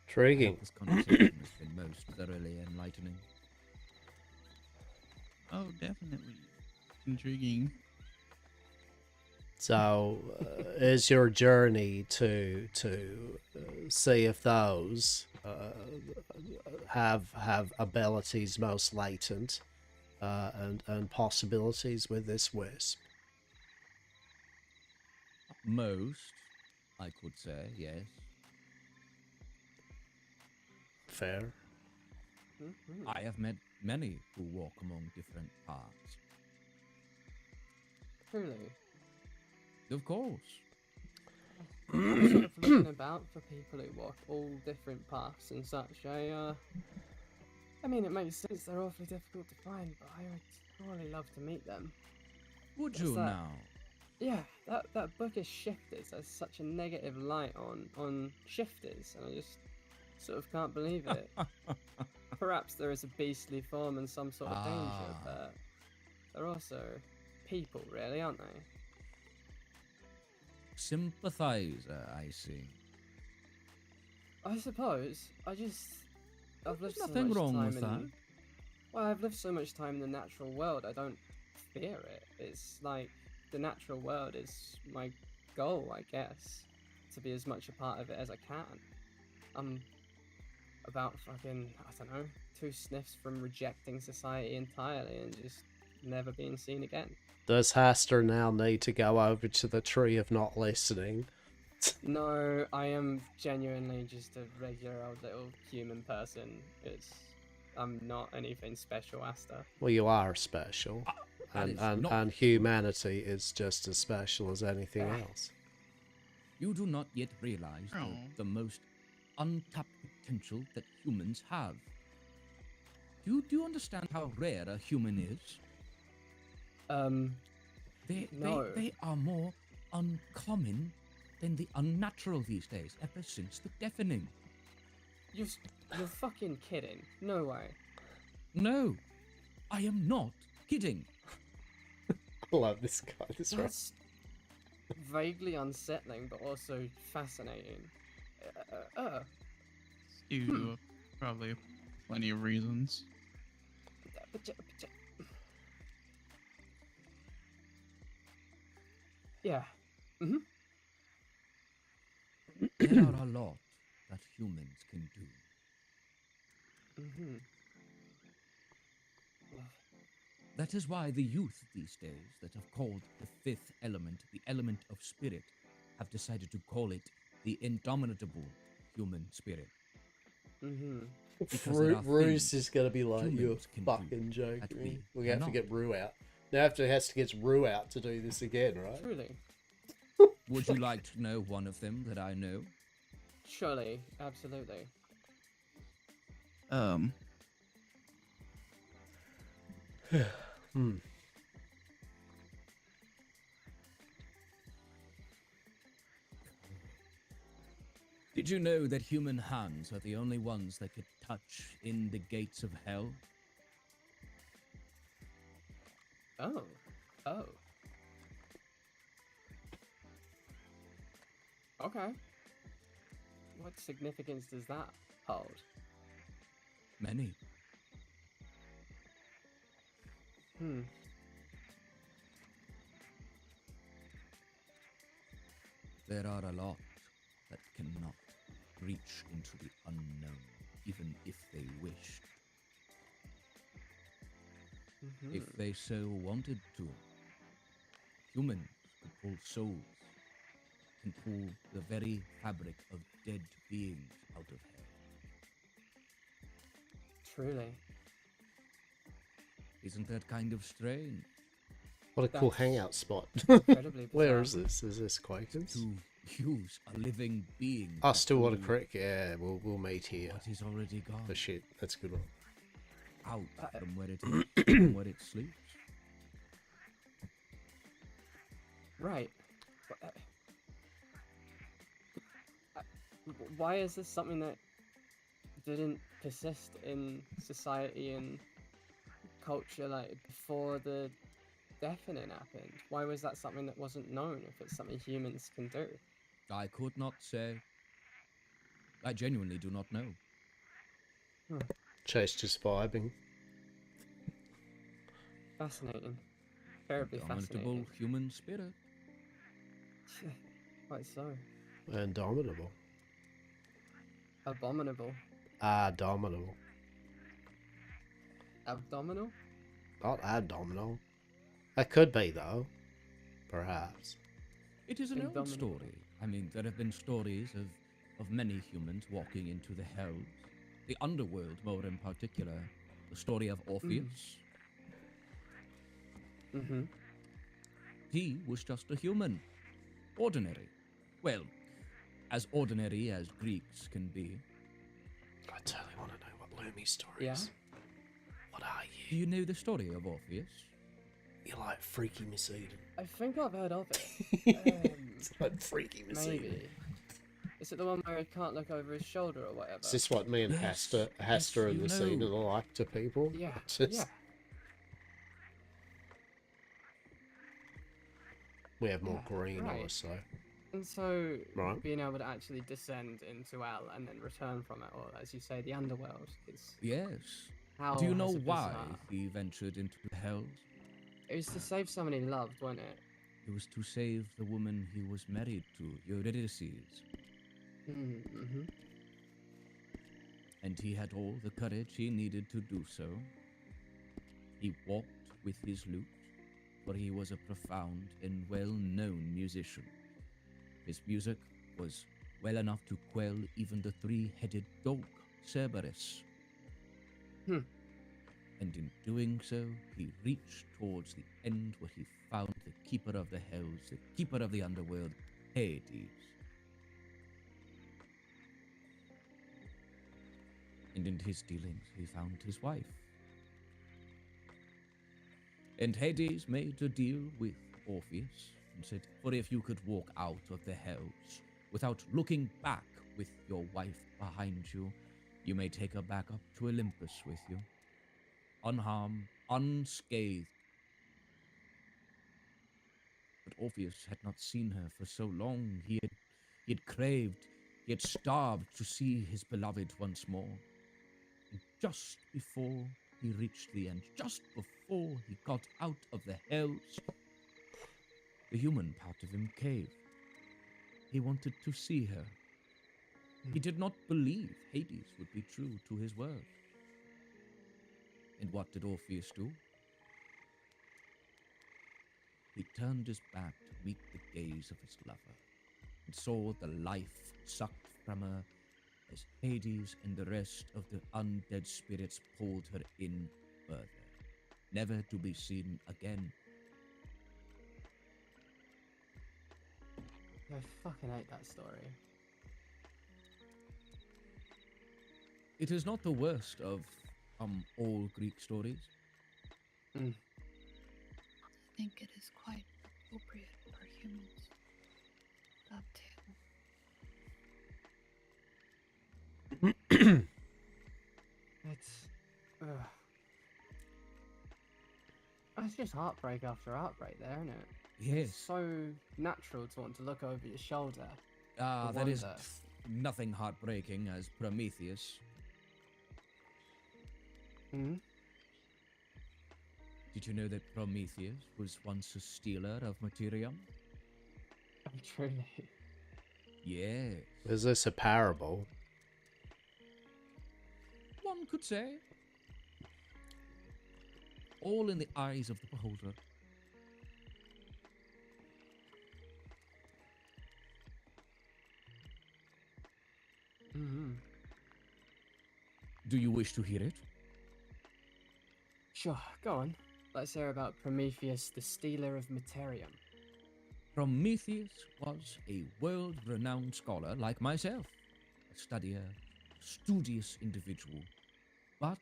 Speaker 1: Intriguing.
Speaker 8: This conversation has been most thoroughly enlightening.
Speaker 21: Oh, definitely. Intriguing.
Speaker 1: So, is your journey to see if those have abilities most latent and possibilities with this wisp?
Speaker 8: Most, I could say, yes.
Speaker 1: Fair.
Speaker 8: I have met many who walk among different paths.
Speaker 9: Truly.
Speaker 8: Of course.
Speaker 9: I'm sort of looking about for people who walk all different paths and such. I mean, it makes sense. They're awfully difficult to find, but I would really love to meet them.
Speaker 8: Would
Speaker 9: What's
Speaker 8: you
Speaker 9: that?
Speaker 8: now?
Speaker 9: Yeah, that book is Shifters has such a negative light on shifters, and I just sort of can't believe it. Perhaps there is a beastly form and some sort of danger, but they're also people, really, aren't they?
Speaker 8: Sympathizer, I see.
Speaker 9: I suppose. I've lived so
Speaker 8: nothing
Speaker 9: much
Speaker 8: wrong
Speaker 9: time
Speaker 8: with
Speaker 9: in.
Speaker 8: that.
Speaker 9: Well, I've lived so much time in the natural world. I don't fear it. It's like the natural world is my goal, I guess, to be as much a part of it as I can. I'm about fucking, I don't know, 2 sniffs from rejecting society entirely and just never being seen again.
Speaker 1: Does Hastur now need to go over to the tree of not listening?
Speaker 9: No, I am genuinely just a regular old little human person. I'm not anything special, Asta.
Speaker 1: Well, you are special,
Speaker 8: that is not
Speaker 1: and humanity is just as special as anything else.
Speaker 8: You do not yet realize the most untapped potential that humans have. Do you understand how rare a human is?
Speaker 9: No.
Speaker 8: They are more uncommon than the unnatural these days, ever since the deafening.
Speaker 9: You're fucking kidding. No way.
Speaker 8: No, I am not kidding.
Speaker 1: I love this guy.
Speaker 9: That's vaguely unsettling, but also fascinating.
Speaker 21: Due probably plenty of reasons.
Speaker 9: Yeah.
Speaker 8: There are a lot that humans can do. That is why the youth these days that have called the 5th element the element of spirit have decided to call it the indomitable human spirit. Because there are
Speaker 1: Rue's
Speaker 8: things
Speaker 1: is gonna be like, you're
Speaker 8: humans can do
Speaker 1: fucking
Speaker 8: that
Speaker 1: joking.
Speaker 8: we
Speaker 1: We have to
Speaker 8: cannot.
Speaker 1: get Rue out. Now has to get Rue out to do this again, right?
Speaker 9: Truly.
Speaker 8: Would you like to know one of them that I know?
Speaker 9: Surely. Absolutely.
Speaker 8: Did you know that human hands are the only ones that could touch in the gates of hell?
Speaker 9: Oh. Oh. Okay. What significance does that hold?
Speaker 8: Many.
Speaker 9: Hmm.
Speaker 8: There are a lot that cannot reach into the unknown, even if they wished. If they so wanted to. Humans could pull souls, can pull the very fabric of dead beings out of hell.
Speaker 9: Truly.
Speaker 8: Isn't that kind of strange?
Speaker 1: What a cool hangout spot.
Speaker 9: incredibly
Speaker 1: Where
Speaker 9: bizarre.
Speaker 1: is this? Is this Quakers?
Speaker 8: To use a living being.
Speaker 1: Oh,
Speaker 8: to
Speaker 1: Stillwater
Speaker 8: pull
Speaker 1: Creek. Yeah, we'll meet here.
Speaker 8: What is already gone.
Speaker 1: For shit, that's a good one.
Speaker 8: Out from where it is, from where it sleeps.
Speaker 9: Right. Why is this something that didn't persist in society and culture like before the deafening happened? Why was that something that wasn't known if it's something humans can do?
Speaker 8: I could not say. I genuinely do not know.
Speaker 1: Chase just vibing.
Speaker 9: Fascinating. Terribly
Speaker 8: Indomitable
Speaker 9: fascinating.
Speaker 8: human spirit.
Speaker 9: Quite so.
Speaker 1: Indomitable.
Speaker 9: Abominable.
Speaker 1: Abominable.
Speaker 9: Abdominal?
Speaker 1: Not abdominal. That could be, though. Perhaps.
Speaker 8: It is an old
Speaker 9: Indomitable.
Speaker 8: story. I mean, there have been stories of many humans walking into the hells. The underworld, more in particular. The story of Orpheus.
Speaker 9: Mm-hmm.
Speaker 8: He was just a human. Ordinary. Well, as ordinary as Greeks can be.
Speaker 1: I totally want to know what Lumi story
Speaker 9: Yeah?
Speaker 1: is. What are you?
Speaker 8: Do you know the story of Orpheus?
Speaker 1: You're like Freaky Miss Eden.
Speaker 9: I think I've heard of it.
Speaker 1: It's like Freaky Miss
Speaker 9: Maybe.
Speaker 1: Eden.
Speaker 9: Is it the one where he can't look over his shoulder or whatever?
Speaker 1: Is this what me and Hastur and
Speaker 8: you
Speaker 1: the scene
Speaker 8: know.
Speaker 1: are like to people?
Speaker 9: Yeah,
Speaker 1: Just-
Speaker 9: yeah.
Speaker 1: We have more
Speaker 9: Yeah,
Speaker 1: green on
Speaker 9: right.
Speaker 1: us, so.
Speaker 9: And so,
Speaker 1: Right.
Speaker 9: being able to actually descend into hell and then return from it, or as you say, the underworld, is
Speaker 8: Yes.
Speaker 9: how
Speaker 8: Do you know
Speaker 9: has it
Speaker 8: why
Speaker 9: bizarre.
Speaker 8: he ventured into the hells?
Speaker 9: It was to save someone he loved, wasn't it?
Speaker 8: It was to save the woman he was married to, Eurydice.
Speaker 9: Mm-hmm.
Speaker 8: And he had all the courage he needed to do so. He walked with his lute, for he was a profound and well-known musician. His music was well enough to quell even the three-headed dog, Cerberus. And in doing so, he reached towards the end where he found the keeper of the hells, the keeper of the underworld, Hades. And in his dealings, he found his wife. And Hades made a deal with Orpheus and said, "For if you could walk out of the hells without looking back with your wife behind you, you may take her back up to Olympus with you, unharmed, unscathed." But Orpheus had not seen her for so long. He had craved, he had starved to see his beloved once more. And just before he reached the end, just before he got out of the hells, the human part of him caved. He wanted to see her. He did not believe Hades would be true to his word. And what did Orpheus do? He turned his back to meet the gaze of his lover, and saw the life sucked from her as Hades and the rest of the undead spirits pulled her in further, never to be seen again.
Speaker 9: I fucking hate that story.
Speaker 8: It is not the worst of all Greek stories.
Speaker 18: I think it is quite appropriate for humans. That tale.
Speaker 9: It's just heartbreak after heartbreak there, isn't it?
Speaker 8: Yes.
Speaker 9: It's so natural to want to look over your shoulder.
Speaker 8: Ah,
Speaker 9: to
Speaker 8: that is
Speaker 9: wonder.
Speaker 8: nothing heartbreaking as Prometheus.
Speaker 9: Hmm?
Speaker 8: Did you know that Prometheus was once a stealer of materium?
Speaker 9: Oh, truly.
Speaker 8: Yes.
Speaker 1: Is this a parable?
Speaker 8: One could say. All in the eyes of the beholder.
Speaker 9: Mm-hmm.
Speaker 8: Do you wish to hear it?
Speaker 9: Sure, go on. Let's hear about Prometheus, the stealer of materium.
Speaker 8: Prometheus was a world-renowned scholar like myself, a studier, studious individual. But,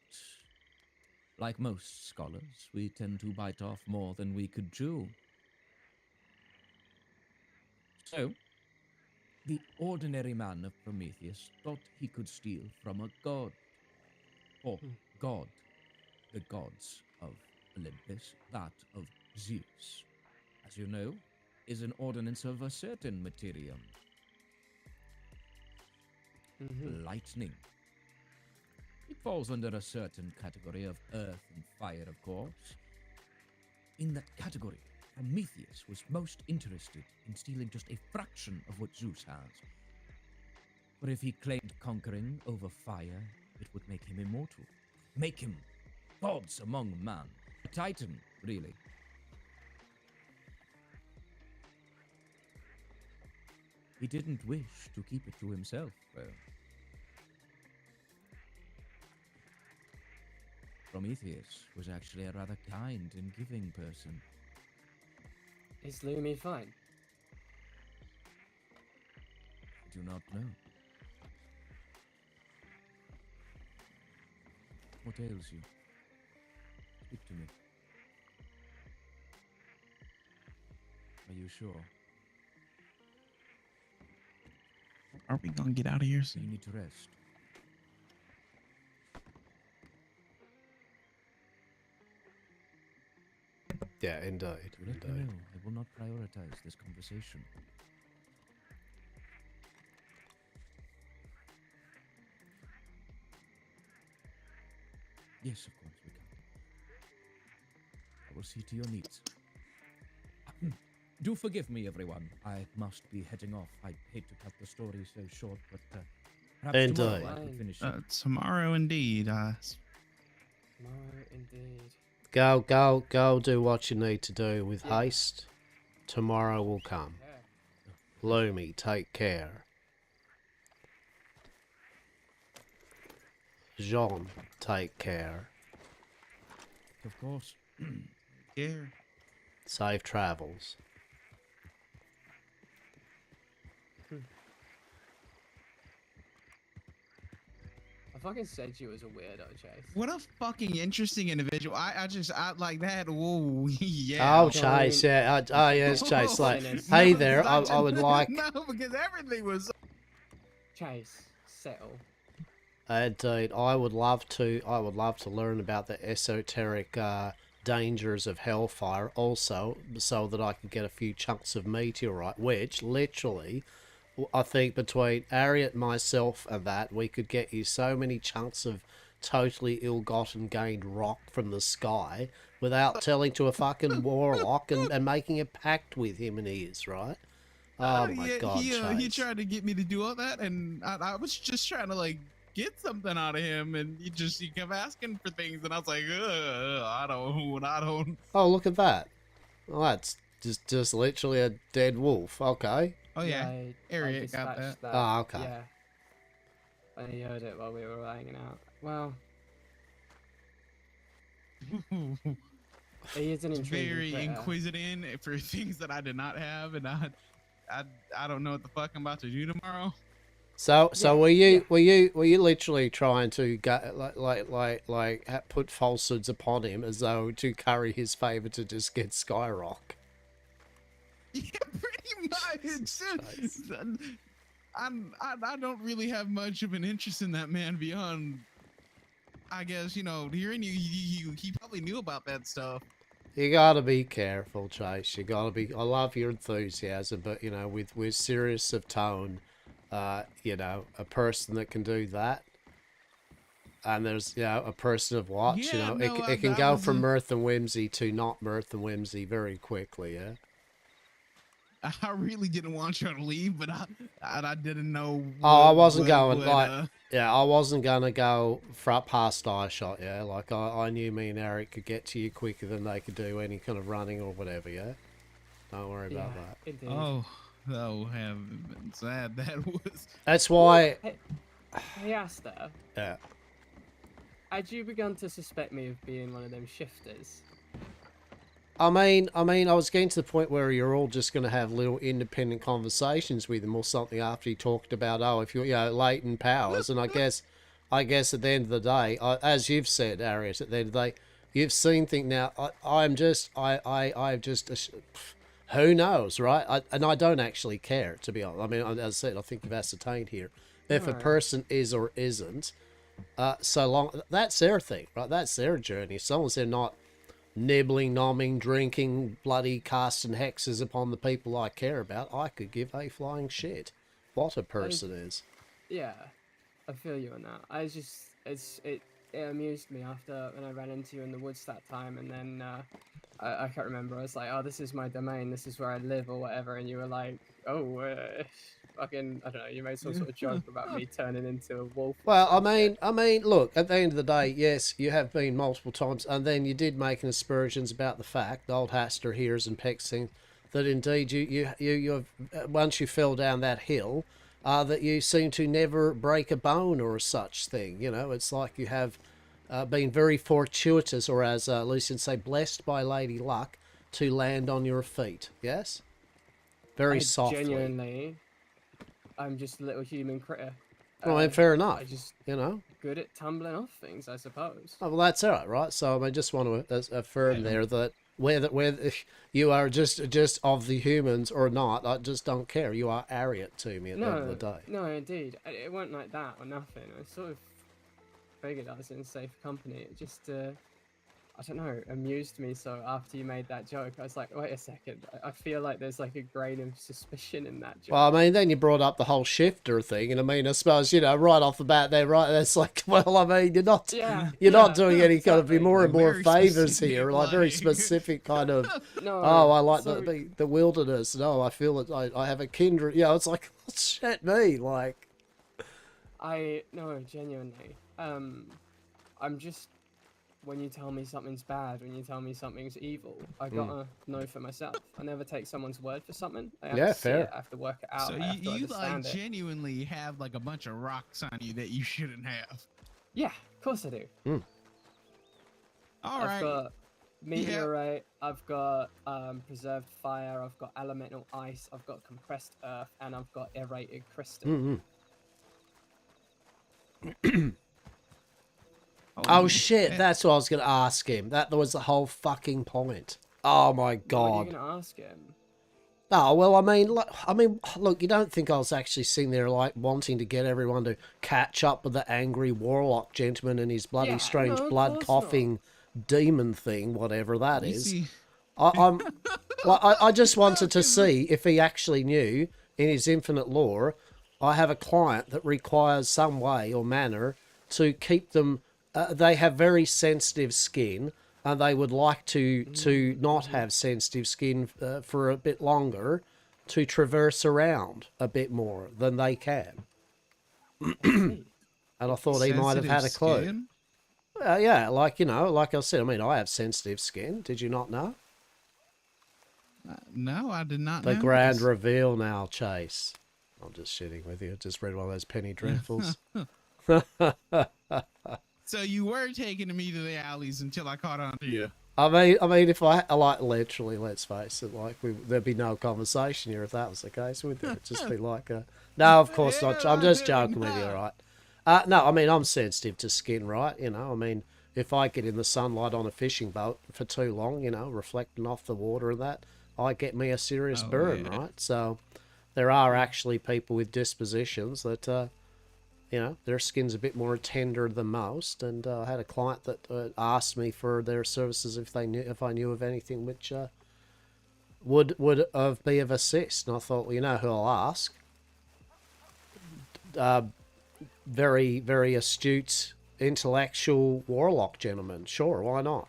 Speaker 8: like most scholars, we tend to bite off more than we could chew. So, the ordinary man of Prometheus thought he could steal from a god. Or god, the gods of Olympus, that of Zeus. As you know, is an ordinance of a certain materium. Lightning. It falls under a certain category of earth and fire, of course. In that category, Prometheus was most interested in stealing just a fraction of what Zeus has. For if he claimed conquering over fire, it would make him immortal. Make him gods among man. A titan, really. He didn't wish to keep it to himself, though. Prometheus was actually a rather kind and giving person.
Speaker 9: Is Lumi fine?
Speaker 8: I do not know. What ails you? Speak to me. Are you sure?
Speaker 21: Are we gonna get out of here
Speaker 8: You
Speaker 21: soon?
Speaker 8: need to rest.
Speaker 1: Yeah, indeed.
Speaker 8: Let me know. I will not prioritize this conversation. Yes, of course we can. I will see to your needs. Do forgive me, everyone. I must be heading off. I hate to cut the story so short, but perhaps tomorrow I can finish it.
Speaker 21: Tomorrow, indeed.
Speaker 9: Tomorrow, indeed.
Speaker 1: Go do what you need to do with haste. Tomorrow will come. Lumi, take care. Jean, take care.
Speaker 8: Of course.
Speaker 21: Care.
Speaker 1: Safe travels.
Speaker 9: I fucking said you was a weirdo, Chase.
Speaker 21: What a fucking interesting individual. I like that. Whoa, yeah.
Speaker 1: Oh, Chase, yeah. Oh, yes, Chase. Like, hey there, I would like...
Speaker 21: No, because everything was...
Speaker 9: Chase, settle.
Speaker 1: Indeed, I would love to learn about the esoteric dangers of hellfire also, so that I could get a few chunks of meteorite, which, literally... I think between Ariat, myself, and that, we could get you so many chunks of totally ill-gotten gained rock from the sky without telling to a fucking warlock and making a pact with him and his, right? Oh my God,
Speaker 21: he
Speaker 1: Chase.
Speaker 21: tried to get me to do all that, and I was just trying to like get something out of him, and he kept asking for things, and I was like, I don't.
Speaker 1: Oh, look at that. Well, that's just literally a dead wolf. Okay.
Speaker 21: Oh yeah,
Speaker 9: I
Speaker 21: Ariat got
Speaker 9: dispatched
Speaker 21: that.
Speaker 1: Oh, okay.
Speaker 9: Yeah. I heard it while we were hanging out. Well, he is an
Speaker 21: It's
Speaker 9: intriguing
Speaker 21: very
Speaker 9: critter.
Speaker 21: inquisitive for things that I did not have, and I don't know what the fuck I'm about to do tomorrow.
Speaker 1: So were you literally trying to put falsehoods upon him as though to curry his favor to just get Skyrock?
Speaker 21: Yeah, pretty much. I don't really have much of an interest in that man beyond I guess he probably knew about that stuff.
Speaker 1: You gotta be careful, Chase. You gotta be. I love your enthusiasm, but you know, with serious of tone, you know, a person that can do that, and there's a person of watch.
Speaker 21: Yeah,
Speaker 1: you know,
Speaker 21: no,
Speaker 1: it can
Speaker 21: that
Speaker 1: go
Speaker 21: was
Speaker 1: from mirth and whimsy to not mirth and whimsy very quickly. Yeah.
Speaker 21: I really didn't want you to leave, but I didn't know.
Speaker 1: I wasn't going I wasn't gonna go past eye shot. Yeah, like I knew me and Eric could get to you quicker than they could do any kind of running or whatever. Yeah, don't worry about that.
Speaker 21: Indeed. Oh heavens, that was.
Speaker 1: That's why.
Speaker 9: Hey, Hastur.
Speaker 1: Yeah.
Speaker 9: Had you begun to suspect me of being one of them shifters?
Speaker 1: I mean, I was getting to the point where you're all just going to have little independent conversations with him or something after he talked about, if you're, latent powers. And I guess at the end of the day, as you've said, Arius, at the end of the day, you've seen things. Now, I've just, who knows, right? And I don't actually care, to be honest. I mean, as I said, I think you've ascertained here. If a person is or isn't, so long, that's their thing, right? That's their journey. As long as they're not nibbling, nomming, drinking, bloody casting hexes upon the people I care about, I could give a flying shit what a person is.
Speaker 9: Yeah, I feel you on that. It amused me after when I ran into you in the woods that time, and then I can't remember. I was like, "Oh, this is my domain. This is where I live," or whatever, and you were like, "Oh, fucking, I don't know." You made some sort of joke about me turning into a wolf.
Speaker 1: Well, I mean, look. At the end of the day, yes, you have been multiple times, and then you did make an aspersions about the fact, old Hastur hears and pecks thing, that indeed you have, once you fell down that hill, that you seem to never break a bone or such thing. You know, it's like you have been very fortuitous, or as Lucian say, blessed by Lady Luck to land on your feet. Yes, very softly.
Speaker 9: Genuinely, I'm just a little human critter.
Speaker 1: Well, I mean, fair enough.
Speaker 9: I just,
Speaker 1: good
Speaker 9: at tumbling off things, I suppose.
Speaker 1: Oh, well, that's all right? So I just want to affirm there that whether you are just of the humans or not, I just don't care. You are Ariat to me at the end of the day.
Speaker 9: No, indeed. It wasn't like that or nothing. I sort of figured I was in safe company. It just, I don't know, amused me. So after you made that joke, I was like, wait a second. I feel like there's like a grain of suspicion in that joke.
Speaker 1: Well, I mean, then you brought up the whole shifter thing, and I mean, I suppose, right off the bat there, right, that's like, well, I mean, you're not doing any kind of more and more favours here, like very specific kind of, I like the wilderness, I feel that I have a kindred, it's like, shit me, like.
Speaker 9: No, genuinely, I'm just, when you tell me something's bad, when you tell me something's evil, I gotta know for myself. I never take someone's word for something. I have to see
Speaker 1: fair.
Speaker 9: It, I have to work it out.
Speaker 21: So you like
Speaker 9: it.
Speaker 21: genuinely have like a bunch of rocks on you that you shouldn't have.
Speaker 9: Yeah, of course I do. I've got meteorite, I've got preserved fire, I've got elemental ice, I've got compressed earth, and I've got aerated crystal.
Speaker 1: Oh shit, that's what I was going to ask him. That was the whole fucking point. Oh my god.
Speaker 9: What are you going to ask him?
Speaker 1: Oh, well, I mean, look, you don't think I was actually sitting there, like, wanting to get everyone to catch up with the angry warlock gentleman and his bloody strange blood-coughing demon thing, whatever that is. I just wanted to see if he actually knew, in his infinite lore, I have a client that requires some way or manner to keep them... they have very sensitive skin, and they would like to not have sensitive skin for a bit longer, to traverse around a bit more than they can. And I thought he might have had a clue.
Speaker 21: Skin?
Speaker 1: Yeah, like I said, I mean, I have sensitive skin. Did you not know?
Speaker 21: No, I did not know.
Speaker 1: The grand reveal now, Chase. I'm just shitting with you. Just read one of those penny dreadfuls.
Speaker 21: So you were taking me to the alleys until I caught on to you.
Speaker 1: I mean, if I like literally, let's face it, like there'd be no conversation here if that was the case, would there? It'd just be like no, of course not. I'm just joking with you, right? No, I mean, I'm sensitive to skin, right? I mean, if I get in the sunlight on a fishing boat for too long, reflecting off the water and that, I get me a serious burn, right? So there are actually people with dispositions that you know, their skin's a bit more tender than most. And I had a client that asked me for their services if I knew of anything which would be of assist. And I thought, well, you know who I'll ask? Very, very astute, intellectual warlock gentleman. Sure, why not?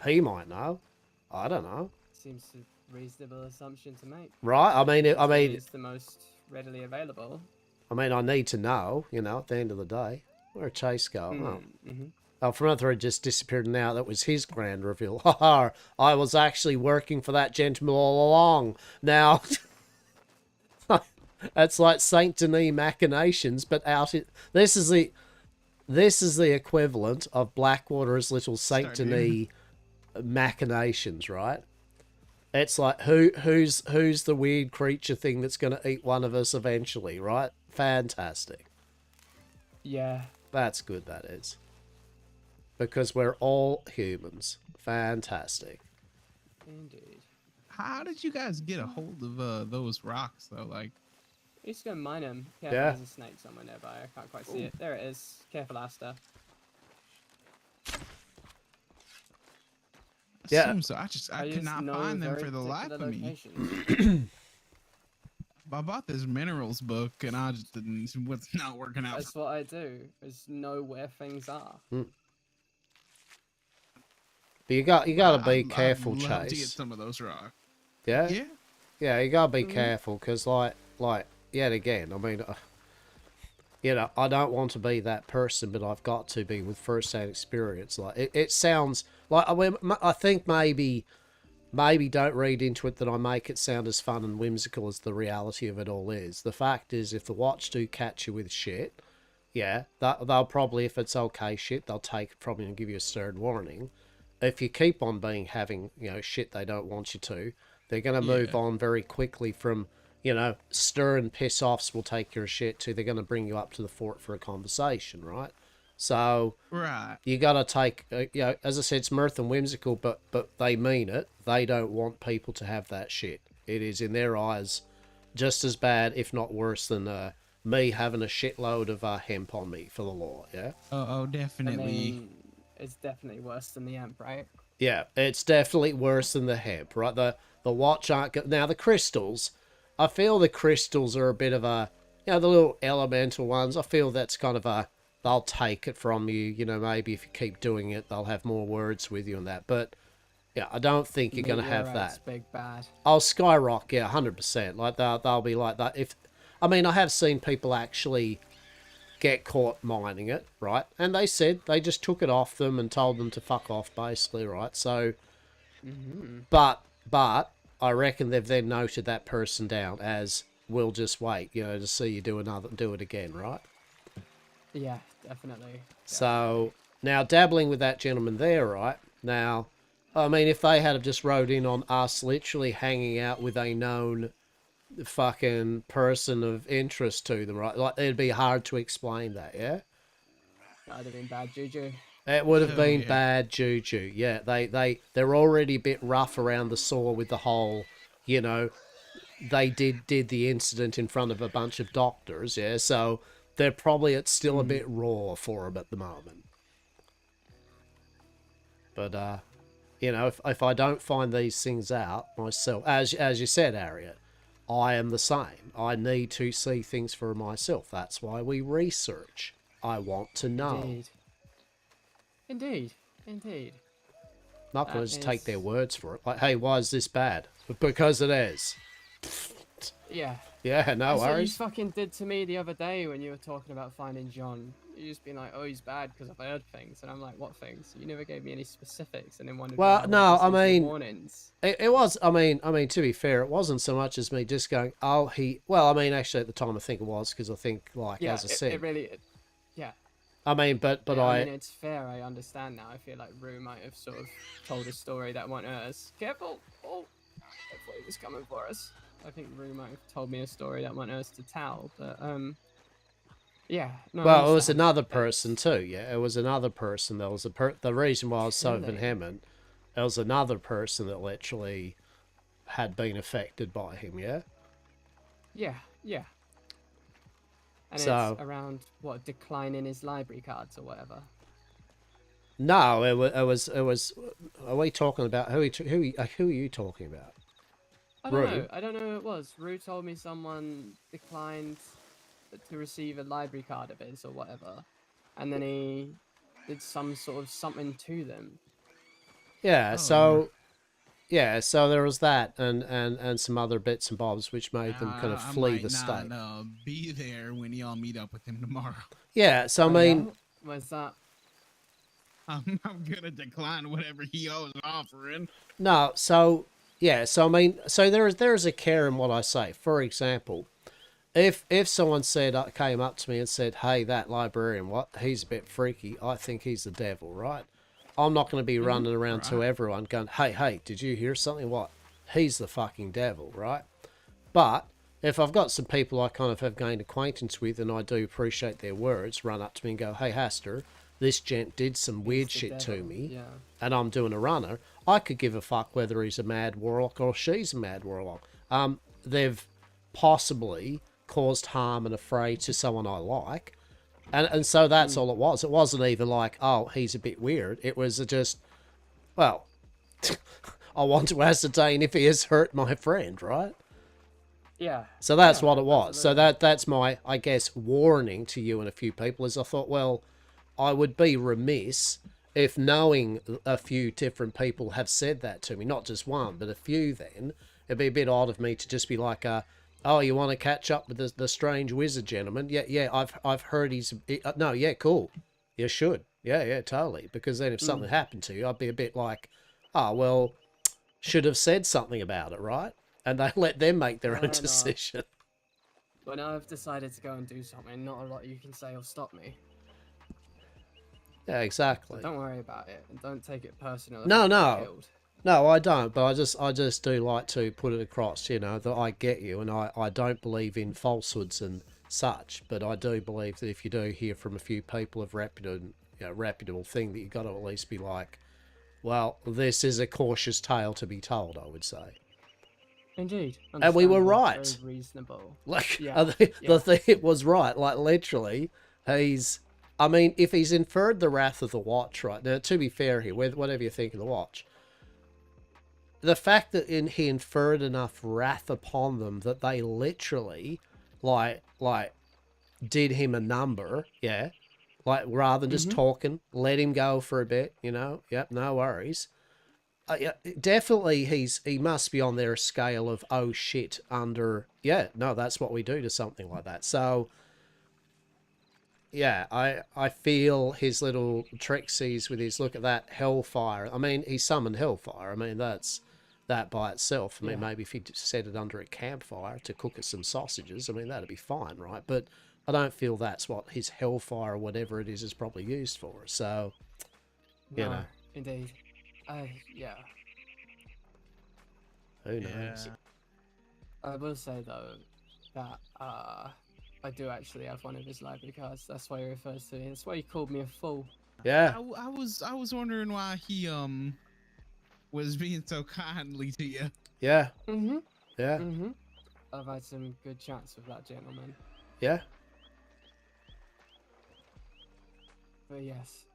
Speaker 1: He might know. I don't know.
Speaker 9: Seems a reasonable assumption to make.
Speaker 1: Right? I mean,
Speaker 9: it's the most readily available.
Speaker 1: I mean, I need to know, you know, at the end of the day. Where'd Chase go?
Speaker 9: Mm-hmm.
Speaker 1: Oh, from another, it just disappeared now. That was his grand reveal. Ha I was actually working for that gentleman all along. Now, that's like Saint Denis machinations, but out in... This is the equivalent of Blackwater's little Saint Denis machinations, right? It's like, who's the weird creature thing that's going to eat one of us eventually, right? Fantastic.
Speaker 9: Yeah.
Speaker 1: That's good, that is. Because we're all humans. Fantastic.
Speaker 9: Indeed.
Speaker 21: How did you guys get a hold of those rocks, though? Like,
Speaker 9: You just go mine them. Careful,
Speaker 1: Yeah.
Speaker 9: there's a snake somewhere nearby. I can't quite see it. There it is. Careful, Hastur.
Speaker 1: Yeah.
Speaker 21: assume so. I could not find them for the life of me. I bought this minerals book and I just didn't. What's not working out?
Speaker 9: That's what I do. Is know where things are.
Speaker 1: But you got to be careful,
Speaker 21: I'd love to get
Speaker 1: Chase.
Speaker 21: some of those rocks.
Speaker 1: Yeah.
Speaker 21: Yeah.
Speaker 1: Yeah, you gotta be
Speaker 21: Mhm.
Speaker 1: careful because, like, yet again, I mean, you know, I don't want to be that person, but I've got to be with first-hand experience. Like, it sounds like I think maybe don't read into it that I make it sound as fun and whimsical as the reality of it all is. The fact is, if the watch do catch you with shit, yeah, they'll probably, if it's okay shit, they'll take it from you and give you a stern warning. If you keep on having, you know, shit they don't want you to, they're going to move on very quickly from, you know, stern piss-offs will take your shit to they're going to bring you up to the fort for a conversation, right? So
Speaker 21: Right.
Speaker 1: you got to take, you know, as I said, it's mirth and whimsical, but they mean it. They don't want people to have that shit. It is, in their eyes, just as bad, if not worse, than me having a shitload of hemp on me for the law, yeah?
Speaker 21: Oh, definitely.
Speaker 9: I mean, it's definitely worse than the amp, right?
Speaker 1: Yeah, it's definitely worse than the hemp, right? The watch aren't good. Now, the crystals, I feel the crystals are a bit of a, you know, the little elemental ones, I feel that's kind of a, they'll take it from you, you know, maybe if you keep doing it, they'll have more words with you and that, but, yeah, I don't think you're going to have that.
Speaker 9: Big bad.
Speaker 1: Oh, Skyrock, yeah, 100%. Like, they'll be like that. I mean, I have seen people actually get caught mining it, right? And they said they just took it off them and told them to fuck off, basically, right? So, but I reckon they've then noted that person down as, we'll just wait, you know, to see you do it again, right?
Speaker 9: Yeah, definitely.
Speaker 1: So, now, dabbling with that gentleman there, right? Now, I mean, if they had have just rode in on us literally hanging out with a known fucking person of interest to them, right? Like, it'd be hard to explain that, yeah?
Speaker 9: That'd have been bad juju.
Speaker 1: It would have
Speaker 21: Oh,
Speaker 1: been
Speaker 21: yeah.
Speaker 1: bad juju. Yeah, they're already a bit rough around the sore with the whole, you know, they did the incident in front of a bunch of doctors, yeah? So they're probably, it's still a bit raw for them at the moment. But, you know, if I don't find these things out myself, as you said, Harriet, I am the same. I need to see things for myself. That's why we research. I want to know.
Speaker 9: Indeed.
Speaker 1: Not going to
Speaker 9: That
Speaker 1: just take
Speaker 9: is-
Speaker 1: their words for it. Like, hey, why is this bad? Because it is.
Speaker 9: Yeah.
Speaker 1: Yeah, no
Speaker 9: That's what you
Speaker 1: worries.
Speaker 9: fucking did to me the other day when you were talking about finding John. You just been like, oh, he's bad because I've heard things. And I'm like, what things? You never gave me any specifics and then wondered why
Speaker 1: Well,
Speaker 9: I
Speaker 1: no,
Speaker 9: wasn't
Speaker 1: I
Speaker 9: listening to the
Speaker 1: mean,
Speaker 9: warnings.
Speaker 1: it was, I mean, to be fair, it wasn't so much as me just going, oh, well, I mean, actually, at the time, I think it was, because I think, like,
Speaker 9: Yeah,
Speaker 1: as I said,
Speaker 9: it really, yeah.
Speaker 1: I mean, but
Speaker 9: Yeah,
Speaker 1: I
Speaker 9: mean, it's fair. I understand now. I feel like Rue might have sort of told a story that wasn't hers. Careful! Oh, hopefully he was coming for us. I think Rue might have told me a story that wasn't hers to tell. But yeah. No, I
Speaker 1: well, it was
Speaker 9: understand.
Speaker 1: another person too. Yeah, it was another person. There was the reason why I was so
Speaker 9: Really?
Speaker 1: vehement. There was another person that literally had been affected by him. Yeah.
Speaker 9: Yeah. And
Speaker 1: So
Speaker 9: it's around what, declining his library cards or whatever.
Speaker 1: no, it was. Are we talking about who are you talking about?
Speaker 9: I don't
Speaker 1: Rue?
Speaker 9: know. I don't know who it was. Rue told me someone declined to receive a library card of his or whatever, and then he did some sort of something to them.
Speaker 1: Yeah.
Speaker 21: Oh.
Speaker 1: So yeah. So there was that, and some other bits and bobs which made them kind of
Speaker 21: I
Speaker 1: flee
Speaker 21: might
Speaker 1: the state.
Speaker 21: not be there when y'all meet up with him tomorrow.
Speaker 1: Yeah. So I
Speaker 9: Oh,
Speaker 1: mean,
Speaker 9: yeah? Where's that?
Speaker 21: I'm gonna decline whatever he was offering.
Speaker 1: no. So yeah. So I mean, so there's a care in what I say. For example, if someone came up to me and said, "Hey, that librarian, he's a bit freaky. I think he's the devil," right? I'm not going to be running around to everyone going, "Hey, did you hear something? What? He's the fucking devil," right? But if I've got some people I kind of have gained acquaintance with and I do appreciate their words, run up to me and go, "Hey, Hastur, this gent did some weird
Speaker 9: the
Speaker 1: shit to
Speaker 9: devil,
Speaker 1: me,"
Speaker 9: yeah.
Speaker 1: and I'm doing a runner, I could give a fuck whether he's a mad warlock or she's a mad warlock. They've possibly caused harm and affray to someone I like. And so that's all it was. It wasn't even like, oh, he's a bit weird. It was just, well, I want to ascertain if he has hurt my friend, right?
Speaker 9: Yeah.
Speaker 1: So that's
Speaker 9: yeah,
Speaker 1: what it was.
Speaker 9: absolutely.
Speaker 1: So that's my, I guess, warning to you and a few people is I thought, well, I would be remiss if knowing a few different people have said that to me, not just one, but a few then, it'd be a bit odd of me to just be like, oh, you want to catch up with the strange wizard gentleman? Yeah, I've heard no, yeah, cool. You should. Yeah, totally. Because then if something happened to you, I'd be a bit like, oh, well, should have said something about it, right? And they let them make their own
Speaker 9: No.
Speaker 1: decision.
Speaker 9: When I've decided to go and do something, not a lot you can say will stop me.
Speaker 1: Yeah, exactly.
Speaker 9: So don't worry about it, and don't take it personal.
Speaker 1: No,
Speaker 9: if you get
Speaker 1: no.
Speaker 9: killed.
Speaker 1: No, I don't, but I just do like to put it across, that I get you, and I don't believe in falsehoods and such, but I do believe that if you do hear from a few people of reputable thing, that you've got to at least be like, well, this is a cautious tale to be told, I would say.
Speaker 9: Indeed.
Speaker 1: And we were
Speaker 9: Understandable,
Speaker 1: right.
Speaker 9: very reasonable.
Speaker 1: Like,
Speaker 9: yeah.
Speaker 1: the thing was right, like, literally, I mean, if he's inferred the wrath of the Watch, right, now, to be fair here, whatever you think of the Watch, the fact that he inferred enough wrath upon them that they literally, like did him a number, yeah, like, rather than just talking, let him go for a bit, yep, no worries. Yeah, definitely he must be on their scale of, oh shit, under, yeah, no, that's what we do to something like that. So, yeah, I feel his little tricksies with his, look at that, hellfire. I mean, he summoned hellfire. I mean, that's that by itself. I mean, maybe if he set it under a campfire to cook us some sausages, I mean, that'd be fine, right? But I don't feel that's what his hellfire or whatever it is probably used for. So, you know.
Speaker 9: Indeed. Yeah.
Speaker 1: Who knows?
Speaker 9: I will say, though, that I do actually have one of his library cards. That's why he refers to me. That's why he called me a fool.
Speaker 1: Yeah.
Speaker 21: I was wondering why he was being so kindly to you.
Speaker 1: Yeah.
Speaker 9: Yeah.
Speaker 1: Yeah.
Speaker 9: I've had some good chats with that gentleman.
Speaker 1: Yeah.
Speaker 9: But yes.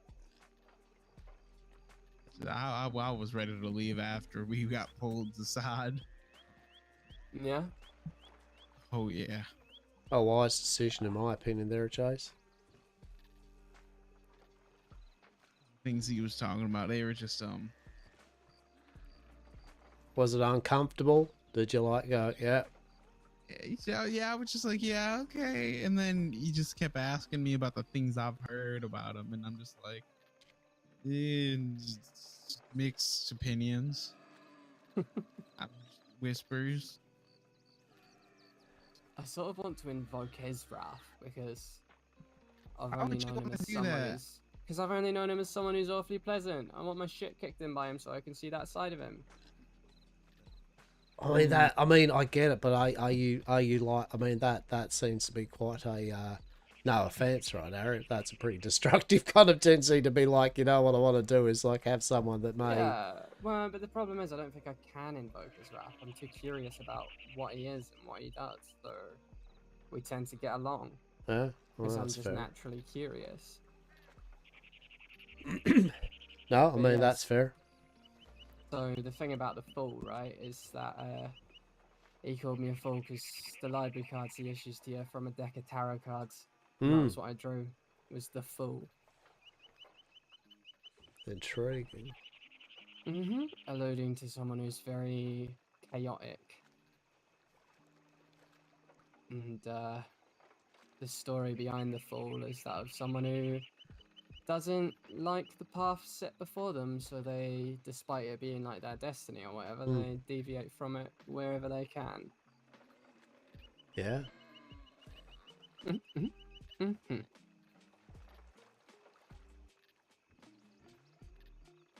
Speaker 21: I was ready to leave after we got pulled aside.
Speaker 9: Yeah.
Speaker 21: Oh yeah.
Speaker 1: A wise decision, in my opinion, there, Chase.
Speaker 21: Things he was talking about, they were just
Speaker 1: Was it uncomfortable? Did you like go, yeah?
Speaker 21: Yeah, I was just like, yeah, okay. And then he just kept asking me about the things I've heard about him, and I'm just like, mixed opinions. Whispers.
Speaker 9: I sort of want to invoke his wrath because I've
Speaker 21: Why
Speaker 9: only
Speaker 21: would you
Speaker 9: known him
Speaker 21: want to
Speaker 9: as
Speaker 21: do
Speaker 9: someone
Speaker 21: that?
Speaker 9: who's... Because I've only known him as someone who's awfully pleasant. I want my shit kicked in by him so I can see that side of him.
Speaker 1: I mean, I get it, but are you like? I mean, that seems to be quite a no offense, right, Aaron? That's a pretty destructive kind of tendency to be like, what I want to do is like have someone that may.
Speaker 9: Yeah, well, but the problem is I don't think I can invoke his wrath. I'm too curious about what he is and what he does, so we tend to get along.
Speaker 1: Yeah, well,
Speaker 9: Because I'm
Speaker 1: that's
Speaker 9: just
Speaker 1: fair.
Speaker 9: naturally curious.
Speaker 1: No, I
Speaker 9: But
Speaker 1: mean, that's
Speaker 9: yes.
Speaker 1: fair.
Speaker 9: So the thing about the fool, right, is that he called me a fool because the library cards he issues to you are from a deck of tarot cards. And that was what I drew. Was the fool.
Speaker 1: Intriguing.
Speaker 9: Alluding to someone who's very chaotic. And the story behind the fool is that of someone who doesn't like the path set before them, so they, despite it being like their destiny or whatever, they deviate from it wherever they can.
Speaker 1: Yeah.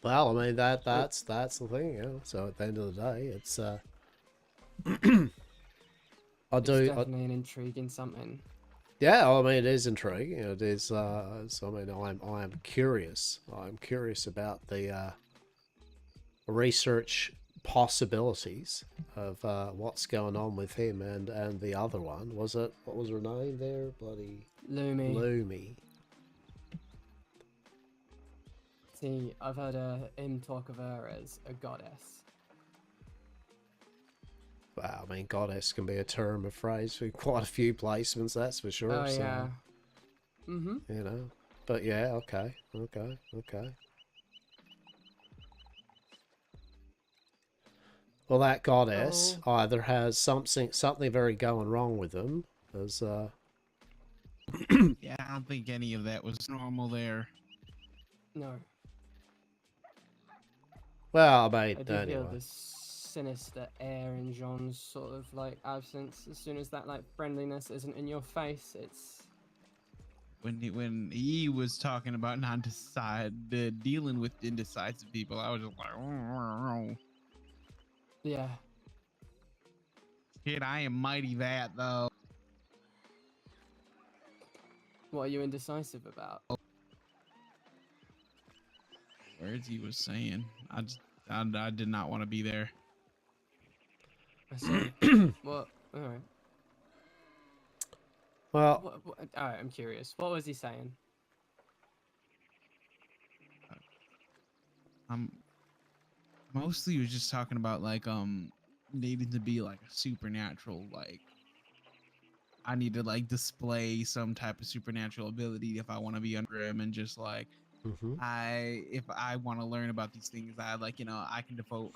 Speaker 1: Well, I mean, that's the thing, you know. So at the end of the day, it's
Speaker 9: It's definitely an intriguing something.
Speaker 1: Yeah, I mean, it is intriguing. It is. So I mean, I'm curious. I'm curious about the research possibilities of what's going on with him and the other one. Was it, what was her name there? Bloody Lumi.
Speaker 9: See, I've heard him talk of her as a goddess.
Speaker 1: Well, I mean, goddess can be a term of phrase for quite a few placements, that's for sure.
Speaker 9: Oh,
Speaker 1: so,
Speaker 9: yeah.
Speaker 1: You know, but yeah, okay. Well, that goddess either has something very going wrong with them, as
Speaker 21: Yeah, I don't think any of that was normal there.
Speaker 9: No.
Speaker 1: Well, I
Speaker 9: I
Speaker 1: mean,
Speaker 9: do feel
Speaker 1: anyway.
Speaker 9: the sinister air in Jean's sort of like absence. As soon as that like friendliness isn't in your face, it's
Speaker 21: When he was talking about dealing with indecisive people, I was just like,
Speaker 9: yeah.
Speaker 21: Shit, I am mighty that though.
Speaker 9: What are you indecisive about?
Speaker 21: Words he was saying, I did not want to be there.
Speaker 9: I see. Well, all right.
Speaker 1: Well,
Speaker 9: all right. I'm curious. What was he saying?
Speaker 21: Mostly he was just talking about like needing to be like a supernatural, like I need to like display some type of supernatural ability if I want to be under him, and just like if I want to learn about these things, I like, you know, I can devote,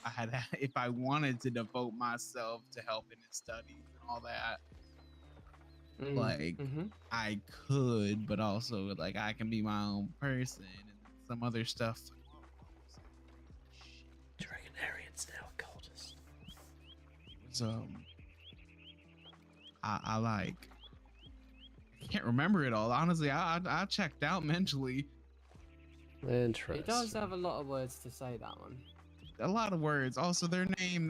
Speaker 21: if I wanted to devote myself to helping his studies and all that, like I could, but also like I can be my own person and some other stuff.
Speaker 1: Dragonarians now a cultist.
Speaker 21: So I like, I can't remember it all. Honestly, I checked out mentally.
Speaker 1: Interesting.
Speaker 9: He does have a lot of words to say, that one.
Speaker 21: A lot of words. Also, their name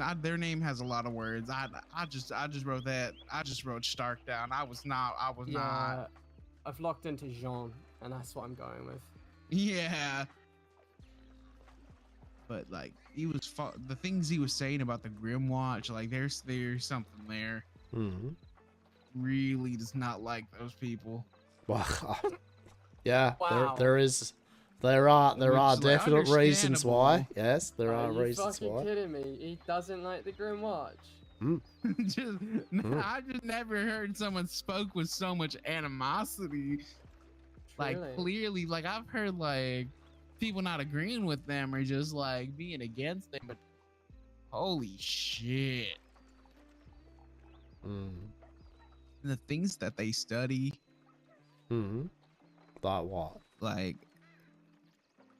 Speaker 21: has a lot of words. I just wrote that. I just wrote Stark down. I was not.
Speaker 9: I've locked into Jean, and that's what I'm going with.
Speaker 21: Yeah. But like the things he was saying about the Grimwatch, like there's something there. Really does not like those people.
Speaker 1: Wow. Yeah,
Speaker 9: Wow.
Speaker 1: there are
Speaker 21: Which is, like,
Speaker 1: definite reasons why.
Speaker 21: understandable.
Speaker 1: Yes, there are
Speaker 9: Are you
Speaker 1: reasons
Speaker 9: fucking
Speaker 1: why.
Speaker 9: kidding me? He doesn't like the Grim Watch.
Speaker 21: I just never heard someone spoke with so much animosity. Like clearly, like I've heard like people not agreeing with them or just like being against them, but holy shit. The things that they study.
Speaker 1: Like what?
Speaker 21: Like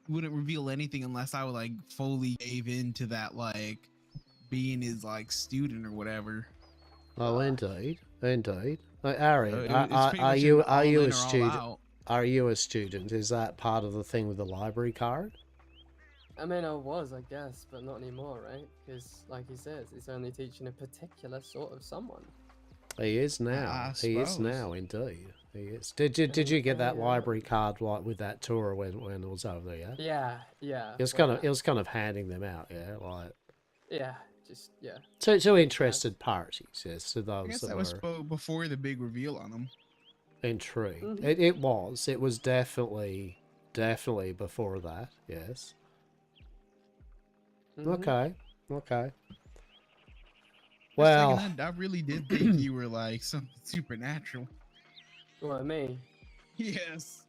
Speaker 21: wouldn't reveal anything unless I would like fully gave into that, like being his like student or whatever.
Speaker 1: Oh, indeed. Like, Ari,
Speaker 21: It's pretty
Speaker 1: are
Speaker 21: much
Speaker 1: you
Speaker 21: an all
Speaker 1: a
Speaker 21: in or all
Speaker 1: student?
Speaker 21: out.
Speaker 1: Are you a student? Is that part of the thing with the library card?
Speaker 9: I mean, I was, I guess, but not anymore, right? Because, like he says, he's only teaching a particular sort of someone.
Speaker 1: He is now. He is now, indeed. He is. Did you get that library card like with that tour when it was over there?
Speaker 9: Yeah, yeah.
Speaker 1: It was kind of handing them out, yeah, like.
Speaker 9: Yeah, just yeah.
Speaker 1: To interested parties, yes, to those
Speaker 21: I guess
Speaker 1: that
Speaker 21: that
Speaker 1: were.
Speaker 21: was before the big reveal on him.
Speaker 1: intrigued.
Speaker 9: Mhm.
Speaker 1: It was. It was definitely before that. Yes.
Speaker 9: Mhm.
Speaker 1: Okay. Okay.
Speaker 21: Just
Speaker 1: Well,
Speaker 21: saying, I really did think you were like something supernatural.
Speaker 9: What, me?
Speaker 21: Yes.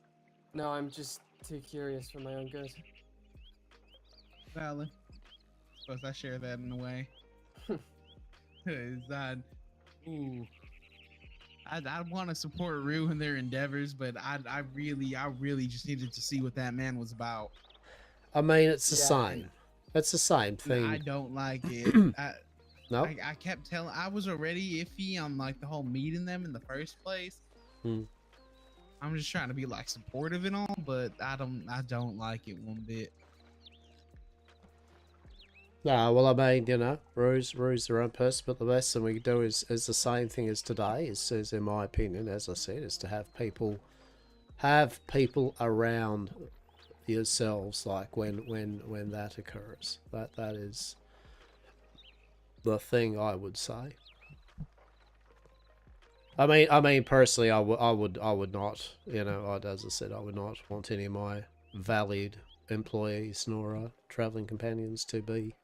Speaker 9: No, I'm just too curious for my own good.
Speaker 21: Valid. Suppose I share that in a way. Cause I want to support Rue in their endeavors, but I really just needed to see what that man was about.
Speaker 1: I mean, it's the
Speaker 21: Yeah.
Speaker 1: same. It's the same
Speaker 21: No,
Speaker 1: thing.
Speaker 21: I don't like it.
Speaker 1: No?
Speaker 21: I kept telling. I was already iffy on like the whole meeting them in the first place.
Speaker 1: Hmm.
Speaker 21: I'm just trying to be like supportive and all, but I don't like it one bit.
Speaker 1: No, well, I mean, you know, Rue's their own person, but the best thing we can do is the same thing as today, is in my opinion, as I said, is to have people around yourselves, like when that occurs. That is the thing I would say. I mean, personally, I would not, you know, as I said, I would not want any of my valued employees nor traveling companions to be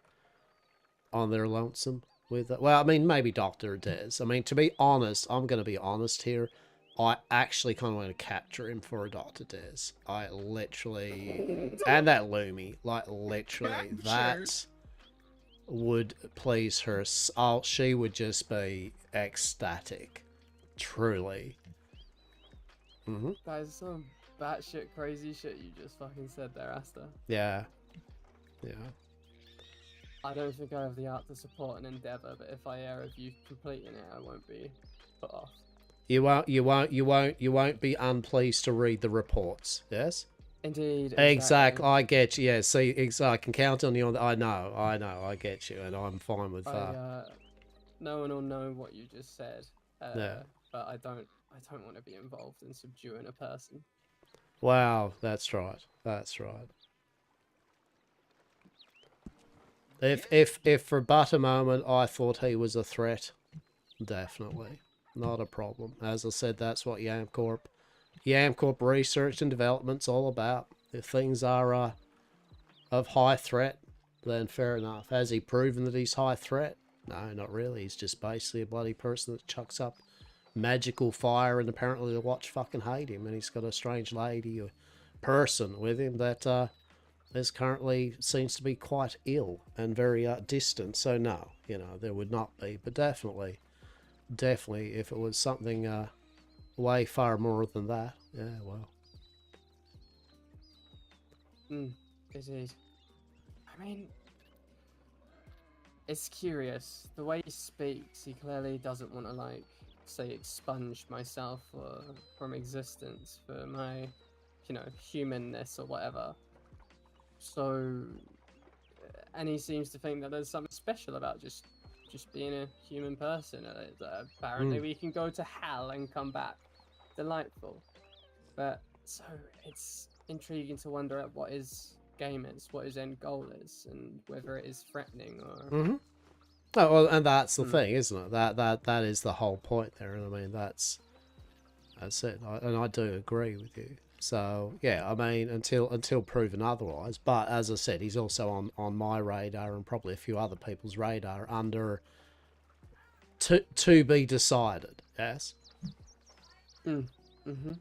Speaker 1: on their lonesome with it. Well, I mean, maybe Dr. Dez. I mean, to be honest, I'm going to be honest here. I actually kind of want to capture him for a Dr. Dez. I literally... And that Lumi. Like, literally. That would please her. Oh, she would just be ecstatic. Truly. Mm-hmm.
Speaker 9: That is some batshit crazy shit you just fucking said there, Asta.
Speaker 1: Yeah. Yeah.
Speaker 9: I don't think I have the art to support an endeavor, but if I err of you completing it, I won't be put off.
Speaker 1: You won't be unpleased to read the reports. Yes.
Speaker 9: Indeed.
Speaker 1: Exactly. I get you. Yeah. See, I can count on you. I know. I get you, and I'm fine with that.
Speaker 9: No one will know what you just said.
Speaker 1: Yeah.
Speaker 9: But I don't want to be involved in subduing a person.
Speaker 1: Wow, that's right. That's right. If for but a moment I thought he was a threat, definitely not a problem. As I said, that's what YamCorp research and development's all about. If things are of high threat, then fair enough. Has he proven that he's high threat? No, not really. He's just basically a bloody person that chucks up magical fire, and apparently the Watch fucking hate him, and he's got a strange lady or person with him that is currently seems to be quite ill and very distant. So no, you know, there would not be, but definitely if it was something way far more than that, yeah, well.
Speaker 9: Indeed. I mean, it's curious. The way he speaks, he clearly doesn't want to, like, say, expunge myself from existence for my, you know, humanness or whatever. So, and he seems to think that there's something special about just being a human person. Apparently we can go to hell and come back. Delightful. But, so, it's intriguing to wonder at what his game is, what his end goal is, and whether it is threatening or...
Speaker 1: Mm-hmm. Oh, well, and that's the thing, isn't it? That is the whole point there, and I mean, that's it. And I do agree with you. So, yeah, I mean, until proven otherwise. But, as I said, he's also on my radar and probably a few other people's radar under to be decided, yes?
Speaker 9: Mm-hmm.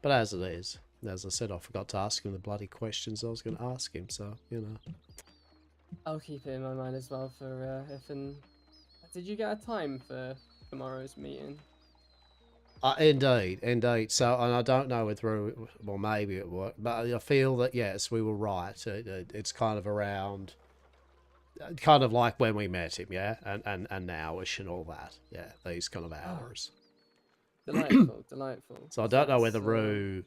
Speaker 1: But as it is, as I said, I forgot to ask him the bloody questions I was going to ask him, so, you know.
Speaker 9: I'll keep it in my mind as well for if and... Did you get a time for tomorrow's meeting?
Speaker 1: Indeed. So, and I don't know whether, well, maybe it worked, but I feel that, yes, we were right. It's kind of around, kind of like when we met him, yeah? And nowish and all that. Yeah, these kind of hours.
Speaker 9: Delightful.
Speaker 1: So I don't know whether Rue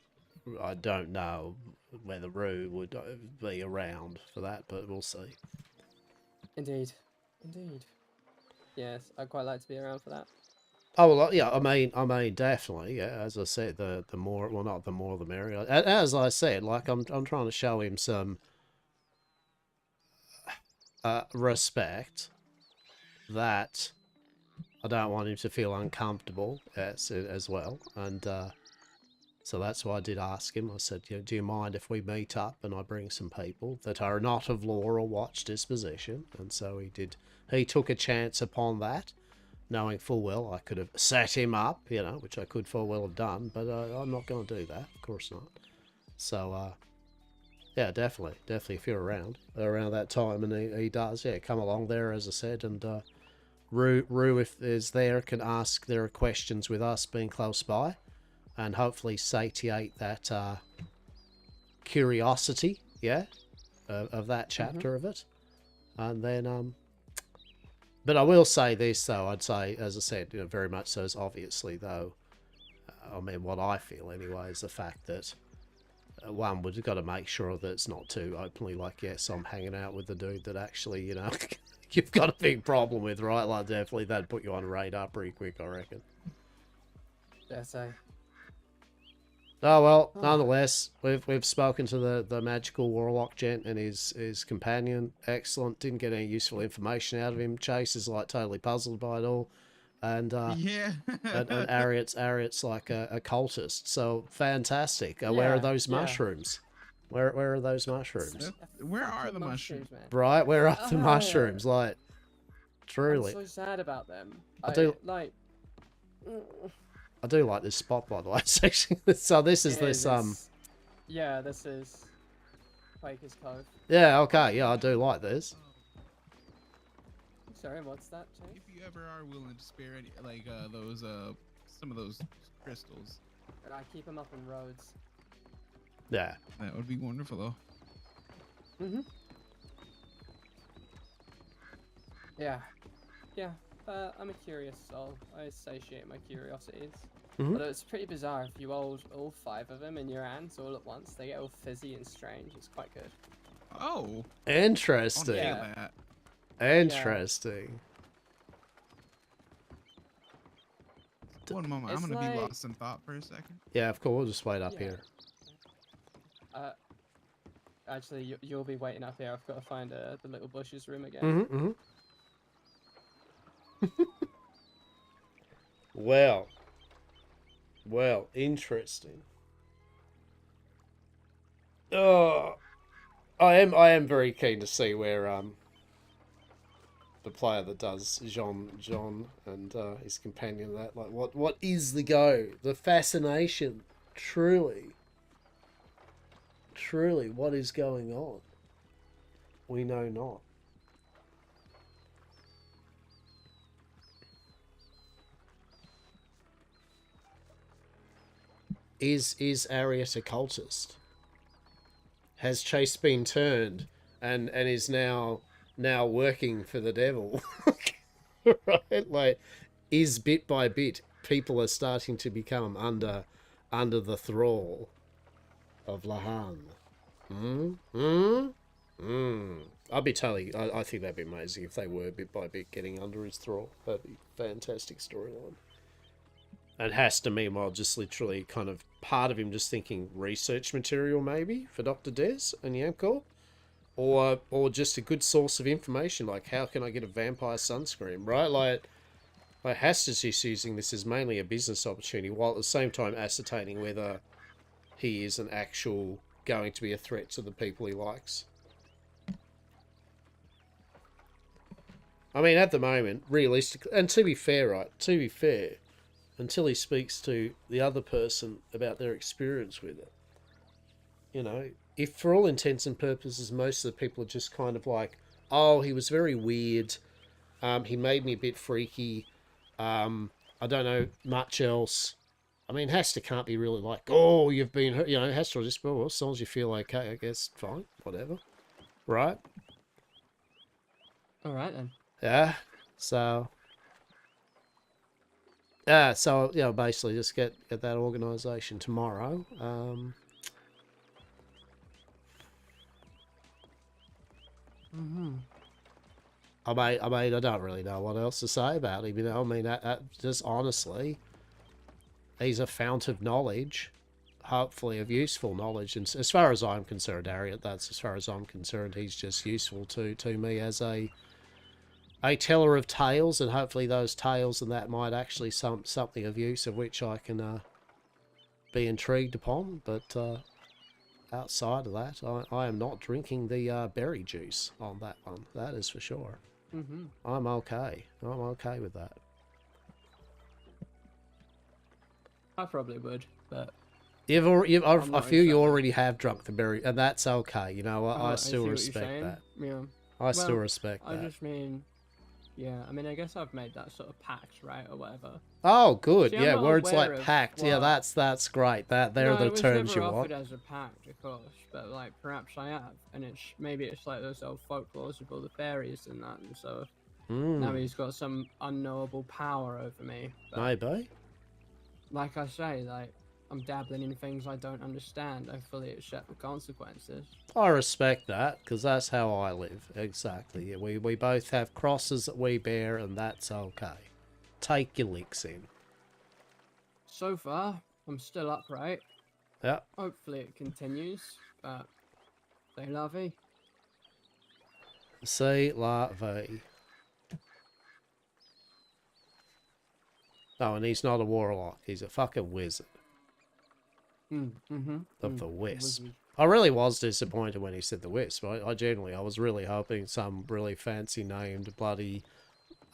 Speaker 1: would be around for that, but we'll see.
Speaker 9: Indeed. Yes, I'd quite like to be around for that.
Speaker 1: Oh well, yeah. I mean, definitely. Yeah, as I said, the more, well, not the more, the merrier. As I said, like I'm trying to show him some respect that I don't want him to feel uncomfortable as well. And so that's why I did ask him. I said, do you mind if we meet up and I bring some people that are not of law or watch disposition? And so he did. He took a chance upon that, knowing full well I could have set him up, which I could full well have done, but I'm not going to do that. Of course not. So, yeah, definitely if you're around that time, and he does, come along there, as I said, and Rue, if is there, can ask their questions with us being close by, and hopefully satiate that curiosity, of that chapter of it. And then, but I will say this, though, I'd say, as I said, very much so, is obviously, though, I mean, what I feel anyway is the fact that one, we've got to make sure that it's not too openly like, yes, I'm hanging out with the dude that actually, you've got a big problem with, right? Like, definitely that'd put you on radar pretty quick, I reckon.
Speaker 9: Yeah, so.
Speaker 1: Oh, well, nonetheless, we've spoken to the magical warlock gent and his companion. Excellent. Didn't get any useful information out of him. Chase is, like, totally puzzled by it all. And
Speaker 21: yeah,
Speaker 1: and Ariet's like a cultist, so fantastic. Where are those mushrooms? Where are those mushrooms?
Speaker 21: Where are the mushrooms?
Speaker 9: Man?
Speaker 1: Right, where are the mushrooms? Like, truly,
Speaker 9: I'm so sad about them.
Speaker 1: I do
Speaker 9: like
Speaker 1: this spot, by the way. So this is
Speaker 9: Yeah, this is Quaker's Cove.
Speaker 1: Yeah, okay, yeah, I do like this.
Speaker 9: Sorry, what's that, Jay?
Speaker 21: If you ever are willing to spare any, like those some of those crystals,
Speaker 9: but I keep them up in roads.
Speaker 1: Yeah,
Speaker 21: that would be wonderful, though.
Speaker 9: Yeah. I'm a curious soul. I satiate my curiosities.
Speaker 1: Mhm.
Speaker 9: But it's pretty bizarre if you hold all 5 of them in your hands all at once. They get all fizzy and strange. It's quite good.
Speaker 21: Oh,
Speaker 1: interesting.
Speaker 21: Yeah.
Speaker 1: Interesting.
Speaker 21: One moment,
Speaker 9: It's
Speaker 21: I'm gonna
Speaker 9: like-
Speaker 21: be lost in thought for a second.
Speaker 1: Yeah, of course. We'll just wait up here.
Speaker 9: Actually, you'll be waiting up here. I've got to find the little bushes room again.
Speaker 1: Well, interesting. Oh, I am very keen to see where the player that does John and his companion, that, like, what is the go, the fascination, truly, what is going on? We know not. Is Ariet a cultist? Has Chase been turned and is now working for the devil? Right? Like, is bit by bit people are starting to become under the thrall of Lahan? I'd be totally. I think that'd be amazing if they were bit by bit getting under his thrall. That'd be a fantastic storyline. And Hastur, meanwhile, just literally kind of part of him just thinking research material maybe for Dr. Des and Yamcorp, or just a good source of information, like how can I get a vampire sunscreen, right? Like Hastur's just using this as mainly a business opportunity, while at the same time ascertaining whether he is an actual going to be a threat to the people he likes. I mean, at the moment, realistically, and to be fair, until he speaks to the other person about their experience with it, if for all intents and purposes most of the people are just kind of like, oh, he was very weird, he made me a bit freaky, I don't know much else. I mean, Hastur can't be really like, oh, you've been hurt. Hastur will just, well, as long as you feel okay, I guess, fine, whatever, right?
Speaker 9: All right then.
Speaker 1: Yeah, so basically just get that organisation tomorrow. I mean, I don't really know what else to say about him. I mean, just honestly, he's a fount of knowledge, hopefully of useful knowledge. And as far as I'm concerned, Ariet, that's as far as I'm concerned. He's just useful to me as a a teller of tales, and hopefully those tales and that might actually something of use of which I can be intrigued upon. But outside of that, I am not drinking the berry juice on that one. That is for sure.
Speaker 9: Mm-hmm.
Speaker 1: I'm okay. I'm okay with that.
Speaker 9: I probably would, but
Speaker 1: I feel you already have drunk the berry, and that's okay. You know, I
Speaker 9: I
Speaker 1: still
Speaker 9: see what you're
Speaker 1: respect
Speaker 9: saying.
Speaker 1: that.
Speaker 9: Yeah.
Speaker 1: I still respect
Speaker 9: I
Speaker 1: that.
Speaker 9: just mean, yeah. I mean, I guess I've made that sort of pact, right, or whatever.
Speaker 1: Oh, good.
Speaker 9: See,
Speaker 1: Yeah,
Speaker 9: I'm not
Speaker 1: words
Speaker 9: aware
Speaker 1: like
Speaker 9: of
Speaker 1: pact. Yeah,
Speaker 9: what-
Speaker 1: that's great. They're
Speaker 9: no,
Speaker 1: the
Speaker 9: it was
Speaker 1: terms
Speaker 9: never
Speaker 1: you
Speaker 9: offered
Speaker 1: want.
Speaker 9: as a pact, of course, but like perhaps I have, and maybe it's like those old folklores of all the fairies and that, and so now he's got some unknowable power over me. But
Speaker 1: Maybe.
Speaker 9: like I say, like I'm dabbling in things I don't understand. I fully accept the consequences.
Speaker 1: I respect that, because that's how I live. Exactly. Yeah, we both have crosses that we bear, and that's okay. Take your licks in.
Speaker 9: So far, I'm still upright.
Speaker 1: Yep.
Speaker 9: Hopefully it continues, but they lovey.
Speaker 1: See la vie. Oh, and he's not a warlock. He's a fucking wizard of the Wisp. I really was disappointed when he said the Wisp. I genuinely, I was really hoping some really fancy named bloody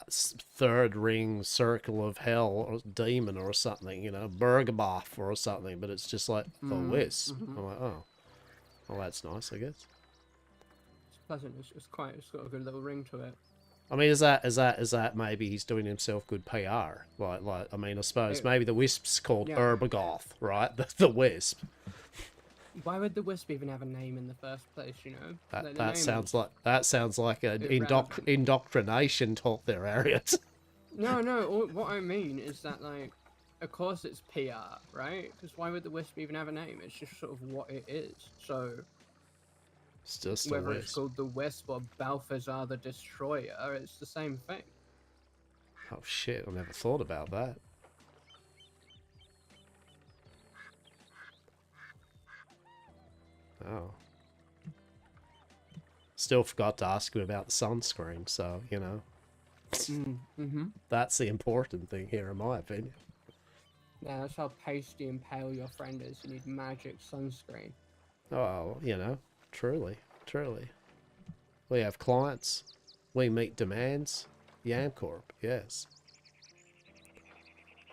Speaker 1: third ring circle of hell or demon or something, you know, Bergaboff or something, but it's just like the Wisp. I'm like, oh, well, that's nice, I guess.
Speaker 9: It's pleasant. It's got a good little ring to it.
Speaker 1: I mean, is that maybe he's doing himself good PR? Like I mean, I suppose maybe the Wisp's called Urbagoth, right? The Wisp.
Speaker 9: Why would the Wisp even have a name in the first place? You know,
Speaker 1: That sounds like an indoctrination talk there, Harriet.
Speaker 9: No. What I mean is that, like, of course it's PR, right? Because why would the Wisp even have a name? It's just sort of what it is. So
Speaker 1: it's just
Speaker 9: whether it's called the Wisp or Balthazar the Destroyer, it's the same thing.
Speaker 1: Oh shit! I never thought about that. Oh. Still forgot to ask you about the sunscreen, so, you know. That's the important thing here, in my opinion.
Speaker 9: Yeah, that's how pasty and pale your friend is. You need magic sunscreen.
Speaker 1: Oh, you know, truly. We have clients. We meet demands. Yamcorp, yes.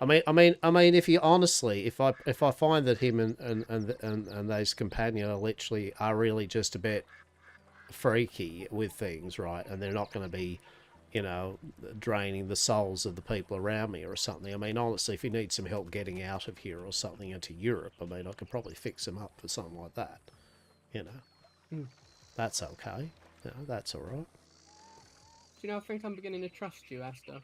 Speaker 1: I mean, if you honestly, if I find that him and those companion are really just a bit freaky with things, right, and they're not going to be, you know, draining the souls of the people around me or something. I mean, honestly, if you need some help getting out of here or something into Europe, I mean, I could probably fix him up for something like that. You know, that's okay. You know, that's all right.
Speaker 9: Do you know, I think I'm beginning to trust you, Hastur.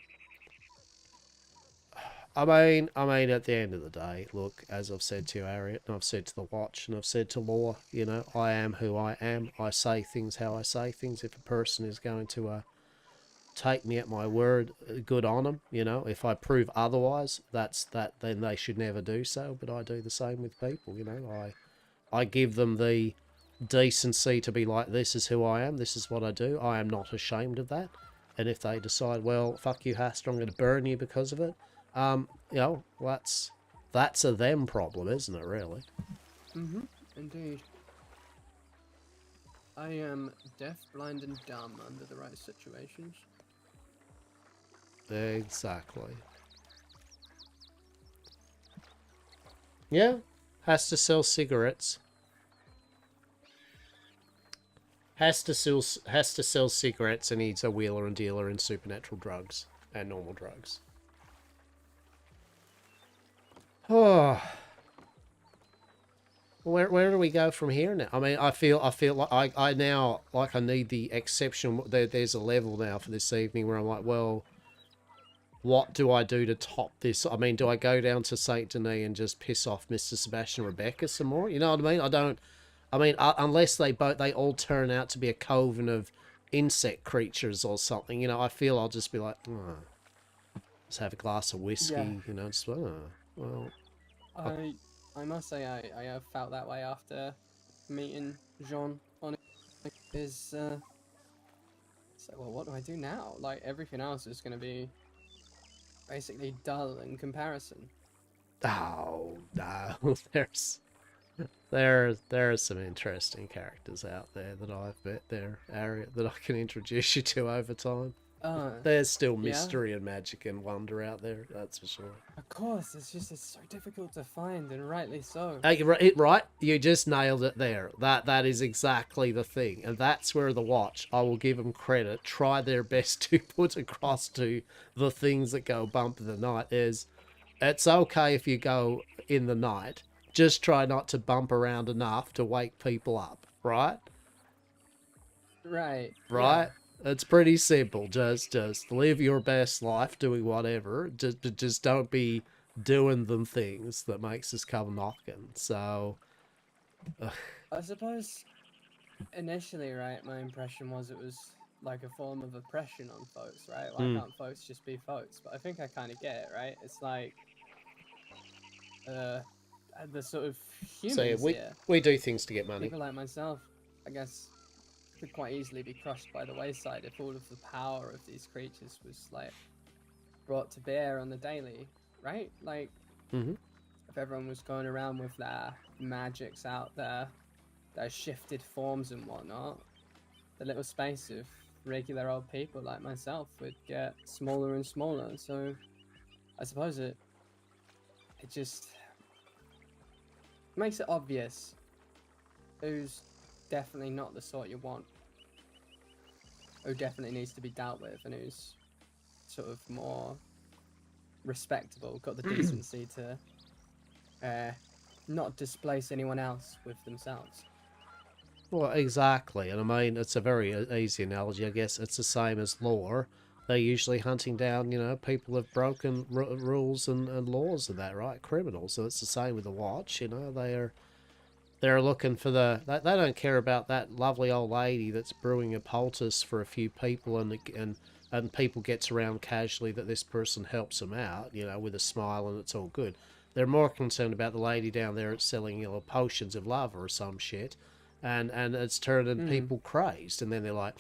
Speaker 1: I mean, at the end of the day, look, as I've said to Harriet, and I've said to the Watch, and I've said to Law, you know, I am who I am. I say things how I say things. If a person is going to take me at my word, good on them, you know. If I prove otherwise, then they should never do so. But I do the same with people, you know. I give them the decency to be like, this is who I am, this is what I do. I am not ashamed of that. And if they decide, well, fuck you, Hastur, I'm going to burn you because of it, you know, that's a them problem, isn't it, really?
Speaker 9: Indeed. I am deaf, blind, and dumb under the right situations.
Speaker 1: Exactly. Yeah, has to sell cigarettes. Has to sell cigarettes, and he's a wheeler and dealer in supernatural drugs and normal drugs. Oh, where do we go from here now? I mean, I feel like I now like I need the exception. There's a level now for this evening where I'm like, well, what do I do to top this? I mean, do I go down to Saint Denis and just piss off Mr. Sebastian and Rebecca some more? You know what I mean? Unless they all turn out to be a coven of insect creatures or something, you know, I feel I'll just be like, oh, just have a glass of whiskey, you know, just, well.
Speaker 9: I must say I have felt that way after meeting Jean on his So, well, what do I do now? Like, everything else is going to be basically dull in comparison.
Speaker 1: Oh no, there are some interesting characters out there that I've met there, area that I can introduce you to over time. There's still
Speaker 9: yeah?
Speaker 1: mystery and magic and wonder out there, that's for sure.
Speaker 9: Of course, it's so difficult to find, and rightly so.
Speaker 1: Right, you just nailed it there. That is exactly the thing, and that's where the Watch, I will give them credit, try their best to put across to the things that go bump in the night is, it's okay if you go in the night, just try not to bump around enough to wake people up, right?
Speaker 9: Right.
Speaker 1: Right? It's pretty simple. Just live your best life doing whatever. Just don't be doing them things that makes us come knocking. So
Speaker 9: I suppose initially, right, my impression was it was like a form of oppression on folks, right? Why can't folks just be folks? But I think I kind of get it, right? It's like the sort of
Speaker 1: So yeah,
Speaker 9: humans here.
Speaker 1: we do things to get money.
Speaker 9: People like myself, I guess, could quite easily be crushed by the wayside if all of the power of these creatures was like brought to bear on the daily, right? Like if everyone was going around with their magics out there, their shifted forms and whatnot, the little space of regular old people like myself would get smaller and smaller. So I suppose it just makes it obvious who's definitely not the sort you want, who definitely needs to be dealt with, and who's sort of more respectable, got the decency to not displace anyone else with themselves.
Speaker 1: Well, exactly. And I mean, it's a very easy analogy, I guess. It's the same as law. They're usually hunting down, people have broken rules and laws and that, right? Criminals. So it's the same with the Watch, they're looking for they don't care about that lovely old lady that's brewing a poultice for a few people and people gets around casually that this person helps them out, with a smile and it's all good. They're more concerned about the lady down there that's selling, potions of love or some shit. And it's turning people crazed. And then they're like,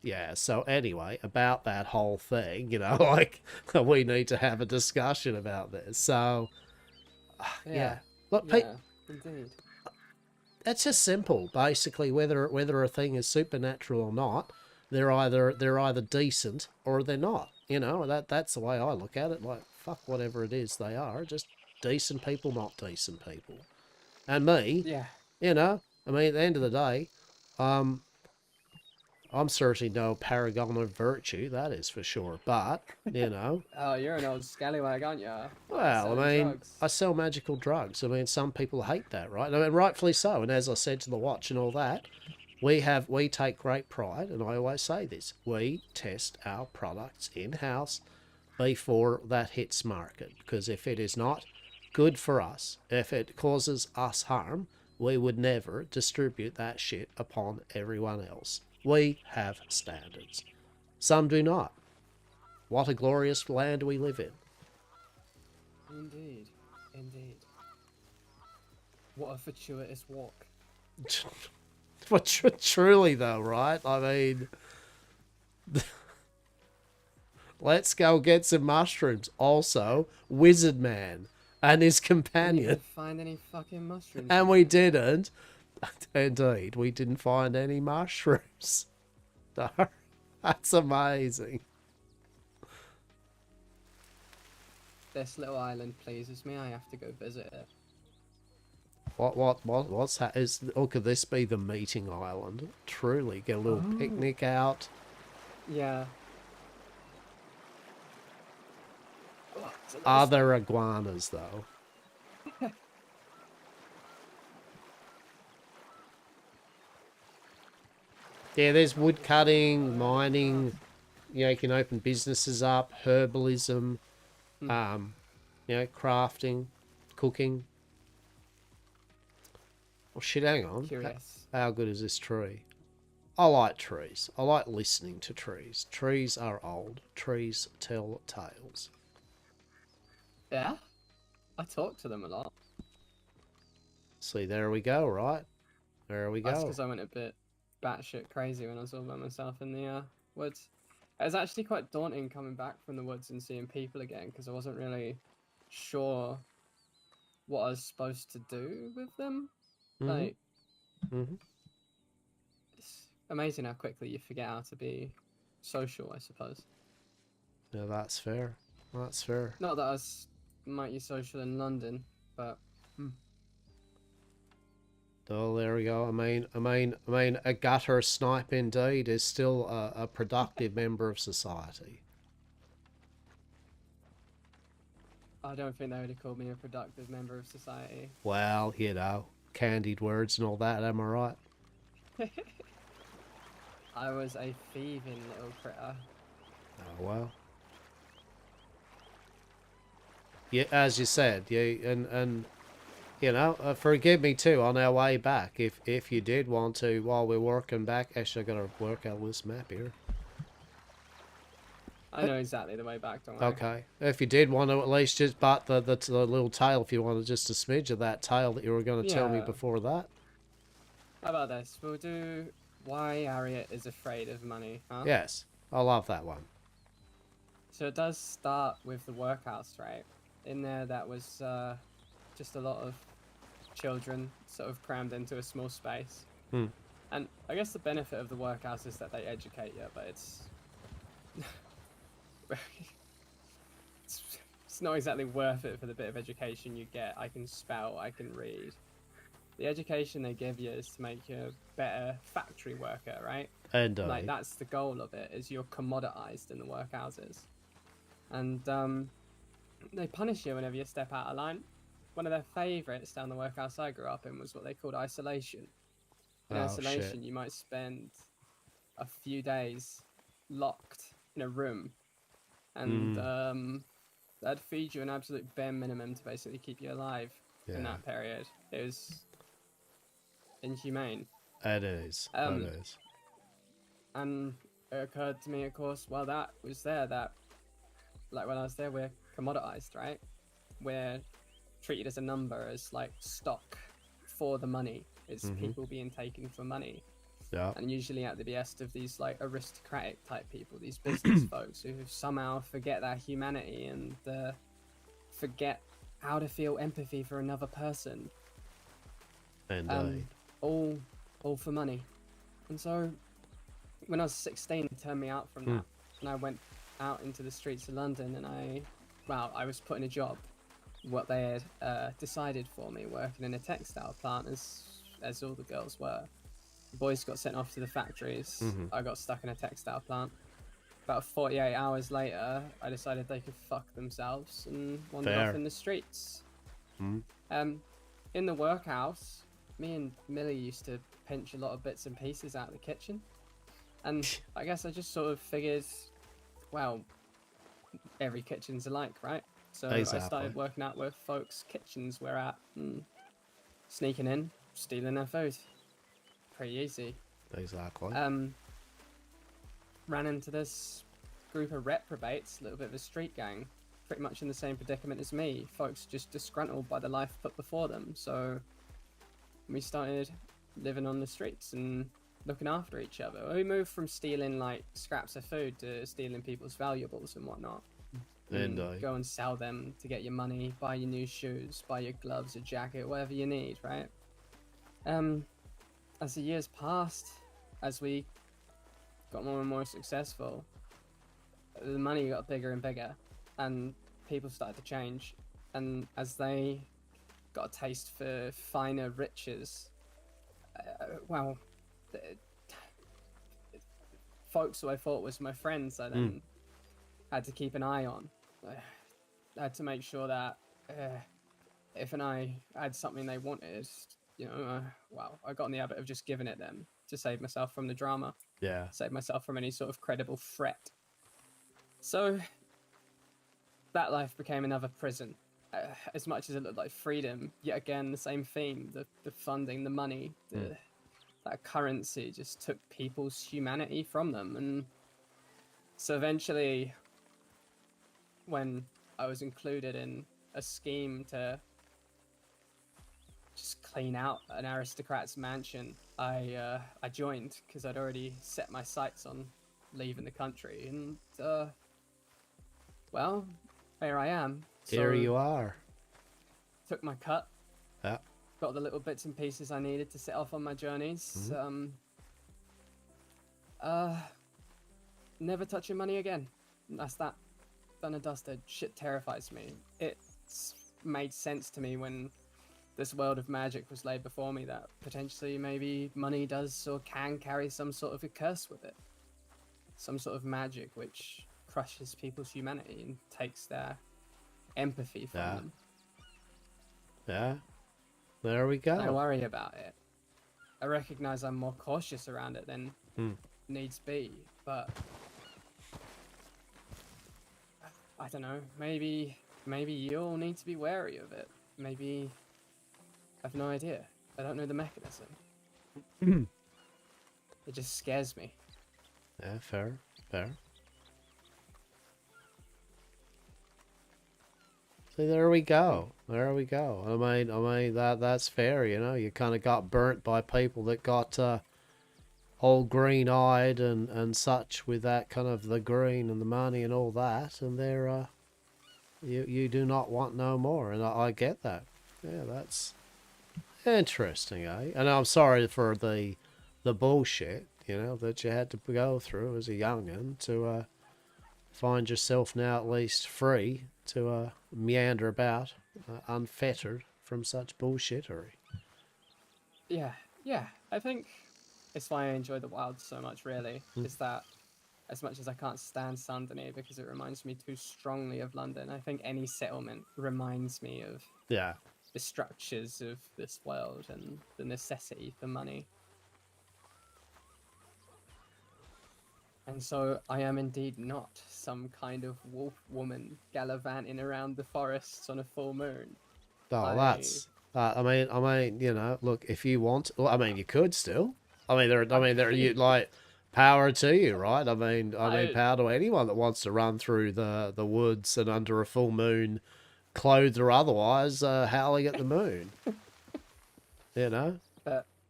Speaker 1: yeah, so anyway, about that whole thing, like, we need to have a discussion about this. So, yeah. Look,
Speaker 9: indeed.
Speaker 1: It's just simple, basically. Whether a thing is supernatural or not, they're either decent or they're not. That's the way I look at it. Like, fuck whatever it is they are, just decent people, not decent people. And me, I mean, at the end of the day, I'm certainly no paragon of virtue, that is for sure. But,
Speaker 9: Oh, you're an old scallywag, aren't you?
Speaker 1: Well, I mean, I sell magical drugs. I mean, some people hate that, right? I mean, rightfully so. And as I said to the Watch and all that, we take great pride, and I always say this, we test our products in-house before that hits market. Because if it is not good for us, if it causes us harm, we would never distribute that shit upon everyone else. We have standards. Some do not. What a glorious land we live in.
Speaker 9: Indeed. Indeed. What a fortuitous walk.
Speaker 1: But truly though, right? I mean, let's go get some mushrooms. Also, Wizard Man and his companion.
Speaker 9: We didn't find any fucking mushrooms.
Speaker 1: And we didn't. Indeed, we didn't find any mushrooms. That's amazing.
Speaker 9: This little island pleases me. I have to go visit it.
Speaker 1: What's that? Could this be the meeting island? Truly, get a little picnic out.
Speaker 9: Yeah.
Speaker 1: Are there iguanas though? Yeah, there's wood cutting, mining. You can open businesses up, herbalism, crafting, cooking. Well, shit, hang on.
Speaker 9: Curious.
Speaker 1: How good is this tree? I like trees. I like listening to trees. Trees are old. Trees tell tales.
Speaker 9: Yeah? I talk to them a lot.
Speaker 1: See, there we go, right? There we go.
Speaker 9: That's because I went a bit batshit crazy when I was all by myself in the would. It was actually quite daunting coming back from the woods and seeing people again because I wasn't really sure what I was supposed to do with them. Like, it's amazing how quickly you forget how to be social, I suppose.
Speaker 1: Yeah, that's fair. That's fair.
Speaker 9: Not that I was mighty social in London, but.
Speaker 1: Oh, there we go. I mean, a gutter snipe indeed is still a productive member of society.
Speaker 9: I don't think they would have called me a productive member of society.
Speaker 1: Well, you know, candied words and all that, am I right?
Speaker 9: I was a thieving little critter.
Speaker 1: Oh, well. Yeah, as you said, and you know, forgive me too on our way back if you did want to while we're working back. Actually, I gotta work out this map here.
Speaker 9: I know exactly the way back, don't worry.
Speaker 1: Okay, if you did want to at least just butt the little tale, if you wanted just a smidge of that tale that you were going to tell me
Speaker 9: Yeah.
Speaker 1: before that.
Speaker 9: How about this? We'll do why Harriet is afraid of money, huh?
Speaker 1: Yes, I love that one.
Speaker 9: So it does start with the workhouse, right? In there, that was just a lot of children sort of crammed into a small space. And I guess the benefit of the workhouse is that they educate you, but it's it's not exactly worth it for the bit of education you get. I can spell, I can read. The education they give you is to make you a better factory worker, right?
Speaker 1: And
Speaker 9: like that's the goal of it, is you're commoditized in the workhouses. And they punish you whenever you step out of line. One of their favourites down the workhouse I grew up in was what they called isolation. In isolation, you might spend a few days locked in a room, and that'd feed you an absolute bare minimum to basically keep you alive in that period. It was inhumane.
Speaker 1: It is. It is.
Speaker 9: And it occurred to me, of course, while that was there, that like when I was there, we're commoditized, right? We're treated as a number, as like stock for the money. It's people being taken for money.
Speaker 1: Yeah.
Speaker 9: And usually at the behest of these like aristocratic type people, these business folks who somehow forget their humanity and forget how to feel empathy for another person.
Speaker 1: And
Speaker 9: all for money. And so when I was 16, they turned me out from that, and I went out into the streets of London, and I was put in a job, what they had decided for me, working in a textile plant, as all the girls were. The boys got sent off to the factories. I got stuck in a textile plant. About 48 hours later, I decided they could fuck themselves and wandered off in the streets. In the workhouse, me and Millie used to pinch a lot of bits and pieces out of the kitchen. And I guess I just sort of figured, well, every kitchen's alike, right? So I started working out where folks' kitchens were at and sneaking in, stealing their food. Pretty easy.
Speaker 1: Exactly.
Speaker 9: Ran into this group of reprobates, a little bit of a street gang, pretty much in the same predicament as me. Folks just disgruntled by the life put before them. So we started living on the streets and looking after each other. We moved from stealing like scraps of food to stealing people's valuables and whatnot. And go and sell them to get your money, buy your new shoes, buy your gloves, a jacket, whatever you need, right? As the years passed, as we got more and more successful, the money got bigger and bigger, and people started to change. And as they got a taste for finer riches, folks who I thought was my friends, I then had to keep an eye on. I had to make sure that if I had something they wanted, I got in the habit of just giving it them to save myself from the drama.
Speaker 1: Yeah.
Speaker 9: Save myself from any sort of credible threat. So that life became another prison. As much as it looked like freedom, yet again, the same theme, the funding, the money, that currency just took people's humanity from them. And so eventually, when I was included in a scheme to just clean out an aristocrat's mansion, I joined because I'd already set my sights on leaving the country, and well, here I am.
Speaker 1: Here
Speaker 9: So,
Speaker 1: you are.
Speaker 9: Took my cut.
Speaker 1: Yeah.
Speaker 9: Got the little bits and pieces I needed to set off on my journeys. Never touching money again. That's that. Done and dusted. Shit terrifies me. It's made sense to me when this world of magic was laid before me that potentially maybe money does or can carry some sort of a curse with it. Some sort of magic which crushes people's humanity and takes their empathy from them.
Speaker 1: Yeah. There we go.
Speaker 9: I worry about it. I recognize I'm more cautious around it than needs be, but I don't know. Maybe you'll need to be wary of it. Maybe I've no idea. I don't know the mechanism. It just scares me.
Speaker 1: Yeah, fair. See, there we go. I mean that's fair, you know. You kind of got burnt by people that got all green-eyed and such with that kind of the green and the money and all that, and they're you do not want no more, and I get that. Yeah, that's interesting, eh? And I'm sorry for the bullshit, you know, that you had to go through as a young'un to find yourself now at least free to meander about unfettered from such bullshittery.
Speaker 9: Yeah. I think it's why I enjoy the wild so much, really, is that as much as I can't stand Saint-Denis because it reminds me too strongly of London, I think any settlement reminds me of the structures of this world and the necessity for money. And so I am indeed not some kind of wolf woman gallivanting around the forests on a full moon.
Speaker 1: Oh, that's. I mean, you know, look, if you want, well, I mean, you could still. I mean, you like power to you, right? I mean, power to anyone that wants to run through the woods and under a full moon, clothed or otherwise, howling at the moon. You know.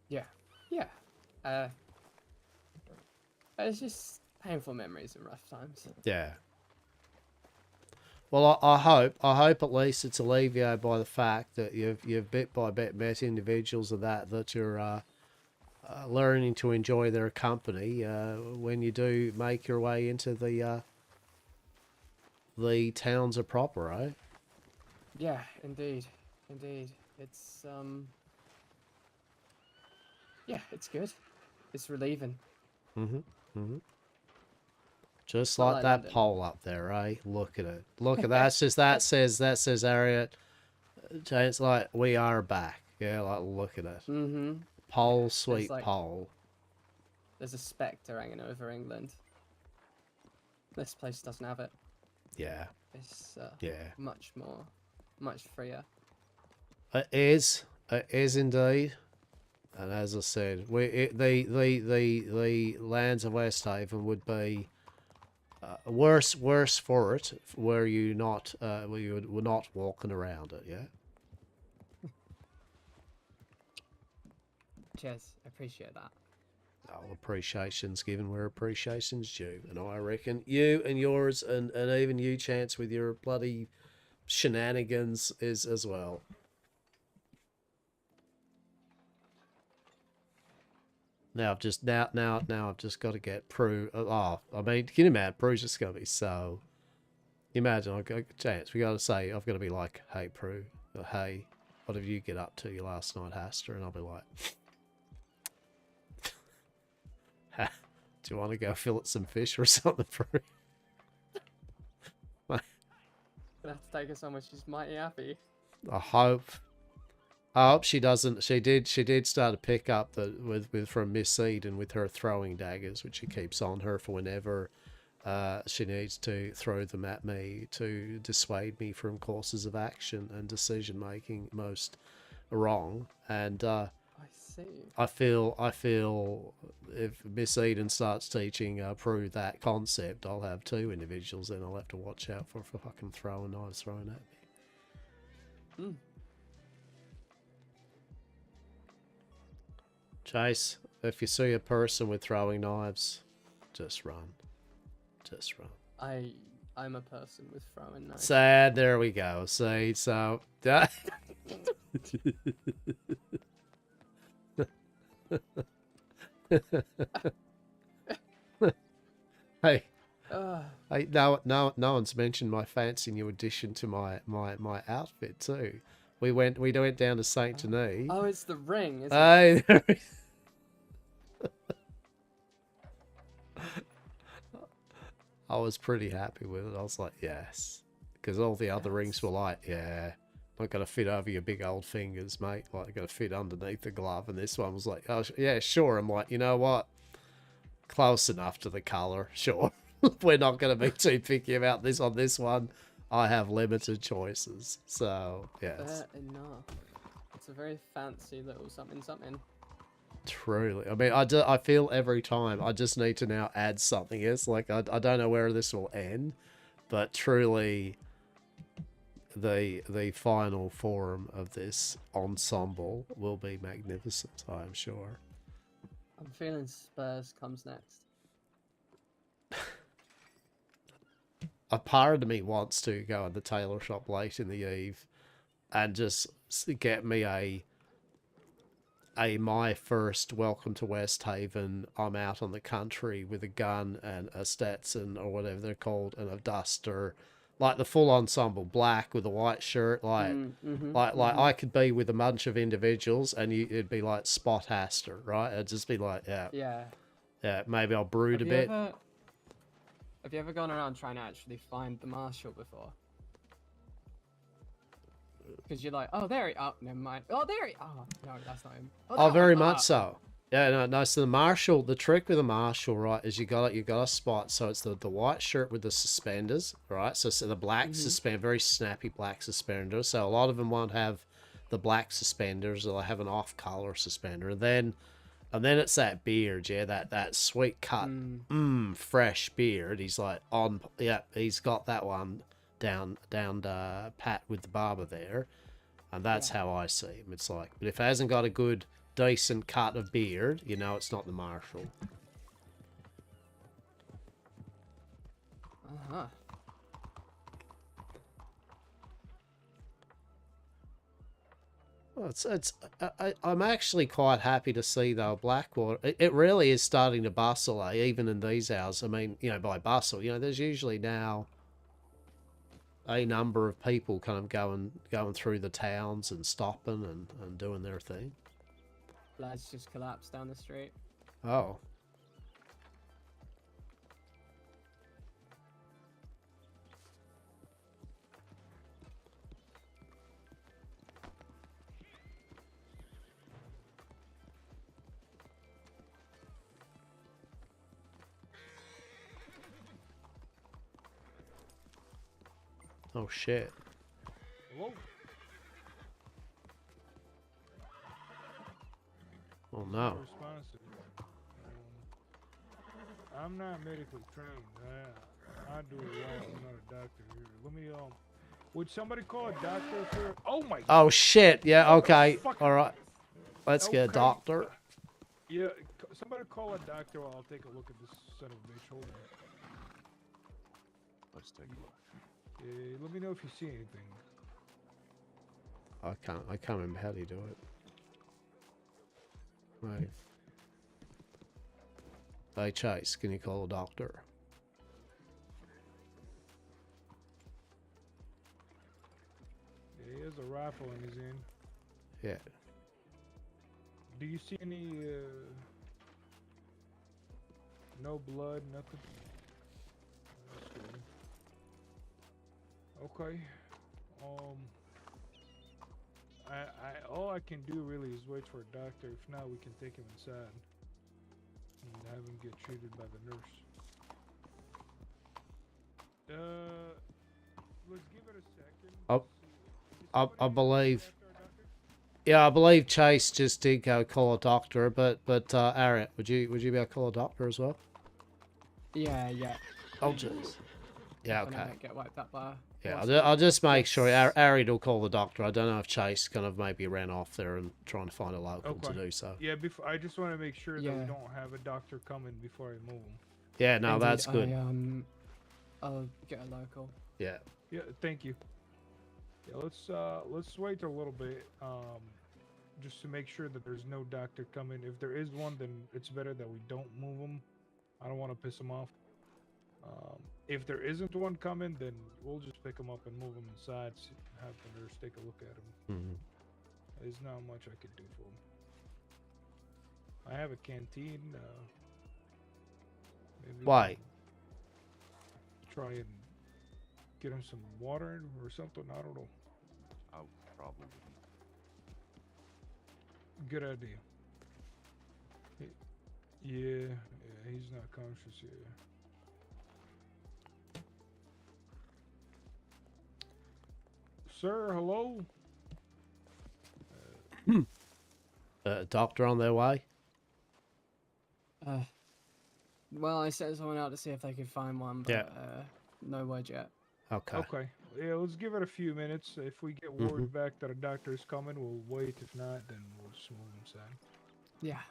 Speaker 9: Yeah. It's just painful memories and rough times.
Speaker 1: Yeah. Well, I hope at least it's alleviated by the fact that you've bit by bit met individuals of that you're learning to enjoy their company when you do make your way into the towns of proper, eh?
Speaker 9: Yeah, indeed. It's yeah, it's good. It's relieving.
Speaker 1: Just
Speaker 9: Not
Speaker 1: like
Speaker 9: like
Speaker 1: that
Speaker 9: London.
Speaker 1: pole up there, eh? Look at it. Look at that. That says Harriet. It's like we are back. Yeah, like look at it. Pole, sweet pole.
Speaker 9: There's a spectre hanging over England. This place doesn't have it.
Speaker 1: Yeah.
Speaker 9: It's much freer.
Speaker 1: It is indeed. And as I said, the lands of Westhaven would be worse for it were you were not walking around it. Yeah.
Speaker 9: Cheers. I appreciate that.
Speaker 1: All appreciation's given where appreciation's due, and I reckon you and yours and even you, Chance, with your bloody shenanigans is as well. Now I've just got to get Prue. Oh, I mean, can you imagine? Prue's just gonna be so. Imagine, Chance, we gotta say, I've got to be like, hey Prue, or, hey, what did you get up to last night, Hastur? And I'll be like, do you want to go fillet some fish or something, Prue?
Speaker 9: Gonna have to take her somewhere she's mighty happy.
Speaker 1: I hope she doesn't. She did start to pick up with from Miss Eden with her throwing daggers, which she keeps on her for whenever she needs to throw them at me to dissuade me from courses of action and decision making most wrong. And
Speaker 9: I see.
Speaker 1: I feel if Miss Eden starts teaching Prue that concept, I'll have two individuals. Then I'll have to watch out for fucking throwing knives thrown at me. Chase, if you see a person with throwing knives, just run. Just run.
Speaker 9: I'm a person with throwing knives.
Speaker 1: Sad. There we go. See, so. Hey. Hey, no one's mentioned my fancy new addition to my outfit too. We went down to Saint Denis.
Speaker 9: Oh, it's the ring, isn't
Speaker 1: Hey,
Speaker 9: it?
Speaker 1: there is. I was pretty happy with it. I was like, yes, because all the other rings were like, yeah, not gonna fit over your big old fingers, mate. Like, gonna fit underneath the glove. And this one was like, oh yeah, sure. I'm like, you know what? Close enough to the color, sure. We're not going to be too picky about this on this one. I have limited choices, so yes.
Speaker 9: Fair enough. It's a very fancy little something.
Speaker 1: Truly, I mean, I feel every time I just need to now add something. It's like I don't know where this will end, but truly, the final form of this ensemble will be magnificent. I am sure.
Speaker 9: I'm feeling Spurs comes next.
Speaker 1: A part of me wants to go in the tailor shop late in the eve and just get me a my first welcome to Westhaven. I'm out on the country with a gun and a Stetson or whatever they're called and a duster, like the full ensemble, black with a white shirt, like I could be with a bunch of individuals and it'd be like Spot Hastur, right? It'd just be like, yeah, maybe I'll brood a bit.
Speaker 9: Have you ever gone around trying to actually find the marshal before? Because you're like, oh, there he... Oh, never mind. Oh, there he... Oh, no, that's not him.
Speaker 1: Oh, very much so. Yeah, no, so the marshal, the trick with the marshal, right, is you got a spot. So it's the white shirt with the suspenders, right? So the black suspend, very snappy black suspenders. So a lot of them won't have the black suspenders. They'll have an off-color suspender. And then it's that beard, yeah, that sweet cut, fresh beard. He's like he's got that one down pat with the barber there, and that's how I see him. It's like, but if it hasn't got a good, decent cut of beard, you know, it's not the marshal. Well, I'm actually quite happy to see, though, Blackwater. It really is starting to bustle, even in these hours. I mean, you know, by bustle, you know, there's usually now a number of people kind of going through the towns and stopping and doing their thing.
Speaker 9: Lads just collapsed down the street.
Speaker 1: Oh. Oh shit.
Speaker 15: Hello?
Speaker 1: Oh no.
Speaker 15: I'm not medically trained. I do it wrong. I'm not a doctor here. Let me would somebody call a doctor here? Oh my god.
Speaker 1: Oh shit. Yeah, okay. Alright. Let's get a doctor.
Speaker 15: Yeah, somebody call a doctor while I'll take a look at this son of a bitch. Hold on.
Speaker 17: Let's take a look.
Speaker 15: Let me know if you see anything.
Speaker 1: I can't remember how to do it. Right. Hey Chase, can you call a doctor?
Speaker 15: Yeah, he has a rifle in his hand.
Speaker 1: Yeah.
Speaker 15: Do you see any no blood, nothing? That's good. Okay. All I can do really is wait for a doctor. If not, we can take him inside and have him get treated by the nurse. Let's give it a second.
Speaker 1: I believe. Yeah, I believe Chase just did go call a doctor, but Ariat, would you be able to call a doctor as well?
Speaker 9: Yeah.
Speaker 1: Oh jeez. Yeah, okay.
Speaker 9: Get wiped up by.
Speaker 1: Yeah, I'll just make sure Ariat will call the doctor. I don't know if Chase kind of maybe ran off there and trying to find a local to do so.
Speaker 15: Yeah, I just want to make sure that we don't have a doctor coming before I move him.
Speaker 1: Yeah, no,
Speaker 9: Indeed,
Speaker 1: that's good.
Speaker 9: I'll get a local.
Speaker 1: Yeah.
Speaker 19: Yeah, thank you. Yeah, let's wait a little bit, just to make sure that there's no doctor coming. If there is one, then it's better that we don't move him. I don't want to piss him off. If there isn't one coming, then we'll just pick him up and move him inside. Have the nurse take a look at him.
Speaker 1: Mm-hmm.
Speaker 19: There's not much I could do for him. I have a canteen. Maybe we
Speaker 1: Why?
Speaker 19: can try and get him some water or something. I don't know.
Speaker 17: I'll probably.
Speaker 19: Good idea. Yeah, he's not conscious yet. Sir, hello?
Speaker 1: Doctor on their way?
Speaker 9: Well, I sent someone out to see if they could find one, but
Speaker 1: Yeah.
Speaker 9: No word yet.
Speaker 1: Okay.
Speaker 19: Okay. Yeah, let's give it a few minutes. If we get word back that a doctor is coming, we'll wait. If not, then we'll just move him inside.
Speaker 9: Yeah.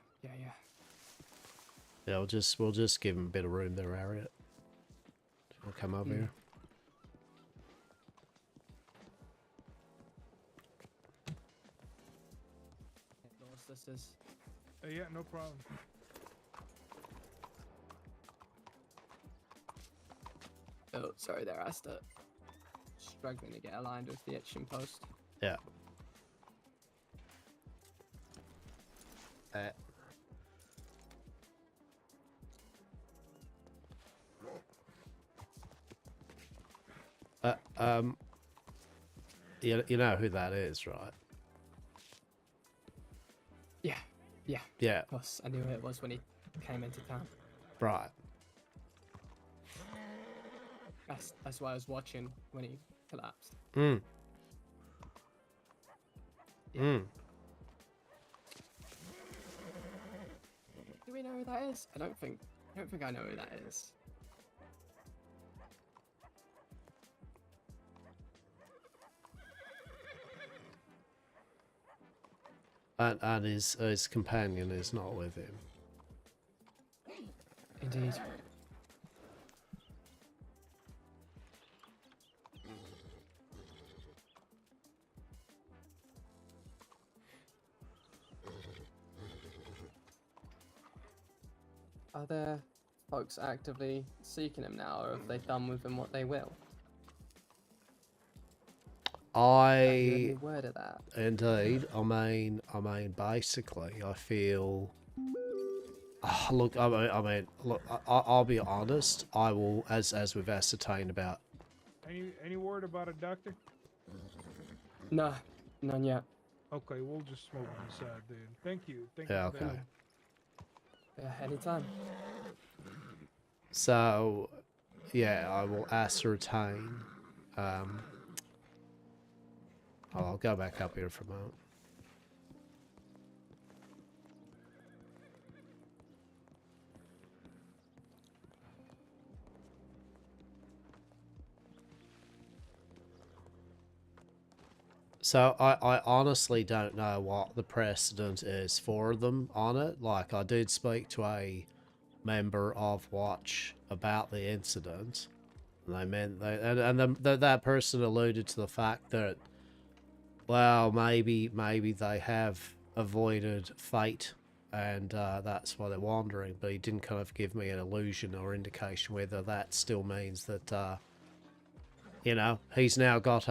Speaker 1: Yeah, we'll just give him a bit of room there, Harriet. We'll come over here.
Speaker 9: This is.
Speaker 19: Yeah, no problem.
Speaker 9: Oh, sorry there, Hastur. Struggling to get aligned with the etching post.
Speaker 1: Yeah. You know who that is, right? Yeah.
Speaker 9: Of course, I knew who it was when he came into town.
Speaker 1: Right.
Speaker 9: That's why I was watching when he collapsed.
Speaker 1: Mm.
Speaker 9: Yeah.
Speaker 1: Mm.
Speaker 9: Do we know who that is? I don't think I know who that is.
Speaker 1: And his companion is not with him.
Speaker 9: Indeed. Are there folks actively seeking him now, or have they done with him what they will? Have you heard any word of that?
Speaker 1: Indeed. I mean, basically, I feel. Look, I'll be honest. I will, as we've ascertained about.
Speaker 19: Any word about a doctor?
Speaker 9: No, none yet.
Speaker 19: Okay, we'll just smoke him inside then. Thank you. Thank you.
Speaker 1: Yeah.
Speaker 19: for
Speaker 1: Okay.
Speaker 19: that.
Speaker 9: Yeah, anytime.
Speaker 1: So, yeah, I will ascertain. I'll go back up here for a moment. So I honestly don't know what the precedent is for them on it. Like, I did speak to a member of Watch about the incident, and they meant that person alluded to the fact that, well, maybe they have avoided fate, and that's why they're wandering. But he didn't kind of give me an illusion or indication whether that still means that, he's now got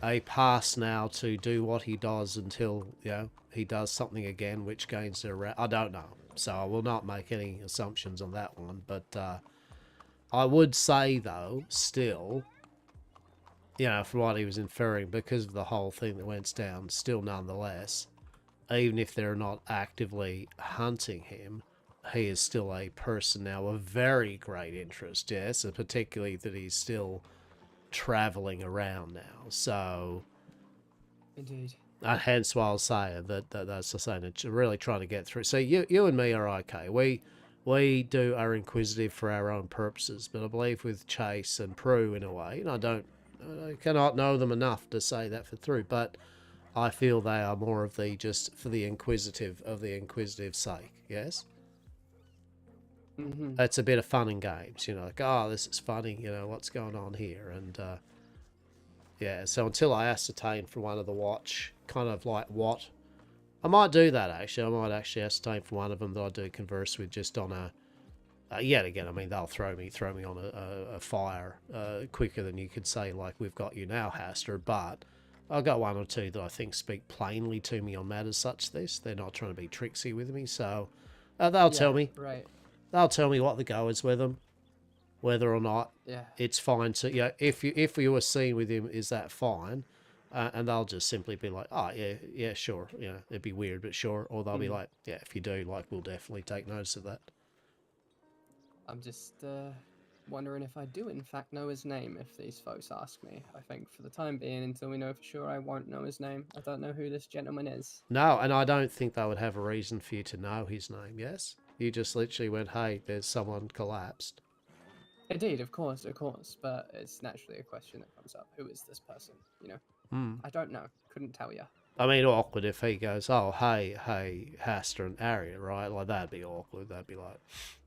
Speaker 1: a pass now to do what he does until, he does something again, which gains their... I don't know. So I will not make any assumptions on that one. But I would say, though, still, from what he was inferring, because of the whole thing that went down, still nonetheless, even if they're not actively hunting him, he is still a person now of very great interest, yes, and particularly that he's still traveling around now. So,
Speaker 9: Indeed.
Speaker 1: And hence why I was saying that's the saying, it's really trying to get through. So you and me are okay. We do are inquisitive for our own purposes, but I believe with Chase and Prue in a way, and I cannot know them enough to say that for true, but I feel they are more of the just for the inquisitive sake. Yes. it's a bit of fun and games, you know, like, oh, this is funny, you know, what's going on here? And yeah, so until I ascertain from one of the watch kind of like what, I might do that actually. I might actually ascertain from one of them that I do converse with just on a, yet again, I mean, they'll throw me on a fire quicker than you could say, like, we've got you now, Hastur, but I've got one or two that I think speak plainly to me on matters such as this. They're not trying to be tricksy with me, so they'll tell me.
Speaker 9: Right.
Speaker 1: They'll tell me what the go is with them, whether or not
Speaker 9: Yeah.
Speaker 1: it's fine to, you know, if we were seen with him, is that fine? And they'll just simply be like, oh, yeah, sure. You know, it'd be weird, but sure. Or they'll be like, yeah, if you do, like, we'll definitely take notice of that.
Speaker 9: I'm just wondering if I do in fact know his name if these folks ask me. I think for the time being, until we know for sure, I won't know his name. I don't know who this gentleman is.
Speaker 1: No, and I don't think they would have a reason for you to know his name, yes? You just literally went, hey, there's someone collapsed.
Speaker 9: Indeed, of course, but it's naturally a question that comes up. Who is this person, you know? I don't know. Couldn't tell you.
Speaker 1: I mean, awkward if he goes, oh, hey, Hastur and Aria, right? Like, that'd be awkward. That'd be like...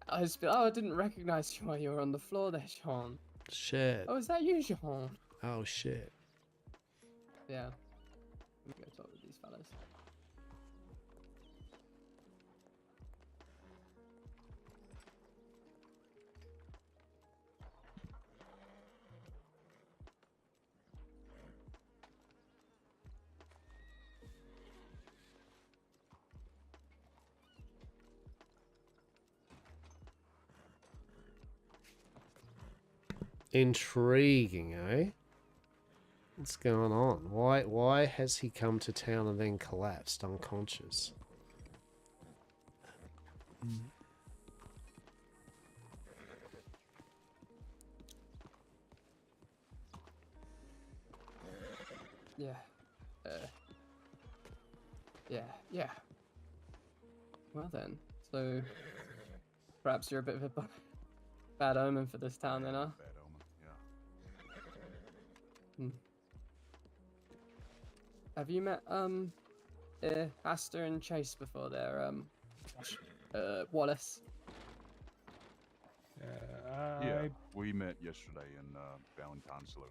Speaker 9: I just be, oh, I didn't recognize you while you were on the floor there, Sean.
Speaker 1: Shit.
Speaker 9: Oh, is that you, Sean?
Speaker 1: Oh, shit.
Speaker 9: Yeah. I'm gonna talk with these fellas.
Speaker 1: Intriguing, eh? What's going on? Why has he come to town and then collapsed unconscious?
Speaker 9: Yeah. Yeah. Well then, so perhaps you're a bit of a bad omen for this town then, huh?
Speaker 17: Bad omen, yeah.
Speaker 9: Have you met Hastur and Chase before? They're Wallace.
Speaker 17: Yeah, we met yesterday in Valentine Saloon.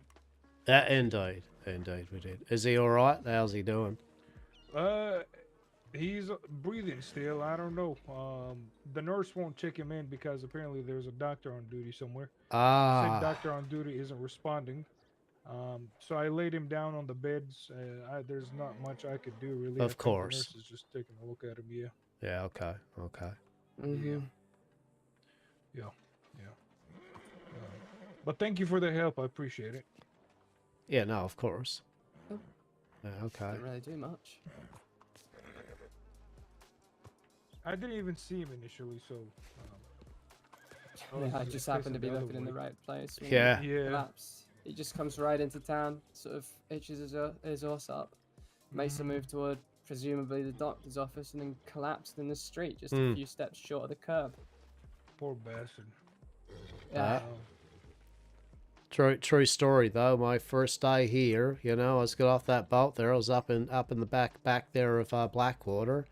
Speaker 1: Indeed we did. Is he alright? How's he doing?
Speaker 19: He's breathing still. I don't know. The nurse won't check him in because apparently there's a doctor on duty somewhere.
Speaker 1: Ah.
Speaker 19: Said doctor on duty isn't responding. So I laid him down on the beds. There's not much I could do really.
Speaker 1: Of course.
Speaker 19: The nurse is just taking a look at him. Yeah.
Speaker 1: Yeah. Okay.
Speaker 19: Yeah. But thank you for the help. I appreciate it.
Speaker 1: Yeah. No. Of course.
Speaker 9: Oh.
Speaker 1: Yeah, okay.
Speaker 9: Didn't really do much.
Speaker 19: I didn't even see him initially, so.
Speaker 9: Yeah, I just happened to be looking in the right place. when
Speaker 1: Yeah.
Speaker 9: he collapsed. He just comes right into town, sort of hitches his horse up, makes a move toward presumably the doctor's office, and then collapsed in the street just a few steps short of the curb.
Speaker 19: Poor bastard.
Speaker 9: Yeah.
Speaker 1: True story though. My first day here, you know, I was got off that boat there. I was up in the back there of Blackwater.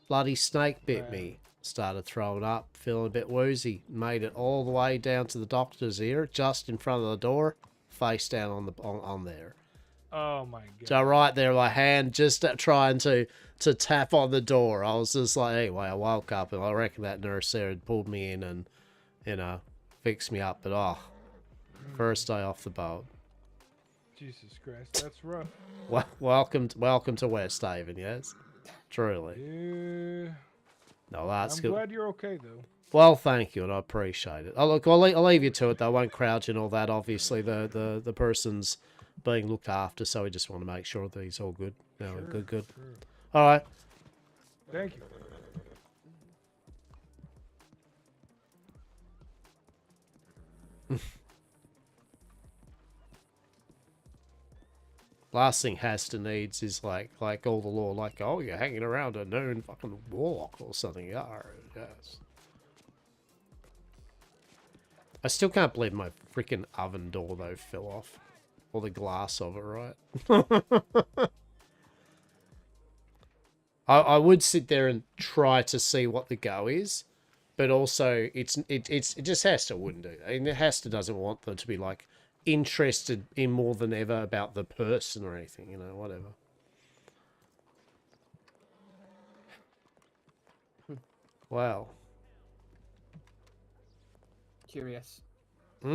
Speaker 1: Bloody snake bit me. Started throwing up, feeling a bit woozy. Made it all the way down to the doctor's ear, just in front of the door, face down on there.
Speaker 19: Oh my god.
Speaker 1: So right there, my hand just trying to tap on the door. I was just like, anyway, I woke up and I reckon that nurse there had pulled me in and, you know, fixed me up. But first day off the boat.
Speaker 19: Jesus Christ, that's rough.
Speaker 1: Welcome to Westhaven, yes, truly.
Speaker 19: Yeah.
Speaker 1: No, that's good.
Speaker 19: I'm glad you're okay though.
Speaker 1: Well, thank you, and I appreciate it. Oh, look, I'll leave you to it though. I won't crouch and all that. Obviously, the person's being looked after, so we just want to make sure that he's all good. No,
Speaker 19: Sure,
Speaker 1: good.
Speaker 19: sure.
Speaker 1: All right.
Speaker 19: Thank you.
Speaker 1: Last thing Hastur needs is like all the law, like, oh, you're hanging around a known fucking warlock or something. Yeah, yes. I still can't believe my freaking oven door though fell off, or the glass of it, right? I would sit there and try to see what the go is, but also it just Hastur wouldn't do that. And Hastur doesn't want them to be like interested in more than ever about the person or anything, you know, whatever. Wow.
Speaker 9: Curious.
Speaker 1: I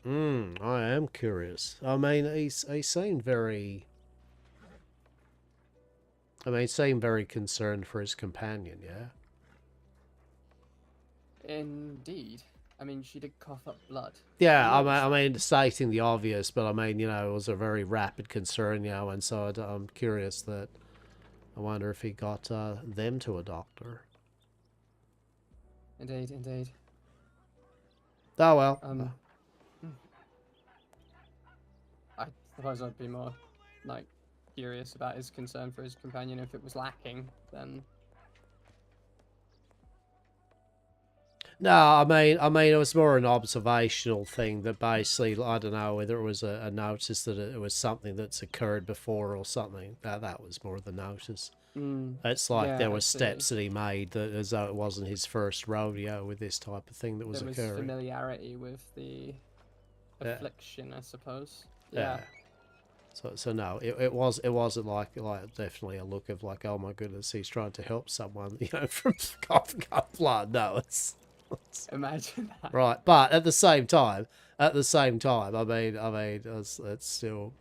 Speaker 1: am curious. I mean, he seemed very... I mean, he seemed very concerned for his companion, yeah?
Speaker 9: Indeed. I mean, she did cough up blood.
Speaker 1: Yeah,
Speaker 9: You
Speaker 1: I mean, stating the obvious, but I mean, you know, it was a very rapid concern, you know, and so I'm curious that... I wonder if he got them to a doctor.
Speaker 9: Indeed, indeed.
Speaker 1: Oh, well.
Speaker 9: I suppose I'd be more, like, curious about his concern for his companion. If it was lacking, then...
Speaker 1: No, I mean, it was more an observational thing that basically, I don't know, whether it was a notice that it was something that's occurred before or something. That was more the notice. It's like
Speaker 9: yeah,
Speaker 1: there
Speaker 9: I
Speaker 1: were
Speaker 9: see.
Speaker 1: steps that he made that as though it wasn't his first rodeo with this type of thing that was
Speaker 9: There was
Speaker 1: occurring.
Speaker 9: familiarity with the
Speaker 1: Yeah.
Speaker 9: affliction, I suppose.
Speaker 1: Yeah. So no, it wasn't like definitely a look of like, oh my goodness, he's trying to help someone, you know, from coughing up blood. No, it's
Speaker 9: Imagine that.
Speaker 1: right. But at the same time, I mean, it's still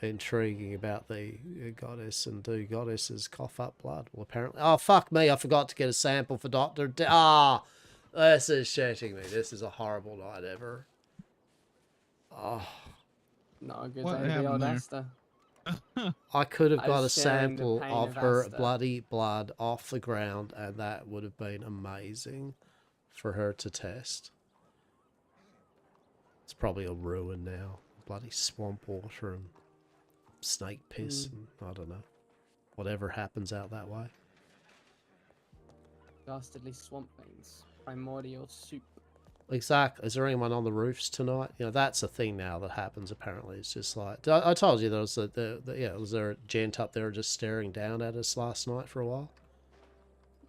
Speaker 1: intriguing about the goddess, and do goddesses cough up blood? Well, apparently. Oh fuck me! I forgot to get a sample for Doctor. This is shitting me. This is a horrible night ever. Oh.
Speaker 9: Not a good
Speaker 21: What
Speaker 9: day to be old
Speaker 21: happened
Speaker 9: Esther.
Speaker 1: I could have
Speaker 9: I
Speaker 1: got a
Speaker 9: was sharing the
Speaker 1: sample
Speaker 9: pain
Speaker 1: of
Speaker 9: of
Speaker 1: her
Speaker 9: Asta.
Speaker 1: bloody blood off the ground, and that would have been amazing for her to test. It's probably a ruin now. Bloody swamp water and snake piss, and I don't know. Whatever happens out that way.
Speaker 9: Dastardly swamp things. Primordial soup.
Speaker 1: Exactly. Is there anyone on the roofs tonight? You know, that's a thing now that happens, apparently. It's just like... I told you there was was there a gent up there just staring down at us last night for a while?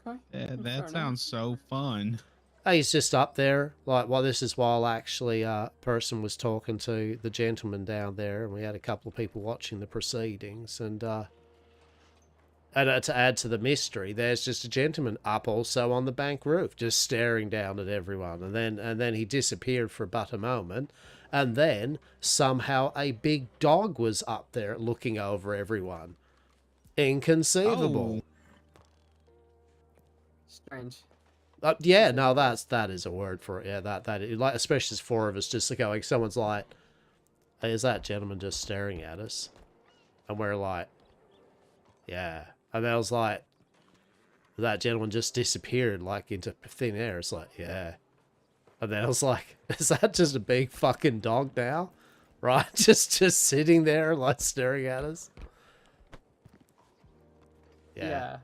Speaker 9: Okay.
Speaker 21: Yeah, that sounds so fun.
Speaker 1: He's just up there. Like, well, this is while actually a person was talking to the gentleman down there, and we had a couple of people watching the proceedings, and to add to the mystery, there's just a gentleman up also on the bank roof, just staring down at everyone, and then he disappeared for but a moment, and then somehow a big dog was up there looking over everyone. Inconceivable.
Speaker 9: Strange.
Speaker 1: Yeah, no, that is a word for it. Yeah, that is, like, especially as four of us just going, someone's like, hey, is that gentleman just staring at us? And we're like, yeah. And I was like, that gentleman just disappeared, like, into thin air. It's like, yeah. And then I was like, is that just a big fucking dog now? Right? Just sitting there, like, staring at us?
Speaker 9: Yeah.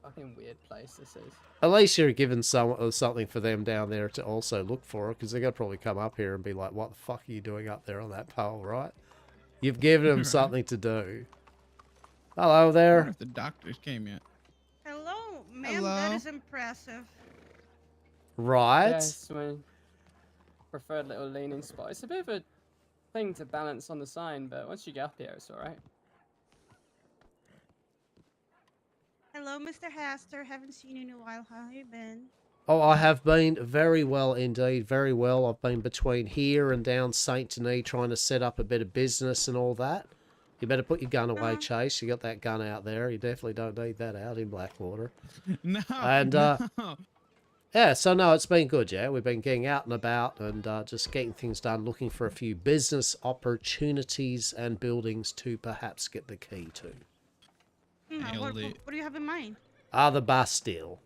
Speaker 9: Fucking weird place this is.
Speaker 1: At least you're given something for them down there to also look for, because they're going to probably come up here and be like, what the fuck are you doing up there on that pole, right? You've given them something to do. Hello
Speaker 21: I wonder
Speaker 1: there.
Speaker 21: if the doctors came yet.
Speaker 10: Hello, ma'am.
Speaker 21: Hello.
Speaker 10: That is impressive.
Speaker 1: Right?
Speaker 9: Yes, my preferred little leaning spot. It's a bit of a thing to balance on the sign, but once you get up here, it's alright.
Speaker 10: Hello, Mr. Hastur. Haven't seen you in a while. How have you been?
Speaker 1: Oh, I have been very well indeed, very well. I've been between here and down St. Denis trying to set up a bit of business and all that. You better put your gun away, Chase. You got that gun out there. You definitely don't need that out in Blackwater.
Speaker 21: No.
Speaker 1: And,
Speaker 21: no.
Speaker 1: yeah, so no, it's been good, yeah. We've been getting out and about and just getting things done, looking for a few business opportunities and buildings to perhaps get the key to.
Speaker 10: What do you have in mind?
Speaker 1: The Bastille.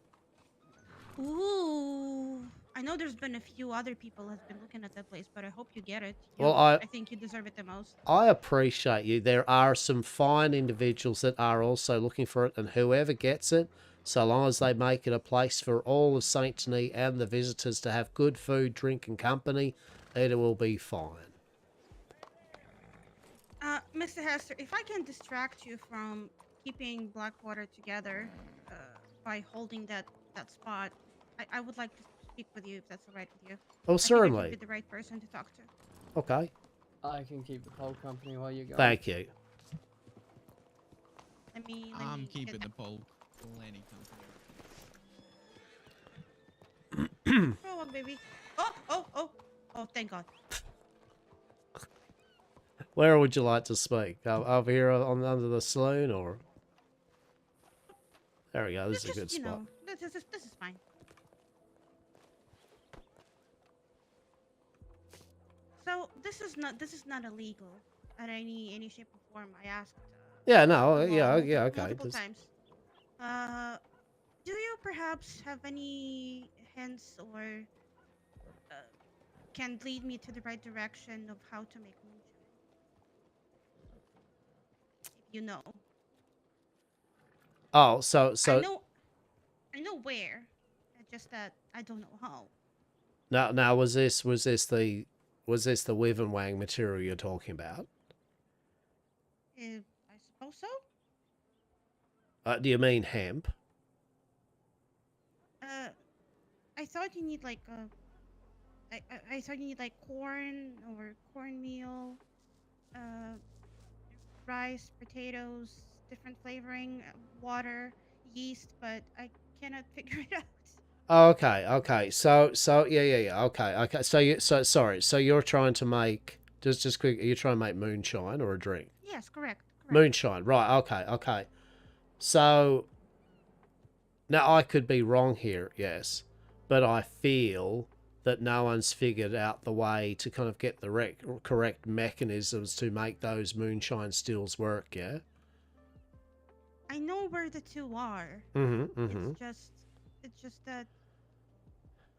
Speaker 10: Ooh. I know there's been a few other people that's been looking at that place, but I hope you get it.
Speaker 1: Well,
Speaker 10: I think you deserve it the most.
Speaker 1: I appreciate you. There are some fine individuals that are also looking for it, and whoever gets it, so long as they make it a place for all of St. Denis and the visitors to have good food, drink, and company, it will be fine.
Speaker 10: Mr. Hester, if I can distract you from keeping Blackwater together by holding that spot, I would like to speak with you if that's all right with you.
Speaker 1: Oh,
Speaker 10: I think I
Speaker 1: certainly.
Speaker 10: could be the right person to talk to.
Speaker 1: Okay.
Speaker 9: I can keep the pole company while you go.
Speaker 1: Thank you.
Speaker 10: Let me
Speaker 21: I'm
Speaker 10: get
Speaker 21: keeping
Speaker 10: that.
Speaker 21: the pole. Plenty company.
Speaker 10: Oh, baby. Oh, thank God.
Speaker 1: Where would you like to speak? Over here under the saloon, or? There we go. This is a good spot.
Speaker 10: This is fine. So this is not illegal at any shape or form. I asked.
Speaker 1: Yeah. No.
Speaker 10: the
Speaker 1: Yeah.
Speaker 10: law
Speaker 1: Yeah. Okay.
Speaker 10: Multiple times. Do you perhaps have any hints or can lead me to the right direction of how to make moonshine? If you know.
Speaker 1: Oh, so
Speaker 10: I know where. It's just that I don't know how.
Speaker 1: now was this the Wiv and Wang material you're talking about?
Speaker 10: I suppose so.
Speaker 1: Do you mean hemp?
Speaker 10: I thought you need like I thought you need like corn or cornmeal, rice, potatoes, different flavoring, water, yeast, but I cannot figure it out.
Speaker 1: Oh, okay. So yeah. Okay. So you're trying to make just quick. You're trying to make moonshine or a drink?
Speaker 10: Yes, correct.
Speaker 1: Moonshine, right? Okay. So now I could be wrong here, yes, but I feel that no one's figured out the way to kind of get the correct mechanisms to make those moonshine stills work. Yeah.
Speaker 10: I know where the two are.
Speaker 1: Mm-hmm.
Speaker 10: It's just that.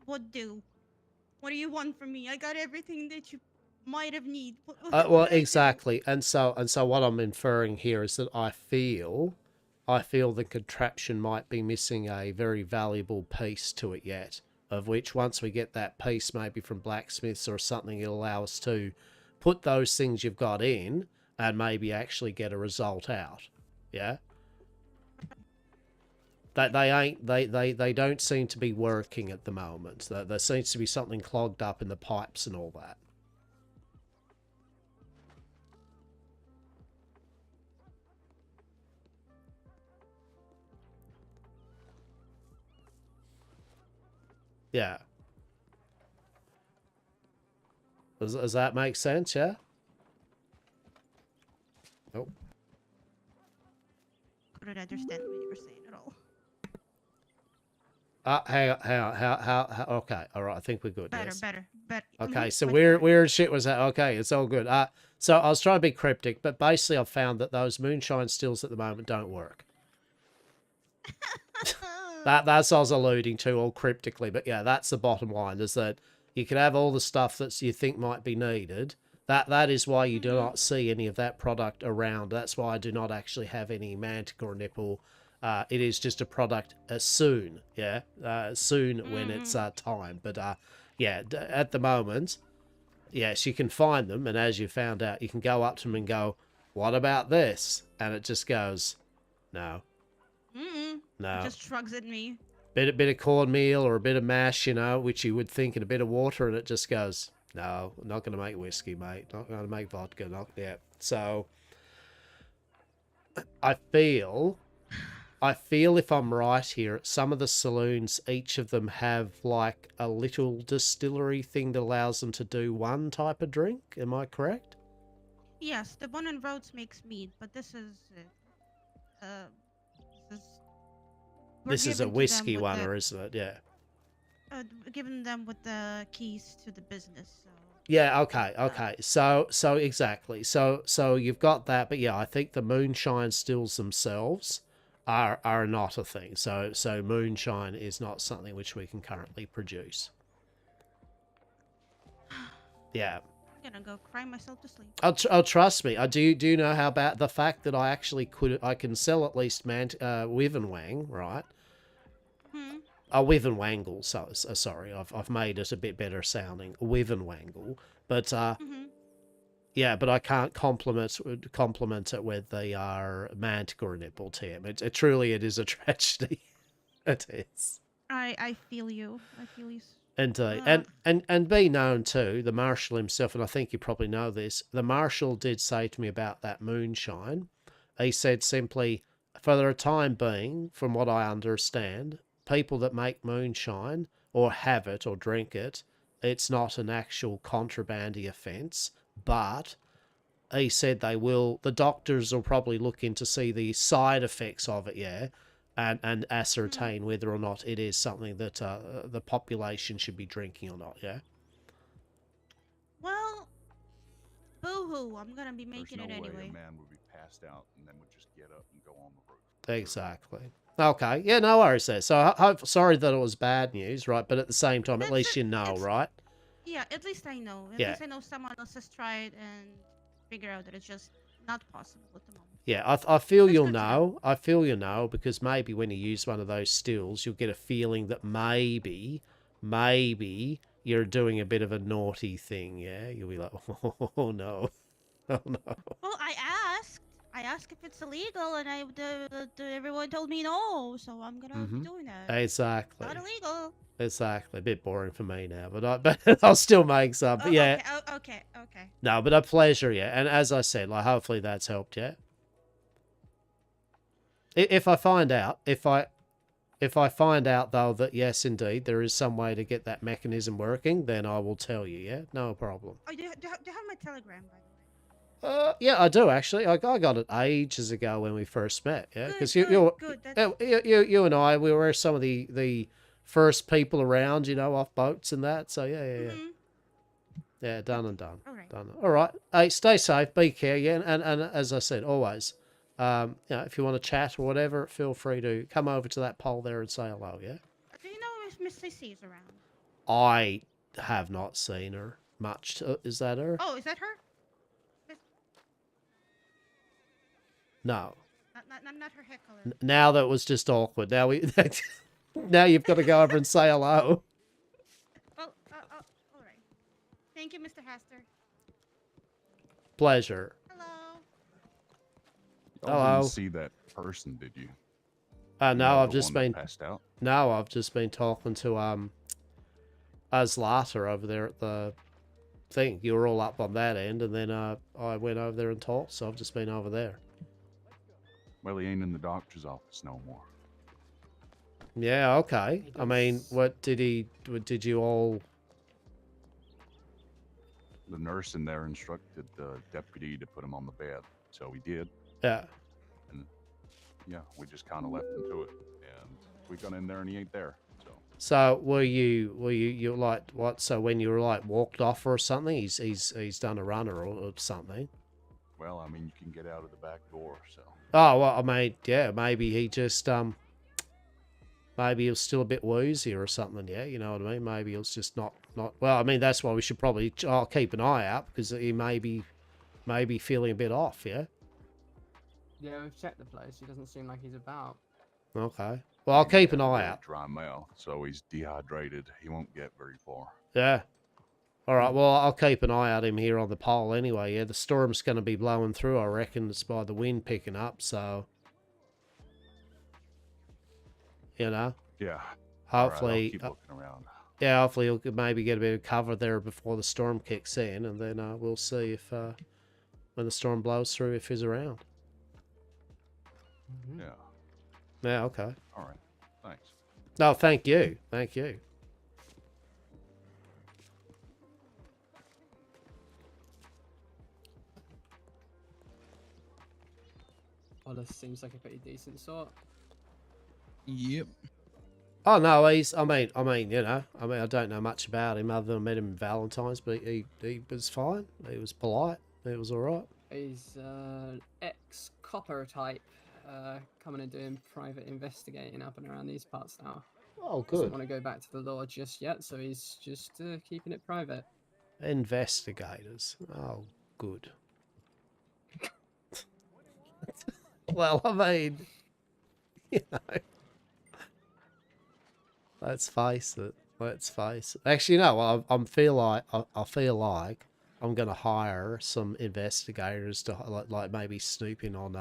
Speaker 10: What do you want from me? I got everything that you might have need.
Speaker 1: Well, exactly, and so what I'm inferring here is that I feel the contraption might be missing a very valuable piece to it yet, of which once we get that piece, maybe from blacksmiths or something, it'll allow us to put those things you've got in and maybe actually get a result out. Yeah. That they don't seem to be working at the moment. There seems to be something clogged up in the pipes and all that. Yeah. Does that make sense? Yeah. Oh.
Speaker 10: Couldn't understand what you were saying at all.
Speaker 1: Hang on, how, okay, all right, I think we're good. Yes.
Speaker 10: Better.
Speaker 1: Okay, so where shit was that? Okay, it's all good. So I was trying to be cryptic, but basically I've found that those moonshine stills at the moment don't work. That's what I was alluding to, all cryptically, but yeah, that's the bottom line, is that you can have all the stuff that you think might be needed. That is why you do not see any of that product around. That's why I do not actually have any manticore nipple. It is just a product soon, yeah? Soon when it's time. But yeah, at the moment, yes, you can find them, and as you found out, you can go up to them and go, what about this? And it just goes, no. No.
Speaker 10: It just shrugs at me.
Speaker 1: Bit of cornmeal or a bit of mash, you know, which you would think, and a bit of water, and it just goes, no, not going to make whiskey, mate. Not going to make vodka. Not yet. So, I feel if I'm right here, some of the saloons, each of them have like a little distillery thing that allows them to do one type of drink. Am I correct?
Speaker 10: Yes, the one in Rhodes makes mead, but this is
Speaker 1: this is a whiskey one, or isn't it? Yeah.
Speaker 10: Giving them with the keys to the business. So.
Speaker 1: Yeah. Okay. So exactly. So you've got that, but yeah, I think the moonshine stills themselves are not a thing. So moonshine is not something which we can currently produce. Yeah.
Speaker 10: I'm gonna go cry myself to sleep.
Speaker 1: Oh, trust me. Do you know how about the fact that I actually I can sell at least Wiv and Wang, right? Wiv and Wangle. Sorry, I've made it a bit better sounding. Wiv and Wangle, but Yeah, but I can't compliment it with the Manticore nipple, Tim. It truly it is a tragedy. It is.
Speaker 10: I feel you. I feel you.
Speaker 1: Indeed.
Speaker 10: Uh,
Speaker 1: And be known too, the Marshal himself, and I think you probably know this, the Marshal did say to me about that moonshine. He said simply, for the time being, from what I understand, people that make moonshine or have it or drink it, it's not an actual contrabandy offence, but he said the doctors will probably look in to see the side effects of it, yeah, and ascertain whether or not it is something that the population should be drinking or not, yeah?
Speaker 10: well, boo-hoo. I'm gonna be
Speaker 17: There's
Speaker 10: making
Speaker 17: no
Speaker 10: it
Speaker 17: way
Speaker 10: anyway.
Speaker 17: a man would be passed out and then would just get up and go on the roof.
Speaker 1: Exactly. Okay, yeah, no worries there. So, sorry that it was bad news, right? But at the same time, at least you know, right?
Speaker 10: Yeah, at least I know. At
Speaker 1: Yeah.
Speaker 10: least I know someone else has tried and figure out that it's just not possible at the moment.
Speaker 1: Yeah, I feel you'll know. I feel you'll know because maybe when you use one of those stills, you'll get a feeling that maybe you're doing a bit of a naughty thing, yeah? You'll be like, oh no. Oh no.
Speaker 10: Well, I asked if it's illegal, and everyone told me no. So I'm gonna be doing that.
Speaker 1: Exactly.
Speaker 10: Not illegal.
Speaker 1: Exactly. A bit boring for me now, but I'll still make some. But yeah.
Speaker 10: Okay.
Speaker 1: No, but a pleasure, yeah. And as I said, like hopefully that's helped, yeah. If I find out though that yes, indeed, there is some way to get that mechanism working, then I will tell you, yeah, no problem.
Speaker 10: Oh, do you have my Telegram, by the way?
Speaker 1: Yeah, I do actually. I got it ages ago when we first met, yeah, because you and I, we were some of the first people around, off boats and that. So yeah. Yeah, done and done.
Speaker 10: All right.
Speaker 1: Done. All right. Hey, stay safe. Be care. Yeah, and as I said, always, if you want to chat or whatever, feel free to come over to that pole there and say hello. Yeah.
Speaker 10: Do you know if Miss Sissy is around?
Speaker 1: I have not seen her much. Is that her?
Speaker 10: Oh, is that her?
Speaker 1: No.
Speaker 10: Not her hair color.
Speaker 1: Now that was just awkward. Now now you've got to go over and say hello.
Speaker 10: Oh, all right. Thank you, Mr. Hastur.
Speaker 1: Pleasure.
Speaker 17: Y'all
Speaker 1: Hello.
Speaker 17: didn't see that person, did you?
Speaker 1: No, I've
Speaker 17: the
Speaker 1: just
Speaker 17: one that
Speaker 1: been
Speaker 17: passed out?
Speaker 1: No, I've just been talking to Azlata over there at the thing. You were all up on that end, and then I went over there and talked, so I've just been over there.
Speaker 17: Well, he ain't in the doctor's office no more.
Speaker 1: Yeah, okay. I mean, what did you all...
Speaker 17: The nurse in there instructed the deputy to put him on the bed, so we did.
Speaker 1: Yeah.
Speaker 17: And yeah, we just kind of left him to it, and we got in there and he ain't there.
Speaker 1: So were you like what? So when you were like walked off or something, he's done a runner or something.
Speaker 17: Well, I mean, you can get out of the back door, so.
Speaker 1: Oh well, I mean, yeah, maybe he just maybe he was still a bit woozy or something. Yeah, you know what I mean. Maybe it was just not. Well, I mean, that's why we should probably. I'll keep an eye out because he may be feeling a bit off. Yeah.
Speaker 9: Yeah, we've checked the place. He doesn't seem like he's about.
Speaker 1: Okay. Well, I'll keep an eye out.
Speaker 17: Dry mouth, so he's dehydrated. He won't get very far.
Speaker 1: Yeah. All right. Well, I'll keep an eye out him here on the pole anyway. Yeah, the storm's going to be blowing through. I reckon it's by the wind picking up. So,
Speaker 17: Yeah.
Speaker 1: Hopefully.
Speaker 17: All right, I'll keep looking around.
Speaker 1: Yeah, hopefully he'll maybe get a bit of cover there before the storm kicks in, and then we'll see if when the storm blows through if he's around.
Speaker 17: Yeah.
Speaker 1: Yeah. Okay.
Speaker 17: All right. Thanks.
Speaker 1: No, thank you. Thank you.
Speaker 9: Well, this seems like a pretty decent sort.
Speaker 21: Yep.
Speaker 1: Oh no, I mean, I don't know much about him other than I met him in Valentine's, but he was fine. He was polite. It was all right.
Speaker 9: He's ex-copper type, coming and doing private investigating up and around these parts now.
Speaker 1: Oh,
Speaker 9: Doesn't
Speaker 1: good.
Speaker 9: want to go back to the law just yet, so he's just keeping it private.
Speaker 1: Investigators. Oh, good. Well, I mean, let's face it. Actually, no. I feel like I'm gonna hire some investigators to like maybe snoop in on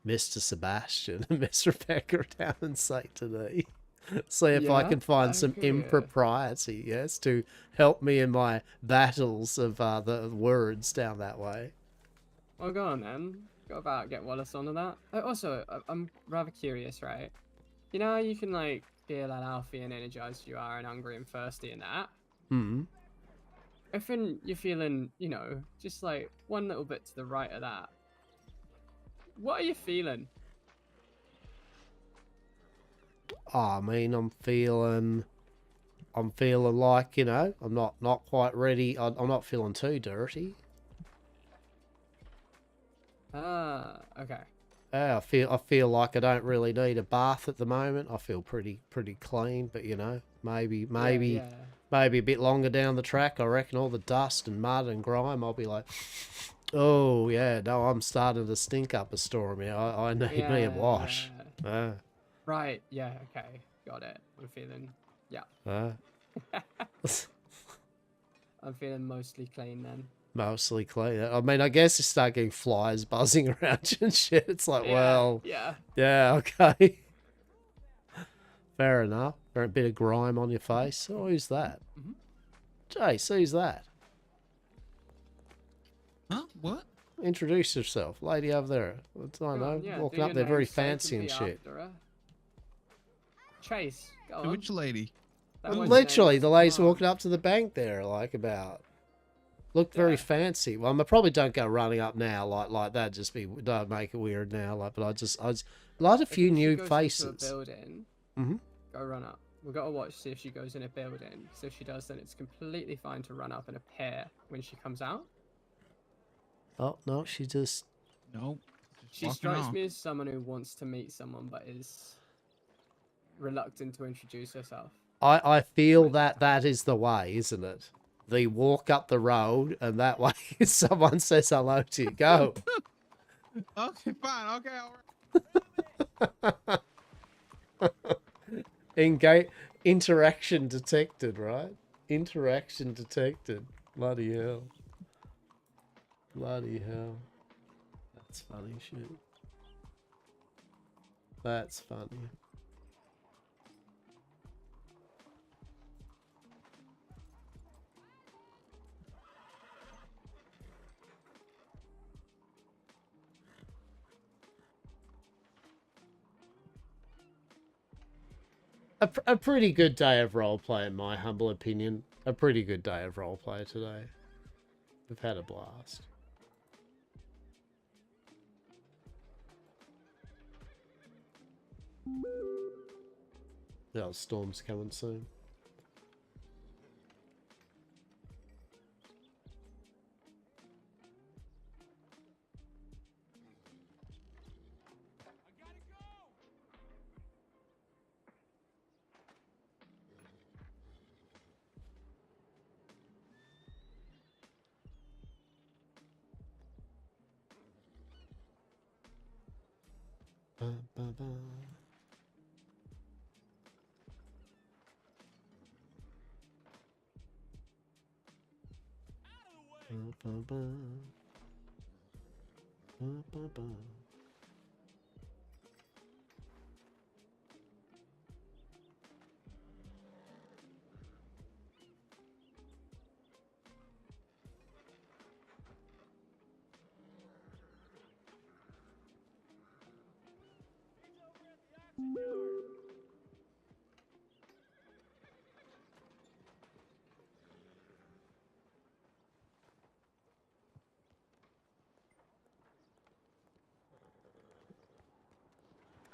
Speaker 1: Mr. Sebastian and Miss Rebecca down in Saint Denis. See if I
Speaker 9: Yeah,
Speaker 1: can find
Speaker 9: that
Speaker 1: some
Speaker 9: could be good.
Speaker 1: impropriety, yes, to help me in my battles of the words down that way.
Speaker 9: Well, go on then. Go about, get Wallace onto that. Also, I'm rather curious, right? You know how you can, like, feel how healthy and energized you are and hungry and thirsty and that?
Speaker 1: Hmm.
Speaker 9: If you're feeling, you know, just like one little bit to the right of that, what are you feeling?
Speaker 1: I mean, I'm feeling like, you know, I'm not quite ready. I'm not feeling too dirty.
Speaker 9: Ah, okay.
Speaker 1: Yeah, I feel like I don't really need a bath at the moment. I feel pretty clean, but you know, maybe
Speaker 9: Yeah.
Speaker 1: a bit longer down the track, I reckon all the dust and mud and grime, I'll be like, oh yeah, no, I'm starting to stink up a storm. Yeah, I need me a wash.
Speaker 9: Yeah. Right, yeah, okay. Got it. I'm feeling, yeah. I'm feeling mostly clean then.
Speaker 1: Mostly clean. I mean, I guess you start getting flies buzzing around you and shit. It's like, well,
Speaker 9: yeah.
Speaker 1: Okay. Fair enough. Or a bit of grime on your face. Oh, who's that? Jace, who's that?
Speaker 21: Huh? What?
Speaker 1: Introduce yourself. Lady over there. I don't know.
Speaker 9: Yeah,
Speaker 1: Walking
Speaker 9: do
Speaker 1: up
Speaker 9: your
Speaker 1: there very
Speaker 9: name, so I can
Speaker 1: fancy and
Speaker 9: be
Speaker 1: shit.
Speaker 9: after her. Chase, go on.
Speaker 21: Which lady?
Speaker 9: That was
Speaker 1: Literally,
Speaker 9: nice.
Speaker 1: the lady's
Speaker 9: Come on.
Speaker 1: walking up to the bank there, like about. Looked very fancy. Well, I probably don't go running up now like that. Just don't make it weird now. Like, but I just like a few
Speaker 9: If she
Speaker 1: new
Speaker 9: goes
Speaker 1: faces.
Speaker 9: into a building, go run up. We've got to watch, see if she goes in a building. So if she does, then it's completely fine to run up in a pair when she comes out.
Speaker 1: Oh no, she just.
Speaker 21: Nope.
Speaker 9: She strikes me as someone who wants to meet someone but is reluctant to introduce herself.
Speaker 1: I feel that is the way, isn't it? The walk up the road and that way someone says hello to you. Go.
Speaker 21: Okay, fine. Okay, all
Speaker 1: right. Interaction detected, right? Interaction detected. Bloody hell. Bloody hell. That's funny shit. That's funny. A pretty good day of roleplay, in my humble opinion. A pretty good day of roleplay today. We've had a blast. The storm's coming soon.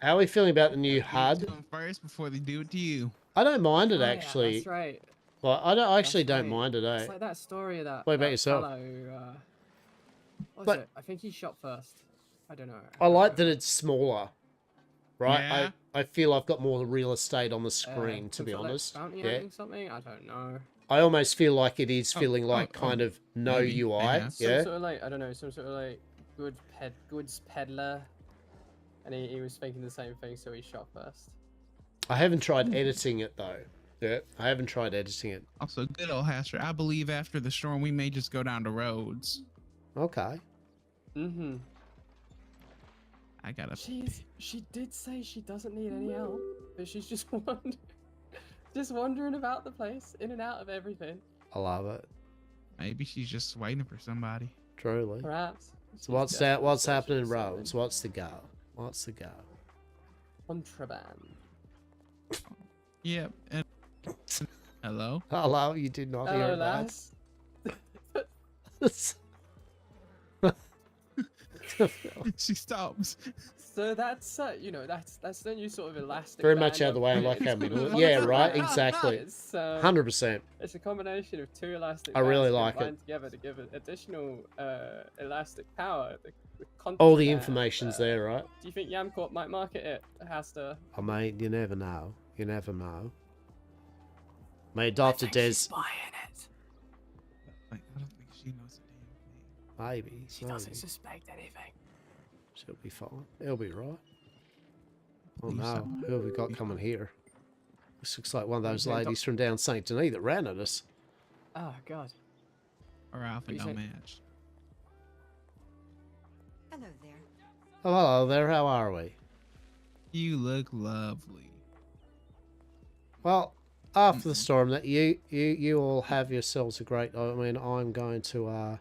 Speaker 1: How are we feeling about the new HUD?
Speaker 21: First, before they do it to you.
Speaker 1: I don't mind it
Speaker 9: Oh,
Speaker 1: actually.
Speaker 9: Yeah, that's right.
Speaker 1: Well, I actually don't
Speaker 9: right.
Speaker 1: mind it. Eh?
Speaker 9: It's like that story of that.
Speaker 1: What about
Speaker 9: that
Speaker 1: yourself?
Speaker 9: Fellow who, what was it? I think he shot first. I don't know.
Speaker 1: I like that it's smaller, right?
Speaker 21: Yeah.
Speaker 1: I feel I've got more real estate on the screen, to be
Speaker 9: Some sort of, like,
Speaker 1: honest.
Speaker 9: bounty
Speaker 1: Yeah.
Speaker 9: hunting something? I don't know.
Speaker 1: I almost feel like it is feeling like kind of no
Speaker 21: maybe,
Speaker 1: UI.
Speaker 21: yeah.
Speaker 9: Some
Speaker 1: Yeah.
Speaker 9: sort of like, I don't know, some sort of like goods peddler. And he was thinking the same thing, so he shot first.
Speaker 1: I haven't tried editing it though. Yeah, I haven't tried editing it.
Speaker 21: Also, good old Hastur. I believe after the storm, we may just go down the roads.
Speaker 1: Okay.
Speaker 9: Mm-hmm.
Speaker 21: I gotta.
Speaker 9: She did say she doesn't need any help, but she's just wandering about the place, in and out of everything.
Speaker 1: I love it.
Speaker 21: Maybe she's just waiting for somebody.
Speaker 1: Truly.
Speaker 9: Perhaps.
Speaker 1: So what's that? What's happening, roads? What's the go? What's the go?
Speaker 9: Contraband.
Speaker 21: Yep. And hello.
Speaker 1: Hello. You did not hear that.
Speaker 21: She stops.
Speaker 9: So that's that's the new sort of elastic.
Speaker 1: Very much
Speaker 9: band
Speaker 1: out of the way. I like how
Speaker 9: it's-
Speaker 1: middle. Yeah, right. Exactly.
Speaker 9: It's,
Speaker 1: 100%.
Speaker 9: It's a combination of two elastic.
Speaker 1: I really
Speaker 9: bands
Speaker 1: like it.
Speaker 9: combined together to give it additional elastic power.
Speaker 1: All the
Speaker 9: contraband,
Speaker 1: information's there, right?
Speaker 9: Do you think Yamcorp might market it? It has to.
Speaker 1: I mean, you never know. You never know. May Dr. Des.
Speaker 9: buying it.
Speaker 21: I don't think she knows a damn thing.
Speaker 1: Maybe.
Speaker 9: She doesn't suspect anything.
Speaker 1: She'll be fine. It'll be right. Oh
Speaker 21: Believe
Speaker 1: no.
Speaker 21: so.
Speaker 1: Who have we got coming here? This looks like one of those
Speaker 9: Okay,
Speaker 1: ladies from down St. Denis that ran at us.
Speaker 9: Oh God.
Speaker 21: Or Alpha
Speaker 9: What you
Speaker 21: don't
Speaker 9: say?
Speaker 21: match.
Speaker 7: Hello there.
Speaker 1: Oh, hello there. How are we?
Speaker 21: You look lovely.
Speaker 1: Well, after the storm, that you all have yourselves a great. I mean, I'm going to.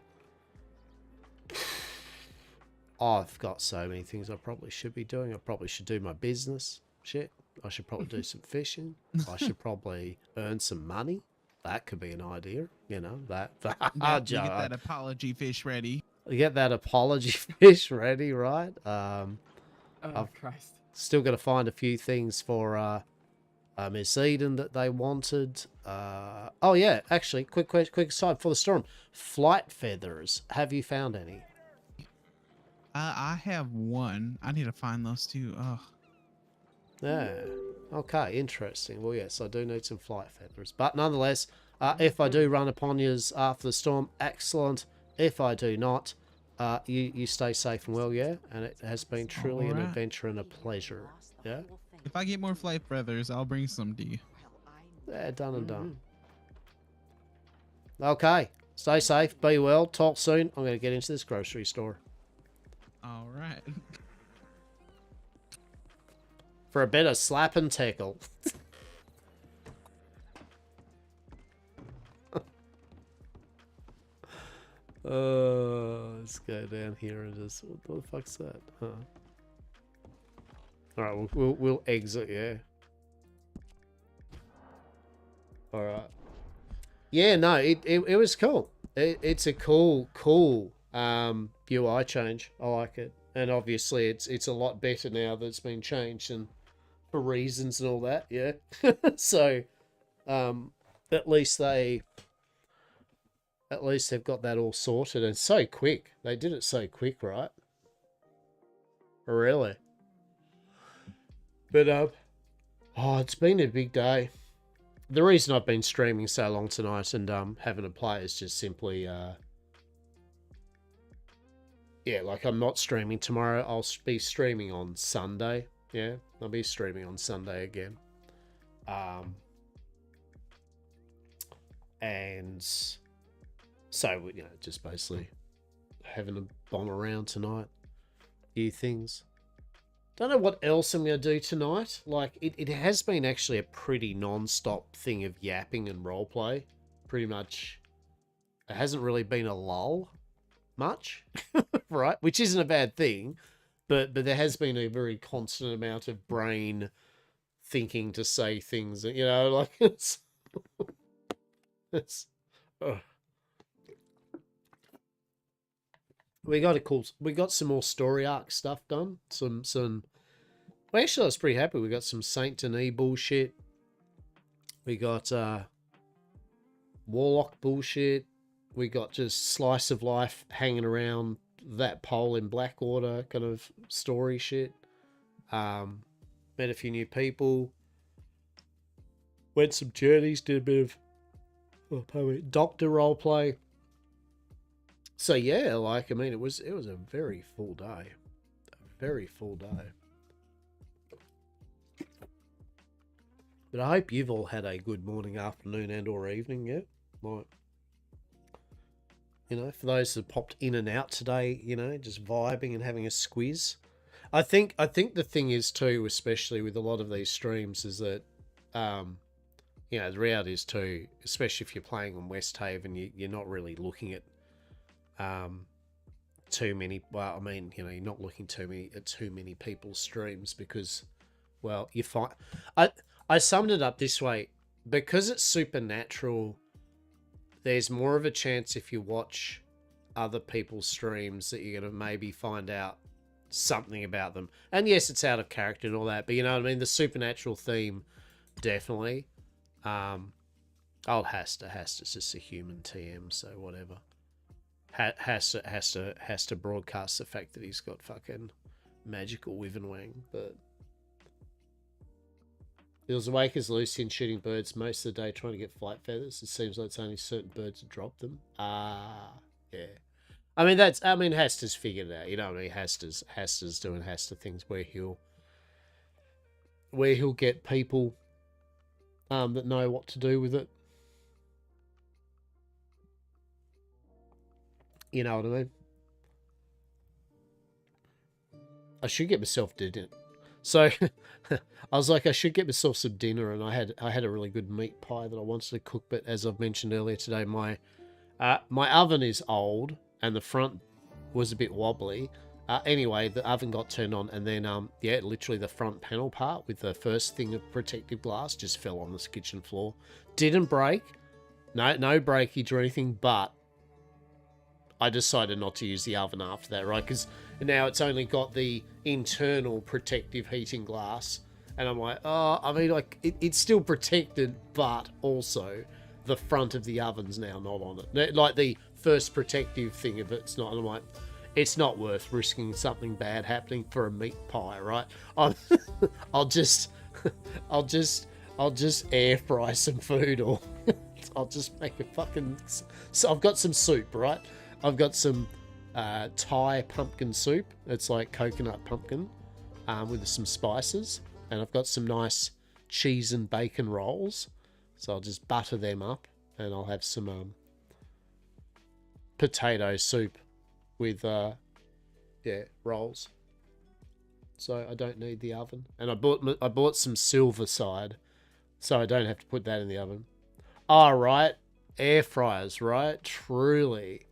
Speaker 1: I've got so many things I probably should be doing. I probably should do my business shit. I should probably do some fishing. I should probably earn some money. That could be an idea. You know that.
Speaker 21: Yeah, you get that apology fish ready.
Speaker 1: Get that apology fish ready, right?
Speaker 9: Oh
Speaker 1: I've
Speaker 9: Christ.
Speaker 1: still got to find a few things for Miss Eden that they wanted. Oh yeah, actually, quick aside for the storm. Flight feathers. Have you found any?
Speaker 21: I have one. I need to find those two. Oh.
Speaker 1: Yeah. Okay, interesting. Well, yes, I do need some flight feathers. But nonetheless, if I do run upon yous after the storm, excellent. If I do not, you stay safe and well, yeah? And it has been truly an
Speaker 21: Alright.
Speaker 1: adventure and a pleasure. Yeah?
Speaker 21: If I get more flight feathers, I'll bring some to you.
Speaker 1: Yeah, done and done. Okay, stay safe, be well, talk soon. I'm going to get into this grocery store.
Speaker 21: All right.
Speaker 1: For a bit of slap and tickle. Let's go down here and just... What the fuck's that? Huh. Alright, we'll exit, yeah. Alright. Yeah, no, it was cool. It's a cool UI change. I like it. And obviously it's a lot better now that it's been changed and for reasons and all that, yeah. So at least they've got that all sorted and so quick. They did it so quick, right? Really. But oh, it's been a big day. The reason I've been streaming so long tonight and having to play is just simply yeah, like I'm not streaming tomorrow. I'll be streaming on Sunday. Yeah, I'll be streaming on Sunday again. And so, you know, just basically having a bomb around tonight. Few things. Don't know what else I'm going to do tonight. Like, it has been actually a pretty non-stop thing of yapping and roleplay. Pretty much. It hasn't really been a lull much, right? Which isn't a bad thing. But there has been a very constant amount of brain thinking to say things. You know, like, it's... We got some more story arc stuff done. Well, actually, I was pretty happy. We got some Saint Denis bullshit. We got Warlock bullshit. We got just slice of life hanging around that pole in Blackwater kind of story shit. Met a few new people. Went some journeys. Did a bit of doctor roleplay. So yeah, like, I mean, it was a very full day. A very full day. But I hope you've all had a good morning, afternoon, and or evening, yeah? Like, you know, for those that popped in and out today, you know, just vibing and having a squiz. I think the thing is too, especially with a lot of these streams, is that, you know, the reality is too, especially if you're playing on Westhaven, you're not really looking at too many. Well, I mean, you know, you're not looking at too many people's streams because, well, you find I summed it up this way: because it's supernatural, there's more of a chance if you watch other people's streams that you're gonna maybe find out something about them. And yes, it's out of character and all that, but you know what I mean? The supernatural theme, definitely. Old Hastur's just a human TM, so whatever. Has to broadcast the fact that he's got fucking magical Wyvernwang, but feels awake as Lucian shooting birds most of the day trying to get flight feathers. It seems like it's only certain birds that drop them. Yeah. I mean, Hastur's figured it out. You know what I mean? Hastur's doing Hastur things where he'll get people that know what to do with it. You know what I mean? I should get myself dinner. So I was like, I should get myself some dinner, and I had a really good meat pie that I wanted to cook, but as I've mentioned earlier today, my oven is old and the front was a bit wobbly. Anyway, the oven got turned on, and then yeah, literally the front panel part with the first thing of protective glass just fell on this kitchen floor. Didn't break, no breakage or anything, but I decided not to use the oven after that, right? Because now it's only got the internal protective heating glass, and I'm like, oh, I mean, like it's still protected, but also the front of the oven's now not on it. Like the first protective thing of it's not. And I'm like, it's not worth risking something bad happening for a meat pie, right? I'll just air fry some food, or I'll just make a fucking. So I've got some soup, right? I've got some Thai pumpkin soup. It's like coconut pumpkin with some spices, and I've got some nice cheese and bacon rolls. So I'll just butter them up, and I'll have some potato soup with yeah, rolls. So I don't need the oven, and I bought some silver side, so I don't have to put that in the oven. All right, air fryers, right? Truly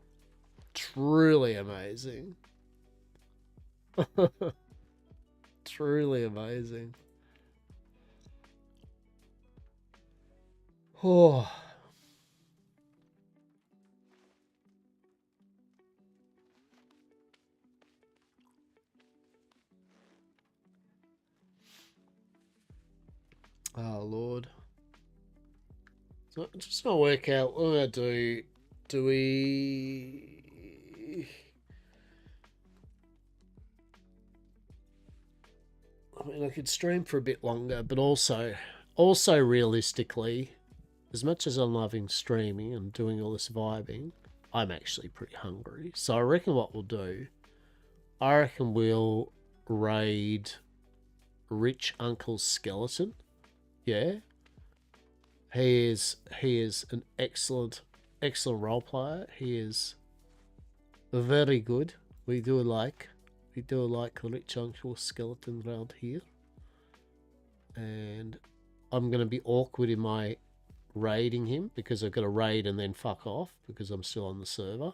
Speaker 1: amazing. Truly amazing. Oh. Oh, Lord. So I'm just going to work out what I'm going to do. Do we... I mean, I could stream for a bit longer, but also realistically, as much as I'm loving streaming and doing all this vibing, I'm actually pretty hungry. So I reckon what we'll do, I reckon we'll raid Rich Uncle's Skeleton. Yeah. He is an excellent role player. He is very good. We do like Rich Uncle's Skeleton around here. And I'm going to be awkward in my raiding him because I've got to raid and then fuck off because I'm still on the server.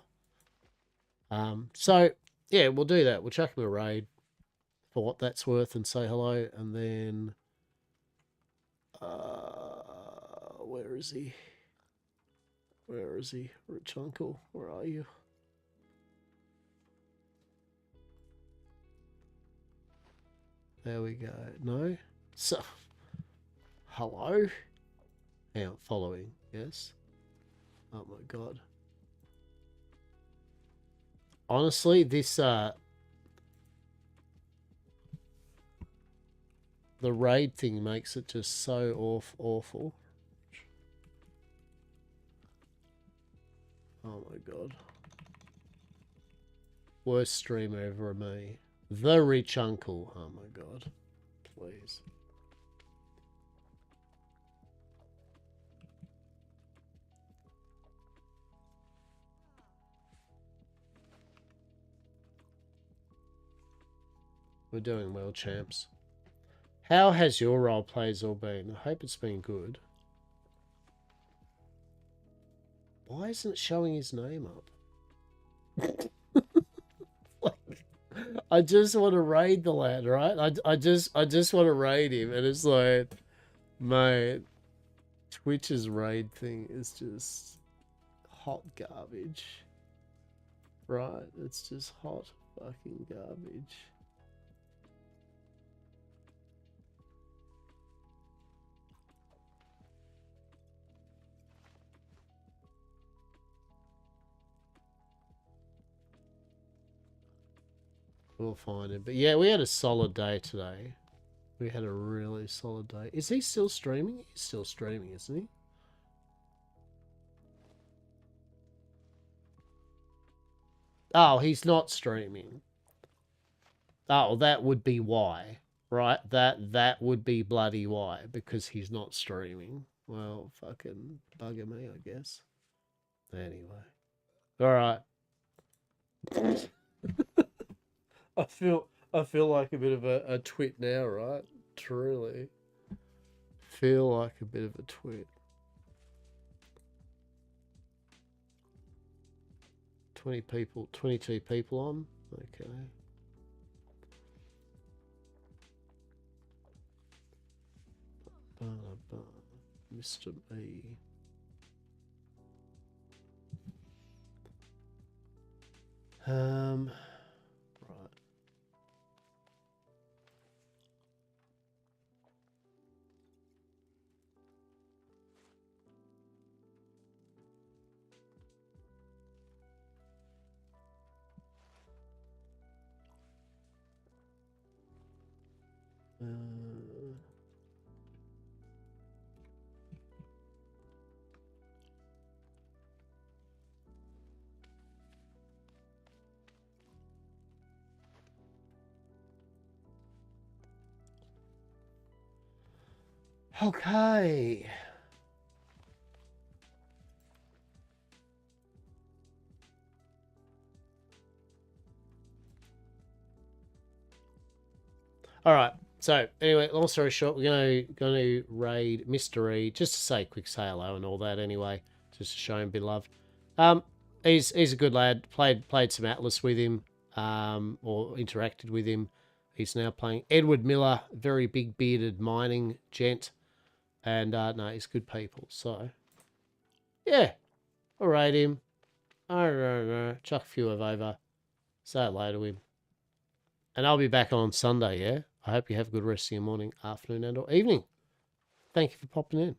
Speaker 1: So yeah, we'll do that. We'll chuck him a raid for what that's worth and say hello, and then where is he? Where is he? Rich Uncle, where are you? There we go. No? So, hello? Hang on, following. Yes? Oh my god. Honestly, this, the raid thing makes it just so awful. Oh my god. Worst streamer ever, me. The Rich Uncle. Oh my god. Please. We're doing well, champs. How has your role plays all been? I hope it's been good. Why isn't it showing his name up? I just want to raid the lad, right? I just want to raid him, and it's like, mate, Twitch's raid thing is just hot garbage. Right? It's just hot fucking garbage. We'll find him. But yeah, we had a solid day today. We had a really solid day. Is he still streaming? He's still streaming, isn't he? Oh, he's not streaming. Oh, that would be why. Right? That would be bloody why. Because he's not streaming. Well, fucking bugger me, I guess. Anyway. Alright. I feel like a bit of a twit now, right? Truly. Feel like a bit of a twit. 20 people, 22 people on. Okay. Mr. B. Right. Okay. All right. So anyway, long story short, we're going to raid Mr. E just to say quick say hello and all that. Anyway, just to show him a bit of love. He's a good lad. Played some Atlas with him, or interacted with him. He's now playing Edward Miller, very big bearded mining gent, and no, he's good people. So yeah, I'll raid him. I don't know, chuck a few of over. Say hello to him. And I'll be back on Sunday, yeah? I hope you have a good rest of your morning, afternoon, and or evening. Thank you for popping in.